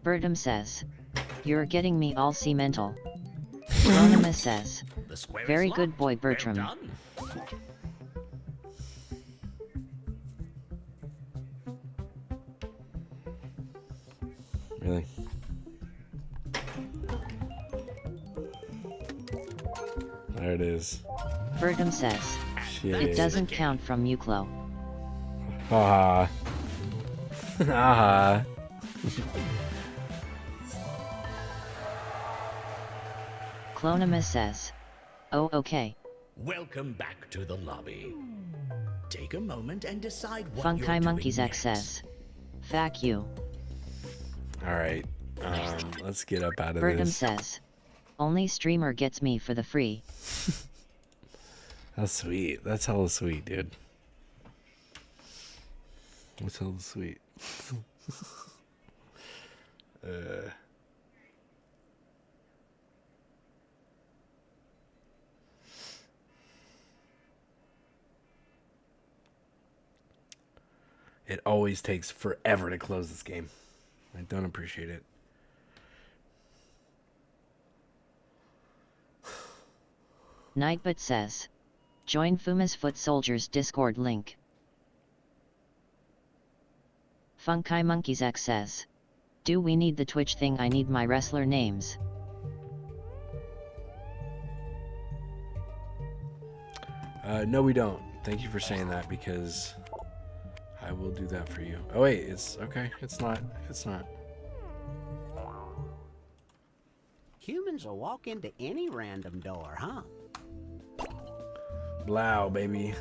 Bertum says, you're getting me all cemental. Clonimus says, very good boy, Bertram. Really? There it is. Bertum says, it doesn't count from Uklo. Haha. Haha. Clonimus says, oh, okay. Welcome back to the lobby. Take a moment and decide what Funky you're Monkeys doing X says, fuck you. Alright, let's get up out of Bertum this. says, only streamer gets me for the free. That's sweet. That's hella sweet, dude. That's hella sweet. It always takes forever to close this game. I don't appreciate it. Nightbot says, join Fuma's Foot Soldiers Discord link. Funky Monkeys X says, do we need the Twitch thing? I need my wrestler names. No, we don't. Thank you for saying that, because I will do that for you. Oh wait, it's okay. It's not. It's not. Humans will walk into any random door, huh? Blow, baby.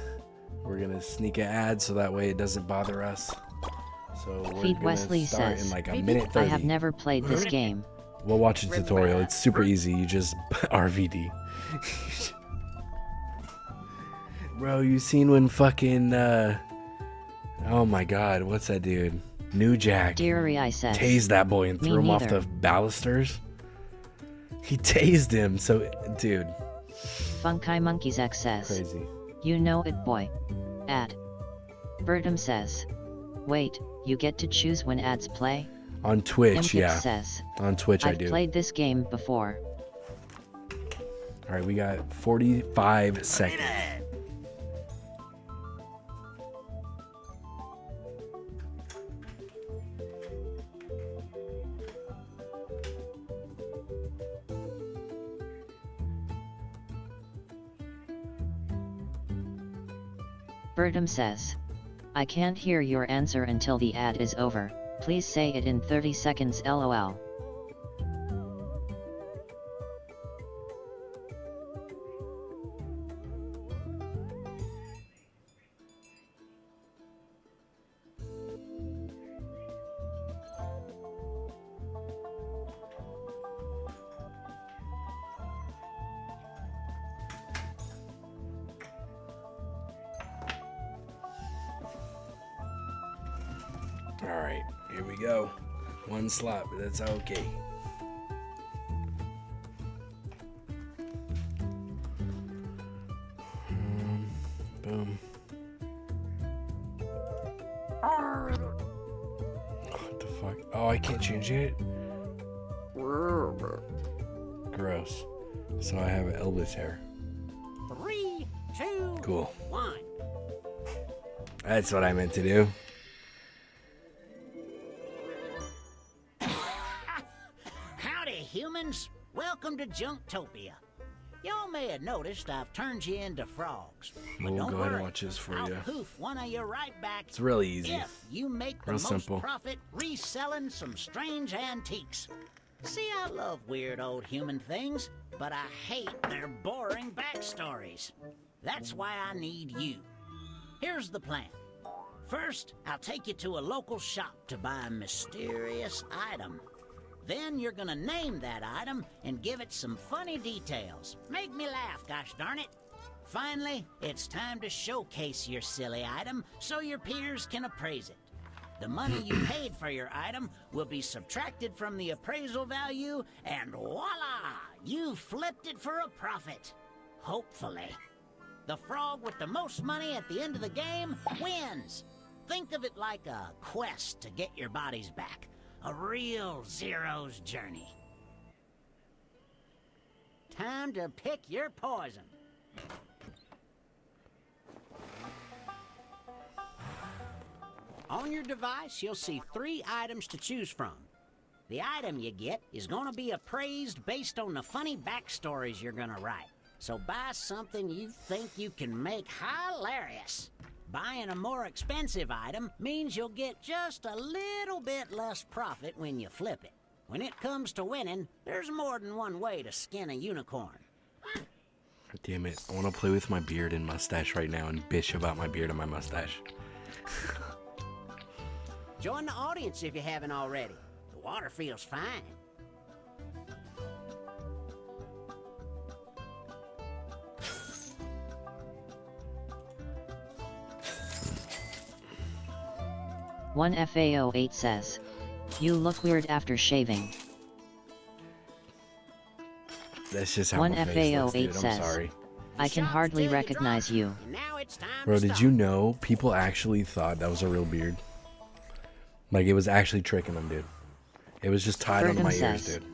We're gonna sneak an ad so that way it doesn't bother us. So we're Feed gonna Wesley start says, in like a minute 30. I have never played this game. We'll watch a tutorial. It's super easy. You just RVD. Bro, you seen when fucking oh my god, what's that dude? New Jack tased that boy and threw him off the balusters? He tased him, so dude. Funky Monkeys X says, crazy. You know it, boy. Ad. Bertum says, wait, you get to choose when ads play? On Twitch, Imkip yeah. Says, on Twitch I do. I've played this game before. Alright, we got 45 seconds. Bertum says, I can't hear your answer until the ad is over. Please say it in 30 seconds, lol. Alright, here we go. One slot, but that's okay. Boom. What the fuck? Oh, I can't change it? Gross. So I have Elvis hair. 3, 2, Cool. 1. That's what I meant to do. Howdy, humans. Welcome to Junktopia. Y'all may have noticed I've turned you into frogs. But We'll don't go ahead and worry, watch this for I'll you. poof one of you right back. It's really easy. If you make the Real most simple. profit reselling some strange antiques. See, I love weird old human things, but I hate their boring backstories. That's why I need you. Here's the plan. First, I'll take you to a local shop to buy a mysterious item. Then you're gonna name that item and give it some funny details. Make me laugh, gosh darn it. Finally, it's time to showcase your silly item so your peers can appraise it. The money you paid for your item will be subtracted from the appraisal value, and voila! You flipped it for a profit. Hopefully. The frog with the most money at the end of the game wins. Think of it like a quest to get your bodies back. A real Zero's journey. Time to pick your poison. On your device, you'll see 3 items to choose from. The item you get is going to be appraised based on the funny backstories you're going to write. So buy something you think you can make hilarious. Buying a more expensive item means you'll get just a little bit less profit when you flip it. When it comes to winning, there's more than one way to skin a unicorn. Damn it. I want to play with my beard and mustache right now and bitch about my beard and my mustache. Join the audience if you haven't already. The water feels fine. One FAO8 says, "You look weird after shaving." That's just how One my face looks, dude. FAO8 I'm says, sorry. "I can hardly recognize you." Bro, did you know people actually thought that was a real beard? Like, it was actually tricking them, dude. It was just tied onto my ears, dude.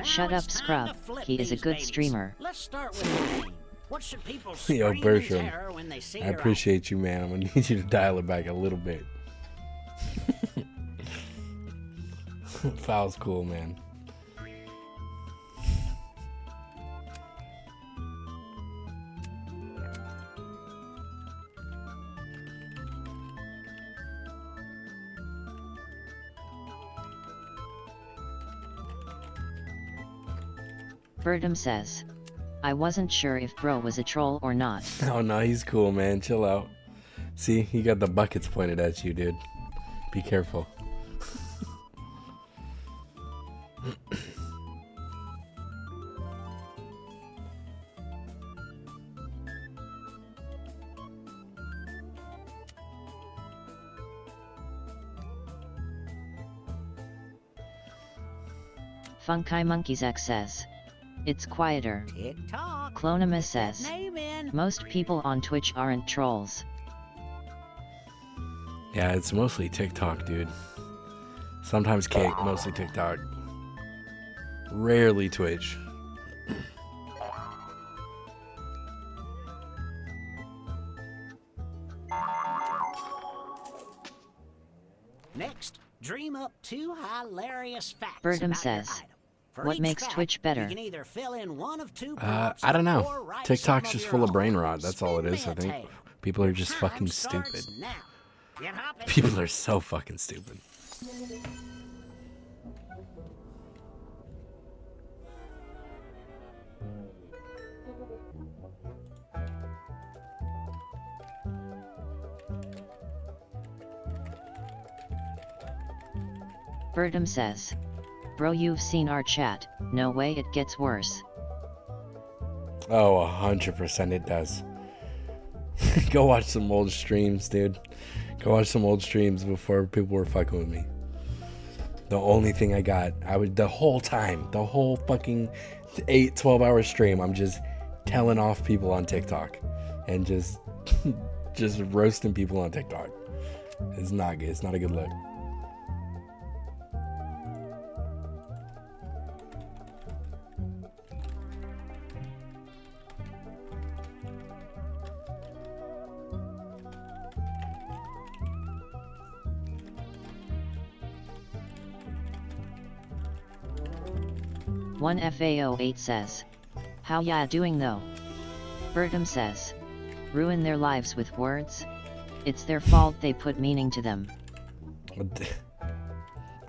"Shut up, Scrub. He is a good streamer." Let's start with the name. What should people Yo, scream in Bertram, terror when they see I your appreciate you, man. I'm gonna need you to dial it back a little bit. Foul's cool, man. Birdum says, "I wasn't sure if bro was a troll or not." Oh no, he's cool, man. Chill out. See, he got the buckets pointed at you, dude. Be careful. Funky Monkeys X says, "It's quieter." Tick-tock. Clonimus says, Name in. "Most people on Twitch aren't trolls." Yeah, it's mostly TikTok, dude. Sometimes Cake, mostly TikTok. Rarely Twitch. Next, dream up 2 hilarious facts Birdum about says, your item. For "What each makes fact, Twitch better?" You can either fill in one of 2 prompts I don't know. or write TikTok's some just of full your of brain own. rot. That's all it is, I Spin me a think. tale. People are just Time fucking starts stupid. now. Get hopping. People are so fucking stupid. Birdum says, "Bro, you've seen our chat. No way it gets worse." Oh, 100% it does. Go watch some old streams, dude. Go watch some old streams before people were fucking with me. The only thing I got, the whole time, the whole fucking 12-hour stream, I'm just telling off people on TikTok and just roasting people on TikTok. It's not good. It's not a good look. One FAO8 says, "How ya doing though?" Bertum says, "Ruin their lives with words? It's their fault they put meaning to them."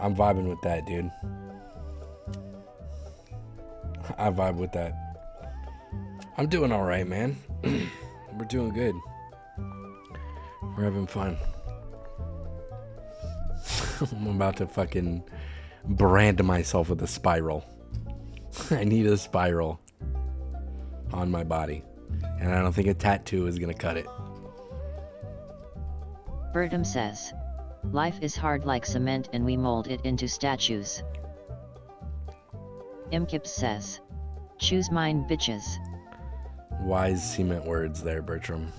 I'm vibing with that, dude. I vibe with that. I'm doing all right, man. We're doing good. We're having fun. I'm about to fucking brand myself with a spiral. I need a spiral on my body. And I don't think a tattoo is gonna cut it. Bertum says, "Life is hard like cement and we mold it into statues." Imkips says, "Choose mine, bitches." Wise cement words there, Bertram.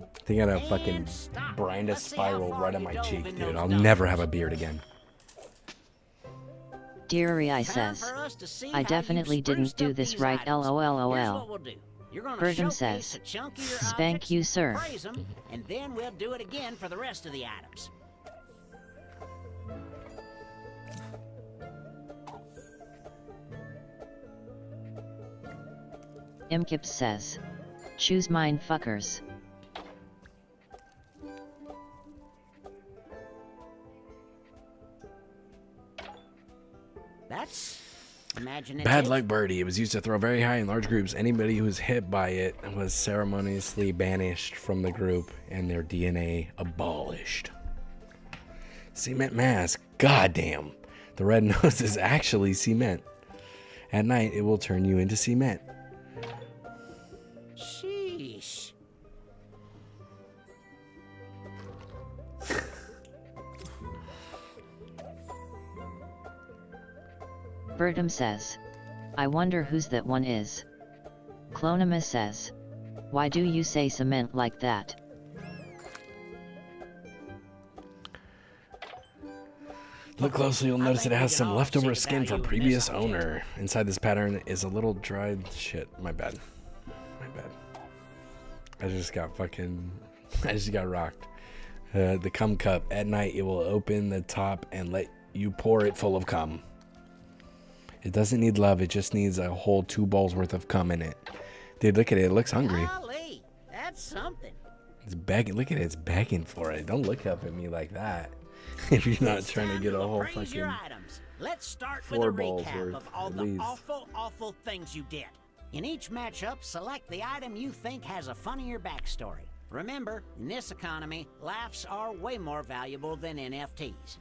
I think I gotta fucking brand a spiral right on my cheek, dude. I'll never have a beard again. Deary says, "I definitely didn't do this right, LOLOL." Bertum says, "Spank you, sir." And then we'll do it again for the rest of the items. Imkips says, "Choose mine, fuckers." That's imaginative. Bad luck birdie. It was used to throw very high in large groups. Anybody who was hit by it was ceremoniously banished from the group and their DNA abolished. Cement mask. Goddamn. The red nose is actually cement. At night, it will turn you into cement. Sheesh. Bertum says, "I wonder whose that one is." Clonimus says, "Why do you say cement like that?" Look closely, you'll notice that it has some leftover skin from previous owner. Inside this pattern is a little dried shit. My bad. My bad. I just got rocked. The cum cup. At night, it will open the top and let you pour it full of cum. It doesn't need love. It just needs a whole 2 bowls worth of cum in it. Dude, look at it. It looks hungry. Golly, that's something. It's begging. Look at it. It's begging for it. Don't look up at me like that. If you're not trying to get a whole fucking Let's start 4 with a balls recap worth of all at the least. awful things you did. In each matchup, select the item you think has a funnier backstory. Remember, in this economy, laughs are way more valuable than NFTs.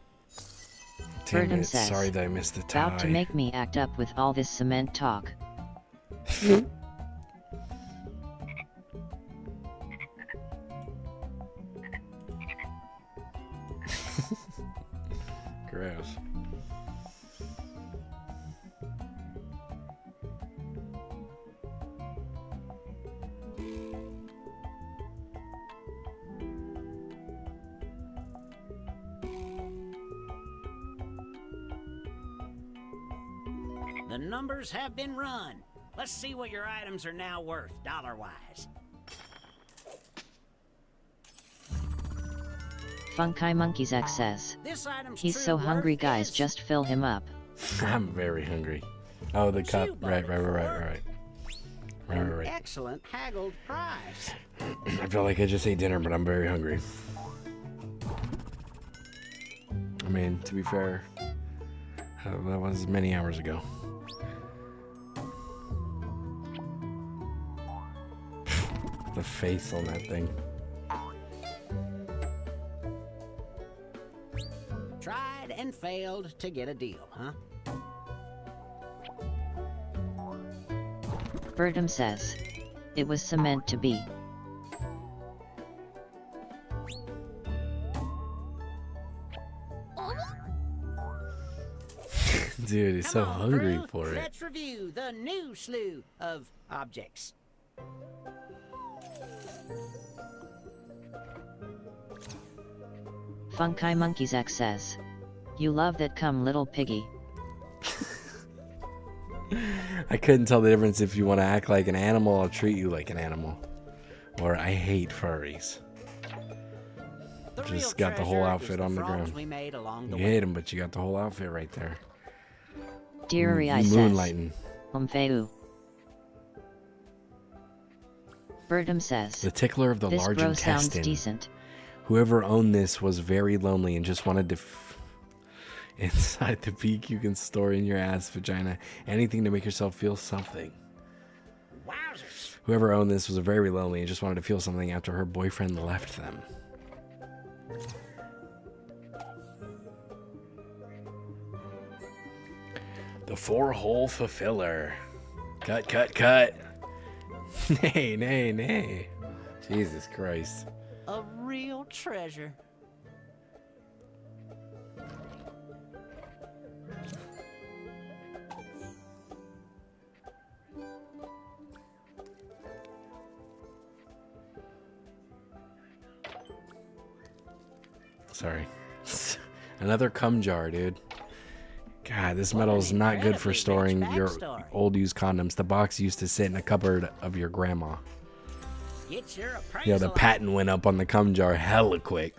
Damn Bertum it. says, Sorry that I missed the tie. "About to make me act up with all this cement talk." Gross. The numbers have been run. Let's see what your items are now worth, dollar-wise. Funky Monkeys X says, This item's "He's true so worth hungry, guys, is- just fill him up." I'm very hungry. Oh, the cup. Right. Excellent haggled price. I feel like I just ate dinner, but I'm very hungry. I mean, to be fair, that was many hours ago. The face on that thing. Tried and failed to get a deal, huh? Bertum says, It was meant to be. Dude, he's so hungry for it. Let's review the new slew of objects. Funky Monkeys X says, "You love that cum, little piggy." I couldn't tell the difference. If you want to act like an animal, I'll treat you like an animal. Or I hate furries. Just got the whole outfit on the ground. You hate them, but you got the whole outfit right there. Dear I says, moonlighting. Feu. Birdum says, The tickler of the this large bro intestine. sounds decent. Whoever owned this was very lonely and just wanted to inside the beak you can store in your ass vagina. Anything to make yourself feel something. Wowzers. Whoever owned this was very lonely and just wanted to feel something after her boyfriend left them. The 4-hole fulfiller. Cut, cut, cut. Nay, nay, nay. Jesus Christ. A real treasure. Sorry. Another cum jar, dude. God, this metal is not good for storing your old used condoms. The box used to sit in a cupboard of your grandma. Get your appraisal. Yo, the patent went up on the cum jar hella quick.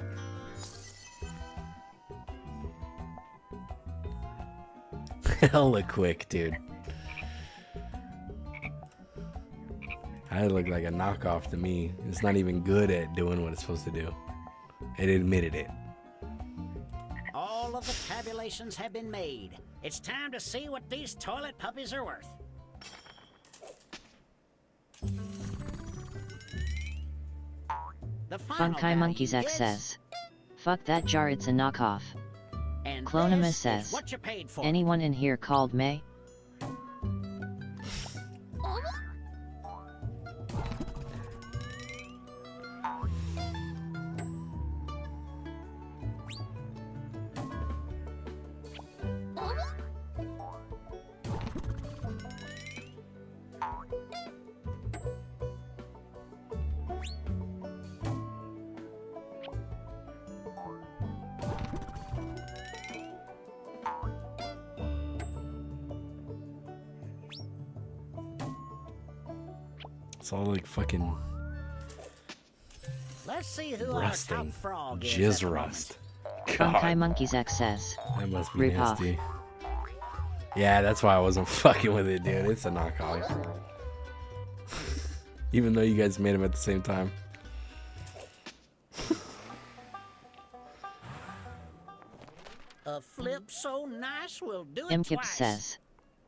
Hella quick, dude. I look like a knockoff to me. It's not even good at doing what it's supposed to do. It admitted it. All of the tabulations have been made. It's time to see what these toilet puppies are worth. The final Funky Monkeys value X is- says, "Fuck that jar, it's a knockoff." And Clonimus this is says, what you paid for. "Anyone in here called May?" It's all like fucking Let's see who rusting. our top frog is at Jizz the rust. Funky Monkeys X says, That must be "Rip off." nasty. Yeah, that's why I wasn't fucking with it, dude. It's a knockoff. Even though you guys made them at the same time. A flip so nice we'll do it Imkip twice. says,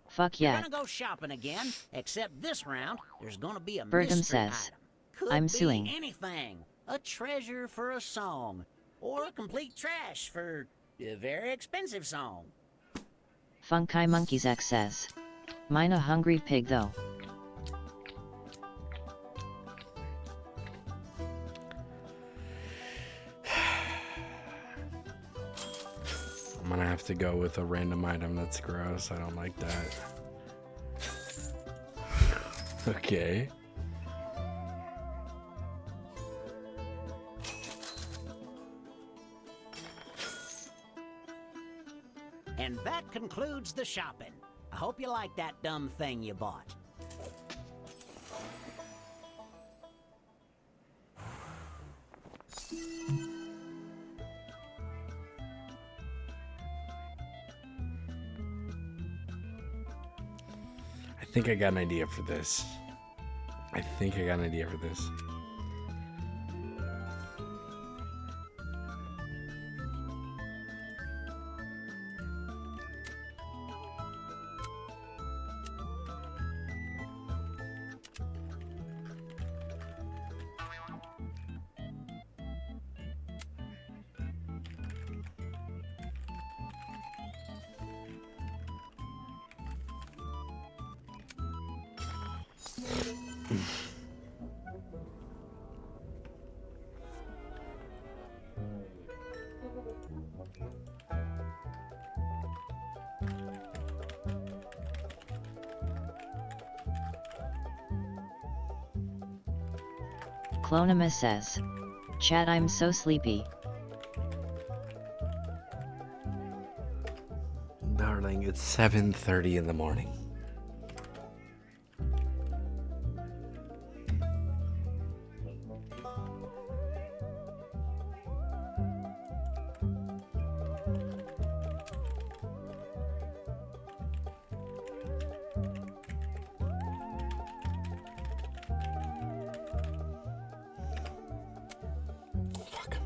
"Fuck You're yeah." gonna go shopping again, except this round there's gonna be a Birdum mystery says, item. Could "I'm be suing." anything. A treasure for a song, or complete trash for a very expensive song. Funky Monkeys X says, "Mine a hungry pig though." I'm gonna have to go with a random item. That's gross. I don't like that. Okay. And that concludes the shopping. I hope you like that dumb thing you bought. I think I got an idea for this. I think I got an idea for this. Clonima says, "Chat, I'm so sleepy." Darling, it's 7:30 in the morning.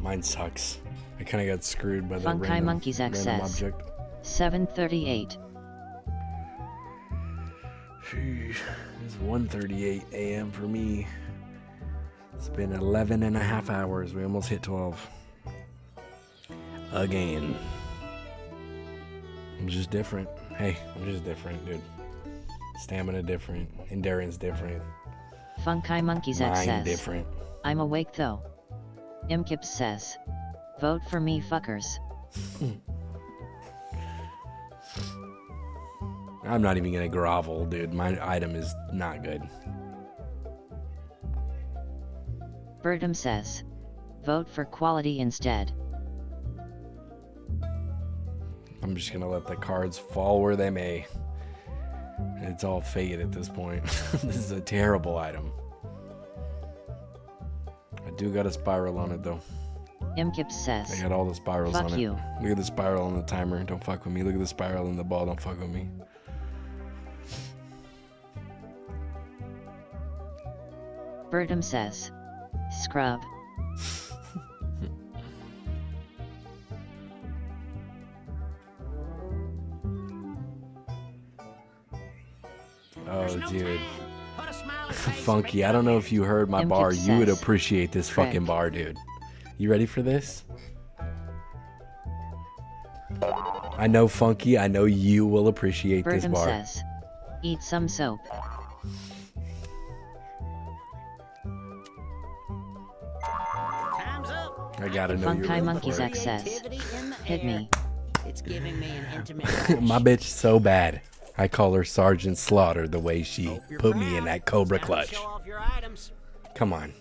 Mine sucks. I kind of got screwed by the Funky Monkeys random XS. object. 7:38. Sheesh. It's 1:38 a.m. for me. It's been 11 and a half hours. We almost hit 12. Again. I'm just different. Hey, I'm just different, dude. Stamina different. Endurance different. Funky Monkeys Mind XS. different. I'm awake though. Imkip says, "Vote for me, fuckers." I'm not even gonna grovel, dude. My item is not good. Birdum says, "Vote for quality instead." I'm just gonna let the cards fall where they may. It's all fate at this point. This is a terrible item. I do got a spiral on it though. Imkip says, I got all the spirals "Fuck on you." it. Look at the spiral on the timer. Don't fuck with me. Look at the spiral in the ball. Don't fuck with me. Birdum says, "Scrub." Oh, dude. Funky, I don't know if you heard my bar. You would appreciate this fucking bar, dude. You ready for this? I know, Funky. I know you will appreciate this Birdum bar. says, "Eat some soap." Time's I gotta know you're Funky ready Monkeys for it. XS. Hit me. It's giving me an intimate My bitch so bad. I call her Sergeant Slaughter the way she put me in that Cobra clutch. show off your items. Come on.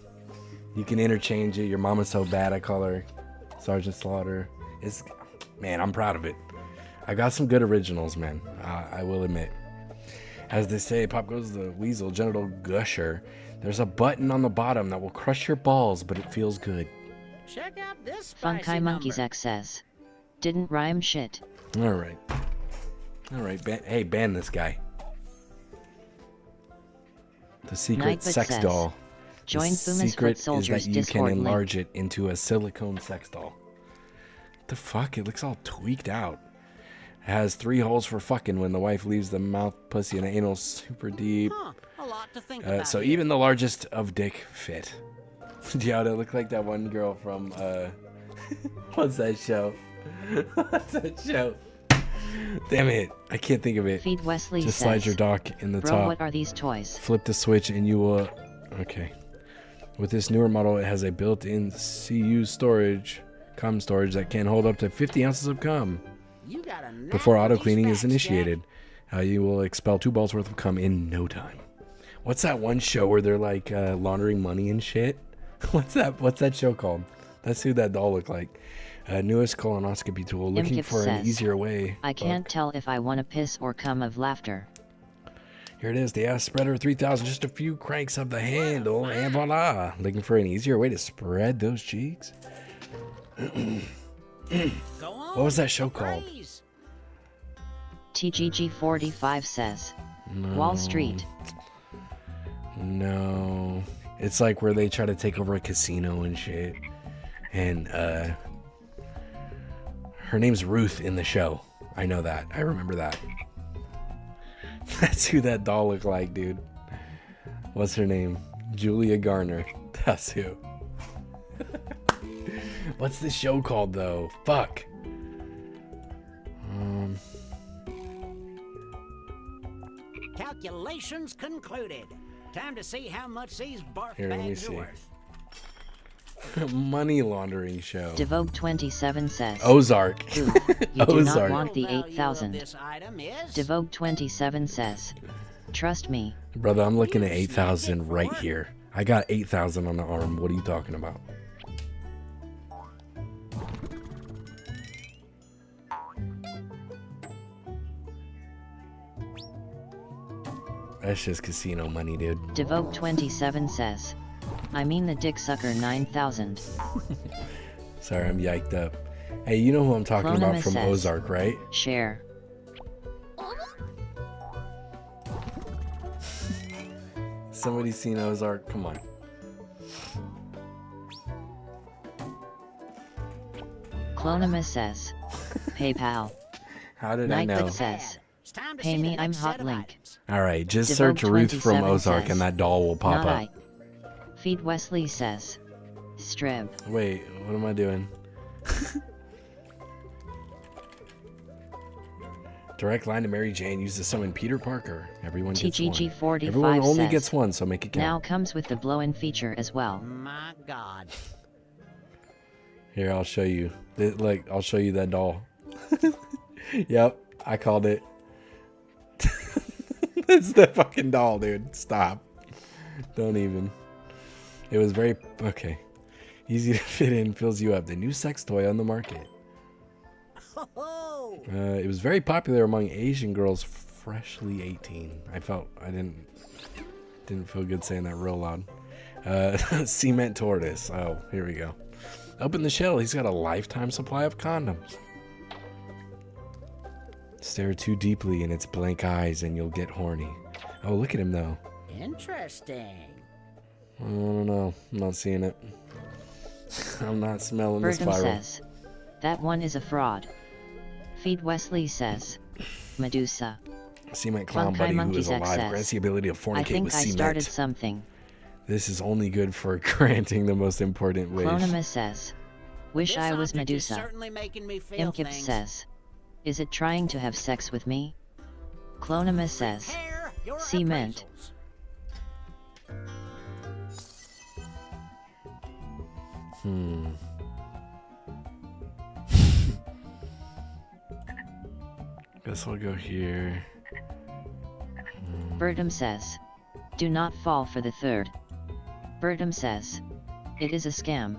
You can interchange it. Your mama's so bad I call her Sergeant Slaughter. It's, man, I'm proud of it. I got some good originals, man. I will admit. As they say, Pop Goes the Weasel, Genital Gusher. There's a button on the bottom that will crush your balls, but it feels good. Check out this Funky Monkeys XS. Didn't rhyme shit. All right. All right. Hey, ban this guy. The secret Nightbot sex says, doll. "Join The Fuma's secret Foot Soldiers is that you can Discord enlarge link." it into a silicone sex doll. What the fuck? It looks all tweaked out. It has 3 holes for fucking when the wife leaves the mouth, pussy, and anal super deep. A lot to think about. So even the largest of dick fit. Yeah, it looked like that one girl from what's that show? What's that show? Damn it, I can't think of it. Feed Wesley Just says, slide your dock in the "Bro, top. what are these toys?" Flip the switch and you will. Okay. With this newer model, it has a built-in CU storage, cum storage that can hold up to 50 ounces of cum. You got a knack Before with auto these cleaning is facts, initiated, you will expel 2 balls worth of cum in no time. What's that one show where they're like laundering money and shit? What's that show called? That's who that doll looked like. Newest colonoscopy tool. Looking Imkip for an says, easier way. "I can't tell if I want to piss or cum of laughter." Here it is, the ass spreader 3000, just a few cranks of the handle, and voila! Looking for an easier way to spread those cheeks? What was that show called? TGG45 says, "Wall Street." No. It's like where they try to take over a casino and shit. And, her name's Ruth in the show. I know that. I remember that. That's who that doll looked like, dude. What's her name? Julia Garner. That's who. What's the show called, though? Fuck. Calculations concluded. Time to see how much these barf Here, let me bags are see. worth. Money laundering show. Devogue27 says. Ozark. Oof, you do not Ozark. want the 8,000. Devogue27 says. Trust me. Brother, I'm looking at 8,000 right here. I got 8,000 on the arm. What are you talking about? That's just casino money, dude. Devogue27 says. I mean the dick sucker 9,000. Sorry, I'm yiked up. Hey, you know who I'm talking about from says, Ozark, right? Share. Somebody seen Ozark? Come on. Clonima says. PayPal. How did I know? Nightbit says. Pay me, I'm hot link. All right, just search Ruth from Devogue27 Ozark says, and that doll will pop not up. I. Feed Wesley says. Strib. Wait, what am I doing? Direct line to Mary Jane. Use to summon Peter Parker. Everyone gets one. TGG45 Everyone only says, gets one, so make it count. Now comes with the blow-in feature as well. My God. Here, I'll show you. Like, I'll show you that doll. Yep, I called it. It's the fucking doll, dude. Stop. Don't even. It was very... Okay. Easy to fit in, fills you up. The new sex toy on the market. It was very popular among Asian girls freshly 18. I didn't feel good saying that real loud. Cement tortoise. Oh, here we go. Open the shell. He's got a lifetime supply of condoms. Stare too deeply in its blank eyes and you'll get horny. Oh, look at him though. Interesting. I don't know. I'm not seeing it. I'm not smelling this Bertram viral. says. That one is a fraud. Feed Wesley says. Medusa. Cement clown Funkai buddy who Monkeys is alive XS. grants the ability to I fornicate think with I cement. started something. This is only good for granting the most important wish. Clonima says. Wish This I was object is Medusa. certainly making me feel Imkip things. says. Is it trying to have sex with me? Clonima says. Cement. Guess I'll go here. Bertram says. Do not fall for the third. Bertram says. It is a scam.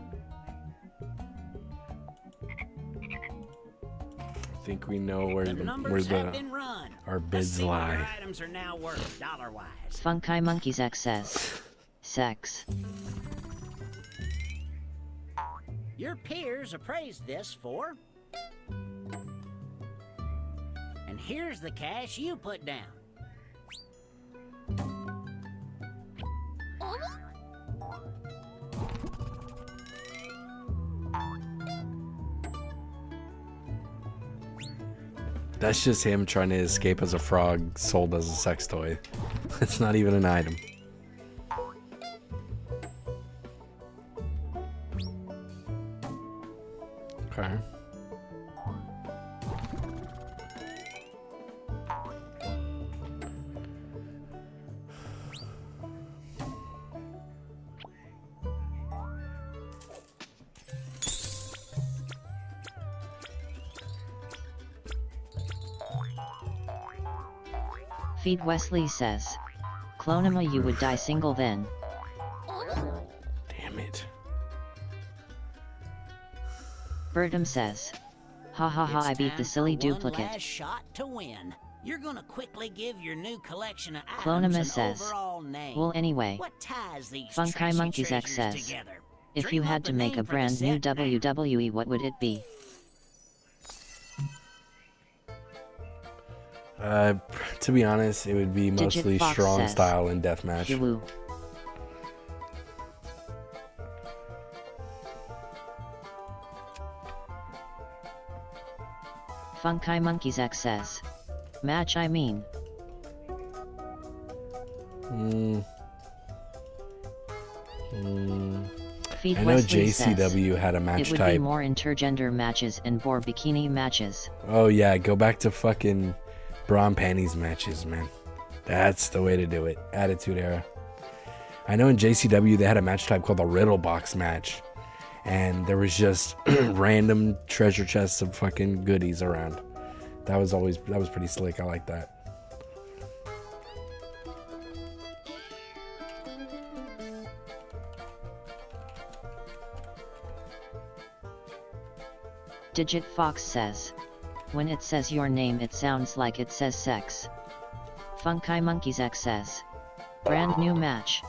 I think we know where our bids lie. Items are now worth dollar-wise. Funkai Monkeys X says. Sex. Your peers appraised this for... And here's the cash you put down. That's just him trying to escape as a frog sold as a sex toy. It's not even an item. Okay. Feed Wesley says. Clonima, you would die single then. Damn it. Bertram says. Ha ha ha, I beat the silly One duplicate. last shot to win. You're gonna quickly give your new collection of items Clonima an says. overall name. Well, anyway. What ties these Funkai trashy Monkeys treasures XS. together? If Dream you up had to make name a for the brand new set back. WWE, what would it be? To be honest, it would be Digit mostly Fox strong says. style and deathmatch. Yawoo. Funkai Monkeys X says. Match, I mean. Feed I know Wesley JCW says, had a match it would type. be more intergender matches and more bikini matches. Oh yeah, go back to fucking bra and panties matches, man. That's the way to do it. Attitude Era. I know in JCW they had a match type called the Riddle Box match. and there was just random treasure chests of fucking goodies around. That was pretty slick. I like that. Digit Fox says, when it says your name it sounds like it says sex. Funky Monkeys X says, brand new match.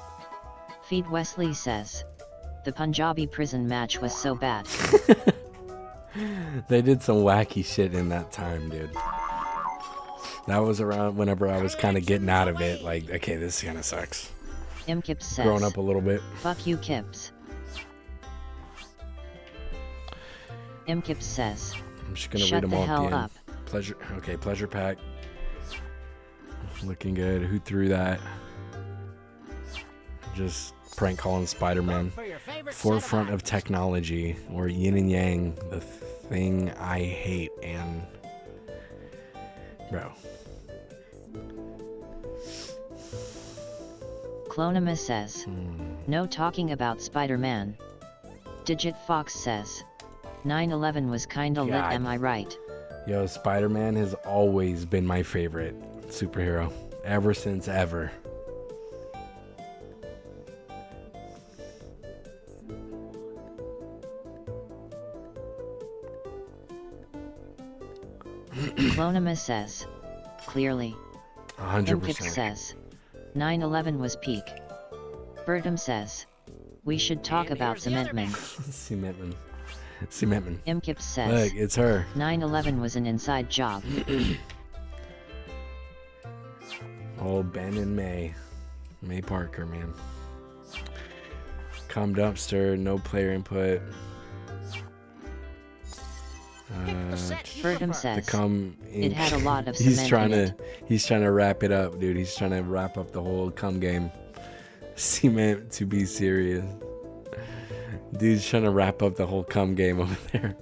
Feed Wesley says, the Punjabi prison match was so bad. They did some wacky shit in that time, dude. That was around whenever I was kind of getting out of it. Like, okay, this kind of sucks. Kips says, growing up a little bit. Fuck you, Kips. Kips says, I'm just gonna shut read them the all hell at the end. up. Pleasure. Okay, pleasure pack. Looking good. Who threw that? Just prank calling Spider-Man. Forefront of technology, or yin and yang, the thing I hate. And bro. Clonima says, no talking about Spider-Man. Digit Fox says, 9/11 was kinda lit, am I right? Yo, Spider-Man has always been my favorite superhero. Ever since ever. Clonima says, clearly. 100%. says, 9/11 was peak. Bertum says, we should talk about Cementman. Cementman. Imkip says, look, it's her. 9/11 was an inside job. Oh, Ben and May. May Parker, man. Come dumpster, no player input. Bertum says, it had a lot of he's cement trying in to he's trying to wrap it up, dude. He's trying to wrap up the whole cum game. Cement to be serious. Dude's trying to wrap up the whole cum game over there.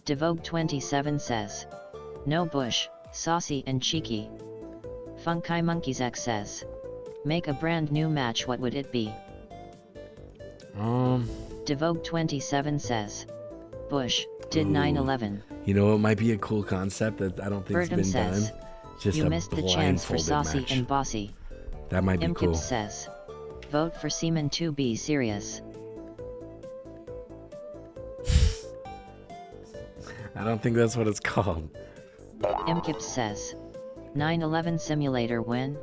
Devogue27 says, no bush, saucy and cheeky. Funky Monkeys X says, make a brand new match, what would it be? Devogue27 says, Bush did 9/11. You know what might be a cool concept that I don't think's Bertum been says, done? Just you a missed the chance for blindfolded saucy match. and bossy. That might be Imkip cool. says, vote for Seaman to be serious. I don't think that's what it's called. Imkip says, 9/11 simulator win.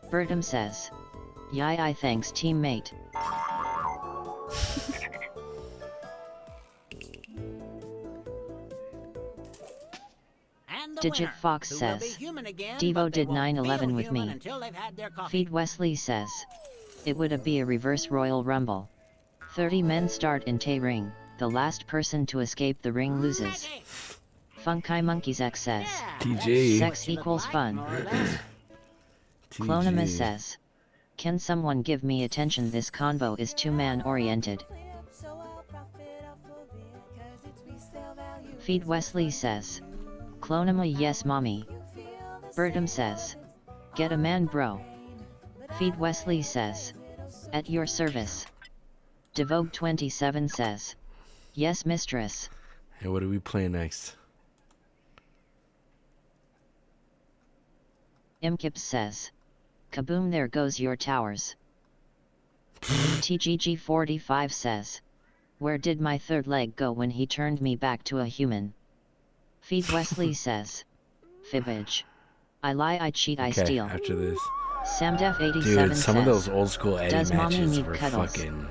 Bertum says, yai I thanks teammate. Digit Fox says, Devo did 9/11 with me. Feed Wesley says, it would be a reverse Royal Rumble. 30 men start in Tay ring, the last person to escape the ring loses. Funky Monkeys X says, TG. sex equals fun. Clonima says, can someone give me attention, this convo is too man oriented. Feed Wesley says, Clonima yes mommy. Bertum says, get a man bro. Feed Wesley says, at your service. Devogue27 says, yes mistress. Hey, what do we play next? Imkip says, kaboom, there goes your towers. TGG45 says, where did my third leg go when he turned me back to a human? Feed Wesley says, Fibbage. I lie, I cheat, I steal. After this. Samdef87 Dude, some says, of those old school Eddie does mommy matches need were cuddles? fucking...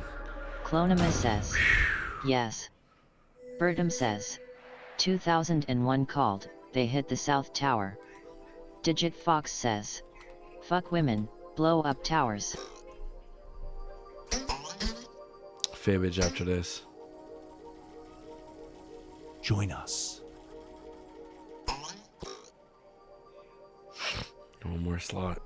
Clonima says, yes. Bertum says, 2001 called, they hit the South Tower. Digit Fox says, fuck women, blow up towers. Fibbage after this. Join us. One more slot.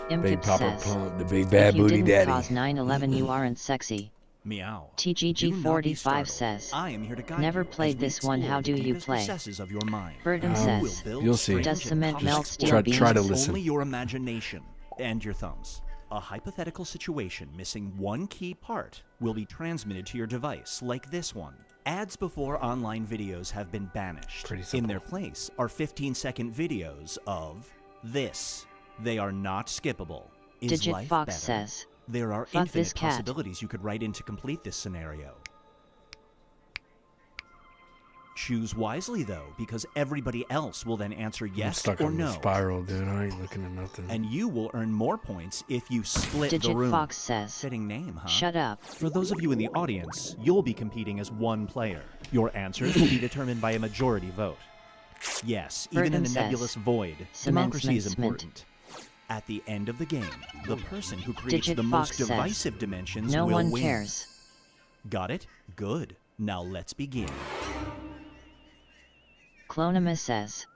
Big Imkip Papa says, Pump, the big bad if you booty didn't daddy. cause 9/11 you aren't sexy. Meow. TGG45 says, I am here to guide never you played as we this one, how explore do the you deepest play? recesses of your mind. Birdham You says, will build You'll see. strange does and cement melt complex steel worlds beams? Try to with listen. Only your imagination and your thumbs. A hypothetical situation missing one key part will be transmitted to your device, like this one. Ads before online videos have been banished. In their place are 15-second videos of this. They are not skippable. Is Digit life Fox better? says, There are fuck infinite this cat. possibilities you could write in to complete this scenario. Choose wisely, though, because everybody else will then answer I'm yes stuck or on no. the spiral, dude. I ain't looking at nothing. And you will earn more points if you split the Digit room. Fox says, Fitting name, huh? shut up. For those of you in the audience, you'll be competing as one player. Your answers will be determined by a majority vote. Yes, even in Birdham a says, nebulous void, cement, democracy is cement, important. At the end of the game, the person who creates Digit the Fox most says, divisive dimensions no will one win. cares. Got it? Good. Now let's begin. Clonima says,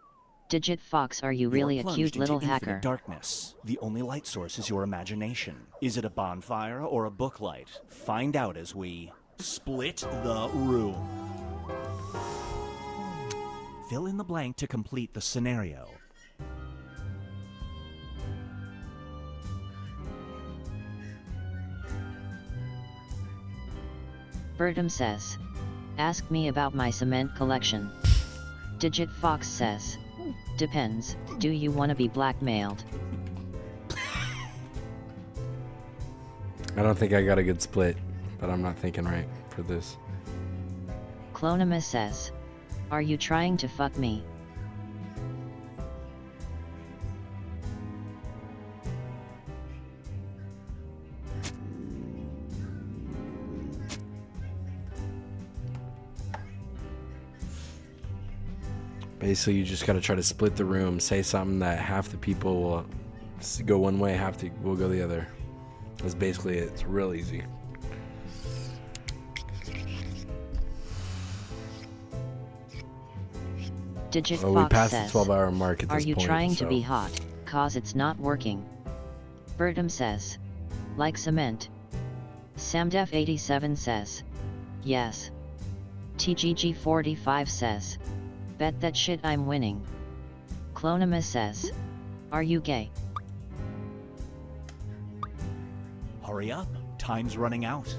Digit Fox, are you really a You're cute plunged little into infinite hacker? darkness. The only light source is your imagination. Is it a bonfire or a book light? Find out as we split the room. Fill in the blank to complete the scenario. Birdham says, ask me about my cement collection. Digit Fox says, depends, do you want to be blackmailed? I don't think I got a good split, but I'm not thinking right for this. Clonima says, are you trying to fuck me? Basically, you just gotta try to split the room, say something that half the people will go one way, half will go the other. That's basically it. It's real easy. Digit Oh, we Fox passed says, the 12-hour mark at are this you point, trying to so- be hot, cause it's not working? Birdham says, like cement. Samdef87 says, yes. TGG45 says, bet that shit I'm winning. Clonima says, are you gay? Hurry up. Time's running out.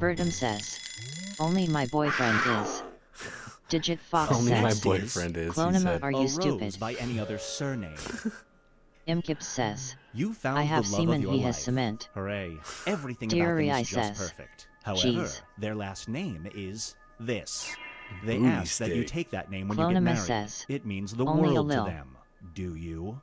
Birdham says, only my boyfriend is. Digit Fox Only says, my boyfriend is, he Clonima, said. are you Arose stupid? by any other surname. Imkip says, You found I have the love semen, of your he life. has cement. Hooray. Everything Dear about them I is just says, perfect. However, "Jeez." their last name is this. They Booty ask that you stick. take that name when you get Clonima married. says, It means the "Only a world to lil." them. Do you?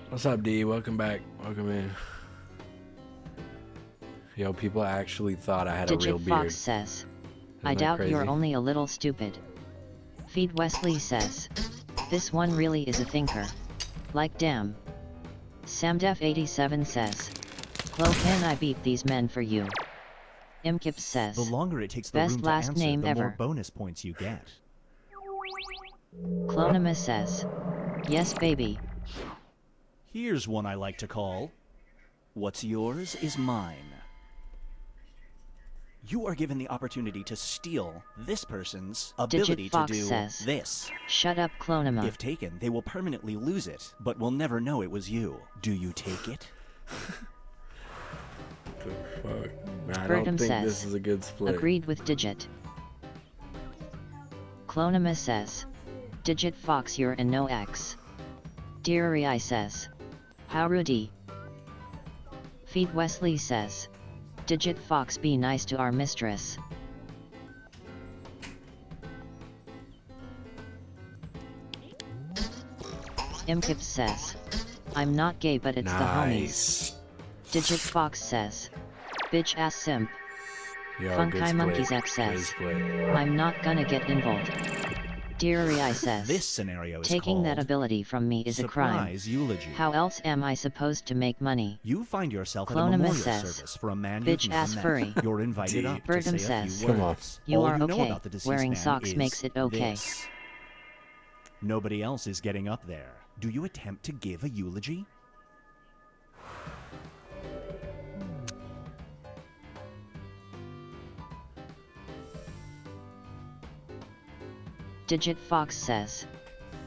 What's up, D? Welcome back. Welcome in. Yo, people actually thought I had a real Digit beard. Fox says, Isn't I that doubt you're crazy? only a little stupid. Feed Wesley says, this one really is a thinker. Like damn. Samdef87 says, Chloe, can I beat these men for you? Imkip says, The longer it takes the best room to last answer, name the ever. more bonus points you get. Clonima says, yes baby. Here's one I like to call, what's yours is mine. You are given the opportunity to steal this person's ability Digit Fox to do says, this. shut up Clonima. If taken, they will permanently lose it, but will never know it was you. Do you take it? The fuck? Man, I Birdham don't think says, this is a good split. agreed with Digit. Clonima says, Digit Fox, you're in no X. Deary I says, how Rudy. Feed Wesley says, Digit Fox, be nice to our mistress. Imkip says, I'm not gay but it's the homies. Digit Fox says, bitch ass simp. Funky Monkeys X says, I'm not gonna get involved. Deary says, This scenario is taking called that ability from me is a crime. surprise eulogy. How else am I supposed to make money? You find yourself at a Clonima memorial says, service for a man bitch you've ass never furry. met. You're invited up to Birdom say a says, few words. you All are you know okay. about the deceased Wearing man socks is makes it okay. this. Nobody else is getting up there. Do you attempt to give a eulogy? Digit Fox says,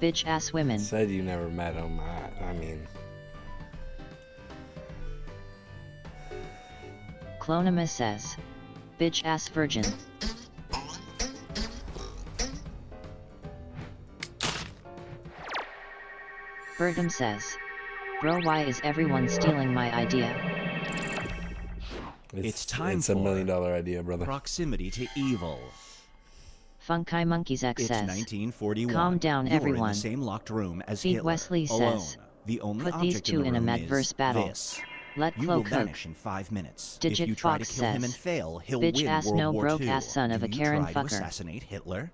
bitch ass women. Said you never met him. I mean, Clonima says, bitch ass virgin. Birdom says, bro, why is everyone stealing my idea? It's time it's for $1 million idea, brother. proximity to evil. Funky Monkeys X It's says, 1941. calm down You're everyone. in the same locked room as Feed Hitler, Wesley alone. says, The only put these object two in, in the a room mad-verse is battle. This. Let You Flo will cook. vanish in 5 minutes. Digit if you try Fox to kill him says, and fail, he'll bitch win ass World no War broke II. ass son of Do a you Karen try to fucker. assassinate Hitler?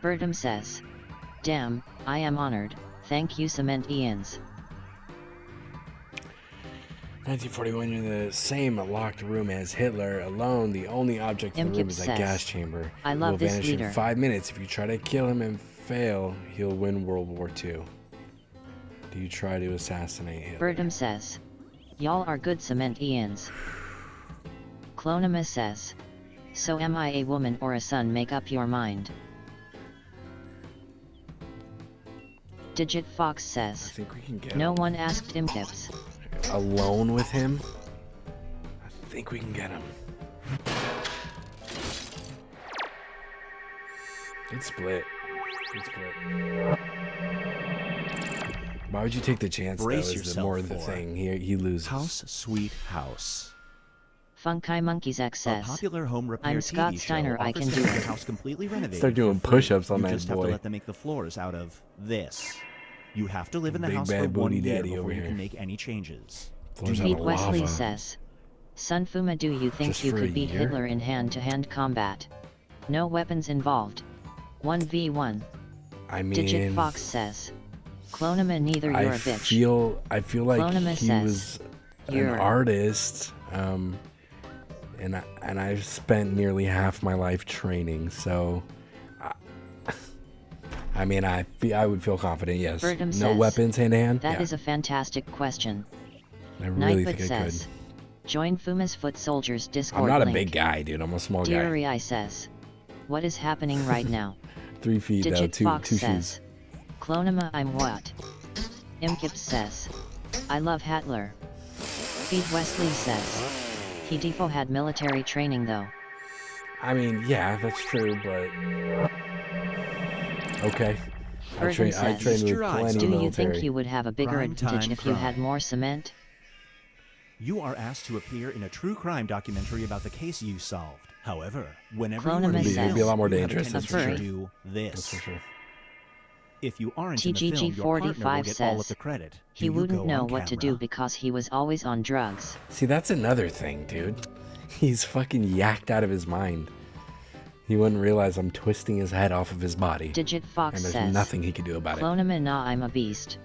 Birdom says, damn, I am honored. Thank you, Cement Ians. 1941, you're in the same locked room as Hitler, alone. The only object in the room Imkip is a says, gas chamber. I love Will this vanish leader. in 5 minutes. If you try to kill him and fail, he'll win World War II. Do you try to assassinate Hitler? Birdom says, y'all are good Cement Ians. Clonima says, so am I a woman or a son? Make up your mind. Digit Fox says, I think we can get no him. one asked Imkips. Alone with him? I think we can get him. Good split. Good split. Why would you take the chance? Brace though, is the yourself more the for thing. He loses. House, Sweet House. Funky Monkeys X A says, popular home repair I'm Scott TV Steiner, show I can offers do to have it. the house completely renovated. Start doing for free. push-ups on you that just have to boy. let them make the floors out of this. You have to live in the Big house bad for 1 booty year daddy before over you here. can make any changes. Floors out Pete of Wesley lava. says, Sunfuma, do you think Just you for a could beat year? Hitler in hand-to-hand combat? No weapons involved. 1v1. I mean, Digit Fox says, Clonima, neither you're a bitch. I feel like Clonima he says, was an you're- artist, and I've spent nearly half my life training, so I mean, I would feel confident. Yes, Birdom no says, weapons hand to hand. That Yeah, is a fantastic question. I really Nightfoot think I could. says, join Fuma's Foot Soldiers Discord I'm not a link. big guy, dude. I'm a small guy. Deary I says, what is happening right now? 3 feet, Digit two Fox shoes. says, Clonima, I'm what? Imkip says, I love Hitler. Feed Wesley says, he defo had military training though. I mean, yeah, that's true, but okay. I Birdman trained says, with plenty do you military. think you would have a bigger Crime advantage time if you had crime. more cement? You are asked to appear in a true crime documentary about the case you solved. However, whenever Clonima you are being says, It'd be a lot more filmed, you have dangerous, that's for tendency to sure. do this. That's for sure. If you aren't in the film, your partner will TGG45 get all of says, the credit. he Do you wouldn't go know on what to camera? do because he was always on drugs. See, that's another thing, dude. He's fucking yacked out of his mind. He wouldn't realize I'm twisting his head off of his body. Digit Fox and there's says, nothing he can do about it. Clonima, nah, I'm a beast.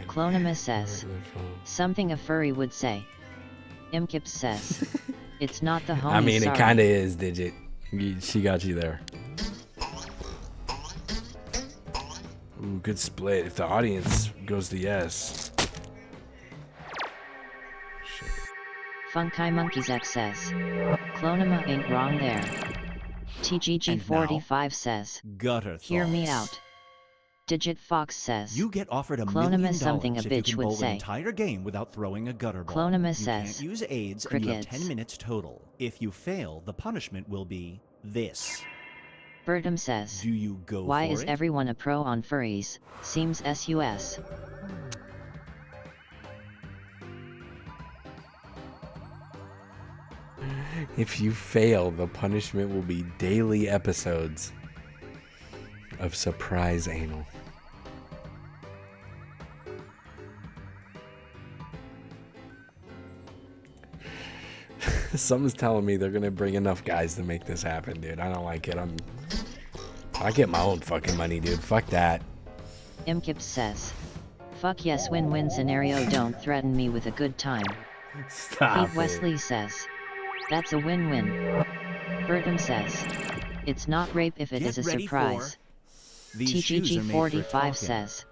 Clonima says, something a furry would say. Imkip says, it's not the homie. I mean, sorry. it kind of is, Digit. She got you there. Ooh, good split. If the audience goes to yes. Funky Monkeys X says, Clonima ain't wrong there. TGG45 says, Gutter hear me thoughts. out. Digit Fox says, You get offered $1 Clonima million something a if you bitch can would bowl say. an entire game without throwing a gutter ball. Clonima you says, can't use AIDS and you have crickets. 10 minutes total. If you fail, the punishment will be this. Birdom says, Do you go why for is it? everyone a pro on furries? Seems sus. If you fail, the punishment will be daily episodes of surprise anal. Someone's telling me they're gonna bring enough guys to make this happen, dude. I don't like it. I get my own fucking money, dude. Fuck that. Imkip says, fuck yes, win-win scenario, don't threaten me with a good time. Stop Pete Wesley says, that's a win-win. Bertram says, it's not rape if it is a surprise. TGG45 says,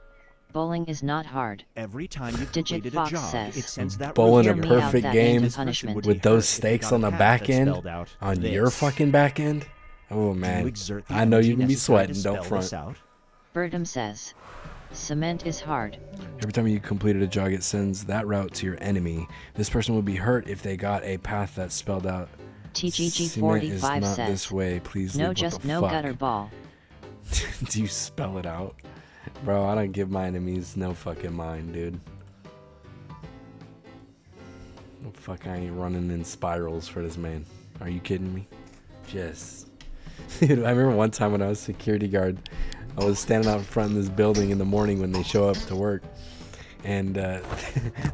bowling is not hard. Every time you Digit completed Fox a job, says, it sends that Bowling a route. perfect game punishment. with those stakes on the back end, on this. your fucking back end. Oh man, I know you can be sweating. Don't front. Bertram says, cement is hard. Every time you completed a jog, it sends that route to your enemy. This person would be hurt if they got a path that's spelled out. TGG45 not says, this way. Please no, leave. just What the no fuck? gutter ball. Do you spell it out? Bro, I don't give my enemies no fucking mind, dude. No fuck, I ain't running in spirals for this man. Are you kidding me? Just... Dude, I remember one time when I was security guard, I was standing out front of this building in the morning when they show up to work. And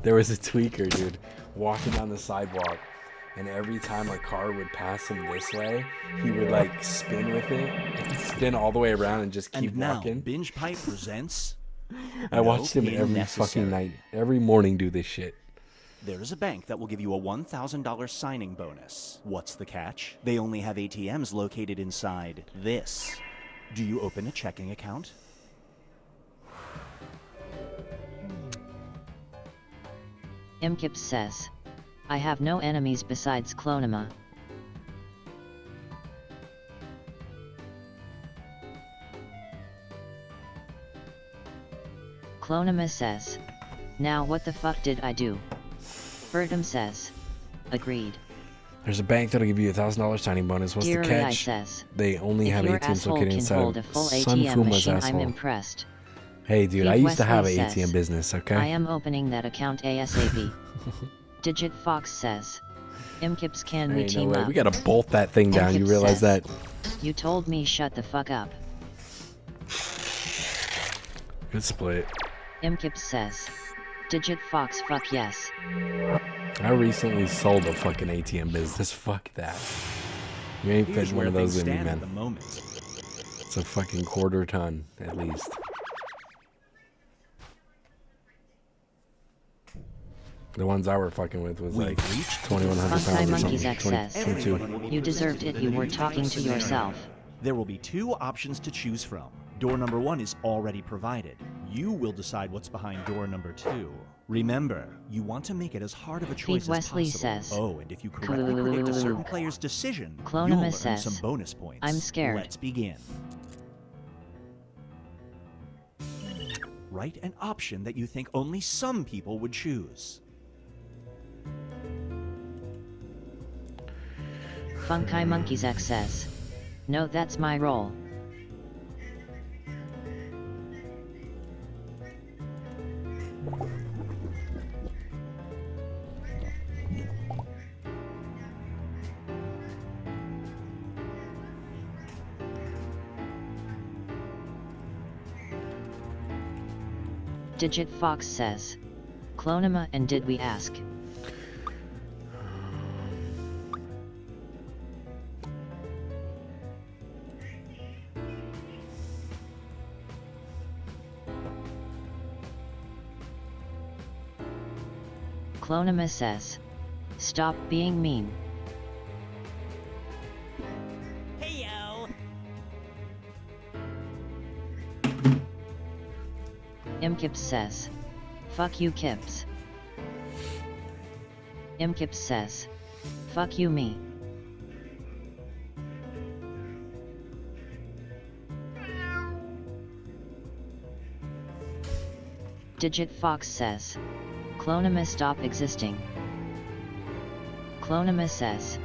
there was a tweaker, dude, walking down the sidewalk. And every time a car would pass him this way, he would like spin with it, and spin all the way around and just keep And now, walking. Binge Pipe presents. I watched him every fucking night, every morning do this shit. There is a bank that will give you a $1,000 signing bonus. What's the catch? They only have ATMs located inside this. Do you open a checking account? Imkip says, I have no enemies besides Clonima. Clonima says, now what the fuck did I do? Bertram says, agreed. There's a bank that'll give you a $1,000 signing bonus. What's Dear the AI catch? says, They only if have your ATMs asshole located can inside hold a of full Sun ATM Fuma's machine, asshole. I'm impressed. Hey, dude, Pete I used to have an Wesley ATM says, business, okay? I am opening that account ASAP. Digit Fox says, Imkips, can There we ain't no team way. up? We gotta bolt that thing down. You Imkip realize says, that? You told me shut the fuck up. Good split. Imkip says, Digit Fox, fuck yes. I recently sold a fucking ATM business. Fuck that. You ain't Here's fitting one where of those things in me, stand man. at the moment. It's a fucking quarter ton, at least. The ones I were fucking with was like 2,100 pounds Funky or Monkeys something. XS. 22. You deserved it, you were talking to yourself. There will be two options to choose from. Door number 1 is already provided. You will decide what's behind door number 2. Remember, you want to make it as hard of a choice Pete Wesley as possible. says, Oh, and if you correctly predict a certain player's decision, you'll earn says, some bonus points. I'm scared. Let's begin. Write an option that you think only some people would choose. Funky Monkeys X says, no, that's my role. Digit Fox says, Clonima, and did we ask? Clonima says, stop being mean. Hey-yo! Imkips says, fuck you Kips. Imkips says, fuck you me. Digit Fox says, Clonima, stop existing. Clonima says,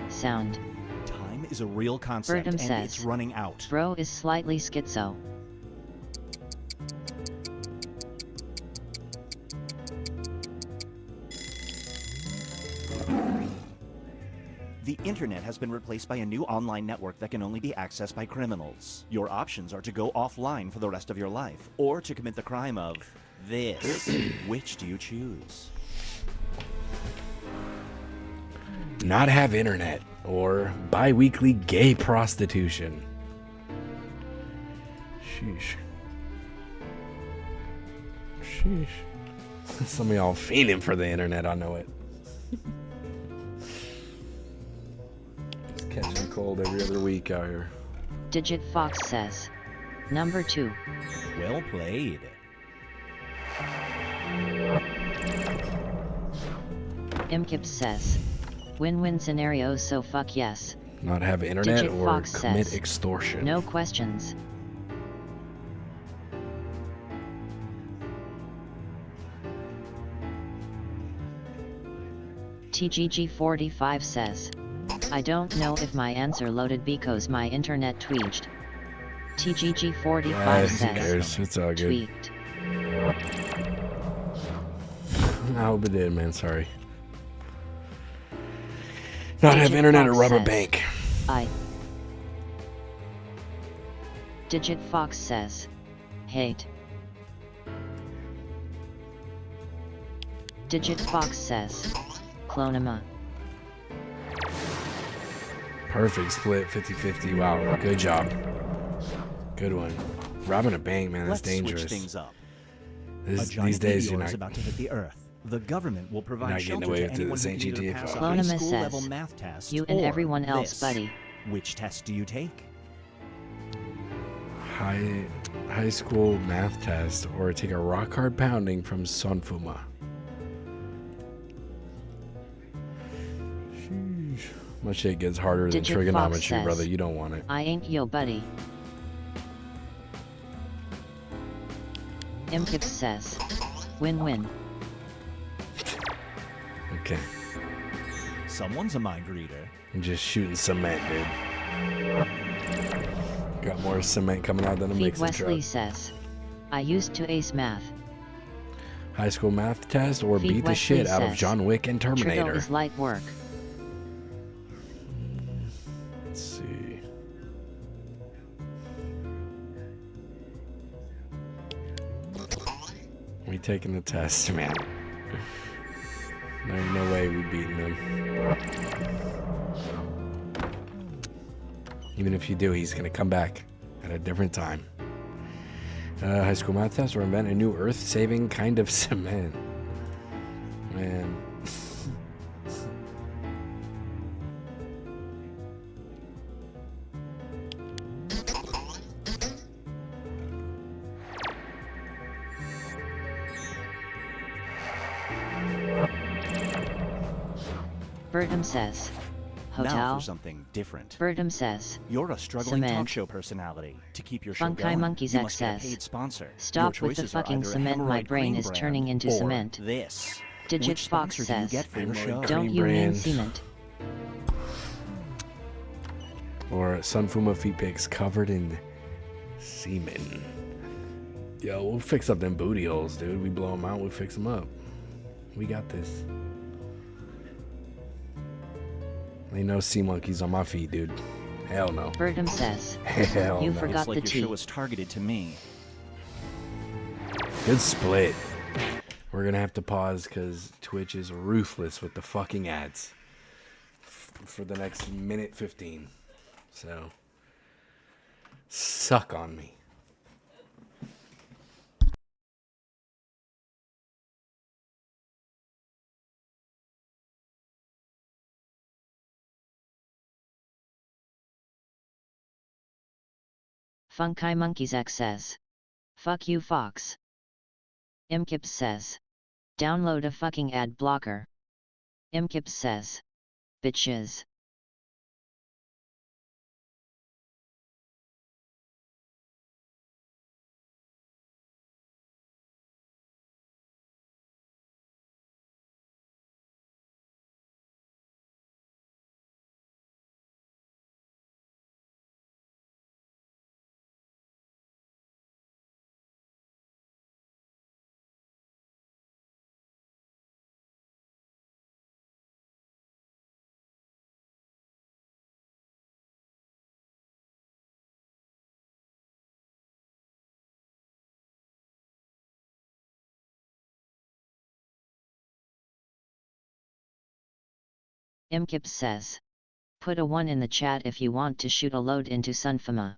sound. Time is a real concept, Bertram and says, it's running out. Bro is slightly schizo. The internet has been replaced by a new online network that can only be accessed by criminals. Your options are to go offline for the rest of your life, or to commit the crime of this. Which do you choose? Not have internet, or bi-weekly gay prostitution. Sheesh. Sheesh. Some of y'all fiending for the internet, I know it. Just catching cold every other week out here. Digit Fox says. Number 2. Well played. Imkip says. Win-win scenario, so fuck yes. Not have internet Digit or Fox commit says, extortion. No questions. TGG45 says. I don't know if my answer loaded because my internet tweaked. TGG45 Who says. cares? It's all good. Tweaked. I hope it did, man. Sorry. Not have internet or rob a bank. Digit Fox says. Hate. Digit Fox says. Clonema. Perfect split, 50-50. Wow, good job. Good one. Robbing a bank, man, that's dangerous. Switch things up. These days, you're not about to hit the earth. The government will provide not getting shelter away to with anyone this who ain't can either GTA pass a 5. high Clonema school says, level math test you and or everyone else, this. buddy. Which test do you take? High school math test or take a rock hard pounding from Sonfuma. Sheesh. My shit gets harder than Digit Fox trigonometry, says, brother. You don't want it. I ain't yo buddy. Imkip says. Win-win. Okay. Someone's a mind reader. I'm just shooting cement, dude. Got more cement coming out than a Feed mixing Wesley truck. says. I used to ace math. High school math test or Feed beat the Wesley shit out of says, John Wick and Trigo Terminator. is light work. Let's see. We taking the test, man. There ain't no way we beating them. Even if you do, he's gonna come back at a different time. High school math test or invent a new earth-saving kind of cement. Man. Bertum says. Hotel. Now for something different. Bertum says. You're a struggling Cement. talk show personality. To keep your show Funky going, Monkeys you must get a XS. paid sponsor. Stop Your with the choices are fucking either a cement. My hemorrhoid brain cream is brand turning into or cement. This. Digit Which Fox sponsor do you says. get for your show? Don't you mean cement? Or Sunfuma feet pics covered in semen. Yo, we'll fix up them booty holes, dude. We blow them out, we fix them up. We got this. Ain't no sea monkeys on my feet, dude. Hell no. Bertum says. Hell You no. forgot It's like the your show T. was targeted to me. Good split. We're gonna have to pause because Twitch is ruthless with the fucking ads for the next minute 15. So, suck on me. Funky Monkeys X says. Fuck you, Fox. Imkip says. Download a fucking ad blocker. Imkip says. Bitches. Imkips says. Put a 1 in the chat if you want to shoot a load into Sunfama.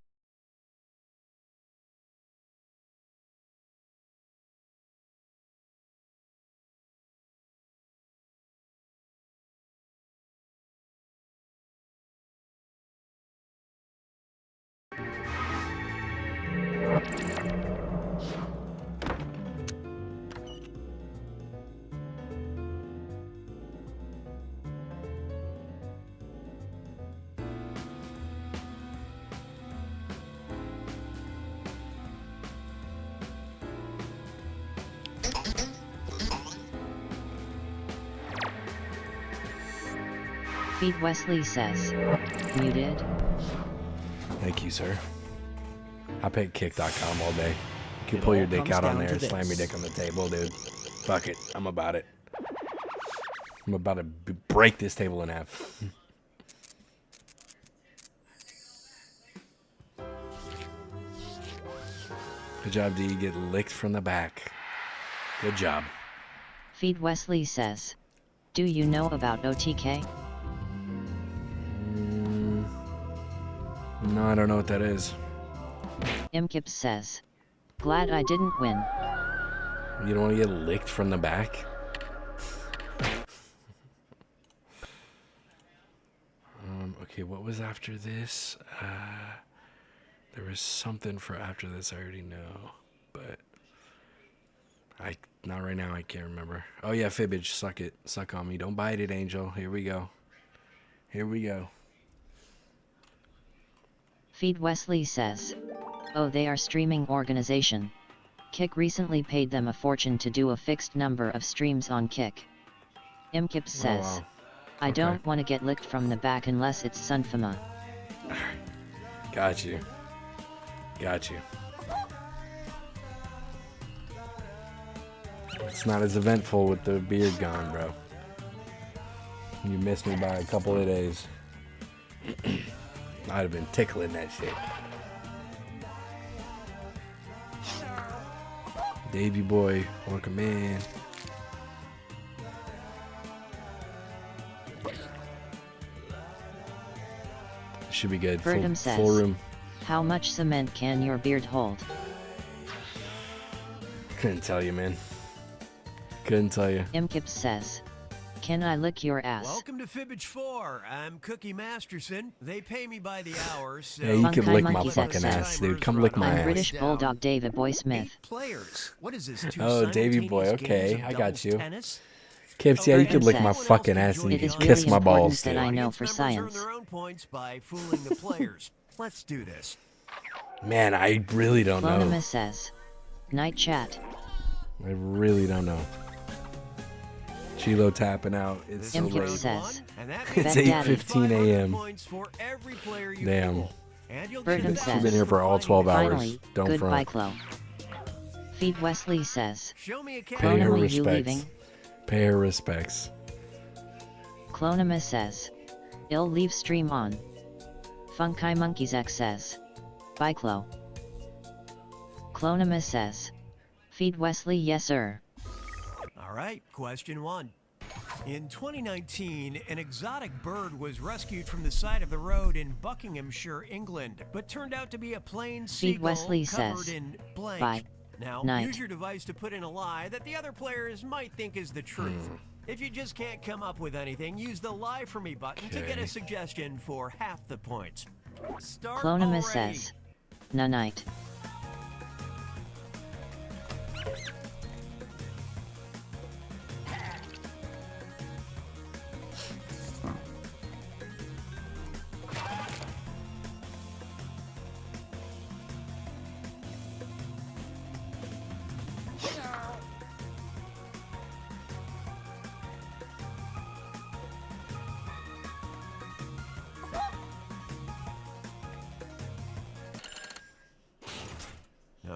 Feed Wesley says. Muted. Thank you, sir. I pick kick.com all day. You can pull your dick out on there and slam your dick on the table, dude. Fuck it. I'm about it. I'm about to break this table in half. Good job, D. You get licked from the back. Good job. Feed Wesley says. Do you know about OTK? No, I don't know what that is. Imkips says. Glad I didn't win. You don't want to get licked from the back? Okay, what was after this? There was something for after this I already know, but not right now. I can't remember. Oh yeah, Fibbage, suck it, suck on me. Don't bite it, Angel. Here we go. Here we go. Feed Wesley says. Oh, they are streaming organization. Kick recently paid them a fortune to do a fixed number of streams on Kick. Imkips says. Oh, wow. I don't want to get licked from the back unless it's Sunfama. Got you. Got you. It's not as eventful with the beard gone, bro. You missed me by a couple of days. I'd have been tickling that shit. Davey boy, welcome in. Should be good. Verdum says, full room. How much cement can your beard hold? Couldn't tell you, man. Couldn't tell you. Imkips says. Can I lick your ass? Welcome to Fibbage 4. I'm Cookie Masterson. They pay me by the hour, so... Yeah, you can lick my fucking ass, dude. Come lick my I'm ass. British Bulldog David Boy Smith. Players. What is this? Oh, Davy boy, okay. I got you. Kips, yeah, you could lick my fucking ass and you can kiss my balls, that too. I know for science. Their own points by fooling the players. Let's do this. Man, I really don't know. Clonima says. Night chat. I really don't know. Chilo tapping out. It's so late. Says. It's 8:15 a.m. Damn. Verdum You've says. been here for all 12 hours. Finally, Don't goodbye, front. Chloe. Feed Wesley says. Pay her Clonima, you leaving? respects. Pay her respects. Clonima says. Ill leave stream on. Funky Monkeys X says. Bye Chloe. Clonima says. Feed Wesley, yes sir. All right, question 1. In 2019, an exotic bird was rescued from the side of the road in Buckinghamshire, England, but turned out to be a plain seagull Wesley covered says, in blank. bye. Now, Night. use your device to put in a lie that the other players might think is the truth. If you just can't come up with anything, use the Lie For Me button to get a suggestion for half the points. Start Clonima already. says. Night.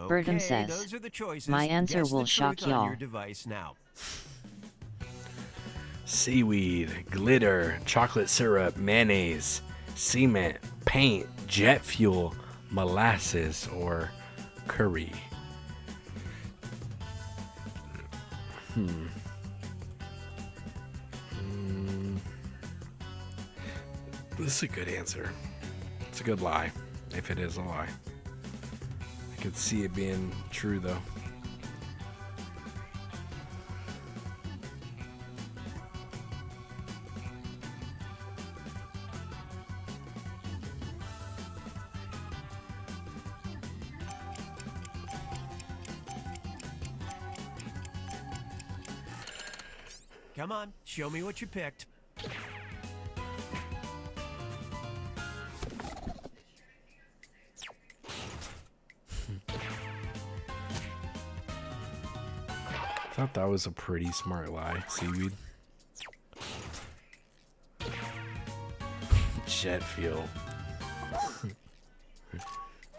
Verdum says. Those are the choices. My answer Guess will the shock truth on y'all. your device now. Seaweed, glitter, chocolate syrup, mayonnaise, cement, paint, jet fuel, molasses, or curry. This is a good answer. It's a good lie, if it is a lie. I could see it being true, though. Come on, show me what you picked. I thought that was a pretty smart lie, seaweed. Jet fuel.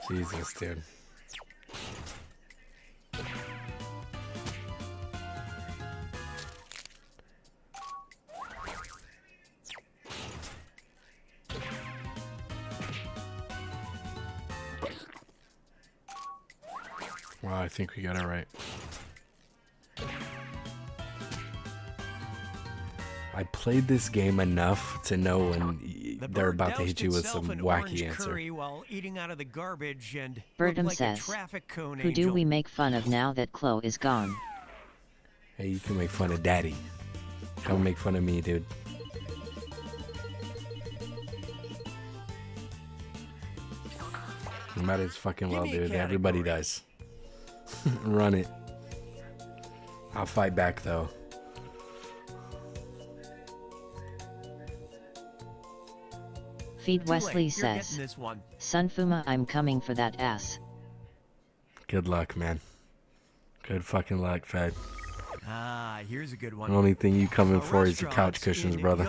Jesus, dude. Wow, I think we got it right. I played this game enough to know when they're about to hit you with some wacky answer. While eating out of the garbage and Birdom like says, cone who do we make fun of now that Chloe is gone? Hey, you can make fun of Daddy. Don't make fun of me, dude. You might as fucking well, dude. Everybody does. Run it. I'll fight back, though. Feed Wesley says, Sunfuma, I'm coming for that ass. Good luck, man. Good fucking luck, Fed. Ah, here's a good one. The only thing you coming for is your couch cushions, brother.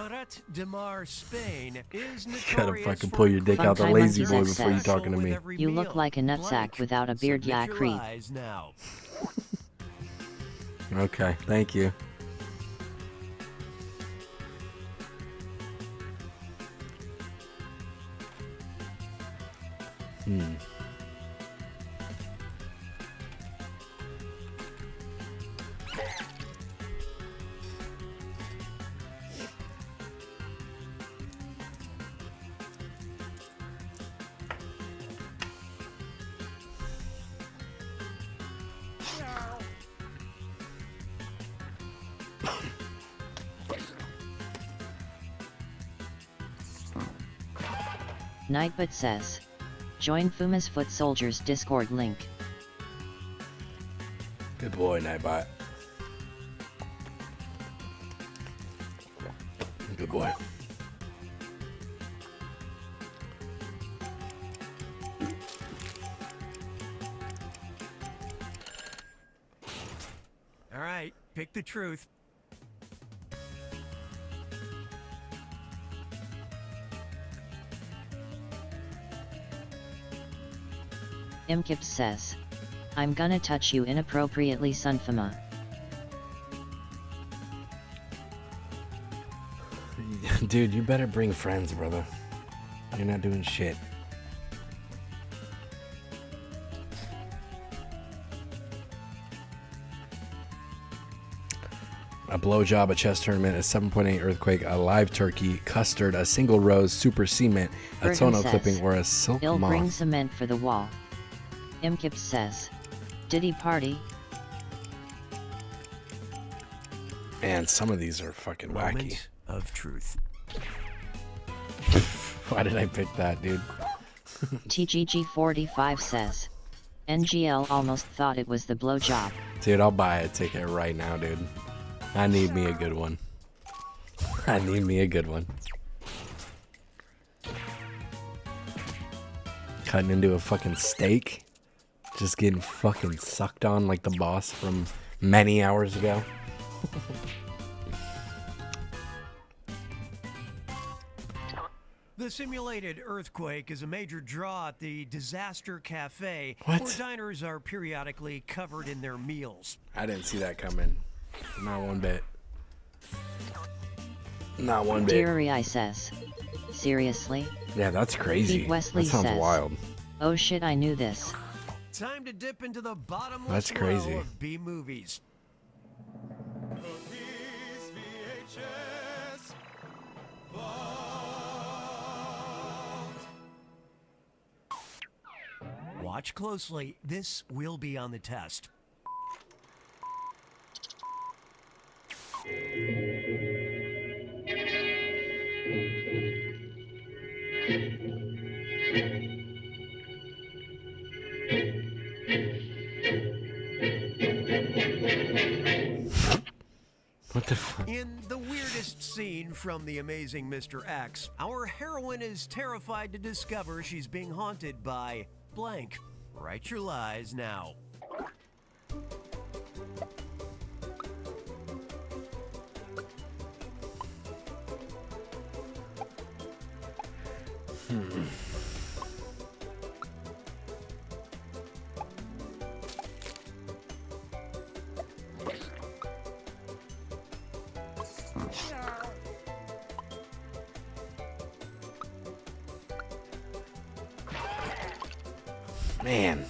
Gotta fucking pull your dick out the lazy boy before you talking to me. You look like a nutsack without a beard, yeah, creep. Okay, thank you. Nightbot says, join Fuma's Foot Soldiers Discord link. Good boy, Nightbot. Good boy. All right, pick the truth. Imkips says, I'm gonna touch you inappropriately, Sunfuma. Dude, you better bring friends, brother. You're not doing shit. A blowjob, a chess tournament, a 7.8 earthquake, a live turkey, custard, a single rose, super cement, a Burton tono says, clipping, or a silk He'll moth. bring cement for the wall. Imkips says, did he party? Man, some of these are fucking wacky. Moment of truth. Why did I pick that, dude? TGG45 says, NGL almost thought it was the blowjob. Dude, I'll buy a ticket right now, dude. I need me a good one. I need me a good one. Cutting into a fucking steak. Just getting fucking sucked on like the boss from many hours ago. The simulated earthquake is a major draw at the Disaster Cafe, What? where diners are periodically covered in their meals. I didn't see that coming. Not one bit. Not one bit. Deary says, seriously? Yeah, that's crazy. Feed Wesley That sounds says, wild. oh shit, I knew this. Time to dip into the bottomless That's crazy. well of B-movies. Watch closely. This will be on the test. What the fuck? In the weirdest scene from The Amazing Mr. X, our heroine is terrified to discover she's being haunted by blank. Write your lies now. Man.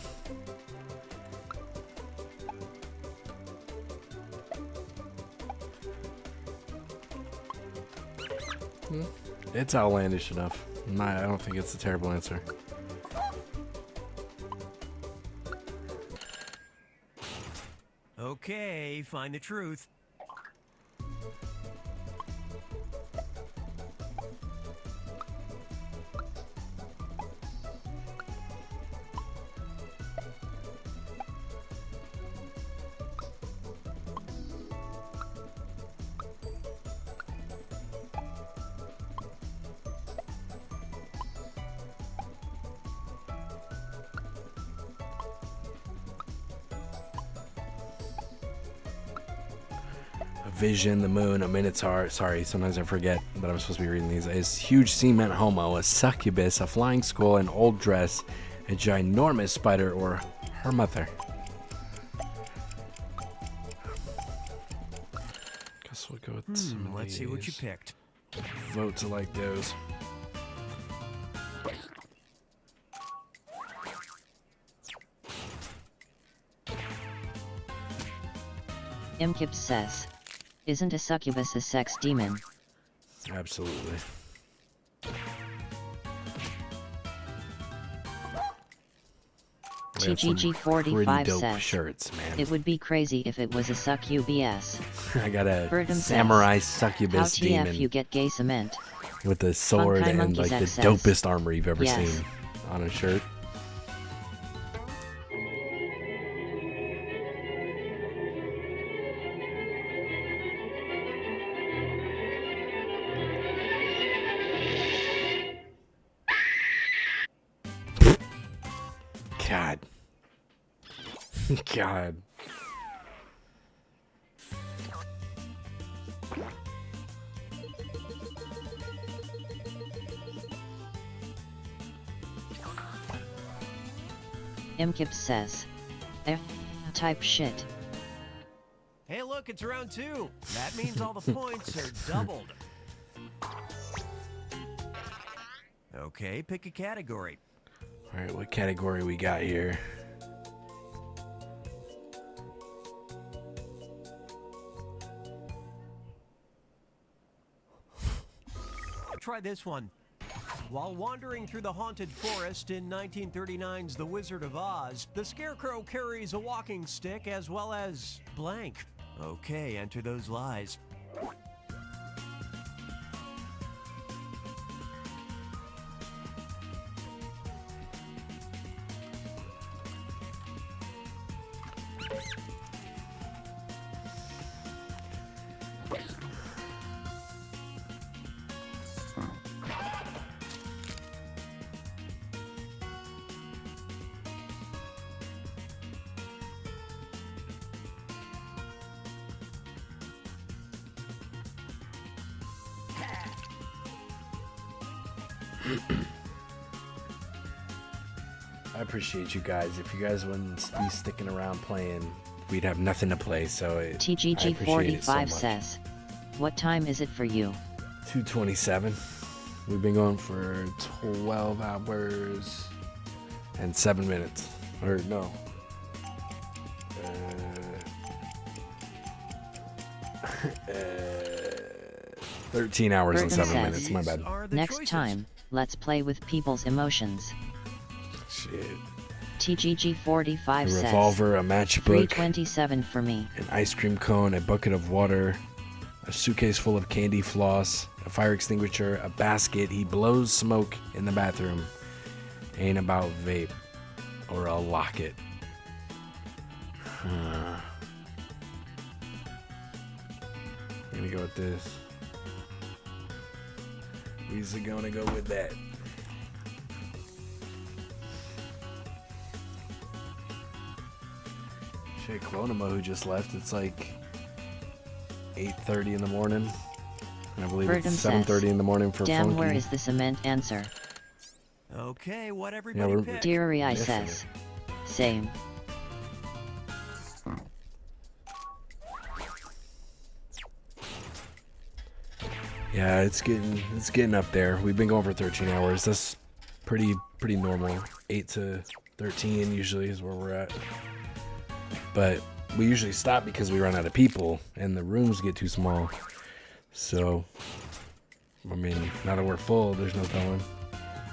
It's outlandish enough. I don't think it's a terrible answer. Okay, find the truth. Vision, the moon, a minotaur. Sorry, sometimes I forget that I'm supposed to be reading these. A huge cement homo, a succubus, a flying skull, an old dress, a ginormous spider, or her mother. Guess we'll go with some of Let's see what you these. picked. Vote to like those. Imkip says, isn't a succubus a sex demon? Absolutely. TGG45 says, shirts, man. it would be crazy if it was a succubus. I got a Birdham samurai says, succubus how TF demon you get gay cement? with the sword Funkai and Monkeys like the X says, dopest armor you've ever yes. seen on a shirt. God. God. Imkip says, type shit. Hey, look, it's round 2. That means all the points are doubled. Okay, pick a category. All right, what category we got here? Try this one. While wandering through the haunted forest in 1939's The Wizard of Oz, the Scarecrow carries a walking stick as well as blank. Okay, enter those lies. I appreciate you guys. If you guys wouldn't be sticking around playing, we'd have nothing to play. So I appreciate it so TGG45 much. says, what time is it for you? 2:27. We've been going for 12 hours and 7 minutes. Or no. 13 hours and Burton 7 minutes. says, My bad. next time, let's play with people's emotions. Shit. TGG45 a says. revolver, a matchbook, 327 for me. an ice cream cone, a bucket of water, a suitcase full of candy floss, a fire extinguisher, a basket. He blows smoke in the bathroom. Ain't about vape or a locket. I'm gonna go with this. We're gonna go with that. Shit, Clonima, who just left, it's like 8:30 in the morning. And I believe Verdum it's 7:30 in the morning for Damn, Funky. where is the cement answer? Okay, what everybody picked. Deary I missing says. Same. Yeah, it's getting up there. We've been going for 13 hours. That's pretty normal. 8 to 13 usually is where we're at. But we usually stop because we run out of people and the rooms get too small. So, I mean, now that we're full, there's no telling.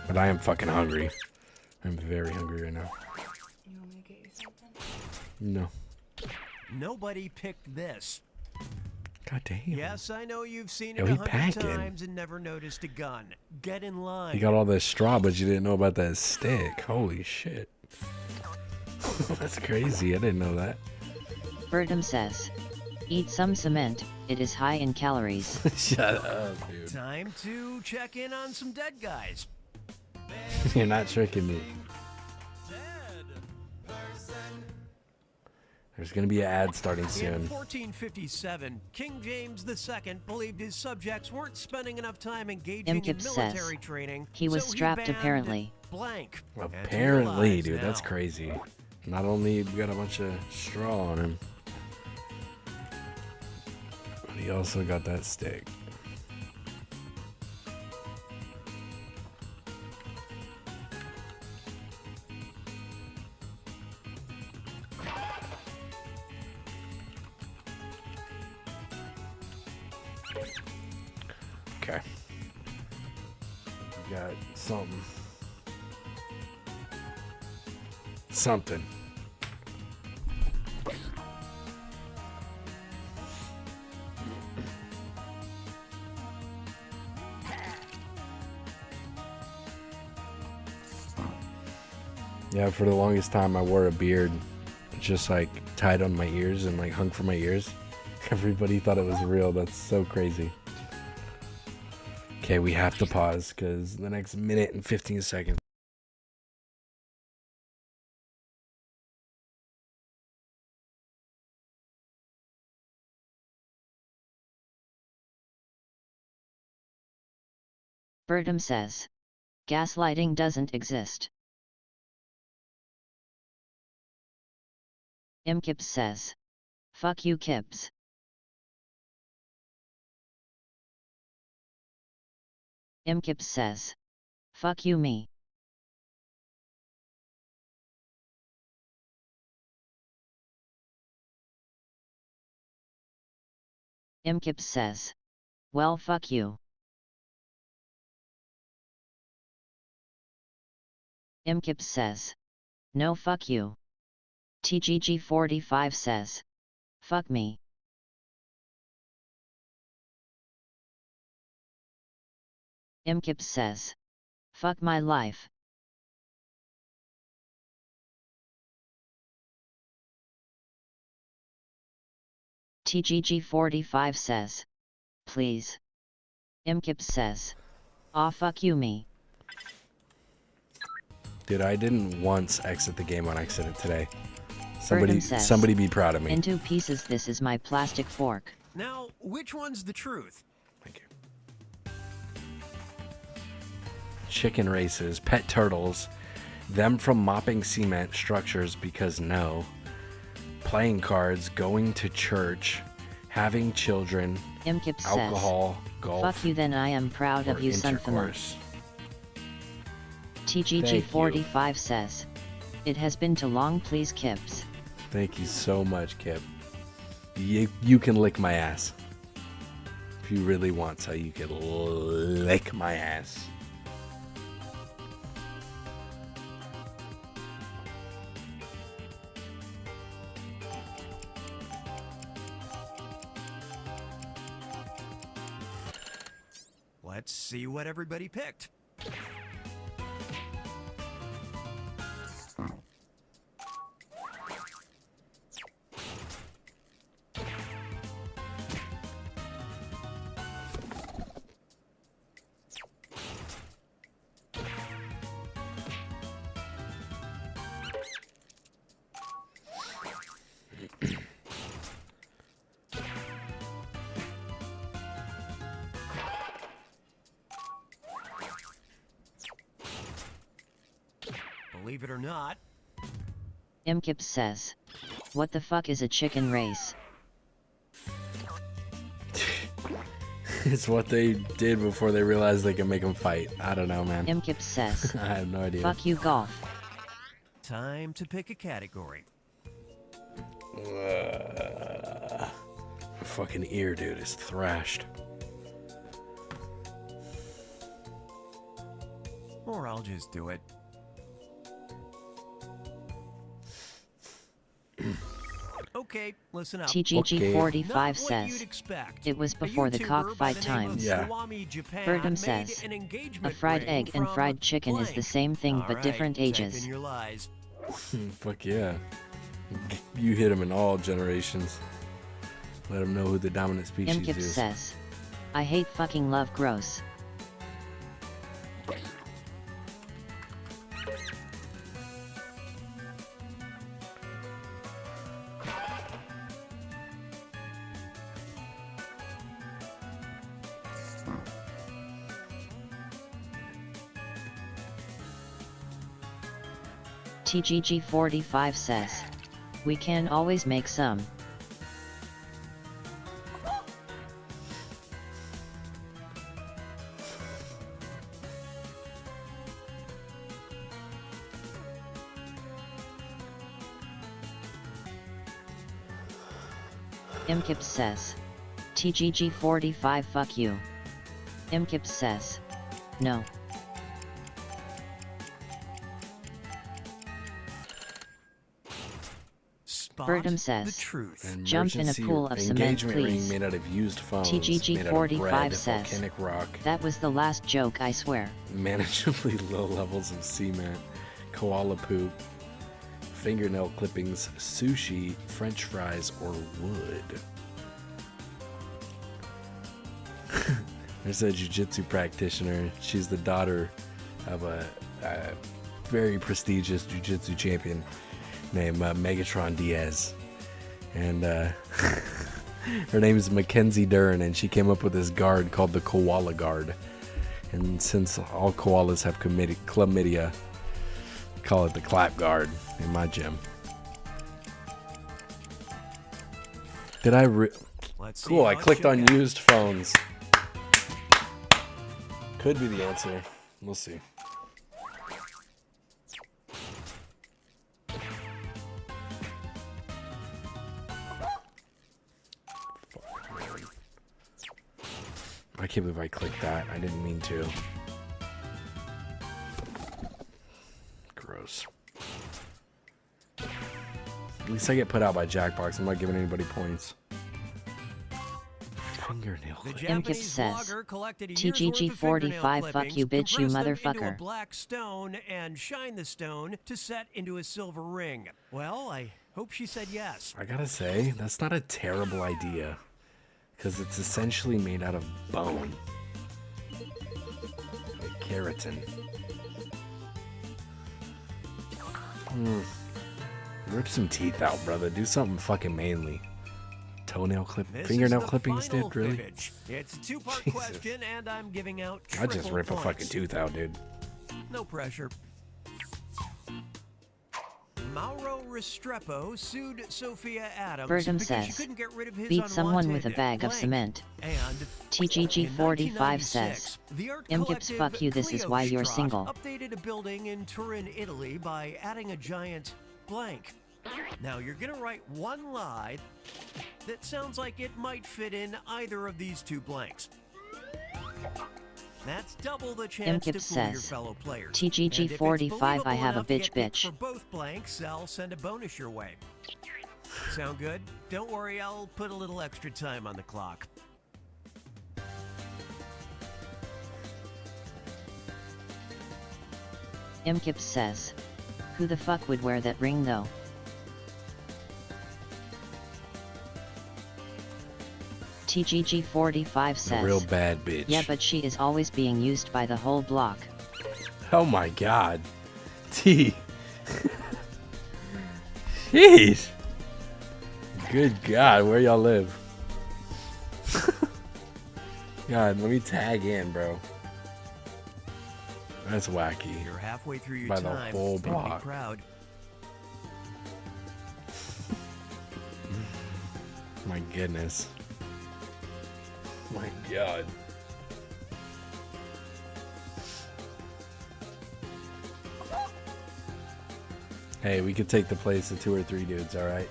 But I am fucking hungry. I'm very hungry right now. You want me to get you something? No. Nobody picked this. God damn. Yes, I know you've seen Yo, it he 100 packing. times and never noticed a gun. Get in line. You got all this straw, but you didn't know about that stick. Holy shit. That's crazy. I didn't know that. Verdum says. Eat some cement, it is high in calories. Shut up, dude. Time to check in on some dead guys. You're not tricking me. There's going to be an ad starting In soon. 1457, King James II believed his subjects weren't spending enough time engaging in Imkip military says. training. He was so strapped banned apparently. Blank. Apparently, dude, now. that's crazy. Not only we got a bunch of straw on him, but he also got that stick. Okay. We got something. Something. Yeah, for the longest time I wore a beard, just like tied on my ears and like hung from my ears. Everybody thought it was real. That's so crazy. Okay, we have to pause because the next minute and 15 seconds. Verdum says. Gaslighting doesn't exist. Imkips says. Fuck you, Kips. Imkips says. Fuck you, me. Imkips says. Well, fuck you. Imkips says. No, fuck you. TGG45 says. Fuck me. Imkips says. Fuck my life. TGG45 says. Please. Imkips says. Aw, fuck you, me. Dude, I didn't once exit the game on accident today. Verdum says, Somebody be proud of me. In 2 pieces, this is my plastic fork. Now, which one's the truth? Chicken races, pet turtles, them from mopping cement structures because no, playing cards, going to church, having children, Imkip alcohol, says, golf. Fuck you, then I am proud of or you, Sunfama. intercourse. TGG45 says. It has been too long, please, Kips. Thank you so much, Kip. You can lick my ass. If you really want to, you can lick my ass. Let's see what everybody picked. Believe it or not. Imkip says, what the fuck is a chicken race? It's what they did before they realized they can make them fight. I don't know, man. Imkip says, I have no idea. fuck you golf. Time to pick a category. My fucking ear, dude, is thrashed. Or I'll just do it. Okay, listen up. TGG45 says, it was before the cockfight times. Yeah. Birdum says, a fried egg and fried chicken is the same thing but different ages. Fuck yeah. You hit them in all generations. Let them know who the dominant species Imkip is. says, I hate fucking love gross. TGG45 says, we can always make some. Imkip says, TGG45 fuck you. Imkip says, no. Birdum says, jump in a pool of cement, please. Made out of used phones, TGG45 says, volcanic rock. That was the last joke, I swear. Manageably low levels of cement, koala poop, fingernail clippings, sushi, french fries, or wood. There's a jiu-jitsu practitioner. She's the daughter of a very prestigious jiu-jitsu champion named Megatron Diaz, and her name is Mackenzie Dern, and she came up with this guard called the Koala Guard. And since all koalas have chlamydia, I call it the Clap Guard in my gym. Did I? Cool. I clicked on used phones. Could be the answer. We'll see. I can't believe I clicked that. I didn't mean to. Gross. At least I get put out by Jackbox. I'm not giving anybody points. Fingernail. Imkip says, TGG45 fuck you bitch you motherfucker. Black stone and shine the stone to set into a silver ring. Well, I hope she said yes. I gotta say, that's not a terrible idea. Because it's essentially made out of bone. Like keratin. Rip some teeth out, brother. Do something fucking manly. Toenail fingernail clippings, dude? Really? Fibbage. It's a two-part question, and I'm giving out I just rip points. a fucking tooth out, dude. No pressure. Mauro Restrepo sued Sophia Adams Birdum because says, she couldn't get rid of his beat someone with a unwanted bag of blank. cement. And TGG45 says, Imkips fuck you, this is why you're single. Updated a building in Turin, Italy by adding a giant blank. Now you're gonna write one lie that sounds like it might fit in either of these two blanks. That's double the chance Imkip to fool your says, fellow players. TGG45 I have a bitch. For both blanks, I'll send a bonus your way. Sound good? Don't worry, I'll put a little extra time on the clock. Imkips says. Who the fuck would wear that ring though? TGG45 says. A real bad bitch. Yeah, but she is always being used by the whole block. Oh my god. T. Jeez. Good god, where y'all live? God, let me tag in, bro. That's wacky. You're halfway through your by time. the whole Be block. proud. My goodness. My god. Hey, we could take the place of 2 or 3 dudes, alright?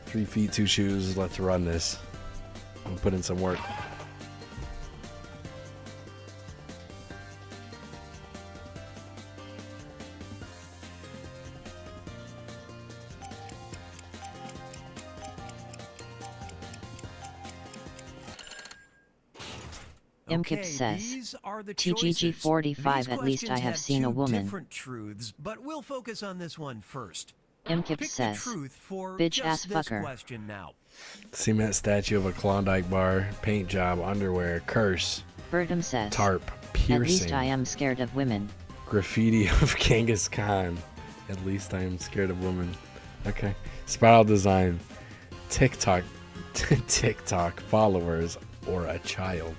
3 feet, 2 shoes, let's run this. I'm putting some work. Imkip says. These are the choices. TGG45 at least I have seen a woman. Different truths, but we'll focus on this one first. Imkip Pick says. the truth for Bitch just ass this fucker. question now. Cement statue of a Klondike bar, paint job, underwear, curse, Bertum says. tarp, At piercing, least I am scared of women. graffiti of Genghis Khan. At least I am scared of women. Okay. Spiral design, TikTok, TikTok followers, or a child.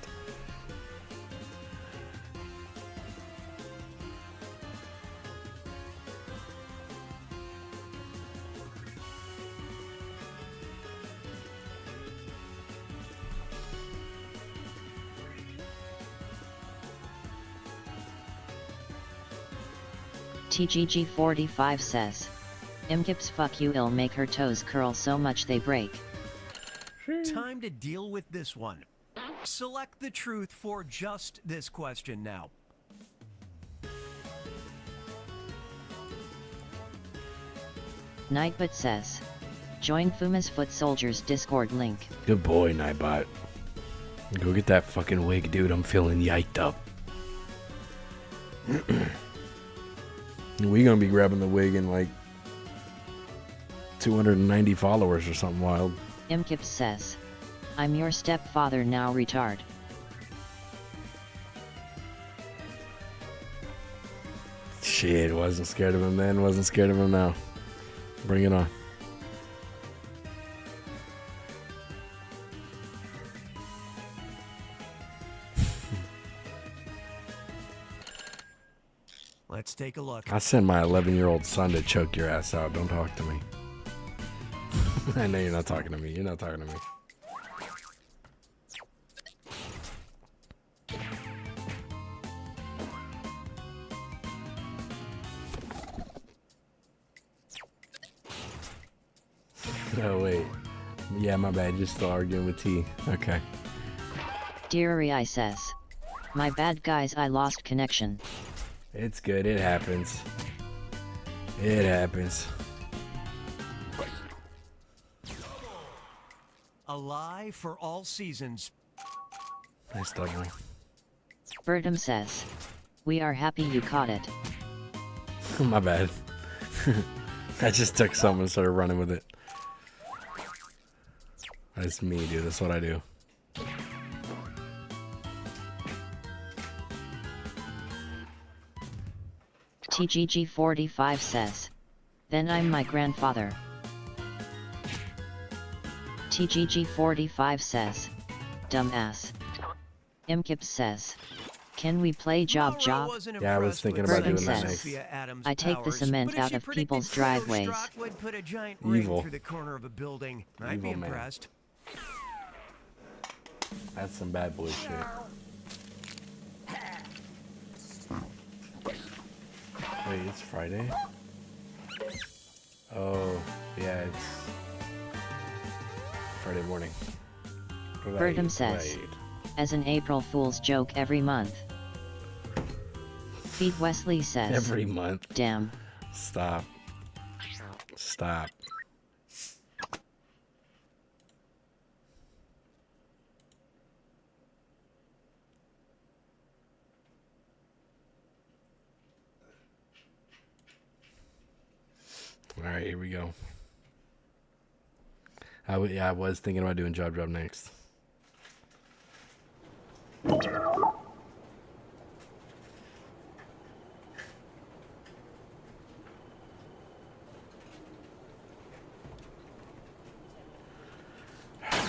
TGG45 says. Imkips fuck you, it'll make her toes curl so much they break. Time to deal with this one. Select the truth for just this question now. Nightbot says. Join Fuma's Foot Soldiers Discord link. Good boy, Nightbot. Go get that fucking wig, dude. I'm feeling yiked up. We gonna be grabbing the wig in like 290 followers or something wild. Imkips says. I'm your stepfather now, retard. Shit, wasn't scared of him then, wasn't scared of him now. Bring it on. Let's take a look. I send my 11-year-old son to choke your ass out. Don't talk to me. I know you're not talking to me. You're not talking to me. Oh, wait. Yeah, my bad. You're still arguing with T. Okay. Deary says. My bad guys, I lost connection. It's good. It happens. It happens. A lie for all seasons. Nice double. Bertum says. We are happy you caught it. My bad. I just took something and started running with it. That's me, dude. That's what I do. TGG45 says. Then I'm my grandfather. TGG45 says. Dumbass. Imkips says. Can we play Job? Yeah, I was thinking about doing that says, next. I take the cement out of people's driveways. Would put a giant Evil. ring through the corner of a building. I'd be Evil man. impressed. That's some bad boy shit. Wait, it's Friday? Oh, yeah, it's Friday morning. Bertum says. As an April Fool's joke every month. Feed Wesley says. Every month. Damn. Stop. Stop. Alright, here we go. I was thinking about doing Job Drop next.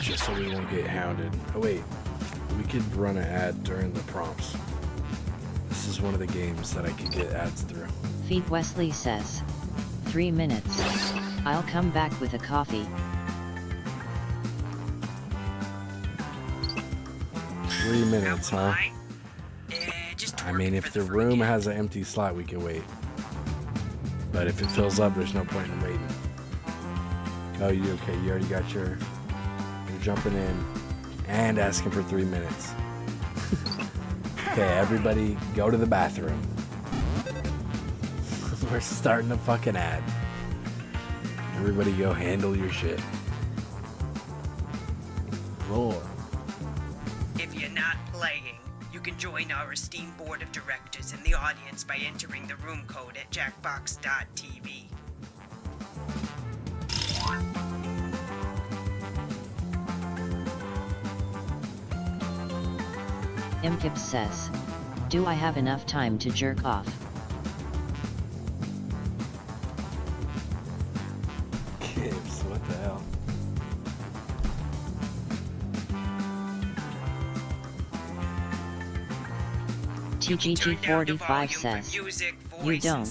Just so we won't get hounded. Oh wait, we could run an ad during the prompts. This is one of the games that I could get ads through. Feet Wesley says, 3 minutes. I'll come back with a coffee. 3 minutes, huh? I mean, if the room has an empty slot, we can wait. But if it fills up, there's no point in waiting. Oh, you okay? You already got your... You're jumping in and asking for 3 minutes. Okay, everybody go to the bathroom. We're starting a fucking ad. Everybody go handle your shit. Roar. If you're not playing, you can join our esteemed board of directors in the audience by entering the room code at jackbox.tv. Imkip says, do I have enough time to jerk off? Kids, what the hell? TGG45 says, you don't.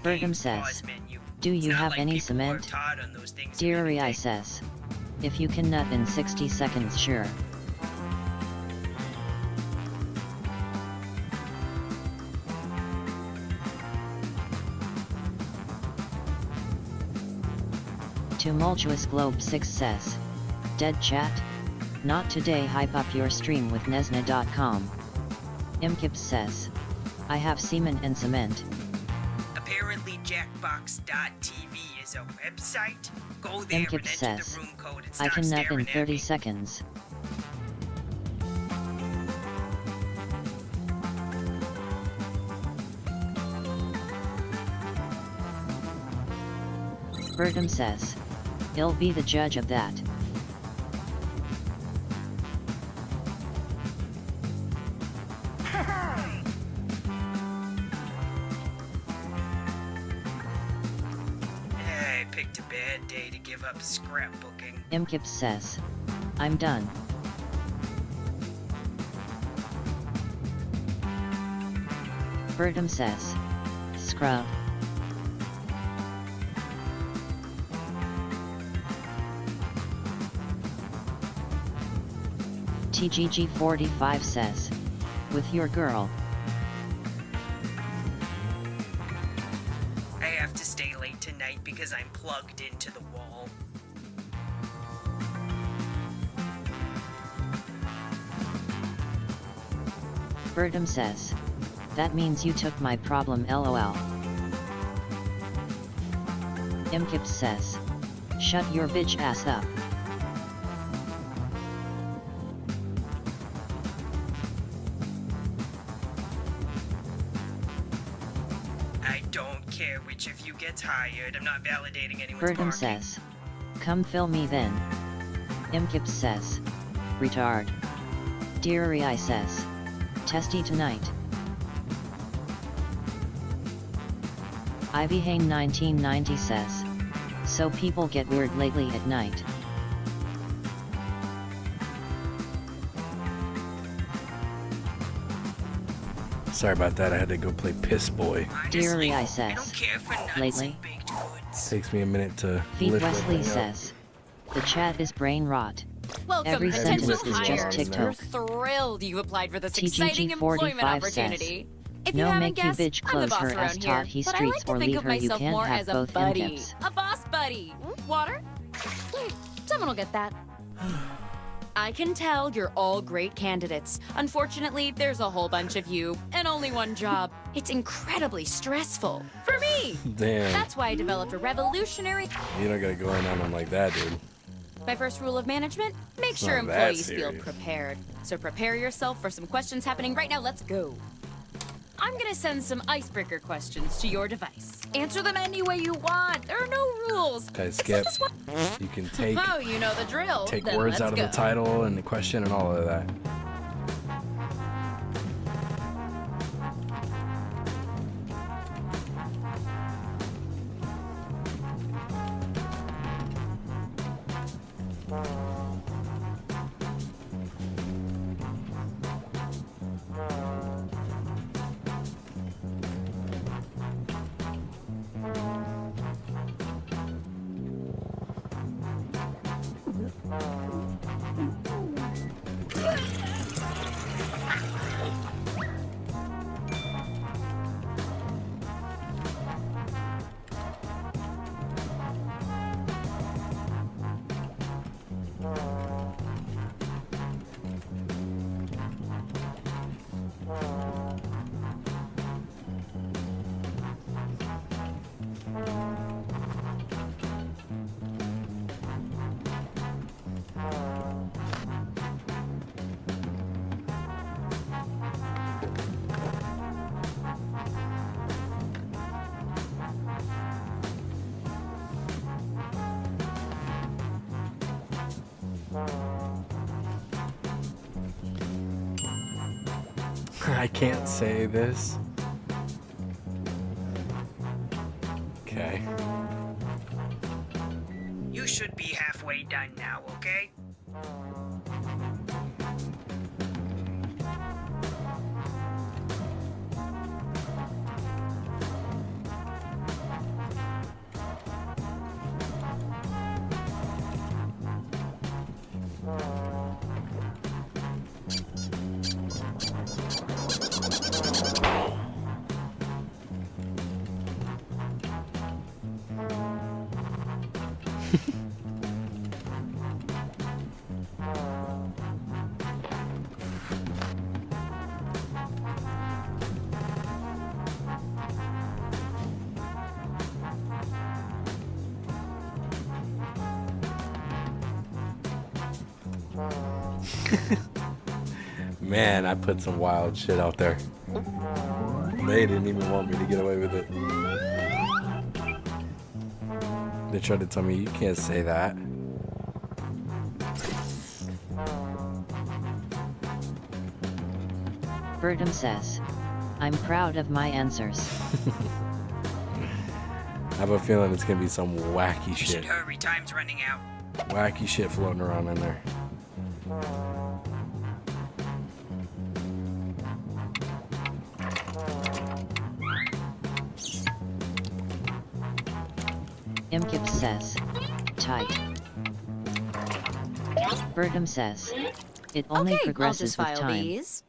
Bergam says, do you have any cement? Deary says, if you can nut in 60 seconds, sure. Tumultuous Globe 6 says, dead chat? Not today. Hype up your stream with Nesna.com. Imkip says, I have semen and cement. Apparently Jackbox.tv is a website. Go there and Imkip enter says, the room code and I start can nut in staring 30 at me. seconds. Bergam says, he'll be the judge of that. I picked a bad day to give up scrapbooking. Imkip says, I'm done. Bergam says, scrub. TGG45 says, with your girl. I have to stay late tonight because I'm plugged into the wall. Bergam says, that means you took my problem, lol. Imkip says, shut your bitch ass up. I don't care which of you gets hired. I'm not validating anyone's Bergam parking. says, come fill me then. Imkip says, retard. Deary says, testy tonight. Ivy Hain 1990 says, so people get weird lately at night. Sorry about that, I had to go play Piss Boy. Deary says, lately. Takes me a minute to Feet lift Wesley everything up. says, the chat is brain rot. Welcome, Every potential sentence is just hires. TikTok. We're thrilled you applied for this exciting employment TGG45 opportunity. If no you haven't make guessed, Fibbage I'm the close boss her around ass here, taught he but I streets like to or think leave of her you myself can't more have as a both buddy. Imkips. A boss buddy. Water? Someone will get that. I can tell you're all great candidates. Unfortunately, there's a whole bunch of you, and only one job. It's incredibly stressful. For me! Damn. That's why I developed a revolutionary... You don't gotta go in on them like that, dude. My first rule of management, make It's sure not that employees feel serious. prepared. So prepare yourself for some questions happening right now. Let's go. I'm gonna send some icebreaker questions to your device. Answer them any way you want. There are no rules. Okay, skip. You can take Oh, you know the drill. take Then words let's out of go. the title and the question and all of that. I can't say this. Okay. You should be halfway done now, okay? Man, I put some wild shit out there. They didn't even want me to get away with it. They tried to tell me, you can't say that. Birdum says, I'm proud of my answers. I have a feeling it's gonna be some wacky You shit. should hurry, time's running out. Wacky shit floating around in there. Imkip says, tight. Birdum says, it only Okay, progresses I'll with just file time. these.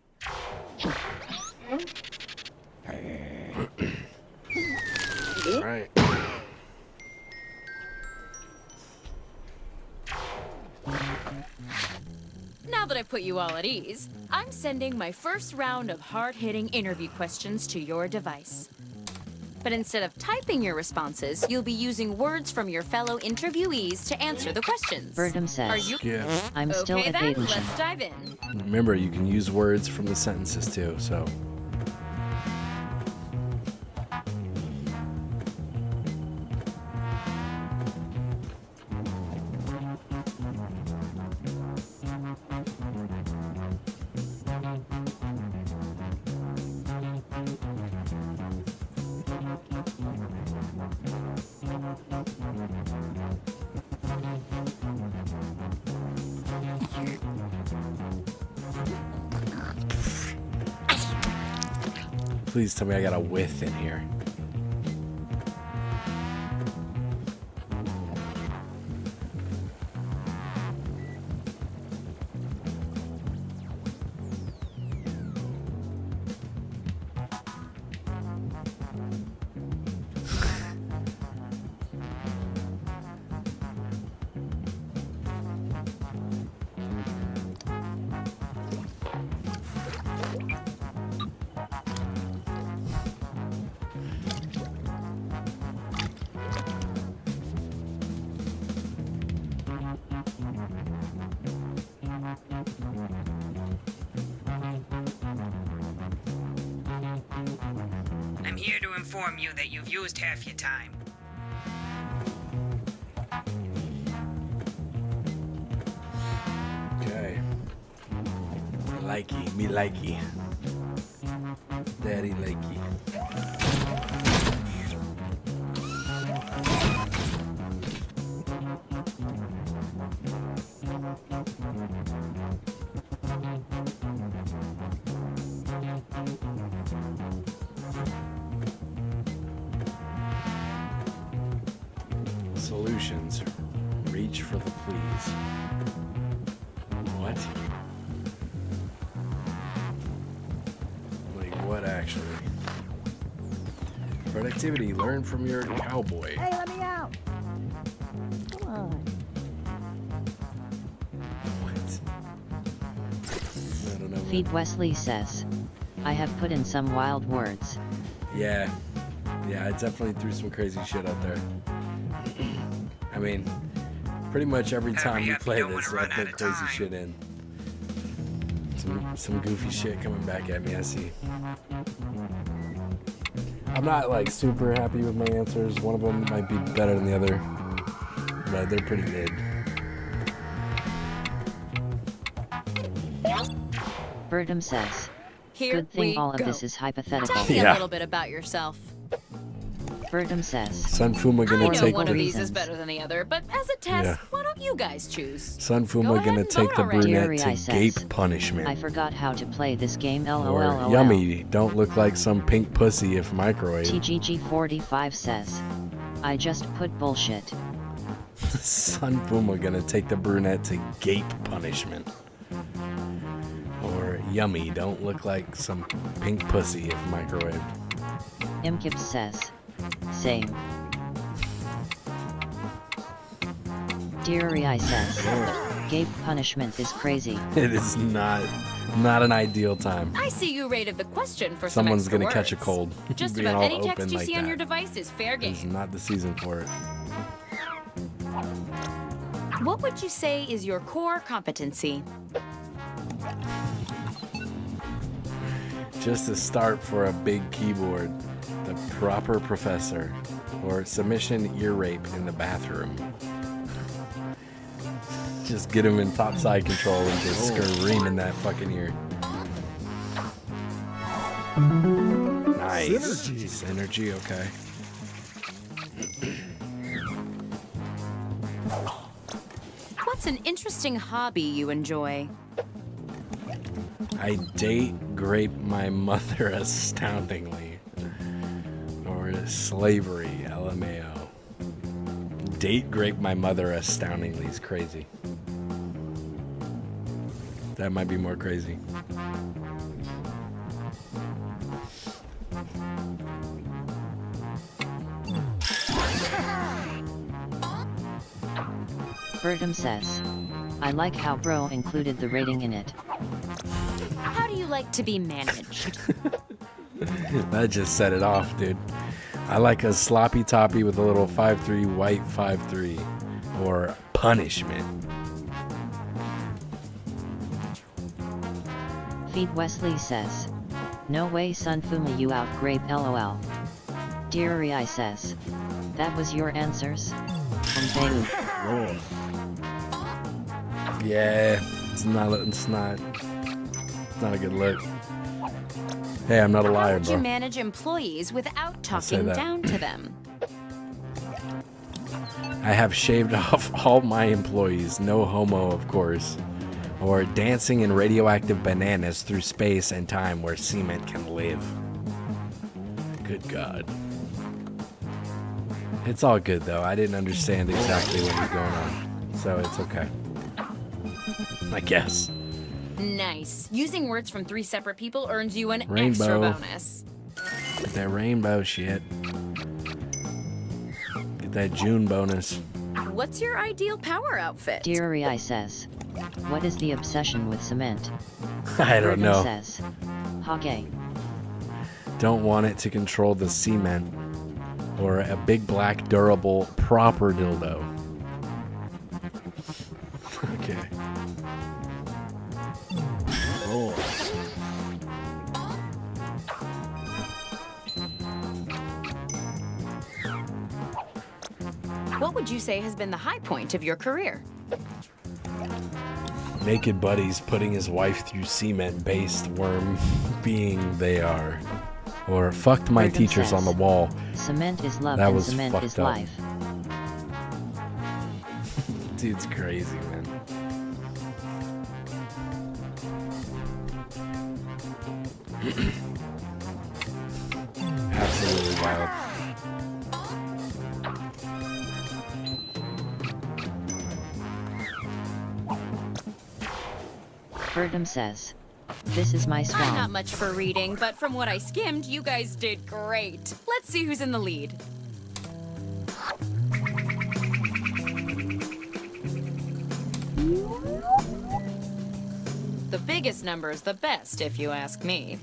Alright. Now that I've put you all at ease, I'm sending my first round of hard-hitting interview questions to your device. But instead of typing your responses, you'll be using words from your fellow interviewees to answer the questions. Birdum says, Are you? Yeah. I'm still Okay at then, Haydenshire. let's dive in. Remember, you can use words from the sentences too, so. Please tell me I got a width in here. I'm here to inform you that you've used half your time. Okay. Likey, me likey. Daddy likey. Solutions. Reach for the please. What? Like what actually? Productivity. Learn from your cowboy. Hey, let me out. Come on. What? I don't know. Feed Wesley says, I have put in some wild words. Yeah. Yeah, I definitely threw some crazy shit out there. I mean, pretty much every time we play this, I put crazy shit in. Some goofy shit coming back at me, I see. I'm not like super happy with my answers. One of them might be better than the other, but they're pretty good. Birdum says, Here good thing we all of go. this is hypothetical. Tell me a little bit about yourself. Birdum says, Sun Fuma I gonna know take one the of these is better than the other, but as a test, Yeah. why don't you guys choose? Sun Go Fuma ahead gonna and take vote the already. brunette Deary to I says, gape punishment. I forgot how to play this game. Or LOL. yummy, don't look like some pink pussy if microwave. TGG45 says, I just put bullshit. Sun Fuma gonna take the brunette to gape punishment. Or yummy, don't look like some pink pussy if microwave. Imkips says, same. Deary I says, gape punishment is crazy. It is not an ideal time. I see you rated the question for Someone's some extra gonna catch a words. cold. Just being about all any text open you like see on that. your device is fair It's game. not the season for it. What would you say is your core competency? Just a start for a big keyboard, the proper professor, or submission ear rape in the bathroom. Just get him in top side control and just scream in that fucking ear. Nice. Synergy, okay. What's an interesting hobby you enjoy? I date grape my mother astoundingly. Or slavery, LMAO. Date grape my mother astoundingly is crazy. That might be more crazy. Birdum says, I like how bro included the rating in it. How do you like to be managed? That just set it off, dude. I like a sloppy toppy with a little 5-3 white 5-3 or punishment. Feed Wesley says, no way Sun Fuma you out grape LOL. Deary I says, that was your answers? And they Yeah, it's not a good look. Hey, I'm not a liar, How would you bro. manage employees without I'll say talking that. down to them? I have shaved off all my employees, no homo, of course. Or dancing in radioactive bananas through space and time where cement can live. Good God. It's all good, though. I didn't understand exactly what was going on, so it's okay. I guess. Nice. Using words from 3 separate people earns you an Rainbow. extra bonus. Get that rainbow shit. Get that June bonus. What's your ideal power outfit? Deary I says, what is the obsession with cement? I don't Birdum know. says, Hage. Don't want it to control the cement. Or a big black durable proper dildo. Okay. What would you say has been the high point of your career? Naked buddies putting his wife through cement-based worm being they are. Or fucked my Brigham teachers says, on the wall. Cement is love That and was cement fucked is up. life. Dude's crazy, man. Absolutely wild. Brigham says, this is my I'm swamp. not much for reading, but from what I skimmed, you guys did great. Let's see who's in the lead. The biggest number's the best, if you ask me.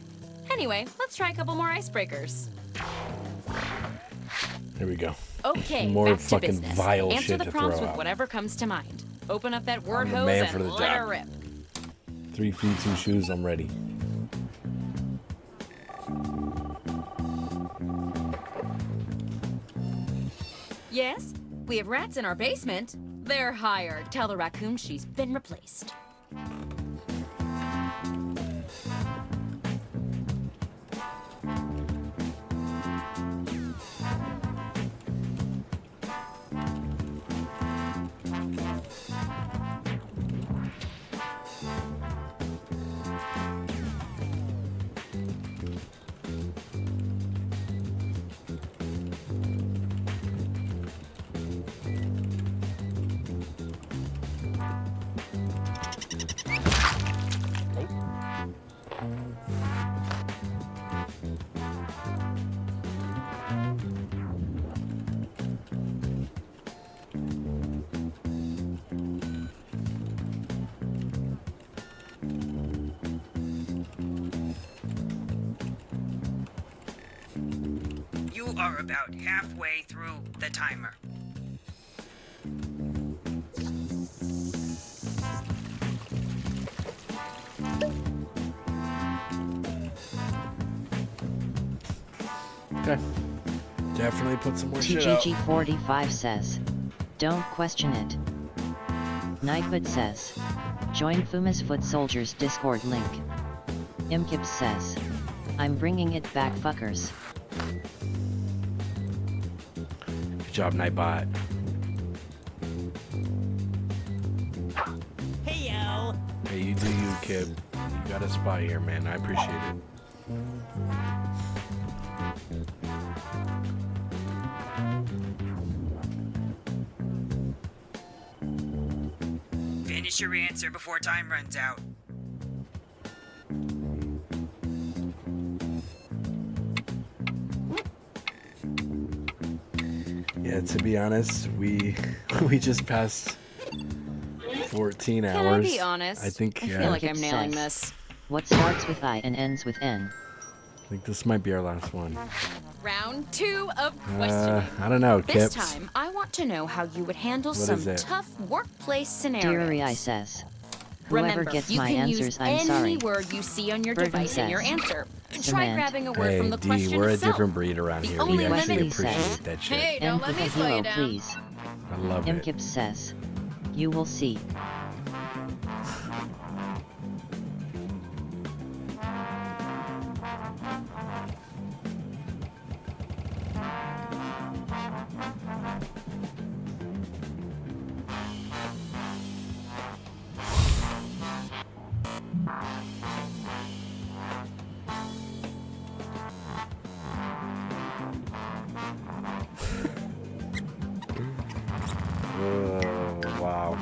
Anyway, let's try a couple more icebreakers. Here we go. Okay, More back to fucking business. vile Answer shit the to prompts throw with out. whatever comes to mind. Open up that word I'm the hose man and for the let her job. rip. 3 feet, 2 shoes, I'm ready. Yes? We have rats in our basement. They're hired. Tell the raccoon she's been replaced. You are about halfway through the timer. Okay. Definitely put some more shit out. TGG45 says, don't question it. Nightbot says, join Fuma's Foot Soldiers Discord link. Imkips says, I'm bringing it back, fuckers. Good job, Nightbot. Hey-yo! Hey, you do you, kid. You got a spot here, man. I appreciate it. Finish your answer before time runs out. Yeah, to be honest, we just passed 14 hours. Can I be honest? I think I feel like I'm nailing this. What starts with I and ends with N? I think this might be our last one. Round 2 of questioning. I don't know, This Kips. time, I want to know how you would handle What some is it? tough workplace scenarios. Deary I says, whoever Remember, gets you my can answers, use I'm any sorry. word you see on your Burton device in your says, answer. Try cement. grabbing a word Hey, from the D, question we're a itself. different breed around The here. only We actually limit- appreciate says, that shit. Hey, End don't with let a me slow you hero, down. please. I love it. Imkips says, you will see. Oh, wow.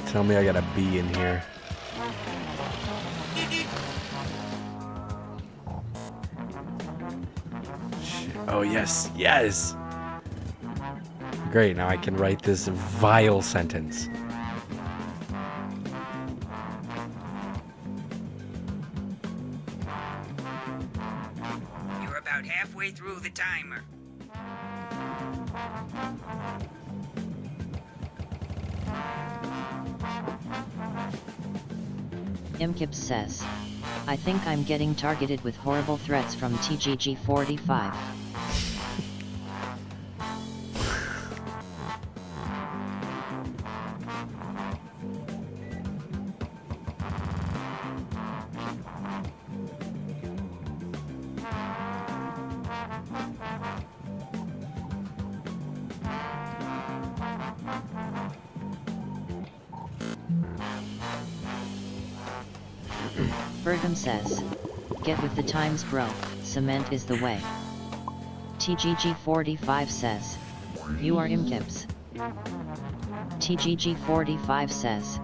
Tell me I got a B in here. Shit. Oh, yes. Yes. Great. Now I can write this vile sentence. the timer. Imkips says, I think I'm getting targeted with horrible threats from TGG45. Bergham says, get with the times bro, cement is the way. TGG45 says, you are imkips. TGG45 says,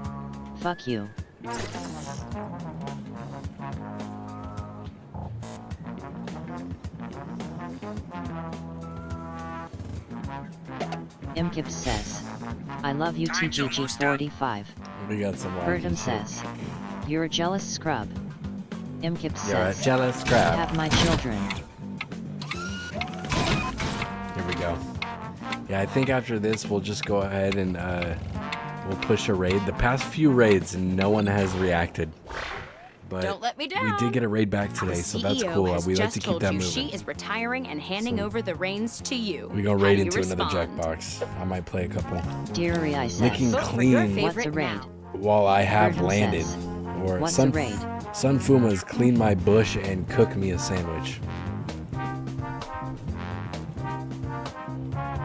fuck you. Imkips says, I love you TGG45. We got some Bergham says, you're a jealous scrub. Imkip says, you're a jealous scrub. Have my children. Here we go. Yeah, I think after this we'll just go ahead and we'll push a raid. The past few raids, no one has reacted. But Don't let me down. we did get a raid back today, so that's cool. We like to keep that moving. She is retiring and handing over the reins to you. We go raid into another Jackbox. I might play a couple. Deary I says, Looking clean what's a raid? while I have Bergham landed. says, Or what's Sun a raid? Fuma's clean my bush and cook me a sandwich.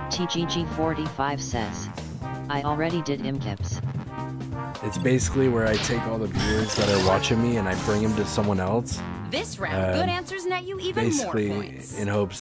TGG45 says, I already did imkips. It's basically where I take all the viewers that are watching me and I bring them to someone else. This round, good answers net you even more basically points. in hopes